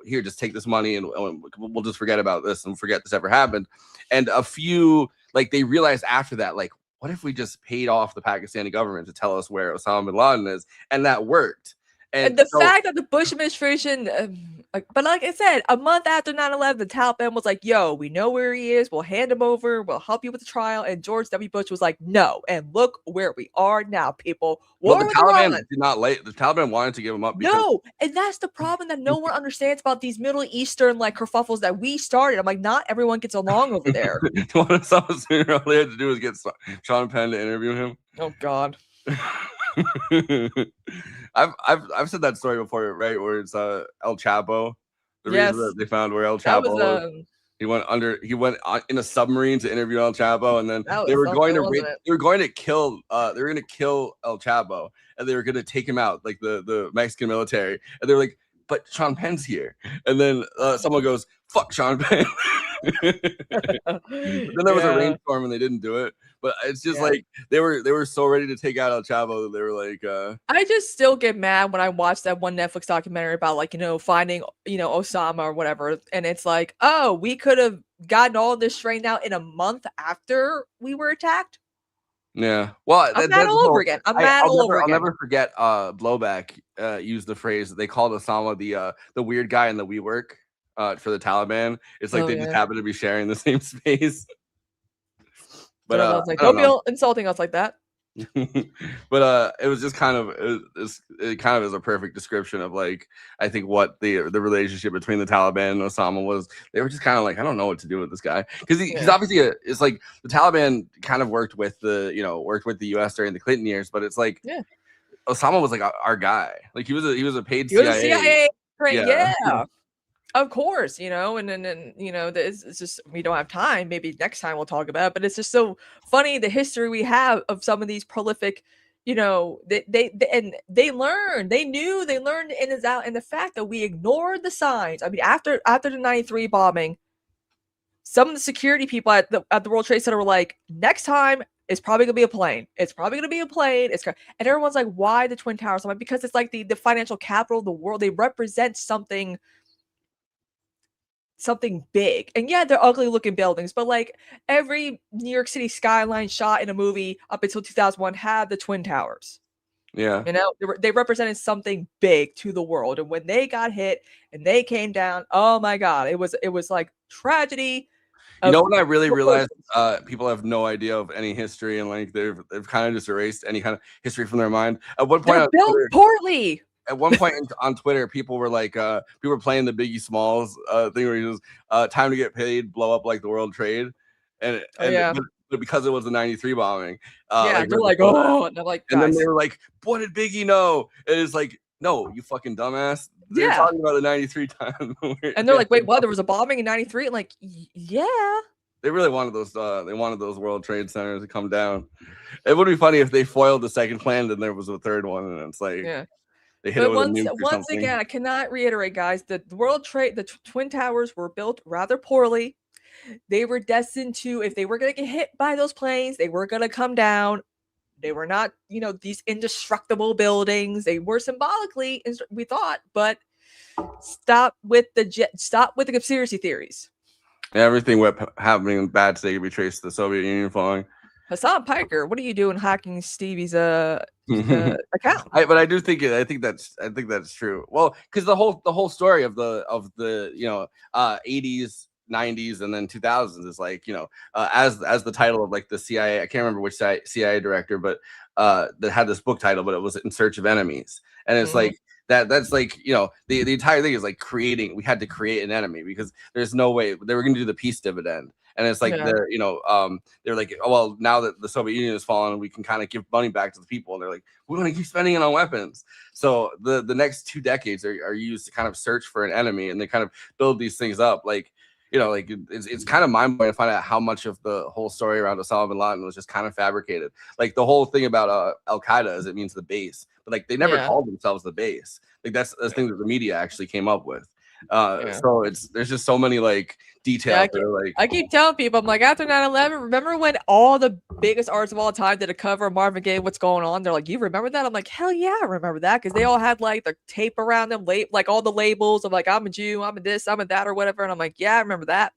here, just take this money and we'll just forget about this and forget this ever happened. And a few like they realized after that, like, what if we just paid off the Pakistani government to tell us where Osama bin Laden is? And that worked. And the fact that the Bush administration But like I said, a month after 9/11, the Taliban was like, "Yo, we know where he is. We'll hand him over. We'll help you with the trial." And George W. Bush was like, "No." And look where we are now, people. Well, War the with Taliban Iran. did not the Taliban wanted to give him up because No, and that's the problem that no one understands about these Middle Eastern like kerfuffles that we started. I'm like, not everyone gets along over there. what all they had to do was get Sean Penn to interview him. Oh God. I've said that story before, right? Where it's El Chapo. The reason that they found where El Chapo was. He went in a submarine to interview El Chapo, and then they were going to kill El Chapo, and they were going to take him out, like the Mexican military, and they were like, but Sean Penn's here, and then someone goes, fuck Sean Penn. Then there was a rainstorm and they didn't do it, but it's just like they were so ready to take out El Chapo that they were like I just still get mad when I watch that one Netflix documentary about like finding Osama or whatever, and it's like, oh, we could have gotten all this straightened out in a month after we were attacked. Yeah, well, I'm mad all over again. I'll never forget Blowback used the phrase that they called Osama the weird guy in the WeWork for the Taliban. It's like they just happen to be sharing the same space. But I was like, don't be insulting us like that. But it was just kind of it kind of is a perfect description of like I think what the relationship between the Taliban and Osama was. They were just kind of like, I don't know what to do with this guy, because he's obviously it's like the Taliban kind of worked with the US during the Clinton years, but it's like Osama was like our guy. Like he was a paid CIA. Yeah. Of course, and then it's just we don't have time. Maybe next time we'll talk about it, but it's just so funny the history we have of some of these prolific, they learned, in and out, and the fact that we ignored the signs. I mean, after the 93 bombing, some of the security people at the World Trade Center were like, next time it's probably gonna be a plane. It's probably gonna be a plane. And everyone's like, why the Twin Towers? I'm like, because it's like the financial capital of the world. They represent something big, and they're ugly looking buildings, but like every New York City skyline shot in a movie up until 2001 had the Twin Towers. They represented something big to the world, and when they got hit and they came down, oh my God, it was like tragedy. When I really realized people have no idea of any history, and like they've kind of just erased any kind of history from their mind. At one point, built poorly. At one point on Twitter, people were like, people were playing the Biggie Smalls thing where he was time to get paid, blow up like the World Trade, but because it was the 93 bombing, they're like, oh, and they're like, and then they were like, what did Biggie know? And it's like, no, you fucking dumbass. They're talking about the 93 time, and they're like, wait, what? There was a bombing in 93? Like, yeah. They really wanted those. They wanted those World Trade Centers to come down. It would be funny if they foiled the second plan, then there was a third one, and it's like, they hit it with a nuke or once something. again, I cannot reiterate, guys, the Twin Towers were built rather poorly. They were destined to, if they were going to get hit by those planes, they were going to come down. They were not, these indestructible buildings. They were symbolically, we thought, but stop with the conspiracy theories. Everything happening bad today can be traced to the Soviet Union falling. Hassan Piker, what are you doing hacking Stevie's account? But I do think I think that's true. Well, because the whole story of the 80s, 90s, and then 2000s is like, as the title of like the CIA. I can't remember which CIA director, but that had this book title, but it was In Search of Enemies, and it's like. That's like, the entire thing is like we had to create an enemy because there's no way they were going to do the peace dividend. And it's like, they're like, oh, well, now that the Soviet Union has fallen, we can kind of give money back to the people. And they're like, we want to keep spending it on weapons. So the next 2 decades are used to kind of search for an enemy, and they kind of build these things up. Like, it's kind of mind-blowing to find out how much of the whole story around Osama bin Laden was just kind of fabricated. Like the whole thing about Al-Qaeda is it means the base, but like they never called themselves the base. Like that's the thing that the media actually came up with. So there's just so many like details. I keep telling people, I'm like, after 9/11, remember when all the biggest artists of all time did a cover of Marvin Gaye, What's Going On? They're like, you remember that? I'm like, hell yeah, I remember that, because they all had like the tape around them, like all the labels of like, I'm a Jew, I'm a this, I'm a that, or whatever. And I'm like, yeah, I remember that.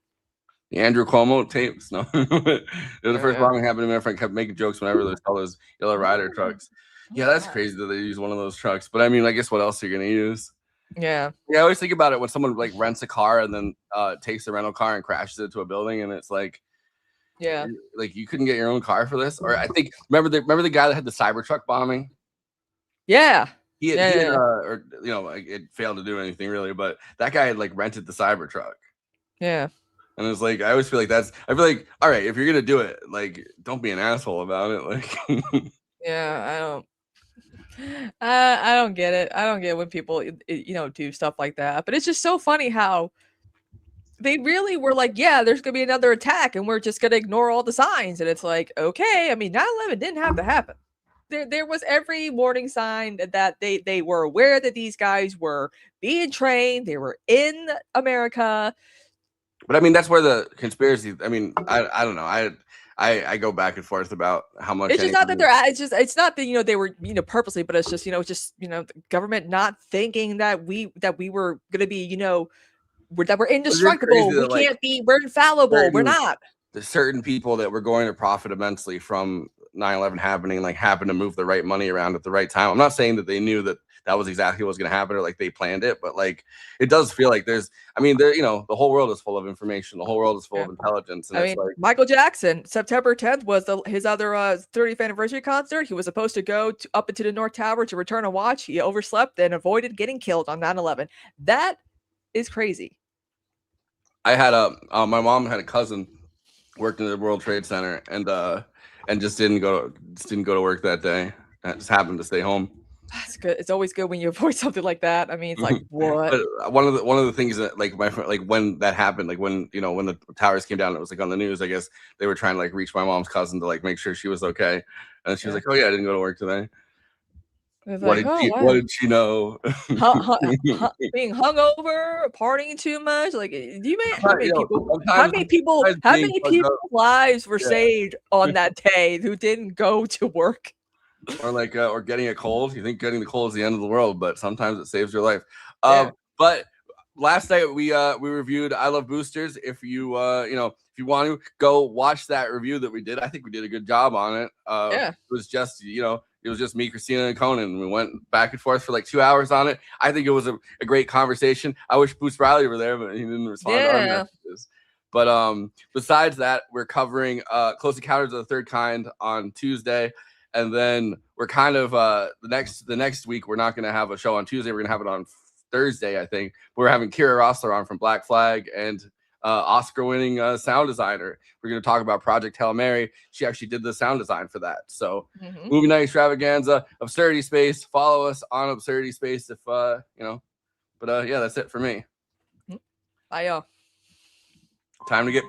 The Andrew Cuomo tapes. No, it was the first bombing happened to me. My friend kept making jokes whenever they saw those Yellow Rider trucks. Yeah, that's crazy that they use one of those trucks. But I mean, I guess what else are you gonna use? Yeah. Yeah, I always think about it when someone like rents a car and then takes the rental car and crashes it to a building, and it's like, yeah, like you couldn't get your own car for this. Or I think remember the guy that had the Cybertruck bombing. Yeah. He had, Yeah, yeah. or like it failed to do anything really, but that guy had like rented the Cybertruck. Yeah. And it's like I always feel like I feel like, all right, if you're gonna do it, like don't be an asshole about it. Like Yeah, I don't get it. I don't get when people do stuff like that. But it's just so funny how they really were like, yeah, there's gonna be another attack, and we're just gonna ignore all the signs. And it's like, okay, I mean, 9/11 didn't have to happen. There was every warning sign that they were aware that these guys were being trained. They were in America. But I mean, that's where the conspiracy. I mean, I don't know. I go back and forth about how much. It's just not that it's not that they were purposely, but it's just the government not thinking that we were gonna be that we're indestructible. We're infallible. We're not. There's certain people that were going to profit immensely from 9/11 happening, like happened to move the right money around at the right time. I'm not saying that they knew that was exactly what was going to happen or like they planned it, but like it does feel like the whole world is full of information. The whole world is full of intelligence. And it's like Michael Jackson, September 10th was his other 30th anniversary concert. He was supposed to go up into the North Tower to return a watch. He overslept and avoided getting killed on 9/11. That is crazy. I had my mom had a cousin worked in the World Trade Center and just didn't go to work that day. I just happened to stay home. That's good. It's always good when you avoid something like that. I mean, it's like what? But one of the things that like my friend, like when that happened, like when when the towers came down, it was like on the news. I guess they were trying to like reach my mom's cousin to like make sure she was okay, and she was like, "Oh yeah, I didn't go to work today." What did she know? Being hungover, partying too much. Like, do you mean how many people's lives were saved on that day who didn't go to work? Or like or getting a cold. You think getting the cold is the end of the world, but sometimes it saves your life. But last night we reviewed I Love Boosters. If you if you want to go watch that review that we did, I think we did a good job on it. It was just it was just me, Christina, and Conan. We went back and forth for like 2 hours on it. I think it was a great conversation. I wish Boost Riley were there, but he didn't respond to our messages. But besides that, we're covering Close Encounters of the Third Kind on Tuesday. And then we're kind of the next week, we're not going to have a show on Tuesday. We're going to have it on Thursday, I think. We're having Kira Rossler on from Black Flag and Oscar-winning sound designer. We're going to talk about Project Hail Mary. She actually did the sound design for that. So Movie Night Extravaganza, Absurdity Space. Follow us on Absurdity Space if, But yeah, that's it for me. Bye, y'all. Time to get...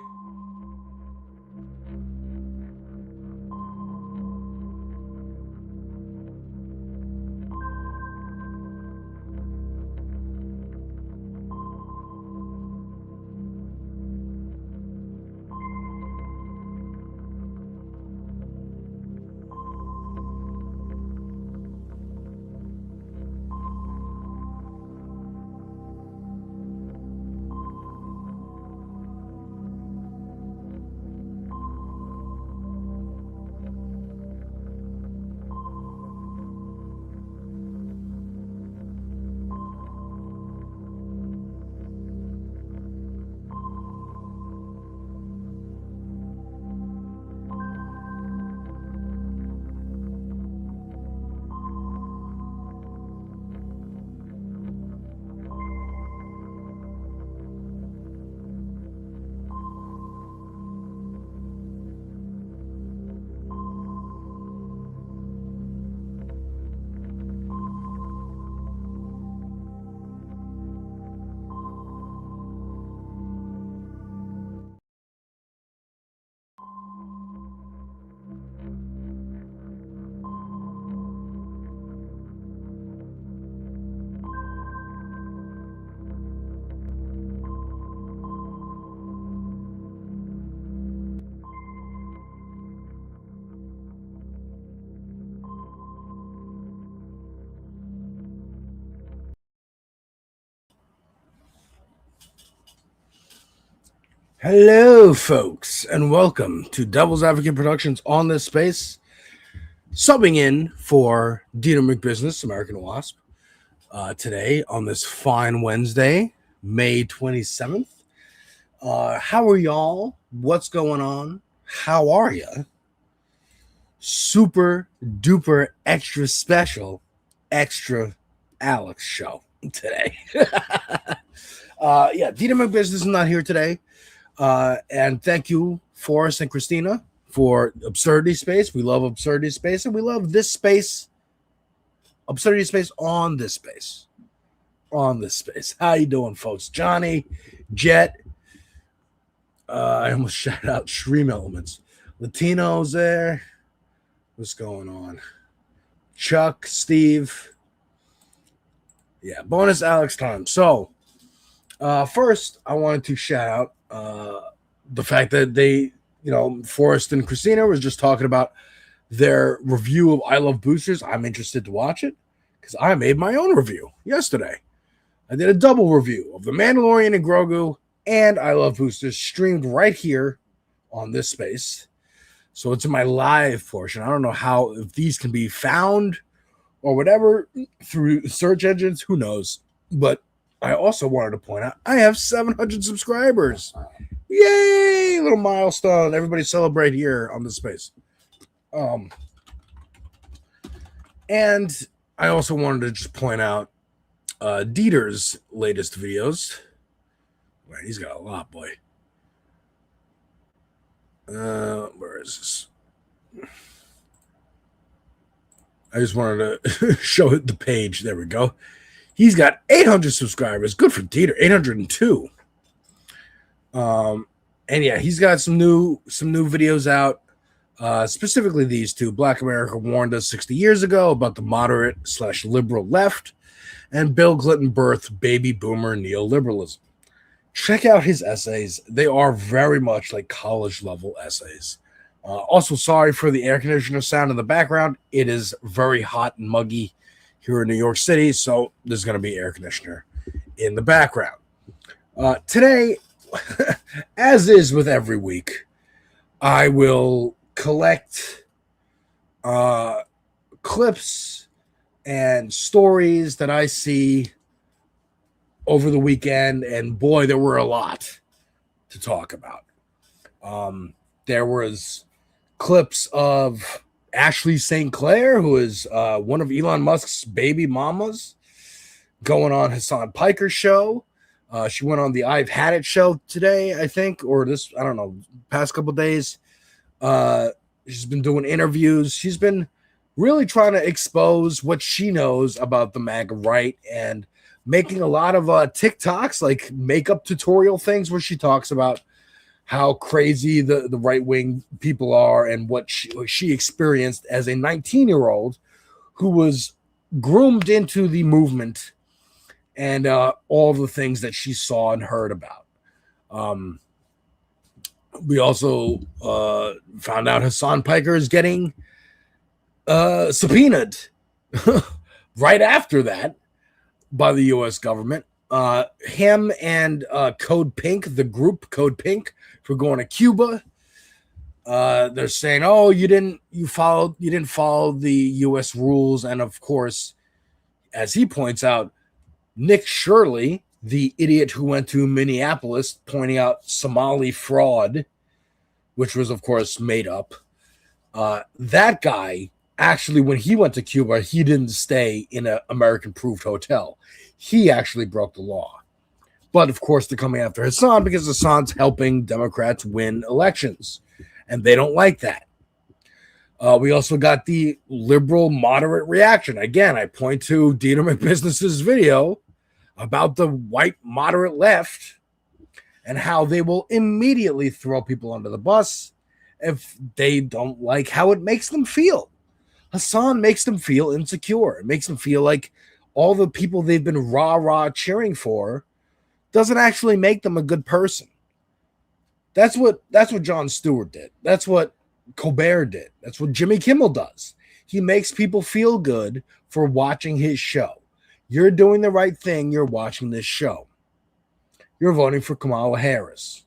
Hello, folks, and welcome to Devil's Advocate Productions on this space. Subbing in for Deter McBizness, American Wasp. today on this fine Wednesday, May 27th. How are y'all? What's going on? How are you? Super duper extra special, extra Alex show today. Deter McBizness is not here today. And thank you, Forrest and Christina, for Absurdity Space. We love Absurdity Space, and we love this space. Absurdity Space on this space. On this space. How you doing, folks? Johnny, Jet. I almost shout out Stream Elements. Latino's there. What's going on? Chuck, Steve. Yeah, bonus Alex time. So, first, I wanted to shout out the fact that they, Forrest and Christina was just talking about their review of I Love Boosters. I'm interested to watch it because I made my own review yesterday. I did a double review of The Mandalorian and Grogu and I Love Boosters streamed right here on this space. So it's in my live portion. I don't know if these can be found or whatever through search engines. Who knows? But I also wanted to point out I have 700 subscribers. Yay! Little milestone. Everybody celebrate here on this space. And I also wanted to just point out Deter's latest videos. Man, he's got a lot, boy. Where is this? I just wanted to show it the page. There we go. He's got 800 subscribers. Good for Deter. 802. And yeah, he's got some new videos out. Specifically these two. Black America warned us 60 years ago about the moderate/liberal left, and Bill Clinton birthed baby boomer neoliberalism. Check out his essays. They are very much like college level essays. Also, sorry for the air conditioner sound in the background. It is very hot and muggy here in New York City, so there's going to be air conditioner in the background. Today, as is with every week, I will collect clips and stories that I see over the weekend, and boy, there were a lot to talk about. There was clips of Ashley St. Clair, who is one of Elon Musk's baby mamas, going on Hassan Piker's show. She went on the I've Had It show today, I think, or this, I don't know, past couple days. She's been doing interviews. She's been really trying to expose what she knows about the MAGA right and making a lot of TikToks, like makeup tutorial things where she talks about how crazy the right-wing people are and what she experienced as a 19-year-old who was groomed into the movement and all the things that she saw and heard about. We also found out Hassan Piker is getting subpoenaed right after that by the U.S. government. Him and Code Pink, the group Code Pink, for going to Cuba. They're saying, "Oh, you didn't follow the U.S. rules." And of course, as he points out, Nick Shirley, the idiot who went to Minneapolis, pointing out Somali fraud, which was of course made up. That guy. Actually, when he went to Cuba, he didn't stay in an American-approved hotel. He actually broke the law. But, of course, they're coming after Hassan because Hassan's helping Democrats win elections, and they don't like that. We also got the liberal moderate reaction. Again, I point to Deter McBizness's video about the white moderate left and how they will immediately throw people under the bus if they don't like how it makes them feel. Hassan makes them feel insecure. It makes them feel like all the people they've been rah-rah cheering for doesn't actually make them a good person. That's what Jon Stewart did. That's what Colbert did. That's what Jimmy Kimmel does. He makes people feel good for watching his show. You're doing the right thing. You're watching this show. You're voting for Kamala Harris.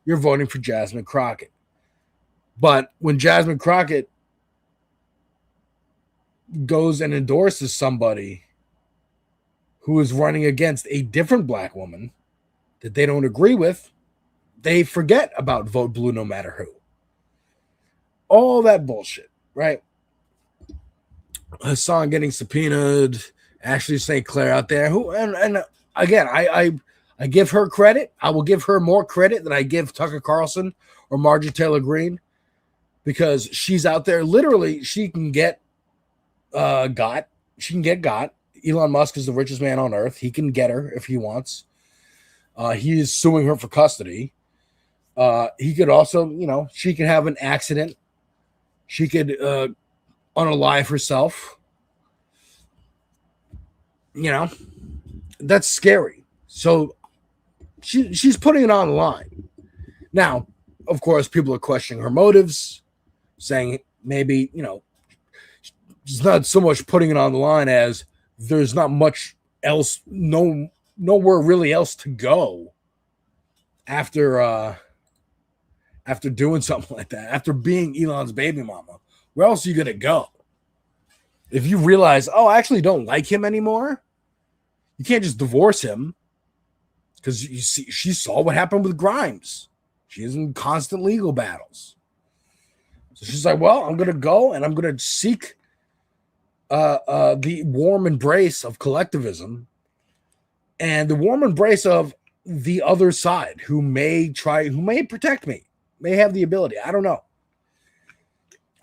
You're voting for Jasmine Crockett. But when Jasmine Crockett goes and endorses somebody who is running against a different black woman that they don't agree with, they forget about vote blue no matter who. All that bullshit, right? Hassan getting subpoenaed, Ashley St. Clair out there, who and again, I give her credit. I will give her more credit than I give Tucker Carlson or Marjorie Taylor Greene, because she's out there. Literally, she can get got. She can get got. Elon Musk is the richest man on earth. He can get her if he wants. He is suing her for custody. He could also, she could have an accident. She could unalive herself. That's scary. So she's putting it on the line. Now, of course, people are questioning her motives, saying maybe, she's not so much putting it on the line as there's not much else, nowhere really else to go after doing something like that, after being Elon's baby mama. Where else are you gonna go? If you realize, I actually don't like him anymore, you can't just divorce him, because you see, she saw what happened with Grimes. She is in constant legal battles. So she's like, well, I'm gonna go and I'm gonna seek the warm embrace of collectivism and the warm embrace of the other side, who may protect me, may have the ability. I don't know.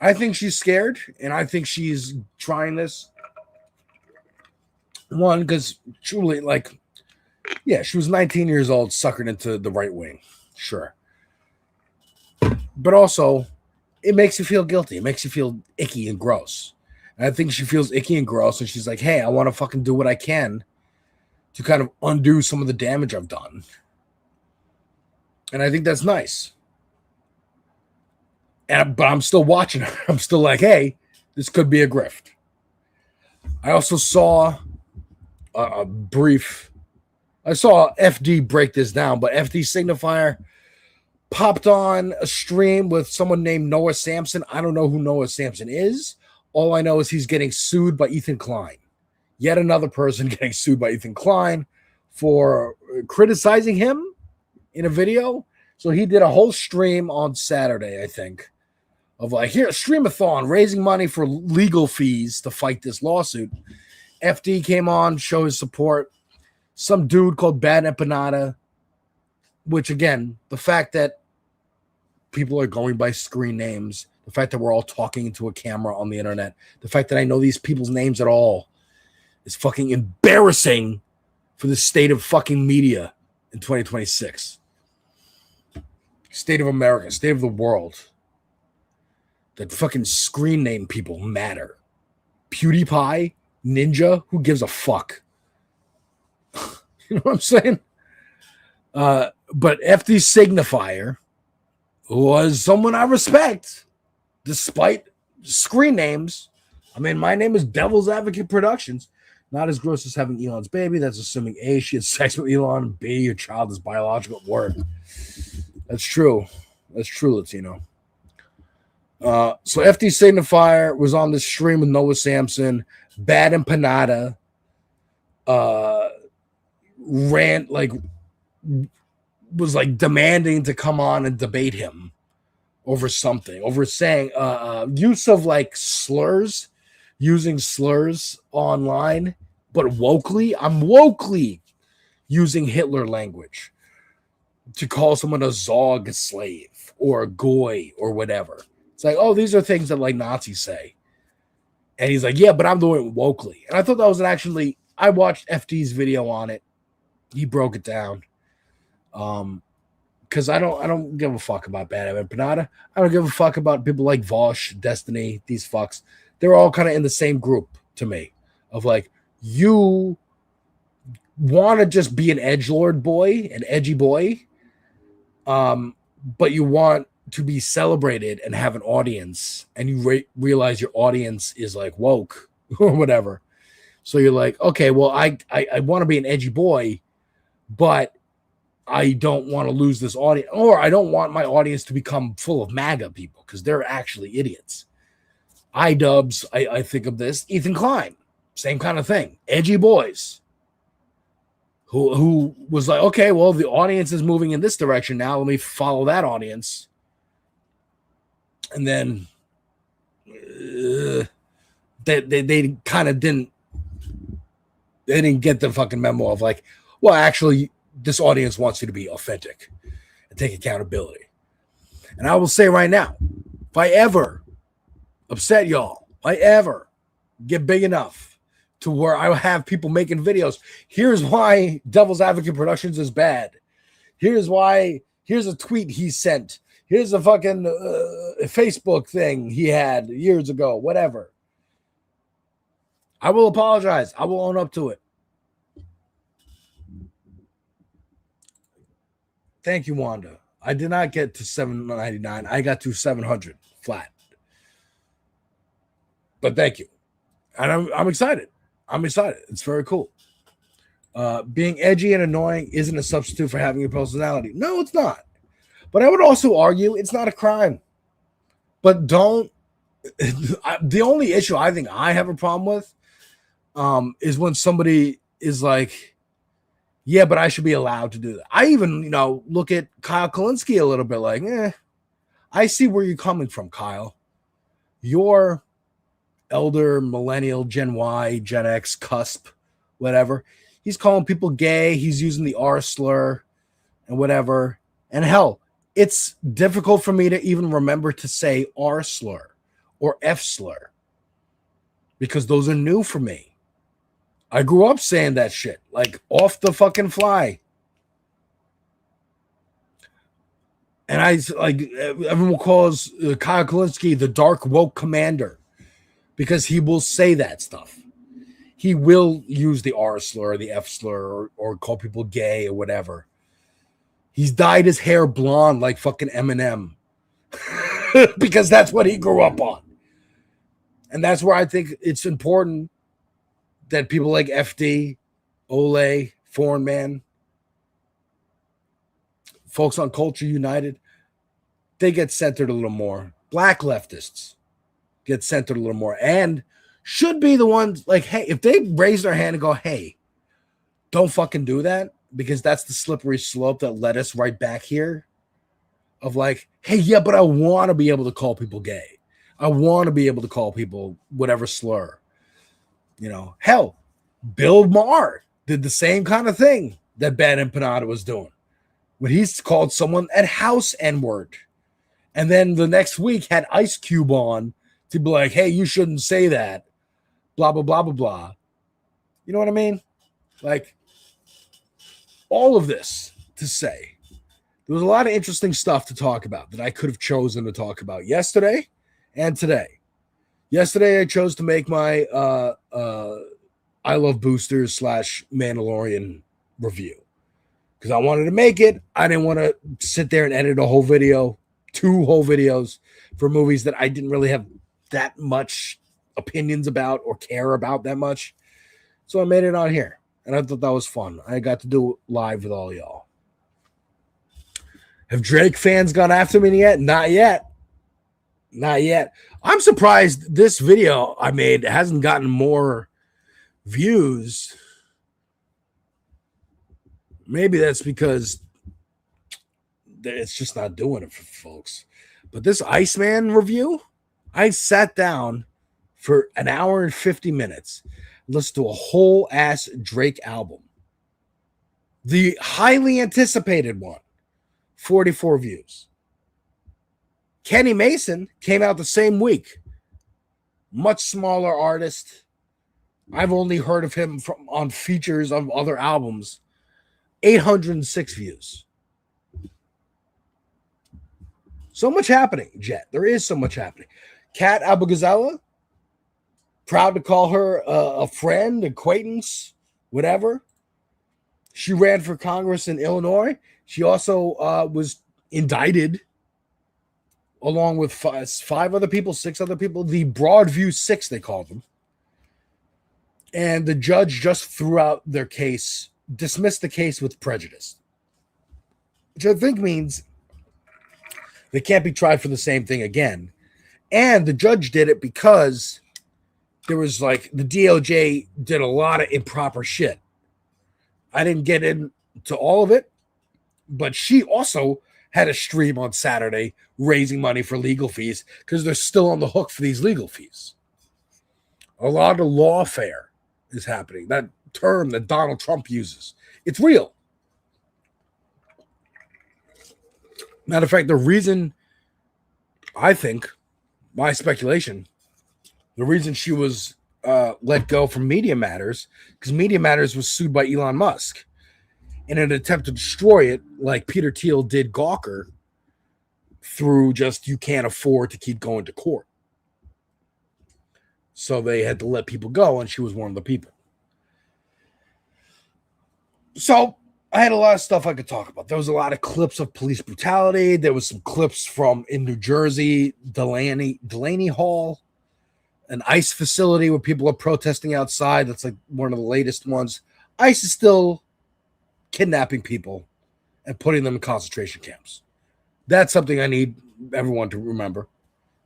I think she's scared, and I think she's trying this. One, because truly, she was 19 years old, suckered into the right wing. Sure. But also, it makes you feel guilty. It makes you feel icky and gross. And I think she feels icky and gross, and she's like, hey, I want to fucking do what I can to kind of undo some of the damage I've done. And I think that's nice. But I'm still watching her. I'm still like, hey, this could be a grift. I also saw I saw FD break this down, but FD Signifier popped on a stream with someone named Noah Sampson. I don't know who Noah Sampson is. All I know is he's getting sued by Ethan Klein. Yet another person getting sued by Ethan Klein for criticizing him in a video. So he did a whole stream on Saturday, I think, of here, stream-a-thon, raising money for legal fees to fight this lawsuit. FD came on, show his support. Some dude called Bad Empanada, which, again, the fact that people are going by screen names, the fact that we're all talking into a camera on the internet, the fact that I know these people's names at all is fucking embarrassing for the state of fucking media in 2026. State of America, state of the world. That fucking screen name people matter. PewDiePie, Ninja, who gives a fuck? You know what I'm saying? But FD Signifier was someone I respect, despite screen names. I mean, my name is Devil's Advocate Productions. Not as gross as having Elon's baby. That's assuming A, she had sex with Elon, and B, your child is biological. Word. That's true. That's true, Latino. So FD Signifier was on the stream with Noah Sampson. Bad Empanada was demanding to come on and debate him over something, over saying use of slurs, using slurs online, but wokely. I'm wokely using Hitler language to call someone a Zog, a slave, or a goy, or whatever. It's like, oh, these are things that Nazis say. And he's like, yeah, but I'm doing it wokely. And I thought that was I watched FD's video on it. He broke it down. Because I don't give a fuck about Bad Empanada. I don't give a fuck about people like Vosh, Destiny, these fucks. They're all kind of in the same group to me. Of you want to just be an edgelord boy, an edgy boy, but you want to be celebrated and have an audience, and you realize your audience is woke or whatever. So you're like, okay, well, I want to be an edgy boy, but I don't want to lose this audience, or I don't want my audience to become full of MAGA people because they're actually idiots. I think of this, Ethan Klein, same kind of thing. Edgy boys. who was like, okay, well, the audience is moving in this direction now. Let me follow that audience. And then they kind of didn't get the fucking memo of like, well, actually, this audience wants you to be authentic and take accountability. And I will say right now, if I ever upset y'all, if I ever get big enough to where I have people making videos, here's why Devil's Advocate Productions is bad. Here's why, here's a tweet he sent. Here's a fucking Facebook thing he had years ago, whatever. I will apologize. I will own up to it. Thank you, Wanda. I did not get to $7.99. I got to 700 flat. But thank you. And I'm excited. I'm excited. It's very cool. Being edgy and annoying isn't a substitute for having a personality. No, it's not. But I would also argue it's not a crime. But don't. The only issue I think I have a problem with is when somebody is like, yeah, but I should be allowed to do that. I even, look at Kyle Kalinske a little bit like, I see where you're coming from, Kyle. You're elder, millennial, Gen Y, Gen X, cusp, whatever. He's calling people gay. He's using the R slur and whatever. And hell, it's difficult for me to even remember to say R slur or F slur because those are new for me. I grew up saying that shit, like off the fucking fly. And everyone calls Kyle Kalinske the dark woke commander because he will say that stuff. He will use the R slur, the F slur, or call people gay or whatever. He's dyed his hair blonde like fucking Eminem because that's what he grew up on. And that's where I think it's important that people like FD, Ole, Foreign Man, folks on Culture United, they get centered a little more. Black leftists get centered a little more and should be the ones like, hey, if they raise their hand and go, hey, don't fucking do that, because that's the slippery slope that led us right back here of like, hey, yeah, but I want to be able to call people gay. I want to be able to call people whatever slur. Hell, Bill Maher did the same kind of thing that Ben Empanada was doing when he's called someone at house N-word. And then the next week had Ice Cube on to be like, hey, you shouldn't say that. Blah, blah, blah, blah, blah. You know what I mean? Like, all of this to say, there was a lot of interesting stuff to talk about that I could have chosen to talk about yesterday and today. Yesterday, I chose to make my I Love Boosters / Mandalorian review because I wanted to make it. I didn't want to sit there and edit a whole video, 2 whole videos for movies that I didn't really have that much opinions about or care about that much. So I made it on here, and I thought that was fun. I got to do it live with all y'all. Have Drake fans gone after me yet? Not yet. Not yet. I'm surprised this video I made hasn't gotten more views. Maybe that's because it's just not doing it for folks. But this Iceman review, I sat down for an hour and 50 minutes, listened to a whole ass Drake album. The highly anticipated one, 44 views. Kenny Mason came out the same week. Much smaller artist. I've only heard of him on features of other albums. 806 views. So much happening, Jet. There is so much happening. Kat Abou-Gazella, proud to call her a friend, acquaintance, whatever. She ran for Congress in Illinois. She also was indicted along with 5 other people, 6 other people. The Broadview 6, they called them. And the judge just threw out their case, dismissed the case with prejudice, which I think means they can't be tried for the same thing again. And the judge did it because there was the DOJ did a lot of improper shit. I didn't get into all of it, but she also had a stream on Saturday raising money for legal fees because they're still on the hook for these legal fees. A lot of lawfare is happening. That term that Donald Trump uses, it's real. Matter of fact, the reason, I think, my speculation, the reason she was let go from Media Matters, because Media Matters was sued by Elon Musk in an attempt to destroy it, like Peter Thiel did Gawker, through just you can't afford to keep going to court. So they had to let people go, and she was one of the people. So I had a lot of stuff I could talk about. There was a lot of clips of police brutality. There was some clips from in New Jersey, Delaney Hall, an ICE facility where people are protesting outside. That's like one of the latest ones. ICE is still kidnapping people and putting them in concentration camps. That's something I need everyone to remember.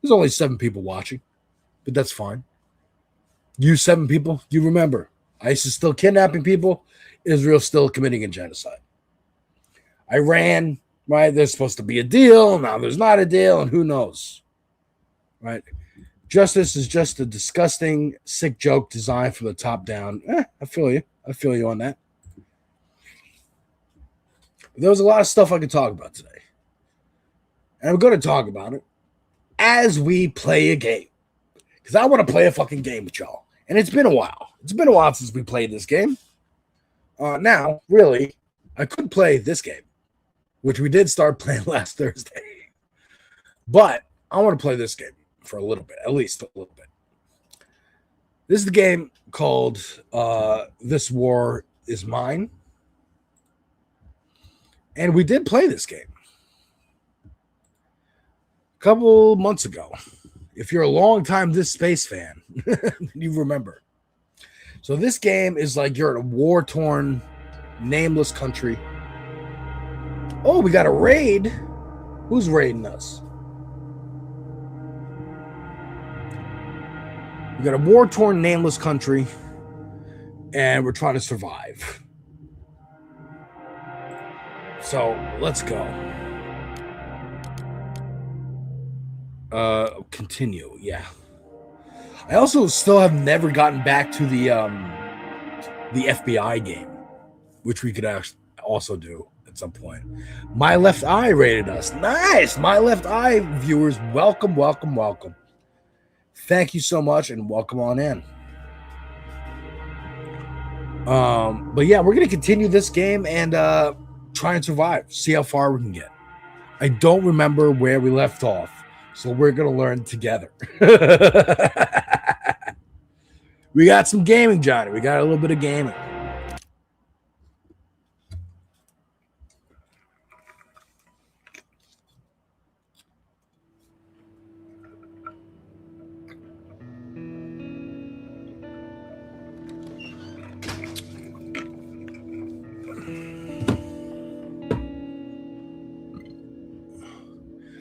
There's only 7 people watching, but that's fine. You 7 people, you remember. ICE is still kidnapping people. Israel's still committing a genocide. Iran, right? There's supposed to be a deal. Now there's not a deal, and who knows, right? Justice is just a disgusting, sick joke designed from the top down. I feel you. I feel you on that. There was a lot of stuff I could talk about today. And I'm going to talk about it as we play a game. Because I want to play a fucking game with y'all. And it's been a while. It's been a while since we played this game. Now, really, I could play this game, which we did start playing last Thursday. But I want to play this game for a little bit, at least a little bit. This is the game called This War Is Mine. And we did play this game a couple months ago. If you're a long-time This Space fan, you remember. So this game is like you're in a war-torn, nameless country. Oh, we got a raid. Who's raiding us? We got a war-torn, nameless country, and we're trying to survive. So let's go. Continue. Yeah. I also still have never gotten back to the FBI game, which we could also do at some point. My Left Eye rated us. Nice. My Left Eye viewers, welcome, welcome, welcome. Thank you so much, and welcome on in. But yeah, we're gonna continue this game and try and survive. See how far we can get. I don't remember where we left off, so we're gonna learn together. We got some gaming, Johnny. We got a little bit of gaming.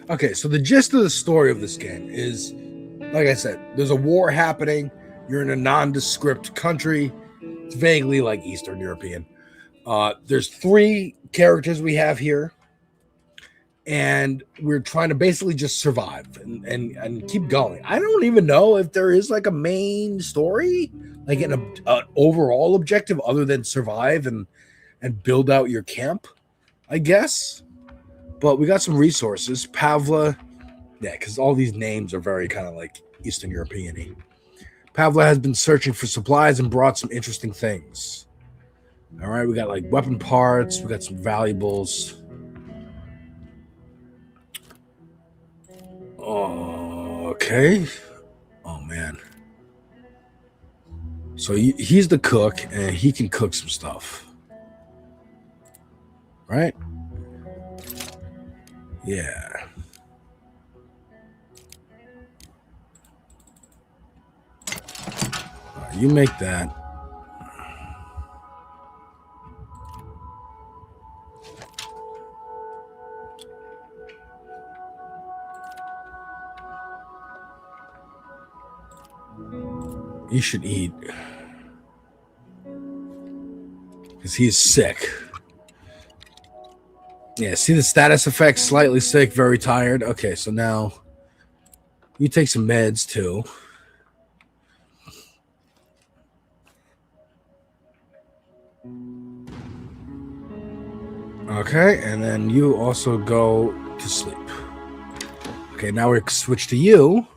Okay, so the gist of the story of this game is, like I said, there's a war happening. You're in a nondescript country. It's vaguely like Eastern European. There's 3 characters we have here, and we're trying to basically just survive and keep going. I don't even know if there is like a main story, like an overall objective other than survive and build out your camp, I guess. But we got some resources. Pavla, yeah, because all these names are very kind of like Eastern European-y. Pavla has been searching for supplies and brought some interesting things. All right, we got like weapon parts. We got some valuables. Oh, okay. Oh, man. So he's the cook, and he can cook some stuff. Right? Yeah. Right, you make that. You should eat. because he's sick. Yeah, see the status effects? Slightly sick, very tired. Okay, so now you take some meds too. Okay, and then you also go to sleep. Okay, now we switch to you.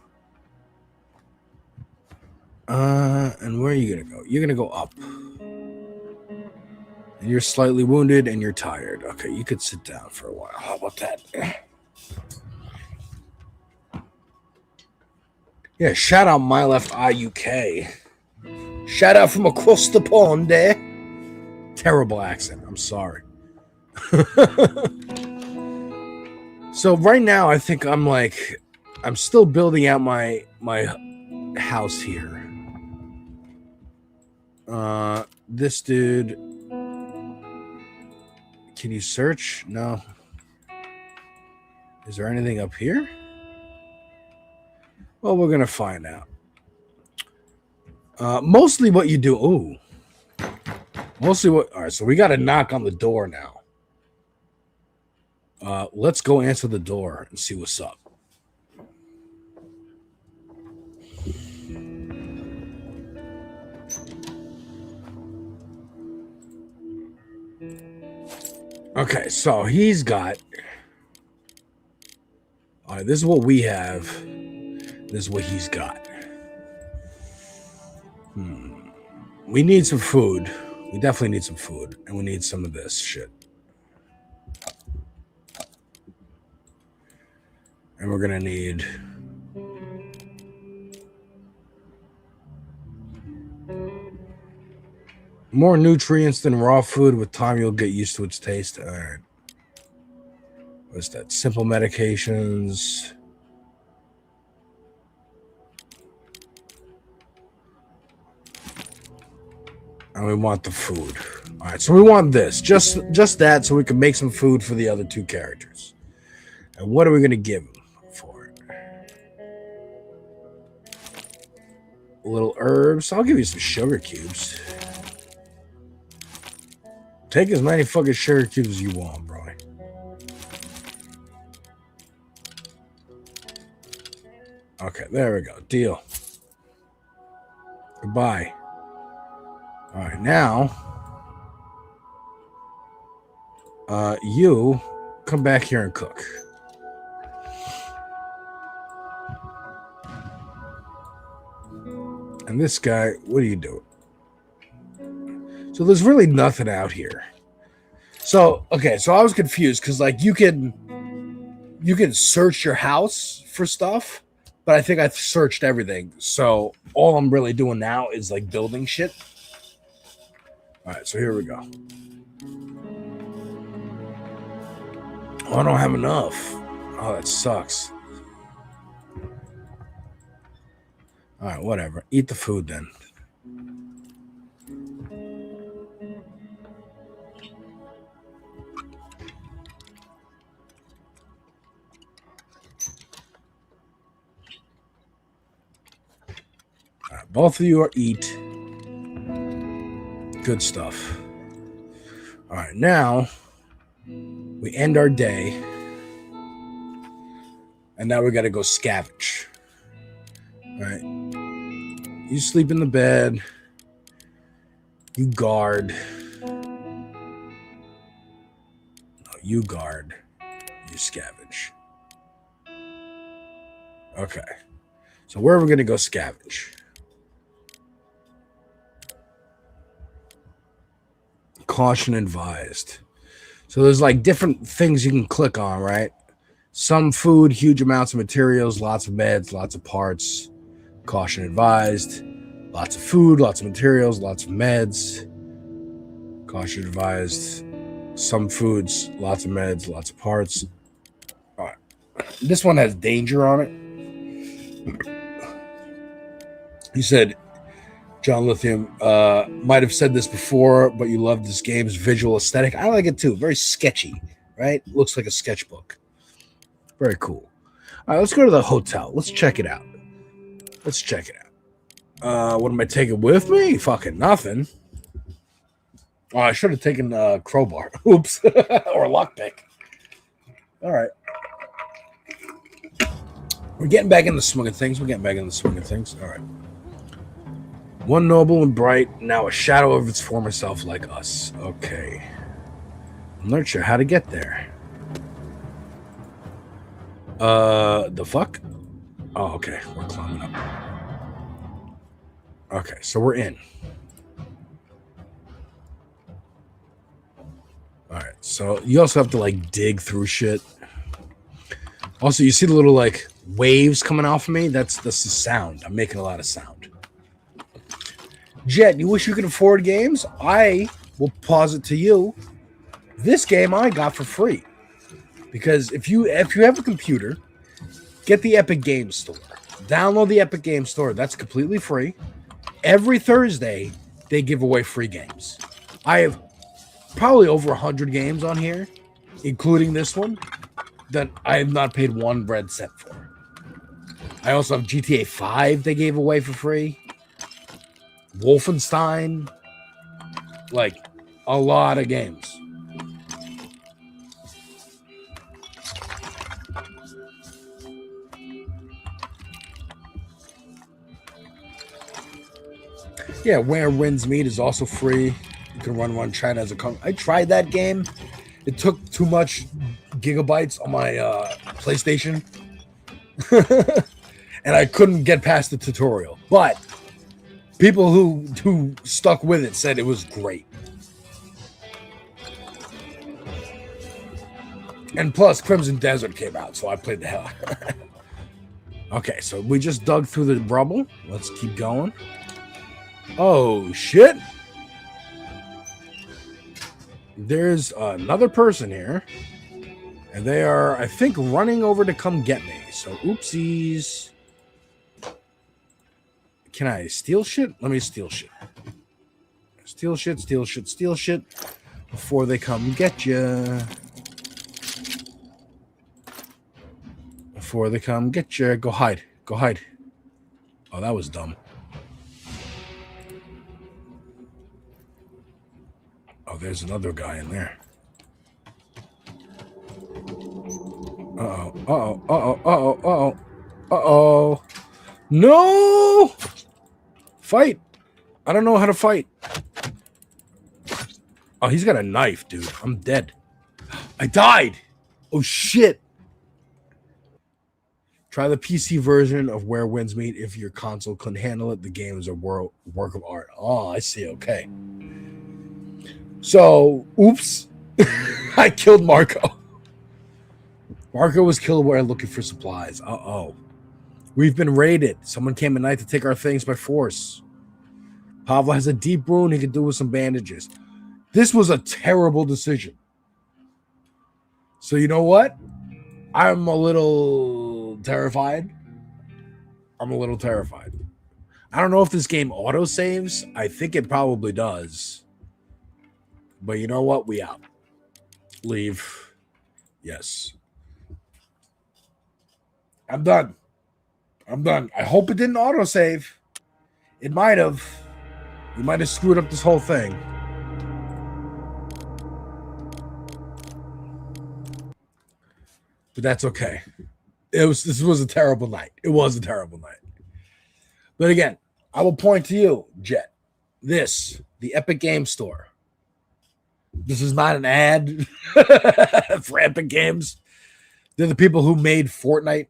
And where are you gonna go? You're gonna go up. And you're slightly wounded and you're tired. Okay, you could sit down for a while. How about that? Yeah, shout out My Left Eye UK. Shout out from across the pond there. Terrible accent. I'm sorry. So right now, I think I'm still building out my house here. This dude, can you search? No. Is there anything up here? Well, we're gonna find out. Mostly what you do. Ooh. Mostly what. All right, so we got to knock on the door now. Let's go answer the door and see what's up. Okay, so he's got. All right, this is what we have. This is what he's got. We need some food. We definitely need some food, and we need some of this shit. And we're gonna need more nutrients than raw food. With time, you'll get used to its taste. All right. What's that? Simple medications. And we want the food. All right, so we want this. Just that, so we can make some food for the other two characters. And what are we gonna give them for it? A little herbs. I'll give you some sugar cubes. Take as many fucking sugar cubes as you want, bro. Okay, there we go. Deal. Goodbye. All right, now, you come back here and cook. And this guy, what are you doing? So there's really nothing out here. So, okay, so I was confused because, like, you can search your house for stuff, but I think I've searched everything. So all I'm really doing now is, like, building shit. All right, so here we go. Oh, I don't have enough. Oh, that sucks. All right, whatever. Eat the food then. All right, both of you are eat. Good stuff. All right, now we end our day, and now we got to go scavenge. All right, you sleep in the bed. You guard. No, you guard. You scavenge. Okay, so where are we going to go scavenge? Caution advised. So there's like different things you can click on, right? Some food, huge amounts of materials, lots of meds, lots of parts. Caution advised. Lots of food, lots of materials, lots of meds. Caution advised. Some foods, lots of meds, lots of parts. All right. This one has danger on it. He said, John Lithium, might have said this before, but you love this game's visual aesthetic. I like it too. Very sketchy, right? Looks like a sketchbook. Very cool. All right, let's go to the hotel. Let's check it out. Let's check it out. What am I taking with me? Fucking nothing. Oh, I should have taken crowbar. Oops. Or lockpick. All right. We're getting back in the swing of things. All right. One noble and bright, now a shadow of its former self like us. Okay. I'm not sure how to get there. The fuck? Oh, okay. We're climbing up. Okay, so we're in. All right, so you also have to like dig through shit. Also, you see the little like waves coming off of me? That's the sound. I'm making a lot of sound. Jet, you wish you could afford games? I will posit to you. This game I got for free. Because if you have a computer, get the Epic Games Store. Download the Epic Games Store. That's completely free. Every Thursday, they give away free games. I have probably over 100 games on here, including this one, that I have not paid one red cent for. I also have GTA 5 they gave away for free. Wolfenstein. Like, a lot of games. Yeah, Where Winds Meet is also free. You can run China as a country. I tried that game. It took too much gigabytes on my PlayStation. And I couldn't get past the tutorial. But people who stuck with it said it was great. And plus, Crimson Desert came out, so I played the hell out of it. Okay, so we just dug through the rubble. Let's keep going. Oh, shit. There's another person here. And they are, I think, running over to come get me. So, oopsies. Can I steal shit? Let me steal shit. Steal shit. Before they come get you. Before they come get you. Go hide. Oh, that was dumb. Oh, there's another guy in there. Uh-oh. No! Fight. I don't know how to fight. Oh, he's got a knife, dude. I'm dead. I died. Oh, shit. Try the PC version of Where Winds Meet. If your console couldn't handle it, the game is a work of art. Oh, I see. Okay. So, oops. I killed Marco. Marco was killed while looking for supplies. Uh-oh. We've been raided. Someone came at night to take our things by force. Pavlo has a deep wound he could do with some bandages. This was a terrible decision. So you know what? I'm a little terrified. I don't know if this game auto-saves. I think it probably does. But you know what? We out. Leave. Yes. I'm done. I hope it didn't autosave. It might have. You might have screwed up this whole thing. But that's okay. This was a terrible night. It was a terrible night. But again, I will point to you, Jet. The Epic Games Store. This is not an ad for Epic Games. They're the people who made Fortnite.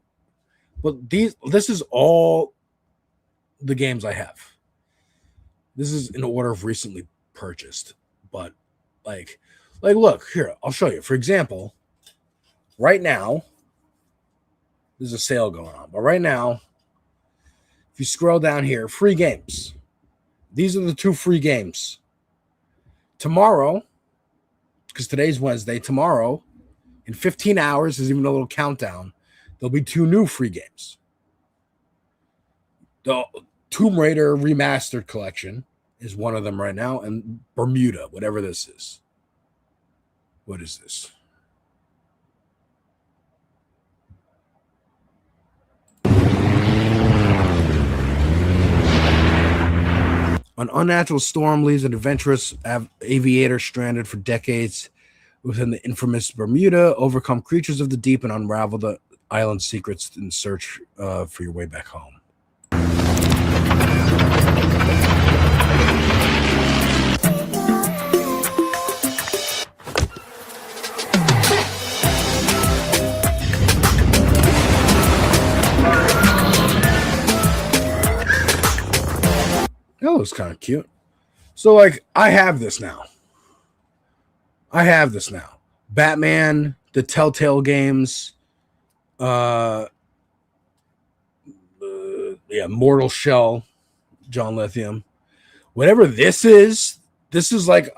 But this is all the games I have. This is in order of recently purchased. But like look, here, I'll show you. For example, right now, there's a sale going on. But right now, if you scroll down here, free games. These are the 2 free games. Tomorrow, because today's Wednesday, tomorrow, in 15 hours, there's even a little countdown. There'll be 2 new free games. The Tomb Raider Remastered Collection is one of them right now, and Bermuda, whatever this is. What is this? An unnatural storm leaves an adventurous aviator stranded for decades within the infamous Bermuda. Overcome creatures of the deep and unravel the island's secrets in search for your way back home. That looks kind of cute. So, like, I have this now. Batman, the Telltale games, Mortal Shell, John Lithium. Whatever this is like,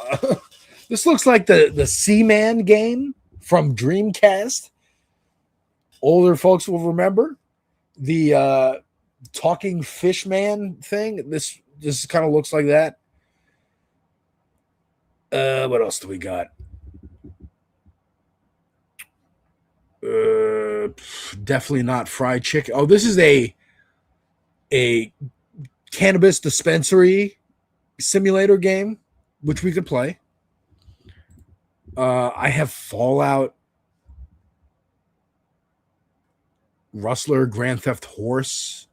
this looks like the Seaman game from Dreamcast. Older folks will remember the talking fish man thing. This kind of looks like that. What else do we got? Definitely not fried chicken. Oh, this is a cannabis dispensary simulator game, which we could play. I have Fallout, Rustler, Grand Theft Horse,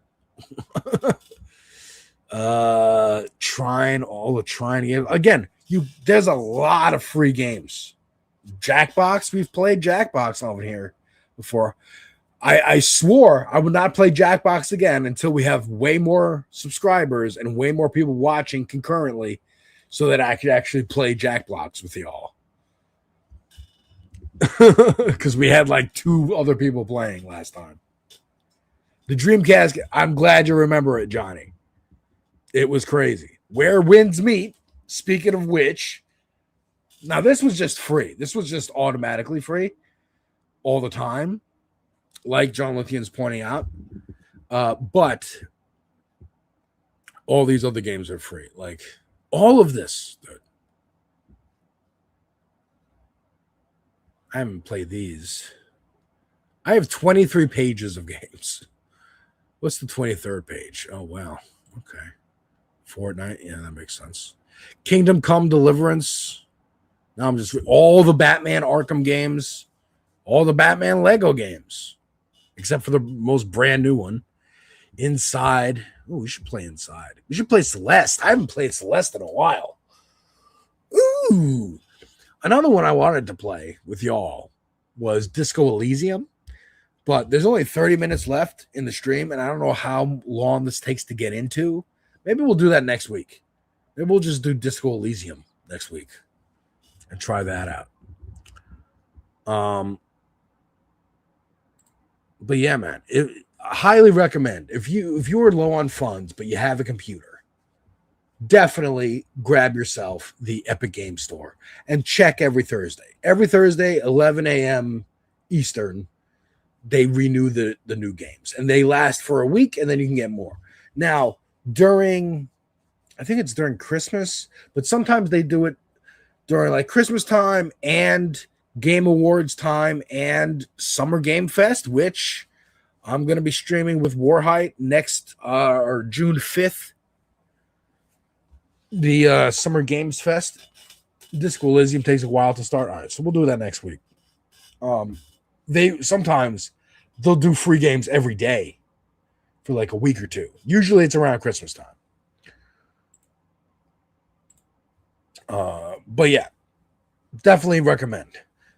Trine, all the Trine games. Again, there's a lot of free games. Jackbox, we've played Jackbox over here before. I swore I would not play Jackbox again until we have way more subscribers and way more people watching concurrently so that I could actually play Jackbox with y'all. Because we had like 2 other people playing last time. The Dreamcast, I'm glad you remember it, Johnny. It was crazy. Where winds meet, speaking of which, now this was just free. This was just automatically free all the time, like John Lithian's pointing out. But all these other games are free. Like all of this. I haven't played these. I have 23 pages of games. What's the 23rd page? Oh, wow. Okay. Fortnite. Yeah, that makes sense. Kingdom Come Deliverance. Now I'm just all the Batman Arkham games, all the Batman Lego games, except for the most brand new one. Inside. Oh, we should play Inside. We should play Celeste. I haven't played Celeste in a while. Ooh. Another one I wanted to play with y'all was Disco Elysium, but there's only 30 minutes left in the stream, and I don't know how long this takes to get into. Maybe we'll do that next week. Maybe we'll just do Disco Elysium next week and try that out. But yeah, man, I highly recommend if you are low on funds but you have a computer, definitely grab yourself the Epic Game Store and check every Thursday. Every Thursday, 11 a.m. Eastern, they renew the new games, and they last for a week, and then you can get more. Now, I think it's during Christmas, but sometimes they do it during like Christmas time and Game Awards time and Summer Game Fest, which I'm going to be streaming with Warhite next or June 5th. The Summer Games Fest. Disco Elysium takes a while to start. All right, so we'll do that next week. They'll do free games every day for like a week or two. Usually it's around Christmas time. But yeah, definitely recommend.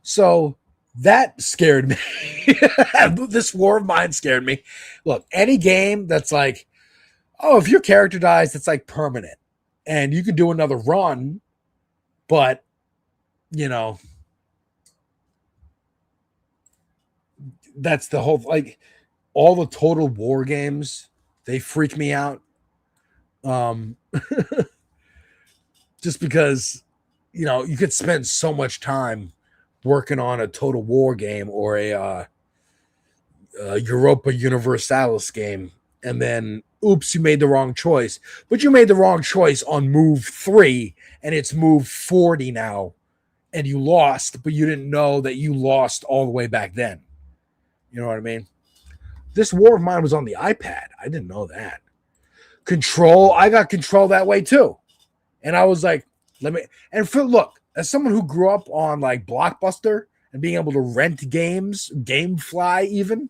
So that scared me. This war of mine scared me. Look, any game that's like, oh, if your character dies, it's like permanent. And you can do another run, but, you know, that's the whole, like, all the Total War games, they freak me out. Just because, you know, you could spend so much time working on a Total War game or a Europa Universalis game, and then oops, you made the wrong choice. But you made the wrong choice on move 3, and it's move 40 now, and you lost, but you didn't know that you lost all the way back then. You know what I mean? This war of mine was on the iPad. I didn't know that. Control, I got Control that way too. And I was like, look, as someone who grew up on like Blockbuster and being able to rent games, Gamefly even,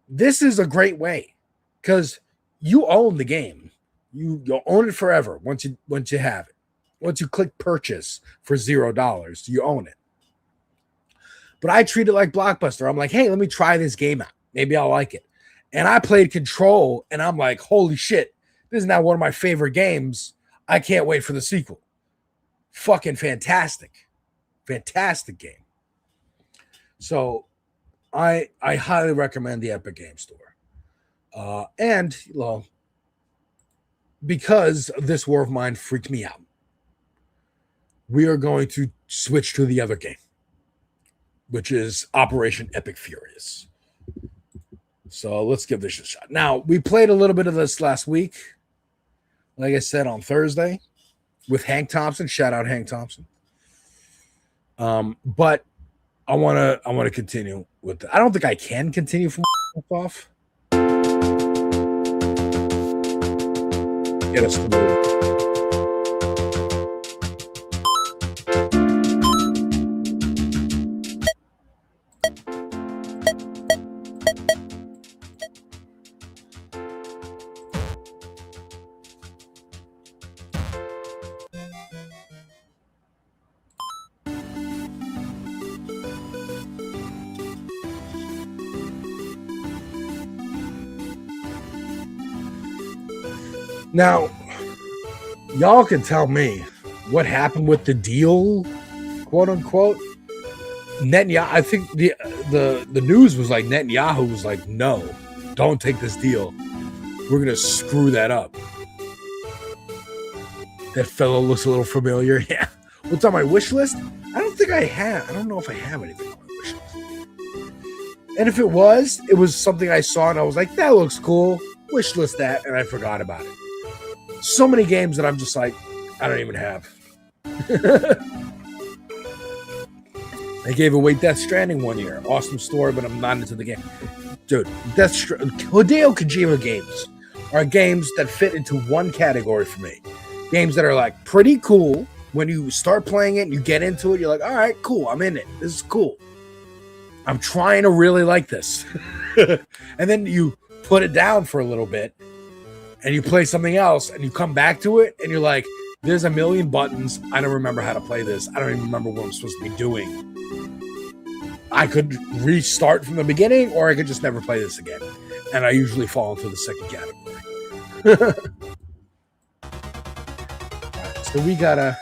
this is a great way because you own the game. You'll own it forever once you have it. Once you click purchase for $0, you own it. But I treat it like Blockbuster. I'm like, hey, let me try this game out. Maybe I'll like it. And I played Control, and I'm like, holy shit, this is now one of my favorite games. I can't wait for the sequel. Fucking fantastic. Fantastic game. So I highly recommend the Epic Game Store. And, well, because this War of Mine freaked me out, we are going to switch to the other game, which is Operation Epic Furious. So let's give this a shot. Now, we played a little bit of this last week, like I said, on Thursday with Hank Thompson. Shout out Hank Thompson. But I want to continue with I don't think I can continue from off. Get us to move. Now, y'all can tell me what happened with the deal, quote unquote. Netanyahu, I think the news was like Netanyahu was like, no, don't take this deal. We're gonna screw that up. That fellow looks a little familiar. Yeah. What's on my wish list? I don't think I have. I don't know if I have anything on my wish list. And if it was something I saw and I was like, that looks cool. Wish list that, and I forgot about it. So many games that I'm just like, I don't even have. I gave away Death Stranding one year. Awesome story, but I'm not into the game. Dude, Hideo Kojima games are games that fit into one category for me. Games that are like pretty cool. When you start playing it and you get into it, you're like, all right, cool, I'm in it. This is cool. I'm trying to really like this. And then you put it down for a little bit and you play something else and you come back to it and you're like, there's a million buttons. I don't remember how to play this. I don't even remember what I'm supposed to be doing. I could restart from the beginning or I could just never play this again. And I usually fall into the second category. So we gotta...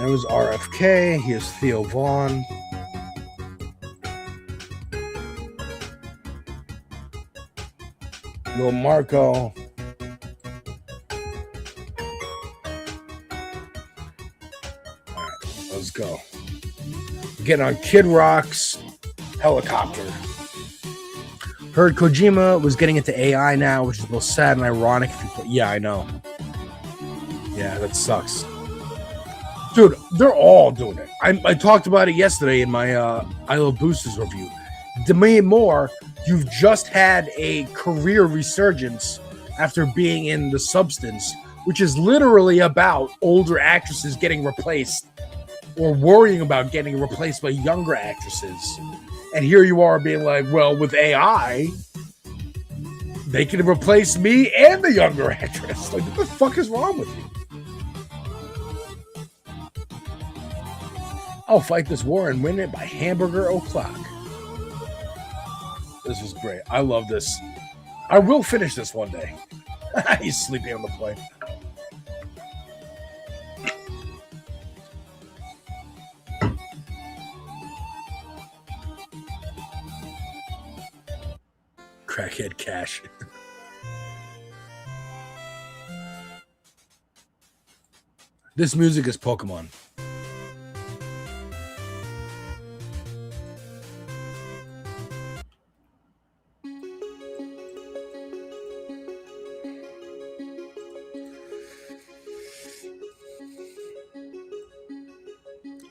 That was RFK. Here's Theo Vaughn. Lil Marco. All right, let's go. We're getting on Kid Rock's helicopter. Heard Kojima was getting into AI now, which is both sad and ironic. Yeah, I know. Yeah, that sucks. Dude, they're all doing it. I talked about it yesterday in my I Love Boosters review. Demi Moore, you've just had a career resurgence after being in The Substance, which is literally about older actresses getting replaced or worrying about getting replaced by younger actresses. And here you are being like, well, with AI, they can replace me and the younger actress. Like, what the fuck is wrong with you? I'll fight this war and win it by hamburger o'clock. This is great. I love this. I will finish this one day. He's sleeping on the plane. Crackhead Cash. This music is Pokemon.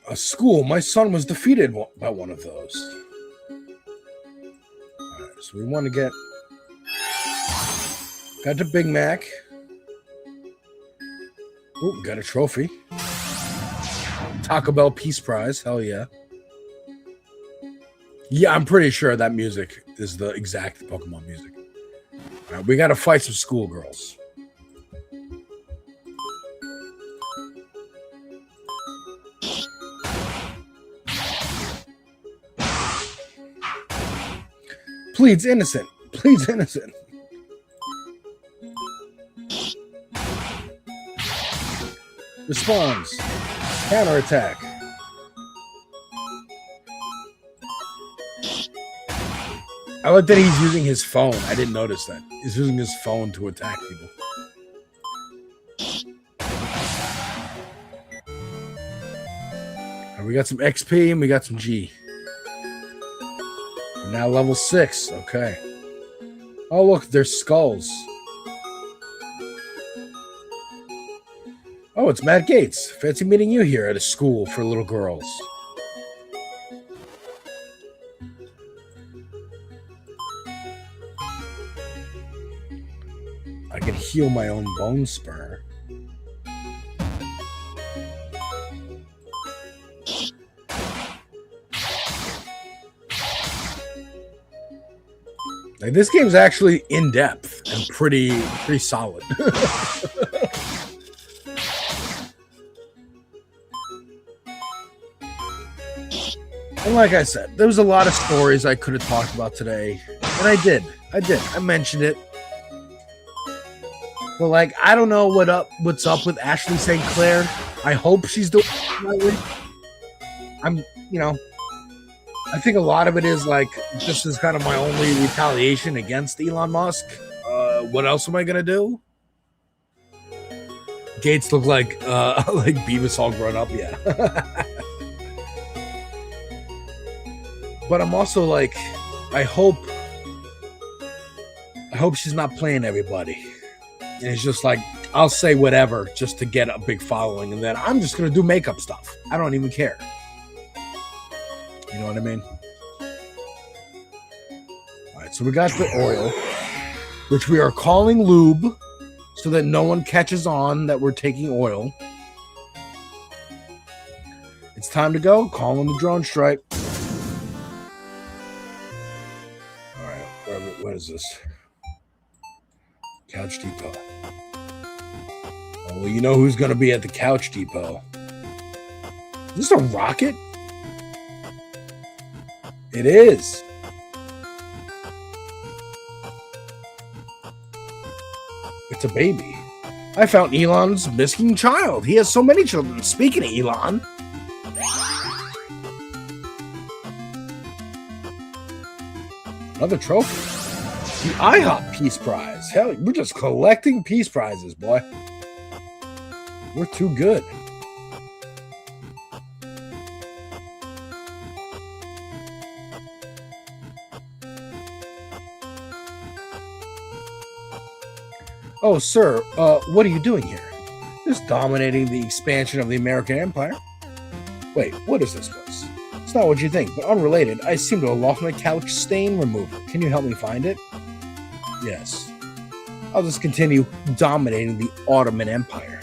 A school. My son was defeated by one of those. All right, so we want to got the Big Mac. Oh, got a trophy. Taco Bell Peace Prize. Hell yeah. Yeah, I'm pretty sure that music is the exact Pokemon music. All right, we got to fight some schoolgirls. Pleads innocent. Pleads innocent. Responds. Counterattack. I like that he's using his phone. I didn't notice that. He's using his phone to attack people. Right, we got some XP and we got some G. We're now level 6. Okay. Oh, look, there's skulls. Oh, it's Matt Gates. Fancy meeting you here at a school for little girls. I can heal my own bone spur. Like, this game's actually in depth and pretty solid. And like I said, there was a lot of stories I could have talked about today, and I did. I mentioned it. But like, I don't know what's up with Ashley St. Clair. I hope she's doing it right. I think a lot of it is like, this is kind of my only retaliation against Elon Musk. What else am I gonna do? Gates look like Beavis all grown up, yeah. But I'm also like, I hope she's not playing everybody. And it's just like, I'll say whatever just to get a big following, and then I'm just gonna do makeup stuff. I don't even care. You know what I mean? All right, so we got the oil, which we are calling lube, so that no one catches on that we're taking oil. It's time to go. Call in the drone strike. All right, what is this? Couch Depot. Oh, well, you know who's going to be at the Couch Depot. Is this a rocket? It is. It's a baby. I found Elon's missing child. He has so many children. Speaking of Elon. Another trophy. The IHOP Peace Prize. Hell, we're just collecting peace prizes, boy. We're too good. Oh, sir, what are you doing here? Just dominating the expansion of the American Empire. Wait, what is this place? It's not what you think, but unrelated. I seem to have lost my couch stain remover. Can you help me find it? Yes. I'll just continue dominating the Ottoman Empire.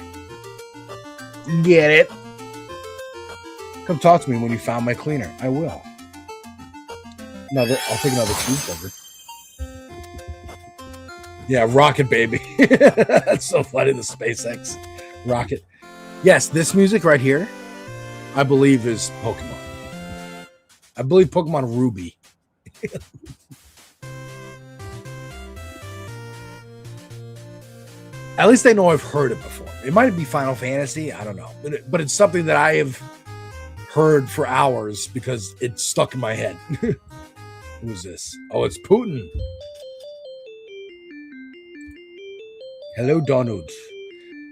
Get it? Come talk to me when you found my cleaner. I will. I'll take another cheeseburger. Yeah, rocket baby. That's so funny, the SpaceX rocket. Yes, this music right here, I believe is Pokemon. I believe Pokemon Ruby. At least I know I've heard it before. It might be Final Fantasy. I don't know. But it's something that I have heard for hours because it's stuck in my head. Who's this? Oh, it's Putin. Hello, Donald.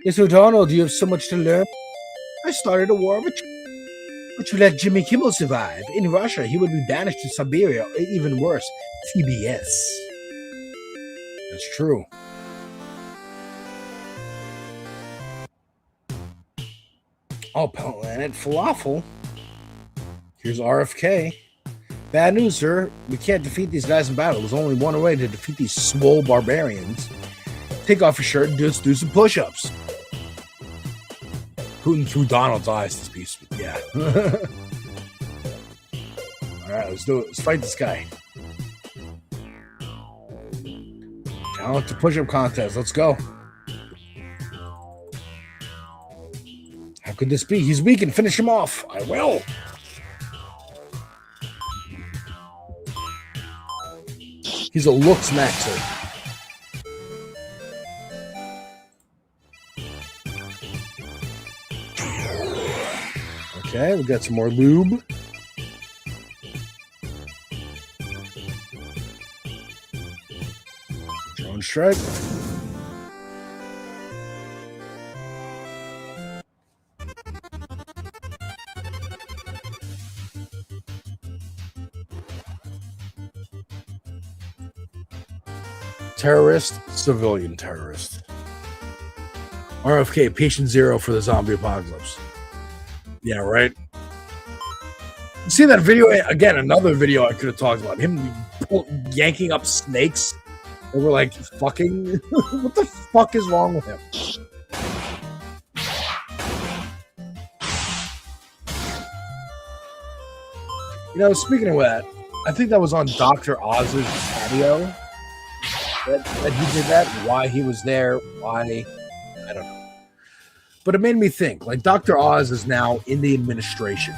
Yes, so Donald, you have so much to learn. I started a war of attrition. But you let Jimmy Kimmel survive. In Russia, he would be banished to Siberia, or even worse, TBS. That's true. Oh, Planet Falafel. Here's RFK. Bad news, sir. We can't defeat these guys in battle. There's only one way to defeat these swole barbarians. Take off your shirt and just do some push-ups. Putin through Donald's eyes, this piece. Yeah. All right, let's do it. Let's fight this guy. Challenge to push-up contest. Let's go. How could this be? He's weak and finish him off. I will. He's a looks maxer. Okay, we got some more lube. Drone strike. Terrorist, civilian terrorist. RFK, patient zero for the zombie apocalypse. Yeah, right. You see that video? Again, another video I could have talked about. Him yanking up snakes. They were like, fucking... What the fuck is wrong with him? You know, speaking of that, I think that was on Dr. Oz's patio that he did that. Why he was there, why, I don't know. But it made me think, like, Dr. Oz is now in the administration.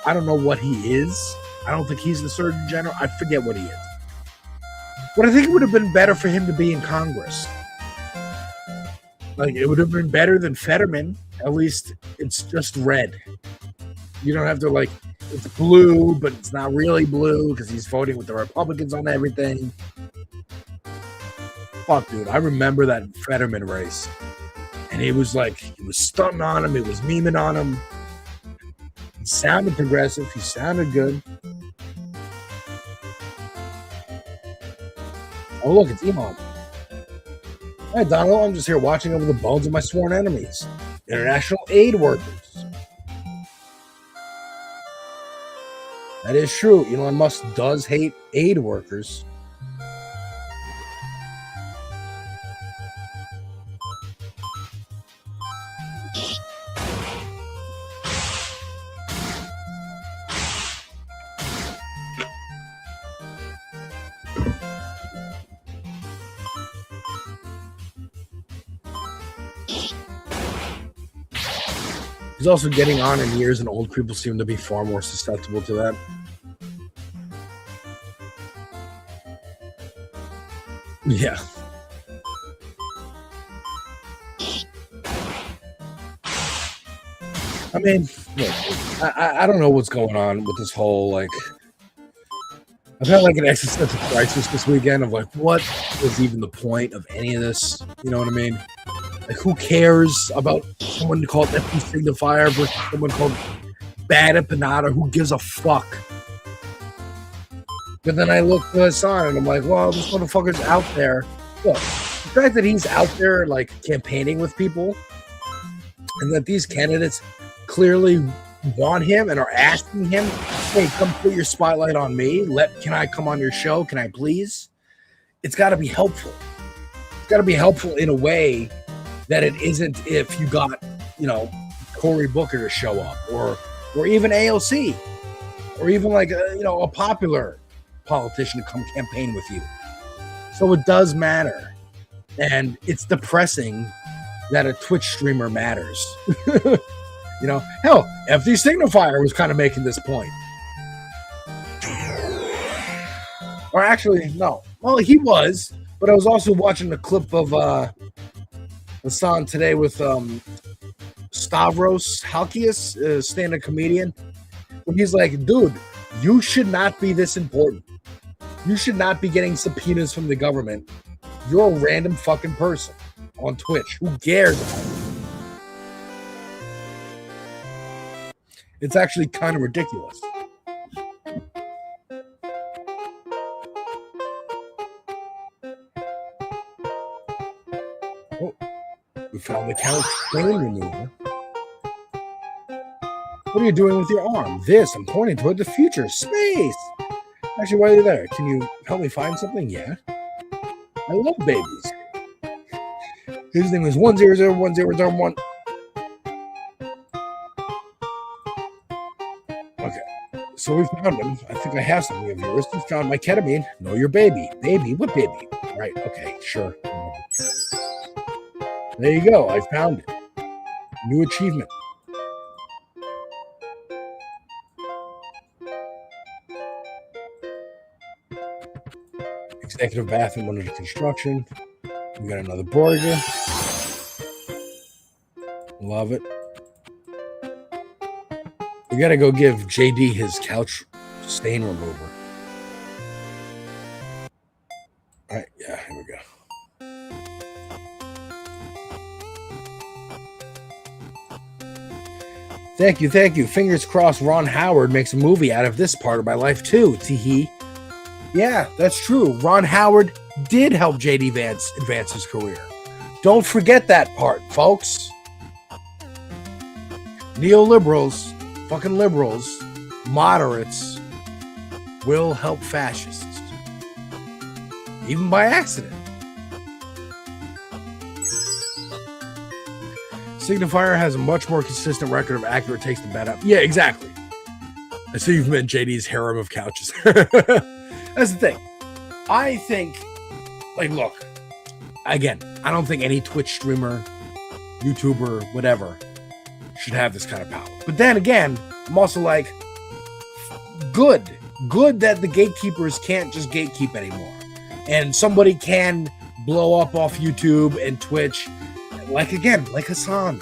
I don't know what he is. I don't think he's the Surgeon General. I forget what he is. But I think it would have been better for him to be in Congress. Like, it would have been better than Fetterman. At least it's just red. You don't have to, like, it's blue, but it's not really blue because he's voting with the Republicans on everything. Fuck, dude. I remember that Fetterman race. And he was like, he was stunting on him. He was memeing on him. He sounded progressive. He sounded good. Oh, look, it's Elon. Hi, Donald. I'm just here watching over the bones of my sworn enemies. International aid workers. That is true. Elon Musk does hate aid workers. He's also getting on in years, and old people seem to be far more susceptible to that. Yeah. I mean, look, I don't know what's going on with this whole, like... I've had, like, an existential crisis this weekend of, like, what is even the point of any of this? You know what I mean? Like, who cares about someone called empty signifier versus someone called bad empanada? Who gives a fuck? But then I look at Hassan and I'm like, well, this motherfucker's out there. Look, the fact that he's out there, like, campaigning with people and that these candidates clearly want him and are asking him, hey, come put your spotlight on me. Can I come on your show? Can I please? It's got to be helpful. It's got to be helpful in a way that it isn't if you got, you know, Cory Booker to show up or even AOC or even like, a popular politician to come campaign with you. So it does matter. And it's depressing that a Twitch streamer matters. You know, hell, FD Signifier was kind of making this point. Or actually, no. Well, he was, but I was also watching a clip of Hassan today with Stavros Halkias, stand-up comedian. And he's like, dude, you should not be this important. You should not be getting subpoenas from the government. You're a random fucking person on Twitch. Who cares about you? It's actually kind of ridiculous. Oh, we found the couch stain remover. What are you doing with your arm? This, I'm pointing toward the future. Space! Actually, while you're there, can you help me find something? Yeah. I love babies. His name is 1001001. Okay, so we found him. I think I have something of yours. We found my ketamine. No, your baby. Baby? What baby? Right, okay, sure. There you go. I found it. New achievement. Executive bathroom under construction. We got another burger. Love it. We gotta go give JD his couch stain remover. All right, yeah, here we go. Thank you, thank you. Fingers crossed Ron Howard makes a movie out of this part of my life too. Tee. Yeah, that's true. Ron Howard did help JD Vance advance his career. Don't forget that part, folks. Neoliberals, fucking liberals, moderates will help fascists. Even by accident. Signifier has a much more consistent record of accurate takes to bet up. Yeah, exactly. I see you've met JD's harem of couches. That's the thing. I think, like, look, again, I don't think any Twitch streamer, YouTuber, whatever, should have this kind of power. But then again, I'm also like, good that the gatekeepers can't just gatekeep anymore. And somebody can blow up off YouTube and Twitch, like Hassan.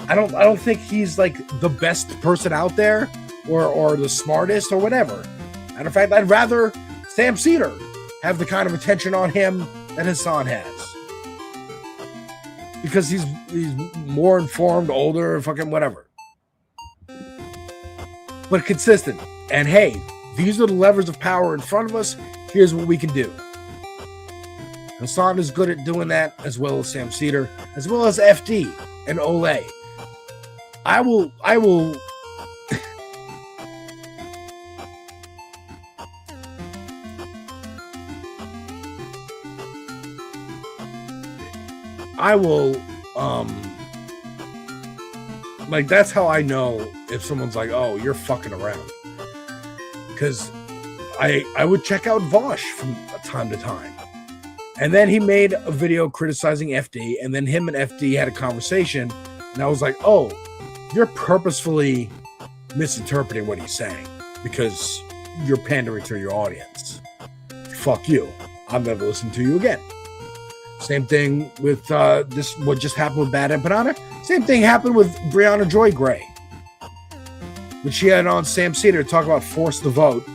I don't think he's like the best person out there or the smartest or whatever. Matter of fact, I'd rather Sam Cedar have the kind of attention on him that Hassan has. Because he's more informed, older, fucking whatever. But consistent. And hey, these are the levers of power in front of us. Here's what we can do. Hassan is good at doing that, as well as Sam Cedar, as well as FD and Olay. I will like, that's how I know if someone's like, oh, you're fucking around. Because I would check out Vosh from time to time. And then he made a video criticizing FD, and then him and FD had a conversation, and I was like, oh, you're purposefully misinterpreting what he's saying because you're pandering to your audience. Fuck you. I'm never listening to you again. Same thing with this. What just happened with Bad Empanada? Same thing happened with Brianna Joy Gray, which she had on Sam Cedar to talk about force the vote,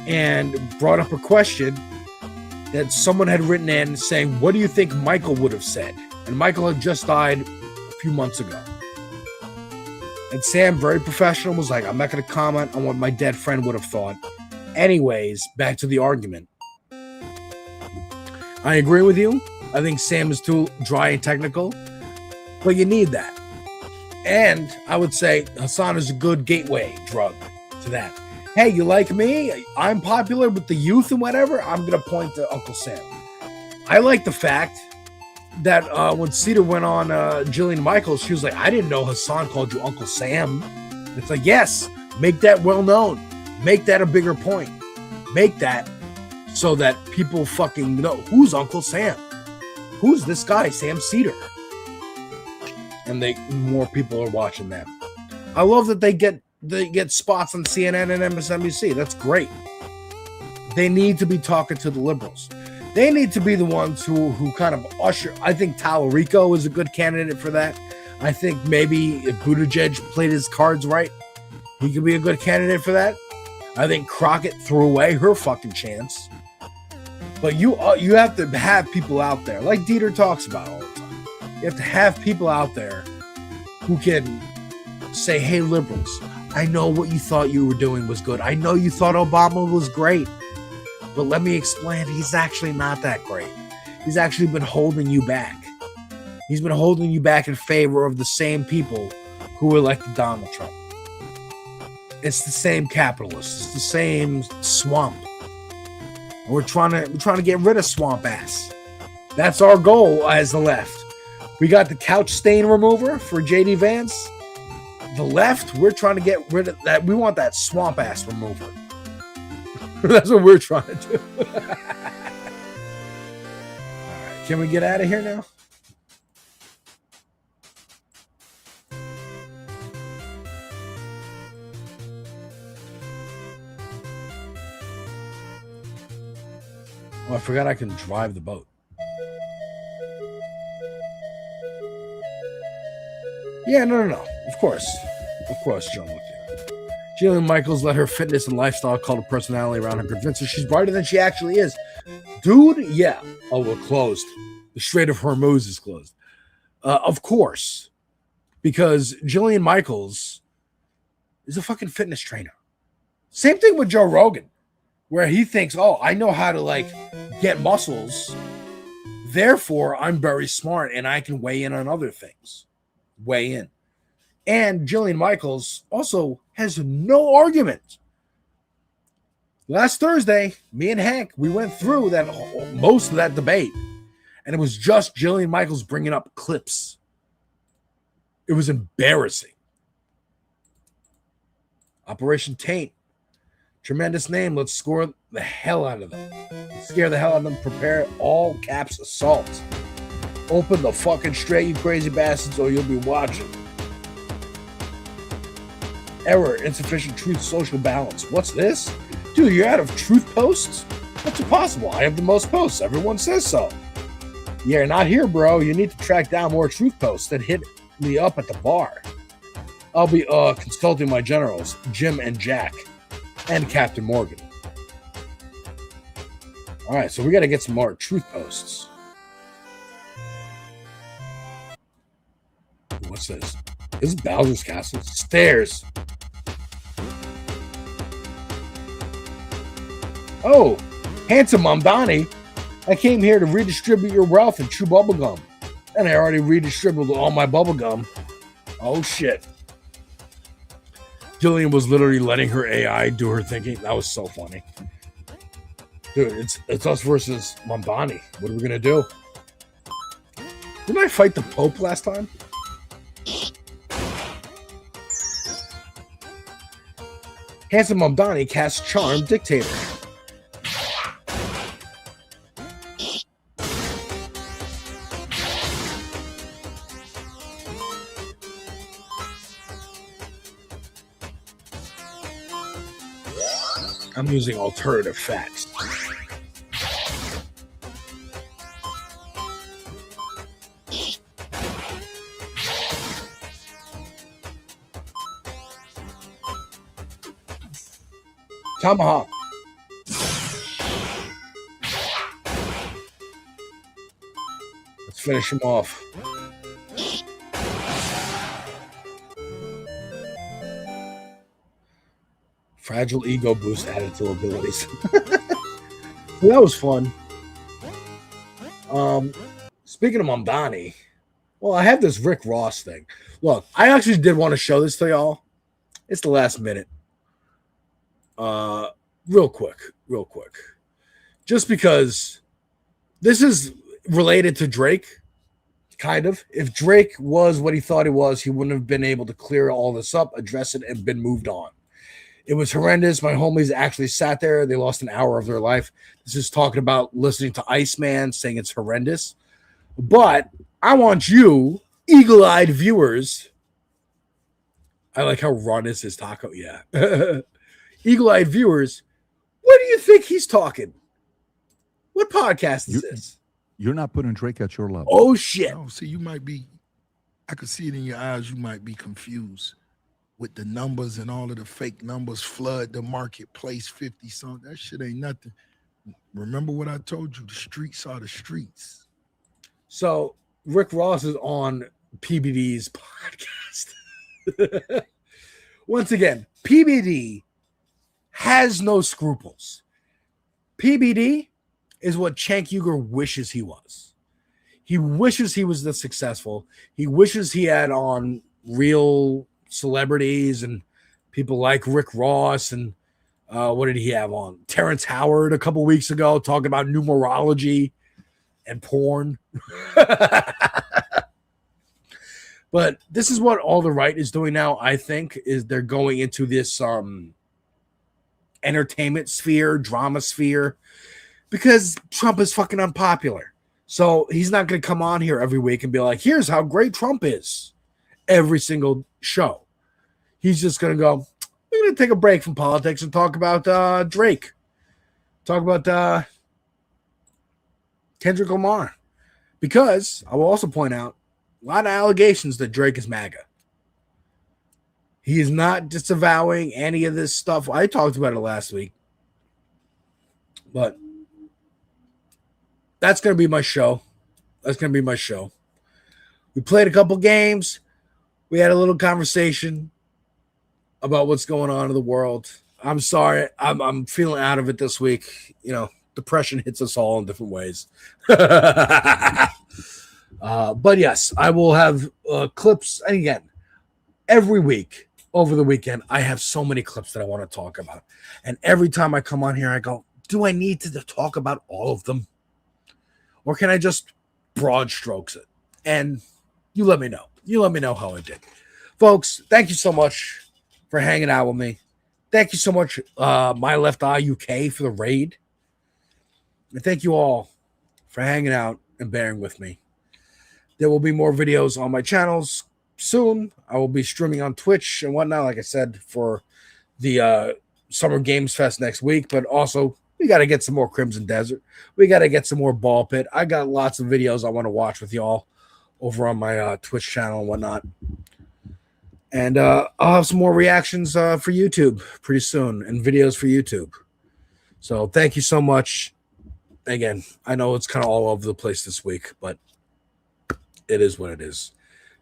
and brought up a question that someone had written in saying, what do you think Michael would have said? And Michael had just died a few months ago. And Sam, very professional, was like, I'm not going to comment on what my dead friend would have thought. Anyways, back to the argument. I agree with you. I think Sam is too dry and technical, but you need that. And I would say Hassan is a good gateway drug to that. Hey, you like me? I'm popular with the youth and whatever. I'm going to point to Uncle Sam. I like the fact that when Cedar went on Jillian Michaels, she was like, I didn't know Hassan called you Uncle Sam. It's like, yes, make that well known. Make that a bigger point. Make that so that people fucking know who's Uncle Sam. Who's this guy, Sam Cedar? And more people are watching that. I love that they get spots on CNN and MSNBC. That's great. They need to be talking to the liberals. They need to be the ones who kind of usher. I think Tallarico is a good candidate for that. I think maybe if Buttigieg played his cards right, he could be a good candidate for that. I think Crockett threw away her fucking chance. But you have to have people out there, like Deter talks about all the time. You have to have people out there who can say, hey, liberals, I know what you thought you were doing was good. I know you thought Obama was great. But let me explain, he's actually not that great. He's actually been holding you back. He's been holding you back in favor of the same people who elected Donald Trump. It's the same capitalists. It's the same swamp. We're trying to get rid of swamp ass. That's our goal as the left. We got the couch stain remover for JD Vance. The left, we're trying to get rid of that. We want that swamp ass remover. That's what we're trying to do. All right, can we get out of here now? Oh, I forgot I can drive the boat. Yeah, no. Of course, John. Jillian Michaels let her fitness and lifestyle cult a personality around her convince her she's brighter than she actually is. Dude, yeah. Oh, we're closed. The Strait of Hormuz is closed. Of course. Because Jillian Michaels is a fucking fitness trainer. Same thing with Joe Rogan, where he thinks, oh, I know how to, get muscles. Therefore, I'm very smart and I can weigh in on other things. Weigh in. And Jillian Michaels also has no argument. Last Thursday, me and Hank, we went through most of that debate, and it was just Jillian Michaels bringing up clips. It was embarrassing. Operation Taint. Tremendous name. Let's score the hell out of them. Scare the hell out of them. Prepare all caps assault. Open the fucking straight, you crazy bastards, or you'll be watching. Error, insufficient truth, social balance. What's this? Dude, you're out of truth posts? That's impossible. I have the most posts. Everyone says so. Yeah, not here, bro. You need to track down more truth posts that hit me up at the bar. I'll be consulting my generals, Jim and Jack, and Captain Morgan. All right, so we got to get some more truth posts. What's this? This is Bowser's Castle. Stairs. Oh, handsome Mamdani. I came here to redistribute your wealth and chew bubblegum. And I already redistributed all my bubblegum. Oh, shit. Jillian was literally letting her AI do her thinking. That was so funny. Dude, it's us versus Mamdani. What are we going to do? Didn't I fight the Pope last time? Handsome Mamdani casts Charm Dictator. I'm using alternative facts. Tomahawk. Let's finish him off. Fragile ego boost added to abilities. So that was fun. Speaking of Mamdani, well, I have this Rick Ross thing. Look, I actually did want to show this to y'all. It's the last minute. Real quick. Just because this is related to Drake, kind of. If Drake was what he thought he was, he wouldn't have been able to clear all this up, address it, and been moved on. It was horrendous. My homies actually sat there. They lost an hour of their life. This is talking about listening to Iceman saying it's horrendous. But I want you, eagle-eyed viewers. I like how Ron is his taco. Yeah. Eagle-eyed viewers, what do you think he's talking? What podcast is this? You're not putting Drake at your level. Oh, shit. No, see, you might be, I could see it in your eyes, you might be confused with the numbers and all of the fake numbers flood the marketplace 50 something. That shit ain't nothing. Remember what I told you, the streets are the streets. So Rick Ross is on PBD's podcast. Once again, PBD has no scruples. PBD is what Cenk Uygur wishes he was. He wishes he was this successful. He wishes he had on real celebrities and people like Rick Ross and what did he have on? Terrence Howard a couple weeks ago talking about numerology and porn. But this is what all the right is doing now, I think, is they're going into this entertainment sphere, drama sphere, because Trump is fucking unpopular. So he's not going to come on here every week and be like, here's how great Trump is every single show. He's just going to go, we're going to take a break from politics and talk about Drake. Talk about Kendrick Lamar. Because I will also point out a lot of allegations that Drake is MAGA. He is not disavowing any of this stuff. I talked about it last week. But that's going to be my show. That's going to be my show. We played a couple games. We had a little conversation about what's going on in the world. I'm sorry. I'm feeling out of it this week. You know, depression hits us all in different ways. But yes, I will have clips. And again, every week over the weekend, I have so many clips that I want to talk about. And every time I come on here, I go, do I need to talk about all of them? Or can I just broad strokes it? And you let me know. You let me know how I did. Folks, thank you so much for hanging out with me. Thank you so much, My Left Eye UK, for the raid. And thank you all for hanging out and bearing with me. There will be more videos on my channels soon. I will be streaming on Twitch and whatnot, like I said, for the Summer Games Fest next week. But also, we got to get some more Crimson Desert. We got to get some more Ball Pit. I got lots of videos I want to watch with y'all over on my Twitch channel and whatnot. And I'll have some more reactions for YouTube pretty soon and videos for YouTube. So thank you so much. Again, I know it's kind of all over the place this week, but it is what it is.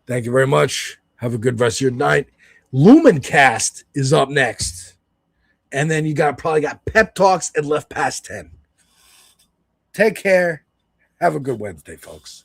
Thank you very much. Have a good rest of your night. Lumencast is up next. And then you probably got Pep Talks and Left Past 10. Take care. Have a good Wednesday, folks.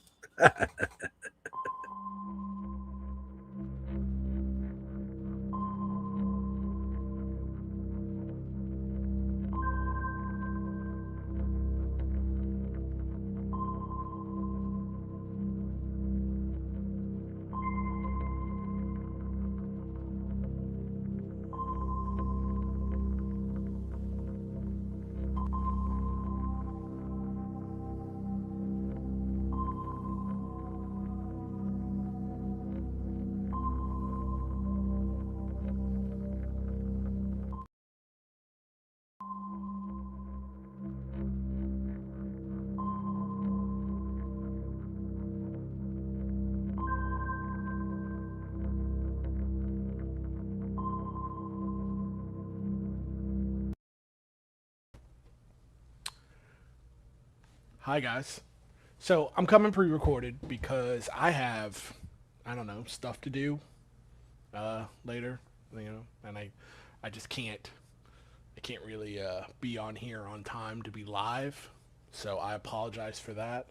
Hi guys. So I'm coming pre-recorded because I have, I don't know, stuff to do later, and I just can't really be on here on time to be live. So I apologize for that.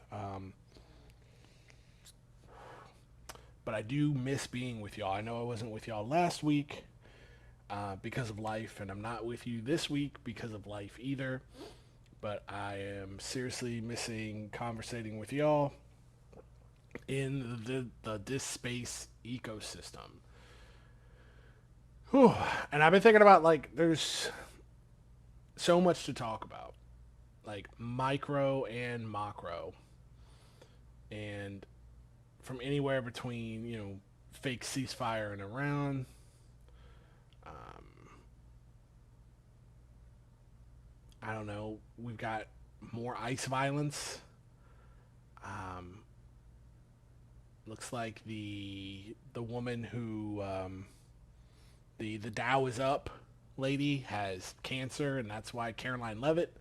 But I do miss being with y'all. I know I wasn't with y'all last week because of life, and I'm not with you this week because of life either. But I am seriously missing conversating with y'all in this space ecosystem. Whew. And I've been thinking about, like, there's so much to talk about, like micro and macro, and from anywhere between, fake ceasefire in Iran, I don't know. We've got more ICE violence. Looks like the woman who the Dow is up lady has cancer, and that's why Caroline Levitt.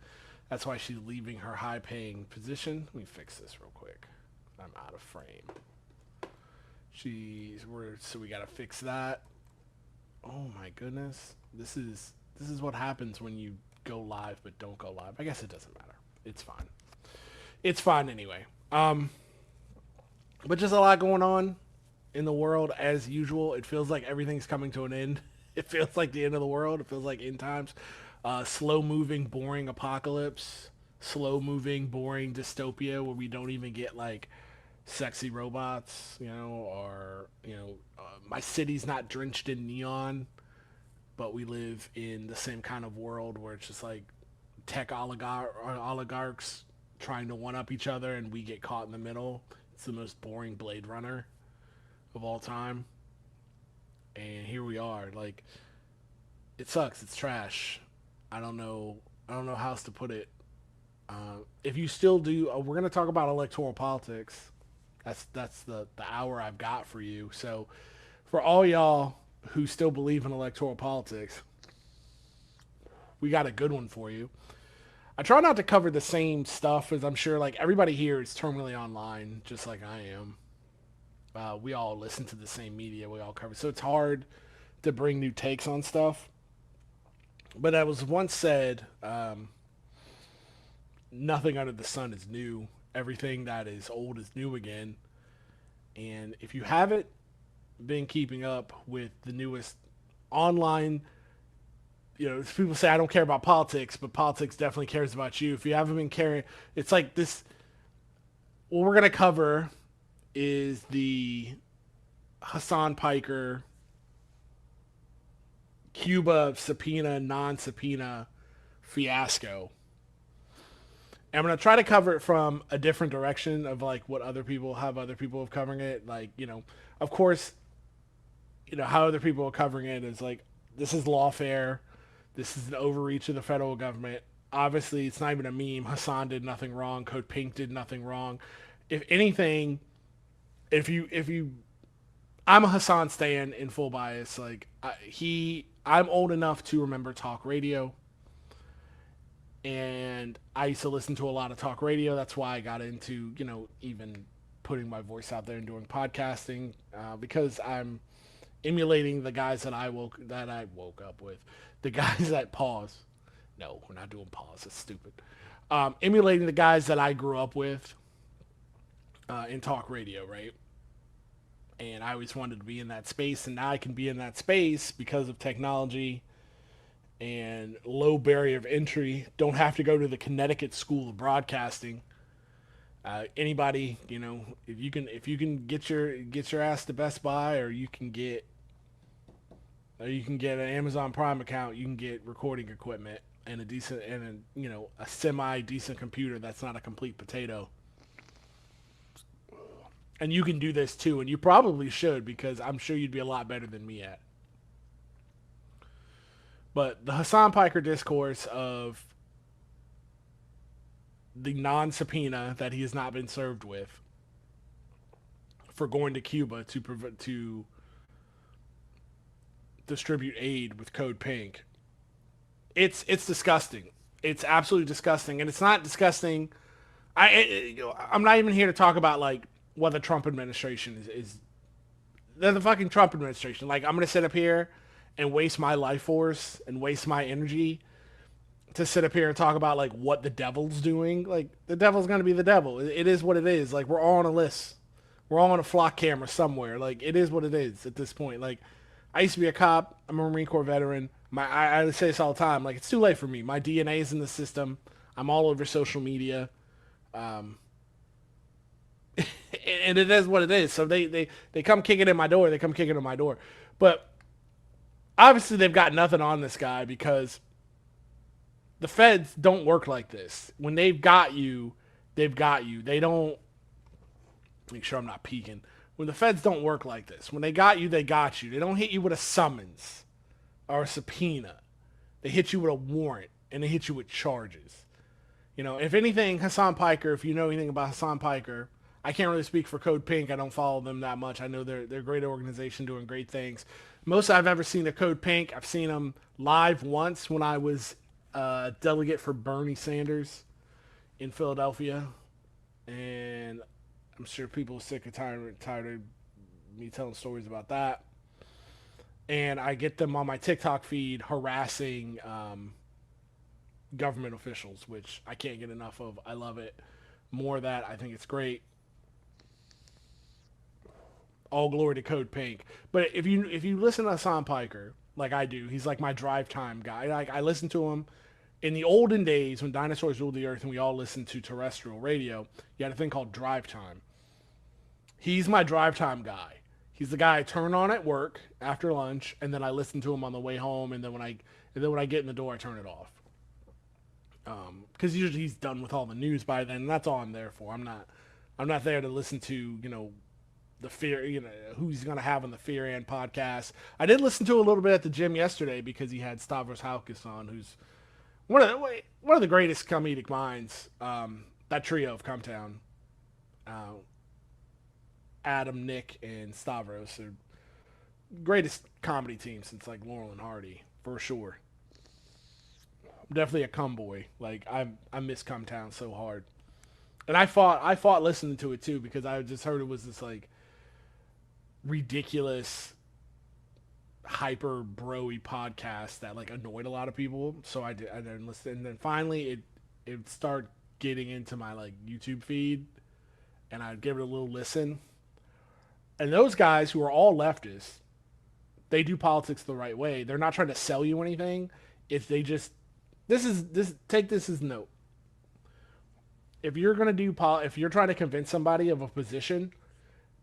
That's why she's leaving her high-paying position. Let me fix this real quick. I'm out of frame. So we got to fix that. Oh my goodness. This is what happens when you go live but don't go live. I guess it doesn't matter. It's fine. It's fine anyway. But just a lot going on in the world as usual. It feels like everything's coming to an end. It feels like the end of the world. It feels like end times. Slow moving, boring apocalypse. Slow moving, boring dystopia where we don't even get like sexy robots, or my city's not drenched in neon, but we live in the same kind of world where it's just like tech oligarchs trying to one up each other, and we get caught in the middle. It's the most boring Blade Runner of all time, and here we are. Like, it sucks. It's trash. I don't know how else to put it. If you still do, we're gonna talk about electoral politics. That's the hour I've got for you. So for all y'all who still believe in electoral politics, we got a good one for you. I try not to cover the same stuff, as I'm sure like everybody here is terminally online, just like I am. We all listen to the same media. We all cover. So it's hard to bring new takes on stuff. But I was once said, nothing under the sun is new. Everything that is old is new again. And if you haven't been keeping up with the newest online, people say I don't care about politics, but politics definitely cares about you. If you haven't been caring, it's like this. What we're going to cover is the Hassan Piker Cuba subpoena, non-subpoena fiasco. And I'm going to try to cover it from a different direction of like what other people have covering it. Like, of course, how other people are covering it is like, this is lawfare. This is an overreach of the federal government. Obviously, it's not even a meme. Hassan did nothing wrong. Code Pink did nothing wrong. If anything, I'm a Hassan stan in full bias. Like I'm old enough to remember talk radio. And I used to listen to a lot of talk radio. That's why I got into, even putting my voice out there and doing podcasting, because I'm emulating the guys that I woke up with, the guys that pause. No, we're not doing pause. It's stupid. Emulating the guys that I grew up with in talk radio, right? And I always wanted to be in that space, and now I can be in that space because of technology and low barrier of entry. Don't have to go to the Connecticut School of Broadcasting. Anybody, if you can get your ass to Best Buy, or you can get an Amazon Prime account, you can get recording equipment and a semi decent computer that's not a complete potato. And you can do this too, and you probably should, because I'm sure you'd be a lot better than me at. But the Hassan Piker discourse of the non-subpoena that he has not been served with for going to Cuba to distribute aid with Code Pink, it's disgusting. It's absolutely disgusting, and it's not disgusting. I'm not even here to talk about like what the Trump administration is. They're the fucking Trump administration. Like, I'm gonna sit up here and waste my life force and waste my energy to sit up here and talk about like what the devil's doing. Like, the devil's gonna be the devil. It is what it is. Like, we're all on a list. We're all on a flock camera somewhere. Like, it is what it is at this point. Like, I used to be a cop. I'm a Marine Corps veteran. I say this all the time. Like, it's too late for me. My DNA is in the system. I'm all over social media. And it is what it is. So they come kicking in my door. They come kicking in my door. But obviously they've got nothing on this guy, because the feds don't work like this. When they've got you, they've got you. They don't, make sure I'm not peeking. When the feds don't work like this. When they got you, they got you. They don't hit you with a summons or a subpoena. They hit you with a warrant, and they hit you with charges. If anything, Hassan Piker, if you know anything about Hassan Piker, I can't really speak for Code Pink. I don't follow them that much. I know they're a great organization doing great things. Most I've ever seen of Code Pink, I've seen them live once when I was a delegate for Bernie Sanders in Philadelphia. And I'm sure people are sick and tired of me telling stories about that. and I get them on my TikTok feed harassing government officials, which I can't get enough of. I love it. More of that. I think it's great. All glory to Code Pink. But if you listen to Hassan Piker, like I do, he's like my drive time guy. Like I listen to him in the olden days when dinosaurs ruled the earth and we all listened to terrestrial radio. You had a thing called drive time. He's my drive time guy. He's the guy I turn on at work after lunch, and then I listen to him on the way home, and then when I get in the door, I turn it off. Because usually he's done with all the news by then. And that's all I'm there for. I'm not there to listen to the fear, who he's gonna have on the Fear and podcast. I did listen to a little bit at the gym yesterday because he had Stavros Halkis on, who's one of the greatest comedic minds. That trio of Cumtown, Adam, Nick, and Stavros are greatest comedy team since like Laurel and Hardy for sure. I'm definitely a cum boy. Like I miss Cumtown so hard, and I fought listening to it too because I just heard it was this like ridiculous hyper bro-y podcast that like annoyed a lot of people. So I didn't listen, and then finally it started getting into my like YouTube feed, and I'd give it a little listen. And those guys who are all leftists, they do politics the right way. They're not trying to sell you anything. If they just take this as note. If you're gonna if you're trying to convince somebody of a position,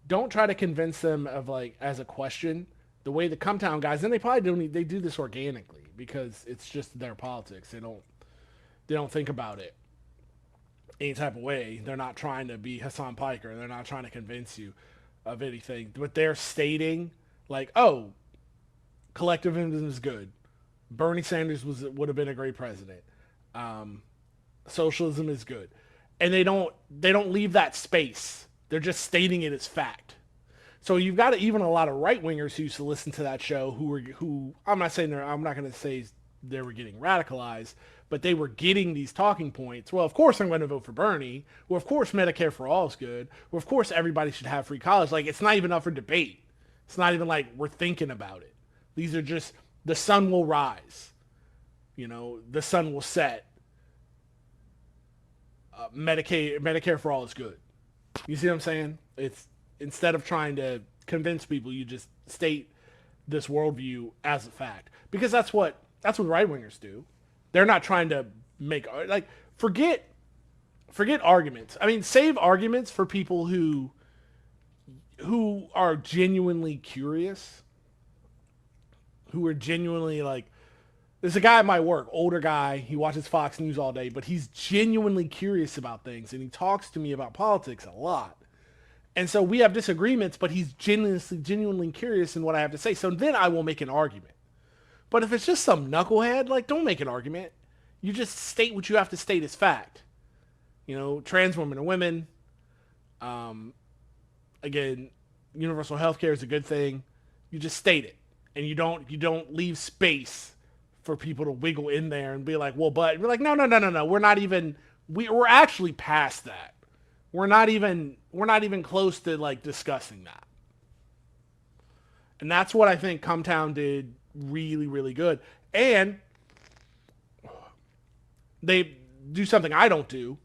don't try to convince them of like as a question. The way the Cumtown guys, and they probably they do this organically because it's just their politics. They don't think about it any type of way. They're not trying to be Hassan Piker. They're not trying to convince you of anything. But they're stating like, oh, collectivism is good. Bernie Sanders would have been a great president. Socialism is good. And they don't leave that space. They're just stating it as fact. So you've got even a lot of right wingers who used to listen to that show who I'm not going to say they were getting radicalized, but they were getting these talking points. Well, of course I'm going to vote for Bernie. Well, of course Medicare for all is good. Well, of course everybody should have free college. Like it's not even up for debate. It's not even like we're thinking about it. These are just the sun will rise. The sun will set. Medicare for all is good. You see what I'm saying? It's instead of trying to convince people, you just state this worldview as a fact because that's what right wingers do. They're not trying to make like forget arguments. I mean, save arguments for people who are genuinely curious, who are genuinely like. There's a guy at my work, older guy. He watches Fox News all day, but he's genuinely curious about things, and he talks to me about politics a lot. And so we have disagreements, but he's genuinely curious in what I have to say. So then I will make an argument. But if it's just some knucklehead, like don't make an argument. You just state what you have to state as fact. Trans women are women. Again, universal health care is a good thing. You just state it, and you don't leave space for people to wiggle in there and be like, well, but we're like, no. We're actually past that. We're not even close to like discussing that. And that's what I think Cumtown did really, really good. And they do something I don't do.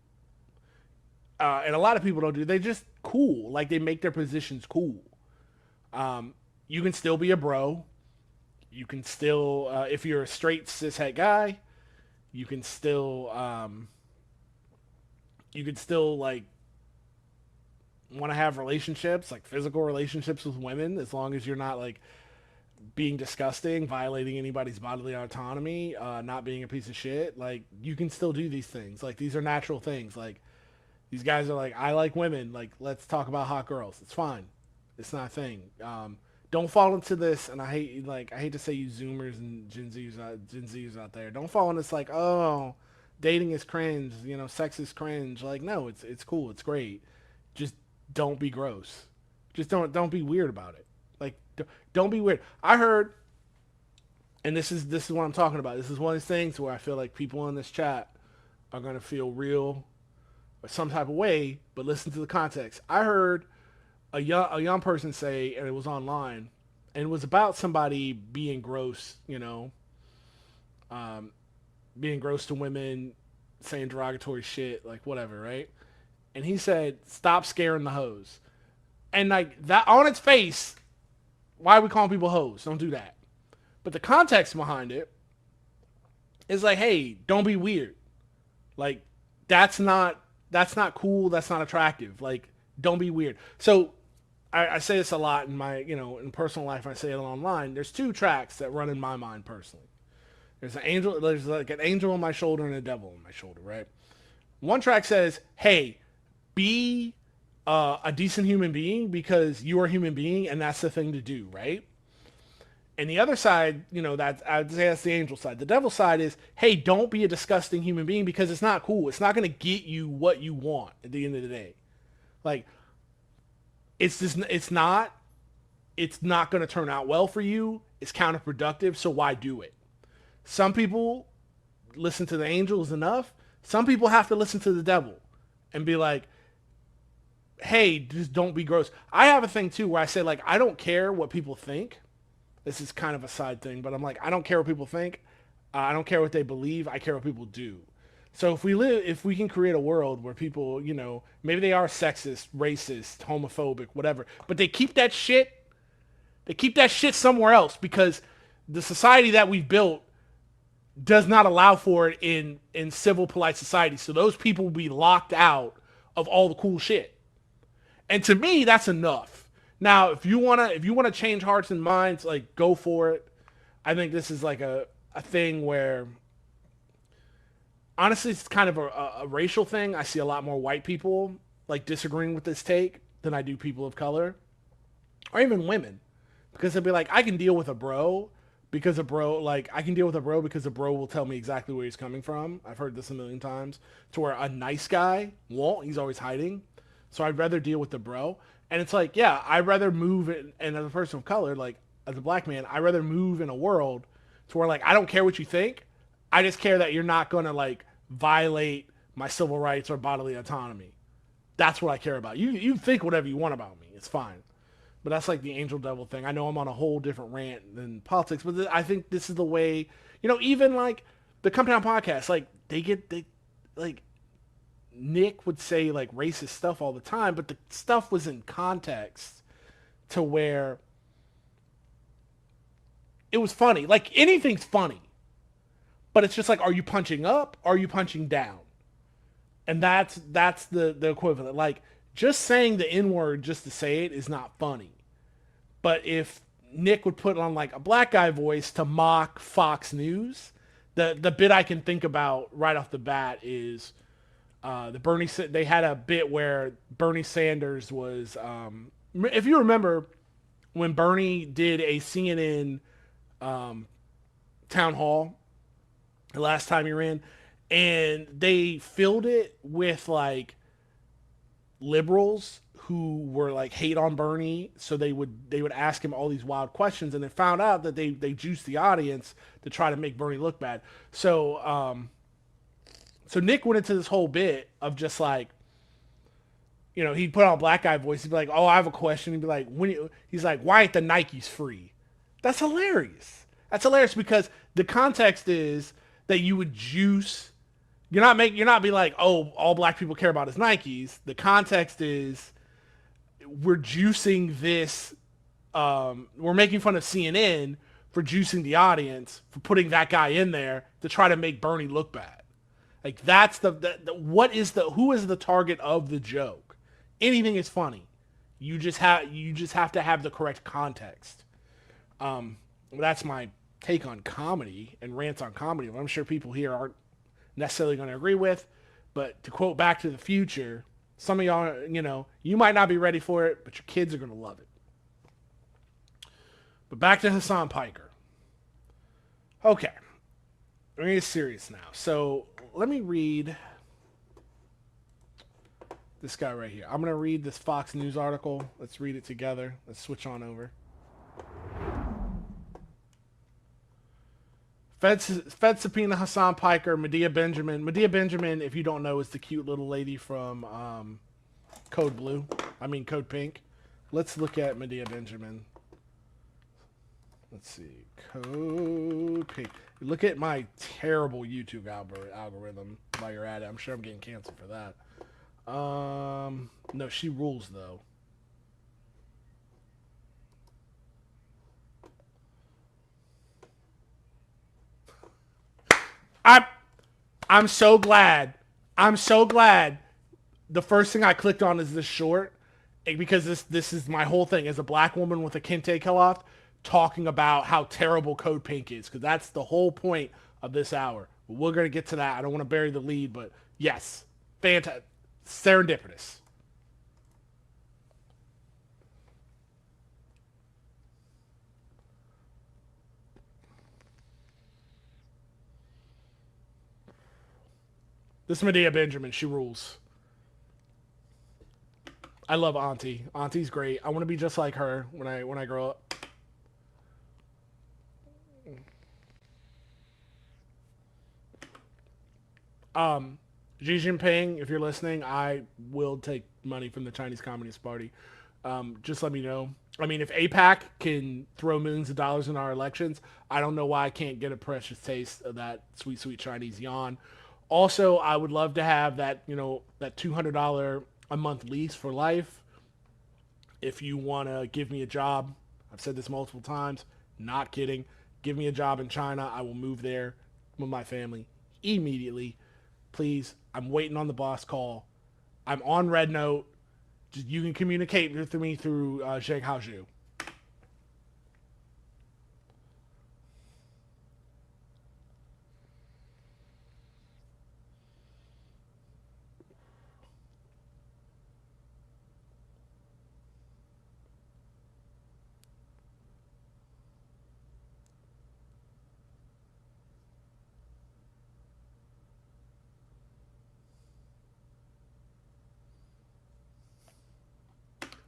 And a lot of people don't do. They just cool. Like they make their positions cool. You can still be a bro. You can still, if you're a straight cishet guy, you can still like want to have relationships, like physical relationships with women, as long as you're not like being disgusting, violating anybody's bodily autonomy, not being a piece of shit. Like you can still do these things. Like these are natural things. Like these guys are like, I like women. Like let's talk about hot girls. It's fine. It's not a thing. Don't fall into this, and I hate to say you Zoomers and Gen Zers out there. Don't fall into this like, oh, dating is cringe, sex is cringe. Like, no, it's cool, it's great. Just don't be gross. Just don't be weird about it. Like, don't be weird. I heard, and this is what I'm talking about. This is one of these things where I feel like people in this chat are gonna feel real or some type of way, but listen to the context. I heard a young person say, and it was online, and it was about somebody being gross, being gross to women, saying derogatory shit, like whatever, right? And he said, "Stop scaring the hoes." And like that on its face, why are we calling people hoes? Don't do that. But the context behind it is like, hey, don't be weird. Like that's not cool. That's not attractive. Like don't be weird. So I say this a lot in my, in personal life. I say it online. There's two tracks that run in my mind personally. There's like an angel on my shoulder and a devil on my shoulder, right? One track says, hey, be a decent human being because you are a human being and that's the thing to do, right? And the other side, that I'd say that's the angel side. The devil side is, hey, don't be a disgusting human being because it's not cool. It's not going to get you what you want at the end of the day. Like, it's not going to turn out well for you. It's counterproductive. So why do it? Some people listen to the angels enough. Some people have to listen to the devil and be like, hey, just don't be gross. I have a thing too where I say like, I don't care what people think. This is kind of a side thing, but I'm like, I don't care what people think. I don't care what they believe. I care what people do. So if we can create a world where people, maybe they are sexist, racist, homophobic, whatever, but they keep that shit somewhere else because the society that we've built does not allow for it in civil, polite society. So those people will be locked out of all the cool shit. And to me, that's enough. Now, if you wanna change hearts and minds, like go for it. I think this is like a thing where honestly, it's kind of a racial thing. I see a lot more white people like disagreeing with this take than I do people of color or even women, because they'll be like, I can deal with a bro because a bro will tell me exactly where he's coming from. I've heard this a million times, to where a nice guy won't. He's always hiding. So I'd rather deal with the bro. And it's like, yeah, I'd rather move and as a person of color, like as a black man, I'd rather move in a world to where like, I don't care what you think. I just care that you're not going to like violate my civil rights or bodily autonomy. That's what I care about. You think whatever you want about me. It's fine. But that's like the angel devil thing. I know I'm on a whole different rant than politics, but I think this is the way, even like the Come Down podcast, like like Nick would say like racist stuff all the time, but the stuff was in context to where it was funny. Like anything's funny. But it's just like, are you punching up? Or are you punching down? And that's the equivalent. Like, just saying the N-word just to say it is not funny. But if Nick would put on like a black guy voice to mock Fox News, the bit I can think about right off the bat is they had a bit where Bernie Sanders was, if you remember when Bernie did a CNN town hall, the last time he ran, and they filled it with like liberals who were like hate on Bernie, so they would ask him all these wild questions, and they found out that they juiced the audience to try to make Bernie look bad. So Nick went into this whole bit of just like, he'd put on a black guy voice, he'd be like, oh, I have a question. He'd be like, he's like, why ain't the Nikes free? That's hilarious. That's hilarious because the context is that you would juice. You're not be like, oh, all black people care about is Nikes. The context is we're juicing this. We're making fun of CNN for juicing the audience, for putting that guy in there to try to make Bernie look bad. Like that's who is the target of the joke? Anything is funny. You just have to have the correct context. That's my take on comedy and rants on comedy. I'm sure people here aren't necessarily going to agree with, but to quote Back to the Future, some of y'all, you might not be ready for it, but your kids are going to love it. But back to Hassan Piker. Okay. We're going to get serious now. So let me read this guy right here. I'm going to read this Fox News article. Let's read it together. Let's switch on over. Fed subpoena Hassan Piker, Medea Benjamin. Medea Benjamin, if you don't know, is the cute little lady from Code Pink. Let's look at Medea Benjamin. Let's see. Code pink. Look at my terrible YouTube algorithm while you're at it. I'm sure I'm getting canceled for that. No, she rules though. I'm so glad. I'm so glad. The first thing I clicked on is this short, because this is my whole thing as a black woman with a kente cloth talking about how terrible Code Pink is, because that's the whole point of this hour. But we're gonna get to that. I don't want to bury the lead, but yes, fantastic, serendipitous. This Medea Benjamin, she rules. I love Auntie. Auntie's great. I want to be just like her when I grow up. Xi Jinping, if you're listening, I will take money from the Chinese Communist Party. Just let me know. I mean, if APAC can throw millions of dollars in our elections, I don't know why I can't get a precious taste of that sweet, sweet Chinese yuan. Also, I would love to have that, that $200 a month lease for life. If you want to give me a job, I've said this multiple times, not kidding. Give me a job in China. I will move there with my family immediately. Please, I'm waiting on the boss call. I'm on Red Note. You can communicate with me through Zheng Haozhu.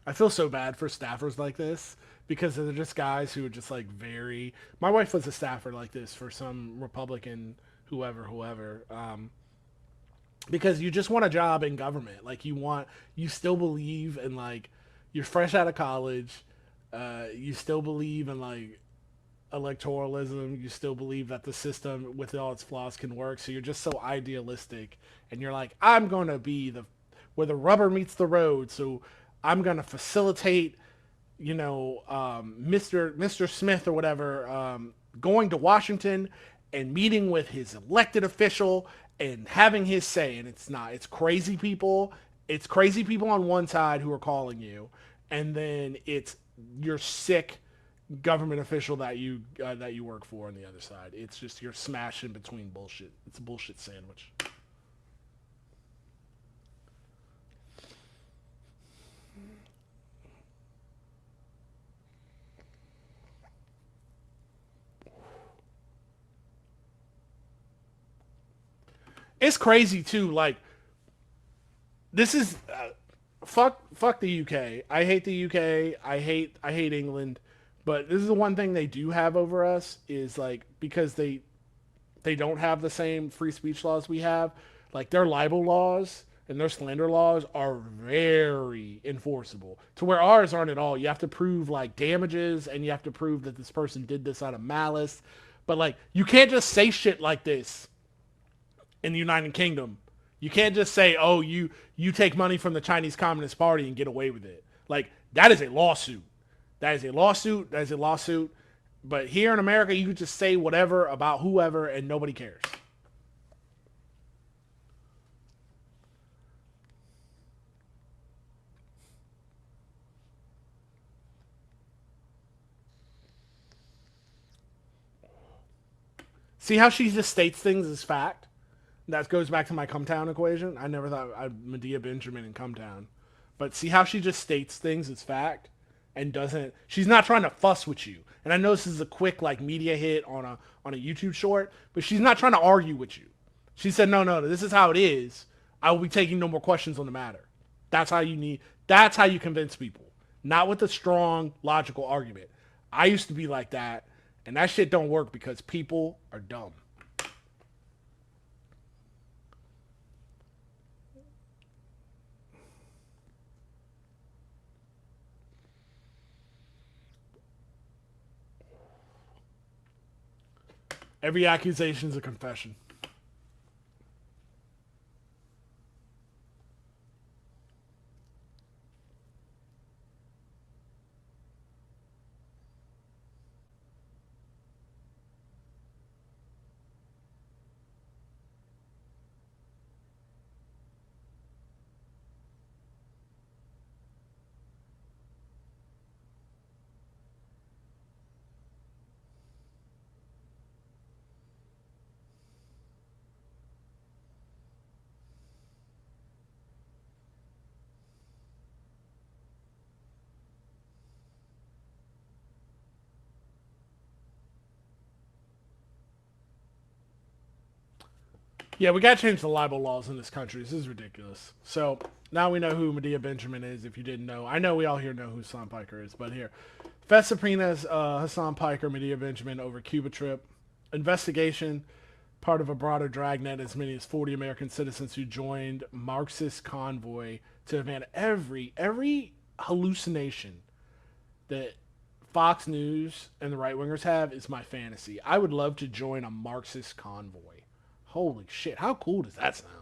I feel so bad for staffers like this, because they're just guys who are just like very. My wife was a staffer like this for some Republican whoever. Because you just want a job in government. Like you still believe in, like, you're fresh out of college. You still believe in, like, electoralism. You still believe that the system with all its flaws can work. So you're just so idealistic, and you're like, I'm going to be where the rubber meets the road. So I'm going to facilitate, Mr. Smith or whatever, going to Washington and meeting with his elected official and having his say. And it's not. It's crazy people. It's crazy people on one side who are calling you, and then it's your sick government official that you work for on the other side. It's just you're smashing between bullshit. It's a bullshit sandwich. It's crazy too. Like, this is fuck the UK. I hate the UK. I hate England. But this is the one thing they do have over us, is like, because they don't have the same free speech laws we have. Like, their libel laws and their slander laws are very enforceable, to where ours aren't at all. You have to prove, like, damages, and you have to prove that this person did this out of malice. But, like, you can't just say shit like this in the United Kingdom. You can't just say, oh, you take money from the Chinese Communist Party and get away with it. Like, that is a lawsuit. That is a lawsuit. That is a lawsuit. But here in America, you can just say whatever about whoever and nobody cares. See how she just states things as fact? That goes back to my Cumtown equation. I never thought I'd Medea Benjamin in Cumtown. But see how she just states things as fact and doesn't. She's not trying to fuss with you. And I know this is a quick, like, media hit on a YouTube short, but she's not trying to argue with you. She said, no, this is how it is. I will be taking no more questions on the matter. That's how you convince people. Not with a strong, logical argument. I used to be like that, and that shit don't work because people are dumb. Every accusation is a confession. Yeah, we got to change the libel laws in this country. This is ridiculous. So now we know who Medea Benjamin is, if you didn't know. I know we all here know who Hassan Piker is, but here. Fed subpoenas Hassan Piker, Medea Benjamin over Cuba trip. Investigation, part of a broader dragnet, as many as 40 American citizens who joined Marxist convoy to demand every hallucination that Fox News and the right-wingers have is my fantasy. I would love to join a Marxist convoy. Holy shit, how cool does that sound?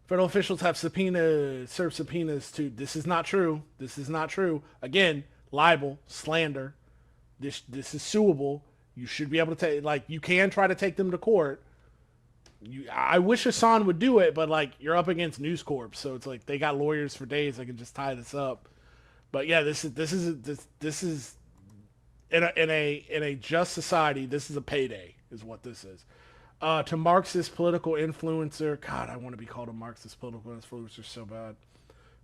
Federal officials have served subpoenas to, this is not true. This is not true. Again, libel, slander. This is suable. You should be able to take, like, you can try to take them to court. I wish Hassan would do it, but, like, you're up against News Corp, so it's like they got lawyers for days that can just tie this up. But yeah, this is in a just society, this is a payday, is what this is. To Marxist political influencer. God, I want to be called a Marxist political influencer so bad.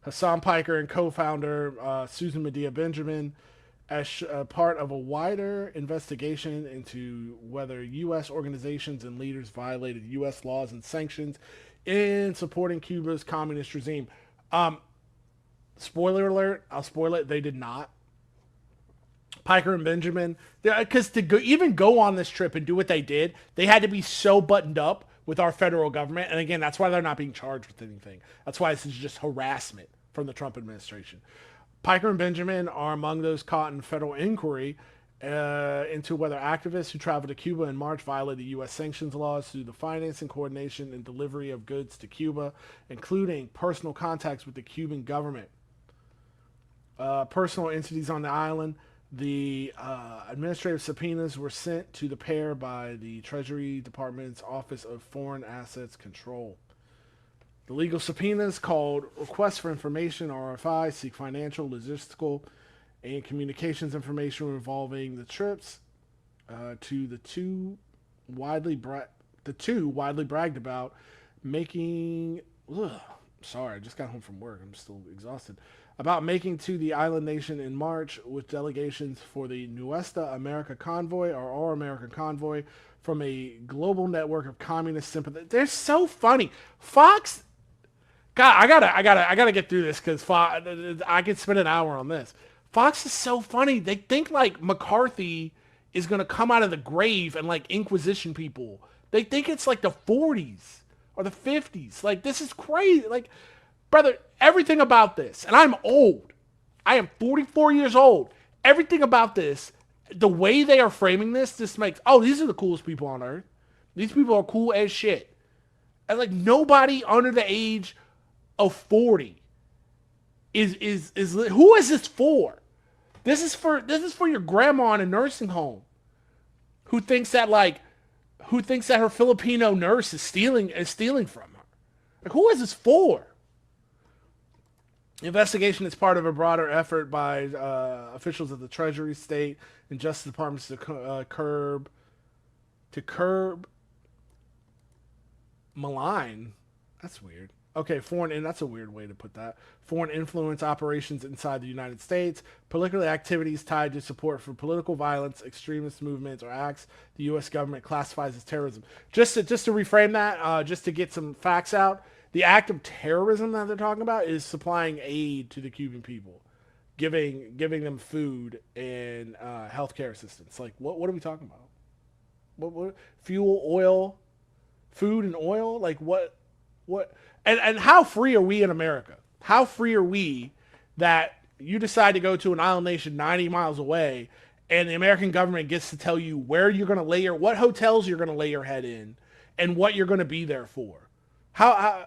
Hassan Piker and co-founder Susan Medea Benjamin, as part of a wider investigation into whether U.S. organizations and leaders violated U.S. laws and sanctions in supporting Cuba's communist regime. Spoiler alert, I'll spoil it, they did not. Piker and Benjamin, because to even go on this trip and do what they did, they had to be so buttoned up with our federal government. And again, that's why they're not being charged with anything. That's why this is just harassment from the Trump administration. Piker and Benjamin are among those caught in federal inquiry into whether activists who traveled to Cuba in March violated U.S. sanctions laws through the financing, coordination, and delivery of goods to Cuba, including personal contacts with the Cuban government. Personal entities on the island. The administrative subpoenas were sent to the pair by the Treasury Department's Office of Foreign Assets Control. The legal subpoenas, called Requests for Information, RFI, seek financial, logistical, and communications information involving the trips to the two widely bragged about making... sorry, I just got home from work. I'm still exhausted. About making to the island nation in March with delegations for the Nuestra America Convoy, or Our American Convoy, from a global network of communist sympathy. They're so funny. Fox, God, I gotta get through this because I could spend an hour on this. Fox is so funny. They think like McCarthy is gonna come out of the grave and like Inquisition people. They think it's like the 40s or the 50s. Like, this is crazy. Like, brother, everything about this, and I'm old. I am 44 years old. Everything about this, the way they are framing this makes, oh, these are the coolest people on earth. These people are cool as shit. And like, nobody under the age of 40 is who is this for? This is for your grandma in a nursing home who thinks that her Filipino nurse is stealing from her. Like, who is this for? Investigation is part of a broader effort by officials of the Treasury, State, and Justice Departments to curb malign. That's weird. Okay, that's a weird way to put that. Foreign influence operations inside the United States, particularly activities tied to support for political violence, extremist movements, or acts the U.S. government classifies as terrorism. Just to reframe that, just to get some facts out. The act of terrorism that they're talking about is supplying aid to the Cuban people, giving them food and healthcare assistance. Like, what are we talking about? What fuel, oil, food, and oil? Like, what? And how free are we in America? How free are we that you decide to go to an island nation 90 miles away and the American government gets to tell you where you're going to lay what hotels you're going to lay your head in, and what you're going to be there for. How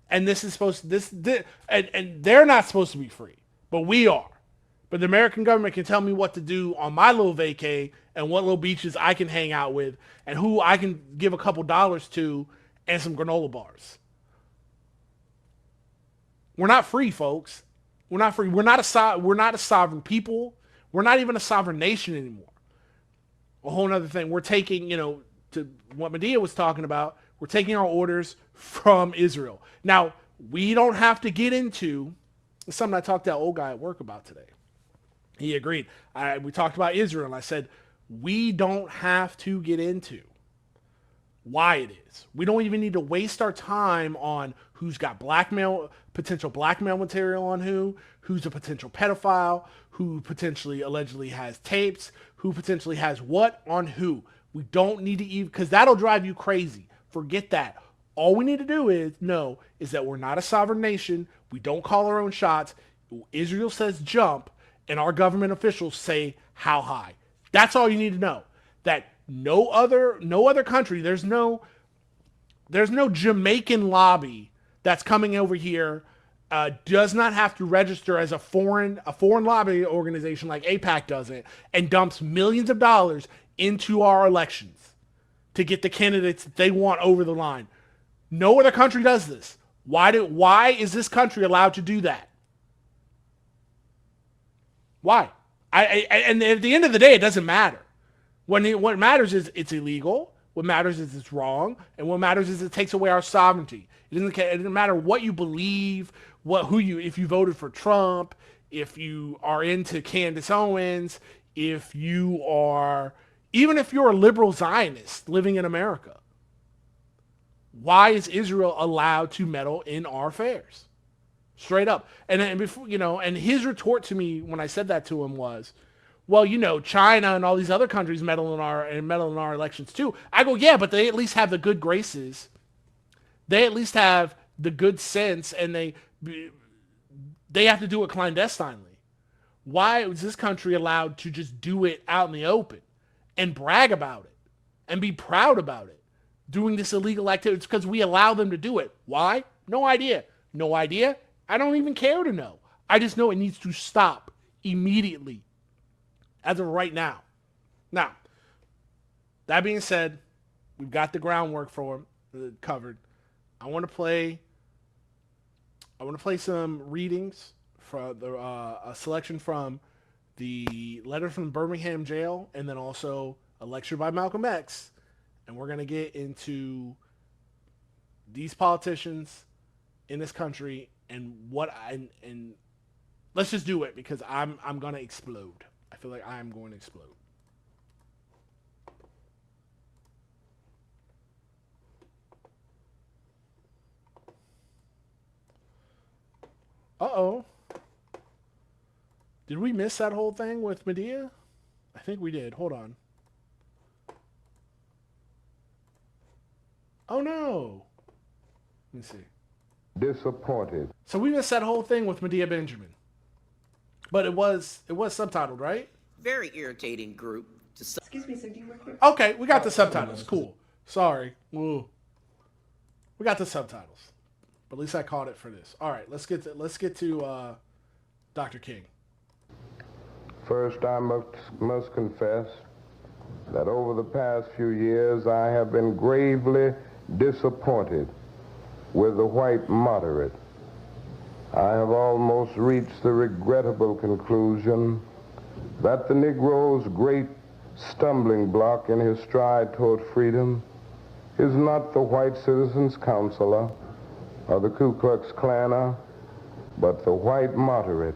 and this is supposed to and they're not supposed to be free, but we are. But the American government can tell me what to do on my little vacay and what little beaches I can hang out with and who I can give a couple dollars to and some granola bars. We're not free, folks. We're not free. We're not a sovereign people. We're not even a sovereign nation anymore. A whole other thing. We're taking, to what Medea was talking about, we're taking our orders from Israel. Now, we don't have to get into something I talked to that old guy at work about today. He agreed. We talked about Israel, and I said, we don't have to get into why it is. We don't even need to waste our time on who's got potential blackmail material on who's a potential pedophile, who potentially allegedly has tapes, who potentially has what on who. We don't need to even, because that'll drive you crazy. Forget that. All we need to do is that we're not a sovereign nation. We don't call our own shots. Israel says jump, and our government officials say how high. That's all you need to know. That no other country, there's no Jamaican lobby that's coming over here, does not have to register as a foreign lobby organization like AIPAC does it, and dumps millions of dollars into our elections to get the candidates that they want over the line. No other country does this. Why is this country allowed to do that? Why? And at the end of the day, it doesn't matter. What matters is it's illegal. What matters is it's wrong. And what matters is it takes away our sovereignty. It doesn't matter what you believe, if you voted for Trump, if you are into Candace Owens, even if you're a liberal Zionist living in America. Why is Israel allowed to meddle in our affairs? Straight up. And before, and his retort to me when I said that to him was, well, China and all these other countries meddle in our elections too. I go, yeah, but they at least have the good graces. They at least have the good sense, and they have to do it clandestinely. Why is this country allowed to just do it out in the open and brag about it and be proud about it, doing this illegal activity? It's because we allow them to do it. Why? No idea. No idea. I don't even care to know. I just know it needs to stop immediately as of right now. Now, that being said, we've got the groundwork for covered. I want to play some readings from a selection from the letter from Birmingham jail, and then also a lecture by Malcolm X. And we're going to get into these politicians in this country and let's just do it, because I'm going to explode. I feel like I am going to explode. Uh-oh. Did we miss that whole thing with Medea? I think we did. Hold on. Oh, no. Let me see. Disappointed. So we missed that whole thing with Medea Benjamin. But it was subtitled, right? Very irritating group. Excuse me, sir, do you work here? Okay, we got the subtitles. Cool. Sorry. Woo. We got the subtitles. But at least I caught it for this. All right, let's get to Dr. King. First, I must confess that over the past few years, I have been gravely disappointed with the white moderate. I have almost reached the regrettable conclusion that the Negro's great stumbling block in his stride toward freedom is not the white citizens' counselor or the Ku Klux Klaner, but the white moderate,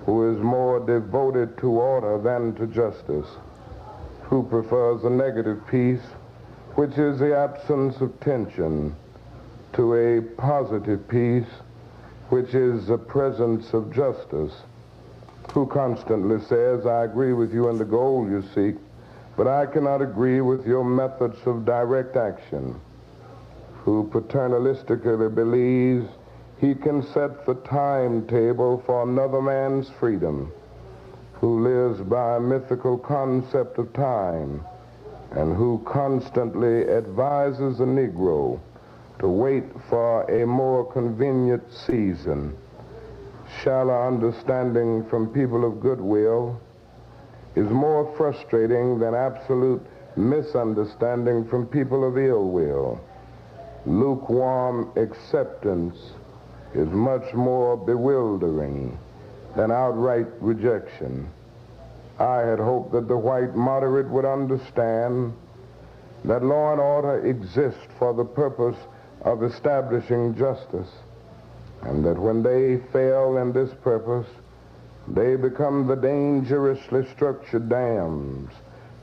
who is more devoted to order than to justice, who prefers a negative peace, which is the absence of tension, to a positive peace, which is the presence of justice, who constantly says, I agree with you in the goal you seek, but I cannot agree with your methods of direct action, who paternalistically believes he can set the timetable for another man's freedom, who lives by a mythical concept of time and who constantly advises the Negro to wait for a more convenient season. Shallow understanding from people of goodwill is more frustrating than absolute misunderstanding from people of ill will. Lukewarm acceptance is much more bewildering than outright rejection. I had hoped that the white moderate would understand that law and order exist for the purpose of establishing justice, and that when they fail in this purpose, they become the dangerously structured dams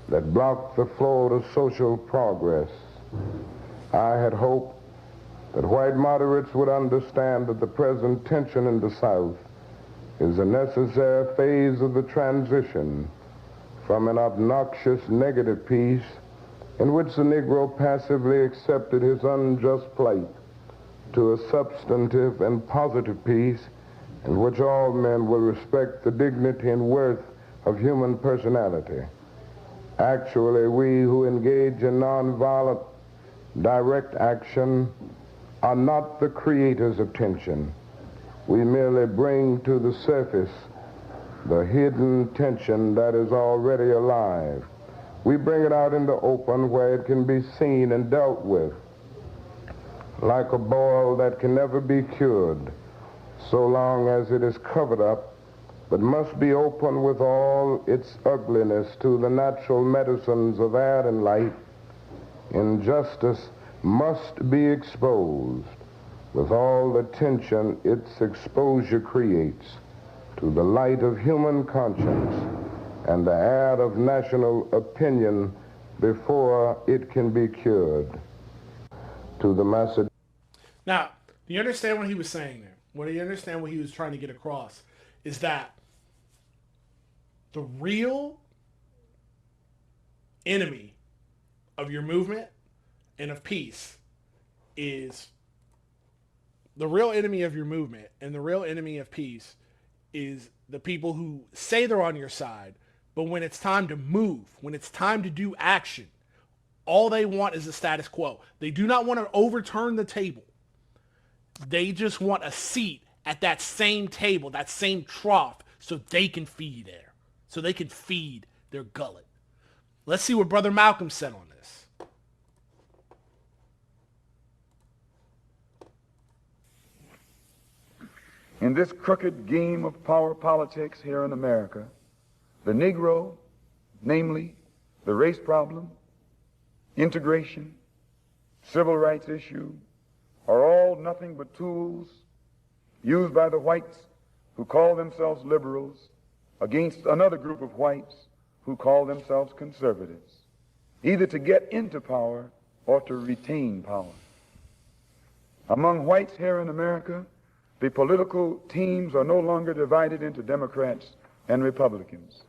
that block the flow to social progress. I had hoped that white moderates would understand that the present tension in the South is a necessary phase of the transition from an obnoxious negative peace in which the Negro passively accepted his unjust plight to a substantive and positive peace in which all men will respect the dignity and worth of human personality. Actually, we who engage in nonviolent direct action are not the creators of tension. We merely bring to the surface the hidden tension that is already alive. We bring it out in the open where it can be seen and dealt with, like a boil that can never be cured so long as it is covered up, but must be open with all its ugliness to the natural medicines of air and light. Injustice must be exposed with all the tension its exposure creates to the light of human conscience and the air of national opinion before it can be cured. To the message. Now, do you understand what he was saying there? What do you understand what he was trying to get across? Is that the real enemy of your movement and of peace is the real enemy of your movement and the real enemy of peace is the people who say they're on your side, but when it's time to move, when it's time to do action, all they want is the status quo. They do not want to overturn the table. They just want a seat at that same table, that same trough, so they can feed there, so they can feed their gullet. Let's see what Brother Malcolm said on this. In this crooked game of power politics here in America, the Negro, namely the race problem, integration, civil rights issue, are all nothing but tools used by the whites who call themselves liberals against another group of whites who call themselves conservatives, either to get into power or to retain power. Among whites here in America, the political teams are no longer divided into Democrats and Republicans.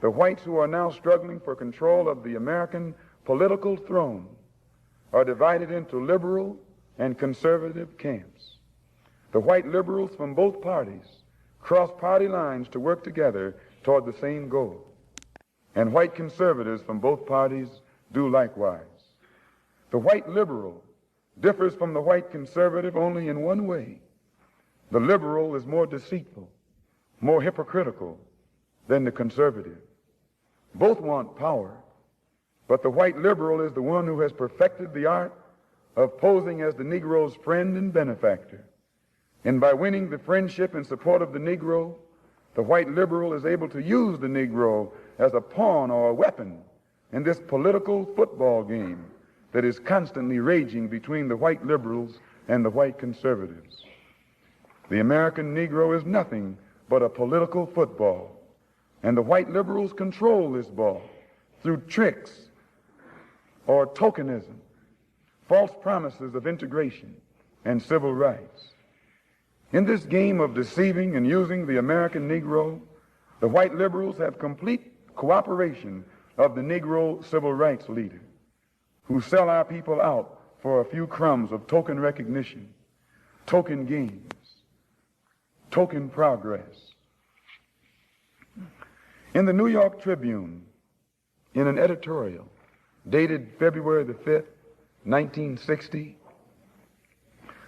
The whites who are now struggling for control of the American political throne are divided into liberal and conservative camps. The white liberals from both parties cross party lines to work together toward the same goal, and white conservatives from both parties do likewise. The white liberal differs from the white conservative only in one way. The liberal is more deceitful, more hypocritical than the conservative. Both want power, but the white liberal is the one who has perfected the art of posing as the Negro's friend and benefactor. And by winning the friendship and support of the Negro, the white liberal is able to use the Negro as a pawn or a weapon in this political football game that is constantly raging between the white liberals and the white conservatives. The American Negro is nothing but a political football, and the white liberals control this ball through tricks or tokenism, false promises of integration and civil rights. In this game of deceiving and using the American Negro, the white liberals have complete cooperation of the Negro civil rights leader, who sell our people out for a few crumbs of token recognition, token gains, token progress. In the New York Tribune, in an editorial dated February the 5th, 1960,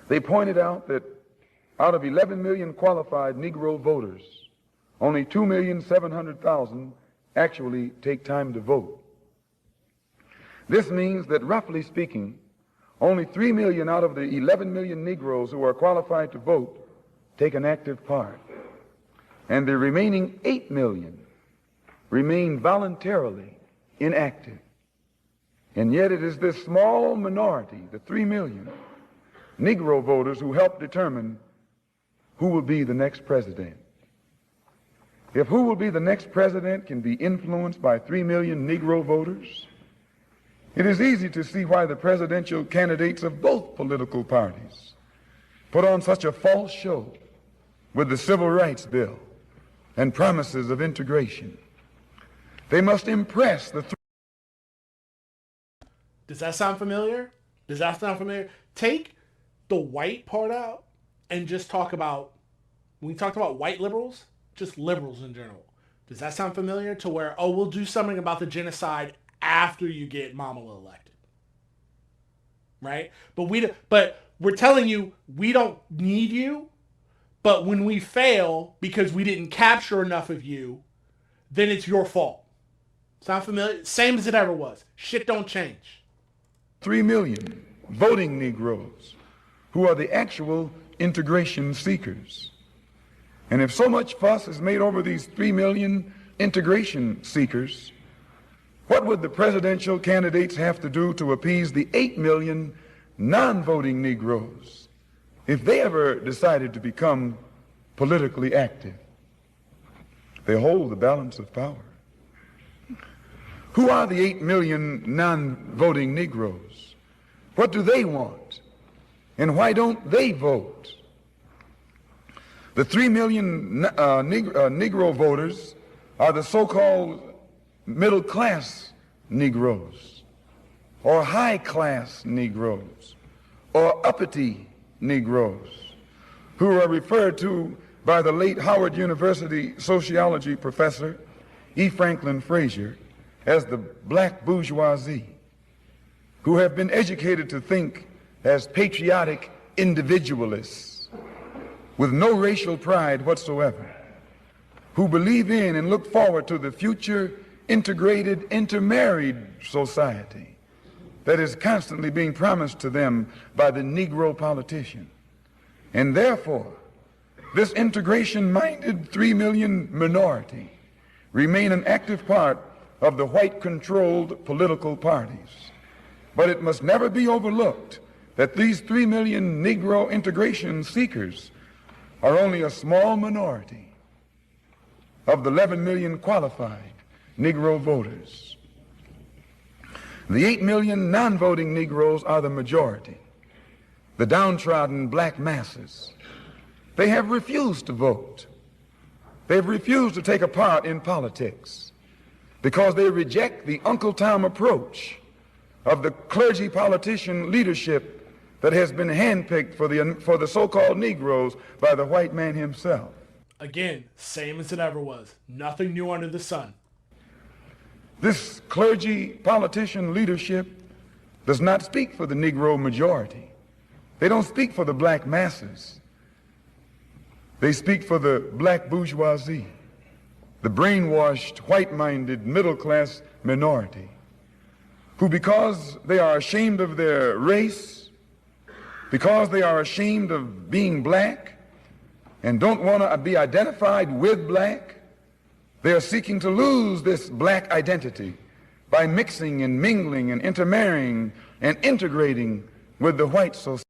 they pointed out that out of 11 million qualified Negro voters, only 2,700,000 actually take time to vote. This means that, roughly speaking, only 3 million out of the 11 million Negroes who are qualified to vote take an active part. And the remaining 8 million remain voluntarily inactive. And yet it is this small minority, the 3 million Negro voters, who help determine who will be the next president. If who will be the next president can be influenced by 3 million Negro voters, it is easy to see why the presidential candidates of both political parties put on such a false show with the Civil Rights Bill and promises of integration. They must impress the Does that sound familiar? Does that sound familiar? Take the white part out and just talk about, when we talked about white liberals, just liberals in general. Does that sound familiar to where, oh, we'll do something about the genocide after you get Mamala elected? Right? But we're telling you we don't need you, but when we fail because we didn't capture enough of you, then it's your fault. Sound familiar? Same as it ever was. Shit don't change. 3 million voting Negroes who are the actual integration seekers. And if so much fuss is made over these 3 million integration seekers, what would the presidential candidates have to do to appease the 8 million non-voting Negroes if they ever decided to become politically active? They hold the balance of power. Who are the 8 million non-voting Negroes? What do they want? And why don't they vote? The 3 million Negro voters are the so-called middle-class Negroes, or high-class Negroes, or uppity Negroes, who are referred to by the late Howard University sociology professor E. Franklin Frazier as the black bourgeoisie, who have been educated to think as patriotic individualists with no racial pride whatsoever, who believe in and look forward to the future integrated, intermarried society that is constantly being promised to them by the Negro politician. And therefore, this integration-minded 3 million minority remain an active part of the white-controlled political parties. But it must never be overlooked that these 3 million Negro integration seekers are only a small minority of the 11 million qualified Negro voters. The 8 million non-voting Negroes are the majority, the downtrodden black masses. They have refused to vote. They've refused to take a part in politics because they reject the Uncle Tom approach of the clergy politician leadership that has been handpicked for the so-called Negroes by the white man himself. Again, same as it ever was. Nothing new under the sun. This clergy politician leadership does not speak for the Negro majority. They don't speak for the black masses. They speak for the black bourgeoisie, the brainwashed, white-minded, middle-class minority, who, because they are ashamed of their race, because they are ashamed of being black and don't want to be identified with black, they are seeking to lose this black identity by mixing and mingling and intermarrying and integrating with the white society.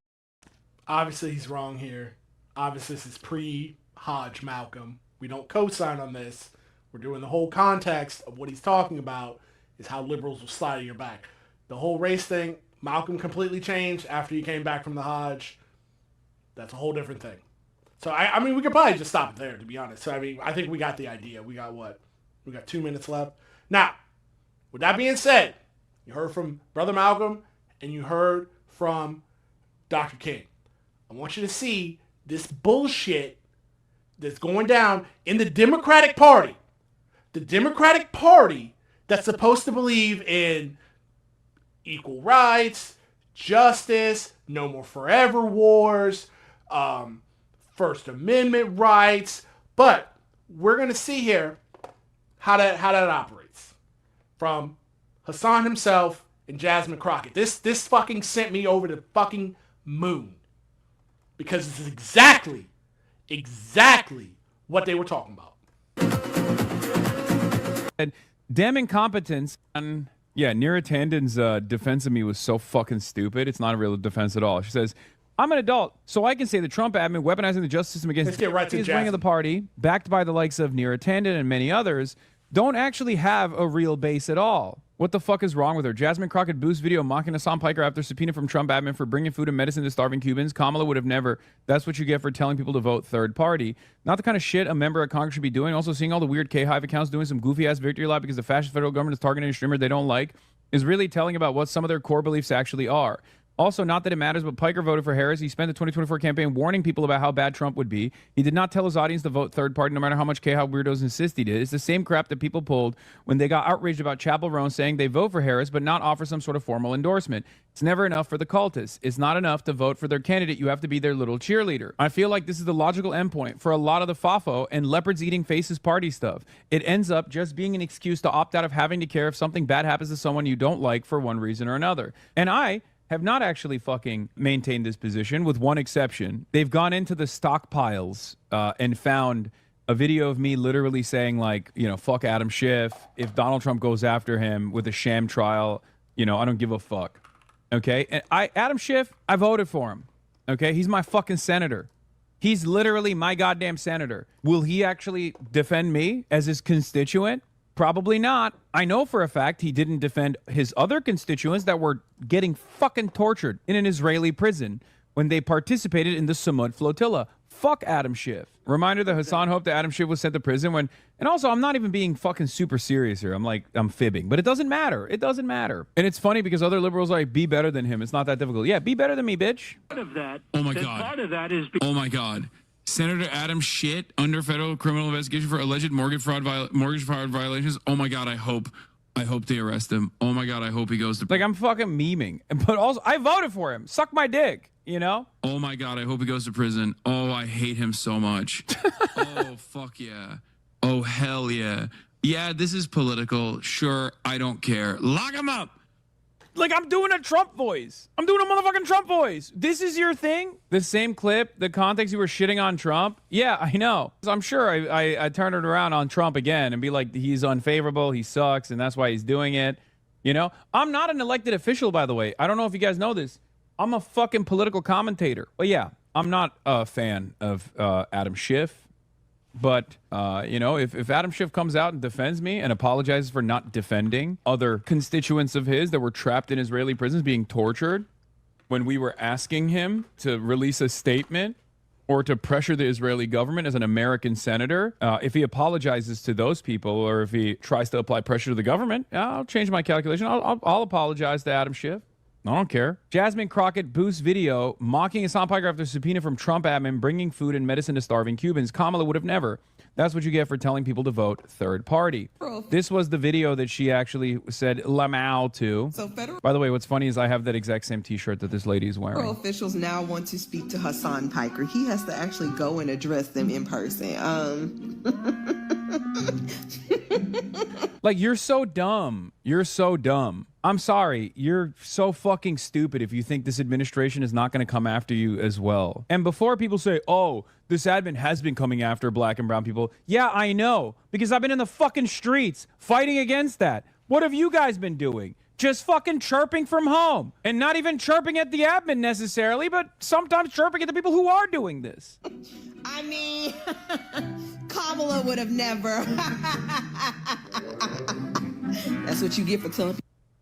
Obviously, he's wrong here. Obviously, this is pre-Hodge Malcolm. We don't co-sign on this. We're doing the whole context of what he's talking about is how liberals will slide in your back. The whole race thing, Malcolm completely changed after he came back from the Hodge. That's a whole different thing. So, I mean, we could probably just stop it there, to be honest. So, I mean, I think we got the idea. We got what? We got 2 minutes left. Now, with that being said, you heard from Brother Malcolm and you heard from Dr. King. I want you to see this bullshit that's going down in the Democratic Party. the Democratic Party that's supposed to believe in equal rights, justice, no more forever wars, First Amendment rights. But we're going to see here how that operates from Hassan himself and Jasmine Crockett. This fucking sent me over the fucking moon, because this is exactly what they were talking about. And damn incompetence. And yeah, Neera Tanden's defense of me was so fucking stupid. It's not a real defense at all. She says, I'm an adult, so I can say the Trump admin weaponizing the justice system against Let's get right to his wing of the party, backed by the likes of Neera Tanden and many others, don't actually have a real base at all. What the fuck is wrong with her? Jasmine Crockett boost video mocking Hassan Piker after subpoena from Trump admin for bringing food and medicine to starving Cubans. Kamala would have never. That's what you get for telling people to vote third party. Not the kind of shit a member of Congress should be doing. Also, seeing all the weird K-Hive accounts doing some goofy-ass victory lap because the fascist federal government is targeting a streamer they don't like is really telling about what some of their core beliefs actually are. Also, not that it matters, but Piker voted for Harris. He spent the 2024 campaign warning people about how bad Trump would be. He did not tell his audience to vote third party, no matter how much K-How weirdos insist he did. It's the same crap that people pulled when they got outraged about Chappell Roan saying they vote for Harris, but not offer some sort of formal endorsement. It's never enough for the cultists. It's not enough to vote for their candidate. You have to be their little cheerleader. I feel like this is the logical endpoint for a lot of the FAFO and leopards eating faces party stuff. It ends up just being an excuse to opt out of having to care if something bad happens to someone you don't like for one reason or another. And I have not actually fucking maintained this position, with one exception. They've gone into the stockpiles and found a video of me literally saying, like, you know, fuck Adam Schiff. If Donald Trump goes after him with a sham trial, you know, I don't give a fuck. Okay? And Adam Schiff, I voted for him. Okay? He's my fucking senator. He's literally my goddamn senator. Will he actually defend me as his constituent? Probably not. I know for a fact he didn't defend his other constituents that were getting fucking tortured in an Israeli prison when they participated in the Samud flotilla. Fuck Adam Schiff. Reminder that Hassan hoped that Adam Schiff was sent to prison when... And also, I'm not even being fucking super serious here. I'm fibbing. But it doesn't matter. It doesn't matter. And it's funny because other liberals are like, be better than him. It's not that difficult. Yeah, be better than me, bitch. Part of that. Oh my God. Part of that is... Oh my God. Senator Adam Schiff under federal criminal investigation for alleged mortgage fraud violations. Oh my God, I hope they arrest him. Oh my God, I hope he goes to... Like, I'm fucking memeing. But also, I voted for him. Suck my dick, you know? Oh my God, I hope he goes to prison. Oh, I hate him so much. Oh, fuck yeah. Oh, hell yeah. Yeah, this is political. Sure, I don't care. Lock him up. Like, I'm doing a Trump voice. I'm doing a motherfucking Trump voice. This is your thing? The same clip, the context you were shitting on Trump? Yeah, I know. So I'm sure I turn it around on Trump again and be like, he's unfavorable, he sucks, and that's why he's doing it. You know? I'm not an elected official, by the way. I don't know if you guys know this. I'm a fucking political commentator. But yeah, I'm not a fan of Adam Schiff. But, you know, if Adam Schiff comes out and defends me and apologizes for not defending other constituents of his that were trapped in Israeli prisons being tortured when we were asking him to release a statement or to pressure the Israeli government as an American senator, if he apologizes to those people or if he tries to apply pressure to the government, I'll change my calculation. I'll apologize to Adam Schiff. I don't care. Jasmine Crockett boosts video mocking Hassan Piker after subpoena from Trump admin bringing food and medicine to starving Cubans. Kamala would have never. That's what you get for telling people to vote third party. This was the video that she actually said Lamau to. So federal By the way, what's funny is I have that exact same t-shirt that this lady is wearing. officials now want to speak to Hassan Piker. He has to actually go and address them in person. Like, you're so dumb. You're so dumb. I'm sorry. You're so fucking stupid if you think this administration is not going to come after you as well. And before people say, oh, this admin has been coming after black and brown people. Yeah, I know. Because I've been in the fucking streets fighting against that. What have you guys been doing? Just fucking chirping from home. And not even chirping at the admin necessarily, but sometimes chirping at the people who are doing this. I mean, Kamala would have never. That's what you get for telling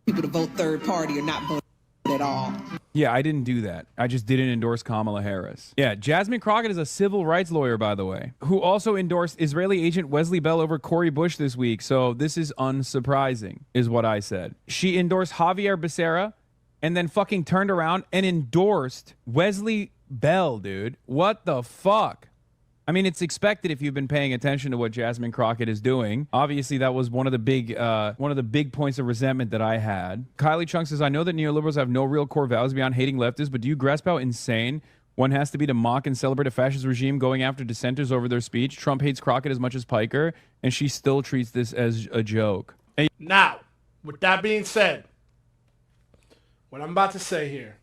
people to vote third party or not vote at all. Yeah, I didn't do that. I just didn't endorse Kamala Harris. Yeah, Jasmine Crockett is a civil rights lawyer, by the way, who also endorsed Israeli agent Wesley Bell over Cori Bush this week. So this is unsurprising, is what I said. She endorsed Javier Becerra and then fucking turned around and endorsed Wesley Bell, dude. What the fuck? I mean, it's expected if you've been paying attention to what Jasmine Crockett is doing. Obviously, that was one of the big points of resentment that I had. Kylie Chung says, I know that neoliberals have no real core values beyond hating leftists, but do you grasp how insane one has to be to mock and celebrate a fascist regime going after dissenters over their speech? Trump hates Crockett as much as Piker, and she still treats this as a joke. Now, with that being said, what I'm about to say here,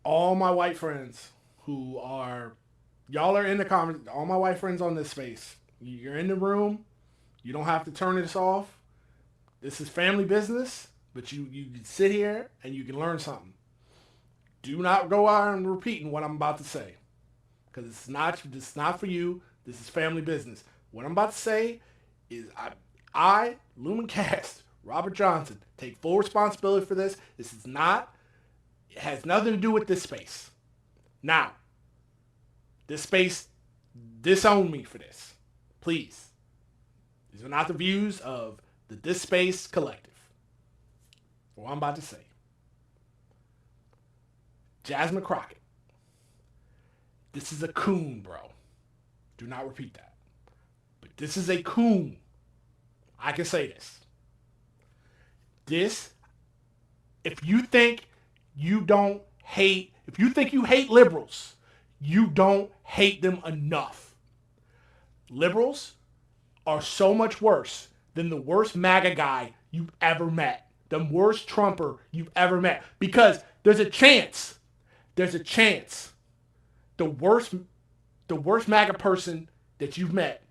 all my white friends who are, y'all are in the comments, all my white friends on this space, you're in the room, you don't have to turn this off. This is family business, but you can sit here and you can learn something. Do not go out and repeating what I'm about to say, because it's not for you. This is family business. What I'm about to say is I Lumen Cast, Robert Johnson, take full responsibility for this. This is not, it has nothing to do with this space. Now, this space, disown me for this. Please. These are not the views of the This Space Collective. What I'm about to say. Jasmine Crockett. This is a coon, bro. Do not repeat that. But this is a coon. I can say this. If you think you hate liberals, you don't hate them enough. Liberals are so much worse than the worst MAGA guy you've ever met. The worst Trumper you've ever met. Because there's a chance the worst MAGA person that you've met,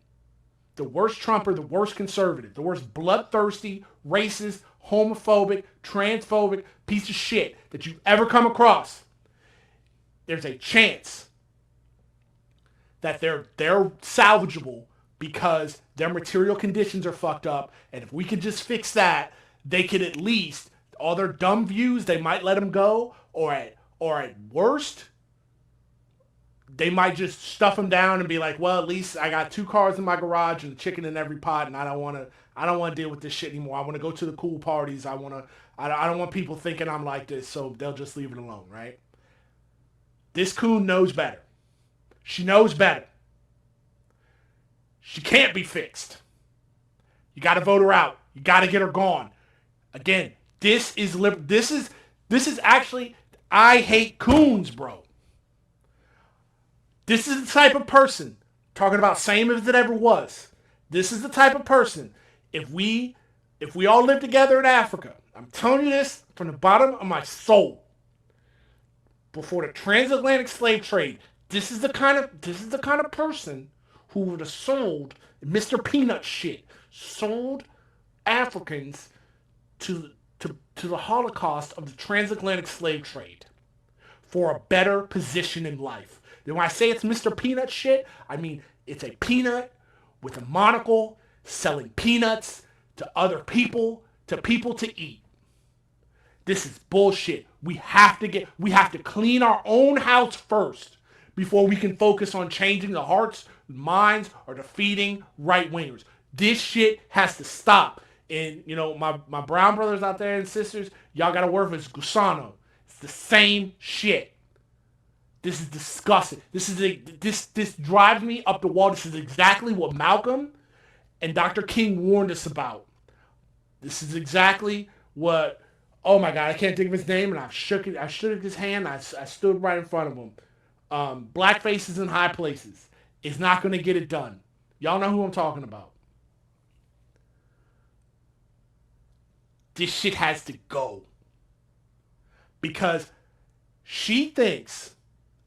the worst Trumper, the worst conservative, the worst bloodthirsty, racist, homophobic, transphobic piece of shit that you've ever come across, there's a chance that they're salvageable because their material conditions are fucked up, and if we could just fix that, they could at least, all their dumb views, they might let them go, or at worst, they might just stuff them down and be like, well, at least I got 2 cars in my garage and a chicken in every pot, and I don't want to deal with this shit anymore. I want to go to the cool parties. I don't want people thinking I'm like this, so they'll just leave it alone, right? This coon knows better. She knows better. She can't be fixed. You got to vote her out. You got to get her gone. Again, this is actually, I hate coons, bro. This is the type of person, talking about same as it ever was. This is the type of person, if we all live together in Africa, I'm telling you this from the bottom of my soul, before the transatlantic slave trade, this is the kind of person who would have sold Mr. Peanut shit, sold Africans to the Holocaust of the transatlantic slave trade for a better position in life. Then when I say it's Mr. Peanut shit, I mean it's a peanut with a monocle selling peanuts to other people, to eat. This is bullshit. We have to clean our own house first before we can focus on changing the hearts, minds, or defeating right-wingers. This shit has to stop. And, my brown brothers out there and sisters, y'all gotta work with Gusano. It's the same shit. This is disgusting. This drives me up the wall. This is exactly what Malcolm and Dr. King warned us about. This is exactly what, oh my God, I can't think of his name, and I shook his hand. I stood right in front of him. Black faces in high places is not going to get it done. Y'all know who I'm talking about. This shit has to go. Because she thinks,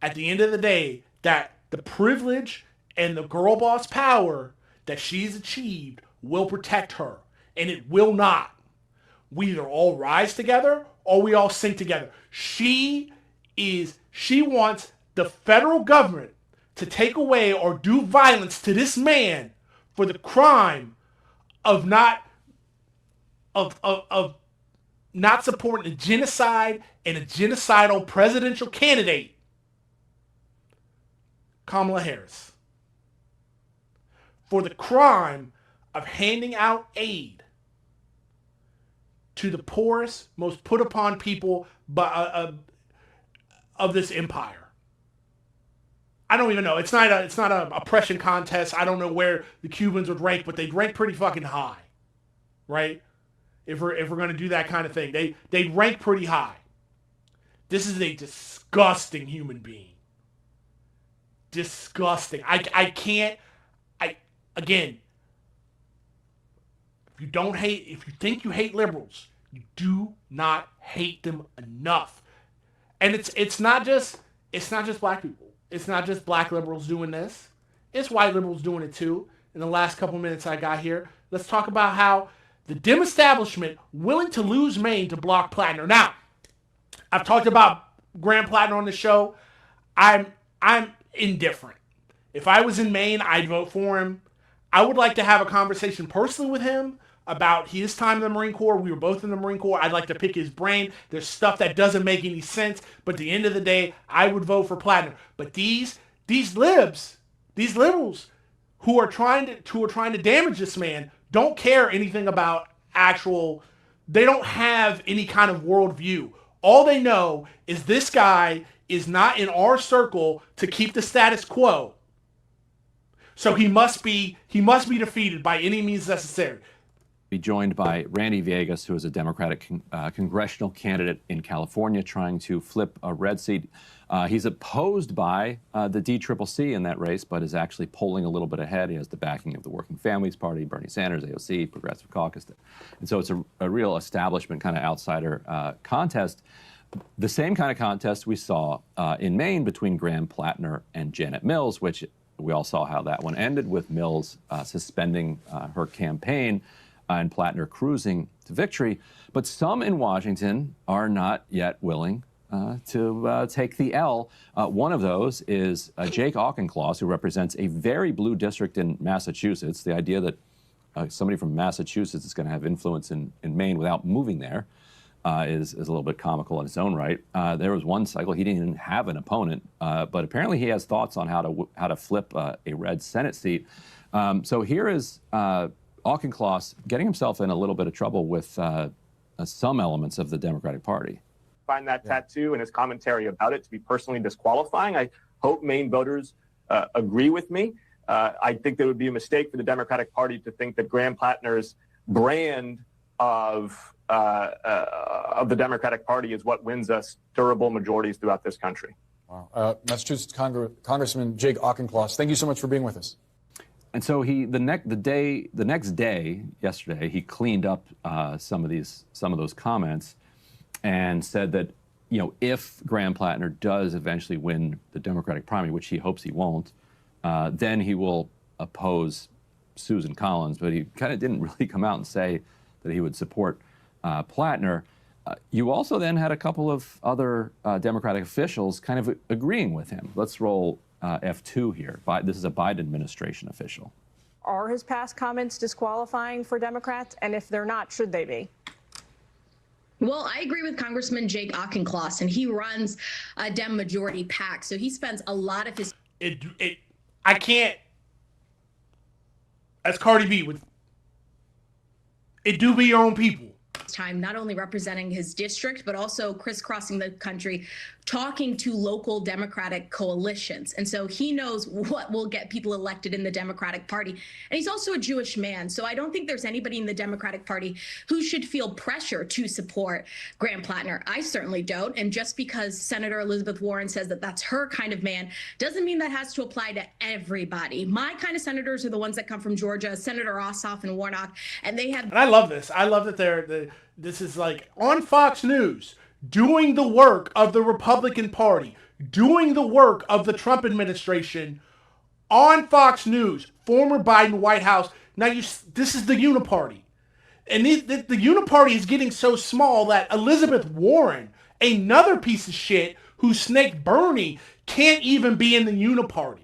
at the end of the day, that the privilege and the girl boss power that she's achieved will protect her. And it will not. We either all rise together or we all sink together. She wants the federal government to take away or do violence to this man for the crime of not supporting a genocide and a genocidal presidential candidate, Kamala Harris. For the crime of handing out aid to the poorest, most put upon people of this empire. I don't even know. It's not a oppression contest. I don't know where the Cubans would rank, but they'd rank pretty fucking high, right? If we're going to do that kind of thing, they'd rank pretty high. This is a disgusting human being. Disgusting. Again, if you think you hate liberals, you do not hate them enough. And it's not just black people. It's not just black liberals doing this. It's white liberals doing it too. In the last couple minutes I got here, let's talk about how the dim establishment willing to lose Maine to block Plattner. Now, I've talked about Graham Plattner on the show. I'm indifferent. If I was in Maine, I'd vote for him. I would like to have a conversation personally with him about his time in the Marine Corps. We were both in the Marine Corps. I'd like to pick his brain. There's stuff that doesn't make any sense, but at the end of the day, I would vote for Plattner. But these liberals who are trying to damage this man don't care anything about they don't have any kind of worldview. All they know is this guy is not in our circle to keep the status quo. So he must be defeated by any means necessary. Be joined by Randy Villegas, who is a Democratic congressional candidate in California trying to flip a red seat. He's opposed by the DCCC in that race, but is actually polling a little bit ahead. He has the backing of the Working Families Party, Bernie Sanders, AOC, Progressive Caucus. And so it's a real establishment kind of outsider contest. The same kind of contest we saw in Maine between Graham Plattner and Janet Mills, which we all saw how that one ended with Mills suspending her campaign and Plattner cruising to victory. But some in Washington are not yet willing to take the L. One of those is Jake Auchincloss, who represents a very blue district in Massachusetts. The idea that somebody from Massachusetts is going to have influence in Maine without moving there is a little bit comical in its own right. There was one cycle he didn't even have an opponent, but apparently he has thoughts on how to flip a red Senate seat. So here is Auchincloss getting himself in a little bit of trouble with some elements of the Democratic Party. Find that tattoo and his commentary about it to be personally disqualifying. I hope Maine voters agree with me. I think there would be a mistake for the Democratic Party to think that Graham Plattner's brand of the Democratic Party is what wins us durable majorities throughout this country. Wow. Massachusetts Congressman Jake Auchincloss, thank you so much for being with us. And so the next day, yesterday, he cleaned up some of those comments and said that, if Graham Plattner does eventually win the Democratic primary, which he hopes he won't, then he will oppose Susan Collins. But he kind of didn't really come out and say that he would support Plattner. You also then had a couple of other Democratic officials kind of agreeing with him. Let's roll F2 here. This is a Biden administration official. Are his past comments disqualifying for Democrats? And if they're not, should they be? Well, I agree with Congressman Jake Auchincloss, and he runs a Dem majority PAC, so he spends a lot of his... I can't... As Cardi B would... It do be your own people. Time not only representing his district, but also crisscrossing the country, talking to local Democratic coalitions. And so he knows what will get people elected in the Democratic Party. And he's also a Jewish man. So I don't think there's anybody in the Democratic Party who should feel pressure to support Graham Plattner. I certainly don't. And just because Senator Elizabeth Warren says that that's her kind of man, doesn't mean that has to apply to everybody. My kind of senators are the ones that come from Georgia, Senator Ossoff and Warnock, and they have... And I love this. I love that this is like on Fox News, doing the work of the Republican Party, doing the work of the Trump administration on Fox News, former Biden White House. Now this is the Uniparty. And the Uniparty is getting so small that Elizabeth Warren, another piece of shit who snaked Bernie, can't even be in the Uniparty.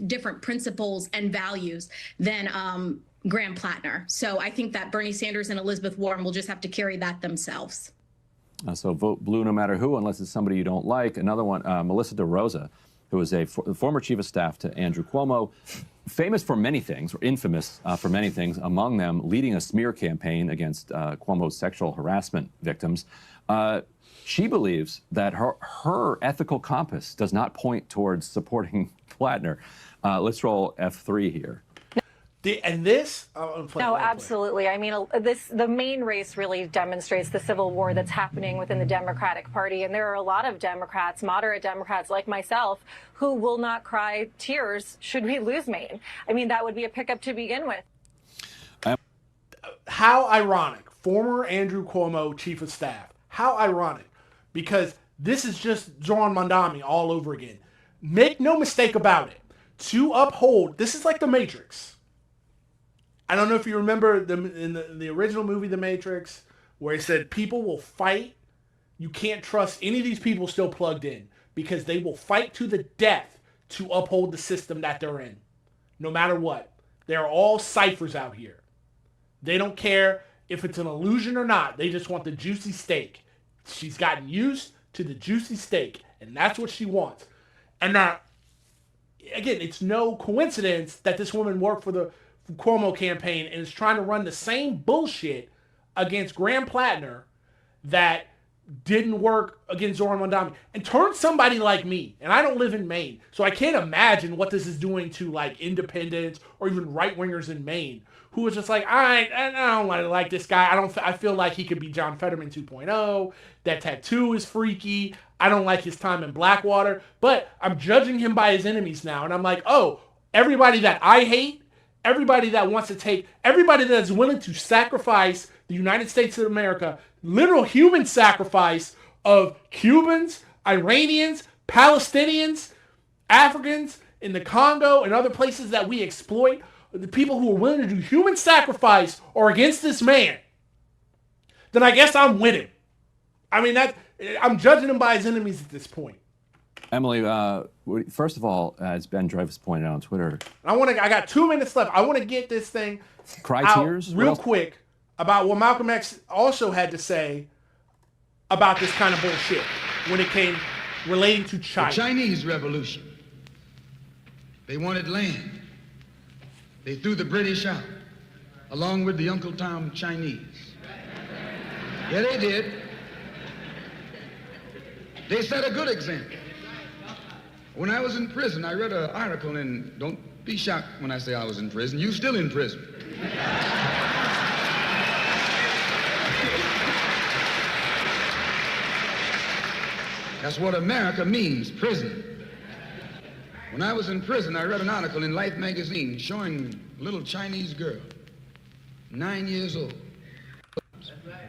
Different principles and values than Graham Plattner. So I think that Bernie Sanders and Elizabeth Warren will just have to carry that themselves. So vote blue no matter who, unless it's somebody you don't like. Another one, Melissa DeRosa, who is a former chief of staff to Andrew Cuomo, famous for many things, or infamous for many things, among them leading a smear campaign against Cuomo's sexual harassment victims. She believes that her ethical compass does not point towards supporting Plattner. Let's roll F3 here. No, absolutely. I mean, the main race really demonstrates the civil war that's happening within the Democratic Party, and there are a lot of Democrats, moderate Democrats like myself, who will not cry tears should we lose Maine. I mean, that would be a pickup to begin with. How ironic. Former Andrew Cuomo chief of staff. How ironic. Because this is just John Mondami all over again. Make no mistake about it. To uphold, this is like The Matrix. I don't know if you remember in the original movie, The Matrix, where it said people will fight. You can't trust any of these people still plugged in because they will fight to the death to uphold the system that they're in, no matter what. They're all ciphers out here. They don't care if it's an illusion or not. They just want the juicy steak. She's gotten used to the juicy steak, and that's what she wants. And now, again, it's no coincidence that this woman worked for the Cuomo campaign and is trying to run the same bullshit against Graham Plattner that didn't work against Zoran Mondami, and turn somebody like me, and I don't live in Maine, so I can't imagine what this is doing to like independents or even right-wingers in Maine who is just like, I don't like this guy. I feel like he could be John Fetterman 2.0. That tattoo is freaky. I don't like his time in Blackwater, but I'm judging him by his enemies now, and I'm like, oh, everybody that I hate, everybody that wants to take, everybody that is willing to sacrifice the United States of America, literal human sacrifice of Cubans, Iranians, Palestinians, Africans in the Congo and other places that we exploit, the people who are willing to do human sacrifice are against this man, then I guess I'm with him. I mean, I'm judging him by his enemies at this point. Emily, first of all, as Ben Dreyfus pointed out on Twitter, I got 2 minutes left. I want to get this thing tears real quick about what Malcolm X also had to say about this kind of bullshit when it came relating to China. The Chinese Revolution. They wanted land. They threw the British out, along with the Uncle Tom Chinese. Yeah, they did. They set a good example. When I was in prison, I read an article, and don't be shocked when I say I was in prison. You still in prison. That's what America means, prison. When I was in prison, I read an article in Life magazine showing a little Chinese girl, 9 years old.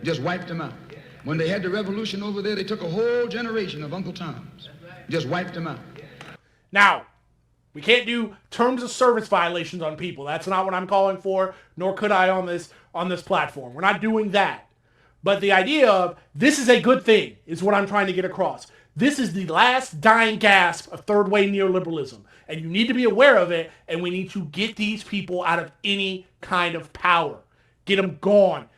Just wiped them out. When they had the revolution over there, they took a whole generation of Uncle Toms. Just wiped them out. Now, we can't do terms of service violations on people. That's not what I'm calling for, nor could I on this platform. We're not doing that. But the idea of this is a good thing is what I'm trying to get across. This is the last dying gasp of third wave neoliberalism. And you need to be aware of it, and we need to get these people out of any kind of power. Get them gone.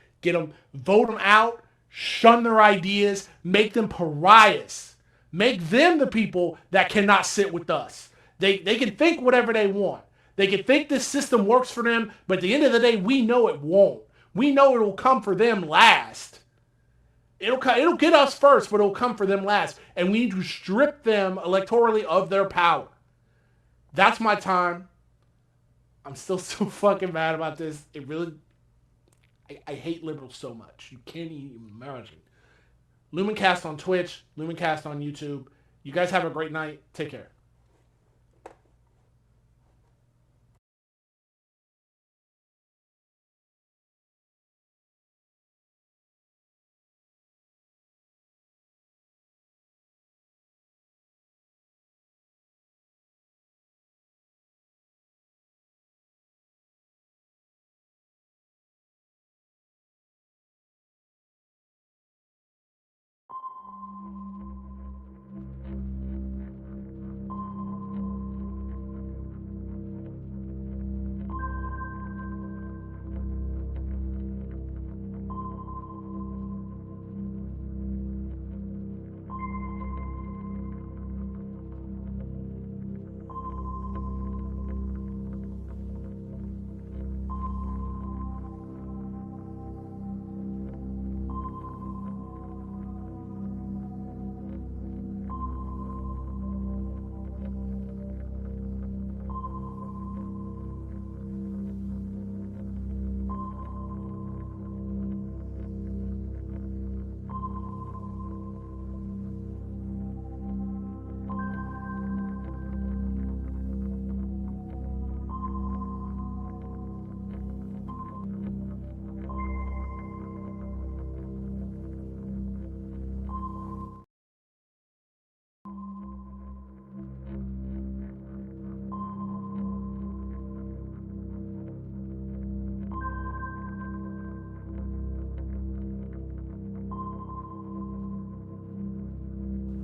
Vote them out, shun their ideas, make them pariahs. Make them the people that cannot sit with us. They can think whatever they want. They can think this system works for them, but at the end of the day, we know it won't. We know it'll come for them last. It'll get us first, but it'll come for them last. And we need to strip them electorally of their power. That's my time. I'm still so fucking mad about this. It really... I hate liberals so much. You can't even imagine. Lumencast on Twitch, Lumencast on YouTube. You guys have a great night. Take care.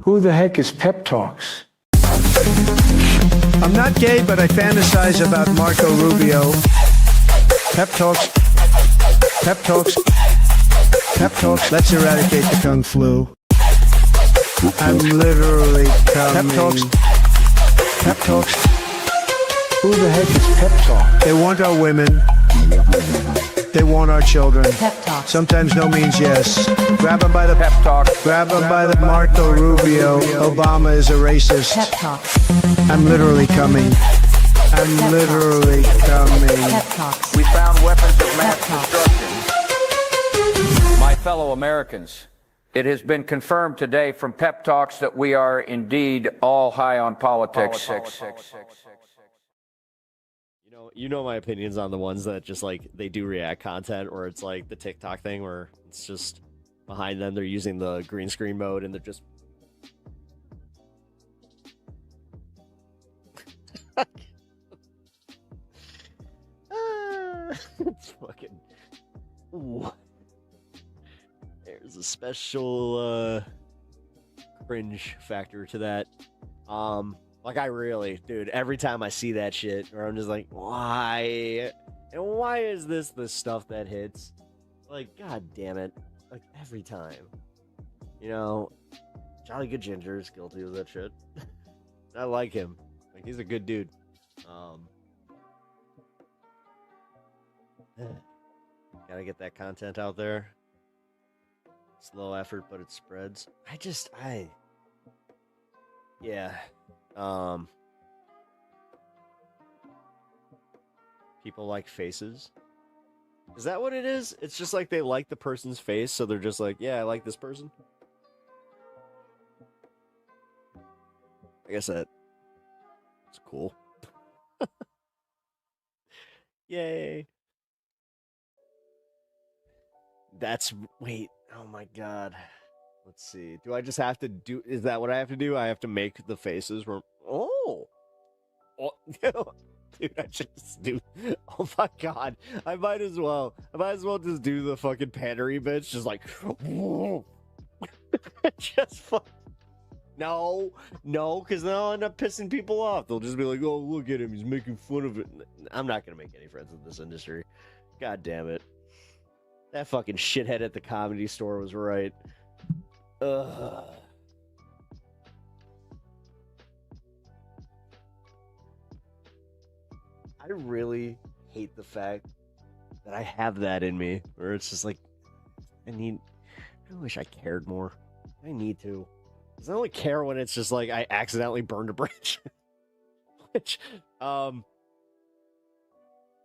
Who the heck is Pep Talks? I'm not gay, but I fantasize about Marco Rubio. Pep Talks. Pep Talks. Pep Talks. Let's eradicate the Kung Flu. I'm literally coming. Pep Talks. Pep Talks. Who the heck is Pep Talk? They want our women. They want our children. Pep Talk. Sometimes no means yes. Grab them by the pep talk. Grab them by the Marco Rubio. Obama is a racist. Pep Talk. I'm literally coming. I'm literally coming. Pep Talks. We found weapons of mass destruction. My fellow Americans, it has been confirmed today from Pep Talks that we are indeed all high on politics. You know my opinions on the ones that just like they do react content, or it's like the TikTok thing where it's just behind them they're using the green screen mode and they're just it's fucking ooh. There's a special cringe factor to that. Like, I really, dude, every time I see that shit, or I'm just like, why? And why is this the stuff that hits? Like, god damn it. Like, every time. You know, Jolly Good Ginger is guilty of that shit. I like him. Like, he's a good dude. Gotta get that content out there. Slow effort, but it spreads. Yeah. People like faces. Is that what it is? It's just like they like the person's face, so they're just like, yeah, I like this person. I guess that's cool. Yay. Wait, oh my god. Let's see. Do I just have to do... Is that what I have to do? I have to make the faces... Oh! Dude, I should just do... Oh my god. I might as well just do the fucking pandery bitch. Just like... just fuck... No, because then I'll end up pissing people off. They'll just be like, oh, look at him. He's making fun of it. I'm not going to make any friends in this industry. God damn it. That fucking shithead at the Comedy Store was right. Ugh. I really hate the fact that I have that in me, where it's just like, I wish I cared more. I need to. Because I only care when it's just like I accidentally burned a bridge. Which,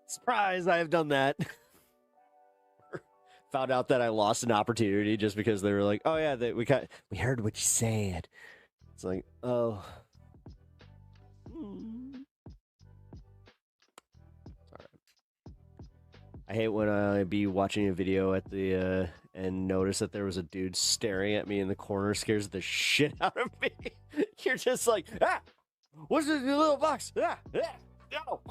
surprise, I have done that. Found out that I lost an opportunity just because they were like, oh yeah, we heard what you said. It's like, oh. Sorry. I hate when I be watching a video at the and notice that there was a dude staring at me in the corner. Scares the shit out of me. You're just like, ah, what's this little box? Ah, no.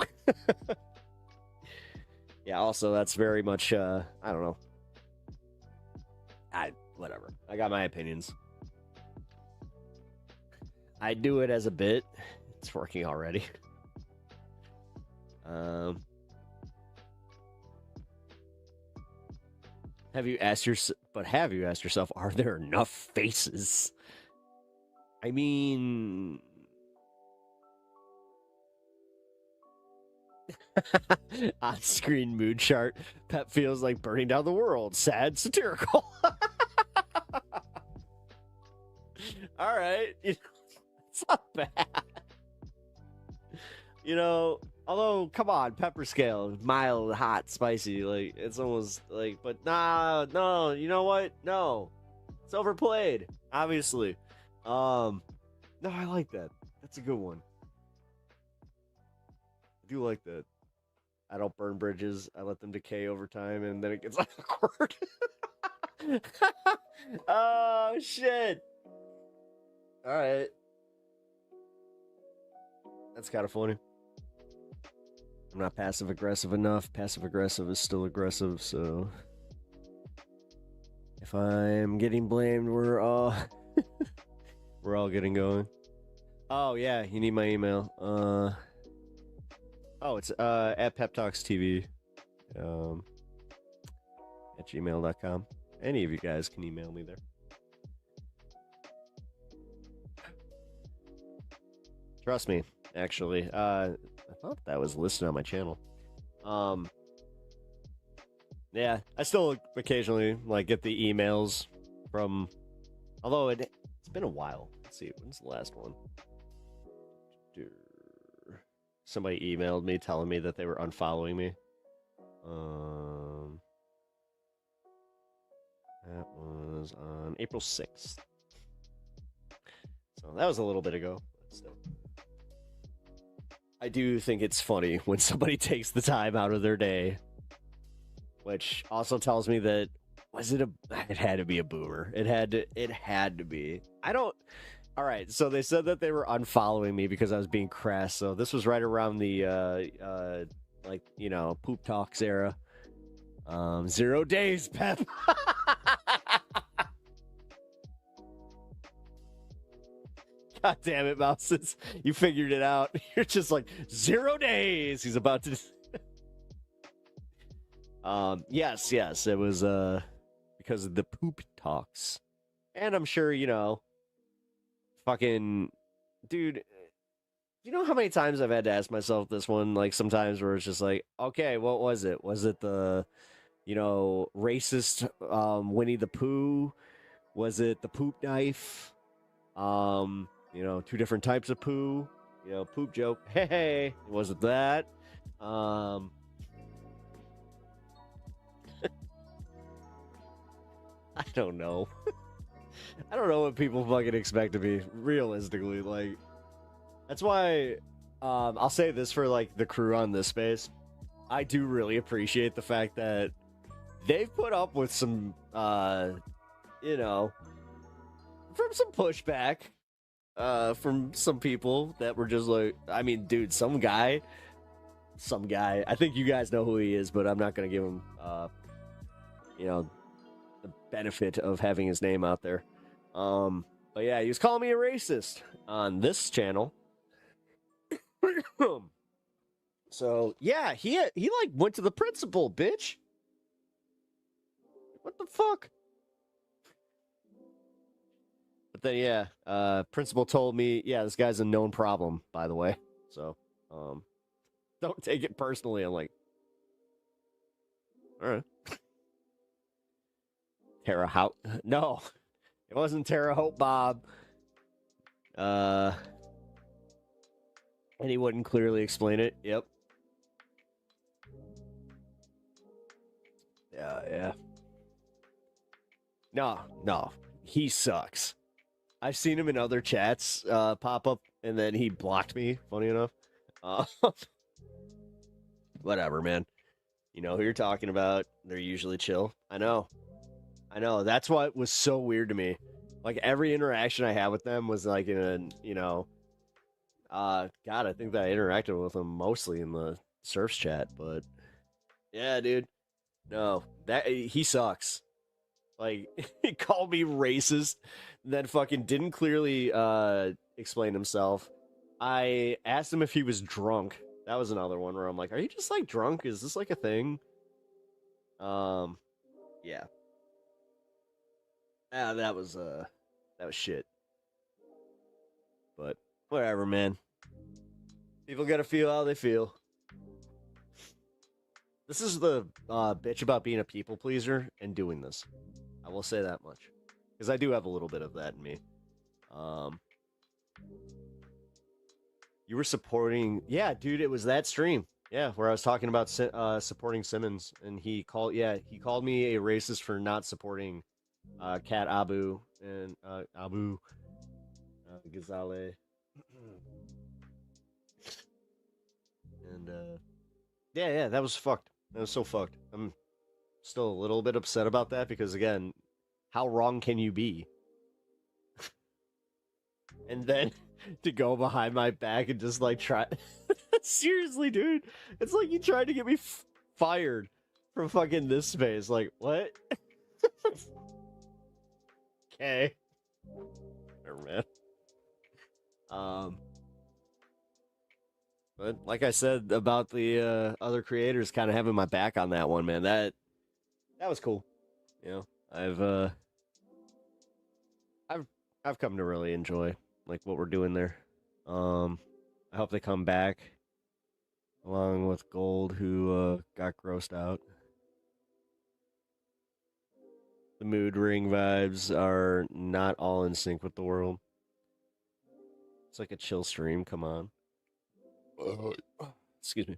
Yeah. Also, that's very much I don't know. Whatever. I got my opinions. I do it as a bit. It's working already. Have you asked yourself, are there enough faces? I mean... On-screen mood chart. Pep feels like burning down the world. Sad, satirical. All right. It's not bad. Although, come on, pepper scale, mild, hot, spicy. Like, it's almost like, but no, you know what? No. It's overplayed, obviously. No, I like that. That's a good one. I do like that. I don't burn bridges. I let them decay over time, and then it gets awkward. Oh, shit. All right. That's kind of funny. I'm not passive-aggressive enough. Passive-aggressive is still aggressive, so... If I'm getting blamed, we're we're all getting going. Oh yeah, you need my email. It's at Pep Talks TV, at gmail.com. Any of you guys can email me there. Trust me, actually. I thought that was listed on my channel. Yeah, I still occasionally get the emails from, although it's been a while. Let's see, when's the last one? Somebody emailed me telling me that they were unfollowing me. That was on April 6th. So that was a little bit ago. But still. I do think it's funny when somebody takes the time out of their day, which also tells me that it had to be a boomer. It had to be. All right, so they said that they were unfollowing me because I was being crass. So this was right around the poop talks era. 0 days, Pep. God damn it, Mouses. You figured it out. You're just like 0 days. He's about to. Yes, it was because of the poop talks. And I'm sure, fucking dude, you know how many times I've had to ask myself this one, sometimes where it's just like, okay, what was it? Was it the racist Winnie the Pooh? Was it the poop knife? Two different types of poo, poop joke. Hey, was it that? I don't know. I don't know what people fucking expect of me, realistically. That's why I'll say this for the crew on this space. I do really appreciate the fact that they've put up with some from some pushback from some people that were just dude, some guy, I think you guys know who he is, but I'm not gonna give him the benefit of having his name out there. But yeah, he was calling me a racist on this channel. So yeah, he went to the principal, bitch. What the fuck? But then yeah, principal told me, yeah, this guy's a known problem, by the way. So don't take it personally. I'm like, all right. Terre Haute. No, it wasn't Terre Haute, Bob. And he wouldn't clearly explain it. Yep. Yeah. No. He sucks. I've seen him in other chats pop up, and then he blocked me, funny enough. Whatever, man. You know who you're talking about. They're usually chill. I know. That's what was so weird to me. Every interaction I had with them was in a, God, I think that I interacted with them mostly in the Serfs chat, but yeah, dude. No, he sucks. He called me racist, then fucking didn't clearly explain himself. I asked him if he was drunk. That was another one where I'm like, are you just drunk? Is this a thing? Yeah. That was shit. But whatever, man. People gotta feel how they feel. This is the bitch about being a people pleaser and doing this. I will say that much. Because I do have a little bit of that in me. You were supporting... Yeah, dude, it was that stream. Yeah, where I was talking about supporting Simmons. And he called me a racist for not supporting Cat Abu and Abu Ghazaleh. And yeah, that was fucked. That was so fucked. I'm still a little bit upset about that because, again, how wrong can you be? And then to go behind my back and just try. Seriously, dude. It's like you tried to get me fired from fucking this space. What? Okay. Whatever, man. But like I said about the other creators kind of having my back on that one, man, that was cool. You know, I've come to really enjoy like what we're doing there. I hope they come back along with Gold, who got grossed out. The mood ring vibes are not all in sync with the world. It's like a chill stream. Come on. Excuse me.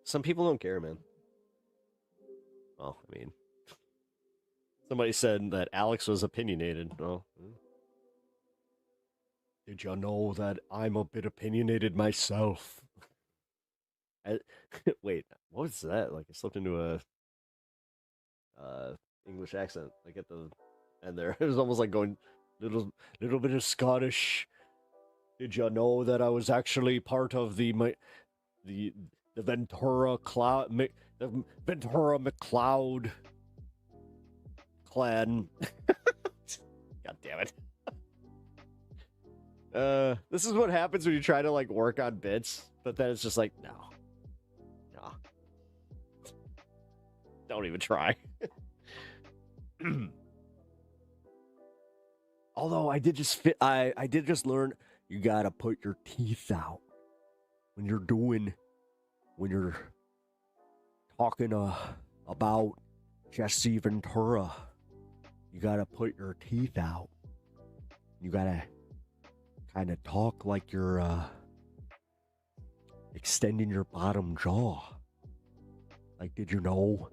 Some people don't care, man. Well, I mean, somebody said that Alex was opinionated. Well, did you know that I'm a bit opinionated myself? Wait, what was that? Like, I slipped into a English accent. Like at the end there, it was almost like going little bit of Scottish. Did you know that I was actually part of the Ventura the Ventura McCloud clan? God damn it. This is what happens when you try to like work on bits, but then it's just like, no. Don't even try. Although I did just learn you gotta put your teeth out when you're talking about Jesse Ventura. You gotta put your teeth out. You gotta kind of talk like you're extending your bottom jaw. Like, did you know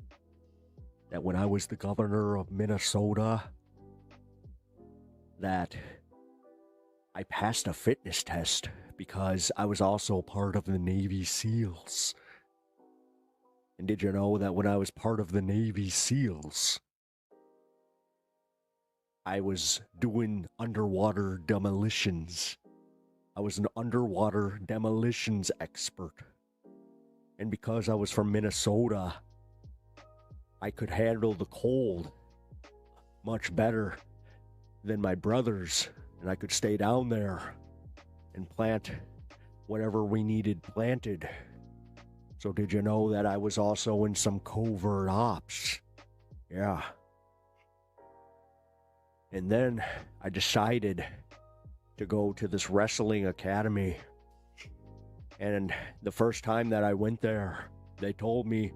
that when I was the governor of Minnesota, that I passed a fitness test because I was also part of the Navy SEALs? And did you know that when I was part of the Navy SEALs, I was doing underwater demolitions? I was an underwater demolitions expert. And because I was from Minnesota, I could handle the cold much better than my brothers, and I could stay down there and plant whatever we needed planted. So did you know that I was also in some covert ops? Yeah. And then I decided to go to this wrestling academy. And the first time that I went there, they told me,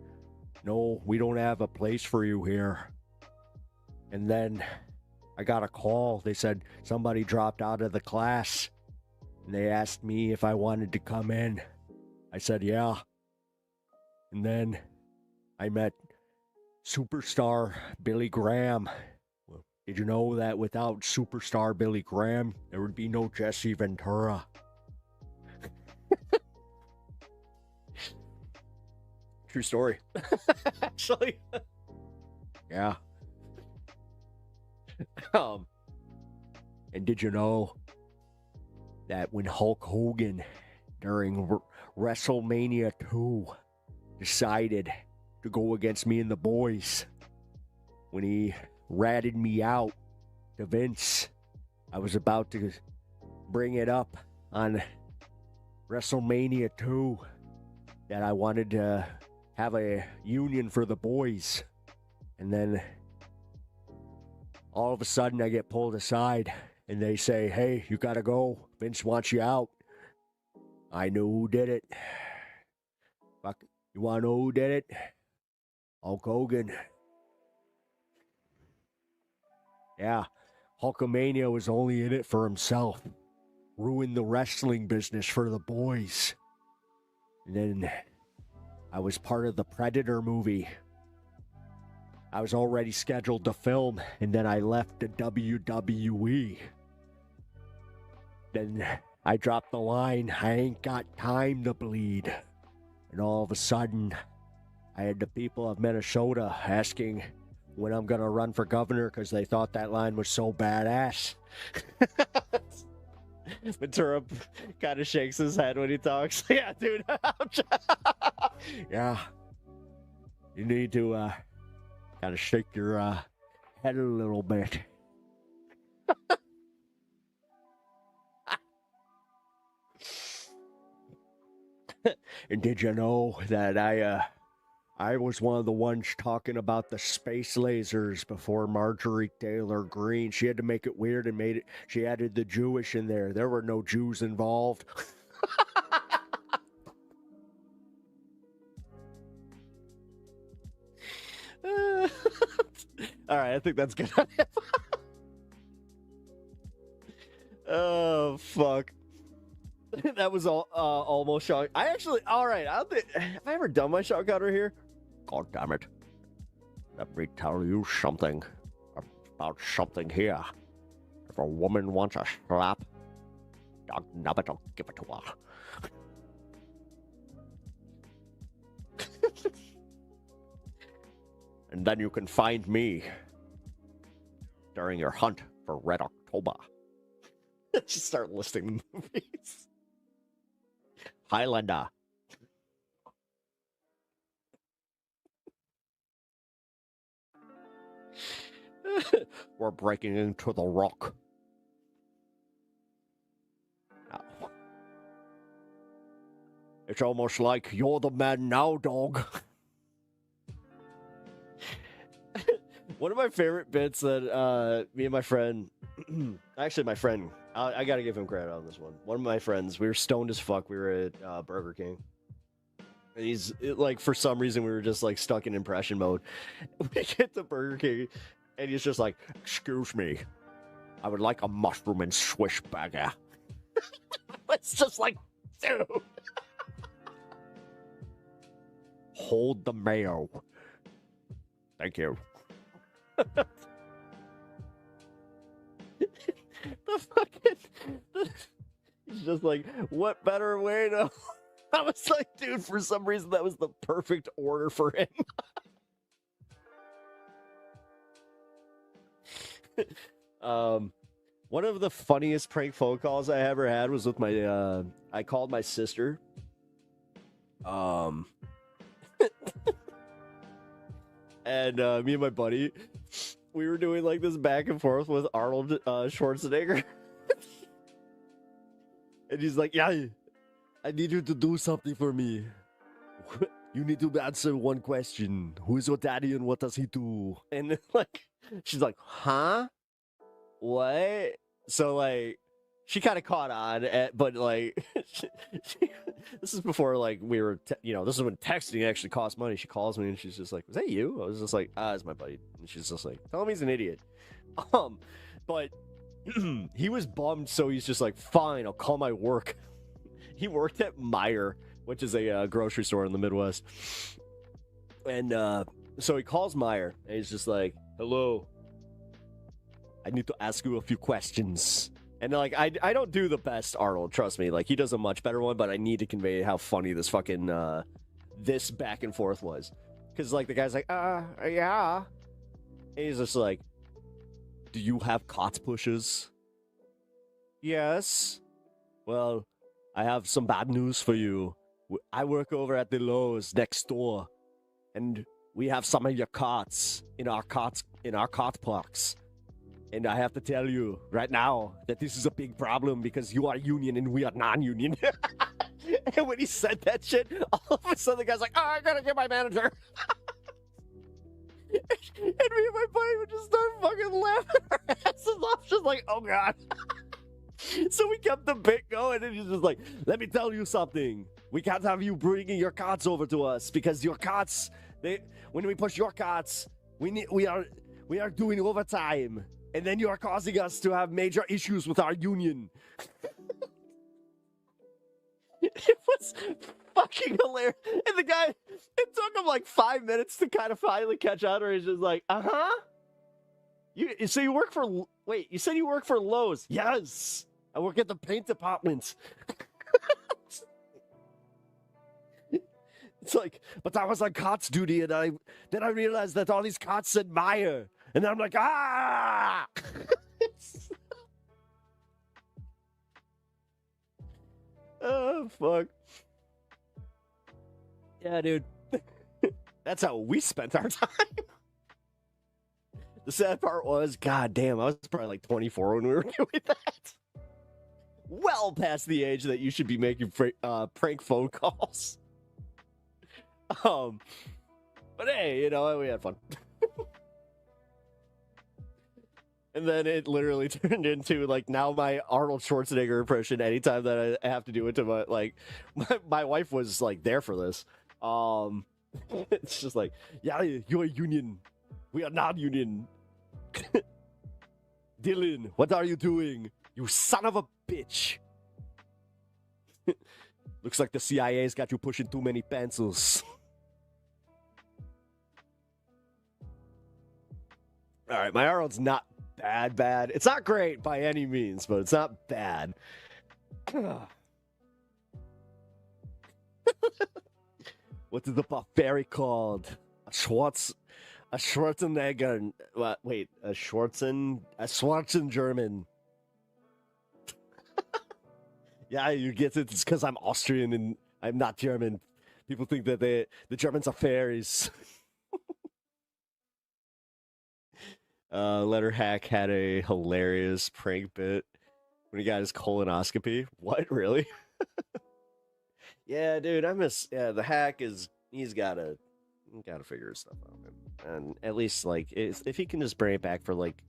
no, we don't have a place for you here. And then I got a call. They said somebody dropped out of the class. And they asked me if I wanted to come in. I said, yeah. And then I met superstar Billy Graham. Did you know that without superstar Billy Graham, there would be no Jesse Ventura? True story. Actually. Yeah. And did you know that when Hulk Hogan during WrestleMania 2 decided to go against me and the boys, when he ratted me out to Vince, I was about to bring it up on WrestleMania 2 that I wanted to have a union for the boys. And then all of a sudden I get pulled aside and they say, hey, you gotta go. Vince wants you out. I knew who did it. Fuck, you wanna know who did it? Hulk Hogan. Yeah, Hulkamania was only in it for himself. Ruined the wrestling business for the boys. And then I was part of the Predator movie. I was already scheduled to film, and then I left the WWE. Then I dropped the line, I ain't got time to bleed. And all of a sudden, I had the people of Minnesota asking when I'm gonna run for governor because they thought that line was so badass. Ventura kind of shakes his head when he talks. Yeah, dude. Yeah. You need to kind of shake your head a little bit. And did you know that I was one of the ones talking about the space lasers before Marjorie Taylor Greene? She had to make it weird and made it. She added the Jewish in there. There were no Jews involved. All right, I think that's good. Oh fuck. That was all almost shock. I actually, all right. I don't think, have I ever done my shock counter here? God damn it! Let me tell you something about something here. If a woman wants a slap, dog nabbit, I'll give it to her. And then you can find me during your hunt for Red October. Just start listing the movies. Highlander. We're breaking into the Rock. Now. It's almost like you're the man now, dog. One of my favorite bits that me and my friend, actually my friend, I gotta give him credit on this one. One of my friends, we were stoned as fuck. We were at Burger King. And he's like, for some reason, we were just like stuck in impression mode. We get to Burger King, and he's just like, "Excuse me, I would like a mushroom and swish burger." It's just like, dude. Hold the mayo. Thank you. The fucking, he's just like, what better way to? I was like, dude, for some reason that was the perfect order for him. One of the funniest prank phone calls I ever had was with my I called my sister. And me and my buddy, we were doing like this back and forth with Arnold Schwarzenegger. And he's like, yeah, I need you to do something for me. You need to answer one question. Who is your daddy and what does he do? And like, she's like, huh? What? So like, she kind of caught on, but like, this is before like we were, this is when texting actually cost money. She calls me and she's just like, was that you? I was just like, it's my buddy. And she's just like, tell him he's an idiot. But he was bummed, so he's just like, fine, I'll call my work. He worked at Meijer, which is a grocery store in the Midwest. And so he calls Meijer, and he's just like, hello, I need to ask you a few questions. And like, I don't do the best Arnold, trust me. Like, he does a much better one, but I need to convey how funny this fucking, this back and forth was. Because like, the guy's like, yeah. And he's just like, do you have cot pushers? Yes. Well, I have some bad news for you. I work over at the Lowe's next door, and we have some of your carts in our cart parks. And I have to tell you right now that this is a big problem because you are union and we are non-union. And when he said that shit, all of a sudden the guy's like, I gotta get my manager. And me and my buddy would just start fucking laughing our asses off, just like, oh god. So we kept the bit going, and he's just like, let me tell you something. We can't have you bringing your carts over to us because your carts, when we push your carts, we are doing overtime, and then you are causing us to have major issues with our union. It was fucking hilarious. And the guy, it took him like 5 minutes to kind of finally catch on, or he's just like, So you work for, wait, you said you work for Lowe's. Yes, I work at the paint department. It's like, but I was on COTS duty, and then I realized that all these COTS said Meijer, and I'm like, Oh, fuck. Yeah, dude. That's how we spent our time. The sad part was, god damn, I was probably like 24 when we were doing that. well past the age that you should be making prank phone calls. But hey, you know, we had fun. And then it literally turned into, like, now my Arnold Schwarzenegger impression anytime that I have to do it to my, like, my wife was, like, there for this. It's just like, yeah, you're union. We are not union. Dylan, what are you doing? You son of a bitch. Looks like the CIA's got you pushing too many pencils. All right, my Arnold's not bad. It's not great by any means, but it's not bad. What is the buffet called? A Schwarzenegger. Wait, a Schwarzen German. Yeah, you get it. It's because I'm Austrian and I'm not German. People think that the Germans are fairies. Letter Hack had a hilarious prank bit when he got his colonoscopy. What, really? Yeah, dude, I miss. Yeah, the Hack is. He's gotta figure his stuff out, man. And at least, like, if he can just bring it back for like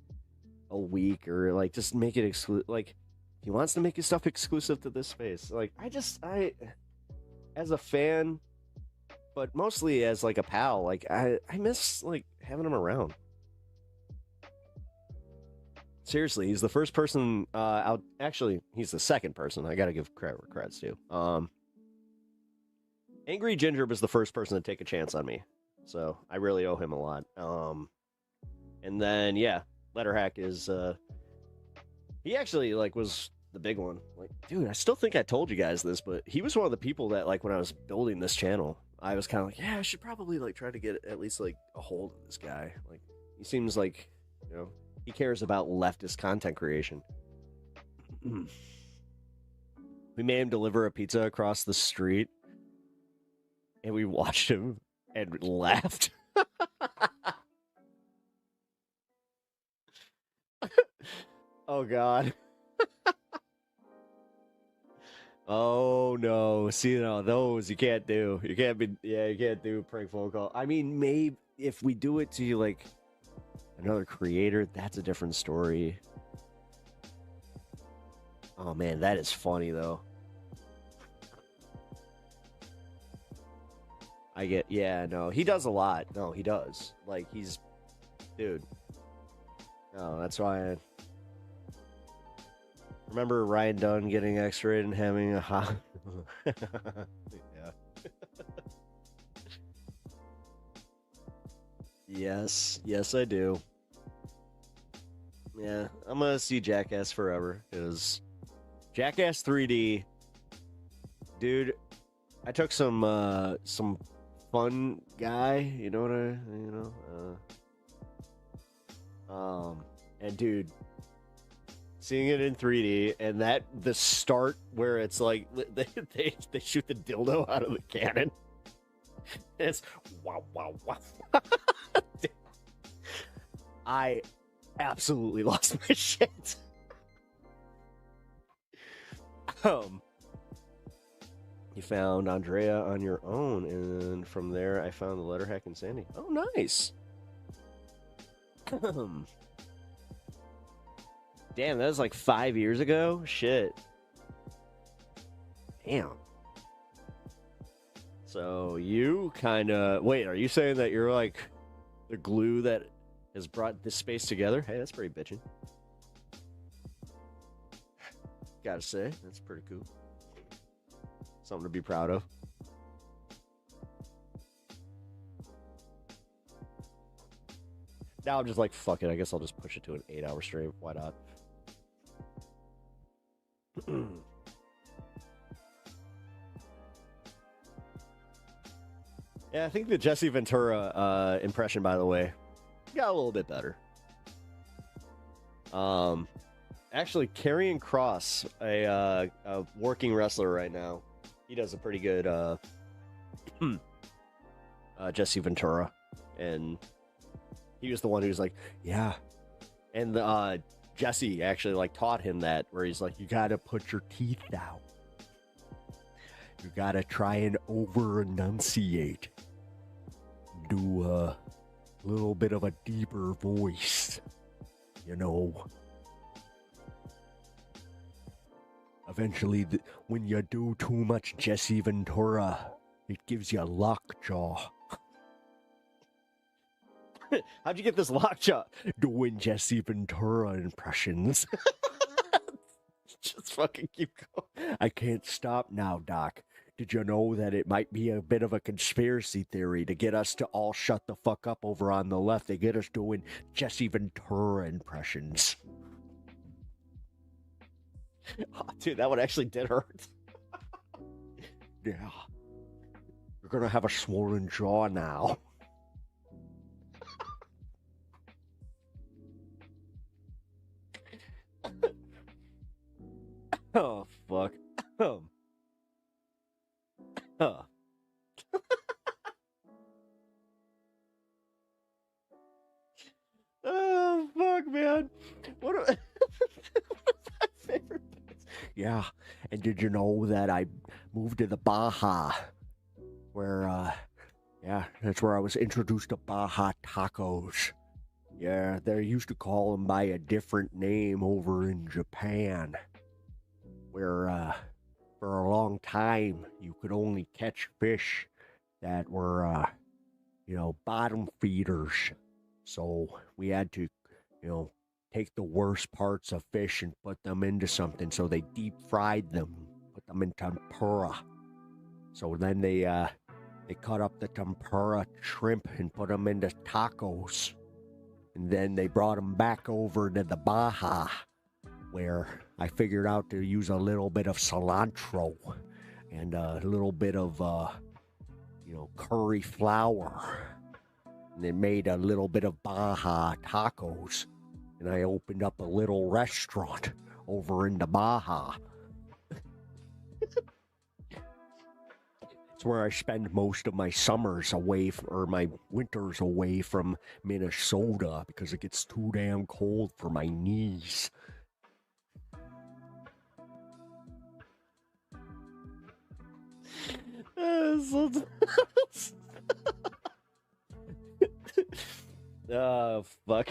a week, or like just make it exclusive. Like, if he wants to make his stuff exclusive to this space, like, I as a fan, but mostly as like a pal, like I miss like having him around. Seriously, he's the first person out. Actually, he's the second person. I gotta give credit where credit's due. Angry Ginger was the first person to take a chance on me, so I really owe him a lot. And then yeah, Letterhack is he actually like was the big one. Like, dude, I still think I told you guys this, but he was one of the people that, like, when I was building this channel, I was kind of like, yeah, I should probably like try to get at least like a hold of this guy. Like, he seems like, you know, he cares about leftist content creation. We made him deliver a pizza across the street, and we watched him and laughed. Oh, God. Oh, no. See, no, those you can't do. You can't do prank phone call. I mean, maybe if we do it to, like, another creator, that's a different story. Oh, man, that is funny, though. Yeah, no, he does a lot. No, he does. Like, dude. No, that's why I remember Ryan Dunn getting X-rayed and having a hot. Yeah. Yes, I do. Yeah, I'm gonna see Jackass forever, because Jackass 3D, dude. I took some fun guy, you know what and dude, seeing it in 3D, and the start where it's like they shoot the dildo out of the cannon. It's wow. I absolutely lost my shit. You found Andrea on your own, and from there I found the letter hack and Sandee. Oh, nice. Damn, that was like 5 years ago? Shit. Damn. So you kind of... Wait, are you saying that you're like the glue that has brought this space together? Hey, that's pretty bitchin'. Gotta say, that's pretty cool. Something to be proud of. Now I'm just like, fuck it. I guess I'll just push it to an 8-hour stream. Why not? Yeah, I think the Jesse Ventura impression, by the way, got a little bit better. Actually, Karrion Kross, a working wrestler right now, he does a pretty good Jesse Ventura, and he was the one who was like, yeah. And Jesse actually like taught him that, where he's like, you gotta put your teeth down. You gotta try and over enunciate. Do a little bit of a deeper voice, you know. Eventually, when you do too much Jesse Ventura, it gives you lockjaw. How'd you get this lockjaw? Doing Jesse Ventura impressions. Just fucking keep going. I can't stop now, Doc. Did you know that it might be a bit of a conspiracy theory to get us to all shut the fuck up over on the left? They get us doing Jesse Ventura impressions. Oh, dude, that one actually did hurt. Yeah. You're gonna have a swollen jaw now. Oh, fuck. Oh, fuck, man. What are my favorite bits? Yeah, and did you know that I moved to the Baja, where, yeah, that's where I was introduced to Baja tacos. Yeah, they used to call them by a different name over in Japan, where, for a long time, you could only catch fish that were, bottom feeders. So we had to, take the worst parts of fish and put them into something. So they deep fried them, put them in tempura. So then they cut up the tempura shrimp and put them into tacos. And then they brought them back over to the Baja, where I figured out to use a little bit of cilantro and a little bit of, curry flour. And then made a little bit of Baja tacos. And I opened up a little restaurant over in the Baja. It's where I spend most of my summers away, or my winters away from Minnesota, because it gets too damn cold for my knees. Oh, fuck.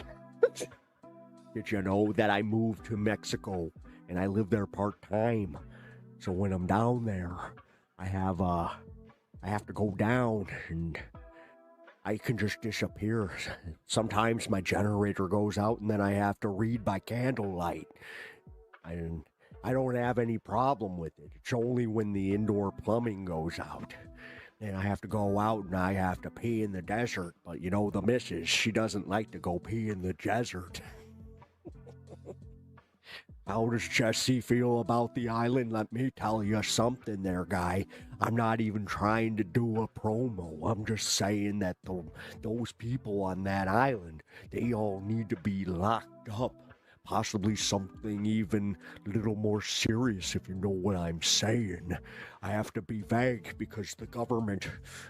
Did you know that I moved to Mexico and I live there part-time? So when I'm down there, I have to go down and I can just disappear. Sometimes my generator goes out and then I have to read by candlelight. I don't have any problem with it. It's only when the indoor plumbing goes out. And I have to go out and I have to pee in the desert. But the missus, she doesn't like to go pee in the desert. How does Jesse feel about the island? Let me tell you something there, guy. I'm not even trying to do a promo. I'm just saying that those people on that island, they all need to be locked up. Possibly something even a little more serious, if you know what I'm saying. I have to be vague because the government,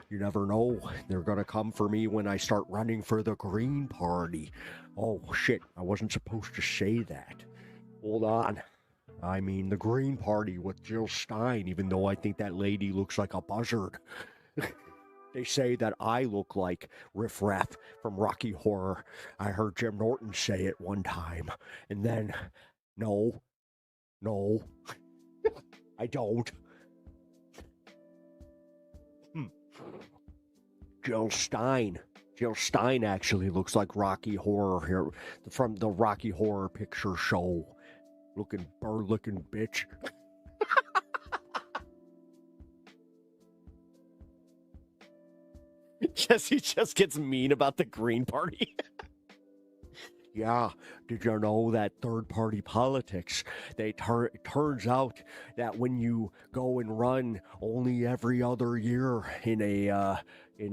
you never know, they're gonna come for me when I start running for the Green Party. Oh shit, I wasn't supposed to say that. Hold on. I mean, the Green Party with Jill Stein, even though I think that lady looks like a buzzard. They say that I look like Riff Raff from Rocky Horror. I heard Jim Norton say it one time. And then, no, I don't. Jill Stein actually looks like Rocky Horror here from the Rocky Horror Picture Show. Looking bird-looking bitch. Jesse just gets mean about the Green Party. Yeah, did you know that third-party politics, it turns out that when you go and run only every other year in a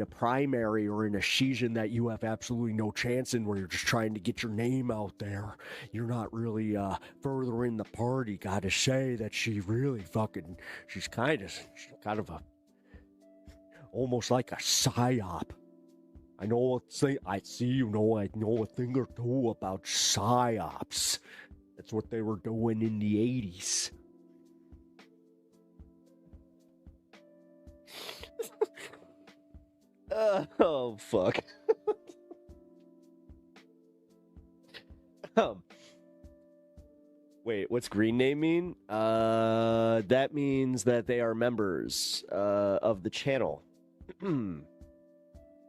primary or in a season that you have absolutely no chance in, where you're just trying to get your name out there, you're not really furthering the party. Gotta say that she's kind of a almost like a psyop. I know a thing or two about psyops. That's what they were doing in the 80s. Oh, fuck. Wait, what's green name mean? That means that they are members of the channel. Sun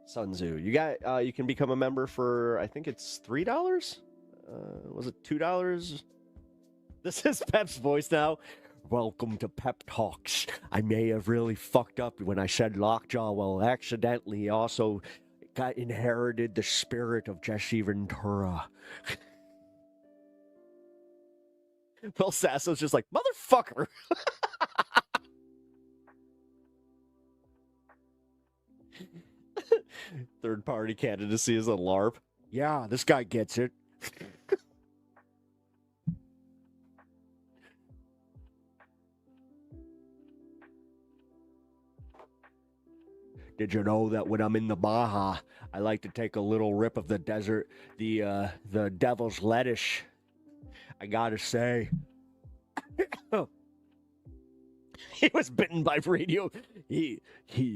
Tzu. You can become a member for, I think it's $3? Was it $2? This is Pep's voice now. Welcome to Pep Talks. I may have really fucked up when I said lockjaw. Well, accidentally also inherited the spirit of Jesse Ventura. Well, Sasso's just like, motherfucker. Third party candidacy is a LARP. Yeah, this guy gets it. Did you know that when I'm in the Baja, I like to take a little rip of the desert, the devil's lettuce? I gotta say, he was bitten by He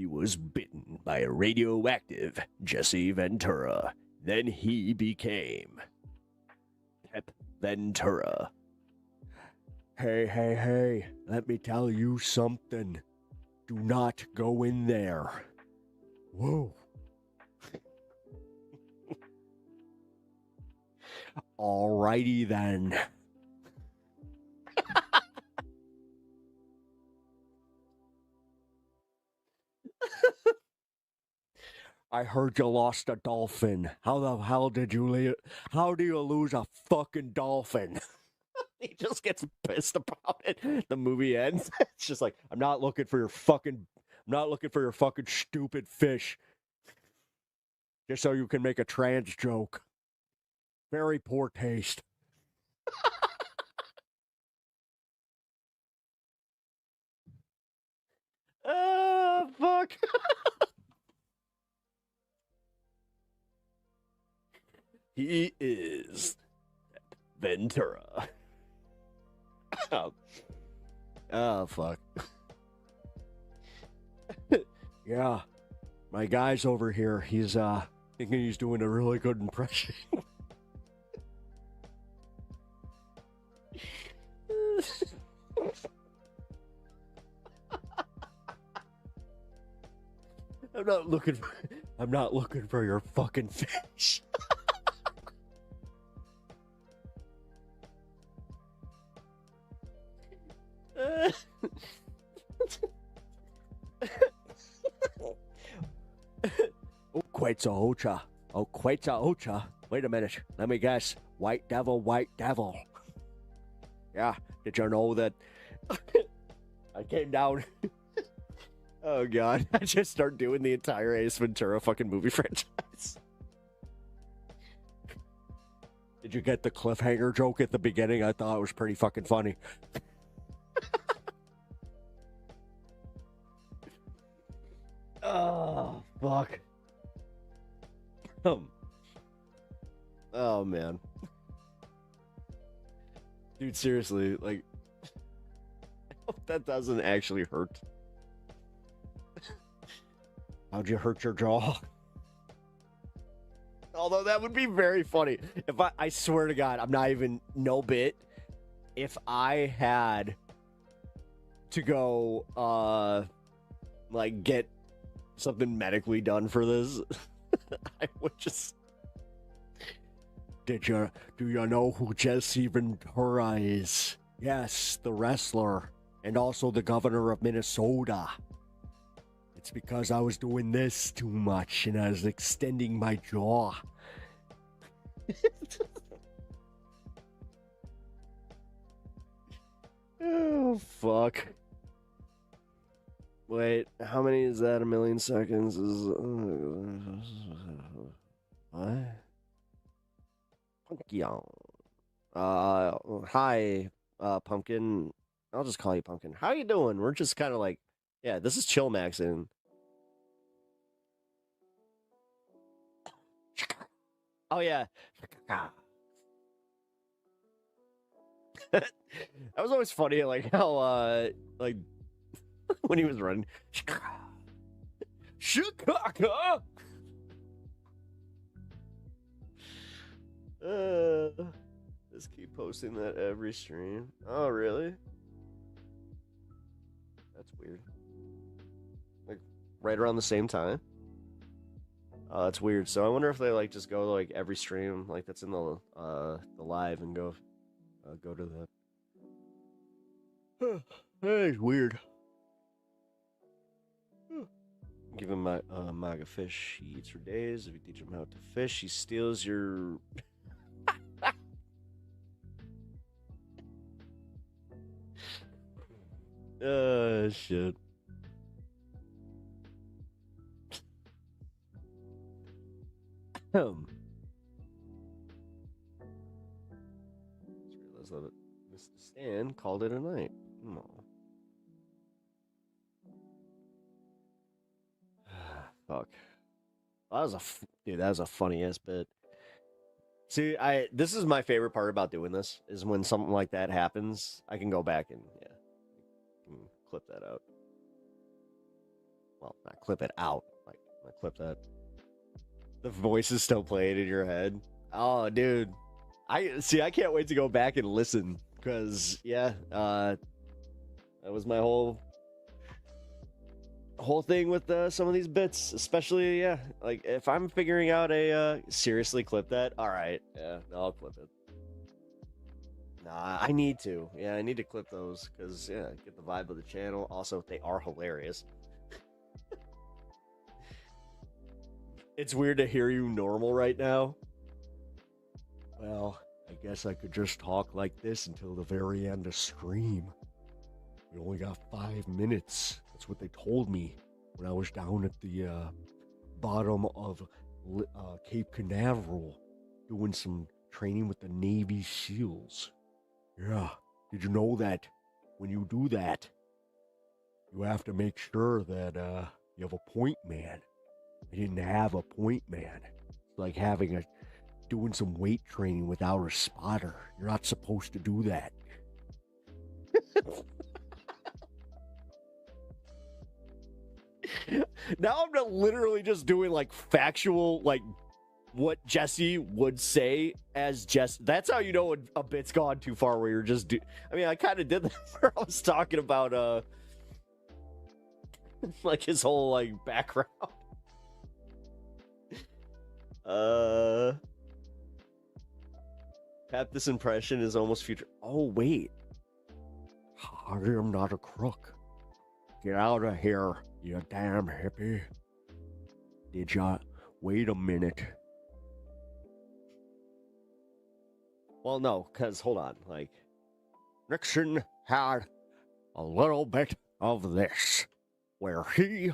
was bitten by a radioactive Jesse Ventura. Then he became Pep Ventura. Hey, let me tell you something. Do not go in there. Whoa. Alrighty then. I heard you lost a dolphin. How the hell did you leave? How do you lose a fucking dolphin? He just gets pissed about it. The movie ends. It's just like, I'm not looking for your fucking stupid fish. Just so you can make a trans joke. Very poor taste. Oh, fuck. He is Ventura. Oh, fuck. Yeah. My guy's over here. He's thinking he's doing a really good impression. I'm not looking for your fucking fish. Quetzalcoatl. Wait a minute. Let me guess. White devil. Yeah. Did you know that I came down? Oh, God. I just start doing the entire Ace Ventura fucking movie franchise. Did you get the cliffhanger joke at the beginning? I thought it was pretty fucking funny. Oh, fuck. Oh, man. Dude, seriously, like, I hope that doesn't actually hurt. How'd you hurt your jaw? Although that would be very funny. If I swear to God, I'm not even, no bit, if I had to go, like, get something medically done for this, I would just... Do you know who Jesse Ventura is? Yes, the wrestler, and also the governor of Minnesota. It's because I was doing this too much, and I was extending my jaw. Oh, fuck. Wait, how many is that? 1,000,000 seconds is... What? Hi, Pumpkin. I'll just call you Pumpkin. How you doing? We're just kind of like, yeah, this is Chill Max and... Oh, yeah. That was always funny, like how like when he was running. Chicago. Just keep posting that every stream. Oh, really? That's weird. Like right around the same time. Oh, that's weird. So I wonder if they like just go like every stream like that's in the live and go to that. It's weird. Give him my MAGA fish. He eats for days. If you teach him how to fish, he steals your. Shit. Just realized that Mr. Stan called it a night. No. Fuck. That was dude. That was a funny ass bit. See, this is my favorite part about doing this is when something like that happens. I can go back and clip that out. Well, not clip it out. Like I clip that. The voice is still playing in your head. Oh, dude. I can't wait to go back and listen because that was my whole thing with some of these bits, especially like if I'm figuring out a seriously clip that. All right, I'll clip it. Nah, I need to. Yeah, I need to clip those because get the vibe of the channel. Also, they are hilarious. It's weird to hear you normal right now. Well, I guess I could just talk like this until the very end of stream. We only got 5 minutes. That's what they told me when I was down at the bottom of Cape Canaveral doing some training with the Navy SEALs. Yeah, did you know that when you do that, you have to make sure that you have a point man? I didn't have a point man. It's like doing some weight training without a spotter. You're not supposed to do that. Now I'm not literally just doing like factual, like what Jesse would say as Jesse. That's how you know a bit's gone too far where you're just I mean, I kind of did that where I was talking about like his whole like background. Pat, this impression is almost future. Oh, wait. I am not a crook. Get out of here, you damn hippie. Did ya? Wait a minute. Well, no, because, hold on, like, Nixon had a little bit of this, where it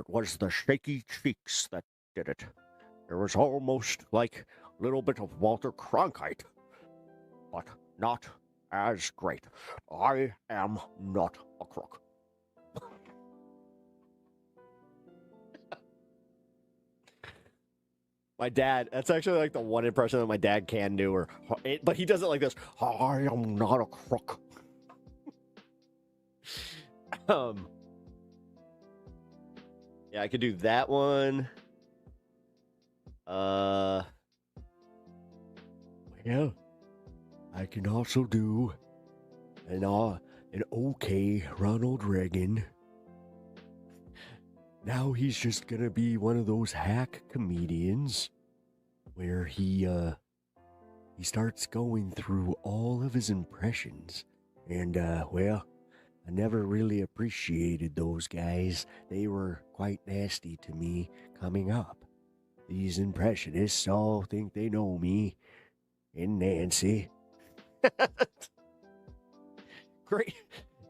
was the shaky cheeks that did it. It was almost like a little bit of Walter Cronkite, but not as great. I am not a crook. My dad, that's actually like the one impression that my dad can do, but he does it like this. I am not a crook. Yeah, I could do that one. Well, I can also do an okay Ronald Reagan. Now he's just gonna be one of those hack comedians where he starts going through all of his impressions. And, well, I never really appreciated those guys. They were quite nasty to me coming up. These impressionists all think they know me and Nancy. Great.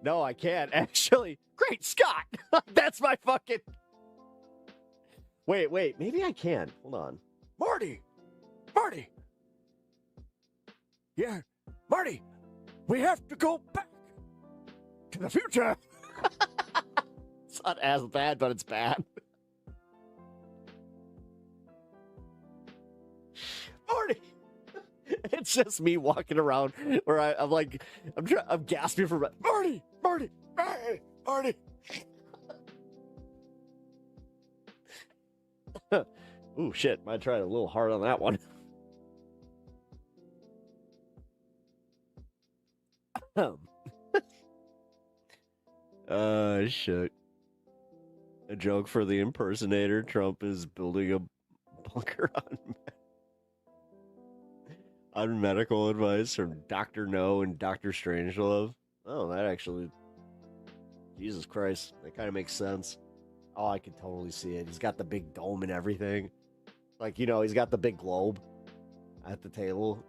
No, I can't, actually. Great Scott! That's my fucking... Wait, maybe I can. Hold on. Marty! Yeah, Marty! We have to go back to the future! It's not as bad, but it's bad. Marty! It's just me walking around where I'm like, I'm gasping for breath. Marty, hey, Marty. Ooh, shit. Might try a little hard on that one. Shit. A joke for the impersonator. Trump is building a bunker on medical advice from Dr. No and Dr. Strangelove. Oh, that actually... Jesus Christ. That kind of makes sense. Oh, I can totally see it. He's got the big dome and everything. Like, you know, he's got the big globe at the table.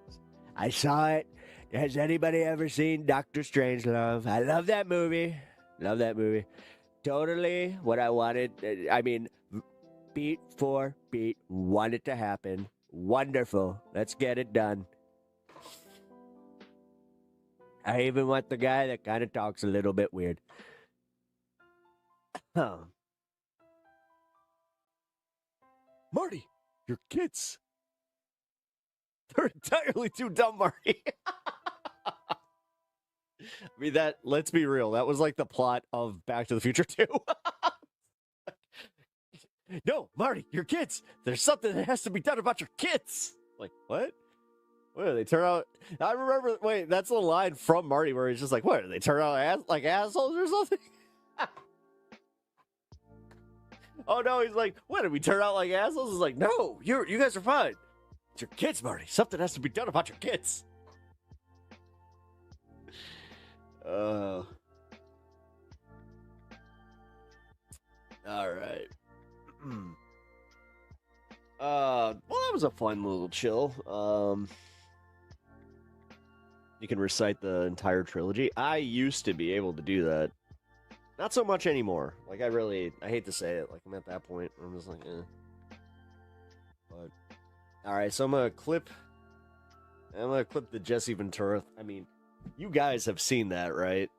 I saw it. Has anybody ever seen Dr. Strangelove? I love that movie. Love that movie. Totally what I wanted. I mean, beat for beat. Want it to happen. Wonderful. Let's get it done. I even want the guy that kind of talks a little bit weird. Marty, your kids. They're entirely too dumb, Marty. I mean, let's be real. That was like the plot of Back to the Future 2. No, Marty, your kids. There's something that has to be done about your kids. Like, what? What do they turn out? I remember, wait, that's a line from Marty where he's just like, what, do they turn out like assholes or something? Oh no, he's like, what, did we turn out like assholes? He's like, no, you guys are fine. It's your kids, Marty. Something has to be done about your kids. All right. Well, that was a fun little chill. You can recite the entire trilogy. I used to be able to do that. Not so much anymore. Like, I hate to say it. Like, I'm at that point where I'm just like, eh. But, alright, so I'm gonna clip the Jesse Ventura. I mean, you guys have seen that, right?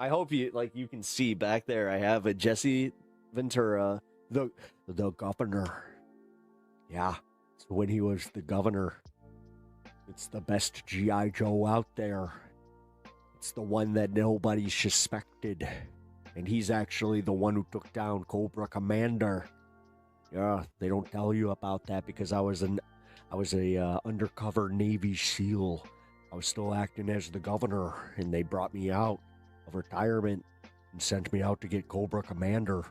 I hope you can see back there, I have a Jesse Ventura, the governor. Yeah, so when he was the governor, it's the best G.I. Joe out there. It's the one that nobody suspected. And he's actually the one who took down Cobra Commander. Yeah, they don't tell you about that because I was a undercover Navy SEAL. I was still acting as the governor, and they brought me out of retirement and sent me out to get Cobra Commander.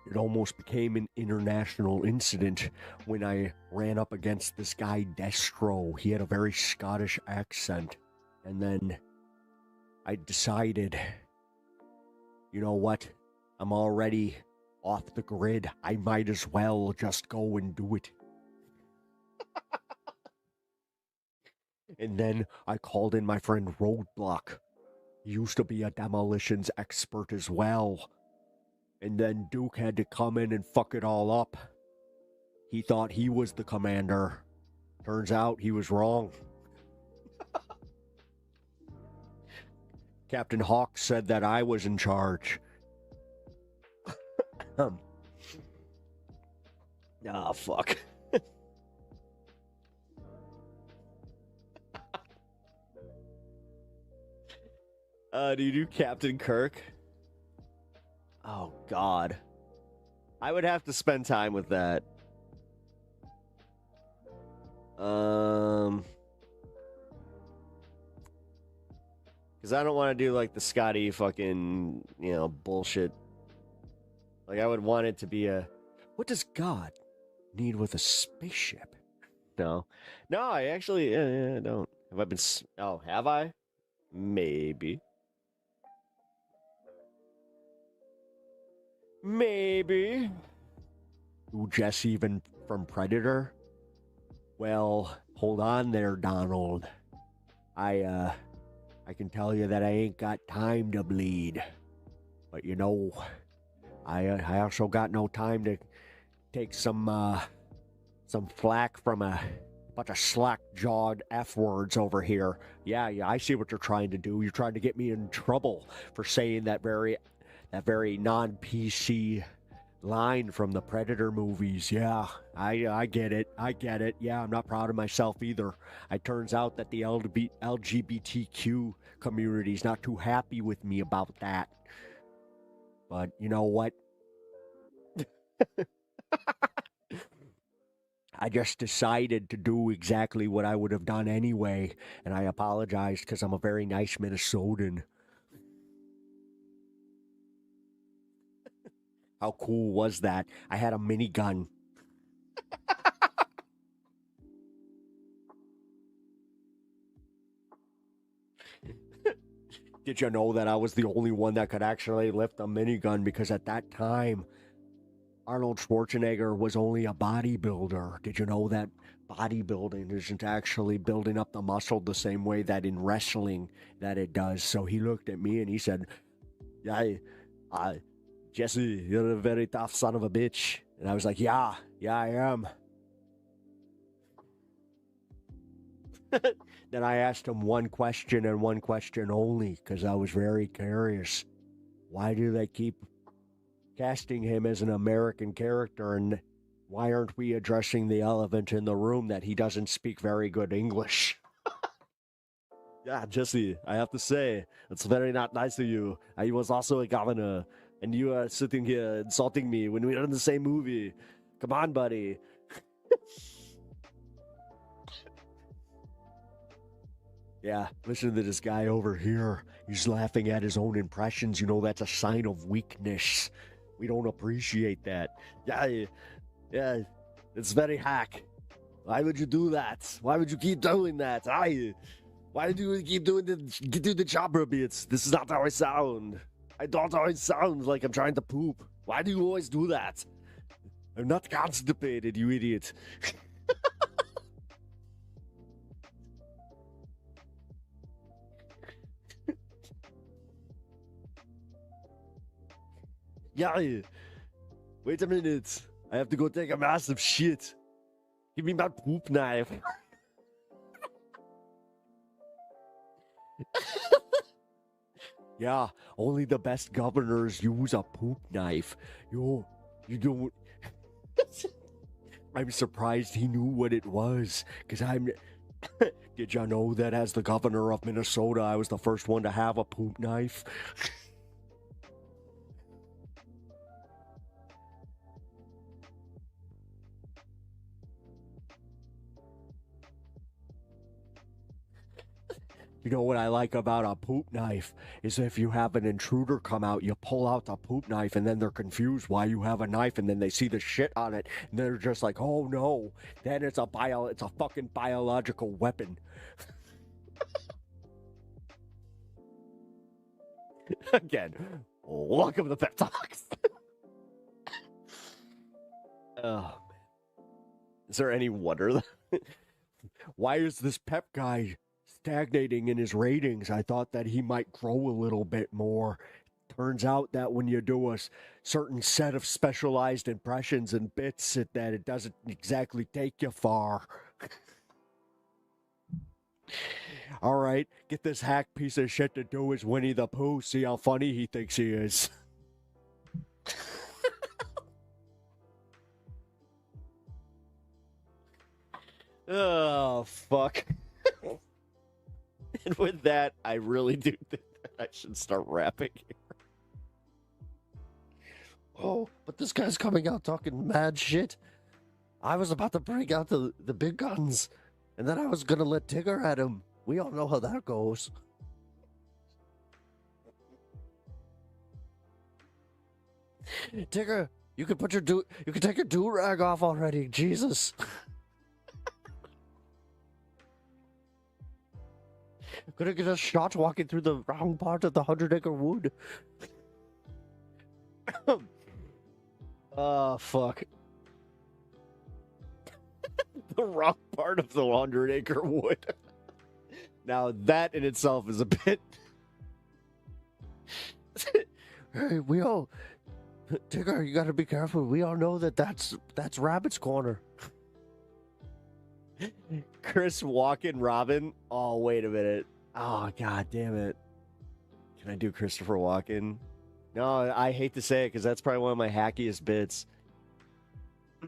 It almost became an international incident when I ran up against this guy, Destro. He had a very Scottish accent. And then I decided, you know what? I'm already off the grid. I might as well just go and do it. And then I called in my friend Roadblock. He used to be a demolitions expert as well. And then Duke had to come in and fuck it all up. He thought he was the commander. Turns out he was wrong. Captain Hawk said that I was in charge. Ah, fuck. Do you do Captain Kirk? Oh, God. I would have to spend time with that. Because I don't want to do, like, the Scotty fucking, bullshit. Like, I would want it to be what does God need with a spaceship? No, I actually, I don't. Have I been, have I? Maybe. Ooh, Jesse even from Predator? Well, hold on there, Donald. I can tell you that I ain't got time to bleed. But I also got no time to take some flack from a bunch of slack-jawed F-words over here. Yeah, I see what you're trying to do. You're trying to get me in trouble for saying that very non-PC line from the Predator movies. Yeah, I get it. I get it. Yeah, I'm not proud of myself either. It turns out that the LGBTQ community is not too happy with me about that. But you know what? I just decided to do exactly what I would have done anyway, and I apologized because I'm a very nice Minnesotan. How cool was that? I had a minigun. Did you know that I was the only one that could actually lift a minigun? Because at that time, Arnold Schwarzenegger was only a bodybuilder. Did you know that bodybuilding isn't actually building up the muscle the same way that in wrestling that it does? So he looked at me and he said, "Yeah, Jesse, you're a very tough son of a bitch." And I was like, yeah, I am. Then I asked him one question and one question only, because I was very curious. Why do they keep casting him as an American character, and why aren't we addressing the elephant in the room that he doesn't speak very good English? Yeah, Jesse, I have to say, it's very not nice of you. I was also a governor, and you are sitting here insulting me when we are in the same movie. Come on, buddy. Yeah, listen to this guy over here. He's laughing at his own impressions. You know, that's a sign of weakness. We don't appreciate that. Yeah, it's very hack. Why would you do that? Why would you keep doing that? Why do you keep doing the jobber bits? This is not how I sound. I don't always sound like I'm trying to poop. Why do you always do that? I'm not constipated, you idiot. Yeah, wait a minute. I have to go take a massive shit. Give me my poop knife. Yeah, only the best governors use a poop knife. You don't... I'm surprised he knew what it was, because I'm... Did you know that as the governor of Minnesota, I was the first one to have a poop knife? You know what I like about a poop knife is if you have an intruder come out, you pull out the poop knife and then they're confused why you have a knife, and then they see the shit on it and they're just like, oh no, then it's a fucking biological weapon. Again, welcome to Pep Talks. Oh man. Is there any wonder that why is this Pep guy stagnating in his ratings? I thought that he might grow a little bit more. Turns out that when you do a certain set of specialized impressions and bits, that it doesn't exactly take you far. All right, get this hack piece of shit to do his Winnie the Pooh. See how funny he thinks he is. Oh, fuck. And with that, I really do think that I should start rapping here. Oh, but this guy's coming out talking mad shit. I was about to bring out the big guns, and then I was going to let Tigger at him. We all know how that goes. Tigger, you can take your do-rag off already. Jesus. Gonna get a shot walking through the wrong part of the 100-acre wood. Oh, fuck. The wrong part of the 100-acre wood. Now, that in itself is a bit... Hey, we all... Tigger, you gotta be careful. We all know that that's Rabbit's Corner. Chris Walken Robin. Oh, wait a minute. Oh, god damn it. Can I do Christopher Walken? No, I hate to say it because that's probably one of my hackiest bits.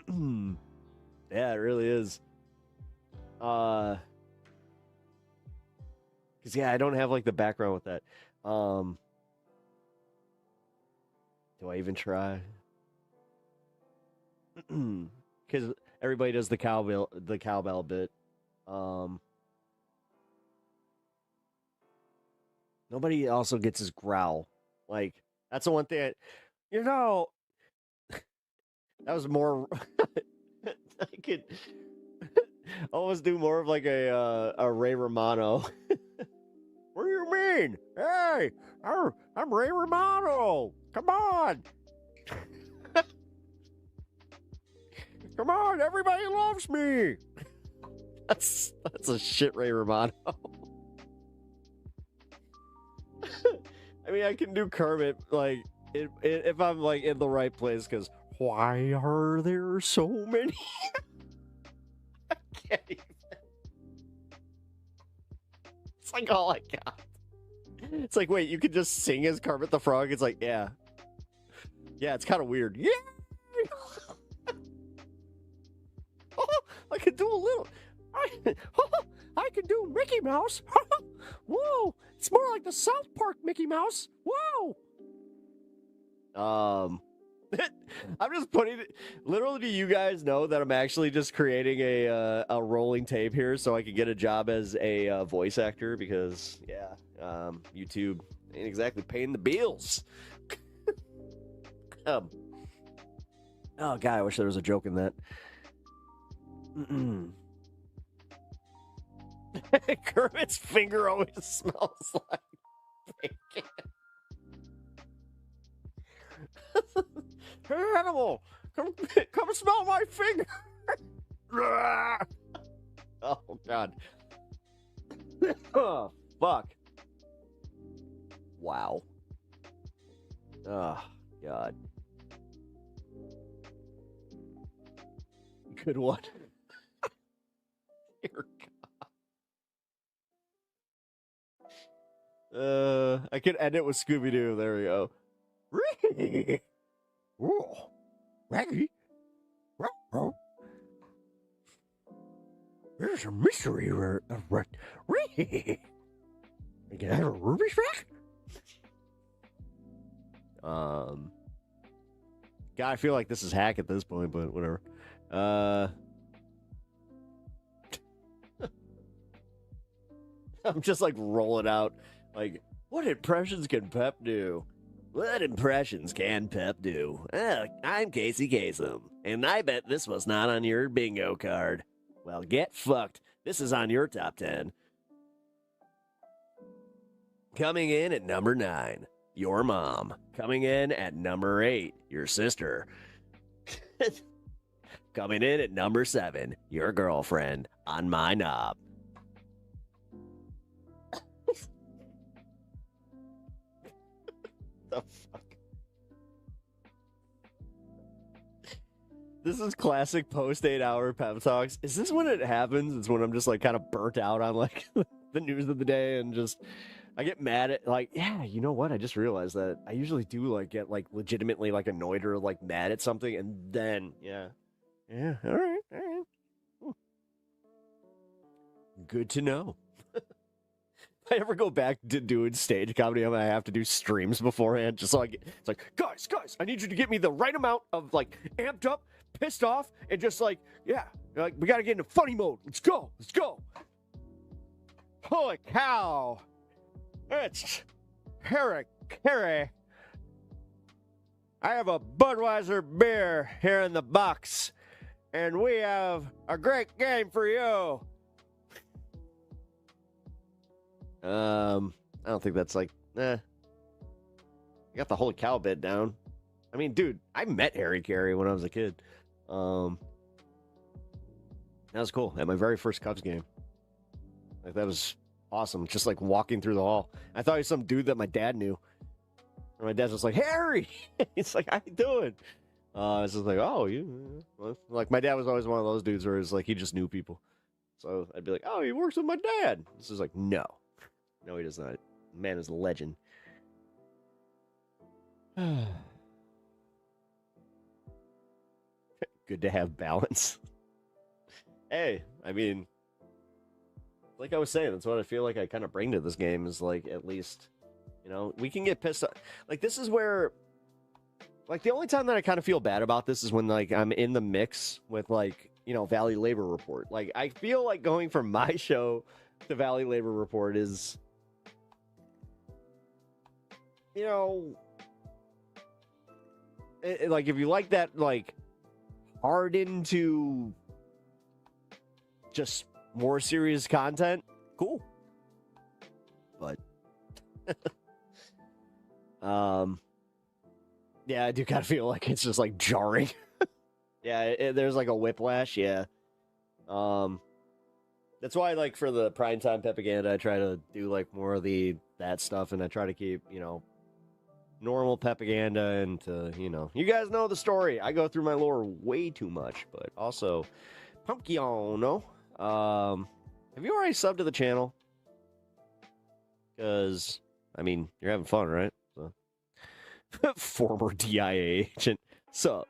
Yeah, it really is. Because yeah, I don't have like the background with that. Do I even try? Because everybody does the cowbell bit. Nobody also gets his growl. Like, that's the one thing. That was more. I could almost do more of like a Ray Romano. What do you mean? Hey, I'm Ray Romano. Come on. Come on, everybody loves me. That's a shit Ray Romano. I mean, I can do Kermit like if I'm like in the right place. Because why are there so many? I can't even. It's like all I got. It's like, wait, you could just sing as Kermit the Frog? It's like, yeah, it's kind of weird. Yeah. I could do a little. I can do Mickey Mouse. Whoa, it's more like the South Park Mickey Mouse. Whoa. I'm just putting it. Literally, do you guys know that I'm actually just creating a rolling tape here so I can get a job as a voice actor? Because yeah, YouTube ain't exactly paying the bills. Oh God, I wish there was a joke in that. Kermit's finger always smells like bacon. Hey, animal, come smell my finger. Oh God. Oh fuck. Wow. Oh God. Good one. Dear God. I could end it with Scooby-Doo. There we go. Whoa. Raggy. There's a mystery. You can have a ruby track? God, I feel like this is hack at this point, but whatever. I'm just like rolling out. Like, what impressions can Pep do? What impressions can Pep do? I'm Casey Kasem, and I bet this was not on your bingo card. Well, get fucked. This is on your top 10. Coming in at number 9, your mom. Coming in at number 8, your sister. Coming in at number 7, your girlfriend on my knob. The fuck? This is classic post 8-hour Pep Talks. Is this when it happens? It's when I'm just like kind of burnt out on like the news of the day and just I get mad at like, yeah, you know what? I just realized that I usually do like get like legitimately like annoyed or like mad at something and then all right. Good to know. If I ever go back to doing stage comedy, I'm gonna have to do streams beforehand just so I get. It's like, guys, I need you to get me the right amount of like amped up, pissed off, and just like, yeah, like we gotta get into funny mode. Let's go. Holy cow! It's Harry. I have a Budweiser beer here in the box, and we have a great game for you. I don't think that's like, I got the whole cow bit down. I mean, dude, I met Harry Carey when I was a kid. That was cool. At my very first Cubs game. Like, that was awesome. Just like walking through the hall. I thought he was some dude that my dad knew. And my dad's just like, Harry! He's like, how you doing? I was just like, oh, you. Like, my dad was always one of those dudes where it's like, he just knew people. So I'd be like, oh, he works with my dad. This is like, no, he does not. Man is a legend. Good to have balance. Hey, I mean, like I was saying, that's what I feel like I kind of bring to this game is like, at least, you know, we can get pissed off. Like, this is where, like, the only time that I kind of feel bad about this is when, like, I'm in the mix with, like, you know, Valley Labor Report. Like, I feel like going from my show to Valley Labor Report is, you know, like, if you like that, like, hard into just more serious content, cool. But yeah, I do kind of feel like it's just like jarring. Yeah, there's like a whiplash. Yeah. That's why, like, for the primetime PEPAGANDA, I try to do like more of that stuff, and I try to keep, you know, normal PEPAGANDA, and you know, you guys know the story. I go through my lore way too much, but also Pumpkin, no? Have you already subbed to the channel? Because, I mean, you're having fun, right? So. Former DIA agent. Sup?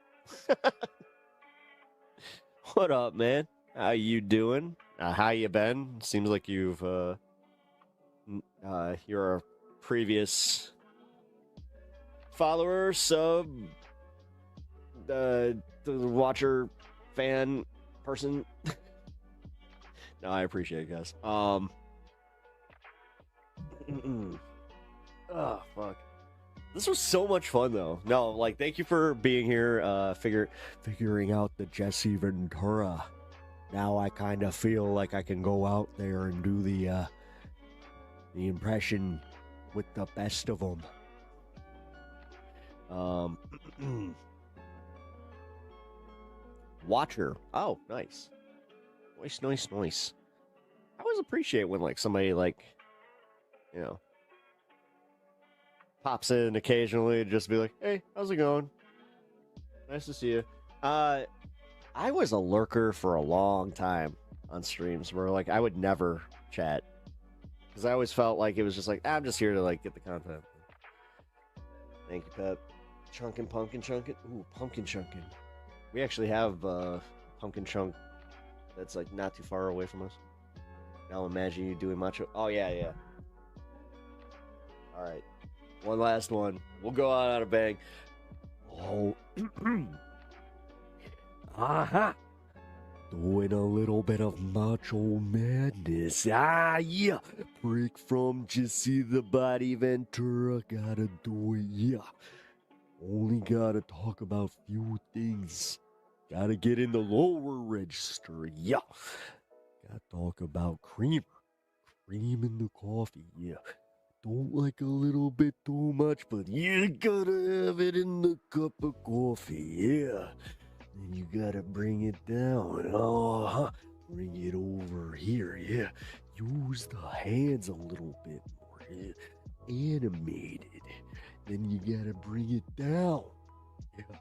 What up, man? How you doing? How you been? Seems like you've, you're a previous follower, sub, the watcher, fan, person. No, I appreciate it, guys. Oh, fuck. This was so much fun, though. No, like, thank you for being here, figuring out the Jesse Ventura. Now I kind of feel like I can go out there and do the impression with the best of them. Watcher. Oh, nice. Nice. I always appreciate when, like, somebody, like, you know, pops in occasionally and just be like, hey, how's it going? Nice to see you. I was a lurker for a long time on streams where, like, I would never chat because I always felt like it was just like, I'm just here to, like, get the content. Thank you, Pep. Pumpkin chunkin'. Ooh, pumpkin chunkin'. We actually have pumpkin chunk that's, like, not too far away from us. Now imagine you doing macho. Oh, yeah. All right. One last one. We'll go out on a bang. Oh. Aha. Doing a little bit of macho madness. Ah, yeah. Break from Jesse the Body Ventura. Gotta do it, yeah. Only gotta talk about few things. Gotta get in the lower register, yeah. Gotta talk about cream in the coffee, yeah. Don't like a little bit too much, but you gotta have it in the cup of coffee, yeah. Then you gotta bring it down, bring it over here, yeah. Use the hands a little bit more, yeah. Animated. Then you gotta bring it down, yeah.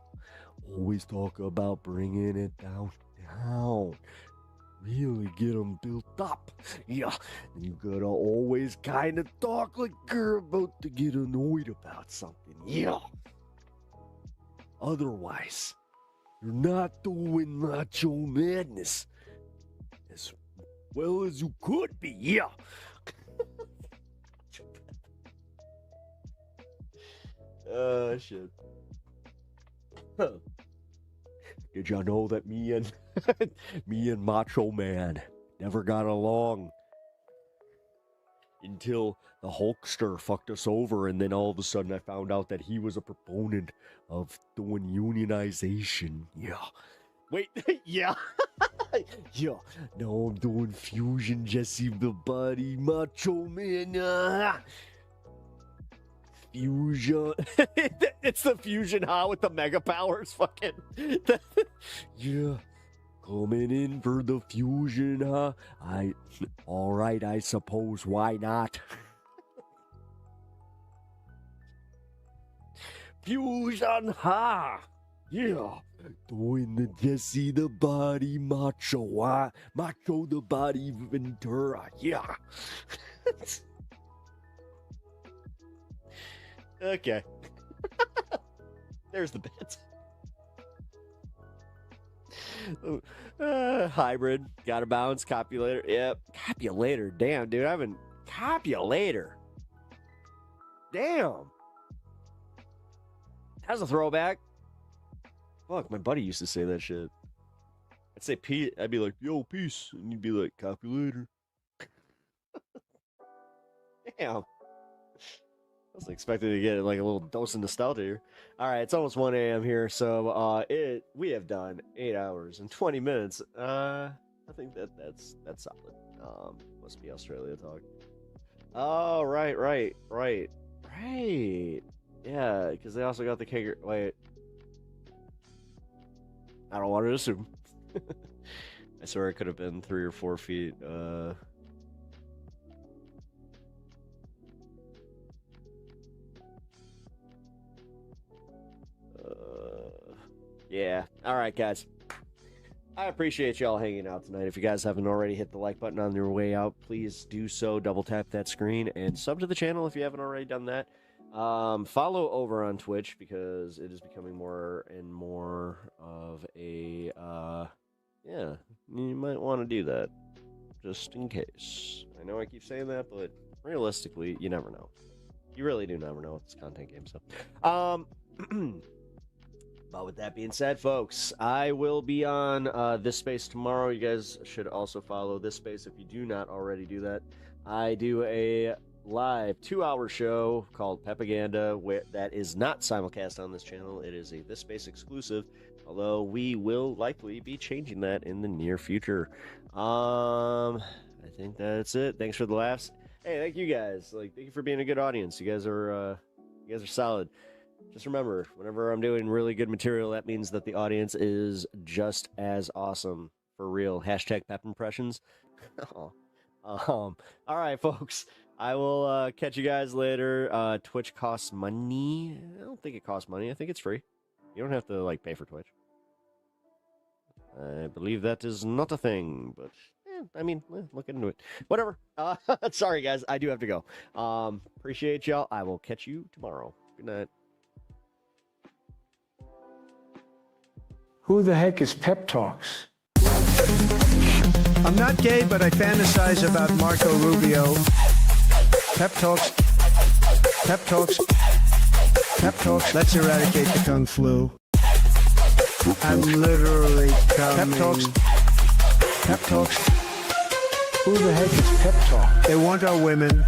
Always talk about bringing it down. Really get them built up. Yeah. And you gotta always kind of talk like you're about to get annoyed about something. Yeah. Otherwise, you're not doing macho madness as well as you could be. Yeah. Shit. Huh. Did y'all know that me and Macho Man never got along until the Hulkster fucked us over, and then all of a sudden I found out that he was a proponent of doing unionization. Yeah. Wait, yeah. Yeah. Now I'm doing fusion Jesse the Body Macho Man. Fusion. It's the fusion, with the mega powers. Fucking. Yeah. Coming in for the fusion, all right, I suppose. Why not? Fusion, Yeah. Doing the Jesse the Body Macho, Macho the Body Ventura. Yeah. Okay. There's the bit. Hybrid. Gotta bounce. Copulator. Yep. Copulator. Damn, dude. I haven't. Copulator. Damn. That's a throwback. Fuck, my buddy used to say that shit. I'd say peace. I'd be like, yo, peace. And you'd be like, copulator. Damn. I was expecting to get like a little dose of nostalgia here. All right, it's almost 1 a.m. here, so we have done 8 hours and 20 minutes. I think that's solid. Must be Australia talk. Oh, right. Yeah, because they also got the kegger. Wait, I don't want to assume. I swear it could have been 3 or 4 feet. Yeah. All right, guys. I appreciate y'all hanging out tonight. If you guys haven't already hit the like button on your way out, please do so. Double tap that screen and sub to the channel if you haven't already done that. Follow over on Twitch because it is becoming more and more of a, yeah, you might want to do that just in case. I know I keep saying that, but realistically, you never know. You really do never know with this content game. So, but with that being said, folks, I will be on this space tomorrow. You guys should also follow this space if you do not already do that. I do a live 2-hour show called PEPAGANDA, where that is not simulcast on this channel. It is a This Space exclusive, although we will likely be changing that in the near future. I think that's it. Thanks for the laughs. Hey, thank you guys. Thank you for being a good audience. You guys are solid. Just remember, whenever I'm doing really good material, that means that the audience is just as awesome. For real. Hashtag Pep Impressions. All right, folks. I will catch you guys later. Twitch costs money. I don't think it costs money. I think it's free. You don't have to pay for Twitch. I believe that is not a thing, but look into it. Whatever. Sorry, guys. I do have to go. Appreciate y'all. I will catch you tomorrow. Good night. Who the heck is Pep Talks? I'm not gay, but I fantasize about Marco Rubio. Pep Talks. Pep Talks. Pep Talks. Let's eradicate the Kung Flu. I'm literally coming. Pep Talks. Pep Talks. Who the heck is Pep Talk? They want our women.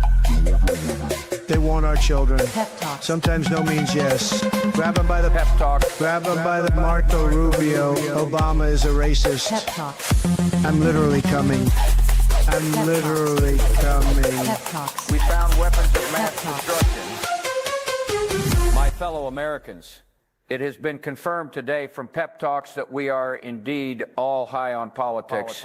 They want our children. Pep Talk. Sometimes no means yes. Grab them by the Pep Talk. Grab them by the Marco Rubio. Obama is a racist. Pep Talk. I'm literally coming. I'm literally coming. Pep Talks. We found weapons of mass destruction. My fellow Americans, it has been confirmed today from Pep Talks that we are indeed all high on politics.